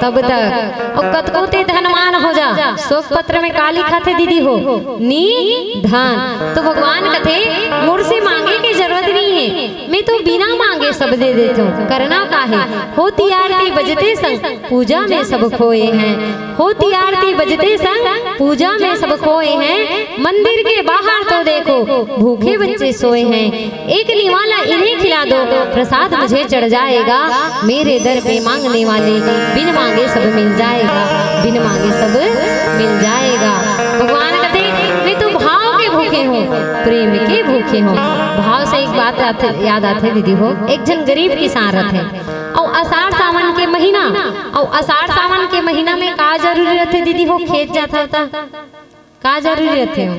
तब तक। और कतकोते धनवान हो जा, शोक पत्र में काली खाते दीदी हो नी धन। तो भगवान कथे मुझसे मांगे की जरूरत नहीं है, मैं तो बिना मांगे सब दे देता हूँ। करना का है, होती आरती बजते संग पूजा में सब खोए हैं, होती आरती बजते संग पूजा में सब खोए हैं। मंदिर के बाहर तो देखो भूखे बच्चे सोए हैं, एक निवाला इन्हें खिला दो प्रसाद मुझे चढ़ जाएगा। मेरे दर पे मांगने वाले बिन मांगे सब मिल जाएगा, बिन मांगे सब मिल जाएगा। भगवान कहते मैं तो भाव के भूखे हूँ, प्रेम के भूखे हूँ। भाव से एक बात याद आते दीदी हो, एक जन गरीब किसान रहते और आषाढ़ सावन के महीना, और आषाढ़ सावन के महीना में का जरूरी रहते दीदी हो, खेत जाता होता का जरूरी रहते हो,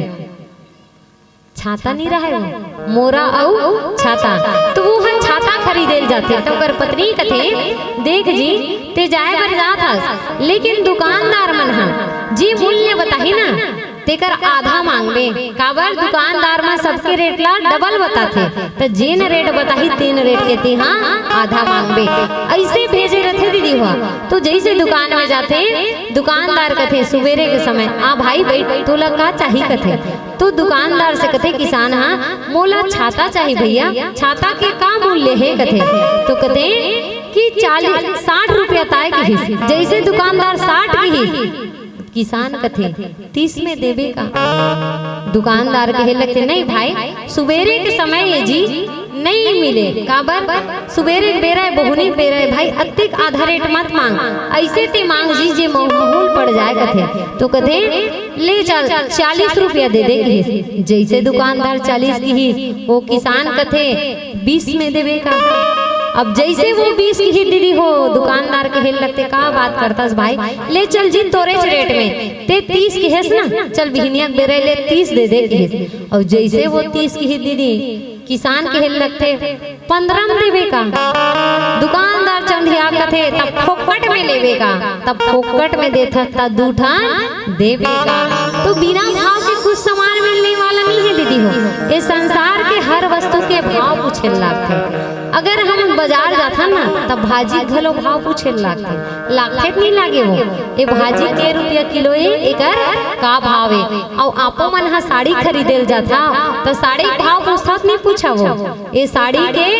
छाता नहीं रहे वो मोरा और छाता, तो वो हम छाता खरीदे जाते। तो कर पत्नी कथे देख जी ते जाए बर जात, लेकिन दुकानदार मन हम जी मूल्य बताही ना तेकर आधा मांगबे, काबर दुकानदार में सबके रेट ला डबल बताथे, तो जेन रेट बताही तीन रेट के ती हाँ आधा मांगबे। ऐसे भेजे रहते दीदी हुआ। तो जैसे दुकान में जाते दुकानदार कथे सुबेरे के समय आ भाई बैठ तो लगा चाहिए कथे, तो दुकानदार से कथे किसान हाँ मोला छाता चाहिए भैया, छाता के का मूल्य है कथे, तो कथे कि 60 रुपया ताय की हिस्से। जैसे दुकानदार 60 की ही किसान कथे 30 में देवे का, दुकानदार कहे लगते नहीं भाई सुबेरे के समय ये जी नहीं मिले, काबर सुबेरे बेरा बहुनी बेरा भाई अतिक आधा रेट मत मांग, ऐसे ते मांग जी जे महूल पड़ जाए कथे, तो कथे ले चल 40 रुपया दे दे की। जैसे दुकानदार 40 की ही वो किसान कथे 20 में देवे का। अब जैसे वो 20 की ही दीदी हो दुकानदार के हेल लगते का बात करता भाई ले चल जी तोरे रेट में ते 30 की हेस ना, चल बिहनिया बेरे ले 30 दे दे की। और जैसे वो 30 की ही दीदी किसान के हेल लगते 15 में देवे का, दुकानदार चंदिया कथे तब फोकट में लेवे का, तब फोकट में देता तब दूठा देवे का। तो बिना भाव के कुछ सामान मिलने वाला नहीं है दीदी हो, ये संसार के हर वस्तु के भाव पूछे लागते। अगर हम बाजार जाता ना तब भाजी घलो भाव पूछे लागते, लागते नहीं लागे वो ये भाजी के रुपया किलो एकर का भाव है। और आपो मन हा साड़ी खरीदे जाता तो साड़ी भाव पूछता नहीं पूछा वो ये साड़ी के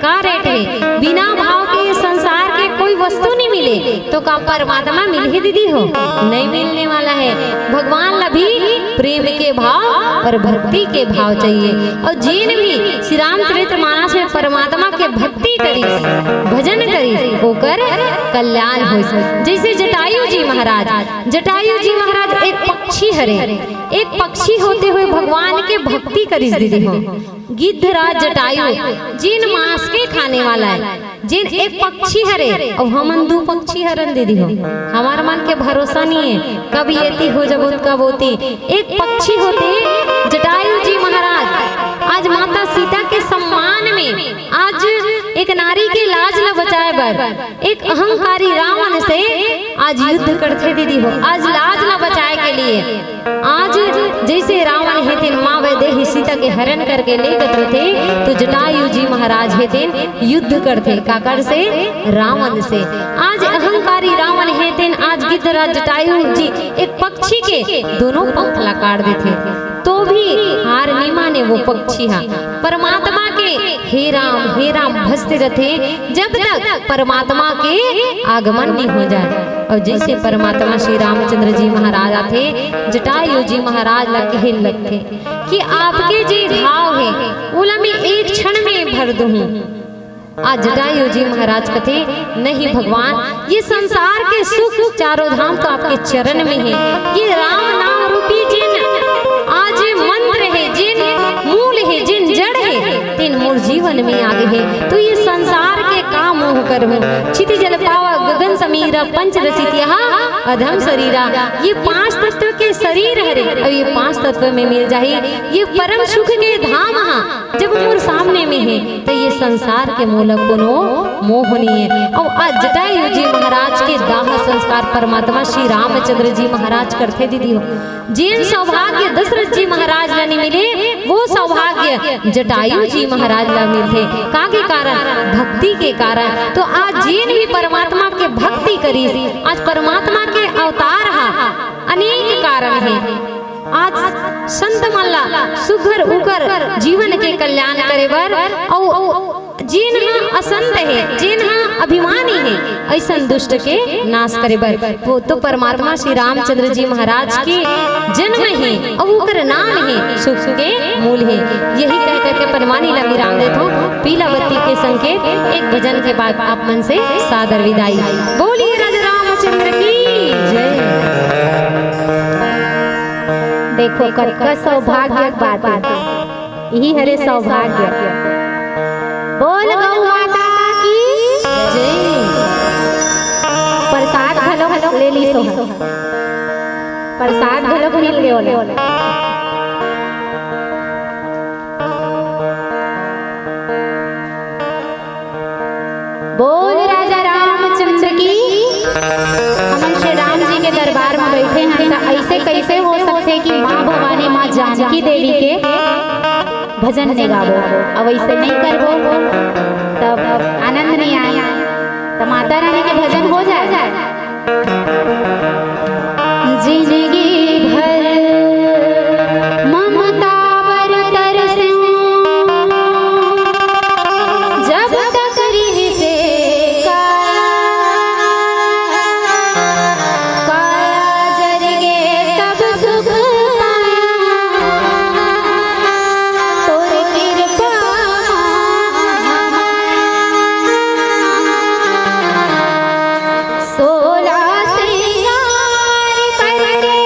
का रेट है। बिना भाव के संसार के कोई वस्तु नहीं मिले तो का परमात्मा मिल ही दीदी हो, नहीं मिलने वाला है। भगवान ला भी प्रेम के भाव और भक्ति के भाव चाहिए। और जिन भी श्री रामचरितमानस में परमात्मा के भक्ति करी भजन करी होकर कल्याण हो। जैसे जटायु जी महाराज, जटायु जी महाराज एक पक्षी हरे, एक पक्षी होते हुए भगवान के भक्ति करी दीदी हो। गिद्धराज जटायु जिन मांस के खाने वाला है, जिन एक पक्षी हरे और हम 2 पक्षी हरन दीदी हो। हमारा मन के भरोसा नहीं है कब येती हो जब कब होती। एक पक्षी होते जटायु जी महाराज आज माता सीता के सम्मान में, आज एक नारी के लाज न बचाए बर एक अहंकारी रावण से आज युद्ध करते दीदी हो। आज लाज न बचाए के लिए आज जैसे रावण हेते माँ वैदेही सीता के हरण करके ले गए थे, तो जटायु जी महाराज हेते युद्ध करते काकर से रावण से। आज अहंकारी रावण हेते आज गिद्धराज जटायु जी एक पक्षी के दोनों पंख ला काट देते, तो भी हार नहीं माने वो पक्षी हा परमात्मा के हे राम भजते रहते जब तक परमात्मा के आगमन नहीं हो जाए। और जैसे परमात्मा श्री रामचंद्र जी महाराज आते जटायु जी महाराज लगे लगते कि आपके जे घाव है बोला मैं एक क्षण में भर दूं। आज जटायु जी महाराज कथे नहीं भगवान ये संसार के सुख चारों धाम तो आपके चरण में है, ये राम नाम रूपी जिन आज मंत्र है है जिन मूल है जिन जड़ है तीन मूल जीवन में आगे है। तो ये संसार के काम मोह कर हूँ क्षिति जल पावा गगन समीरा पंच रचित यहाँ अधम शरीरा। ये पांच तत्व के शरीर हरे और ये पांच तत्व में मिल जाए ये परम सुख के धाम हाँ जब मोर सामने में है तो ये संसार के मूल कोनो मोहनी है। और आज जटायु जी महाराज के दाह संस्कार परमात्मा श्री रामचंद्र जी महाराज करते दीदी हो। जिन सौभाग्य दशरथ जी महाराज ला नहीं मिले वो सौभाग्य जटायु जी महाराज ला मिलते का के कारण भक्ति के कारण। तो आज जिन भी परमात्मा के भक्ति करी आज परमात्मा के अवतार हा अनेक कारण है। आज संत मल्ला सुघर उकर जीवन के कल्याण करे बर और जिन हाँ असंत है जिन हाँ अभिमानी है ऐसा दुष्ट के नाश करे बर वो तो परमात्मा श्री रामचंद्र जी महाराज के जन्म है और उकर नाम है सुख के मूल है। यही कह करके परमानी ला विराम देता हूँ पीला बत्ती के संकेत एक भजन के बाद आप मन से सादर विदाई। बोलिए राजा रामचंद्र की जय। देखो कटका सौभाग्य बात है यही हरे सौभाग्य। बोल गौ माता की जय। प्रसाद घलो ले ली सो प्रसाद घलो मिल गयो। बोल राजा रामचंद्र की। हम श्री राम जी के दरबार में बैठे हैं तो ऐसे कैसे हो सकते कि माँ भवानी माँ जानकी देवी के भजन नहीं गावो अब ऐसे नहीं करबो तब आनंद नहीं आया तो माता रानी के भजन हो जाए। जिंदगी भर ममता बरतर से जब तक रहते काया जर गे तब सुख सोला श्रृंगार करके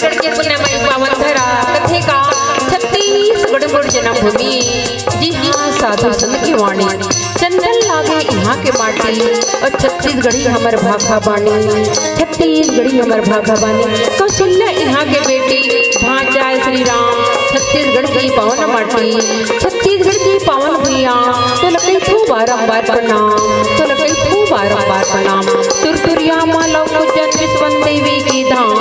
छत्तीसगढ़ के पुण्यमयी पावन धरा कथे का छत्तीसगढ़ मोर जन्मभूमि। जी हाँ साधु संत की वाणी चंदन लागे यहाँ के माटी और छत्तीसगढ़ी हमर भाखा बानी। छत्तीसगढ़ी हमर भाखा बानी कौशल्या यहाँ के बेटी भांचाए श्री राम। छत्तीसगढ़ की पावन माटी छत्तीसगढ़ की पावन भैया तो लकई थू बारंबार प्रणाम तो लकई थू बारंबार प्रणाम। तुरतुरिया मालव पूजन विश्वन देवी की धाम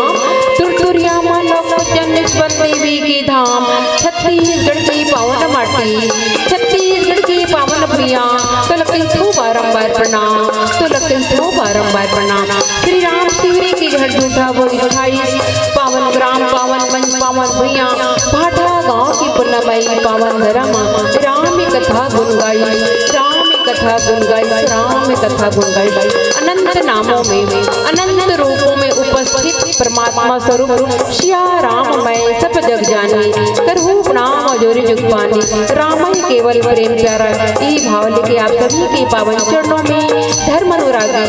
तुरतुरिया मालव पूजन विश्वन देवी की धाम। छत्तीसगढ़ की पावन माटी छत्तीसगढ़ की पावन भैया तो लकई थू बारंबार प्रणाम तो लकई थू बारंबार प्रणाम। श्री राम शिवरी की घर झूठा वो 28 पावन ग्राम पावन मंच पावन भैया भाटा गांव की पुण्यमयी पावन धरा राम कथा गुन गाई राम कथा गुन गाई राम कथा गुन गाई। अनंत नामों में अनंत रूपों में उपस्थित परमात्मा स्वरूप श्या राम मैं सब जग जानी करहूँ प्रणाम जोरी जुग पानी। राम ही केवल प्रेम प्यारा ये भाव लेके आप सभी के पावन चरणों में धर्म अनुरागी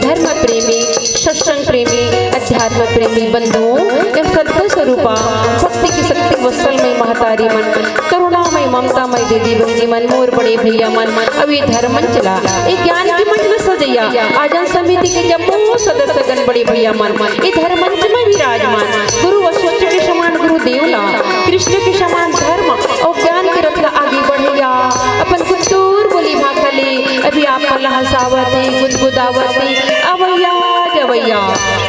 धर्म प्रेमी सत्संग प्रेमी अध्यात्म प्रेमी बंधुओं एवं सत्य स्वरूपा भक्ति की शक्ति वत्सल में महतारी मन करुणामय ममतामय दीदी बहनी मन मोर बड़े भैया मन अभी धर्म चला एक ज्ञान की मंच में सजैया आजन समिति के जम्मू सदस्य गण बड़े भैया मन ये धर्म मंच में विराजमान गुरु वशिष्ठ के समान गुरु देवला कृष्ण के समान धर्म और ज्ञान के रथ आगे बढ़ैया अपन कुतूर बोली भाखले अभी आप हंसावती गुदगुदावती अवैया जवैया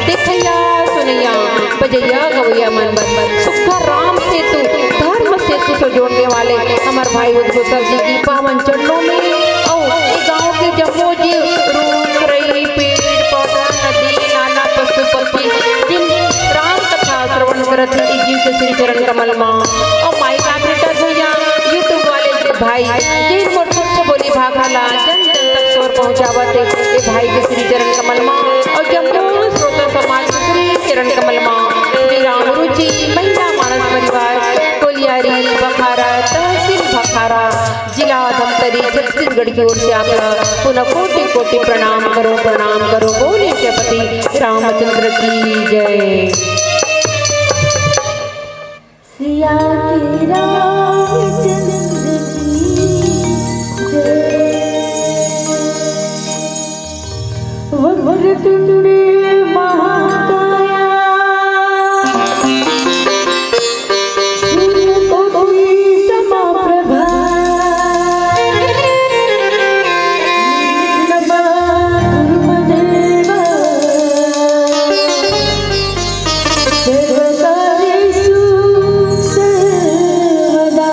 देखैया सुनैया बजैया गवैया मन सुखा राम सेतु धर्म सेतु से जोड़ने वाले हमारे भाई उद्घोषर जी की पावन चरणों में और गाँव के जम्मू जी रूख रही पेड़ पौधा नदी नाना पशु पक्षी जिन राम कथा श्रवण करत जीव के श्री चरण कमल माँ और माई का बेटा भैया यूट्यूब वाले भाई जिन मोर बोली भाखाला जन जन तक स्वर पहुँचावते ये भाई के श्री चरण कमल माँ और जम्मू श्रोता समाज श्री चरण कमल माँ श्री राम रुचि महिला मानस परिवार कोलियारी बखारा तहसील बखारा जिला धमतरी छत्तीसगढ़ की ओर से आपका पुनः कोटि कोटि प्रणाम करो बोले पति रामचंद्र की जय। सिया की रामचंद्र की जय। वक्रतुंड महाकाया सूर्यकोटि समप्रभा गुरुदेव सर्वकार्येषु सर्वदा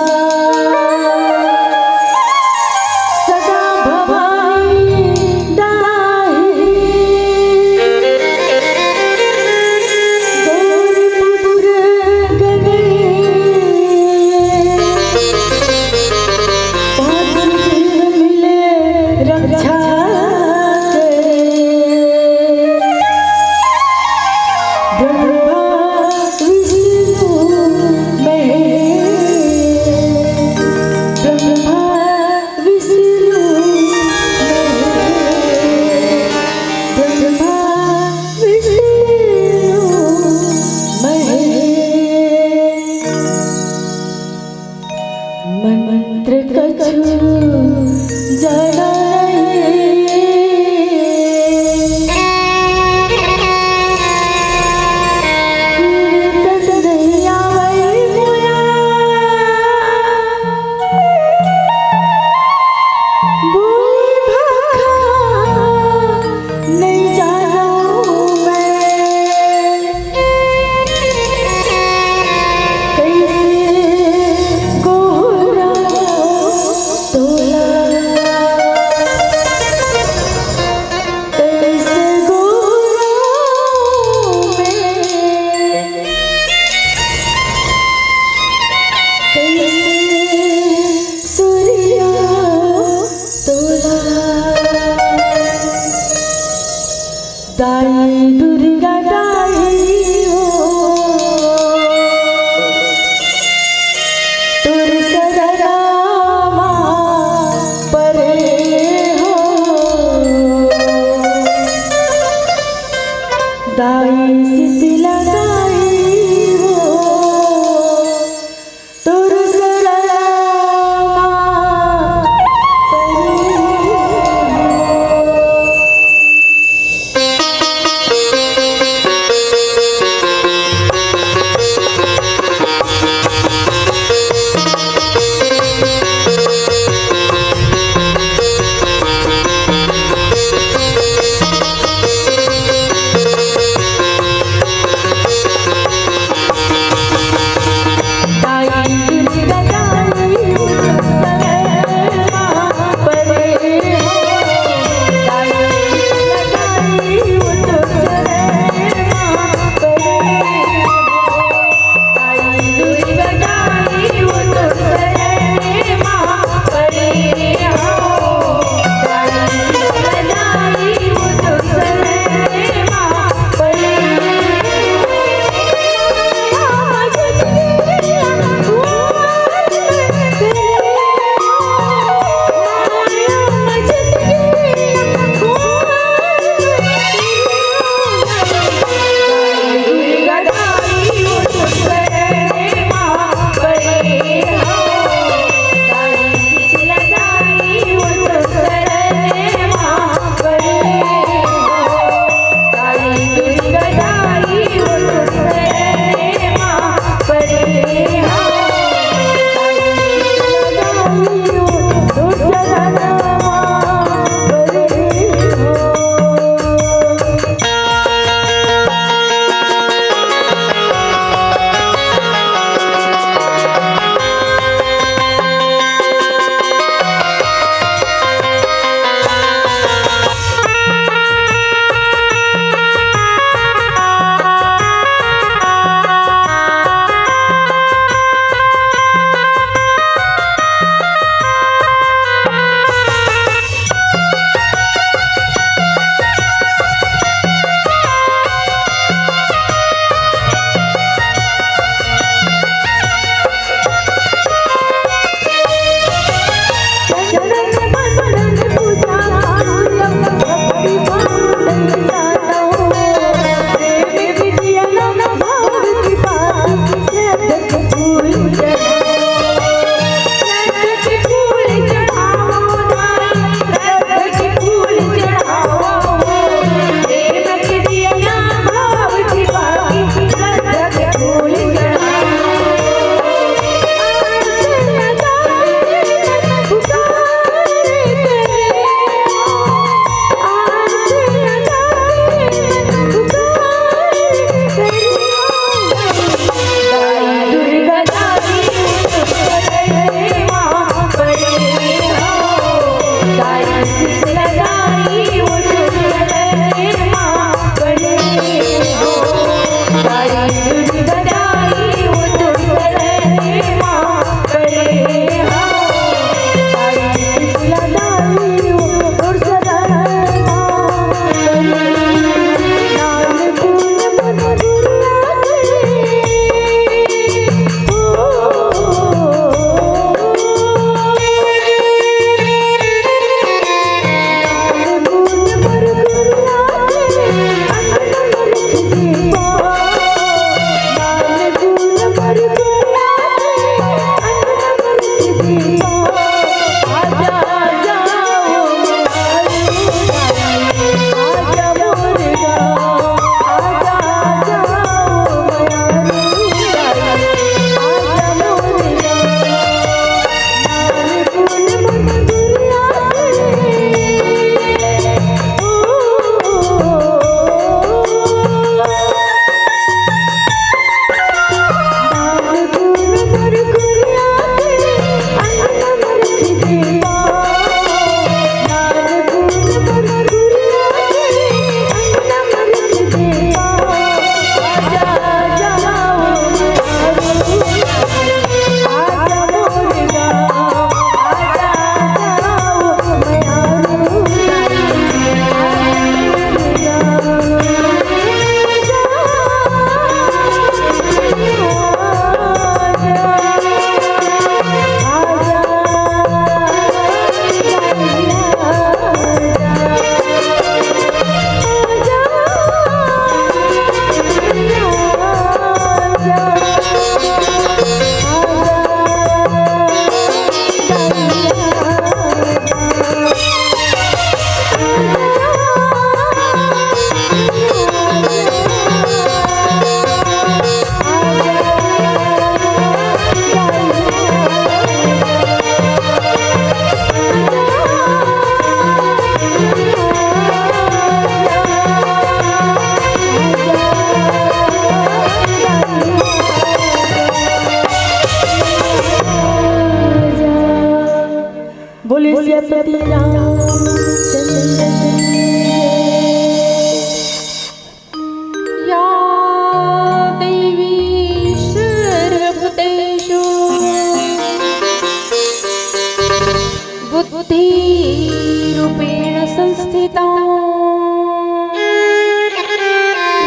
बुद्धिरूपेण संस्थिता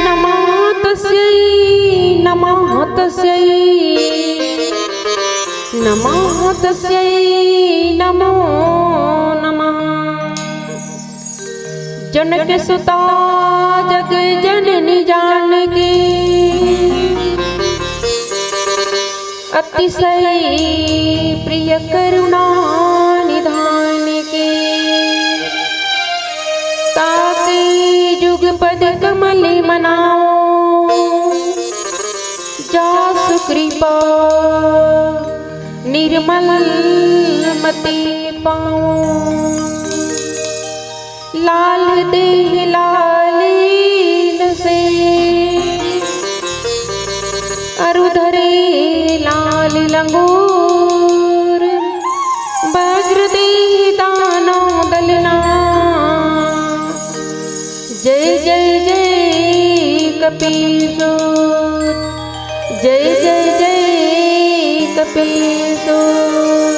नमः तस्यै नमः तस्यै नमः तस्यै नमो नमः। जनक सुता जग जननी जानकी अतिशय प्रिय करुणा निधान के ताके जुग पद कमल मनाओ जासु कृपा निर्मल मति पाओ। लाल देह लालीन से अरुधरे लाल लंगूर वज्र देह दानो दलना। जय जय जय कपीसूर जय जय जय कपीसूर।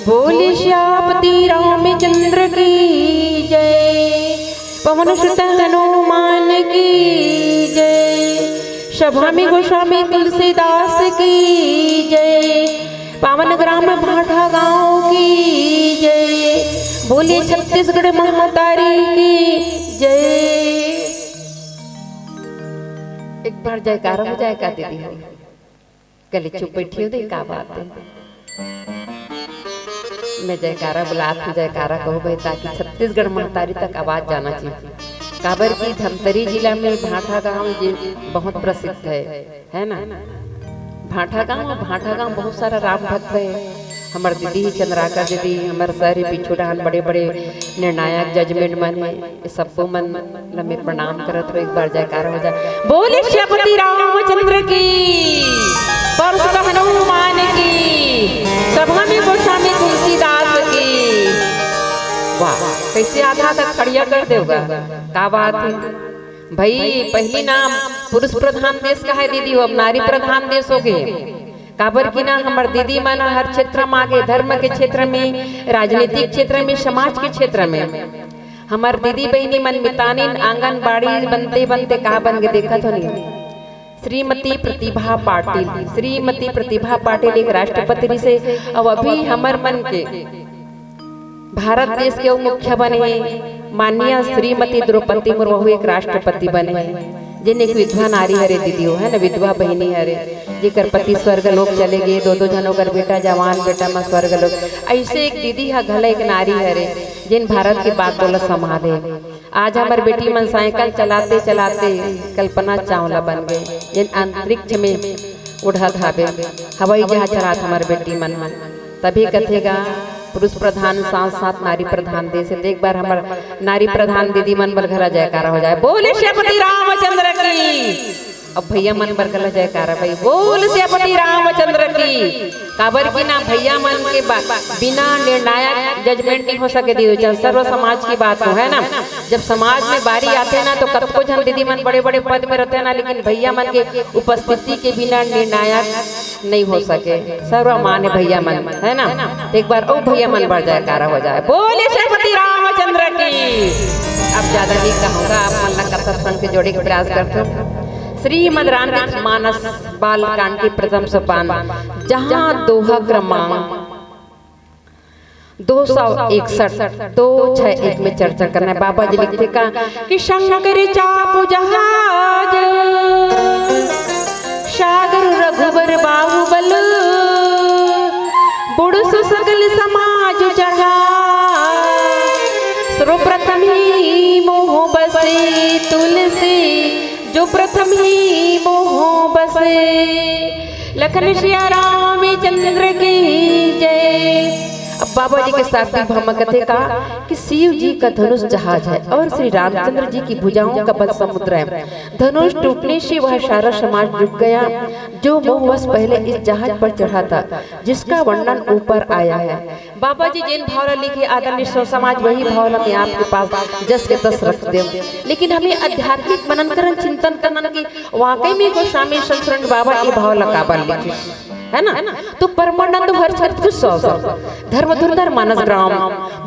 बोले श्यापति रामचंद्र की जय पवन सुत हनुमान की जय सभा में गोस्वामी तुलसीदास की जय पावन ग्राम भाठा गांव की जय बोले छत्तीसगढ़ महातारी की जय। एक बार जयकारा हो जाएगा दीदी हो कल चुप बैठी हो दे का बात है मैं जयकारा बुलात हूँ जयकारा कहो भाई ताकि छत्तीसगढ़ महतारी तक आवाज जाना चाहिए। काबर की धमतरी जिला में भाठा गांव बहुत प्रसिद्ध है ना। भाठा गांव बहुत सारा राम भक्त है। हमार दीदी चंद्राकर दीदी हमारे सारे पिछुड़ान बड़े बड़े निर्णायक जजमेंट मन है सबको मन लम्बे प्रणाम करत हो। एक बार जयकारा हो जाए बोले श्यापति रामचंद्र की परसुत हनुमान की सभा में गोस्वामी तुलसीदास की वाह, कैसे आधा तक खड़िया कर देगा, का बात है भाई। पहली नाम पुरुष प्रधान देश का है दीदी, हो अब नारी प्रधान देश हो गए। काबर की ना हमार दीदी मन हर क्षेत्र में आगे, धर्म के क्षेत्र में, राजनीतिक क्षेत्र में, समाज के क्षेत्र में हमार दीदी बहनी मन मितानिन आंगनबाड़ी बनते बनते कहा बन के देखा तो नहीं। श्रीमती प्रतिभा पाटिल, श्रीमती प्रतिभा पाटिल एक राष्ट्रपति से, अब अभी हमार मन के भारत देश के मुख्य बने माननीय श्रीमती द्रौपदी मुर्मू एक राष्ट्रपति बने, जिन एक विधवा नारी हरे दीदी हो है ना, विधवा बहनी हरे, जेकर पति स्वर्ग लोक चले गए, दो जनों कर बेटा जवान बेटा में स्वर्ग लोक, ऐसे एक दीदी है घला एक नारी हरे जिन भारत की बात बोला संभाले। आज हमारे बेटी मन साइकिल चलाते चलाते कल्पना चावला बन गए, जिन अंतरिक्ष में उड़ा धाबे, हवाई जहाज चलात हमारे बेटी मन तभी कथेगा पुरुष प्रधान साथ साथ नारी प्रधान देश। एक बार हमारा नारी प्रधान दीदी मन बर घरा जयकारा हो जाए, बोले श्रीपति रामचंद्र की। अब भैया मन बर गला जयकारा भाई, बोल श्रीपति रामचंद्र की। काबर की ना भैया मन के बिना निर्णायक जजमेंट नहीं हो सके दीदी, चल सर्व समाज की बात हो है ना। जब समाज में बारी आते ना तो कतको जन दीदी मन बड़े बड़े पद में रहते ना, लेकिन भैया मन के उपस्थिति के बिना निर्णायक नहीं हो सके। सर्वमान्य भैया मन है ना, एक बार ओ भैया मन बढ़ जयकारा हो जाए, बोले श्रीपति रामचंद्र की। अब ज्यादा नहीं कहूँगा, आप मन ला कथा संग से जोड़े के प्रयास करते हो। श्रीमद रामचरितमानस बाल कांड की प्रथम सोपान, जहाँ दोहा क्रमांक 261 261 में चर्चा करना है। बाबा जी लिखते का कि शंकर चापु जहाज सागर रघुबर बाहुबल, बुढ़ सकल समाज चढ़ा, सर्वप्रथम ही मोह बसे तुलसी, जो प्रथम ही मोह बसे, लखन सिया राम चंद्र की जय। अब बाबा जी के साथ भामा कथे का कि शिव जी का धनुष जहाज है और श्री रामचंद्र जी की भुजाओं का बल समुद्र है। धनुष टूटने से वह सारा समाज डूब गया जो मोहवश पहले इस जहाज पर चढ़ा था, जिसका वर्णन ऊपर आया है। बाबा जी जिन भावना लिखे आदरणीय समाज वही भावना में आपके पास जस के तस रख दे, लेकिन हमें आध्यात्मिक मनन करन चिंतन करन की वाकई में गोस्वामी संस्करण बाबा ये भावना काबर लिखी है ना। तो परमानंद धर्म धुरधर मानस ग्राम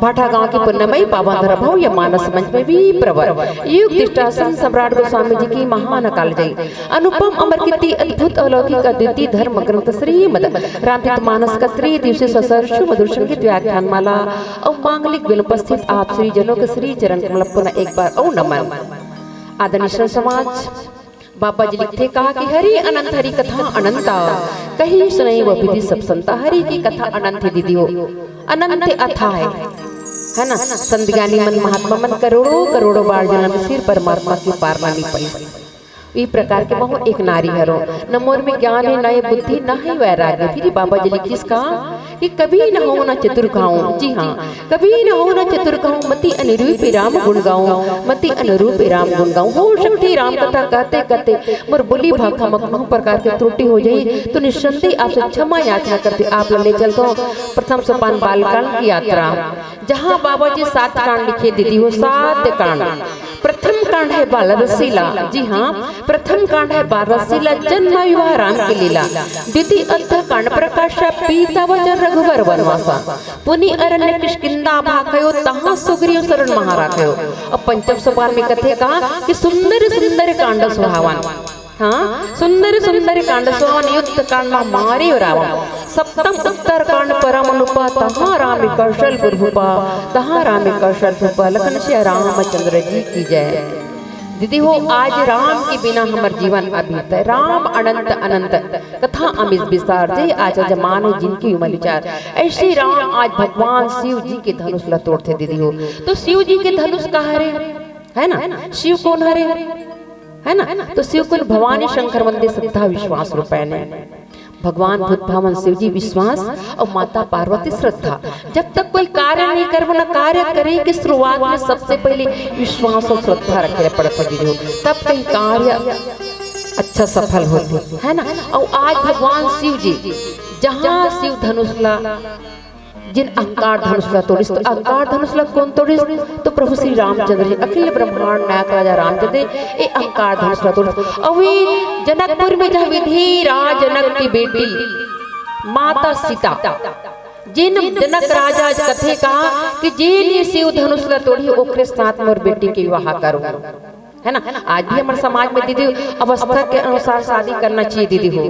भाटा गांव की पुण्यमयी पावन धरा भाव या मानस मंच में भी प्रवर युग दृष्टासन सम्राट गोस्वामी जी की महान अकाल जयी अनुपम अमर कीर्ति अद्भुत अलौकिक अद्वितीय धर्म ग्रंथ श्रीमद रामचरित मानस का 3 दिवसीय ससर शुभ मधुर संगीत व्याख्यान माला और मांगलिक बिल उपस्थित आप श्री जनों के श्री चरण कमल पुनः एक बार ओ नमन। आदरणीय समाज बाबा जी लिखते कहा कि हरि अनंत हरि कथा अनंता, कहीं सुनाई वह विधि सब संता। हरि की कथा अनंत दीदी हो, अनंत अथा है ना। संत ज्ञानी मन महात्मा मन करोड़ों करोड़ों बार जन्म सिर परमात्मा की पार नहीं पड़ी। इस प्रकार के बहु एक नारी हरो न मोर में ज्ञान है नए बुद्धि न है वैराग्य। फिर बाबा जी लिखी इसका कि कभी न हो न चतुर गाऊं, जी हाँ कभी न हो न चतुर गाऊं, मति अनुरूप राम गुण गाऊं, मति अनुरूप राम गुण गाऊं। हो सकती राम कथा कहते कहते मोर बोली भाखा मखमह प्रकार की त्रुटि हो जाए तो निस्संदेह आपसे क्षमा याचना करते आप ले चलता हूँ प्रथम सोपान बालकांड की यात्रा, जहाँ बाबा जी 7 कांड लिखे दीदी हो। 7 कांड। प्रथम कांड है बाल रसीला, जी हाँ प्रथम कांड है बाल रसीला जन्म विवाह राम की लीला। द्वितीय अध्याय कांड प्रकाश पीता वचन रघुवर वनवासा, पुनि अरण्य किष्किंधा भाखयो तहाँ सुग्रीव शरण महाराखयो। अब पंचम सोपान में कथे कहा कि सुंदर सुंदर कांड सुहावन, हाँ सुंदर सुंदर कांड सुहावन युद्ध कांड में मारे रावण। सप्तम उत्तर कांड परम अनुपा, तहाँ राम कौशल भूपा, तहाँ राम कौशल भूपा। लखन से रामचंद्र जी की जय। दीदी हो आज राम के बिना हमार जीवन अभीत है। राम अनंत अनंत कथा अमित विस्तार जय आज जमान जिनकी उमर विचार। ऐसे राम आज भगवान शिव जी के धनुष ला तोड़ते दीदी हो। तो शिव जी के धनुष का हरे है ना, शिव कौन हरे है ना। तो शिव कुल भवानी शंकर मंदिर श्रद्धा विश्वास रूपये ने भगवान भूत भावन शिव जी विश्वास और माता पार्वती श्रद्धा। जब तक कोई कार्य नहीं करबो ना कार्य करे कि शुरुआत में सबसे पहले विश्वास और श्रद्धा रखे पड़ता हो, तब कहीं कार्य अच्छा सफल होते है ना। और आज भगवान शिव जी जहाँ शिव धनुष ला जिन अहंकार धनुष ला तोड़िस। तो अहंकार धनुष ला कौन तोड़िस? तो प्रभु श्री रामचंद्र जी, अखिल ब्रह्मांड नायक राजा रामचंद्र ये अहंकार धनुष ला तोड़िस। अभी जनकपुर में जहाँ विधि राज जनक की बेटी माता सीता, जिन जनक राजा कथे कहा कि जिन शिव धनुष ला तोड़ी ओकरे साथ में और बेटी के विवाह करो, है ना। आज भी हमारे समाज में दीदी अवस्था के अनुसार शादी करना चाहिए दीदी हो,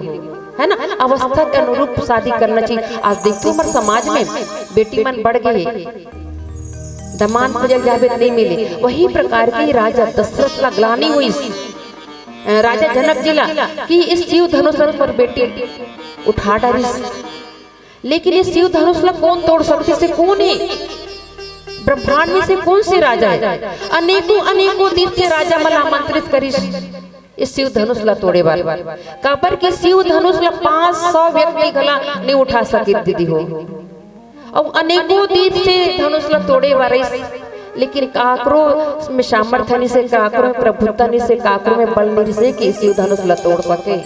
है ना, अवस्था के अनुरूप शादी करना चाहिए। आज देखो हमारे समाज में बेटी मन बढ़ गई, दमान खोजल जावे नहीं मिले। वही प्रकार की राजा दशरथ ला ग्लानि हुई राजा जनक जी ला कि इस शिव धनुष पर बेटी उठा डालिस। लेकिन इस शिव धनुष ला कौन तोड़ सकते? से कौन है? ब्रह्मांड में से कौन से राजा है? अनेकों अनेकों दीप के राजा मला आमंत्रित करिस इस शिव धनुष ला तोड़े बार। काबर की शिव धनुष ला 500 व्यक्ति गला नहीं उठा सके दीदी हो। अब अनेकों दीप से धनुष ला तोड़े बार, लेकिन काकरो में सामर्थ्य नहीं से, काकरो में प्रभुत्ता नहीं से, काकरो में बल नहीं से कि शिव धनुष ला तोड़ सके,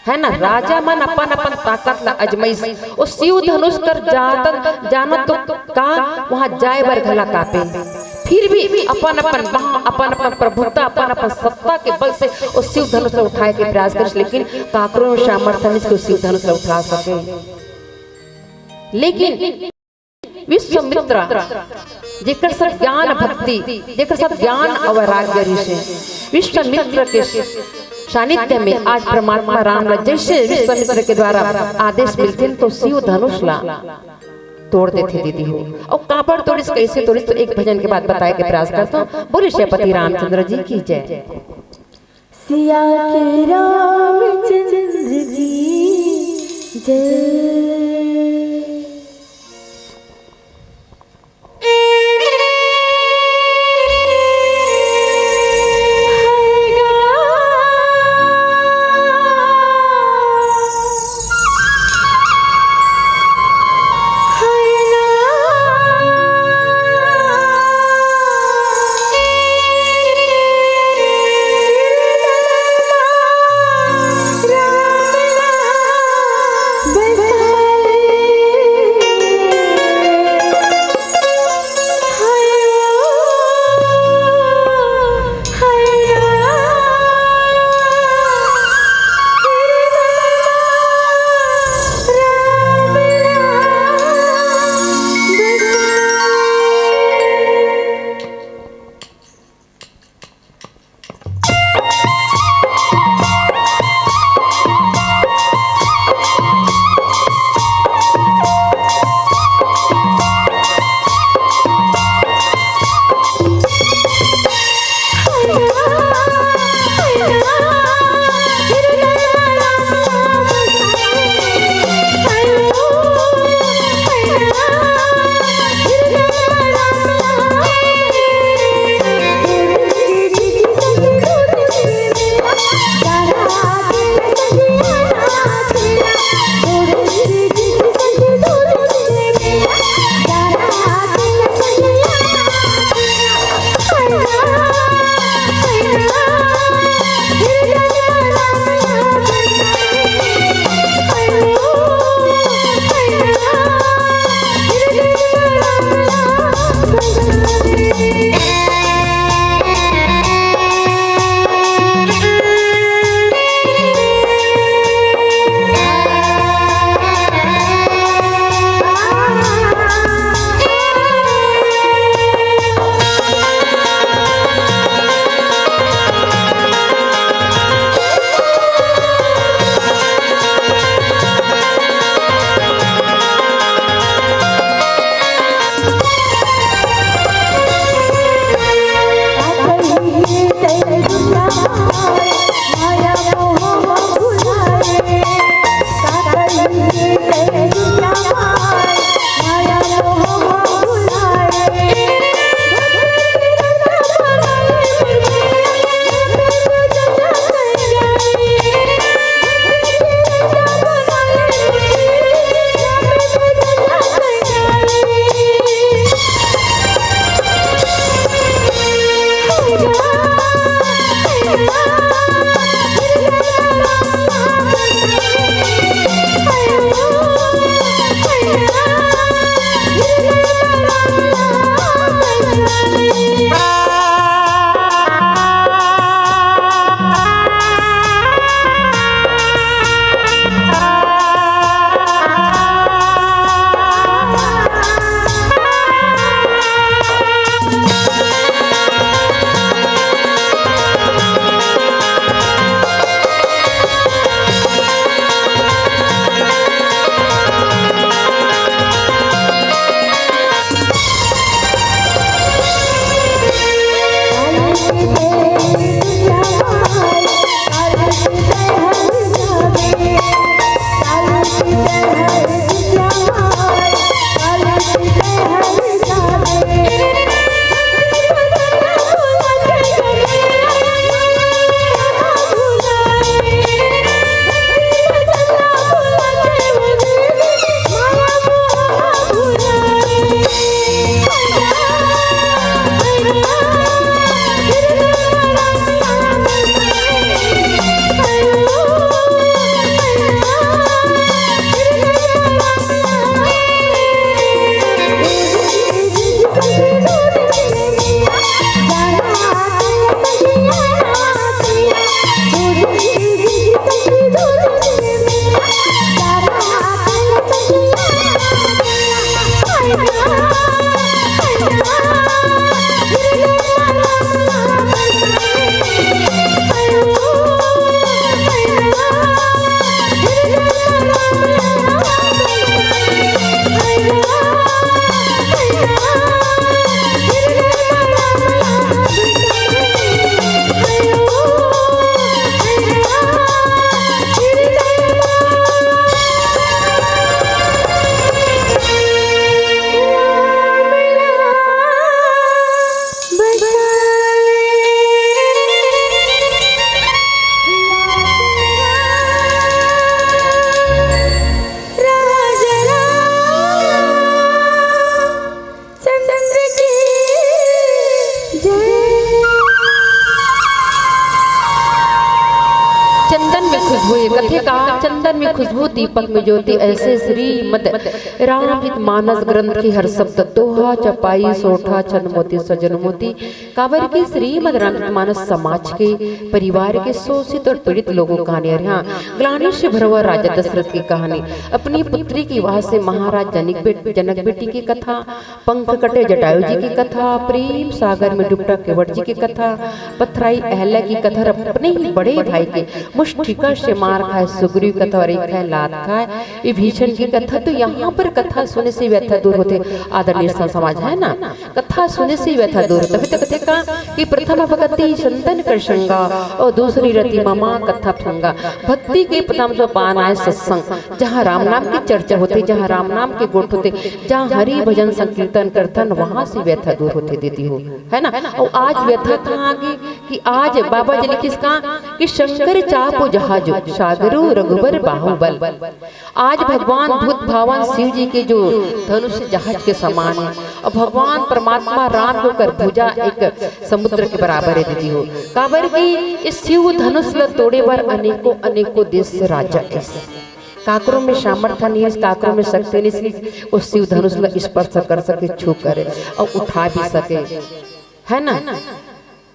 है ना। राजा मन अपन अपन ताकत ला अजमाइस। और शिव धनुष कर जानत तो का वहाँ जाए बर घला कापे, फिर भी अपन अपन प्रभुत्ता अपन अपन सत्ता के बल से उस शिव धनुष ला उठाए के प्रयास कर, लेकिन काकरो में सामर्थ्य नहीं शिव धनुष ला उठा सके। लेकिन विश्वामित्र जेकर सब ज्ञान भक्ति, जेकर सब ज्ञान और वैराग्य ऋषि, विश्वामित्र के सानिध्य में आज परमात्मा राम जैसे विश्वामित्र के द्वारा आदेश मिलते हैं तो शिव धनुष ला तोड़ देते दीदी हो। और कापड़ तोड़िस, कैसे तोड़िस? तो एक भजन के बाद बताए के प्रयास करता हूँ। बोले श्रीपति रामचंद्र जी की जय। सिया के रामचंद्र की जय। बसा चंदन में खुशबू दीपक में ज्योति ऐसे श्रीमद रामचरित मानस ग्रंथ की हर शब्द दोहा चपाई सोठा छन मोती सजन मोती काबर की श्रीमद रामचरित मानस समाज के परिवार के शोषित और पीड़ित लोगों की कहानी है। यहाँ ग्लानि से भरा हुआ राजा दशरथ की कहानी, अपनी पुत्री की विवाह से महाराज जनक बेटी की कथा, पंख कटे जटायु जी की कथा, प्रेम सागर में डूबता केवट जी की कथा, पथराई अहल्या की कथा, अपने ही बड़े भाई के मुष्टिका से मार खाए सुग्रीव कथा और एक है लात खाए विभीषण की कथा। तो यहाँ पर कथा सुनने से व्यथा दूर होते। आदरणीय समाज है ना, कथा सुनने से व्यथा दूर होता। तभी कथे का कि प्रथम भक्ति संतन कर संगा और दूसरी रति ममा कथा फंगा। भक्ति के प्रथम सोपान आए सत्संग, जहाँ राम नाम की चर्चा होती, जहाँ राम नाम के गुण होते, जहाँ हरि भजन संकीर्तन करतन, वहां से व्यथा दूर होते देती हो, है ना। और आज व्यथा कहाँ आगे कि आज बाबा जी ने किसका कि शंकर चापो जहाज सागरो रघुबर बाहुबल। आज भगवान भूत भावन शिव जी के जो धनुष जहाज के समान है और भगवान परमात्मा राम को कर भुजा एक समुद्र के बराबर है दीदी हो। काबर की इस शिव धनुष ल तोड़े बार अनेकों अनेकों देश से राजा काकरों में सामर्थ्य नहीं है, काकरों में शक्ति नहीं, इसलिए वो शिव धनुष ल स्पर्श कर सके, छू करे और उठा भी सके, है ना।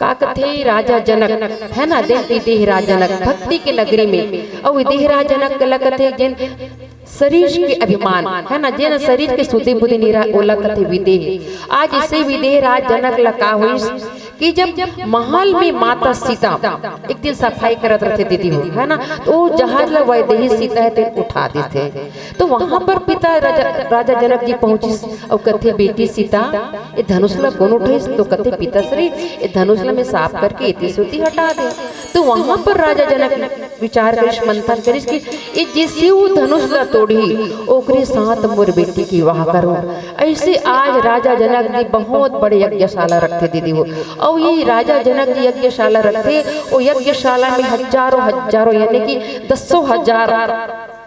काकथे राजा जनक है ना, देह राजा जनक भक्ति के नगरी में और देह राजा जनक कलकथे जिन शरीर के अभिमान है ना, जिन शरीर के सुधि बुद्धि निरा ओला कथे विदेह। आज इसे विदेह राज जनक लका हुई कि जब महल में माता सीता एक दिन सफाई करत रहते दीदी हो, है ना, तो जहाज ला वैदेही सीता है तो उठा देते। तो वहां पर पिता राजा जनक जी पहुंची और कथे बेटी सीता ये धनुष ला कौन उठे, तो कथे पिता श्री ये धनुष ला में साफ करके इतनी सूती हटा दे। तो वहां पर राजा जनक विचार करिश मंथन करिश कि ये जिसे धनुष ला तोड़ी ओकरे साथ मोर बेटी की विवाह करो। ऐसे आज राजा जनक जी बहुत बड़े यज्ञशाला रखते दीदी हो, और ये राजा जनक जी यज्ञशाला रखते, और यज्ञशाला में हजारों हजारों यानी कि 10,000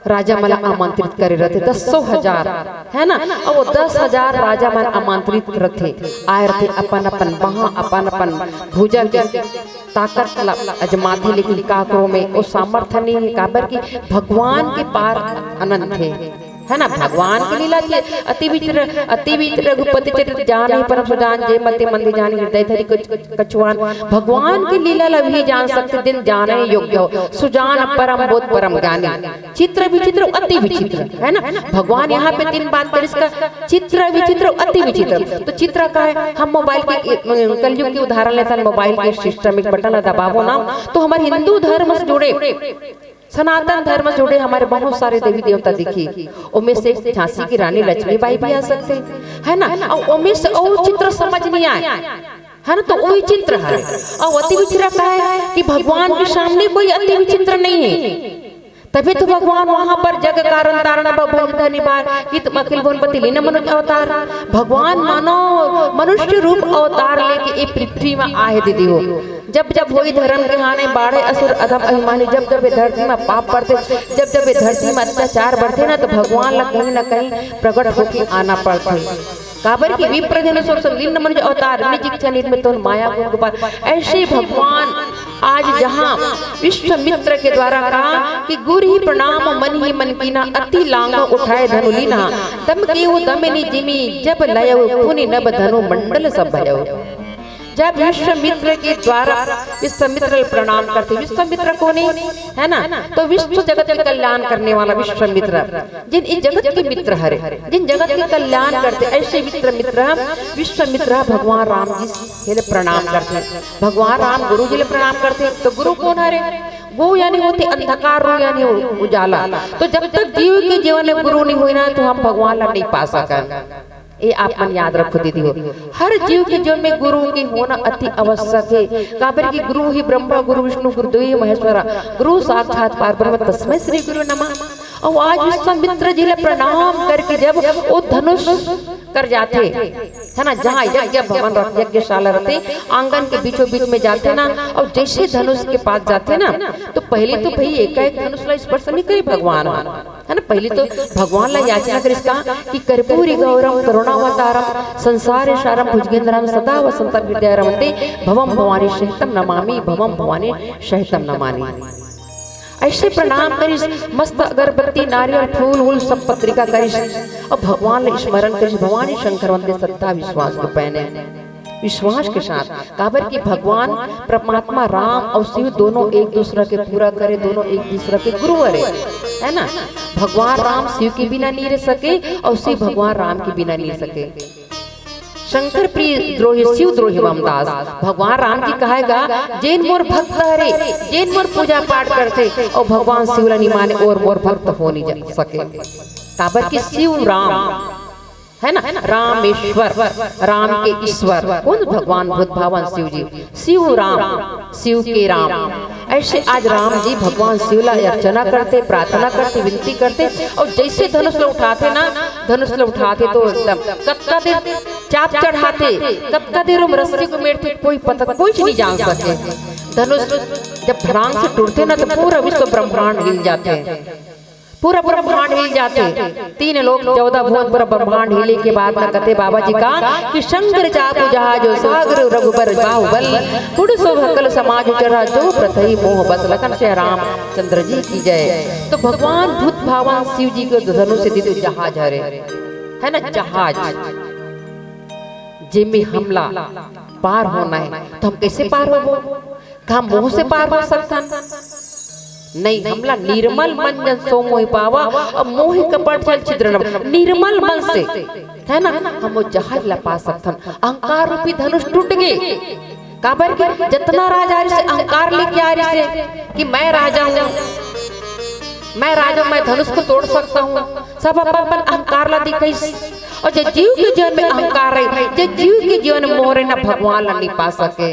राजा मन आमंत्रित करे रहते, 10,000 है ना। और वो 10,000 राजा मन आमंत्रित रहते आए रहते, अपन अपन वहां अपन अपन भुजा के ताकत अजमाते, लेकिन काकरों में वो सामर्थ्य नहीं है। काबर की भगवान के पार अनंत है, है ना। भगवान की लीला की अति विचित्र रघुपति चरित जान ही परम सुजान जे मति मंदिर जान हृदय धरि कछुआन। भगवान की लीला लभी जान सकते दिन जाने योग्य हो सुजान परम बोध परम ज्ञानी। चित्र विचित्र अति विचित्र है ना। भगवान यहाँ पे 3 बात कर इसका चित्र विचित्र अति विचित्र। तो चित्र का है हम मोबाइल के कलयुग की उदाहरण लेते हैं। मोबाइल के सिस्टम एक बटन दबावो ना तो हमारे हिंदू धर्म से जुड़े सनातन धर्म से जुड़े हमारे बहुत सारे देवी देवता दिखी। उनमें से झांसी की रानी लक्ष्मीबाई भी आ सकते है ना। और उनमें से और चित्र समझ नहीं आए है ना। तो वही चित्र है। और अति विचित्र का है कि भगवान के सामने कोई अति विचित्र नहीं है। तभी तो भगवान वहां पर जग कारण तारण निवार कि तुम अखिल भुवनपति लीन मनुष्य अवतार। भगवान मानो मनुष्य रूप अवतार लेके एक पृथ्वी में आए दीदी हो। जब जब वही धर्म के हाने बाढ़े असुर अधम अभिमानी जब जब धरती में पाप बढ़ते जब जब धरती में अत्याचार बढ़ते ना तो भगवान ला कहीं ना कहीं प्रकट होके आना पड़ता काबर की विप्रजन लीन मनुष्य अवतार निज इच्छा निर्मित माया गोपाल। ऐसे भगवान आज जहाँ विश्वामित्र के द्वारा कहा कि गुरु ही प्रणाम मन ही मन कीना अति लांघो उठाए धनु लीना तम केहु दमिनी जिमी जब लयो पुनि नभ धनु मंडल सब भयो। जब विश्वामित्र के द्वारा विश्वामित्र प्रणाम करते विश्वामित्र कौन है ना। तो विश्व जगत के कल्याण करने वाला विश्वामित्र जिन इस जगत के मित्र हरे जिन जगत के कल्याण करते ऐसे मित्र विश्वामित्र भगवान राम जी के प्रणाम करते। भगवान राम गुरु जी प्रणाम करते। तो गुरु कौन हरे वो यानी होते अंधकार रो यानी उजाला। तो जब तक जीव के जीवन में गुरु नहीं हुई ना तो हम भगवान ला नहीं पा सकें। ये आप मन याद रखो दीदी हो। हर जीव के जीवन में गुरु की होना अति आवश्यक है। काबर की गुरु ही ब्रह्मा गुरु विष्णु गुरुदेव महेश्वरा गुरु साक्षात पार ब्रह्म तस्मै श्री गुरु नमः। और आज विश्वामित्र जी ने प्रणाम करके जब वो धनुष कर जाते है ना जहाँ यज्ञ भवन यज्ञशाला रहते आंगन के बीचों बीच में जाते ना और जैसे धनुष के पास जाते ना तो पहले तो भाई एक धनुष ला स्पर्श नहीं करी भगवान है ना। पहले तो भगवान ला याचना कर इसका कि कर्पूरी गौरम करुणावतारम संसार सारम भुजगेंद्रम सदा वसंतम विद्यारमते भवम भवानी शहितम नमामि भवम भवानी शहितम नमामि। ऐसे प्रणाम करिस मस्त अगरबत्ती नारियल फूल वूल सब पत्रिका करिस और भगवान ने स्मरण करिस भवानी शंकर वंदे श्रद्धा विश्वास को पहने विश्वास के साथ। काबर की भगवान परमात्मा राम और शिव दोनों एक दूसरे के पूरा करे दोनों एक दूसरे के गुरु है ना। भगवान राम शिव के बिना नहीं रह सके और शिव भगवान राम के बिना नहीं रह सके। शंकर प्रिय द्रोही शिव द्रोही वामदास भगवान राम की कहेगा जैन मोर भक्त हरे जैन मोर पूजा पाठ करते और भगवान शिव ला नहीं माने और मोर भक्त हो नहीं जा सके। काबर की शिव राम है ना रामेश्वर राम के ईश्वर कौन भगवान भूत भावन शिव जी शिव राम शिव के राम। ऐसे आज राम जी भगवान शिव ला अर्चना करते प्रार्थना करते विनती करते और जैसे धनुष ला उठाते ना धनुष ला उठाते तो एकदम कत्ता देर चाप चढ़ाते कत्ता देर रस्सी को मेरते कोई पता कोई नहीं जान सके। धनुष जब धरांग से टूटते ना तो पूरा विश्व ब्रह्मांड हिल जाते हैं पूरा ब्रह्मांड हिल जाते 3 लोग 14 भुवन पूरा ब्रह्मांड हिले के बाद ना कहते बाबा जी का कि शंकर चापु जहाजो सागर रघुबर बाहुबल पुरुषो भक्कल समाज चढ़ा जो प्रथई मोह बस लखन से राम चंद्र जी की जय। तो भगवान भूत भावन शिव जी को धनुष से दीदी जहाज हरे है ना जहाज जिनमें हमला पार होना है तो हम कैसे पार हो हम मोह से पार हो सकता नहीं। हमला निर्मल मन जन सो मोहि पावा और मोहि कपट जल छिद्र निर्मल मन से है ना हम वो जहाज ला पा सकते। अहंकार रूपी धनुष टूट गए। काबर के जितना राजा से अहंकार लेके आ रही से कि मैं राजा हूँ मैं धनुष को तोड़ सकता हूँ सब अपन अहंकार ला दिखाई। और जो जीव के जीवन में अहंकार है जो जीव के जीवन में मोह ना भगवान ला नहीं पा सके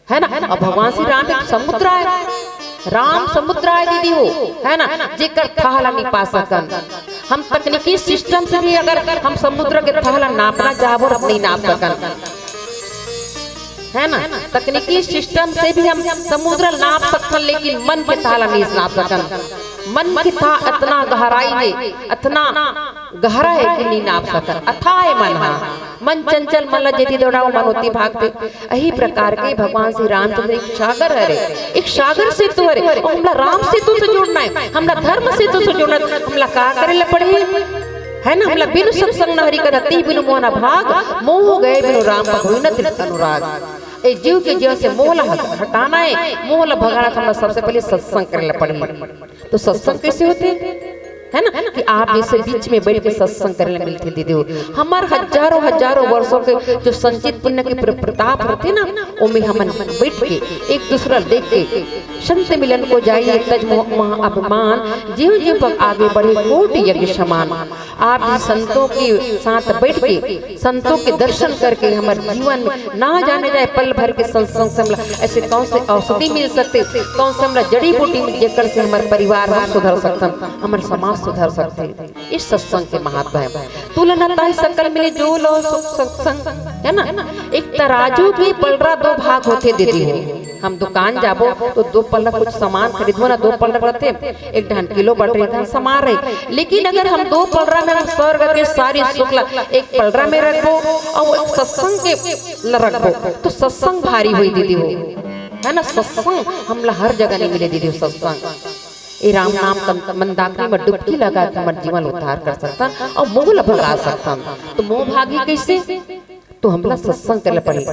है ना। और भगवान श्री राम एक समुद्र है राम समुद्र है दीदी हो है ना जेकर थाला नहीं पा सकन। हम तकनीकी सिस्टम से भी अगर हम समुद्र के थाला नापना चाहो नहीं नाप सकन है ना। तकनीकी सिस्टम से भी हम समुद्र नाप सकते लेकिन मन के थाला नहीं नाप सकन। मन की था इतना गहराई में इतना गहरा है कि नहीं नाप सकत, अथाय मन हा मन चंचल मन ला जेती दौड़ाओ मन होती भागते। यही प्रकार के भगवान श्री रामचंद्र एक सागर हरे, एक सागर से तू हरे, हमला राम से तू से जुड़ना है, हमला धर्म से तू से जुड़ना, हमला का करे ला पड़े है ना, हमला बिनु सत्संग न हरि करती बिनु मोह न भाग, मोह गए बिनु राम पद न तृप्त अनुराग। ए जीव के जीवन से मोह ला हटाना है, मोह ला भगाना, हमला सबसे पहले सत्संग करे ला पड़े। तो सत्संग कैसे होते है ना कि आप जैसे बीच में बैठ के सत्संग करने मिलते दीदी हो। हमारे हजारों हजारों वर्षों के जो संचित पुण्य के प्रताप होते ना, उनमें हम बैठ के एक दूसरा देख के संत मिलन को जाइए तज मोह अभिमान, जीव जीव पर आगे बढ़े कोटि यज्ञ समान। आप संतों के साथ बैठ के संतों के दर्शन करके हमारे जीवन में ना जाने जाए पल भर के सत्संग से ऐसे कौन से औषधि मिल सकते, कौन से हमारा जड़ी बूटी में जेकर से हमारे परिवार हम सुधर सकते, हमारे समाज सुधर सकते। इस सत्संग के महत्व है। तुलना ही सकल मिले जो लो सत्संग है ना। एक तराजू के पलड़ा दो भाग होते दीदी हो। हम दुकान जाबो तो दो पलड़ा कुछ सामान खरीदबो ना, दो पलड़ा रहते, एक ढान किलो बट रहे सामान रहे। लेकिन अगर हम दो पलड़ा में स्वर्ग के सारी शुक्ला एक पलड़ा में रखबो और सत्संग के रखबो तो सत्संग भारी हुई दीदी हो, है ना। सत्संग हमला हर जगह नहीं मिले दीदी हो। सत्संग ए राम नाम मंदाकिनी में डुबकी लगा के हमारे जीवन उद्धार कर सकता और मोह ला भगा सकता। तो मोह भागी कैसे, तो हमला सत्संग करे पड़े।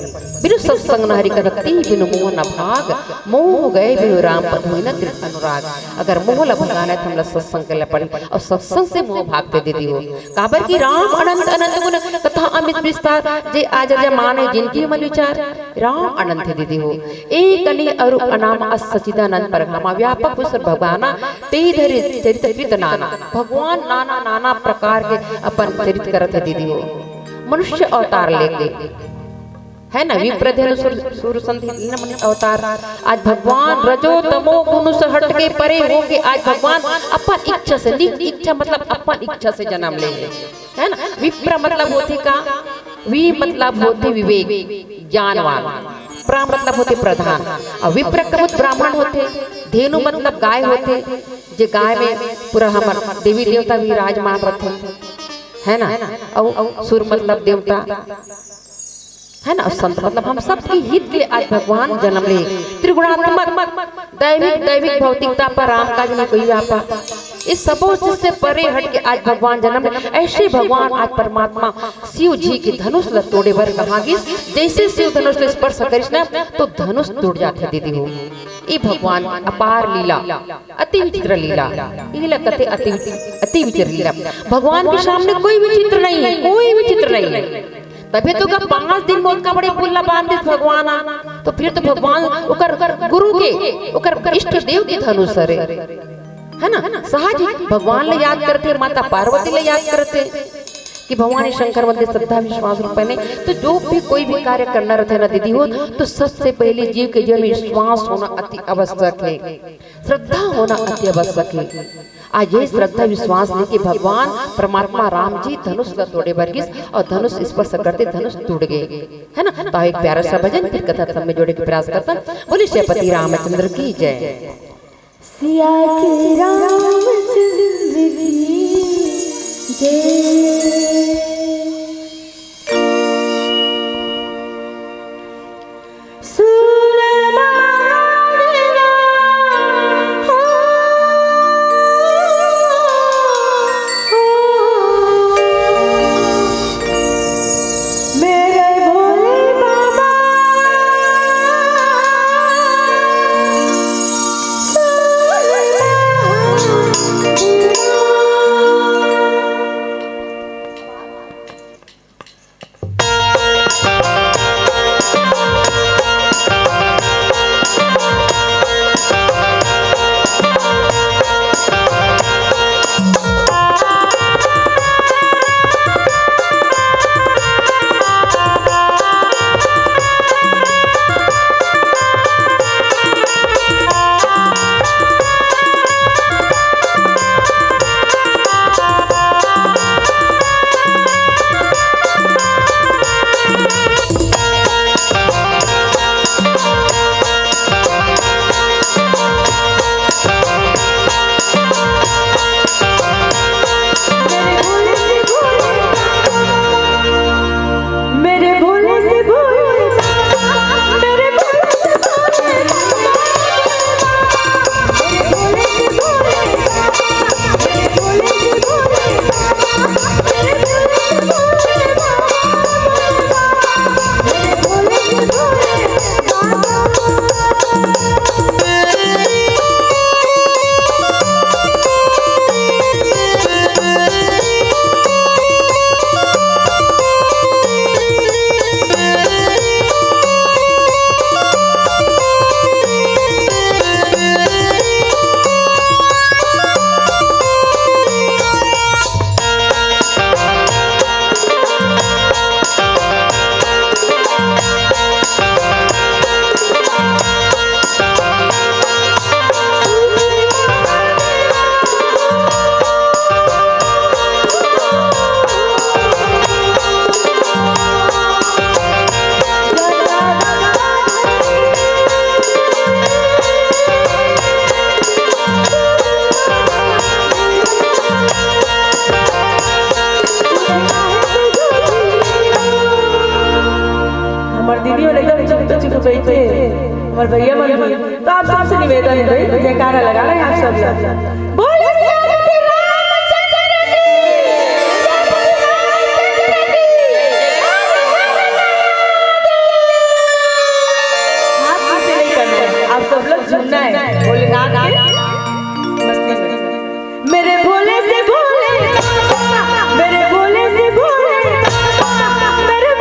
बिनु सत्संग न हरि करती बिनु मोह न भाग, मोह गए बिनु राम पद हुई न तृप्त अनुराग। अगर मोह ला भगाना है तो हमला सत्संग करे पड़े और सत्संग से मोह भागते दीदी हो। काबर की राम अनंत अनंत गुण कथा अमित विस्तार, जे आज माने जिनकी मन विचार। राम अनंत दीदी हो, एक अनि अरूप अनाम असचिदानंद परगामा, व्यापक विश्व भगवाना ते धरि चरित कृत नाना। भगवान नाना नाना प्रकार के अपन चरित करत है दीदी हो। मनुष्य अवतार लेके है ना, विप्रधेनु सूर संधि अवतार। आज भगवान रजो तमो गुण से हट के परे हो के आज भगवान अपन इच्छा से, इच्छा मतलब अपन इच्छा से जन्म ले है ना। विप्र मतलब होते का, वि मतलब होते विवेक ज्ञानवान, प्रा मतलब होते प्रधान और विप्र कबूत ब्राह्मण होते। धेनु मतलब गाय होते, जो गाय में पूरा हमारे देवी देवता भी विराजमान रहते है ना। और सुर मतलब देवता है ना, संत मतलब हम सबके हित के आज भगवान जन्म ले। त्रिगुणात्मक दैविक दैविक भौतिकता पर राम काज में कोई व्यापा, इस सबों से परे हट के आज भगवान जन्म ले। ऐसे भगवान आज परमात्मा शिव जी के धनुष ला तोड़े बर कहा गिस, जैसे शिव धनुष ले स्पर्श करिस ना तो धनुष टूट जाते दीदी हो। ये भगवान अपार लीला, अति विचित्र लीला, ये कथे अति विचित्र लीला। भगवान के सामने कोई विचित्र नहीं है, कोई विचित्र नहीं है। तभी तो का 5 दिन में उनका बड़े पुल्ला बांध दे भगवान, तो फिर तो भगवान उकर गुरु के उकर इष्ट देव के धनुष रे है ना। सहज भगवान ले याद करते, माता पार्वती ले याद करते कि भगवान शंकर मंदिर श्रद्धा विश्वास रूप में। तो जो भी कोई भी कार्य करना रहता ना दीदी हो, तो सबसे पहले जीव के जीवन में विश्वास होना अति आवश्यक है, श्रद्धा होना अति आवश्यक है। आज ये श्रद्धा विश्वास लेके भगवान परमात्मा राम जी धनुष का तोड़े बरगिस और धनुष स्पर्श करते धनुष टूट गए है ना। तो एक प्यारा सा भजन फिर कथा सब में जोड़े के प्रयास करता। बोले श्रीपति रामचंद्र की जय। सिया के रामचंद्र की जय। एकदम चुप चुप बैठे हमारे भैया मन। तो आप सबसे निवेदन है भाई जयकारा लगा रहे हैं आप सब बोले श्री रामचंद्र की हाथ से नहीं करना है, आप सब लोग झूमना है भोलेनाथ के मस्ती में। मेरे भोले से भोले मेरे भोले से भोले मेरे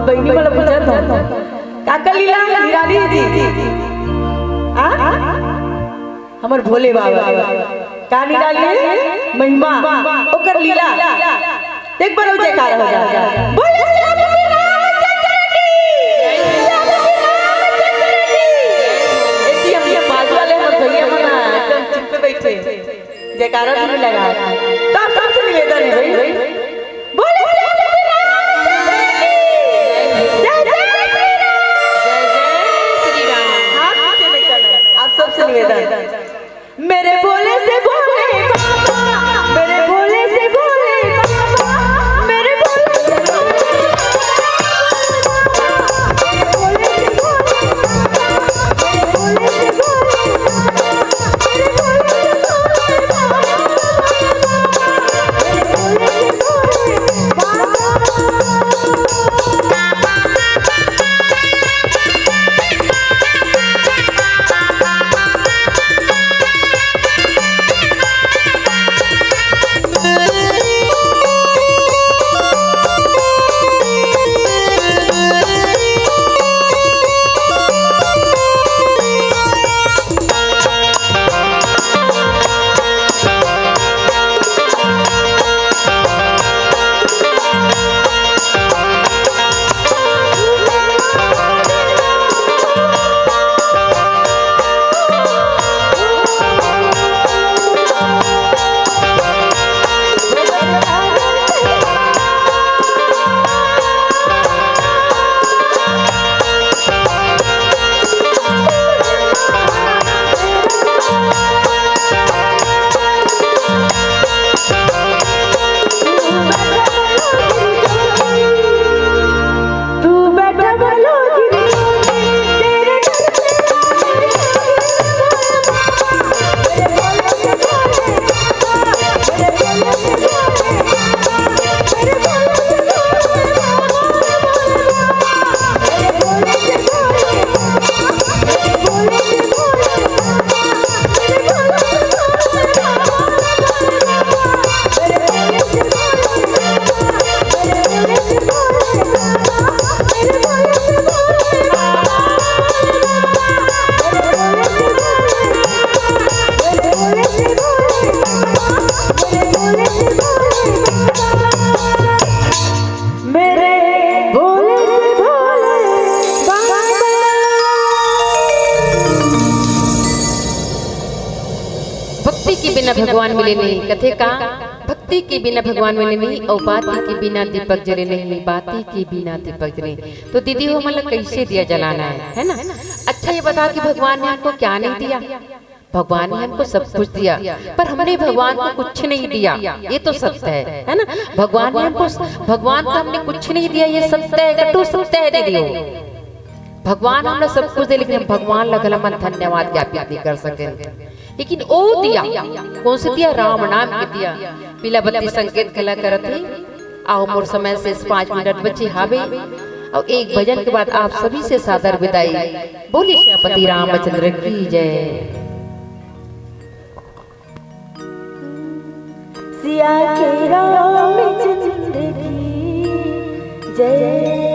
बहनी वाला पूछा था काका लीला निराली जी हमर भोले बाबा का निराली महिमा ओकर लीला एक बार हो जयकार हो जा बोले श्री रामचंद्र की ऐसी हम बाजू वाले हम भैया मना एकदम चुप पे बैठे जयकारा भी लगा तो आप सबसे निवेदन है भाई बोले निवेदन मेरे भोले से भोले बाबा मेरे भोले से भोले बाबा मेरे भोले से भक्ति के बिना भगवान मिले नहीं कथे का भक्ति के बिना भगवान मिले नहीं और बाती के बिना दीपक जले नहीं, बाती के बिना दीपक जले। तो दीदी हो मतलब कैसे दिया जलाना है ना। अच्छा ये बता कि भगवान ने हमको क्या नहीं दिया? भगवान ने हमको सब कुछ दिया, पर हमने भगवान को कुछ नहीं दिया, ये तो सत्य है ना। भगवान को हमने कुछ नहीं दिया, ये सत्य है, कटु सत्य है दीदी हो। भगवान हमने सब कुछ दिया, लेकिन हम भगवान लगल मन धन्यवाद ज्ञापित नहीं कर सके। लेकिन ओ दिया, कौन से दिया? राम नाम के दिया। पीला बत्ती संकेत कला करते आओ मोर समय से 5 मिनट बचे हावे और एक भजन के बाद आप सभी से सादर विदाई। बोले श्यामपति रामचंद्र की जय। सिया के रामचंद्र की जय।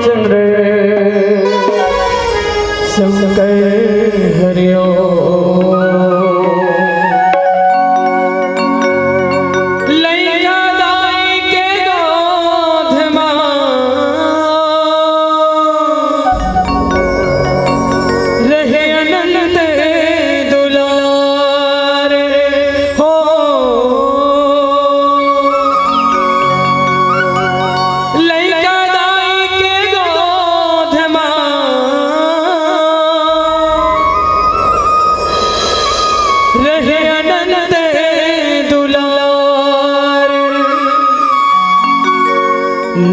रामचंद्र शंकर हरिओ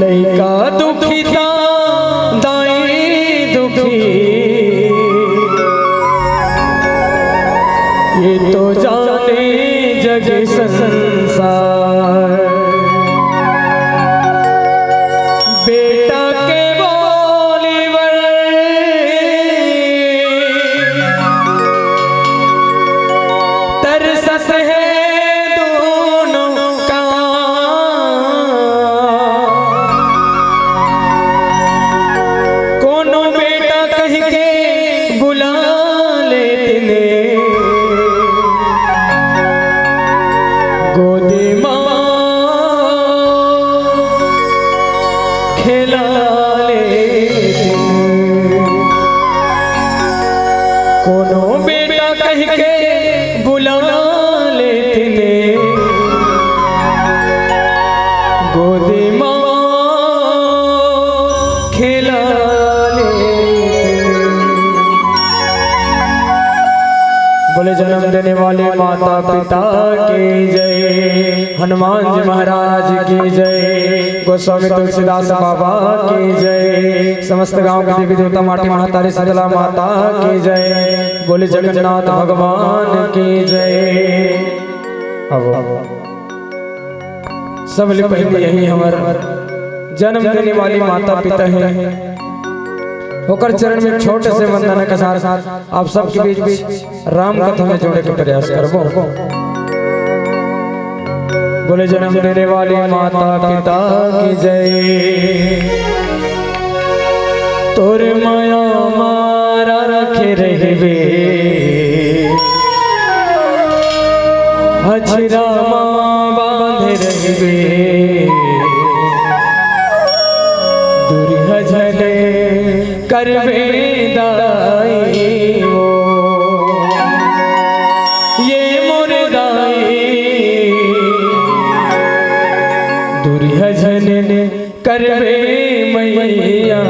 लैका दुखी दाई दुखी ये तो जाने जग संसार बेटा के बोलीवर तरसत है दोनों का बुला लेते गोदी माँ खेला लेते कोनो बेटा कह के बुला लेते गोदी माँ खेला बोले जन्म देने वाले माता पिता की जय, हनुमान जी महाराज की जय, गोस्वामी तुलसीदास बाबा की जय, समस्त गांव के देवी देवता माटी महातारी शीतला माता की जय, बोले जगन्नाथ भगवान की जय। अब सब पहले यही हमार जन्म देने वाली माता पिता है, होकर चरण में छोटे से वंदना के साथ आप सबके बीच राम कथा में जोड़ने के प्रयास करबो। बोले जन्म देने वाली माता पिता की जय, तोर माया मारा रखे रहबे अछरा माँ बांधे रहबे दुर्हजले करबे दाई वो ये मोर दाई दुर्हजन करबे मैया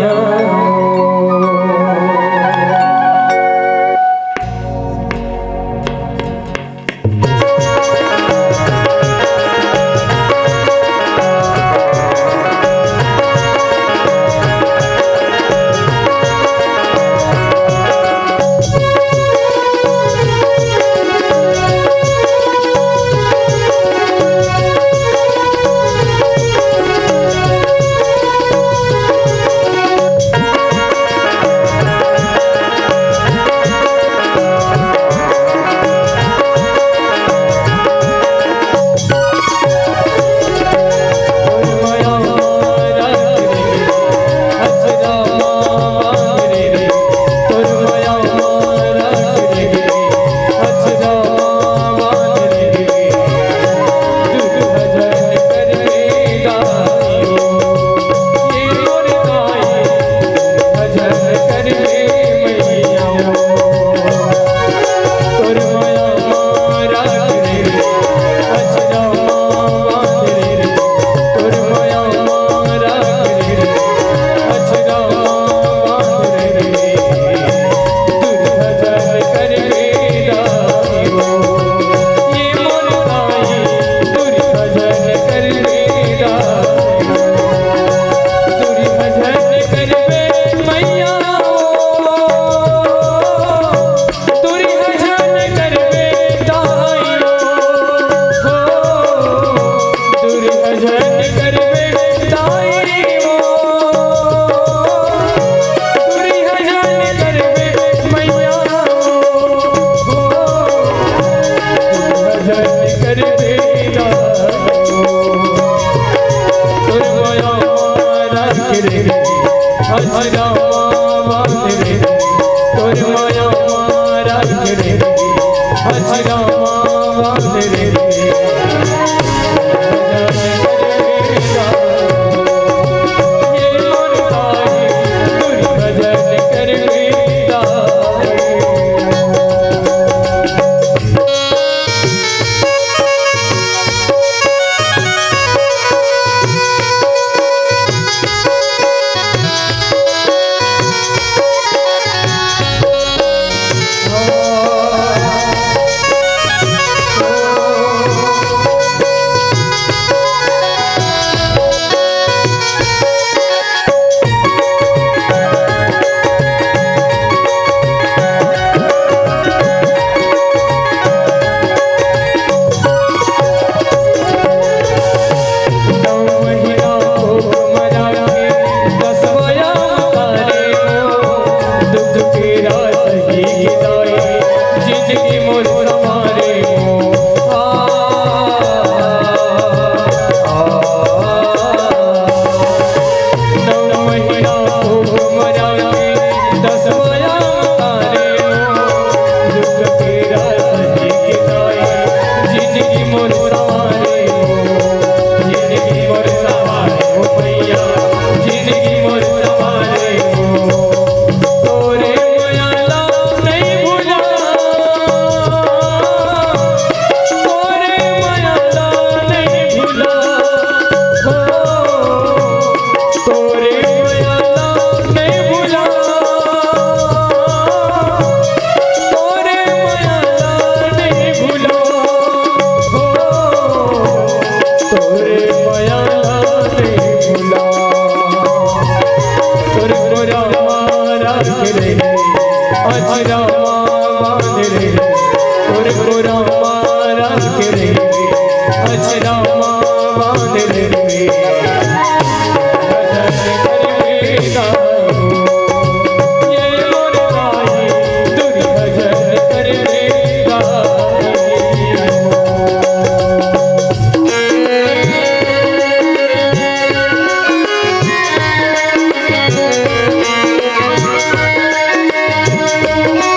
Thank you.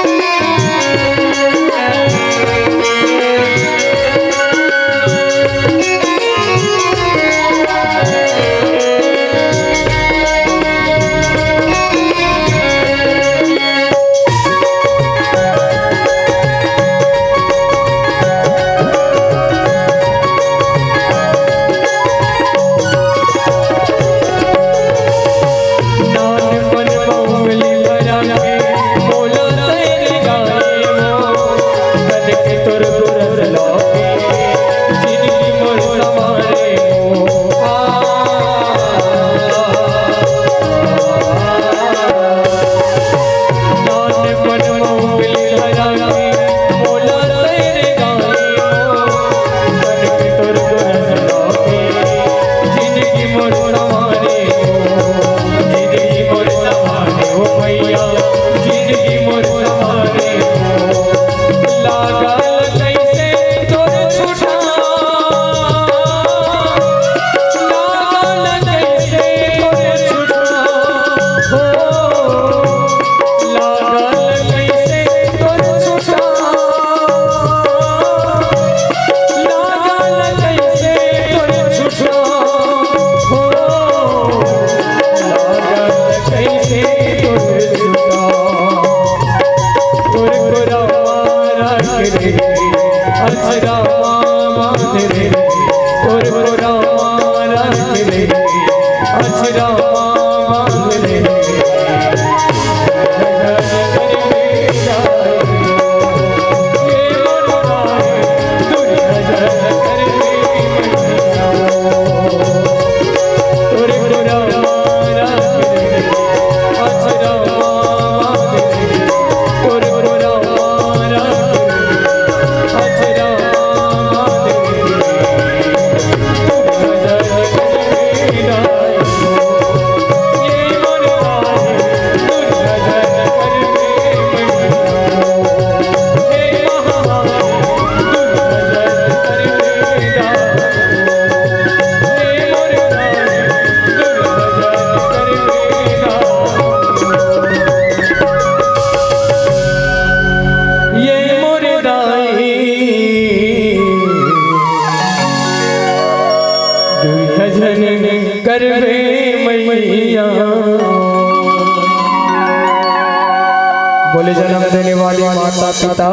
बोले जन्म देने वाली माता पिता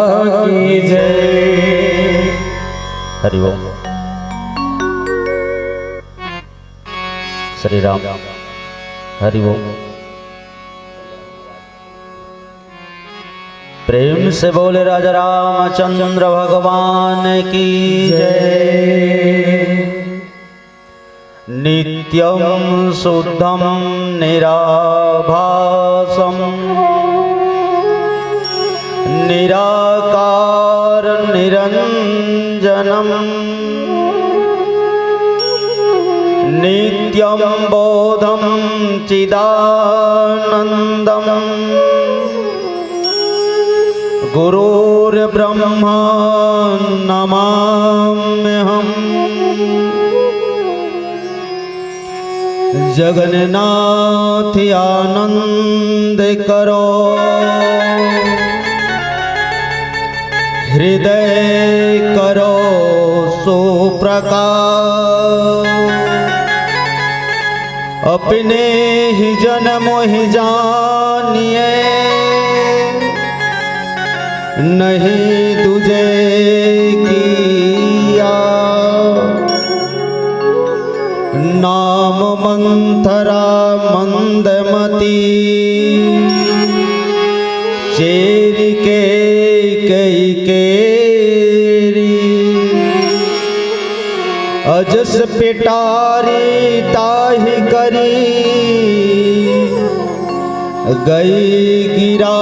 की जय। हरि ओम। श्री राम। हरि ओम। प्रेम से बोले राजा रामचंद्र भगवान की जय। नित्यं शुद्धं निराभासं निराकार निरंजनम नित्यं बोधं चिदानंदम गुरुर्ब्रह्मा नमाम्यहम् जगन्नाथ आनंद करो हृदय करो सुप्रकाश अपने ही जन्म ही जानिए नहीं तुझे किया नाम मंथरा मंदमती चेर के कई केरी अजस पिटारी ताही करी गई गिरा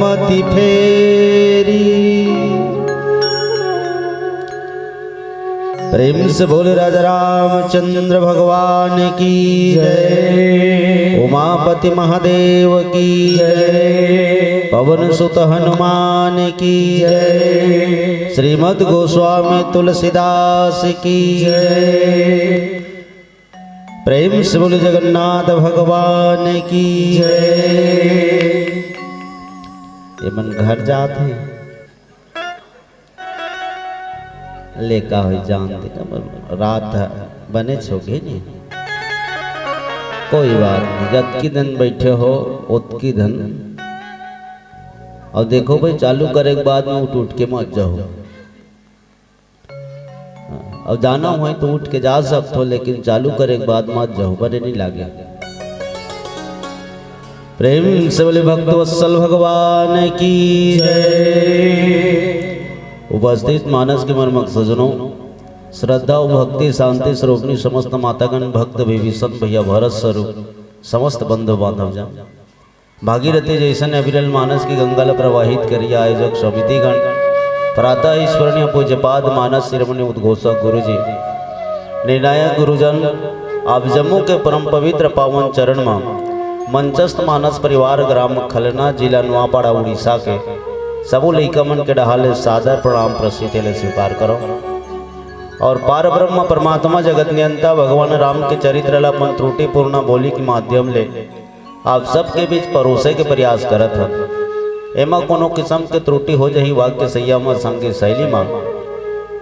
मति फेरी। प्रेम से बोले राजा रामचंद्र भगवान की जय। उमापति महादेव की जय। पवन सुत हनुमान की जय। श्रीमद् गोस्वामी तुलसीदास की जय। प्रेम से बोले जगन्नाथ भगवान की जय। ये मन घर जाते लेका हो जानते रात बने छोगे नहीं कोई बात नहीं। जब की धन बैठे हो उतकी धन और देखो भाई चालू करे के बाद में उठ के मत जाओ और जाना हो तो उठ के जा सकते हो लेकिन चालू करे के बाद मत जाओ बड़े नहीं लागे। प्रेम से बोले भक्त वत्सल भगवान की जय। उपस्थित मानस के मर्मक सजनों श्रद्धा और भक्ति शांति स्वरूपनी समस्त मातागण भक्त विभीषण भैया भरत स्वरूप समस्त बंधु बांधव जन भागीरथी जैसन अविरल मानस की गंगा प्रवाहित करिए आयोजक समितिगण प्रातः ईश्वरणीय पूज्यपाद मानस शिरोमणि उद्घोषक गुरुजी निर्णायक गुरुजन आप जम्मू के परम पवित्र पावन चरण में मंचस्थ मानस परिवार ग्राम खलना जिला नुआपाड़ा उड़ीसा के सबू लइकमन के डहाले सादर प्रणाम प्रसिद्धि ले स्वीकार करो और पार ब्रह्म परमात्मा जगत नियंता भगवान राम के चरित्र अपन त्रुटिपूर्ण बोली के माध्यम ले आप सबके बीच परोसे के प्रयास करत हैं। एमा कोनो किस्म के त्रुटि हो जही वाक्य संयम संगे शैली मांग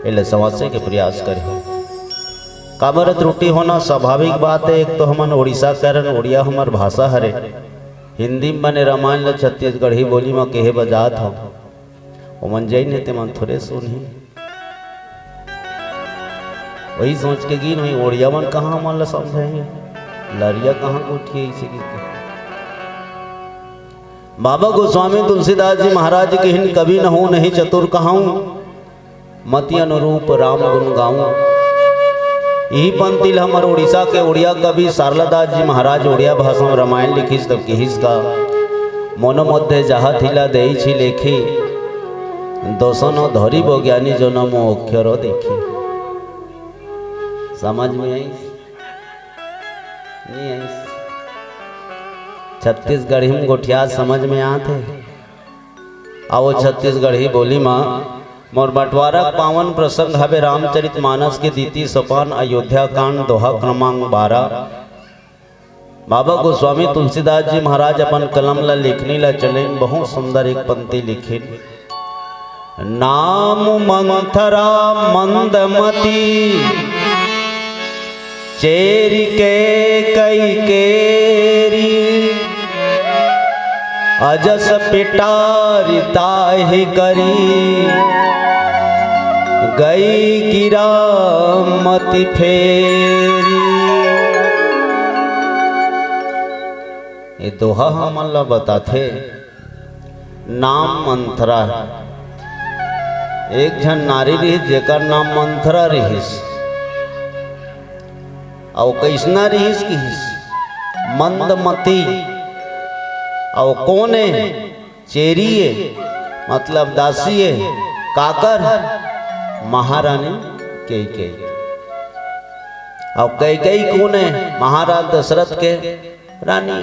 एले समस्या के प्रयास करे। काबर त्रुटि होना स्वाभाविक बात है। एक तो हमन उड़ीसा करन उड़िया हमार भाषा हरे हिंदी में बने रामायण ल छत्तीसगढ़ी बोली में केहे बजात हो मन जई ने ते मन थोड़े सुनी वही सोच के गिन हुई ओड़िया मन कहाँ मन ल समझे लरिया कहाँ उठी इसे बाबा गोस्वामी तुलसीदास जी महाराज के हिन कभी न हो नहीं चतुर कहाऊं मति अनुरूप राम गुण गाऊं। यही पंक्ति हमार उड़ीसा के उड़िया कवि सारलादास जी महाराज उड़िया भाषा में रामायण लिखिस तब किहिस का मन मध्य जहा थिला दे लेखी दोसन धरी बज्ञानी जो नम अक्षर देखी। समझ में आई नहीं आई छत्तीसगढ़ी में गोठिया समझ में आते आओ छत्तीसगढ़ी बोली माँ मोर बंटवारा पावन प्रसंग हवे रामचरित मानस के द्वितीय सोपान अयोध्या कांड दोहा क्रमांक 12। बाबा गोस्वामी तुलसीदास जी महाराज अपन कलम ला लिखनी ला चले बहुत सुंदर एक पंक्ति लिखी। नाम मंथरा मंदमती चेरी के कई केरी अजस पिटारी ताहि करी गई गिरा मति फेरी। ये दोहा हम अल्लाह बताते नाम मंथरा। एक जन नारी रही जेकर नाम मंथरा रहीस, और कैसना रहीस की मंदमती। और कौन है? चेरिए मतलब दासिए। काकर? महारानी कैकेयी। और कैकेयी कौन है? महाराज दशरथ के रानी।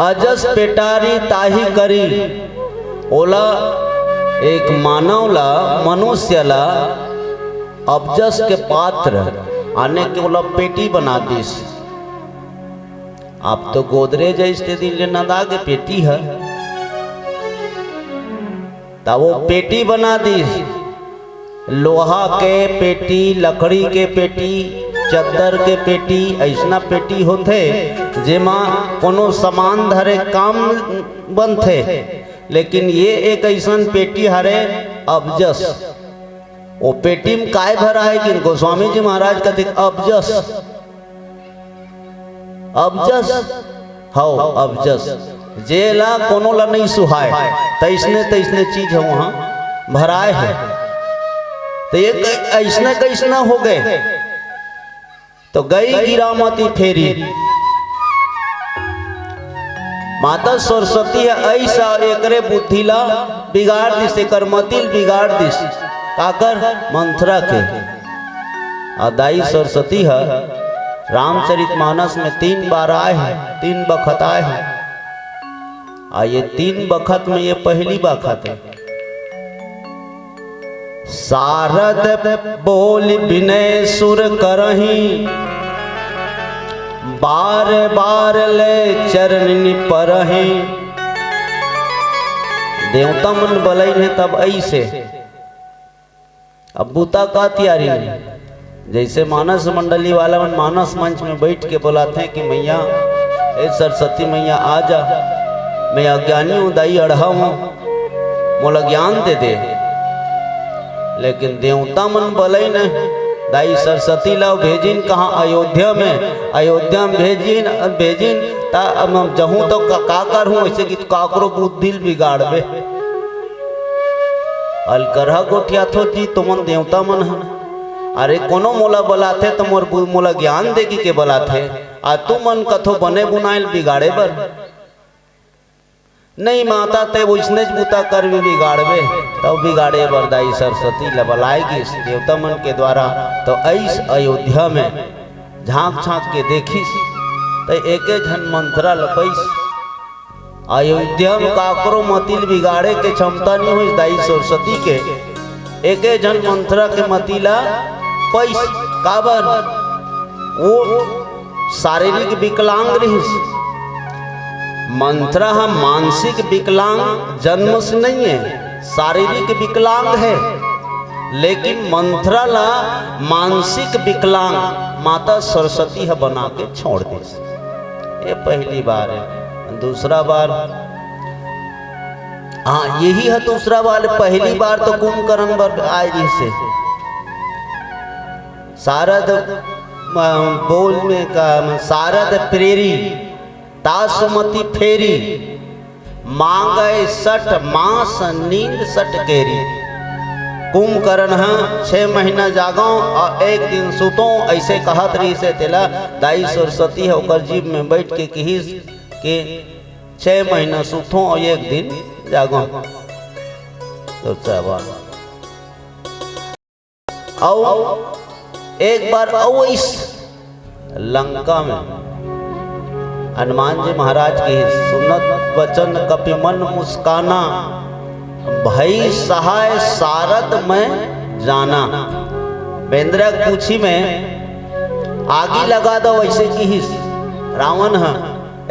अजस पेटारी ताही करी। ओला एक मानवला मनुष्यला अबजस के पात्र आने के ओला पेटी बना दीस। आप तो गोदरेज इसके दिन नदा के पेटी है, तब वो पेटी बना दी। लोहा के पेटी, लकड़ी के पेटी, चद्दर के पेटी, ऐसा पेटी होते जेमा कोनो सामान धरे काम बनते। लेकिन ये एक ऐसा पेटी हरे अबजस। वो पेटी में काय भरा है कि गोस्वामी जी महाराज कहते अबजस। अबजस हो अबजस जेला कोनो ला नहीं सुहाय, तैसने तैसने चीज है वहां भराए है। तो ये ऐसना कैसना हो गए। तो गई गिरामती फेरी। माता सरस्वती है ऐसा एकरे बुद्धिला बिगाड़ दिस, एकर मतिल बिगाड़ दिस। काकर? मंथरा के। अदाई सरस्वती है रामचरितमानस में 3 बार आए हैं, 3 बखत आए हैं। ये 3 बखत में ये पहली बखत है। सारद बोल विनय सुर करही, बार बार ले चरण परही। देवता मन बलई है तब ऐसे। अब बूता का तैयारी नहीं। जैसे मानस मंडली वाला मन मानस मंच में बैठ के बुलाते हैं कि मैया ए सरस्वती मैया आ जा, मैं अज्ञानी हूँ, दाई अढ़ा हूँ, मोला ज्ञान दे दे। लेकिन देवता मन बलई न दाई सरस्वती ला भेजिन कहाँ? अयोध्या में। अयोध्या में भेजिन ता जहूँ तो का करूँ ऐसे कि काकरो बुद्धि बिगाड़बे। अलकरहा गोठिया थो जी तुमन देवता मन है। अरे कोनो मोला बुलाथे तो मोला ज्ञान देगी के बुलाथे। आ तू मन कथो बने बुनाइल बिगाड़े बर नहीं। माता ते वैष्णज बूता कर भी बिगाड़बे तब बिगाड़े बरदाई सरस्वती लबलाएगी देवता मन के द्वारा। तो ऐस अयोध्या में झांक झांक के देखिस तो एके झन मंथरा लपैस। अयोध्या में काकरो मतिल बिगाड़े के क्षमता नहीं हुई दाई सरस्वती के। एके झन मंथरा के मतिला पैस। काबर? वो शारीरिक विकलांग रही। मंथरा हम मानसिक विकलांग जन्म से नहीं है, शारीरिक विकलांग है। लेकिन मंथरा ला मानसिक विकलांग माता सरस्वती है बना के छोड़ दी। ये पहली बार है। दूसरा बार हाँ यही है दूसरा बार। पहली बार तो कुंभकर्ण बर आए से शारद बोल में का शारद प्रेरी तासुमती फेरी, मांगे सट मास नींद सट केरी। कुंभकर्ण है 6 महीना जागो और 1 दिन सुतो ऐसे कहत रही से तेला दाई सरस्वती है ओकर जीव में बैठ के कहिस के 6 महीना सुतो और 1 दिन जागो। तो चावल और एक बार अवैस लंका में हनुमान जी महाराज की सुनत वचन कपि मन मुस्काना, भई सहाय सारद में जाना। बेंद्र पूछी में आगी लगा दो वैसे की रावण है।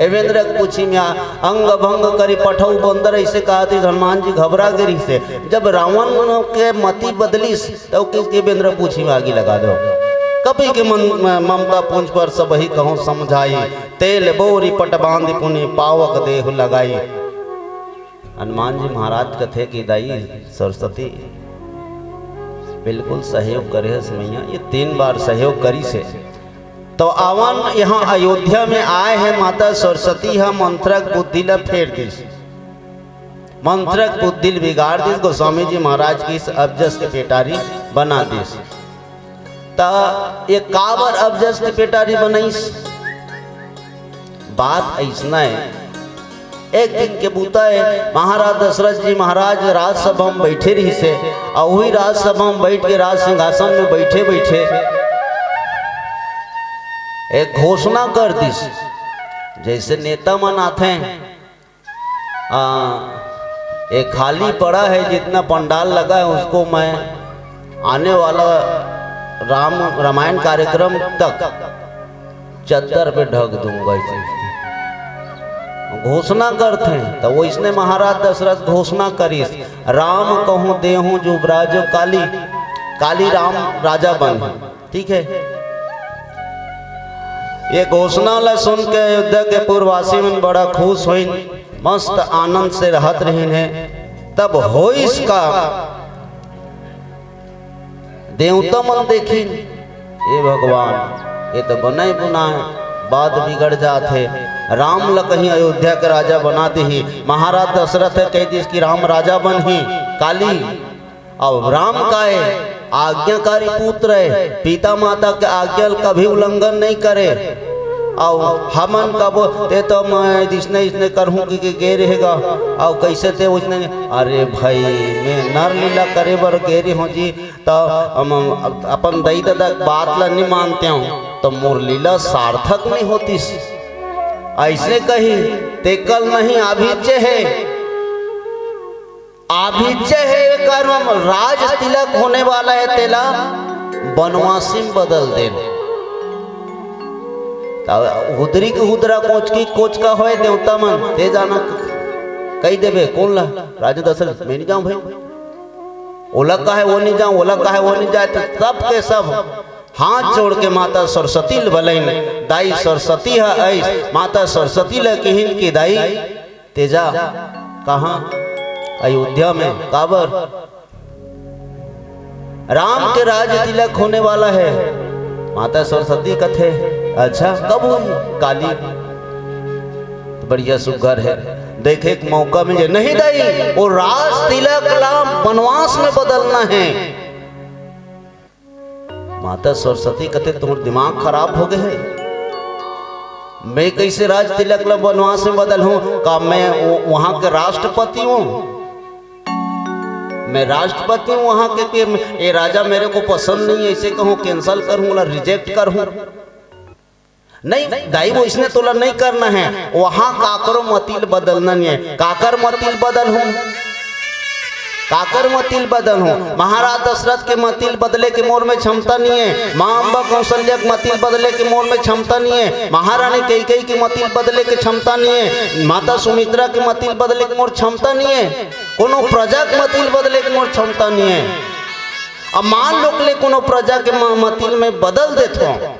एवेंद्र पूछी में अंग भंग करी पठऊ बंदर ऐसे कहा थी। हनुमान जी घबरा गिरी से जब रावण के मति बदलिस तो किसके बेंद्र पूछी में आगी लगा दो। कपि के ममता पुंज पर सब ही कहूँ समझाई, तेल बोरी पट बांध पुनि पावक देह लगाई। हनुमान जी महाराज कथे कि दाई सरस्वती बिल्कुल सहयोग करे है मैया, ये 3 बार सहयोग करी से। तो आवन यहाँ अयोध्या में आए हैं, माता सरस्वती है मंत्रक बुद्धि ला फेर दिस, मंत्रक बुद्धि बिगाड़ दिस, गोस्वामी जी महाराज की इस अबजस के पेटारी बना दिस। ता ये काबर अबजस के पेटारी बनाईस? बात ऐसा है, एक दिन के बूता है, महाराज दशरथ जी महाराज राजसभा में बैठे रही से, और वही राजसभा में बैठ के राज सिंहासन में बैठे बैठे एक घोषणा कर दी, जैसे नेता मन आते हैं, एक खाली पड़ा है जितना पंडाल लगा है उसको मैं आने वाला रामायण कार्यक्रम तक चद्दर पे ढक दूंगा। इसे घोषणा करते हैं, तो वो इसने महाराज दशरथ घोषणा करी, राम कहूँ देहूँ जो ब्राजो काली, काली राम राजा बन। ठीक है, ये घोषणा ला सुन के अयोध्या के पूर्ववासी में बड़ा खुश हुई, मस्त आनंद से रहत रही है। तब हो इसका देवता मन देखी, ये भगवान ये तो बनाए बुनाए बाद बिगड़ जाते, राम ला कहीं अयोध्या के राजा बना दी। महाराज दशरथ कह दी कि राम राजा बन ही काली, अब राम का है आज्ञाकारी पुत्र है, पिता माता के आज्ञा कभी उल्लंघन नहीं करे, और हमन का बोलते तो मैं इसने करहूँ कि गे रहेगा, और कैसे थे उसने, अरे भाई मैं नर लीला करे बर गेरी हूँ जी, तो अपन दई दादा बात ला नहीं मानते हूँ तो मोर लीला सार्थक नहीं होती। ऐसे कही ते कल नहीं आभिज्य है, आभिज्य है कर्म, राज तिलक होने वाला है, तेला बनवासी में बदल दे। हुदरी की हुदरा कोच की कोच का होए देवता मन ते जाना कही देवे कौन ला राजा दशरथ मैं नहीं जाऊं भाई, ओला का है वो नहीं जाऊं, ओला का है वो नहीं जाए, तो सब के सब हाथ जोड़ के माता सरस्वती बलैन, दाई सरस्वती है ऐस, माता सरस्वती लकिन की दाई तेजा कहाँ अयोध्या में, काबर राम के राज तिलक होने वाला है। माता सरस्वती कथे अच्छा कब हुई? काली तो बढ़िया सुघर है, देखे एक मौका मिले, नहीं दाई वो राज तिलक ला वनवास में बदलना है। माता सरस्वती कहते तुम्हारा दिमाग खराब हो गए है, मैं कैसे राज तिलक ला वनवास में बदल हूं? का मैं वहां के राष्ट्रपति हूं, मैं राष्ट्रपति हूं वहां के, ये राजा मेरे को पसंद नहीं है, इसे कहूं कैंसल करूं, रिजेक्ट करूं? नहीं दाई वो इसने तोला नहीं करना है, वहां काकरो मतिल बदलना नहीं है। काकर मतिल बदल हूं, काकर मतिल बदल हूं, महाराज दशरथ के मतिल बदले के मोर में क्षमता नहीं है, मां अम्बा कौशल्या के मतिल बदले के मोर में क्षमता नहीं है, महारानी कैकेयी की मतिल बदले के क्षमता नहीं है, माता सुमित्रा के मतिल बदले के मोर क्षमता नहीं है, कोनो प्रजा के मतिल बदले के मोर क्षमता नहीं है। अब मान लो के कोनो प्रजा के मतिल में बदल देते हो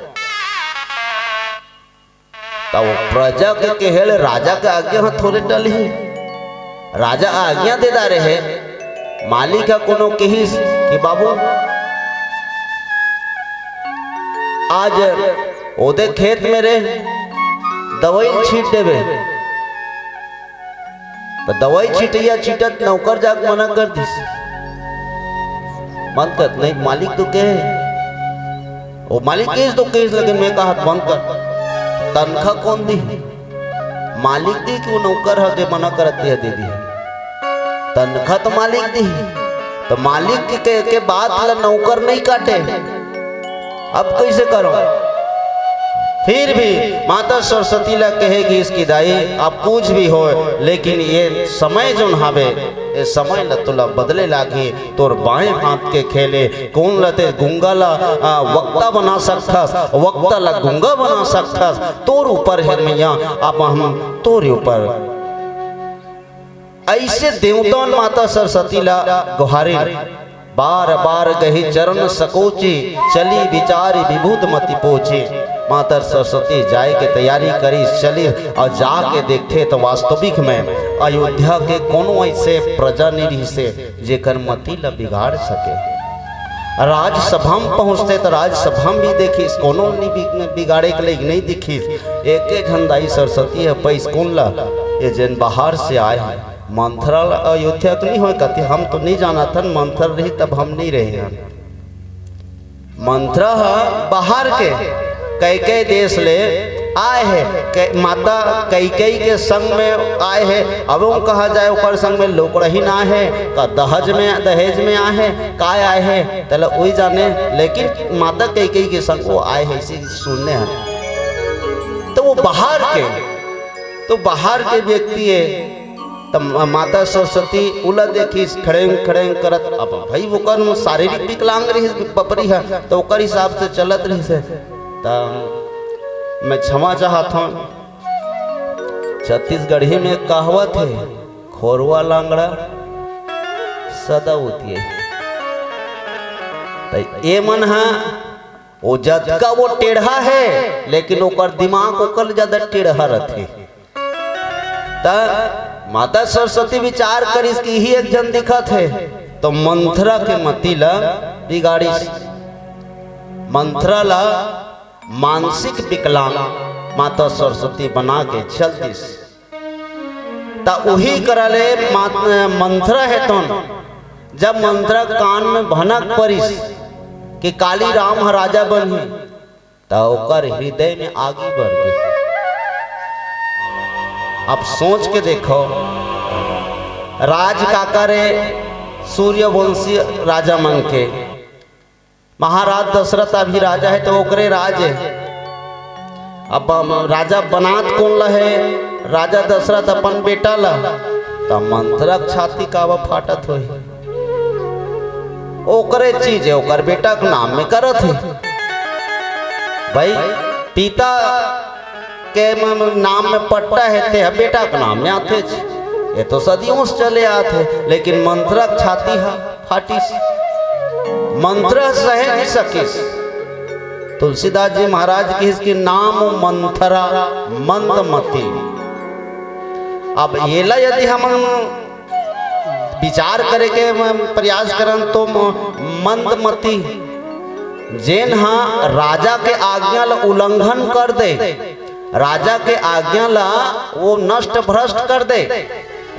तो प्रजा के कहेले राजा के आज्ञा थोड़े डली, राजा आज्ञा दे दा रहे, मालिक का कोनो कहिस कि बाबू आज ओदे खेत में रे दवाई छीट देवे, तो दवाई छीटिया छीटत नौकर जाग मना कर दिस, बंद कर नहीं मालिक तो कहे, वो मालिक केस तो केस, लेकिन मैं कहा बंद कर, तनखा कौन दी? मालिक दी कि वो नौकर है मना करती है दीदी, तनखा तो मालिक दी, तो मालिक के बात ला नौकर नहीं काटे, अब कैसे करो? फिर भी माता सरस्वती ला कहेगी इसकी दाई आप कुछ भी हो, लेकिन ये समय जो हावे ये समय ला तुला बदले लागी, तोर बाएं हाथ के खेले कौन लते गुंगा ला वक्ता बना सकथस, वक्ता ला गुंगा बना सकथस, तोर ऊपर है मैया, अब हम तोरे ऊपर। ऐसे देवतान माता सरस्वती ला गुहारे बार बार गही चरण सकोची, चली विचारी विभूत मति पोची। माता सरस्वती जाए के तैयारी करी चली और जाके देखे तो वास्तविक में अयोध्या के कोनो ऐसे प्रजा नहीं से जेकर मति ल बिगाड़ सके। राजसभा में पहुँचते तो राजसभा में भी देखिस कोनो नहीं बिगाड़े के लिए नहीं दिखिस। एक झंडाई सरस्वती है पैस कौन ला ये जन बाहर से आए हैं मंथरा अयोध्या तो नहीं हो कहती हम तो नहीं जाना था मंथर रही तब हम नहीं रहे हैं। मंथरा बाहर के कई देश ले आए हैं माता कई के संग में आए हैं। अब वो कहा जाए ऊपर संग में लोग रही ना है का दहेज में आए हैं का आए हैं तले वही जाने, लेकिन माता कई के संग वो आए हैं इसी सुनने हैं। तो वो बाहर के व्यक्ति है तब माता सरस्वती उला देखी खड़े करत। अब भाई वो कर शारीरिक विकलांग रही बपरी है तो ओकर हिसाब से चलत रही से। तब मैं क्षमा चाहता हूँ छत्तीसगढ़ी में कहावत है खोरवा लांगड़ा सदा होती है। तो ये मन है वो जदका वो टेढ़ा है लेकिन ओकर दिमाग ओकर ज्यादा टेढ़ा रहते। माता सरस्वती विचार करिस कि ही एक जन दिखत है तो मंथरा के मति ला बिगाड़िस। मंथरा ला मानसिक विकलांग माता सरस्वती बना के चलतीस। ता वही करले मंथरा है तो जब मंथरा कान में भनक परिस कि काली राम राजा बनी ता ओकर हृदय में आगे बढ़ गई। अब सोच के देखो राज का करे सूर्यवंशी राजा मन के महाराज दशरथ अभी राजा है तो ओकरे राज है। अब राजा बनात कौन लहे राजा दशरथ अपन बेटा ला तो मंथरा छाती कावा फाटत होई ओकरे चीज है ओकर बेटा के नाम में करत है। भाई पिता के नाम में पट्टा है ते बेटा के नाम में आते ये तो सदियों से चले आते, लेकिन मंथरा छाती है फाटिस मंत्र सह नहीं सकिस। तुलसीदास जी महाराज की इसकी नाम मंथरा मंदमती। अब ये ला यदि हम विचार करे के प्रयास करन तो मंदमती जेन हाँ राजा के आज्ञा ला उल्लंघन कर दे, राजा के आज्ञा ला वो नष्ट भ्रष्ट कर दे।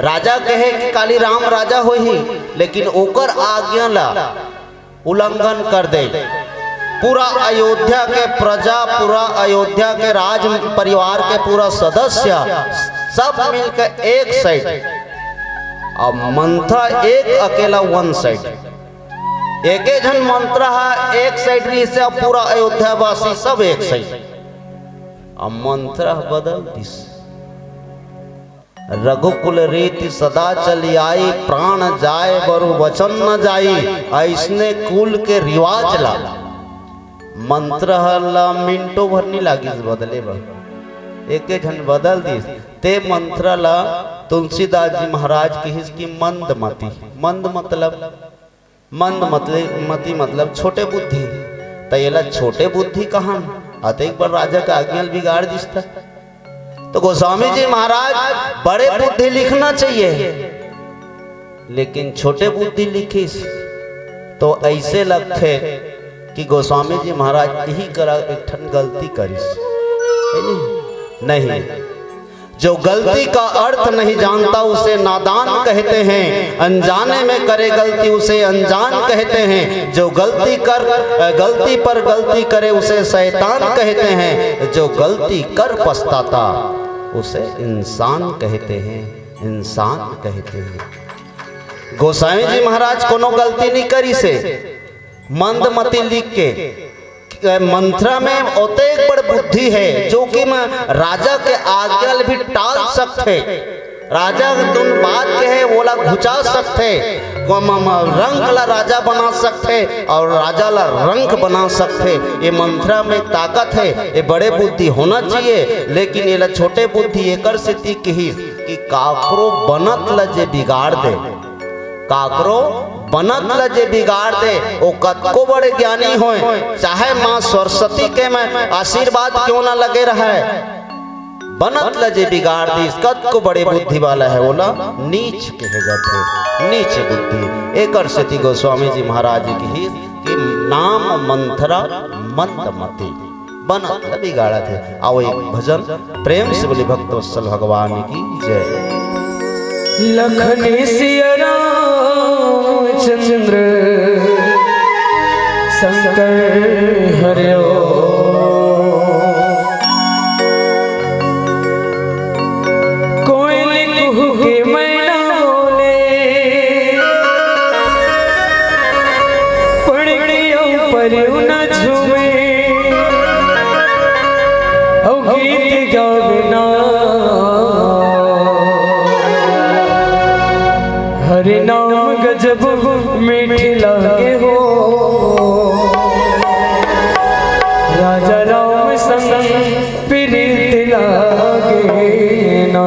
राजा कहे कि काली राम राजा हो ही लेकिन ओकर आज्ञा ला उल्लंघन कर दे। पूरा अयोध्या के प्रजा पूरा अयोध्या के राज परिवार के पूरा सदस्य सब मिलकर एक साइड और मंथरा एक अकेला वन साइड। एक जन मंत्र है एक साइड रही से पूरा अयोध्या वासी सब एक साइड। अब मंत्र बदल दिस रघुकुल रीति सदा चली आई प्राण जाए बरु वचन न जाई ऐसने कुल के रिवाज ला। मंत्र ला मिनटों भर नहीं लागी बदले बा एक जन बदल दिस ते मंत्र ला तुलसीदास जी महाराज की इसकी मंदमती। मंद मती मतलब छोटे बुद्धि। तो ये ला छोटे बुद्धि कहाँ आते एक बार राजा का आज्ञा बिगाड़ दिसता। तो गोस्वामी जी महाराज बड़े बुद्धि लिखना चाहिए लेकिन छोटे बुद्धि लिखिस तो ऐसे लगते कि गोस्वामी जी महाराज यही करा एक ठन गलती करिस नहीं। जो गलती का अर्थ नहीं जानता उसे नादान कहते हैं, अनजाने में करे गलती उसे अनजान कहते हैं। जो गलती पर गलती करे उसे शैतान कहते हैं, जो गलती कर पछताता उसे इंसान कहते हैं, इंसान कहते हैं। गोसाई जी महाराज कोनो गलती नहीं करी से मंदमती लिख के मंत्रा में ओते एक बड़ बुद्धि है जो कि राजा के आज्ञा भी टाल सकते। राजा तुम बात के है बोला घुचा सकते, रंग ला राजा बना सकते और राजा ला रंग बना सकते। ये मंत्रा में ताकत है, ये बड़े बुद्धि होना चाहिए। लेकिन ये ला छोटे बुद्धि एकर स्थिति की कि काकरो बनत ला जे बिगाड़ दे, काकरो बनत ल जे बिगाड़ दे वो कतको बड़े ज्ञानी होए, चाहे माँ सरस्वती के में आशीर्वाद क्यों ना लगे रहे, बनत ल जे बिगाड़ दी कतको बड़े बुद्धि वाला है, बोला नीच कहे जाते, नीच बुद्धि। एक सती गोस्वामी जी महाराज की कि नाम मंथरा मंदमती बनत ल बिगाड़ा थे। आओ एक भजन प्रेम से बोले भक्तवत्सल भगवान की जय। लखन सिया रामचंद्र शंकर हरिओ, कोयल कुहू के मैना बोले, पड़ियों पर न झूमे, औ गीत गावना हरि नाम गजब मीठी लागे हो, राजा राम संग प्रीत लागे ना।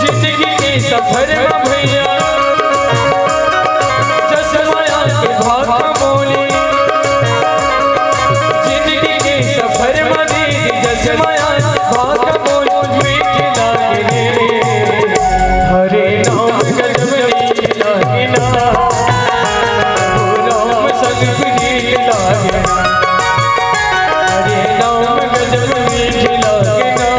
जिंदगी के सफर में भैया जसमाया के भाग बोले, जिंदगी के सफर में दीदी जसमाया भाग बोले, मीठी लागे रे हरे नाम गजब नीक लागे ना, राम संग प्रीत लागे ना, हरे नाम गजब नीक लागे ना।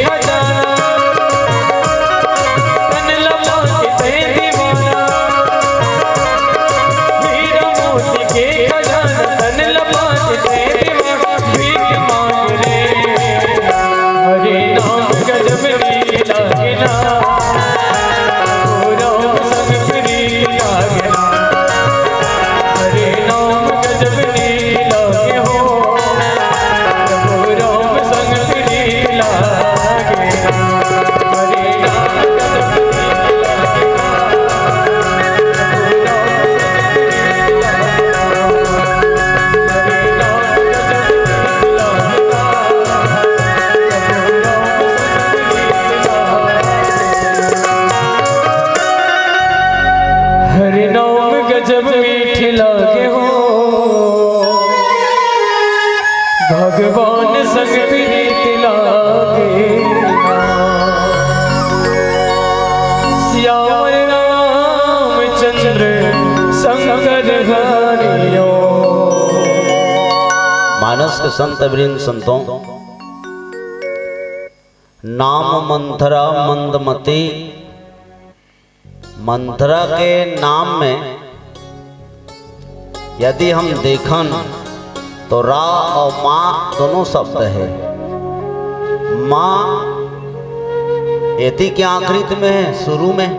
खजाना तन लपाटे दीवाना हीरा मोती के खजाना तन लपाटे दीवाना भीख मांग रे हरे नाम गजब लीला गिना ओ राम संग प्रीत लागना हरे नाम गजब लीला के हो ओ राम संग प्रीत लागना हरे नाम गजब लीला हरे नाम गजब मीठ लागे हो भगवान संग प्रीत लागे श्याम रामचंद्र शंकर हरियो। मानस के संत वृंद संतों, नाम मंथरा मंदमती, मंथरा के नाम में यदि हम देखन तो रा और माँ दोनों शब्द है। माँ यदि के आखिरित में है, शुरू में,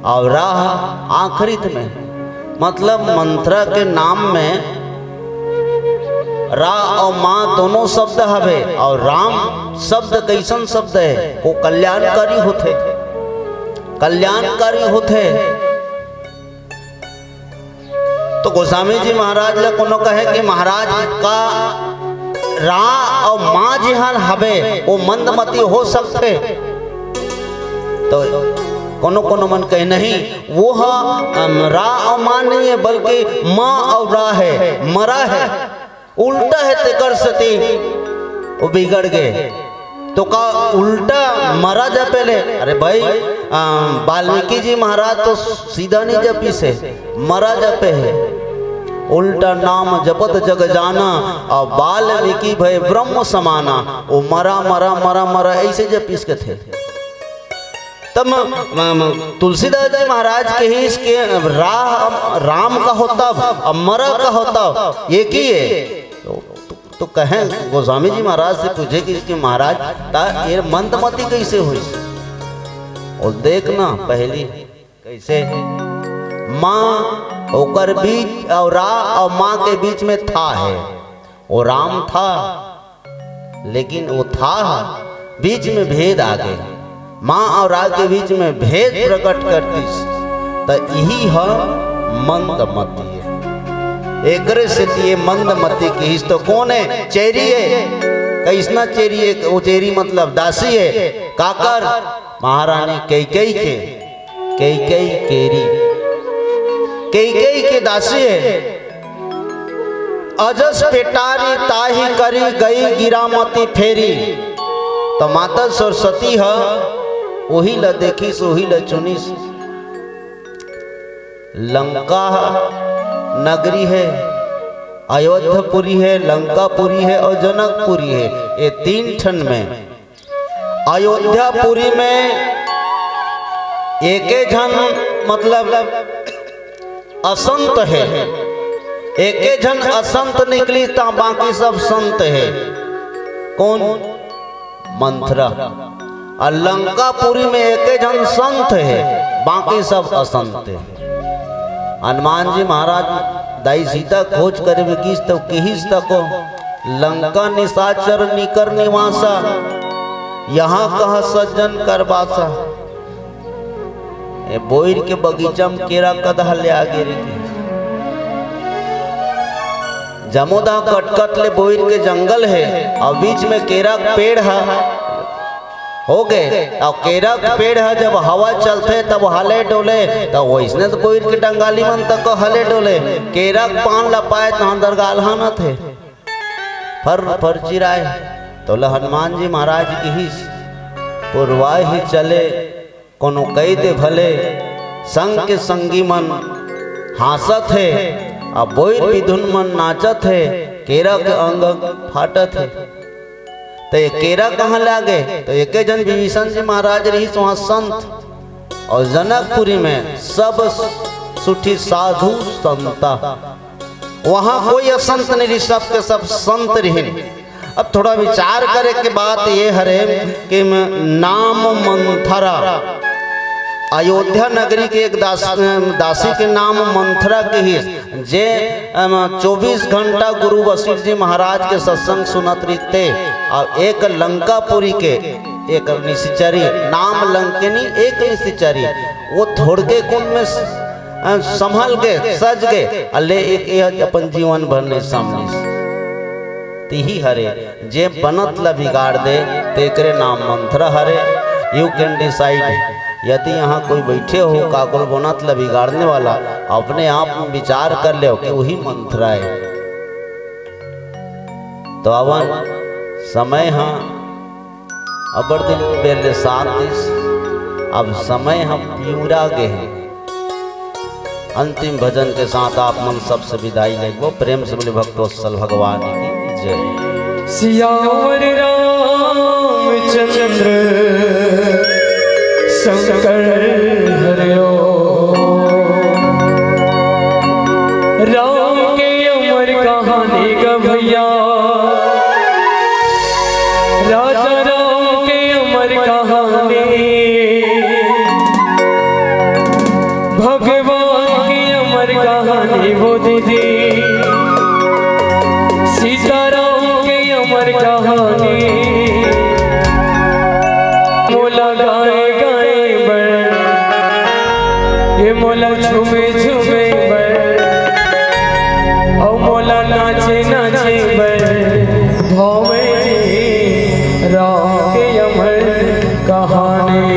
और रा आखिरित में, मतलब मंथरा के नाम में रा और माँ दोनों शब्द हवे। और राम शब्द कैसन शब्द है? वो कल्याणकारी होते, कल्याणकारी होते। तो गोस्वामी जी महाराज ने कोनो कहे कि महाराज का रा और माँ जिहान हवे वो मंदमती हो सकते। तो कोनो कोनो मन कहे नहीं, वो रा और माँ नहीं है बल्कि माँ और रा है, मरा है, उल्टा है। ते कर सती वो बिगड़ गए तो का उल्टा मरा जा पहले। अरे भाई वाल्मीकि जी महाराज तो सीधा नहीं जपी से मरा जपे है, उल्टा नाम जपत जग जाना और वाल्मीकि भय ब्रह्म समाना। वो मरा मरा मरा मरा ऐसे जपीस के थे। तब तुलसीदास जी महाराज के ही इसके राम का होता अब मरा का होता एक ही है। तो कहें गोस्वामी जी महाराज से पूछे कि इसके महाराज ये मंदमती कैसे हुई? और देखना पहली कैसे माँ ओकर बीच और रा और माँ के बीच में था है। वो राम था लेकिन वो था बीच में भेद आ गए। माँ और रा के बीच में भेद प्रकट करती तो यही है मंदमती। एकरे से ये मंदमती की तो कौन है? चेरी है। कैसना चेरी है? वो चेरी मतलब दासी है। काकर महारानी कैकेयी के, कैकेयी केरी, कैकेयी के दासी है। अजस पेटारी ताही करी गई गिरामती फेरी। तो माता सरस्वती है वही ल देखिस वही ल चुनिस। लंका नगरी है, अयोध्यापुरी है, लंकापुरी है और जनकपुरी है। ये तीन ठन में अयोध्यापुरी में एक जन मतलब असंत है, एक जन असंत निकली तो बाकी सब संत है। कौन? मंथरा। और लंकापुरी में एक जन संत है बाकी सब असंत है। हनुमान जी महाराज दाई सीता खोज करे किस तो किहिस तको लंका निशाचर निकर निवासा यहाँ कहा सज्जन करवासा। बोईर के बगीचा में केरा कदहा ले आगे रे जमोदा कटकट ले बोईर के जंगल है और बीच में केरा पेड़ है हो गए। और केरा पेड़ है जब हवा चलते तब हले डोले तो वैसने तो बोईर के डंगाली मन तक हले डोले। केरा पान लपाए तो दरगालहा न थे फर चिराए। तो हनुमान जी महाराज की ही पुरवाए ही चले कोनो कई दे भले संग के संगी मन हासत है अब बोईर विधुन मन नाचत है। केरा के अंग फाटत है। तो ये केरा कहाँ लागे? तो एक जन विभीषण जी महाराज रही वहाँ संत, और जनकपुरी में सब सुठी साधु संता, वहाँ कोई असंत नहीं, सब के सब संत रही। अब थोड़ा विचार करे के बात ये हरे कि नाम मंथरा, अयोध्या नगरी के एक दासी के नाम मंथरा के ही जे 24 घंटा गुरु वशिष्ठ जी महाराज के सत्संग सुनत रहते, और एक लंकापुरी के एक निशिचरी नाम लंकिनी, एक निशिचरी वो थोड़ के कुंड में संभल के सज गए, अल्ले एक अपन जीवन भर ने सामने ही हरे जे बनत ला बिगाड़ दे तेकरे नाम मंत्र हरे। You can decide. यदि यहाँ कोई बैठे हो काकुल बनत ला बिगाड़ने वाला, अपने आप विचार कर ले कि वही मंत्र है। तो अवन समय हाँ अबर दिन पहले 7 दिस, अब समय हम पूरा गए हैं। अंतिम भजन के साथ आप मन सबसे विदाई लेगो। प्रेम से बोले भक्तोत्सल भगवान की जय। सियावर रामचंद्र शंकर हरिओ, राम के अमर कहानी का भैया, राजा राम के अमर कहानी, भगवान की अमर कहानी वो दीदी, सीताराम की अमर कहानी, मोला गाए गाए बड़, ये मोला झूमे झूमे बड़, और मोला नाचे नाचे बड़, भावे राम के अमर कहानी।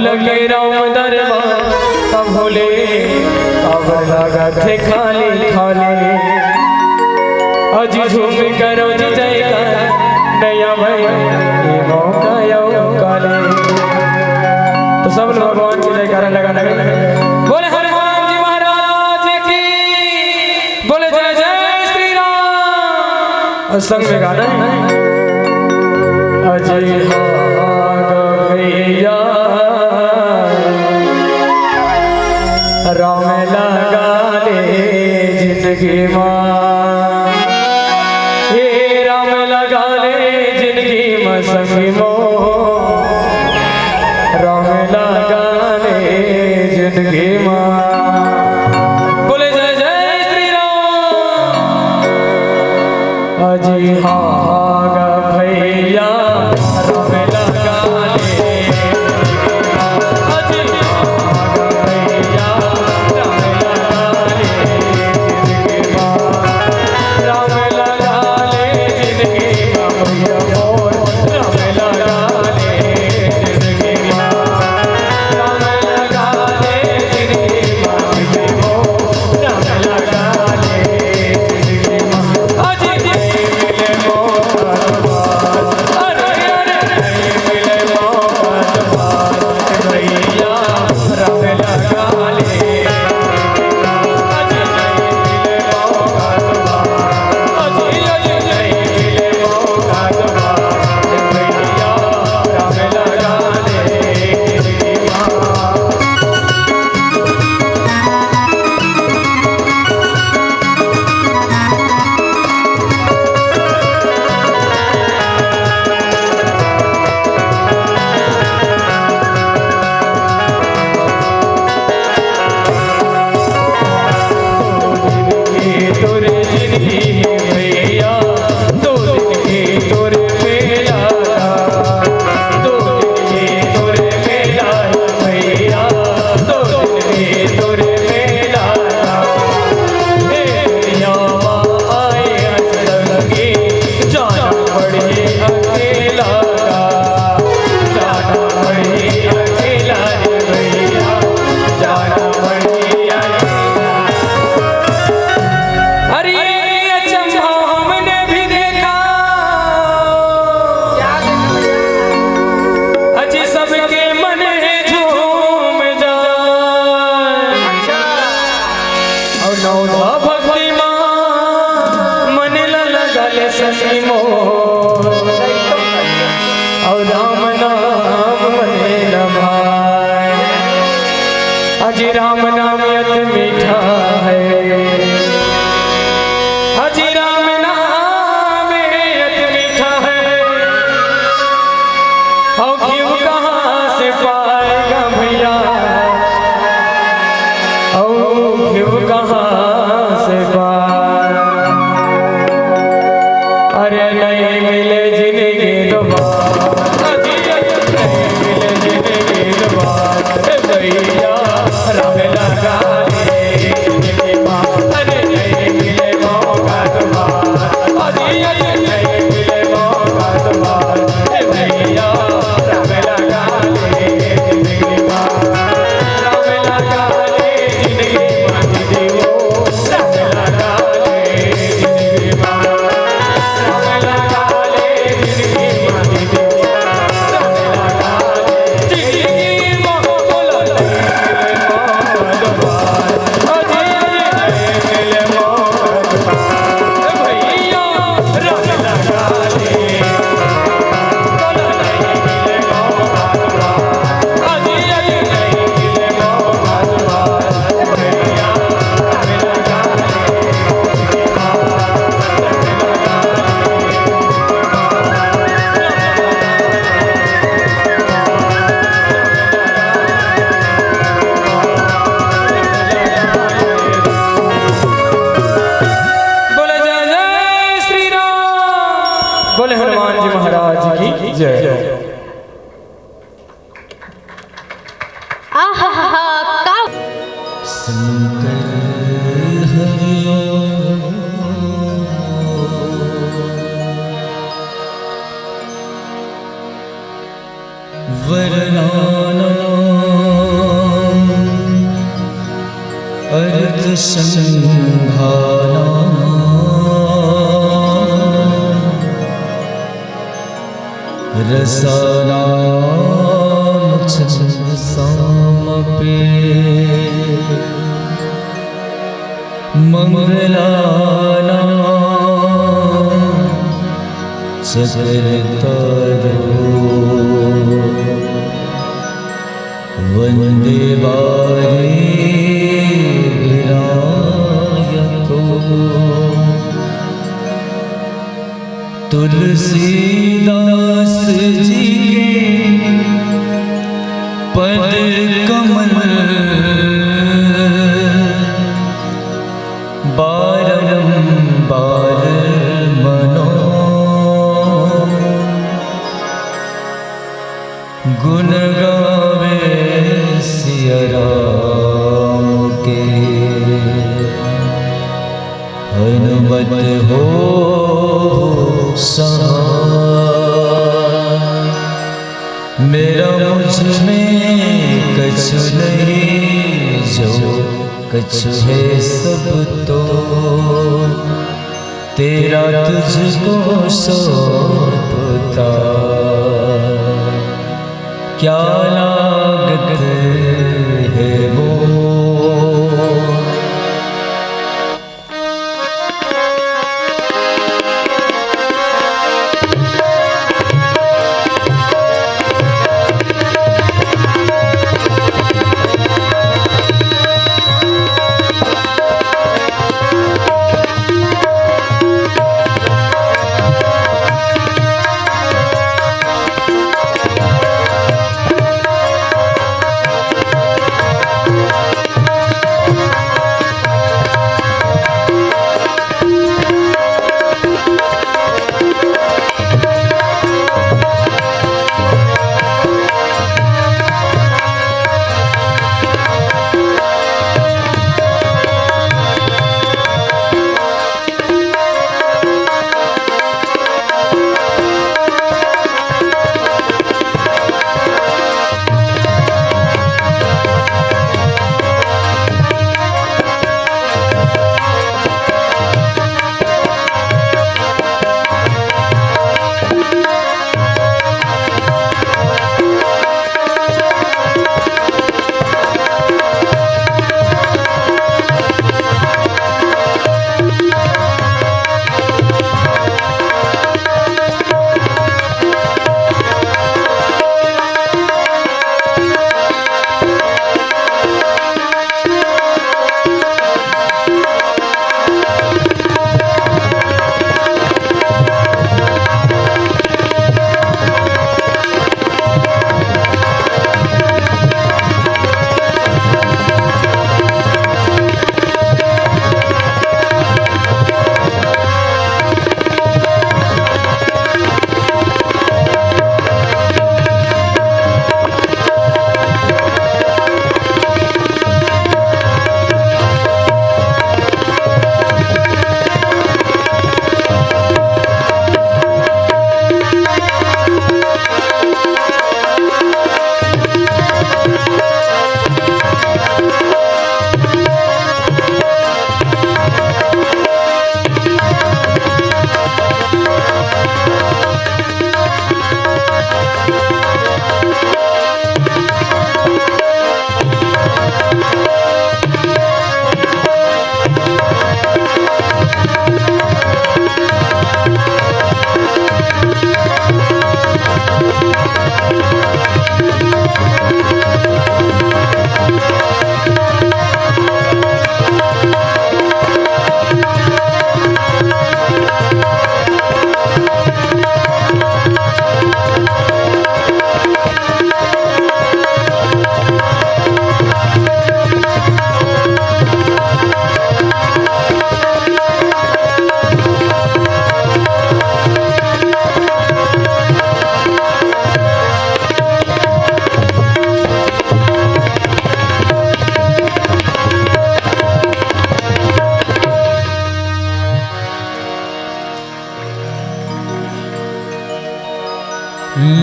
लगे राम दरबार तब भोले काबर लगा थे खाली खाली, अज झूम करो जयकार नया भैया मौका यो काले। तो सब लोग भगवान की जयकारा लगा बोले हनुमान जी महाराज की, बोले जय जय श्री राम। और संग में गाना है अजय गैया राम लगा ले जिंदगी माँ, हे राम लगा ले जिंदगी में संगी मो, राम लगा ले जिंदगी माँ। बोले जय जय श्री राम। अजी हाग भैया राम लगा ले, अजी हाग भैया राम लगा ले जिंदगी माँ, राम लगा ले जिंदगी माँ भैया मोर, राम लगा ले जिंदगी माँ, राम लगा ले जिंदगी माँ भैया मोर, राम लगा ले जिंदगी माँ। अजी मिले मौका तुम्हार, अरे अरे मिले मौका तुम्हार भैया राम लगा ले, अजी मिले मौका तुम्हार, अजी मिले मौका तुम्हार भैया राम लगा ले जिंदगी माँ। तोरे जिंदगी भैया दो दिन की तोरे मेला, दो दिन की तोरे मेला भैया, दो दिन की तोरे मेला। हे दुनिया माँ आए अचरंगी, जाना पड़े अकेला, जाना पड़े अकेला भैया, जाना पड़े अकेला। अरे अचंभा हमने भी देखा, अजी सबके मन झूम जाए, और नौधा भक्ति माँ मन लगल सखी मोर, और राम नाम मन भाई, अजी राम नाम अति मीठा है, अजी राम नाम अति मीठा है, और घीव कहाँ से पाएगा भैया, और घीव कहाँ से पाए, अरे नहीं मिले जिंदगी दोबारा, अजी नहीं मिले जिंदगी दोबारा भैया राम लगा ले जिंदगी माँ, अरे नहीं मिले मौका तुम्हारा, अजी नहीं मिले मौका तुम्हारा भैया राम लगा ले जिंदगी माँ, राम लगा ले जिंदगी माँ दीदी वो, राम लगा ले जिंदगी माँ, राम लगा ले जिंदगी माँ दीदी वो, राम लगा ले जिंदगी माँ। बोलो नहीं मिले मौका दोबारा, अजी नहीं मिले मौका दोबारा भैया राम लगा ले, बोलो नहीं मिले मौका दोबारा, अजी नहीं मिले मौका दोबारा भैया राम लगा ले जिंदगी माँ, राम लगा बोले जय जय श्री राम, बोले हनुमान जी महाराज की जय। आहा का अर्थ संभाला रसाला छंद साम पे मंगलाना सकर तारो गुण गावे सिया राम के, हनुमत हो सहाय। मेरा मुझ में कछु नहीं, जो कछु है सब तो तेरा तुझको सौंपता। क्या लागत है वो,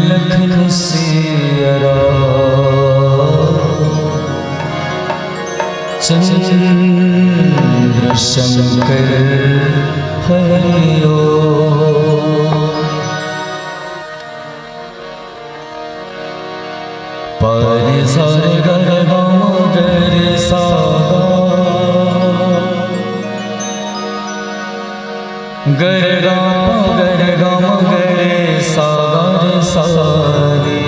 लखन सिया चंद्र शंकर हरिओ। पर सर गर गम गर सा गर गम गर सागर सारे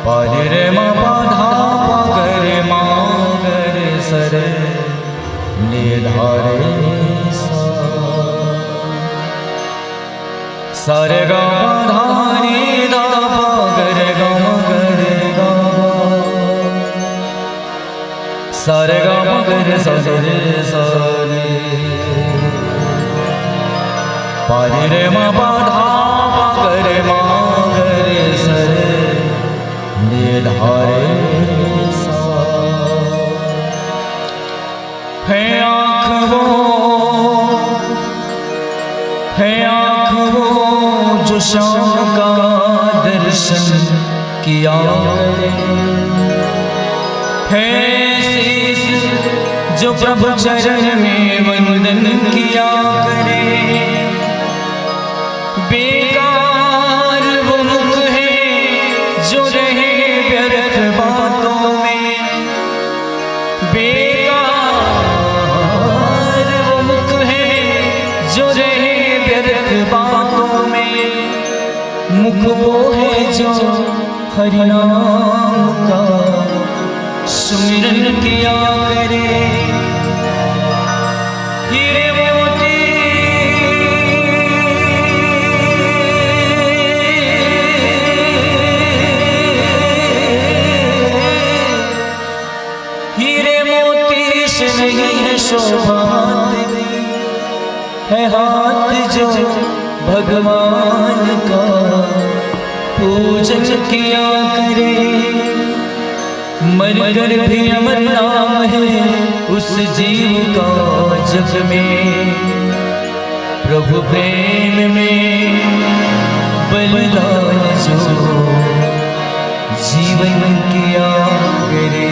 पारे रे मा पाधा पगर मा गर सर निधारे सर गा धानी दा पगर गम गर गा सर गा मगर सर सारे पारे रे मा पाधा पगर मागर सर निधारे है आँख वो जो शाम का दर्शन किया करे, है शीश जो प्रभु चरण में वंदन किया करे। बेकार वो मुख है जो रहे व्यर्थ बातों में, बेकार वो मुख है जो रहे व्यर्थ बातों में। मुख वो है जो हरि नाम का सुमिरन किया करे। हीरे मोती से नहीं है शोभा, है हाथ जो भगवान का पूजन किया करे। मरकर भी अमर नाम है उस जीव का जग में, प्रभु प्रेम में बलिदान जो जीवन किया करे।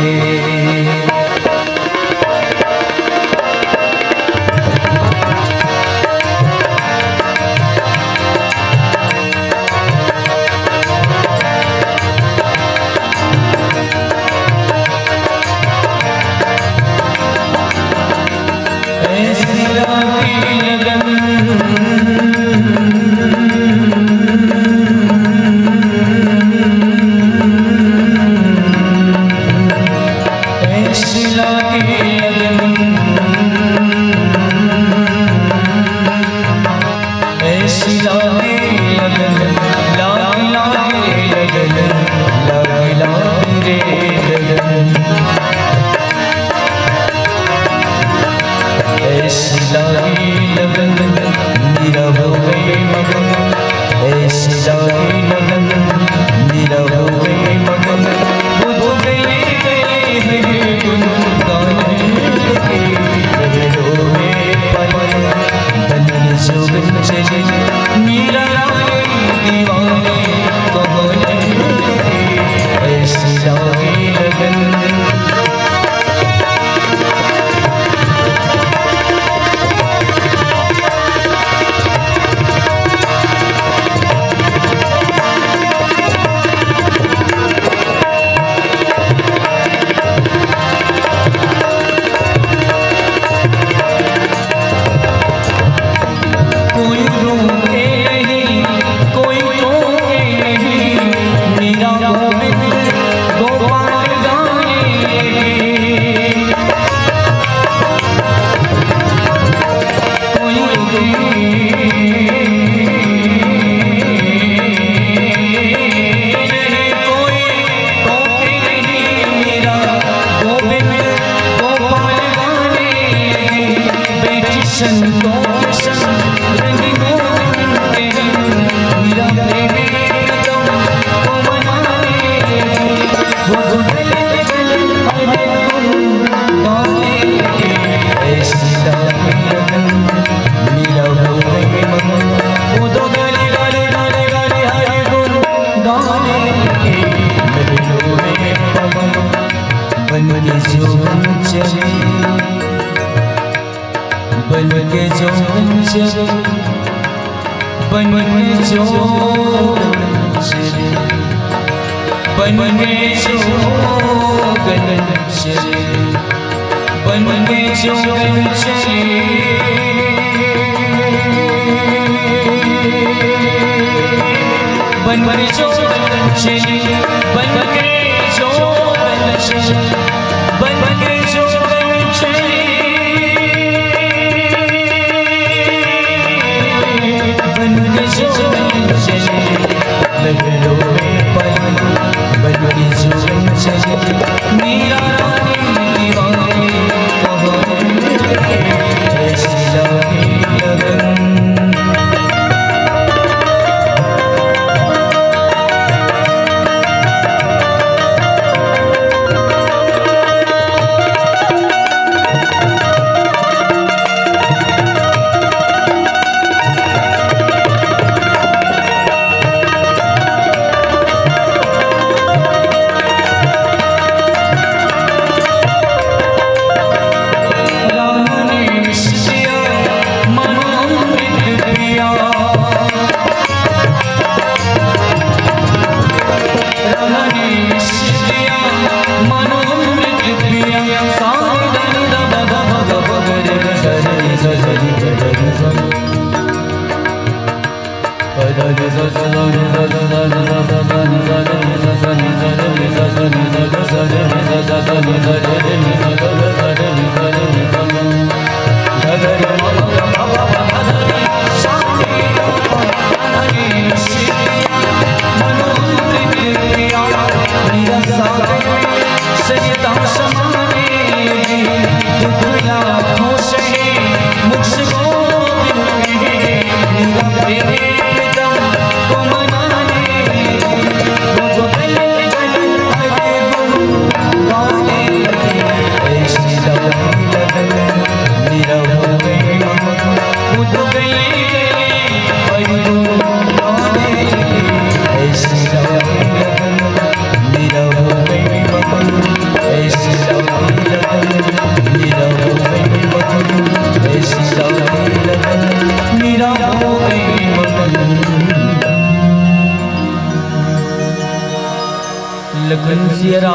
लखन सिया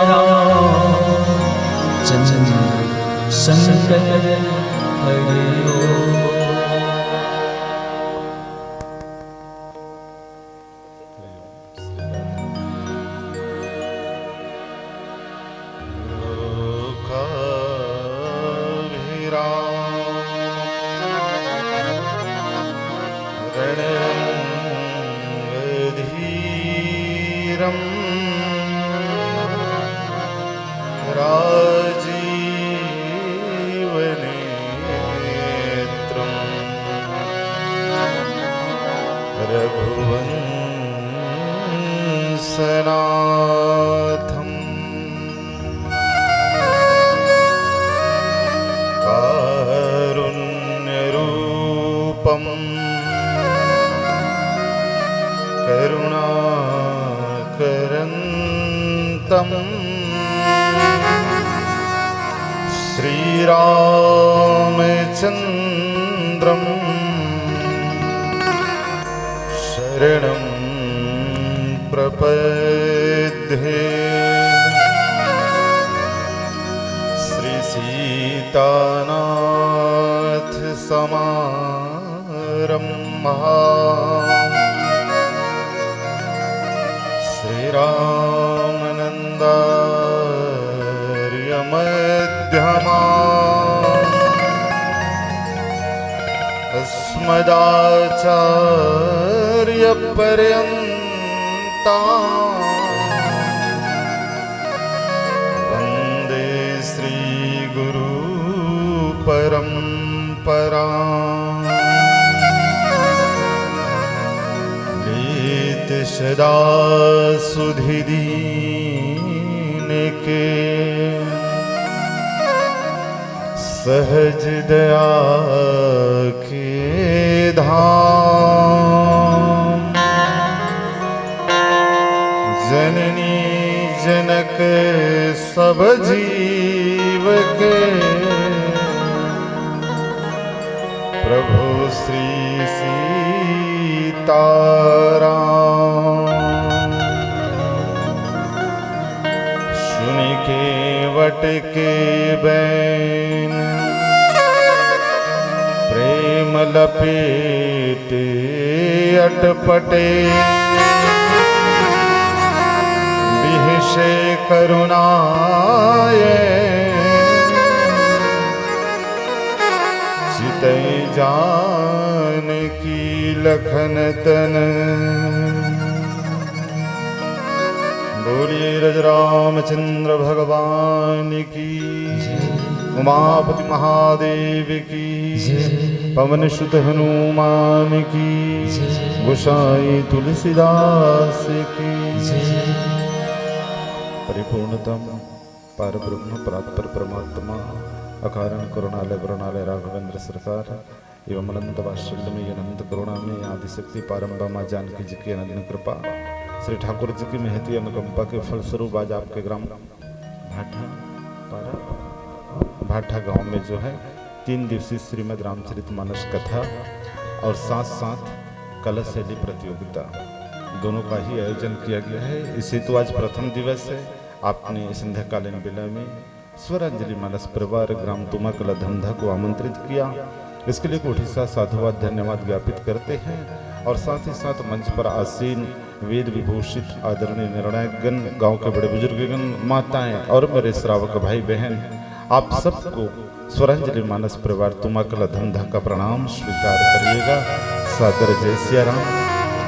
चंद्र शंकर हरिओ। रघुवंशनाथं कारुण्यरूपं करुणाकरन्तं श्रीरामचन्द्रं शरणं प्रपद्ये। श्री सीतानाथ समारम्भा श्रीरामनन्दार्य मध्यमा अस्मदाचार्य पर्यन्ता वन्दे श्री गुरु परम्परा। नीत सदा सुधि दीन के सहज दया के धाम। जननी जनक सब जीव के प्रभु श्री सीताराम। सुन के वट के बैन प्रेम लपेटे अटपटे विहसे करुणाए चितई जान की लखन तन। बोलिए रजरामचंद्र भगवान की, उमापति महादेव की, पवन सुत हनुमान की, गोसाई तुलसीदास की। परिपूर्णतम परब्रह्म परात्पर परमात्मा अकारण करुणालय वरुणालय राघवेंद्र सरकार एवं अनंत वात्सल्य में अनंत करुणा में आदिशक्ति पारंबा माँ जानकी जी की अनंत कृपा श्री ठाकुर जी की महती अनुकंपा के फलस्वरूप आज आपके ग्राम भाठा गांव में जो है 3 दिवसीय श्रीमद् रामचरितमानस कथा और साथ साथ कलश शैली प्रतियोगिता दोनों का ही आयोजन किया गया है। इसे तो आज प्रथम दिवस है। आपने संध्याकालीन बेला में स्वरांजलि मानस परिवार ग्राम तुमा कला धमधा को आमंत्रित किया। इसके लिए कोटि सा साधुवाद धन्यवाद ज्ञापित करते हैं और साथ ही साथ मंच पर आसीन वेद विभूषित आदरणीय निर्णायकगण, गांव के बड़े बुजुर्गगण, माताएं और मेरे श्रावक भाई बहन, आप सबको स्वरांजलि मानस परिवार तुमाकला धंधा का प्रणाम स्वीकार करिएगा। सादर जय सिया राम।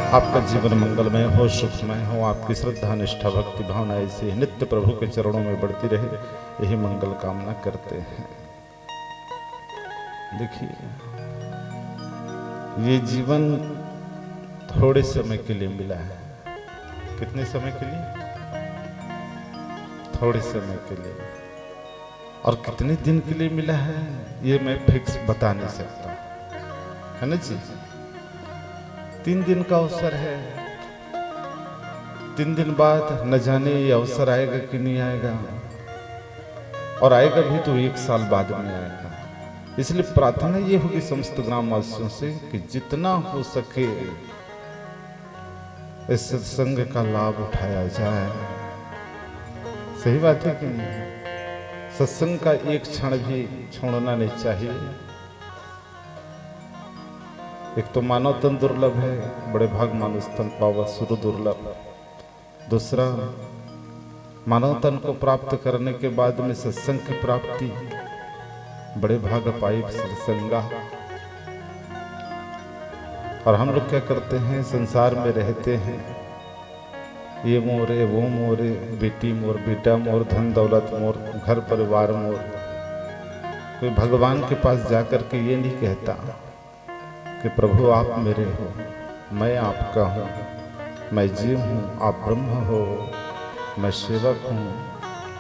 आपका जीवन मंगलमय हो, सुखमय हो, आपकी श्रद्धा निष्ठा भक्ति भावना ऐसे नित्य प्रभु के चरणों में बढ़ती रहे, यही मंगल कामना करते हैं। देखिए, ये जीवन थोड़े समय के लिए मिला है। कितने समय के लिए? थोड़े समय के लिए। और कितने दिन के लिए मिला है ये मैं फिक्स बता नहीं सकता, है ना जी। 3 दिन का अवसर है। 3 दिन बाद न जाने ये अवसर आएगा कि नहीं आएगा, और आएगा भी तो 1 साल बाद में आएगा। इसलिए प्रार्थना ये होगी समस्त ग्रामवासियों से कि जितना हो सके इस सत्संग का लाभ उठाया जाए। सही बात है कि नहीं? सत्संग का एक क्षण भी छोड़ना नहीं चाहिए। एक तो मानव तन दुर्लभ है, बड़े भाग मानुष तन पावा सुर दुर्लभ। दूसरा, मानव तन को प्राप्त करने के बाद में सत्संग की प्राप्ति बड़े भाग पाई सत्संगा। और हम लोग क्या करते हैं, संसार में रहते हैं, ये मोरे वो मोरे, बेटी मोर बेटा मोर, धन दौलत मोर, घर परिवार मोर। कोई भगवान के पास जाकर के ये नहीं कहता कि प्रभु आप मेरे हो, मैं आपका हूँ, मैं जीव हूँ, आप ब्रह्म हो, मैं सेवक हूँ,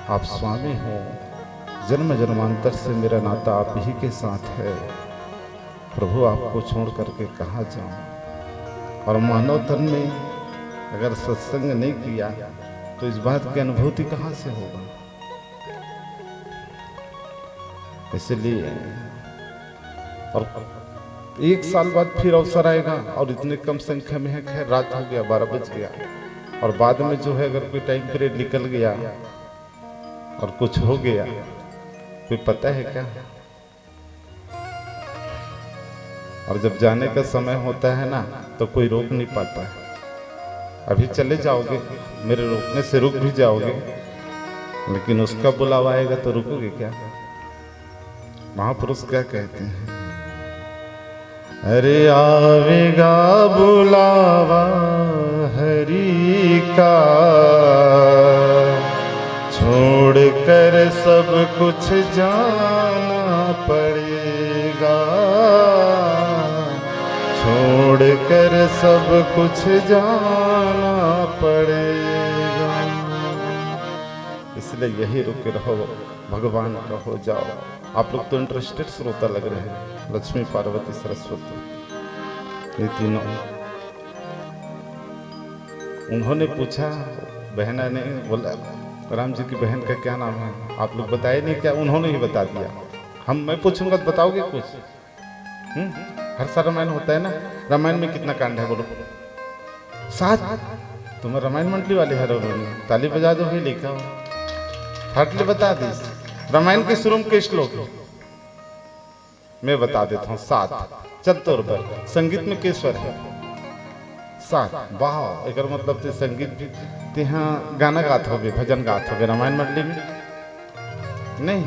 आप स्वामी हो, जन्म जन्मांतर से मेरा नाता आप ही के साथ है, प्रभु आपको छोड़ करके कहाँ जाऊँ। और मानव तन में अगर सत्संग नहीं किया तो इस बात की अनुभूति कहाँ से होगा। इसलिए और 1 साल बाद फिर अवसर आएगा, और इतने कम संख्या में है। खैर, रात हो गया, 12 बज गया, और बाद में जो है अगर कोई टाइम पीरियड निकल गया और कुछ हो गया, कोई पता है क्या? और जब जाने का समय होता है ना, तो कोई रोक नहीं पाता है। अभी चले जाओगे, मेरे रोकने से रुक भी जाओगे, लेकिन उसका बुलावा आएगा तो रुकोगे क्या? महापुरुष क्या कहते हैं? अरे आवेगा बुलावा हरि का, छोड़ कर सब कुछ जाना पड़ेगा, छोड़ कर सब कुछ जाना पड़ेगा। इसलिए यही रुके रहो, भगवान का हो जाओ। आप लोग तो इंटरेस्टेड श्रोता लग रहे हैं। लक्ष्मी पार्वती सरस्वती ये तीनों। उन्होंने पूछा, बहना ने बोला राम जी की बहन का क्या नाम है? आप लोग बताए नहीं क्या? उन्होंने ही बता दिया। मैं पूछूंगा तो बताओगे कुछ? हर साल रामायण होता है ना। रामायण में कितना कांड है बोलो? 7। तुम्हें रामायण मंडली वाले हर ताली बजा दो, ही लिखा हो हटले बता दी। रामायण के शुरू में के श्लोक मैं बता देता हूँ। 7 चतुर पर संगीत में के स्वर है 7। वाह, एक मतलब ते संगीत भी यहाँ गाना गात हो गए, भजन गात हो गए रामायण मंडली में नहीं।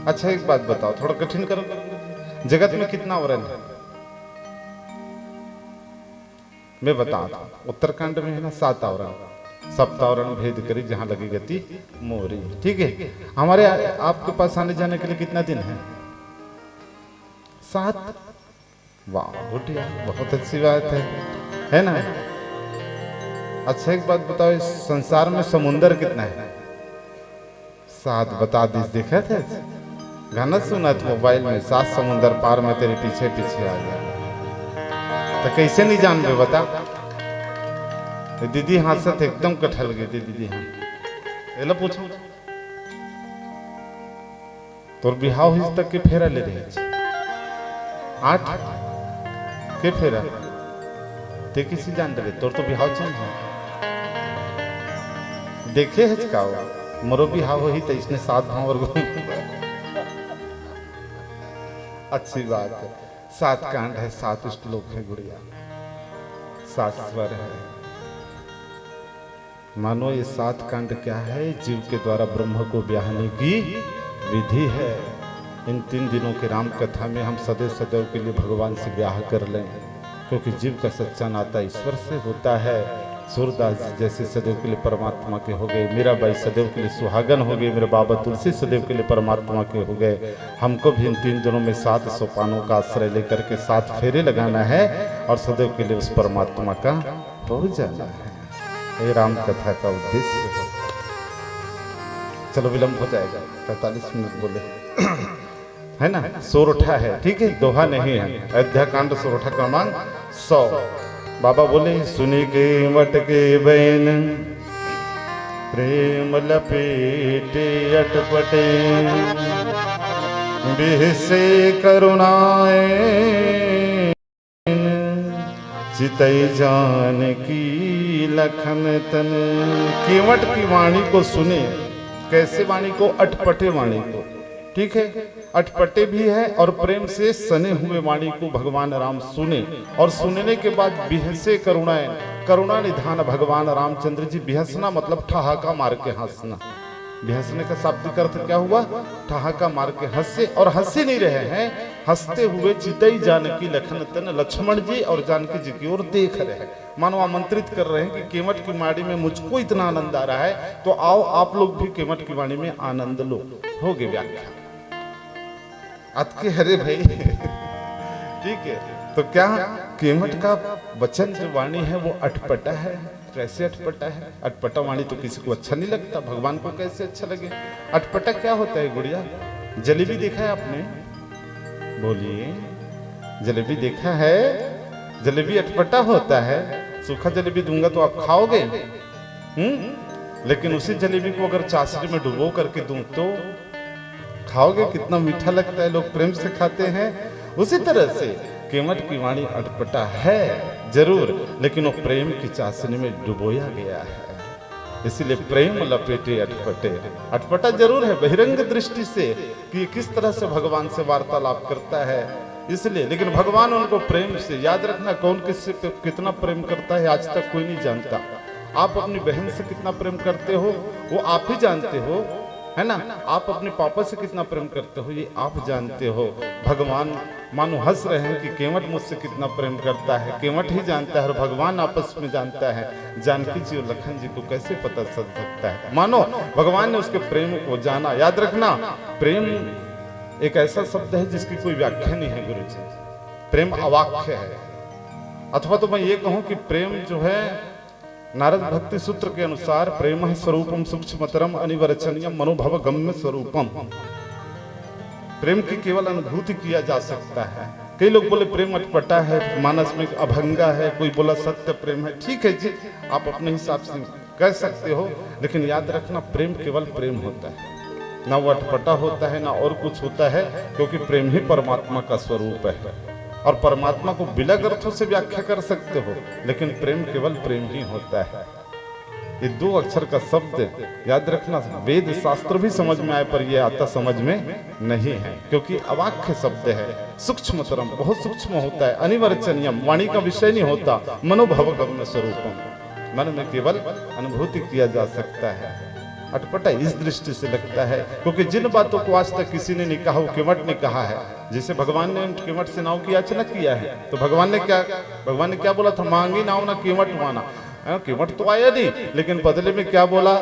अच्छा एक बात बताओ, थोड़ा कठिन करो, जगत में कितना आवरण है? मैं बता दूं, उत्तरकांड में है ना 7 आवरण। सप्तावरण भेद करी जहां लगी गति मोरी। ठीक है, हमारे आपके पास आने जाने के लिए कितना दिन है? 7। वाह गुटिया, बहुत अच्छी बात है ना। अच्छा एक बात बताओ, इस संसार में समुंदर कितना है? 7 बता दी। देखा थे गाना सुना था मोबाइल में, 7 समुंदर पार में तेरे पीछे पीछे आ गया। तो कैसे नहीं जान गए बता? दीदी हंसत एकदम कठल गई थी। दीदी हाँ एला पूछो तोर बिहाव हुई तक के फेरा ले रहे 8 के फेरा ते किसी जान रहे तोर तो बिहाव चल है देखे है का मरो बिहाव हो ही तो इसने 7 भाव और अच्छी बात है। 7 कांड है, 7 श्लोक है गुड़िया, 7 स्वर है। मानो ये 7 कांड क्या है? जीव के द्वारा ब्रह्म को ब्याहने की विधि है। इन 3 दिनों की राम कथा में हम सदैव सदैव के लिए भगवान से ब्याह कर लें, क्योंकि जीव का सच्चा नाता ईश्वर से होता है। सूरदास जी जैसे सदैव के लिए परमात्मा के हो गए, मीराबाई सदैव के लिए सुहागन हो गए, मेरे बाबा तुलसी सदैव के लिए परमात्मा के हो गए। हमको भी इन 3 दिनों में 7 सोपानों का आश्रय लेकर के 7 फेरे लगाना है और सदैव के लिए उस परमात्मा का हो जाना है। ये राम कथा का उद्देश्य है। चलो विलंब हो जाएगा, 45 मिनट बोले है ना। सोरठा है, ठीक है, दोहा नहीं है। अयोध्या कांड सोरठा क्रमांक 100। बाबा बोले सुनी के वट के बैन प्रेम लपेटे अटपटे बिहसे करुणाए चितई जान की लखन तन। केवट की वाणी को सुने, कैसे वाणी को? अटपटे वाणी को, ठीक है। अटपटे भी है और प्रेम से सने हुए वाणी को भगवान राम सुने, और सुनने के बाद बिहसे करुणाएं, करुणा निधान भगवान रामचंद्र जी। बिहसना मतलब ठहाका मार के हंसना। बिहसने का शाब्दिक अर्थ क्या हुआ? ठहाका मार के हंसे, और हंसे नहीं रहे हैं, हंसते हुए चितई जानकी लखन तन। लक्ष्मण जी और जानकी जी की ओर देख रहे हैं, मानो आमंत्रित कर रहे हैं कि केवट की वाणी में मुझको इतना आनंद आ रहा है, तो आओ आप लोग भी केवट की वाणी में आनंद लो। हो गई व्याख्या आपके, हरे भाई ठीक है। तो क्या केवट का वचन जो वाणी है वो अटपटा है? कैसे अटपटा है? अटपटा वाणी तो किसी को अच्छा नहीं लगता, भगवान को कैसे अच्छा लगे? अटपटा क्या होता है गुड़िया? जलेबी देखा है आपने? बोलिए, जलेबी देखा है? जलेबी अटपटा होता है। सूखा जलेबी दूंगा तो आप खाओगे, लेकिन उसी जलेबी को अगर चाशनी में डुबो करके दूं तो खाओगे। कितना मीठा लगता है, लोग प्रेम से खाते हैं। उसी तरह से केवट की वाणी अटपटा है जरूर, लेकिन वो प्रेम की चाशनी में डुबोया गया है, इसलिए प्रेम लपेटे अटपटे। अटपटा जरूर है बहिरंग दृष्टि से कि किस तरह से भगवान से वार्तालाप करता है, इसलिए। लेकिन भगवान उनको प्रेम से, याद रखना, कौन किससे कितना प्रेम करता है आज तक कोई नहीं जानता। आप अपनी बहन से कितना प्रेम करते हो वो आप ही जानते हो, है ना। आप अपने पापा से कितना प्रेम करते हो ये आप जानते हो। भगवान मानो हंस रहे हैं कि केवट मुझसे कितना प्रेम करता है, केवट ही जानता है और भगवान आपस में जानता है। जानकी जी और लखन जी को कैसे पता चल सकता है? मानो भगवान ने उसके प्रेम को जाना। याद रखना, प्रेम एक ऐसा शब्द है जिसकी कोई व्याख्या नहीं है गुरु जी। प्रेम अवाक्य है, अथवा तो मैं ये कहूं कि प्रेम जो है नारद भक्ति सूत्र के अनुसार प्रेम स्वरूपम सूक्ष्मतरम अनिवर्चनीयम मनोभव गम्य स्वरूपम। प्रेम की केवल अनुभूति किया जा सकता है। कई लोग बोले प्रेम अटपटा है, मानस में अभंगा है, कोई बोला सत्य प्रेम है। ठीक है जी, आप अपने हिसाब से कह सकते हो, लेकिन याद रखना प्रेम केवल प्रेम होता है, ना वो अटपटा होता है ना और कुछ होता है, क्योंकि प्रेम ही परमात्मा का स्वरूप है। और परमात्मा को बिलग अर्थों से व्याख्या कर सकते हो, लेकिन प्रेम केवल प्रेम ही होता है। ये 2 अक्षर का शब्द याद रखना, वेद शास्त्र भी समझ में आए पर ये आता समझ में नहीं है, क्योंकि अवाक्य शब्द है। सूक्ष्मतरम बहुत सूक्ष्म होता है, अनिवर्चनीयम वाणी का विषय नहीं होता, मनोभव गम्य स्वरूपम मन में केवल अनुभूति किया जा सकता है। अटपटा इस दृष्टि से लगता है क्योंकि जिन बातों को आज तक किसी ने नहीं कहा वो केवट ने कहा है। जैसे भगवान ने केवट से नाव की याचना किया है, तो भगवान ने क्या बोला था? मांगी नाव ना केवट माना। केवट तो आया नहीं, लेकिन बदले में क्या बोला?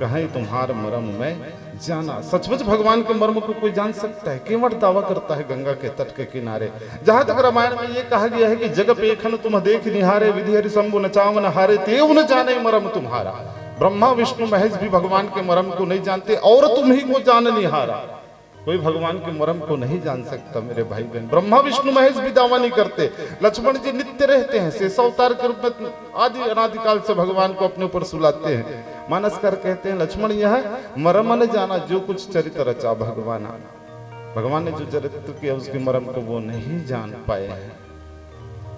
कहीं तुम्हार मर्म में जाना। सचमुच भगवान के मर्म को कोई जान सकता है? केवट दावा करता है गंगा के तट के किनारे। जहां तक रामायण में ये कहा गया है कि जग पेखन तुम देख निहारे, विधि हरि शंभु नचाव न हारे, तेव न जाने मर्म तुम्हारा। ब्रह्मा विष्णु महेश भी भगवान के मर्म को नहीं जानते और तुम ही को जान नहीं हारा। कोई भगवान के मर्म को नहीं जान सकता मेरे भाई बहन। ब्रह्मा विष्णु महेश भी दावा नहीं करते। लक्ष्मण जी नित्य रहते हैं, शेष अवतार के रूप में आदि अनादिकाल से भगवान को अपने ऊपर सुलाते हैं। मानसकर कहते हैं लक्ष्मण यह मर्म न जाना, जो कुछ चरित्र रचा भगवान ने जो चरित्र किया उसके मर्म को वो नहीं जान पाए हैं।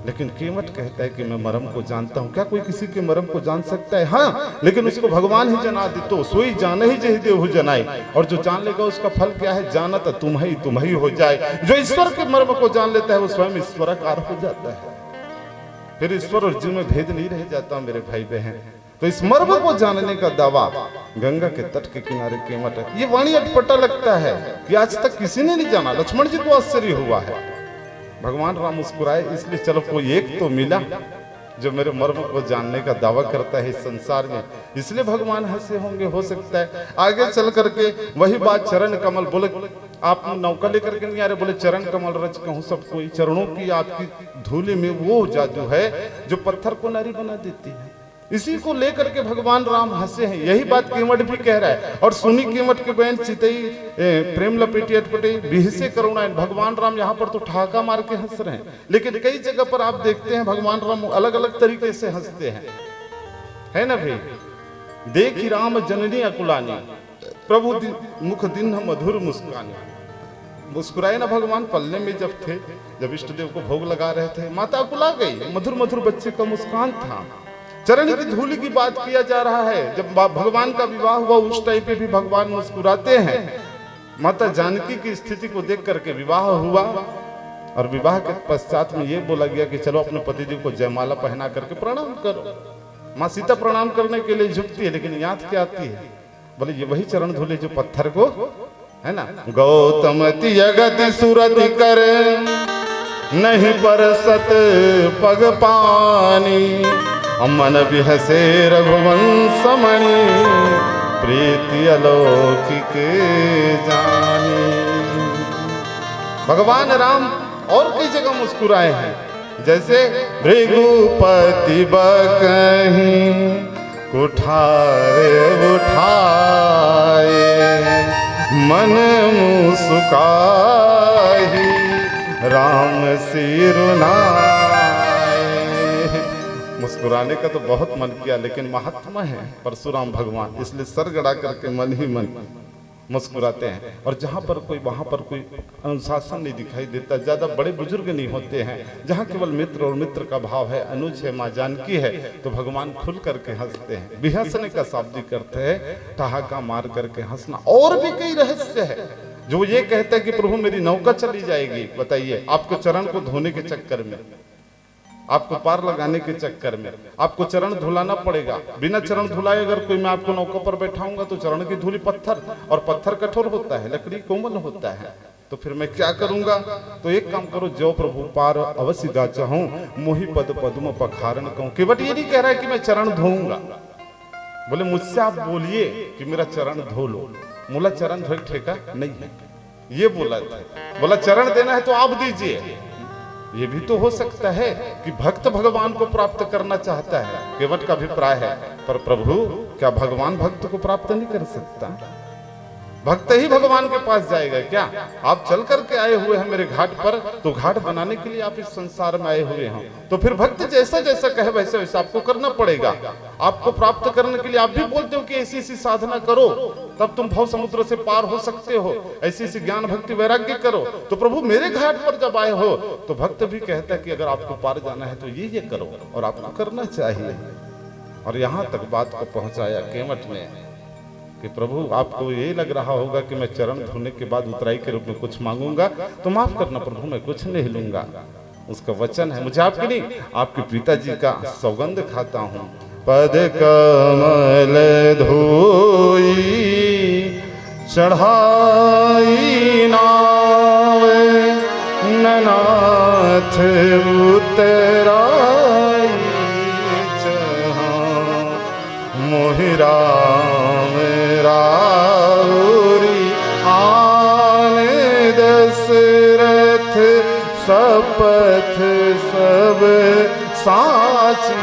लेकिन केवट कहता है कि मैं मर्म को जानता हूं। क्या कोई किसी के मर्म को जान सकता है? हाँ, लेकिन उसको भगवान ही जना दितो, सोई जान ही जहि देहु जनाई। और जो जान लेगा उसका फल क्या है? जानत तुम ही हो जाए। जो ईश्वर के मर्म को जान लेता है वो स्वयं ईश्वराकार हो जाता है। फिर ईश्वर और जीव में भेद नहीं रह जाता मेरे भाई बहन। तो इस मर्म को जानने का दावा गंगा के तट के किनारे केवट है। ये वाणी अटपटा लगता है कि आज तक किसी ने नहीं जाना। लक्ष्मण जी को आश्चर्य हुआ है। भगवान राम मुस्कुराए, इसलिए चलो कोई एक तो मिला जो मेरे मर्म को जानने का दावा करता है इस संसार में, इसलिए भगवान हंसे होंगे। हो सकता है आगे चल करके वही बात चरण कमल बोले, आप नौका लेकर के नहीं आ रहे, बोले चरण कमल रच कहूं सब कोई, चरणों की आपकी धूलि में वो जादू है जो पत्थर को नारी बना देती है। इसी को लेकर के भगवान राम हंसे हैं। यही बात केवट भी कह रहा है। और सुनी केवट के बहन चितई प्रेम लपेटी अटपटे बिहसे करुणा। भगवान राम यहाँ पर तो ठहाका मार के हंस रहे हैं, लेकिन कई जगह पर आप देखते हैं भगवान राम अलग अलग तरीके से हंसते हैं, है ना भाई। देखी राम जननी अकुलानी, प्रभु मुख दिन मधुर मुस्कानी। मुस्कुराए ना भगवान पल्ले में जब थे, जब इष्ट देव को भोग लगा रहे थे, माता अकुला गई। मधुर मधुर बच्चे का मुस्कान था। चरण की धूलि की बात किया जा रहा है। जब भगवान का विवाह हुआ उस टाइम पे भी भगवान मुस्कुराते हैं। माता जानकी की स्थिति को देख करके विवाह हुआ और विवाह के पश्चात में ये बोला गया कि चलो अपने पतिदेव को जयमाला पहना करके प्रणाम करो। माँ सीता प्रणाम करने के लिए झुकती है, लेकिन याद क्या आती है, बोले ये वही चरण धूले जो पत्थर को, है ना। गौतमति जगति सुरति कर नहीं परसत पग पानी, मन बिहसे रघुवंश मणि प्रीति अलौकिक जानी। भगवान राम और कई जगह मुस्कुराए हैं, जैसे भृगुपति बकहीं कुठारे उठाए, मन मुस्काहि राम सिरुनाए। मुस्कुराने का तो बहुत मन किया, लेकिन महात्मा है परशुराम भगवान, इसलिए सर गड़ा करके मन ही मन मुस्कुराते हैं। और जहाँ पर कोई वहाँ पर कोई अनुशासन नहीं दिखाई देता, ज़्यादा बड़े बुजुर्ग नहीं होते हैं। जहाँ केवल मित्र और मित्र का भाव है, अनुज है, माँ जानकी है, तो भगवान खुल करके हंसते हैं। बिहसने का शाब्दिक अर्थ है ठहाका मार करके हंसना। और भी कई रहस्य है जो ये कहते हैं कि प्रभु मेरी नौका चली जाएगी। बताइए, आपको चरण को धोने के चक्कर में, आपको पार लगाने के चक्कर में आपको चरण धुलाना पड़ेगा। बिना चरण धुलाए अगर कोई मैं आपको नौका पर बैठाऊंगा तो चरण की धूलि पत्थर, और पत्थर कठोर होता है, लकड़ी कोमल होता है, तो फिर मैं क्या करूंगा। तो एक काम करो, जो प्रभु पार अवश्य गा चाहूं, मोहि पद पद्म पखारन कहूं। केवट ये नहीं कह रहा है कि मैं चरण धोऊंगा, बोले मुझसे आप बोलिए कि मेरा चरण धो लो। मोला चरण धोए ठेका नहीं है, ये बोला था। बोला चरण देना है तो आप दीजिए। ये भी तो हो सकता है कि भक्त भगवान को प्राप्त करना चाहता है, केवट का अभिप्राय है। पर प्रभु क्या भगवान भक्त को प्राप्त नहीं कर सकता? भक्त ही भगवान के पास जाएगा क्या? आप चल करके आए हुए हैं मेरे घाट पर, तो घाट बनाने के लिए आप इस संसार में आए हुए हैं, तो फिर भक्त जैसा जैसा कहे वैसे वैसा आपको करना पड़ेगा। आपको प्राप्त करने के लिए आप भी बोलते हो कि ऐसी ऐसी साधना करो तब तुम भव समुद्र से पार हो सकते हो, ऐसी ऐसी ज्ञान भक्ति वैराग्य करो। तो प्रभु मेरे घाट पर जब आए हो तो भक्त भी कहता है कि अगर आपको पार जाना है तो ये करो, और आपको करना चाहिए। और यहाँ तक बात को पहुंचाया केवट ने कि प्रभु आपको ये लग रहा होगा कि मैं चरण धोने के बाद उतराई के रूप में कुछ मांगूंगा, तो माफ करना प्रभु, मैं कुछ नहीं लूंगा। उसका वचन है, मुझे आपके नहीं आपके पिताजी का सौगंध खाता हूँ। पद कमल धोई चढ़ाई नावे, ननाथ उतराई जहाँ, मोहि राम राउरी आन दशरथ, शपथ सब साची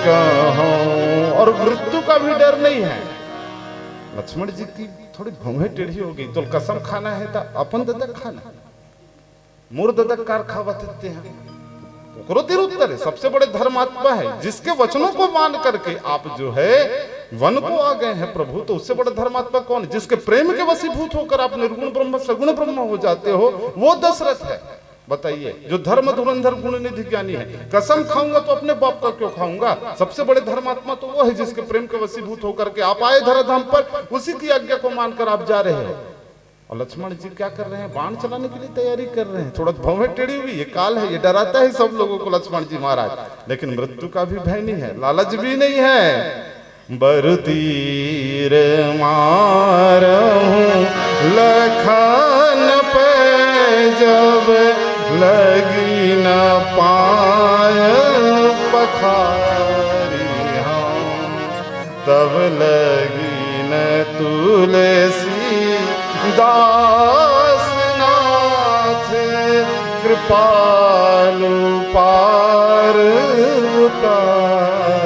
कहूं। और मृत्यु का भी डर नहीं है। लक्ष्मण जी की थोड़ी भौहें टेढ़ी हो गई, तो कसम खाना है तो अपन ददक खाना, मोर ददक कार खावते हैं। उत्तर है, सबसे बड़े धर्मात्मा है, जिसके वचनों को मान करके आप जो है वन को आ गए हैं प्रभु, तो उससे बड़ा धर्मात्मा कौन है? जिसके प्रेम के वशीभूत होकर आप निर्गुण ब्रह्म सगुण ब्रह्म हो जाते हो, वो दशरथ है। बताइए, जो धर्म धुरंधर गुण निधि ज्ञानी है। कसम खाऊंगा तो अपने बाप का क्यों खाऊंगा? सबसे बड़े धर्मात्मा तो वो है जिसके प्रेम के वशीभूत होकर के आप आए धराधाम पर, उसी की आज्ञा को मानकर आप जा रहे हो। और लक्ष्मण जी क्या कर रहे हैं? बाण चलाने के लिए तैयारी कर रहे हैं। थोड़ा भौहें टेढ़ी हुई, ये काल है, ये डराता है सब लोगों को लक्ष्मण जी महाराज, लेकिन मृत्यु का भी भय नहीं है, लालच भी नहीं है। बरुतीर मारहूं लखन पे जब लगी न पाय पखारिया, तब लगी न तुलसी दास नाथ कृपालु पार उतारिया।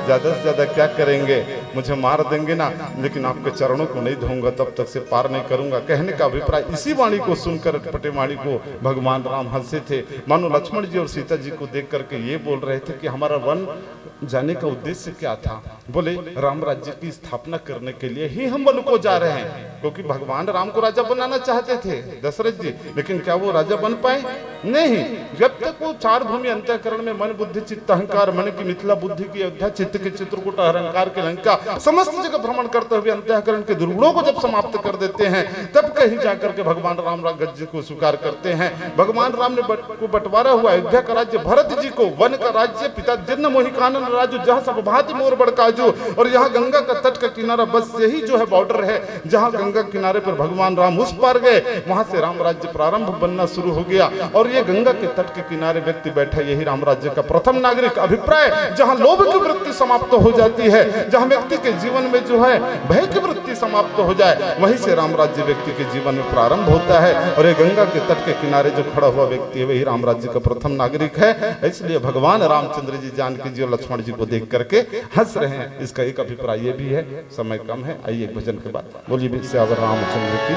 ज्यादा से ज्यादा क्या करेंगे, मुझे मार देंगे ना, लेकिन आपके चरणों को नहीं धोऊंगा तब तक से पार नहीं करूंगा। कहने का अभिप्राय, इसी वाणी को सुनकर अटपटे वाणी को भगवान राम हंसे थे। मानो लक्ष्मण जी और सीता जी को देख करके ये बोल रहे थे कि हमारा वन जाने का उद्देश्य क्या था? बोले राम राज्य की स्थापना करने के लिए ही हम वन को जा रहे हैं, क्योंकि भगवान राम को राजा बनाना चाहते थे दशरथ जी, लेकिन क्या वो राजा बन पाए? नहीं। जब तक वो चार भूमि अंतःकरण में मन बुद्धि चित्त अहंकार, मन की मिथिला, बुद्धि की अयोध्या, चित्त के चित्रकूट, अहंकार के लंका, समस्त जगह भ्रमण करते हुए अंतःकरण के दुर्गुणों को जब समाप्त कर देते हैं, तब कहीं जाकर के भगवान राम राज्य को स्वीकार करते हैं। भगवान राम ने को बंटवारा हुआ अयोध्या का राज्य भरत जी को, वन का राज्य पिता जिन्न मोहि कानन राजू, जहाँ सब भांति मोर बड़काजू, और यहाँ गंगा का तट का किनारा, बस यही जो है बॉर्डर है, जहाँ गंगा किनारे पर भगवान राम उस पार गए, वहां से राम राज्य प्रारंभ बनना शुरू हो गया। और ये गंगा के तट के किनारे व्यक्ति बैठा, यही राम राज्य का प्रथम नागरिक। अभिप्राय, जहाँ लोभ की वृत्ति समाप्त हो जाती है, जहाँ व्यक्ति के जीवन में जो है भय की वृत्ति समाप्त हो जाए, वहीं से राम राज्य व्यक्ति के जीवन में प्रारंभ होता है। और ये गंगा के तट के किनारे जो खड़ा हुआ व्यक्ति है, वही राम राज्य का प्रथम नागरिक है। इसलिए भगवान रामचंद्र जी जानकी जी और लक्ष्मण जी को देख करके हंस रहे हैं। इसका एक अभिप्राय ये भी है। समय कम है, आइए एक भजन के बाद बोलिए श्यावर रामचंद्र की।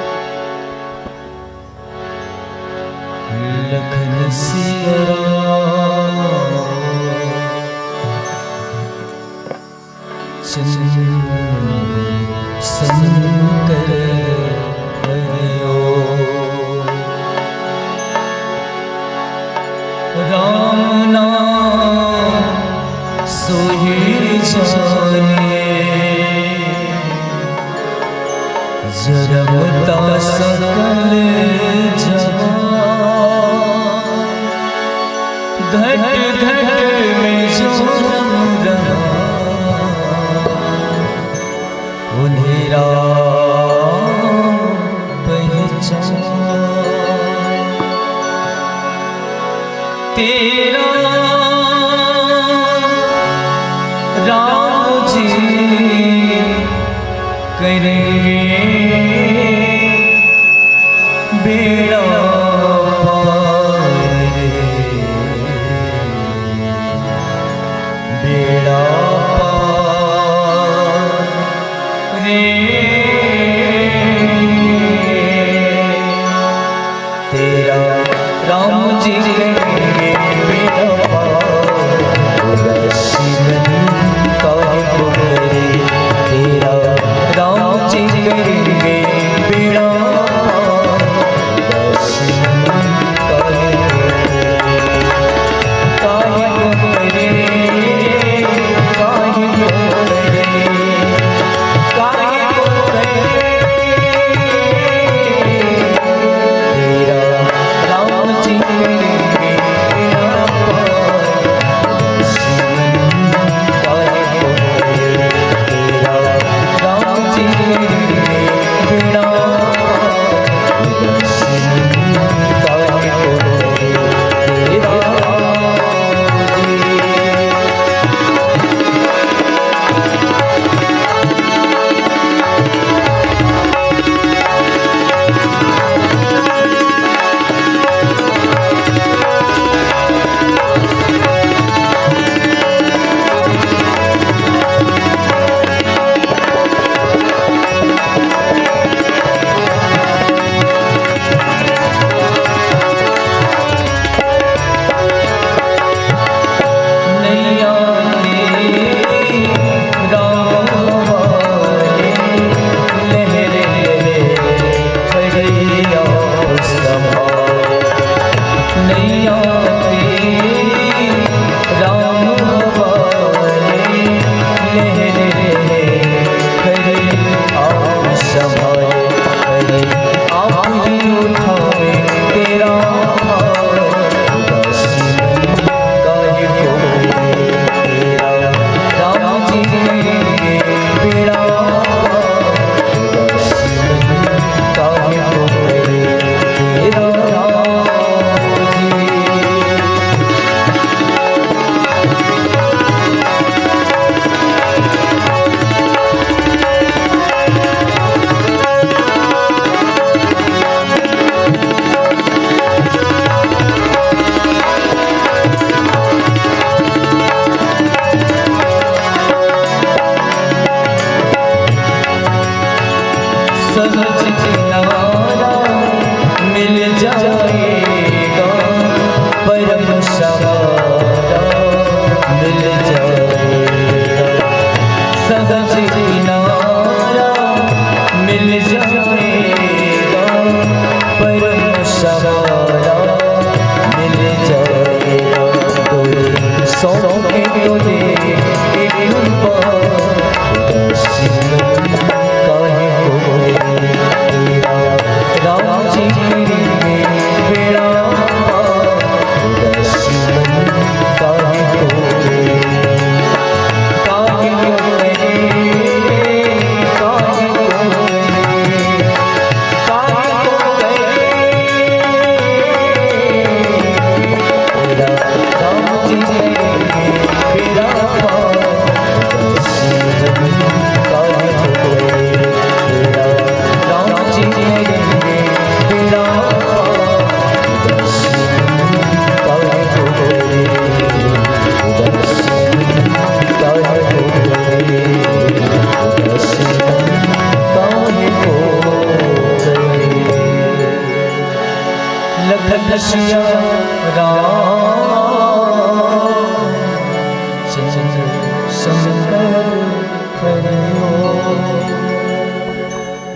लखन सिया शंकर हरिओ, राम नाम सोहि जाने, जरमता सकल जहां, घट घट में जो रंग रहा, उन्हें राम पहचान। तेरा राम जी करेंगे बेड़ा पार, बेड़ा पार रे। तेरा राम जी करेंगे बेड़ा पार, तेरा राम जी करेंगे बेड़ा काहे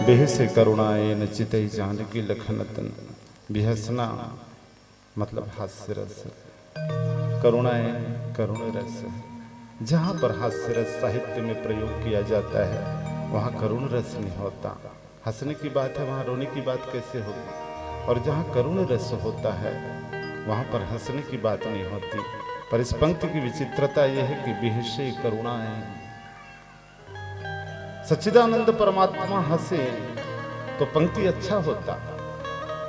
बेह से करुणाए नचित जानकी लखनतन। बिहसना मतलब हास्य रस, करुणाए करुण रस। जहाँ पर हास्य रस साहित्य में प्रयोग किया जाता है वहाँ करुण रस नहीं होता। हंसने की बात है, वहाँ रोने की बात कैसे होगी? और जहाँ करुण रस होता है वहाँ पर हंसने की बात नहीं होती। पर इस पंक्ति की विचित्रता यह है कि बिहसे करुणाए, सच्चिदानंद परमात्मा हंसे तो पंक्ति अच्छा होता।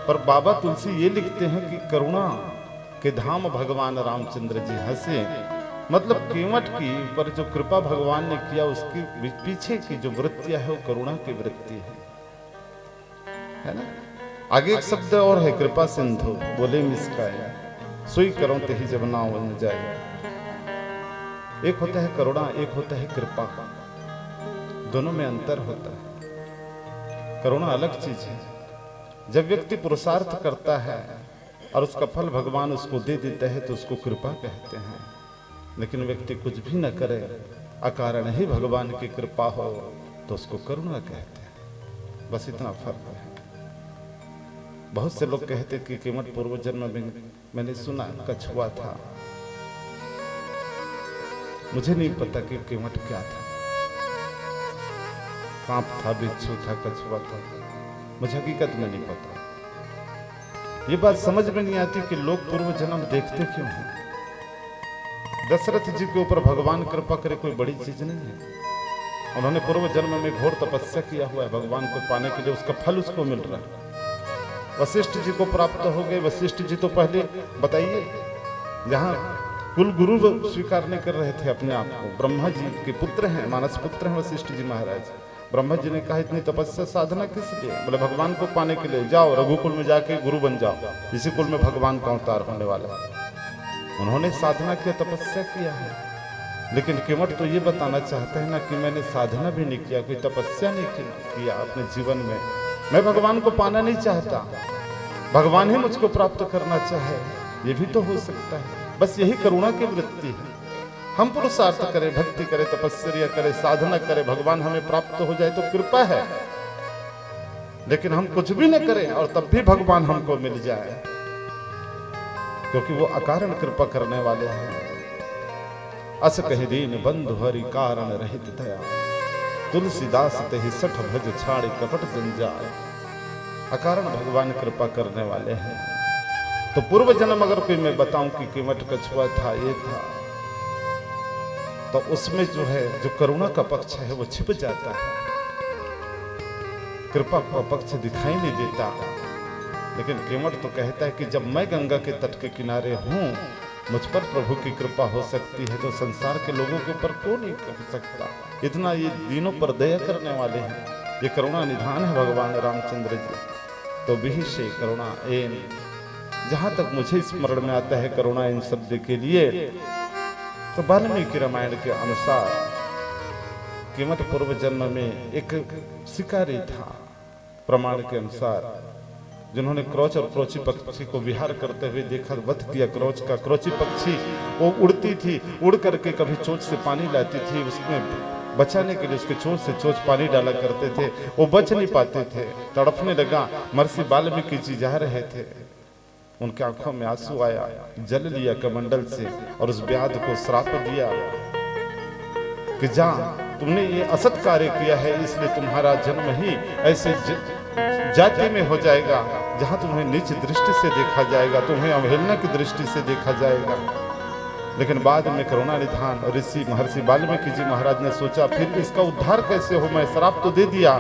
पर बाबा तुलसी ये लिखते हैं कि करुणा के धाम भगवान रामचंद्र जी हंसे, मतलब केवट की पर जो कृपा भगवान ने किया उसकी पीछे की जो वृत्तियां है वो करुणा की वृत्ति है ना। आगे एक शब्द और है, कृपा सिंधु बोले मिसकाए, सुई करो ते ही जब ना बन जाए। एक होता है करुणा, एक होता है कृपा, दोनों में अंतर होता है। करुणा अलग चीज है। जब व्यक्ति पुरुषार्थ करता है और उसका फल भगवान उसको दे देता है तो उसको कृपा कहते हैं। लेकिन व्यक्ति कुछ भी न करे, अकारण ही भगवान की कृपा हो तो उसको करुणा कहते हैं। बस इतना फर्क है। बहुत से लोग कहते कि केवट पूर्व जन्म में मैंने सुना कछुआ था। मुझे नहीं पता कि केवट क्या था, सांप था, बिच्छू था, कछुआ था, मुझे हकीकत में नहीं पता। ये बात समझ में नहीं आती कि लोग पूर्व जन्म देखते क्यों हैं। दशरथ जी के ऊपर भगवान कृपा करे कोई बड़ी चीज नहीं है। उन्होंने पूर्व जन्म में घोर तपस्या किया हुआ है भगवान को पाने के लिए, उसका फल उसको मिल रहा है। वशिष्ठ जी को प्राप्त हो गए। वशिष्ठ जी तो पहले बताइए जहाँ कुल गुरु स्वीकार नहीं कर रहे थे अपने आप को, ब्रह्मा जी के पुत्र हैं, मानस पुत्र हैं वशिष्ठ जी महाराज। ब्रह्मा जी ने कहा इतनी तपस्या साधना किस लिए? बोले भगवान को पाने के लिए। जाओ रघुकुल में जाके गुरु बन जाओ, इसी कुल में भगवान का अवतार होने वाला है। उन्होंने साधना की, तपस्या किया है। लेकिन केवट तो ये बताना चाहता है ना कि मैंने साधना भी नहीं किया, कोई तपस्या नहीं किया अपने जीवन में, मैं भगवान को पाना नहीं चाहता, भगवान ही मुझको प्राप्त करना चाहे। ये भी तो हो सकता है। बस यही करुणा की वृत्ति है। हम पुरुषार्थ करें, भक्ति करें, तपस्या करें, साधना करें, भगवान हमें प्राप्त हो जाए तो कृपा है। लेकिन हम कुछ भी न करें और तब भी भगवान हमको मिल जाए, क्योंकि वो अकारण कृपा करने वाले हैं। अस कहि दीन बंधु हरि कारण रहित दया, तुलसीदास तेहि सठ भज छाड़े कपट जंजाल। अकारण भगवान कृपा करने वाले हैं। तो पूर्व जन्म अगर कोई मैं बताऊं कि केवट कछुआ था, ये था, तो उसमें जो है जो करुणा का पक्ष है वो छिप जाता है, कृपा का पक्ष दिखाई नहीं देता। लेकिन केवट तो कहता है कि जब मैं गंगा के तट के किनारे हूं, मुझ पर प्रभु की कृपा हो सकती है तो संसार के लोगों के ऊपर क्यों नहीं कर सकता। इतना ये दीनों पर दया करने वाले हैं। ये करुणा निधान है भगवान रामचंद्र जी। तो बिहिषे करुणा एन, जहां तक मुझे स्मरण में आता है करुणा इन शब्द के लिए, तो वाल्मीकि रामायण के अनुसार केवट पूर्व जन्म में एक शिकारी था। प्रमाण के अनुसार जिन्होंने क्रोच और क्रोची पक्षी को विहार करते हुए देखा, वध किया क्रोच का। क्रोची पक्षी वो उड़ती थी, उड़ करके कभी चोंच से पानी लाती थी, उसमें बचाने के लिए उसके चोंच से चोंच पानी डाला करते थे, वो बच नहीं पाते थे, तड़पने लगा। महर्षि वाल्मीकि जी जा रहे थे, उनके आंखों में आंसू आया, जल लिया कमंडल से और उस व्याध को श्राप दिया कि जा तुमने ये असत कार्य किया है, इसलिए तुम्हारा जन्म ही ऐसे जाति में हो जाएगा जहां तुम्हें नीच दृष्टि से देखा जाएगा, तुम्हें अवहेलना की दृष्टि से देखा जाएगा। लेकिन बाद में करुणा निधान ऋषि महर्षि वाल्मीकि जी महाराज ने सोचा फिर इसका उद्धार कैसे हो, मैं श्राप तो दे दिया।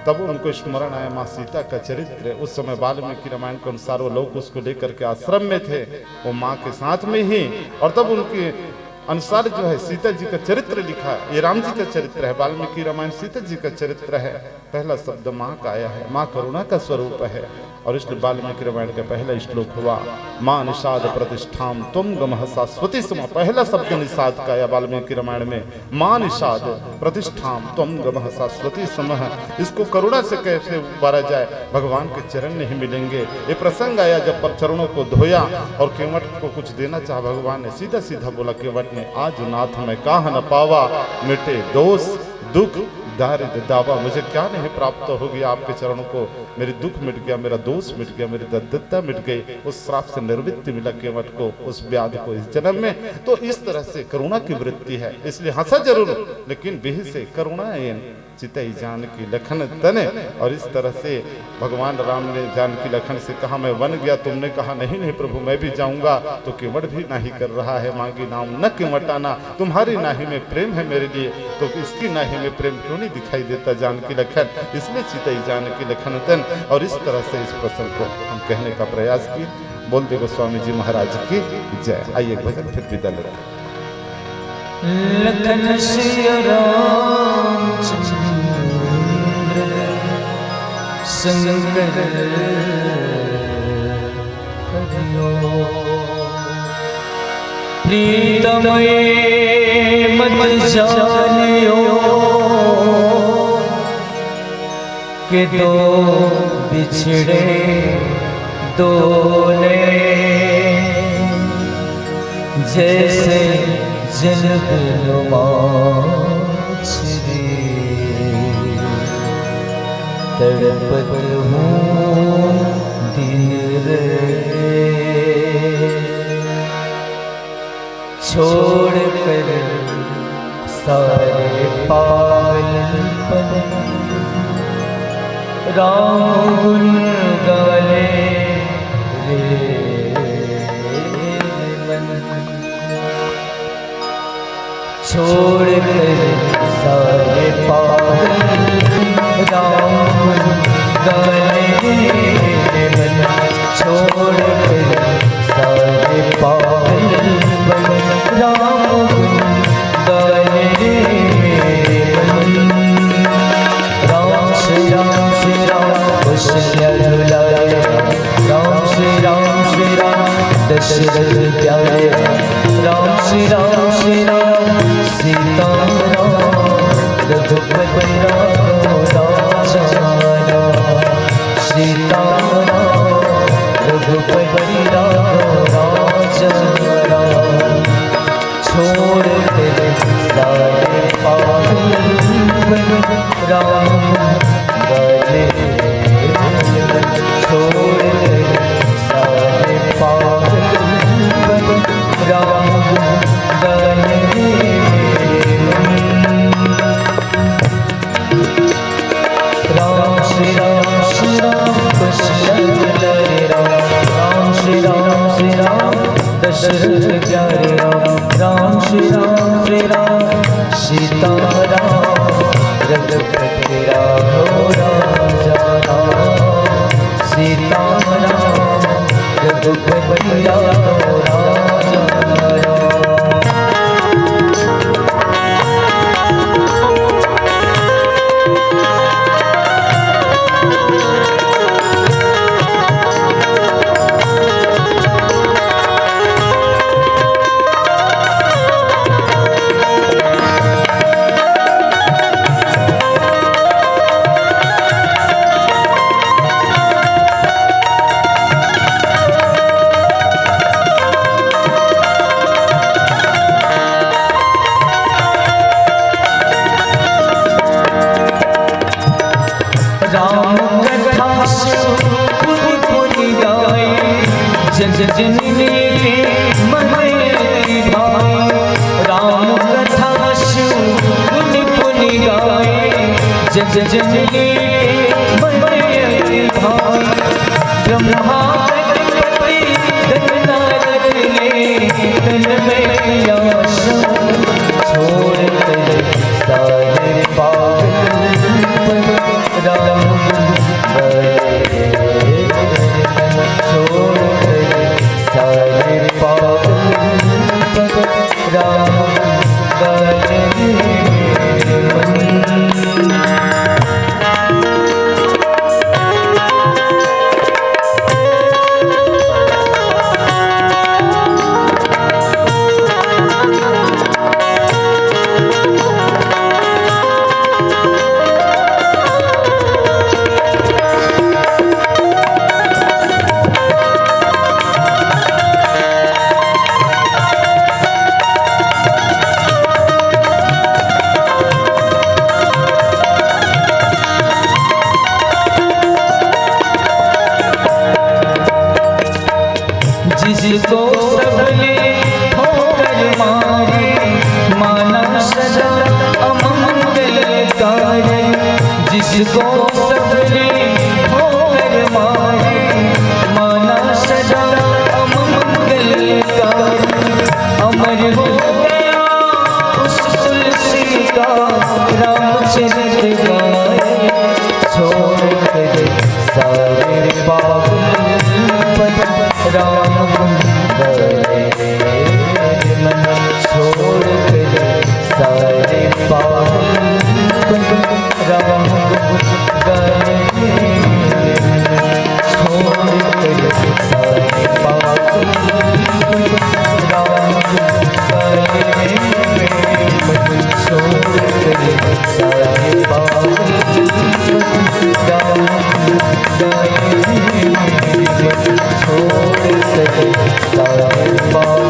तब उनको स्मरण आया माँ सीता का चरित्र। उस समय वाल्मीकि रामायण के अनुसार वो लोग उसको लेकर के आश्रम में थे, वो माँ के साथ में ही, और तब उनके अनुसार जो है सीता जी का चरित्र लिखा। ये राम जी का चरित्र है, वाल्मीकि रामायण सीता जी का चरित्र है। पहला शब्द माँ का आया है, माँ करुणा का स्वरूप है। और इसलिए वाल्मीकि रामायण का पहला श्लोक हुआ माँ निषाद प्रतिष्ठाम तुम गमः शाश्वती सम। पहला शब्द निषाद का आया वाल्मीकि रामायण में, माँ निषाद प्रतिष्ठाम तुम गमः शाश्वती समः। इसको करुणा से कैसे उबारा जाए, भगवान के चरण नहीं मिलेंगे। ये प्रसंग आया जब पर चरणों को धोया और केवट को कुछ देना चाहा भगवान ने, सीधा सीधा बोला केवट ने, आज नाथ मैं काह न पावा, मिटे दोष दुख दारिद्र दावा। मुझे क्या नहीं प्राप्त हो गया आपके चरणों को, मेरी दुख मिट गया, मेरा दोष मिट गया, मेरी दरिद्रता मिट गई। उस श्राप से निवृत्ति मिला केवट को, उस व्याधि को इस जन्म में। तो इस तरह से करुणा की वृत्ति है, इसलिए हंसा जरूर लेकिन बिह से करुणा चितई जानकी लखन तने। और इस तरह से भगवान राम ने जानकी लखन से कहा मैं वन गया, तुमने कहा नहीं नहीं प्रभु मैं भी जाऊंगा। तो केवट भी नाही कर रहा है, मांगी नाम न केवटाना, तुम्हारी नाही में प्रेम है मेरे लिए, तो इसकी नाही में प्रेम क्यों नहीं दिखाई देता जानकी लखन, इसलिए चितई जानकी लखन तन। और इस तरह से इस प्रसंग को हम कहने का प्रयास किए। बोलते गोस्वामी जी महाराज की जय। आइए भजन फिर विदा लेते हैं। लखन सिया रामचंद्र संग करियो, प्रीतम मत जानियो कि दो बिछड़े दोने, जैसे जल बिलुमा तड़पत हूँ दिन रे, छोड़ कर सारे पागलपन, राम गुण गाले रे मन। छोड़ कर सारे पागल राम गाने मन, छोड़ कर सारे पागल राम गाने मेरे मन। राम श्री राम श्री राम कौशल्या दुलारे, राम श्री राम दशरथ प्यारे, राम श्री राम सीता राम रघुपति राजा राम, सीता राम रघुपति राजा राम। छोड़ कर सारे पागल राम गाने, छोड़ कर सारे पागल राम गाने मेरे मन। राम श्री राम कृष्ण दुलारे राम, राम श्री राम दशरथ प्यारे राम, राम श्री राम सीता राम रघुपति राजा राम, सीता राम रघुपति राजा राम। जननी के मन की भाई, राम कथा जग जननी बड़े भाई ब्रह्मा गणपति गणनाथ ने तन में किया छोड़ कर सारे पागल राम गए छोड़ कर सारे पागल राम गए जिसको सबने ठोकर मारे माना सदा अमंगलकारी जिसको सबने ठोकर मारे माना सदा अमंगलकारी अमर हो गया उस तुलसी का रामचरित गाए छोड़ कर सारे पागल राम गए मन छोड़ कर सारे पागल राम गए छोड़ कर सारे पागल राम गए मन छोड़ कर सारे पागल राम गए छोड़ कर सारे पागल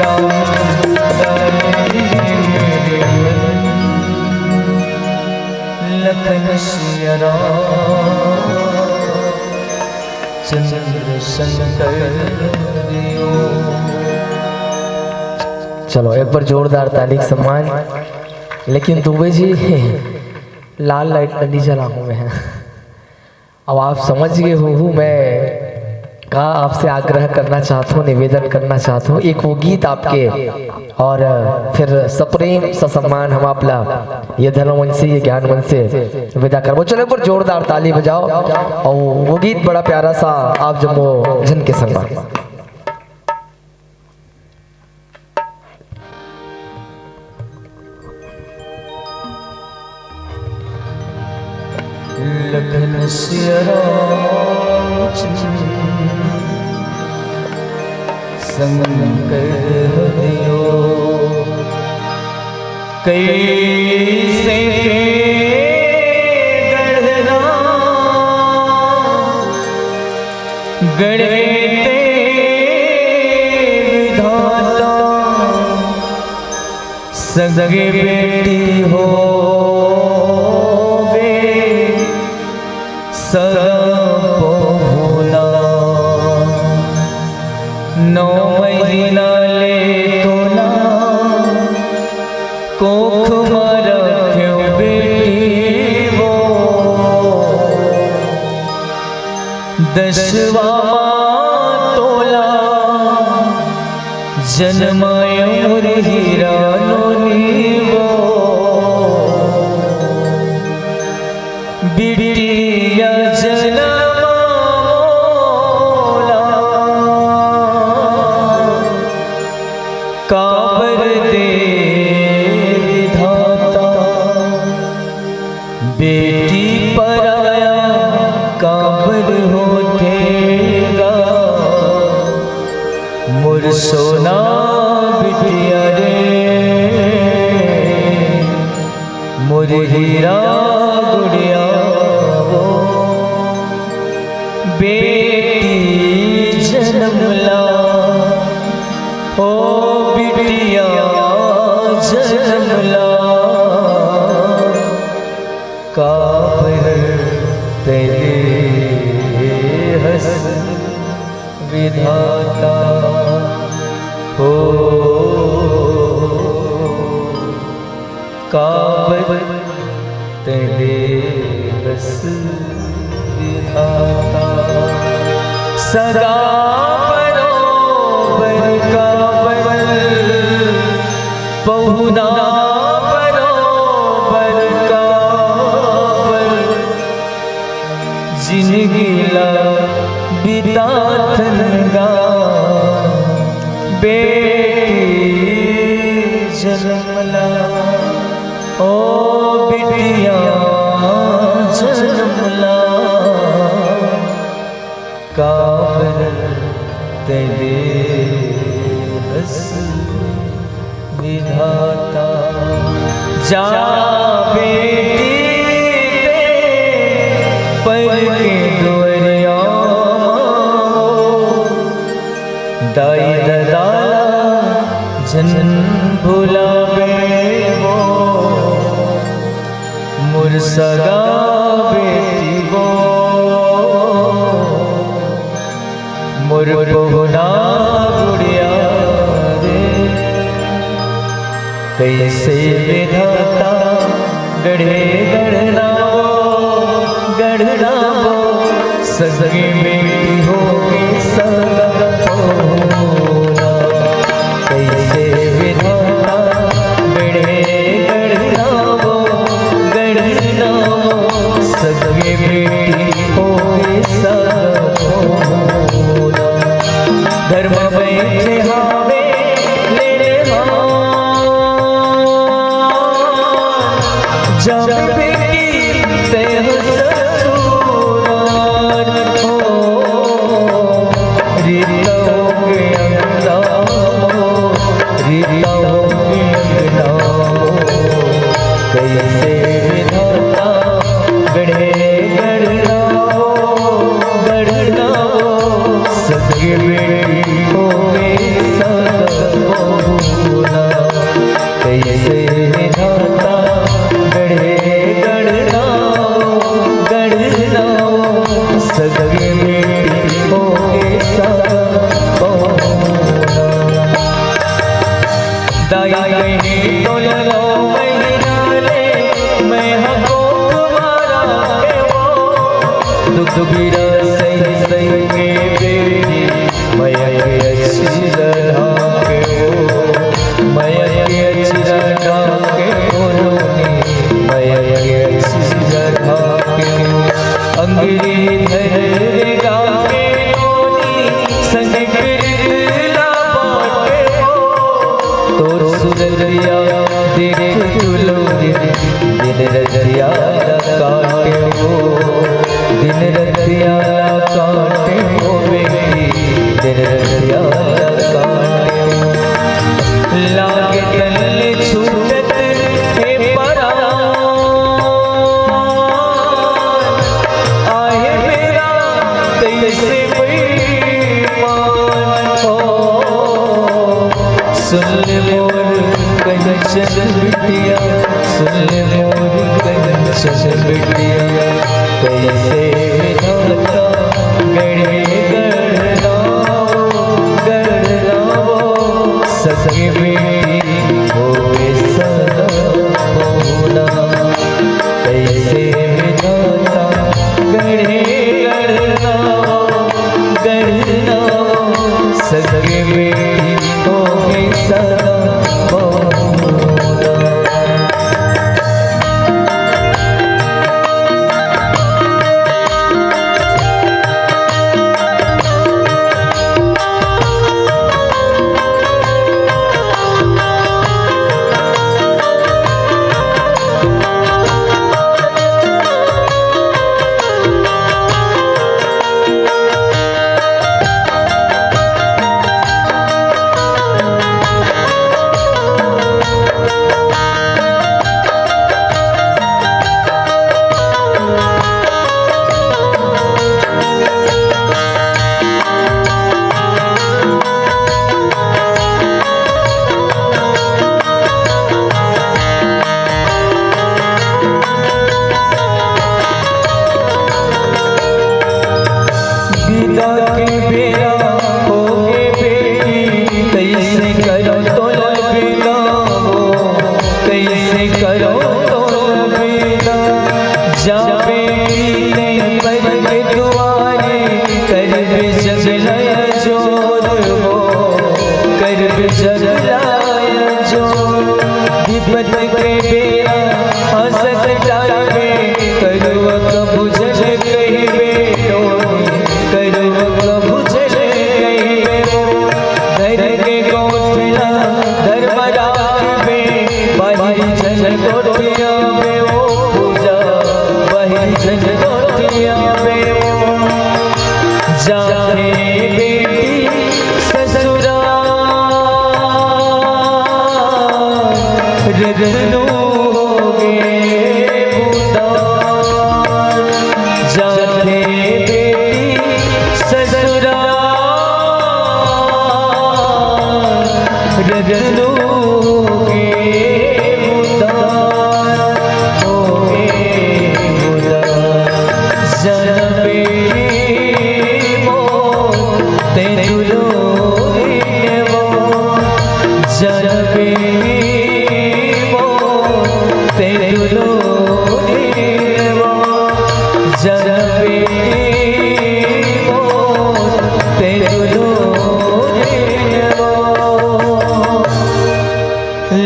राम लखन सिया चंद्र शंकर दियो। चलो एक बार जोरदार ताली का सम्मान। लेकिन दुबे जी लाल लाइट नहीं जला हूँ मैं। अब आप समझ गए हो मैं का आपसे आग्रह करना चाहता हूँ, निवेदन करना चाहता हूँ। एक वो गीत आपके और फिर सप्रेम ससम्मान हम आपला ये धर्मवंश से ये ज्ञानवंश से विदा करबो। चलो पर जोरदार ताली बजाओ और वो गीत बड़ा प्यारा सा आप जब जन के सम्मान। लखन सिया शंकर दियो कैसे गढ़ना गढ़े विधाता सगे बेटी हो नौ महीना ले तो ना कोख मारा क्यों बेटी वो दसवा तोला जन्मायूर हीरा नोनी वो बिटिया जना काबर दे विधाता बेटी पराया काबर होतेगा मुर सोना बिटिया रे मुर हीरा गुड़िया वो बेटी जन्मला ओ बिटिया जन्मला काबर तेरे हस विधाता हो काबर तेरे बस विधाता सदा बरोबर का बल बहुना बरोबर का बल जिंदगी ला बिताथनगा बेटी जन्मला ओ बिटिया जन्मला काबर तेरे बस विधाता जा बेटी पर के दुआरिया दाई दादा जन भुलावे वो मुरसगा बेटी वो मुर बहुना गुड़िया रे कैसे विधाता गढ़े गढ़ना वो सगी बेटी होगी सगा होना कैसे विधाता गढ़े गढ़ना वो सगी बेटी होगी सगा होना धर्म बैठे हावे ले जब बेटी तेह ससुराल हो रीता होगे अंगना रीता होगे अंगना कैसे विधाता गढ़े गढ़ना सगे बेटी होगे सगोना कैसे विधाता गढ़े गढ़ना सगे बेटी होगे सगोना दाई गई तो लगाओ महीना ले मैं हमको तुम्हारा के वो दुख गिरा सही सही के बेटी मैं अच्छी रहा के वो मैं अच्छी रहा के बोलोनी मैं अच्छी रहा के अंगरी धरेगा के नोनी संग गिरला बाटे वो तोर सुररिया देख चुलोरी दिन रतिया काटे वो दिन रतिया काटे वो बेटी दिन रतिया काटे लागे तले छूटत हे परा आए मेरा कैसे बेईमान हो सुन ले मोर कंचन बिटिया सुन ले मोर कंचन बिटिया कैसे विधाता गढ़े गढ़ना वो सगी बेटी होगे सगा होना कैसे विधाता गढ़े गढ़ना सगी बेटी होगे सगा होना गोटिया में वो पूजा वही जन गोटिया में वो जाने बेटी ससुरा रजनू होगे भूतान जाने बेटी ससुरा रजनू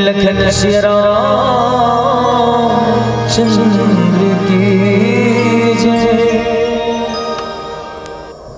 लखन श्री राम चंद्र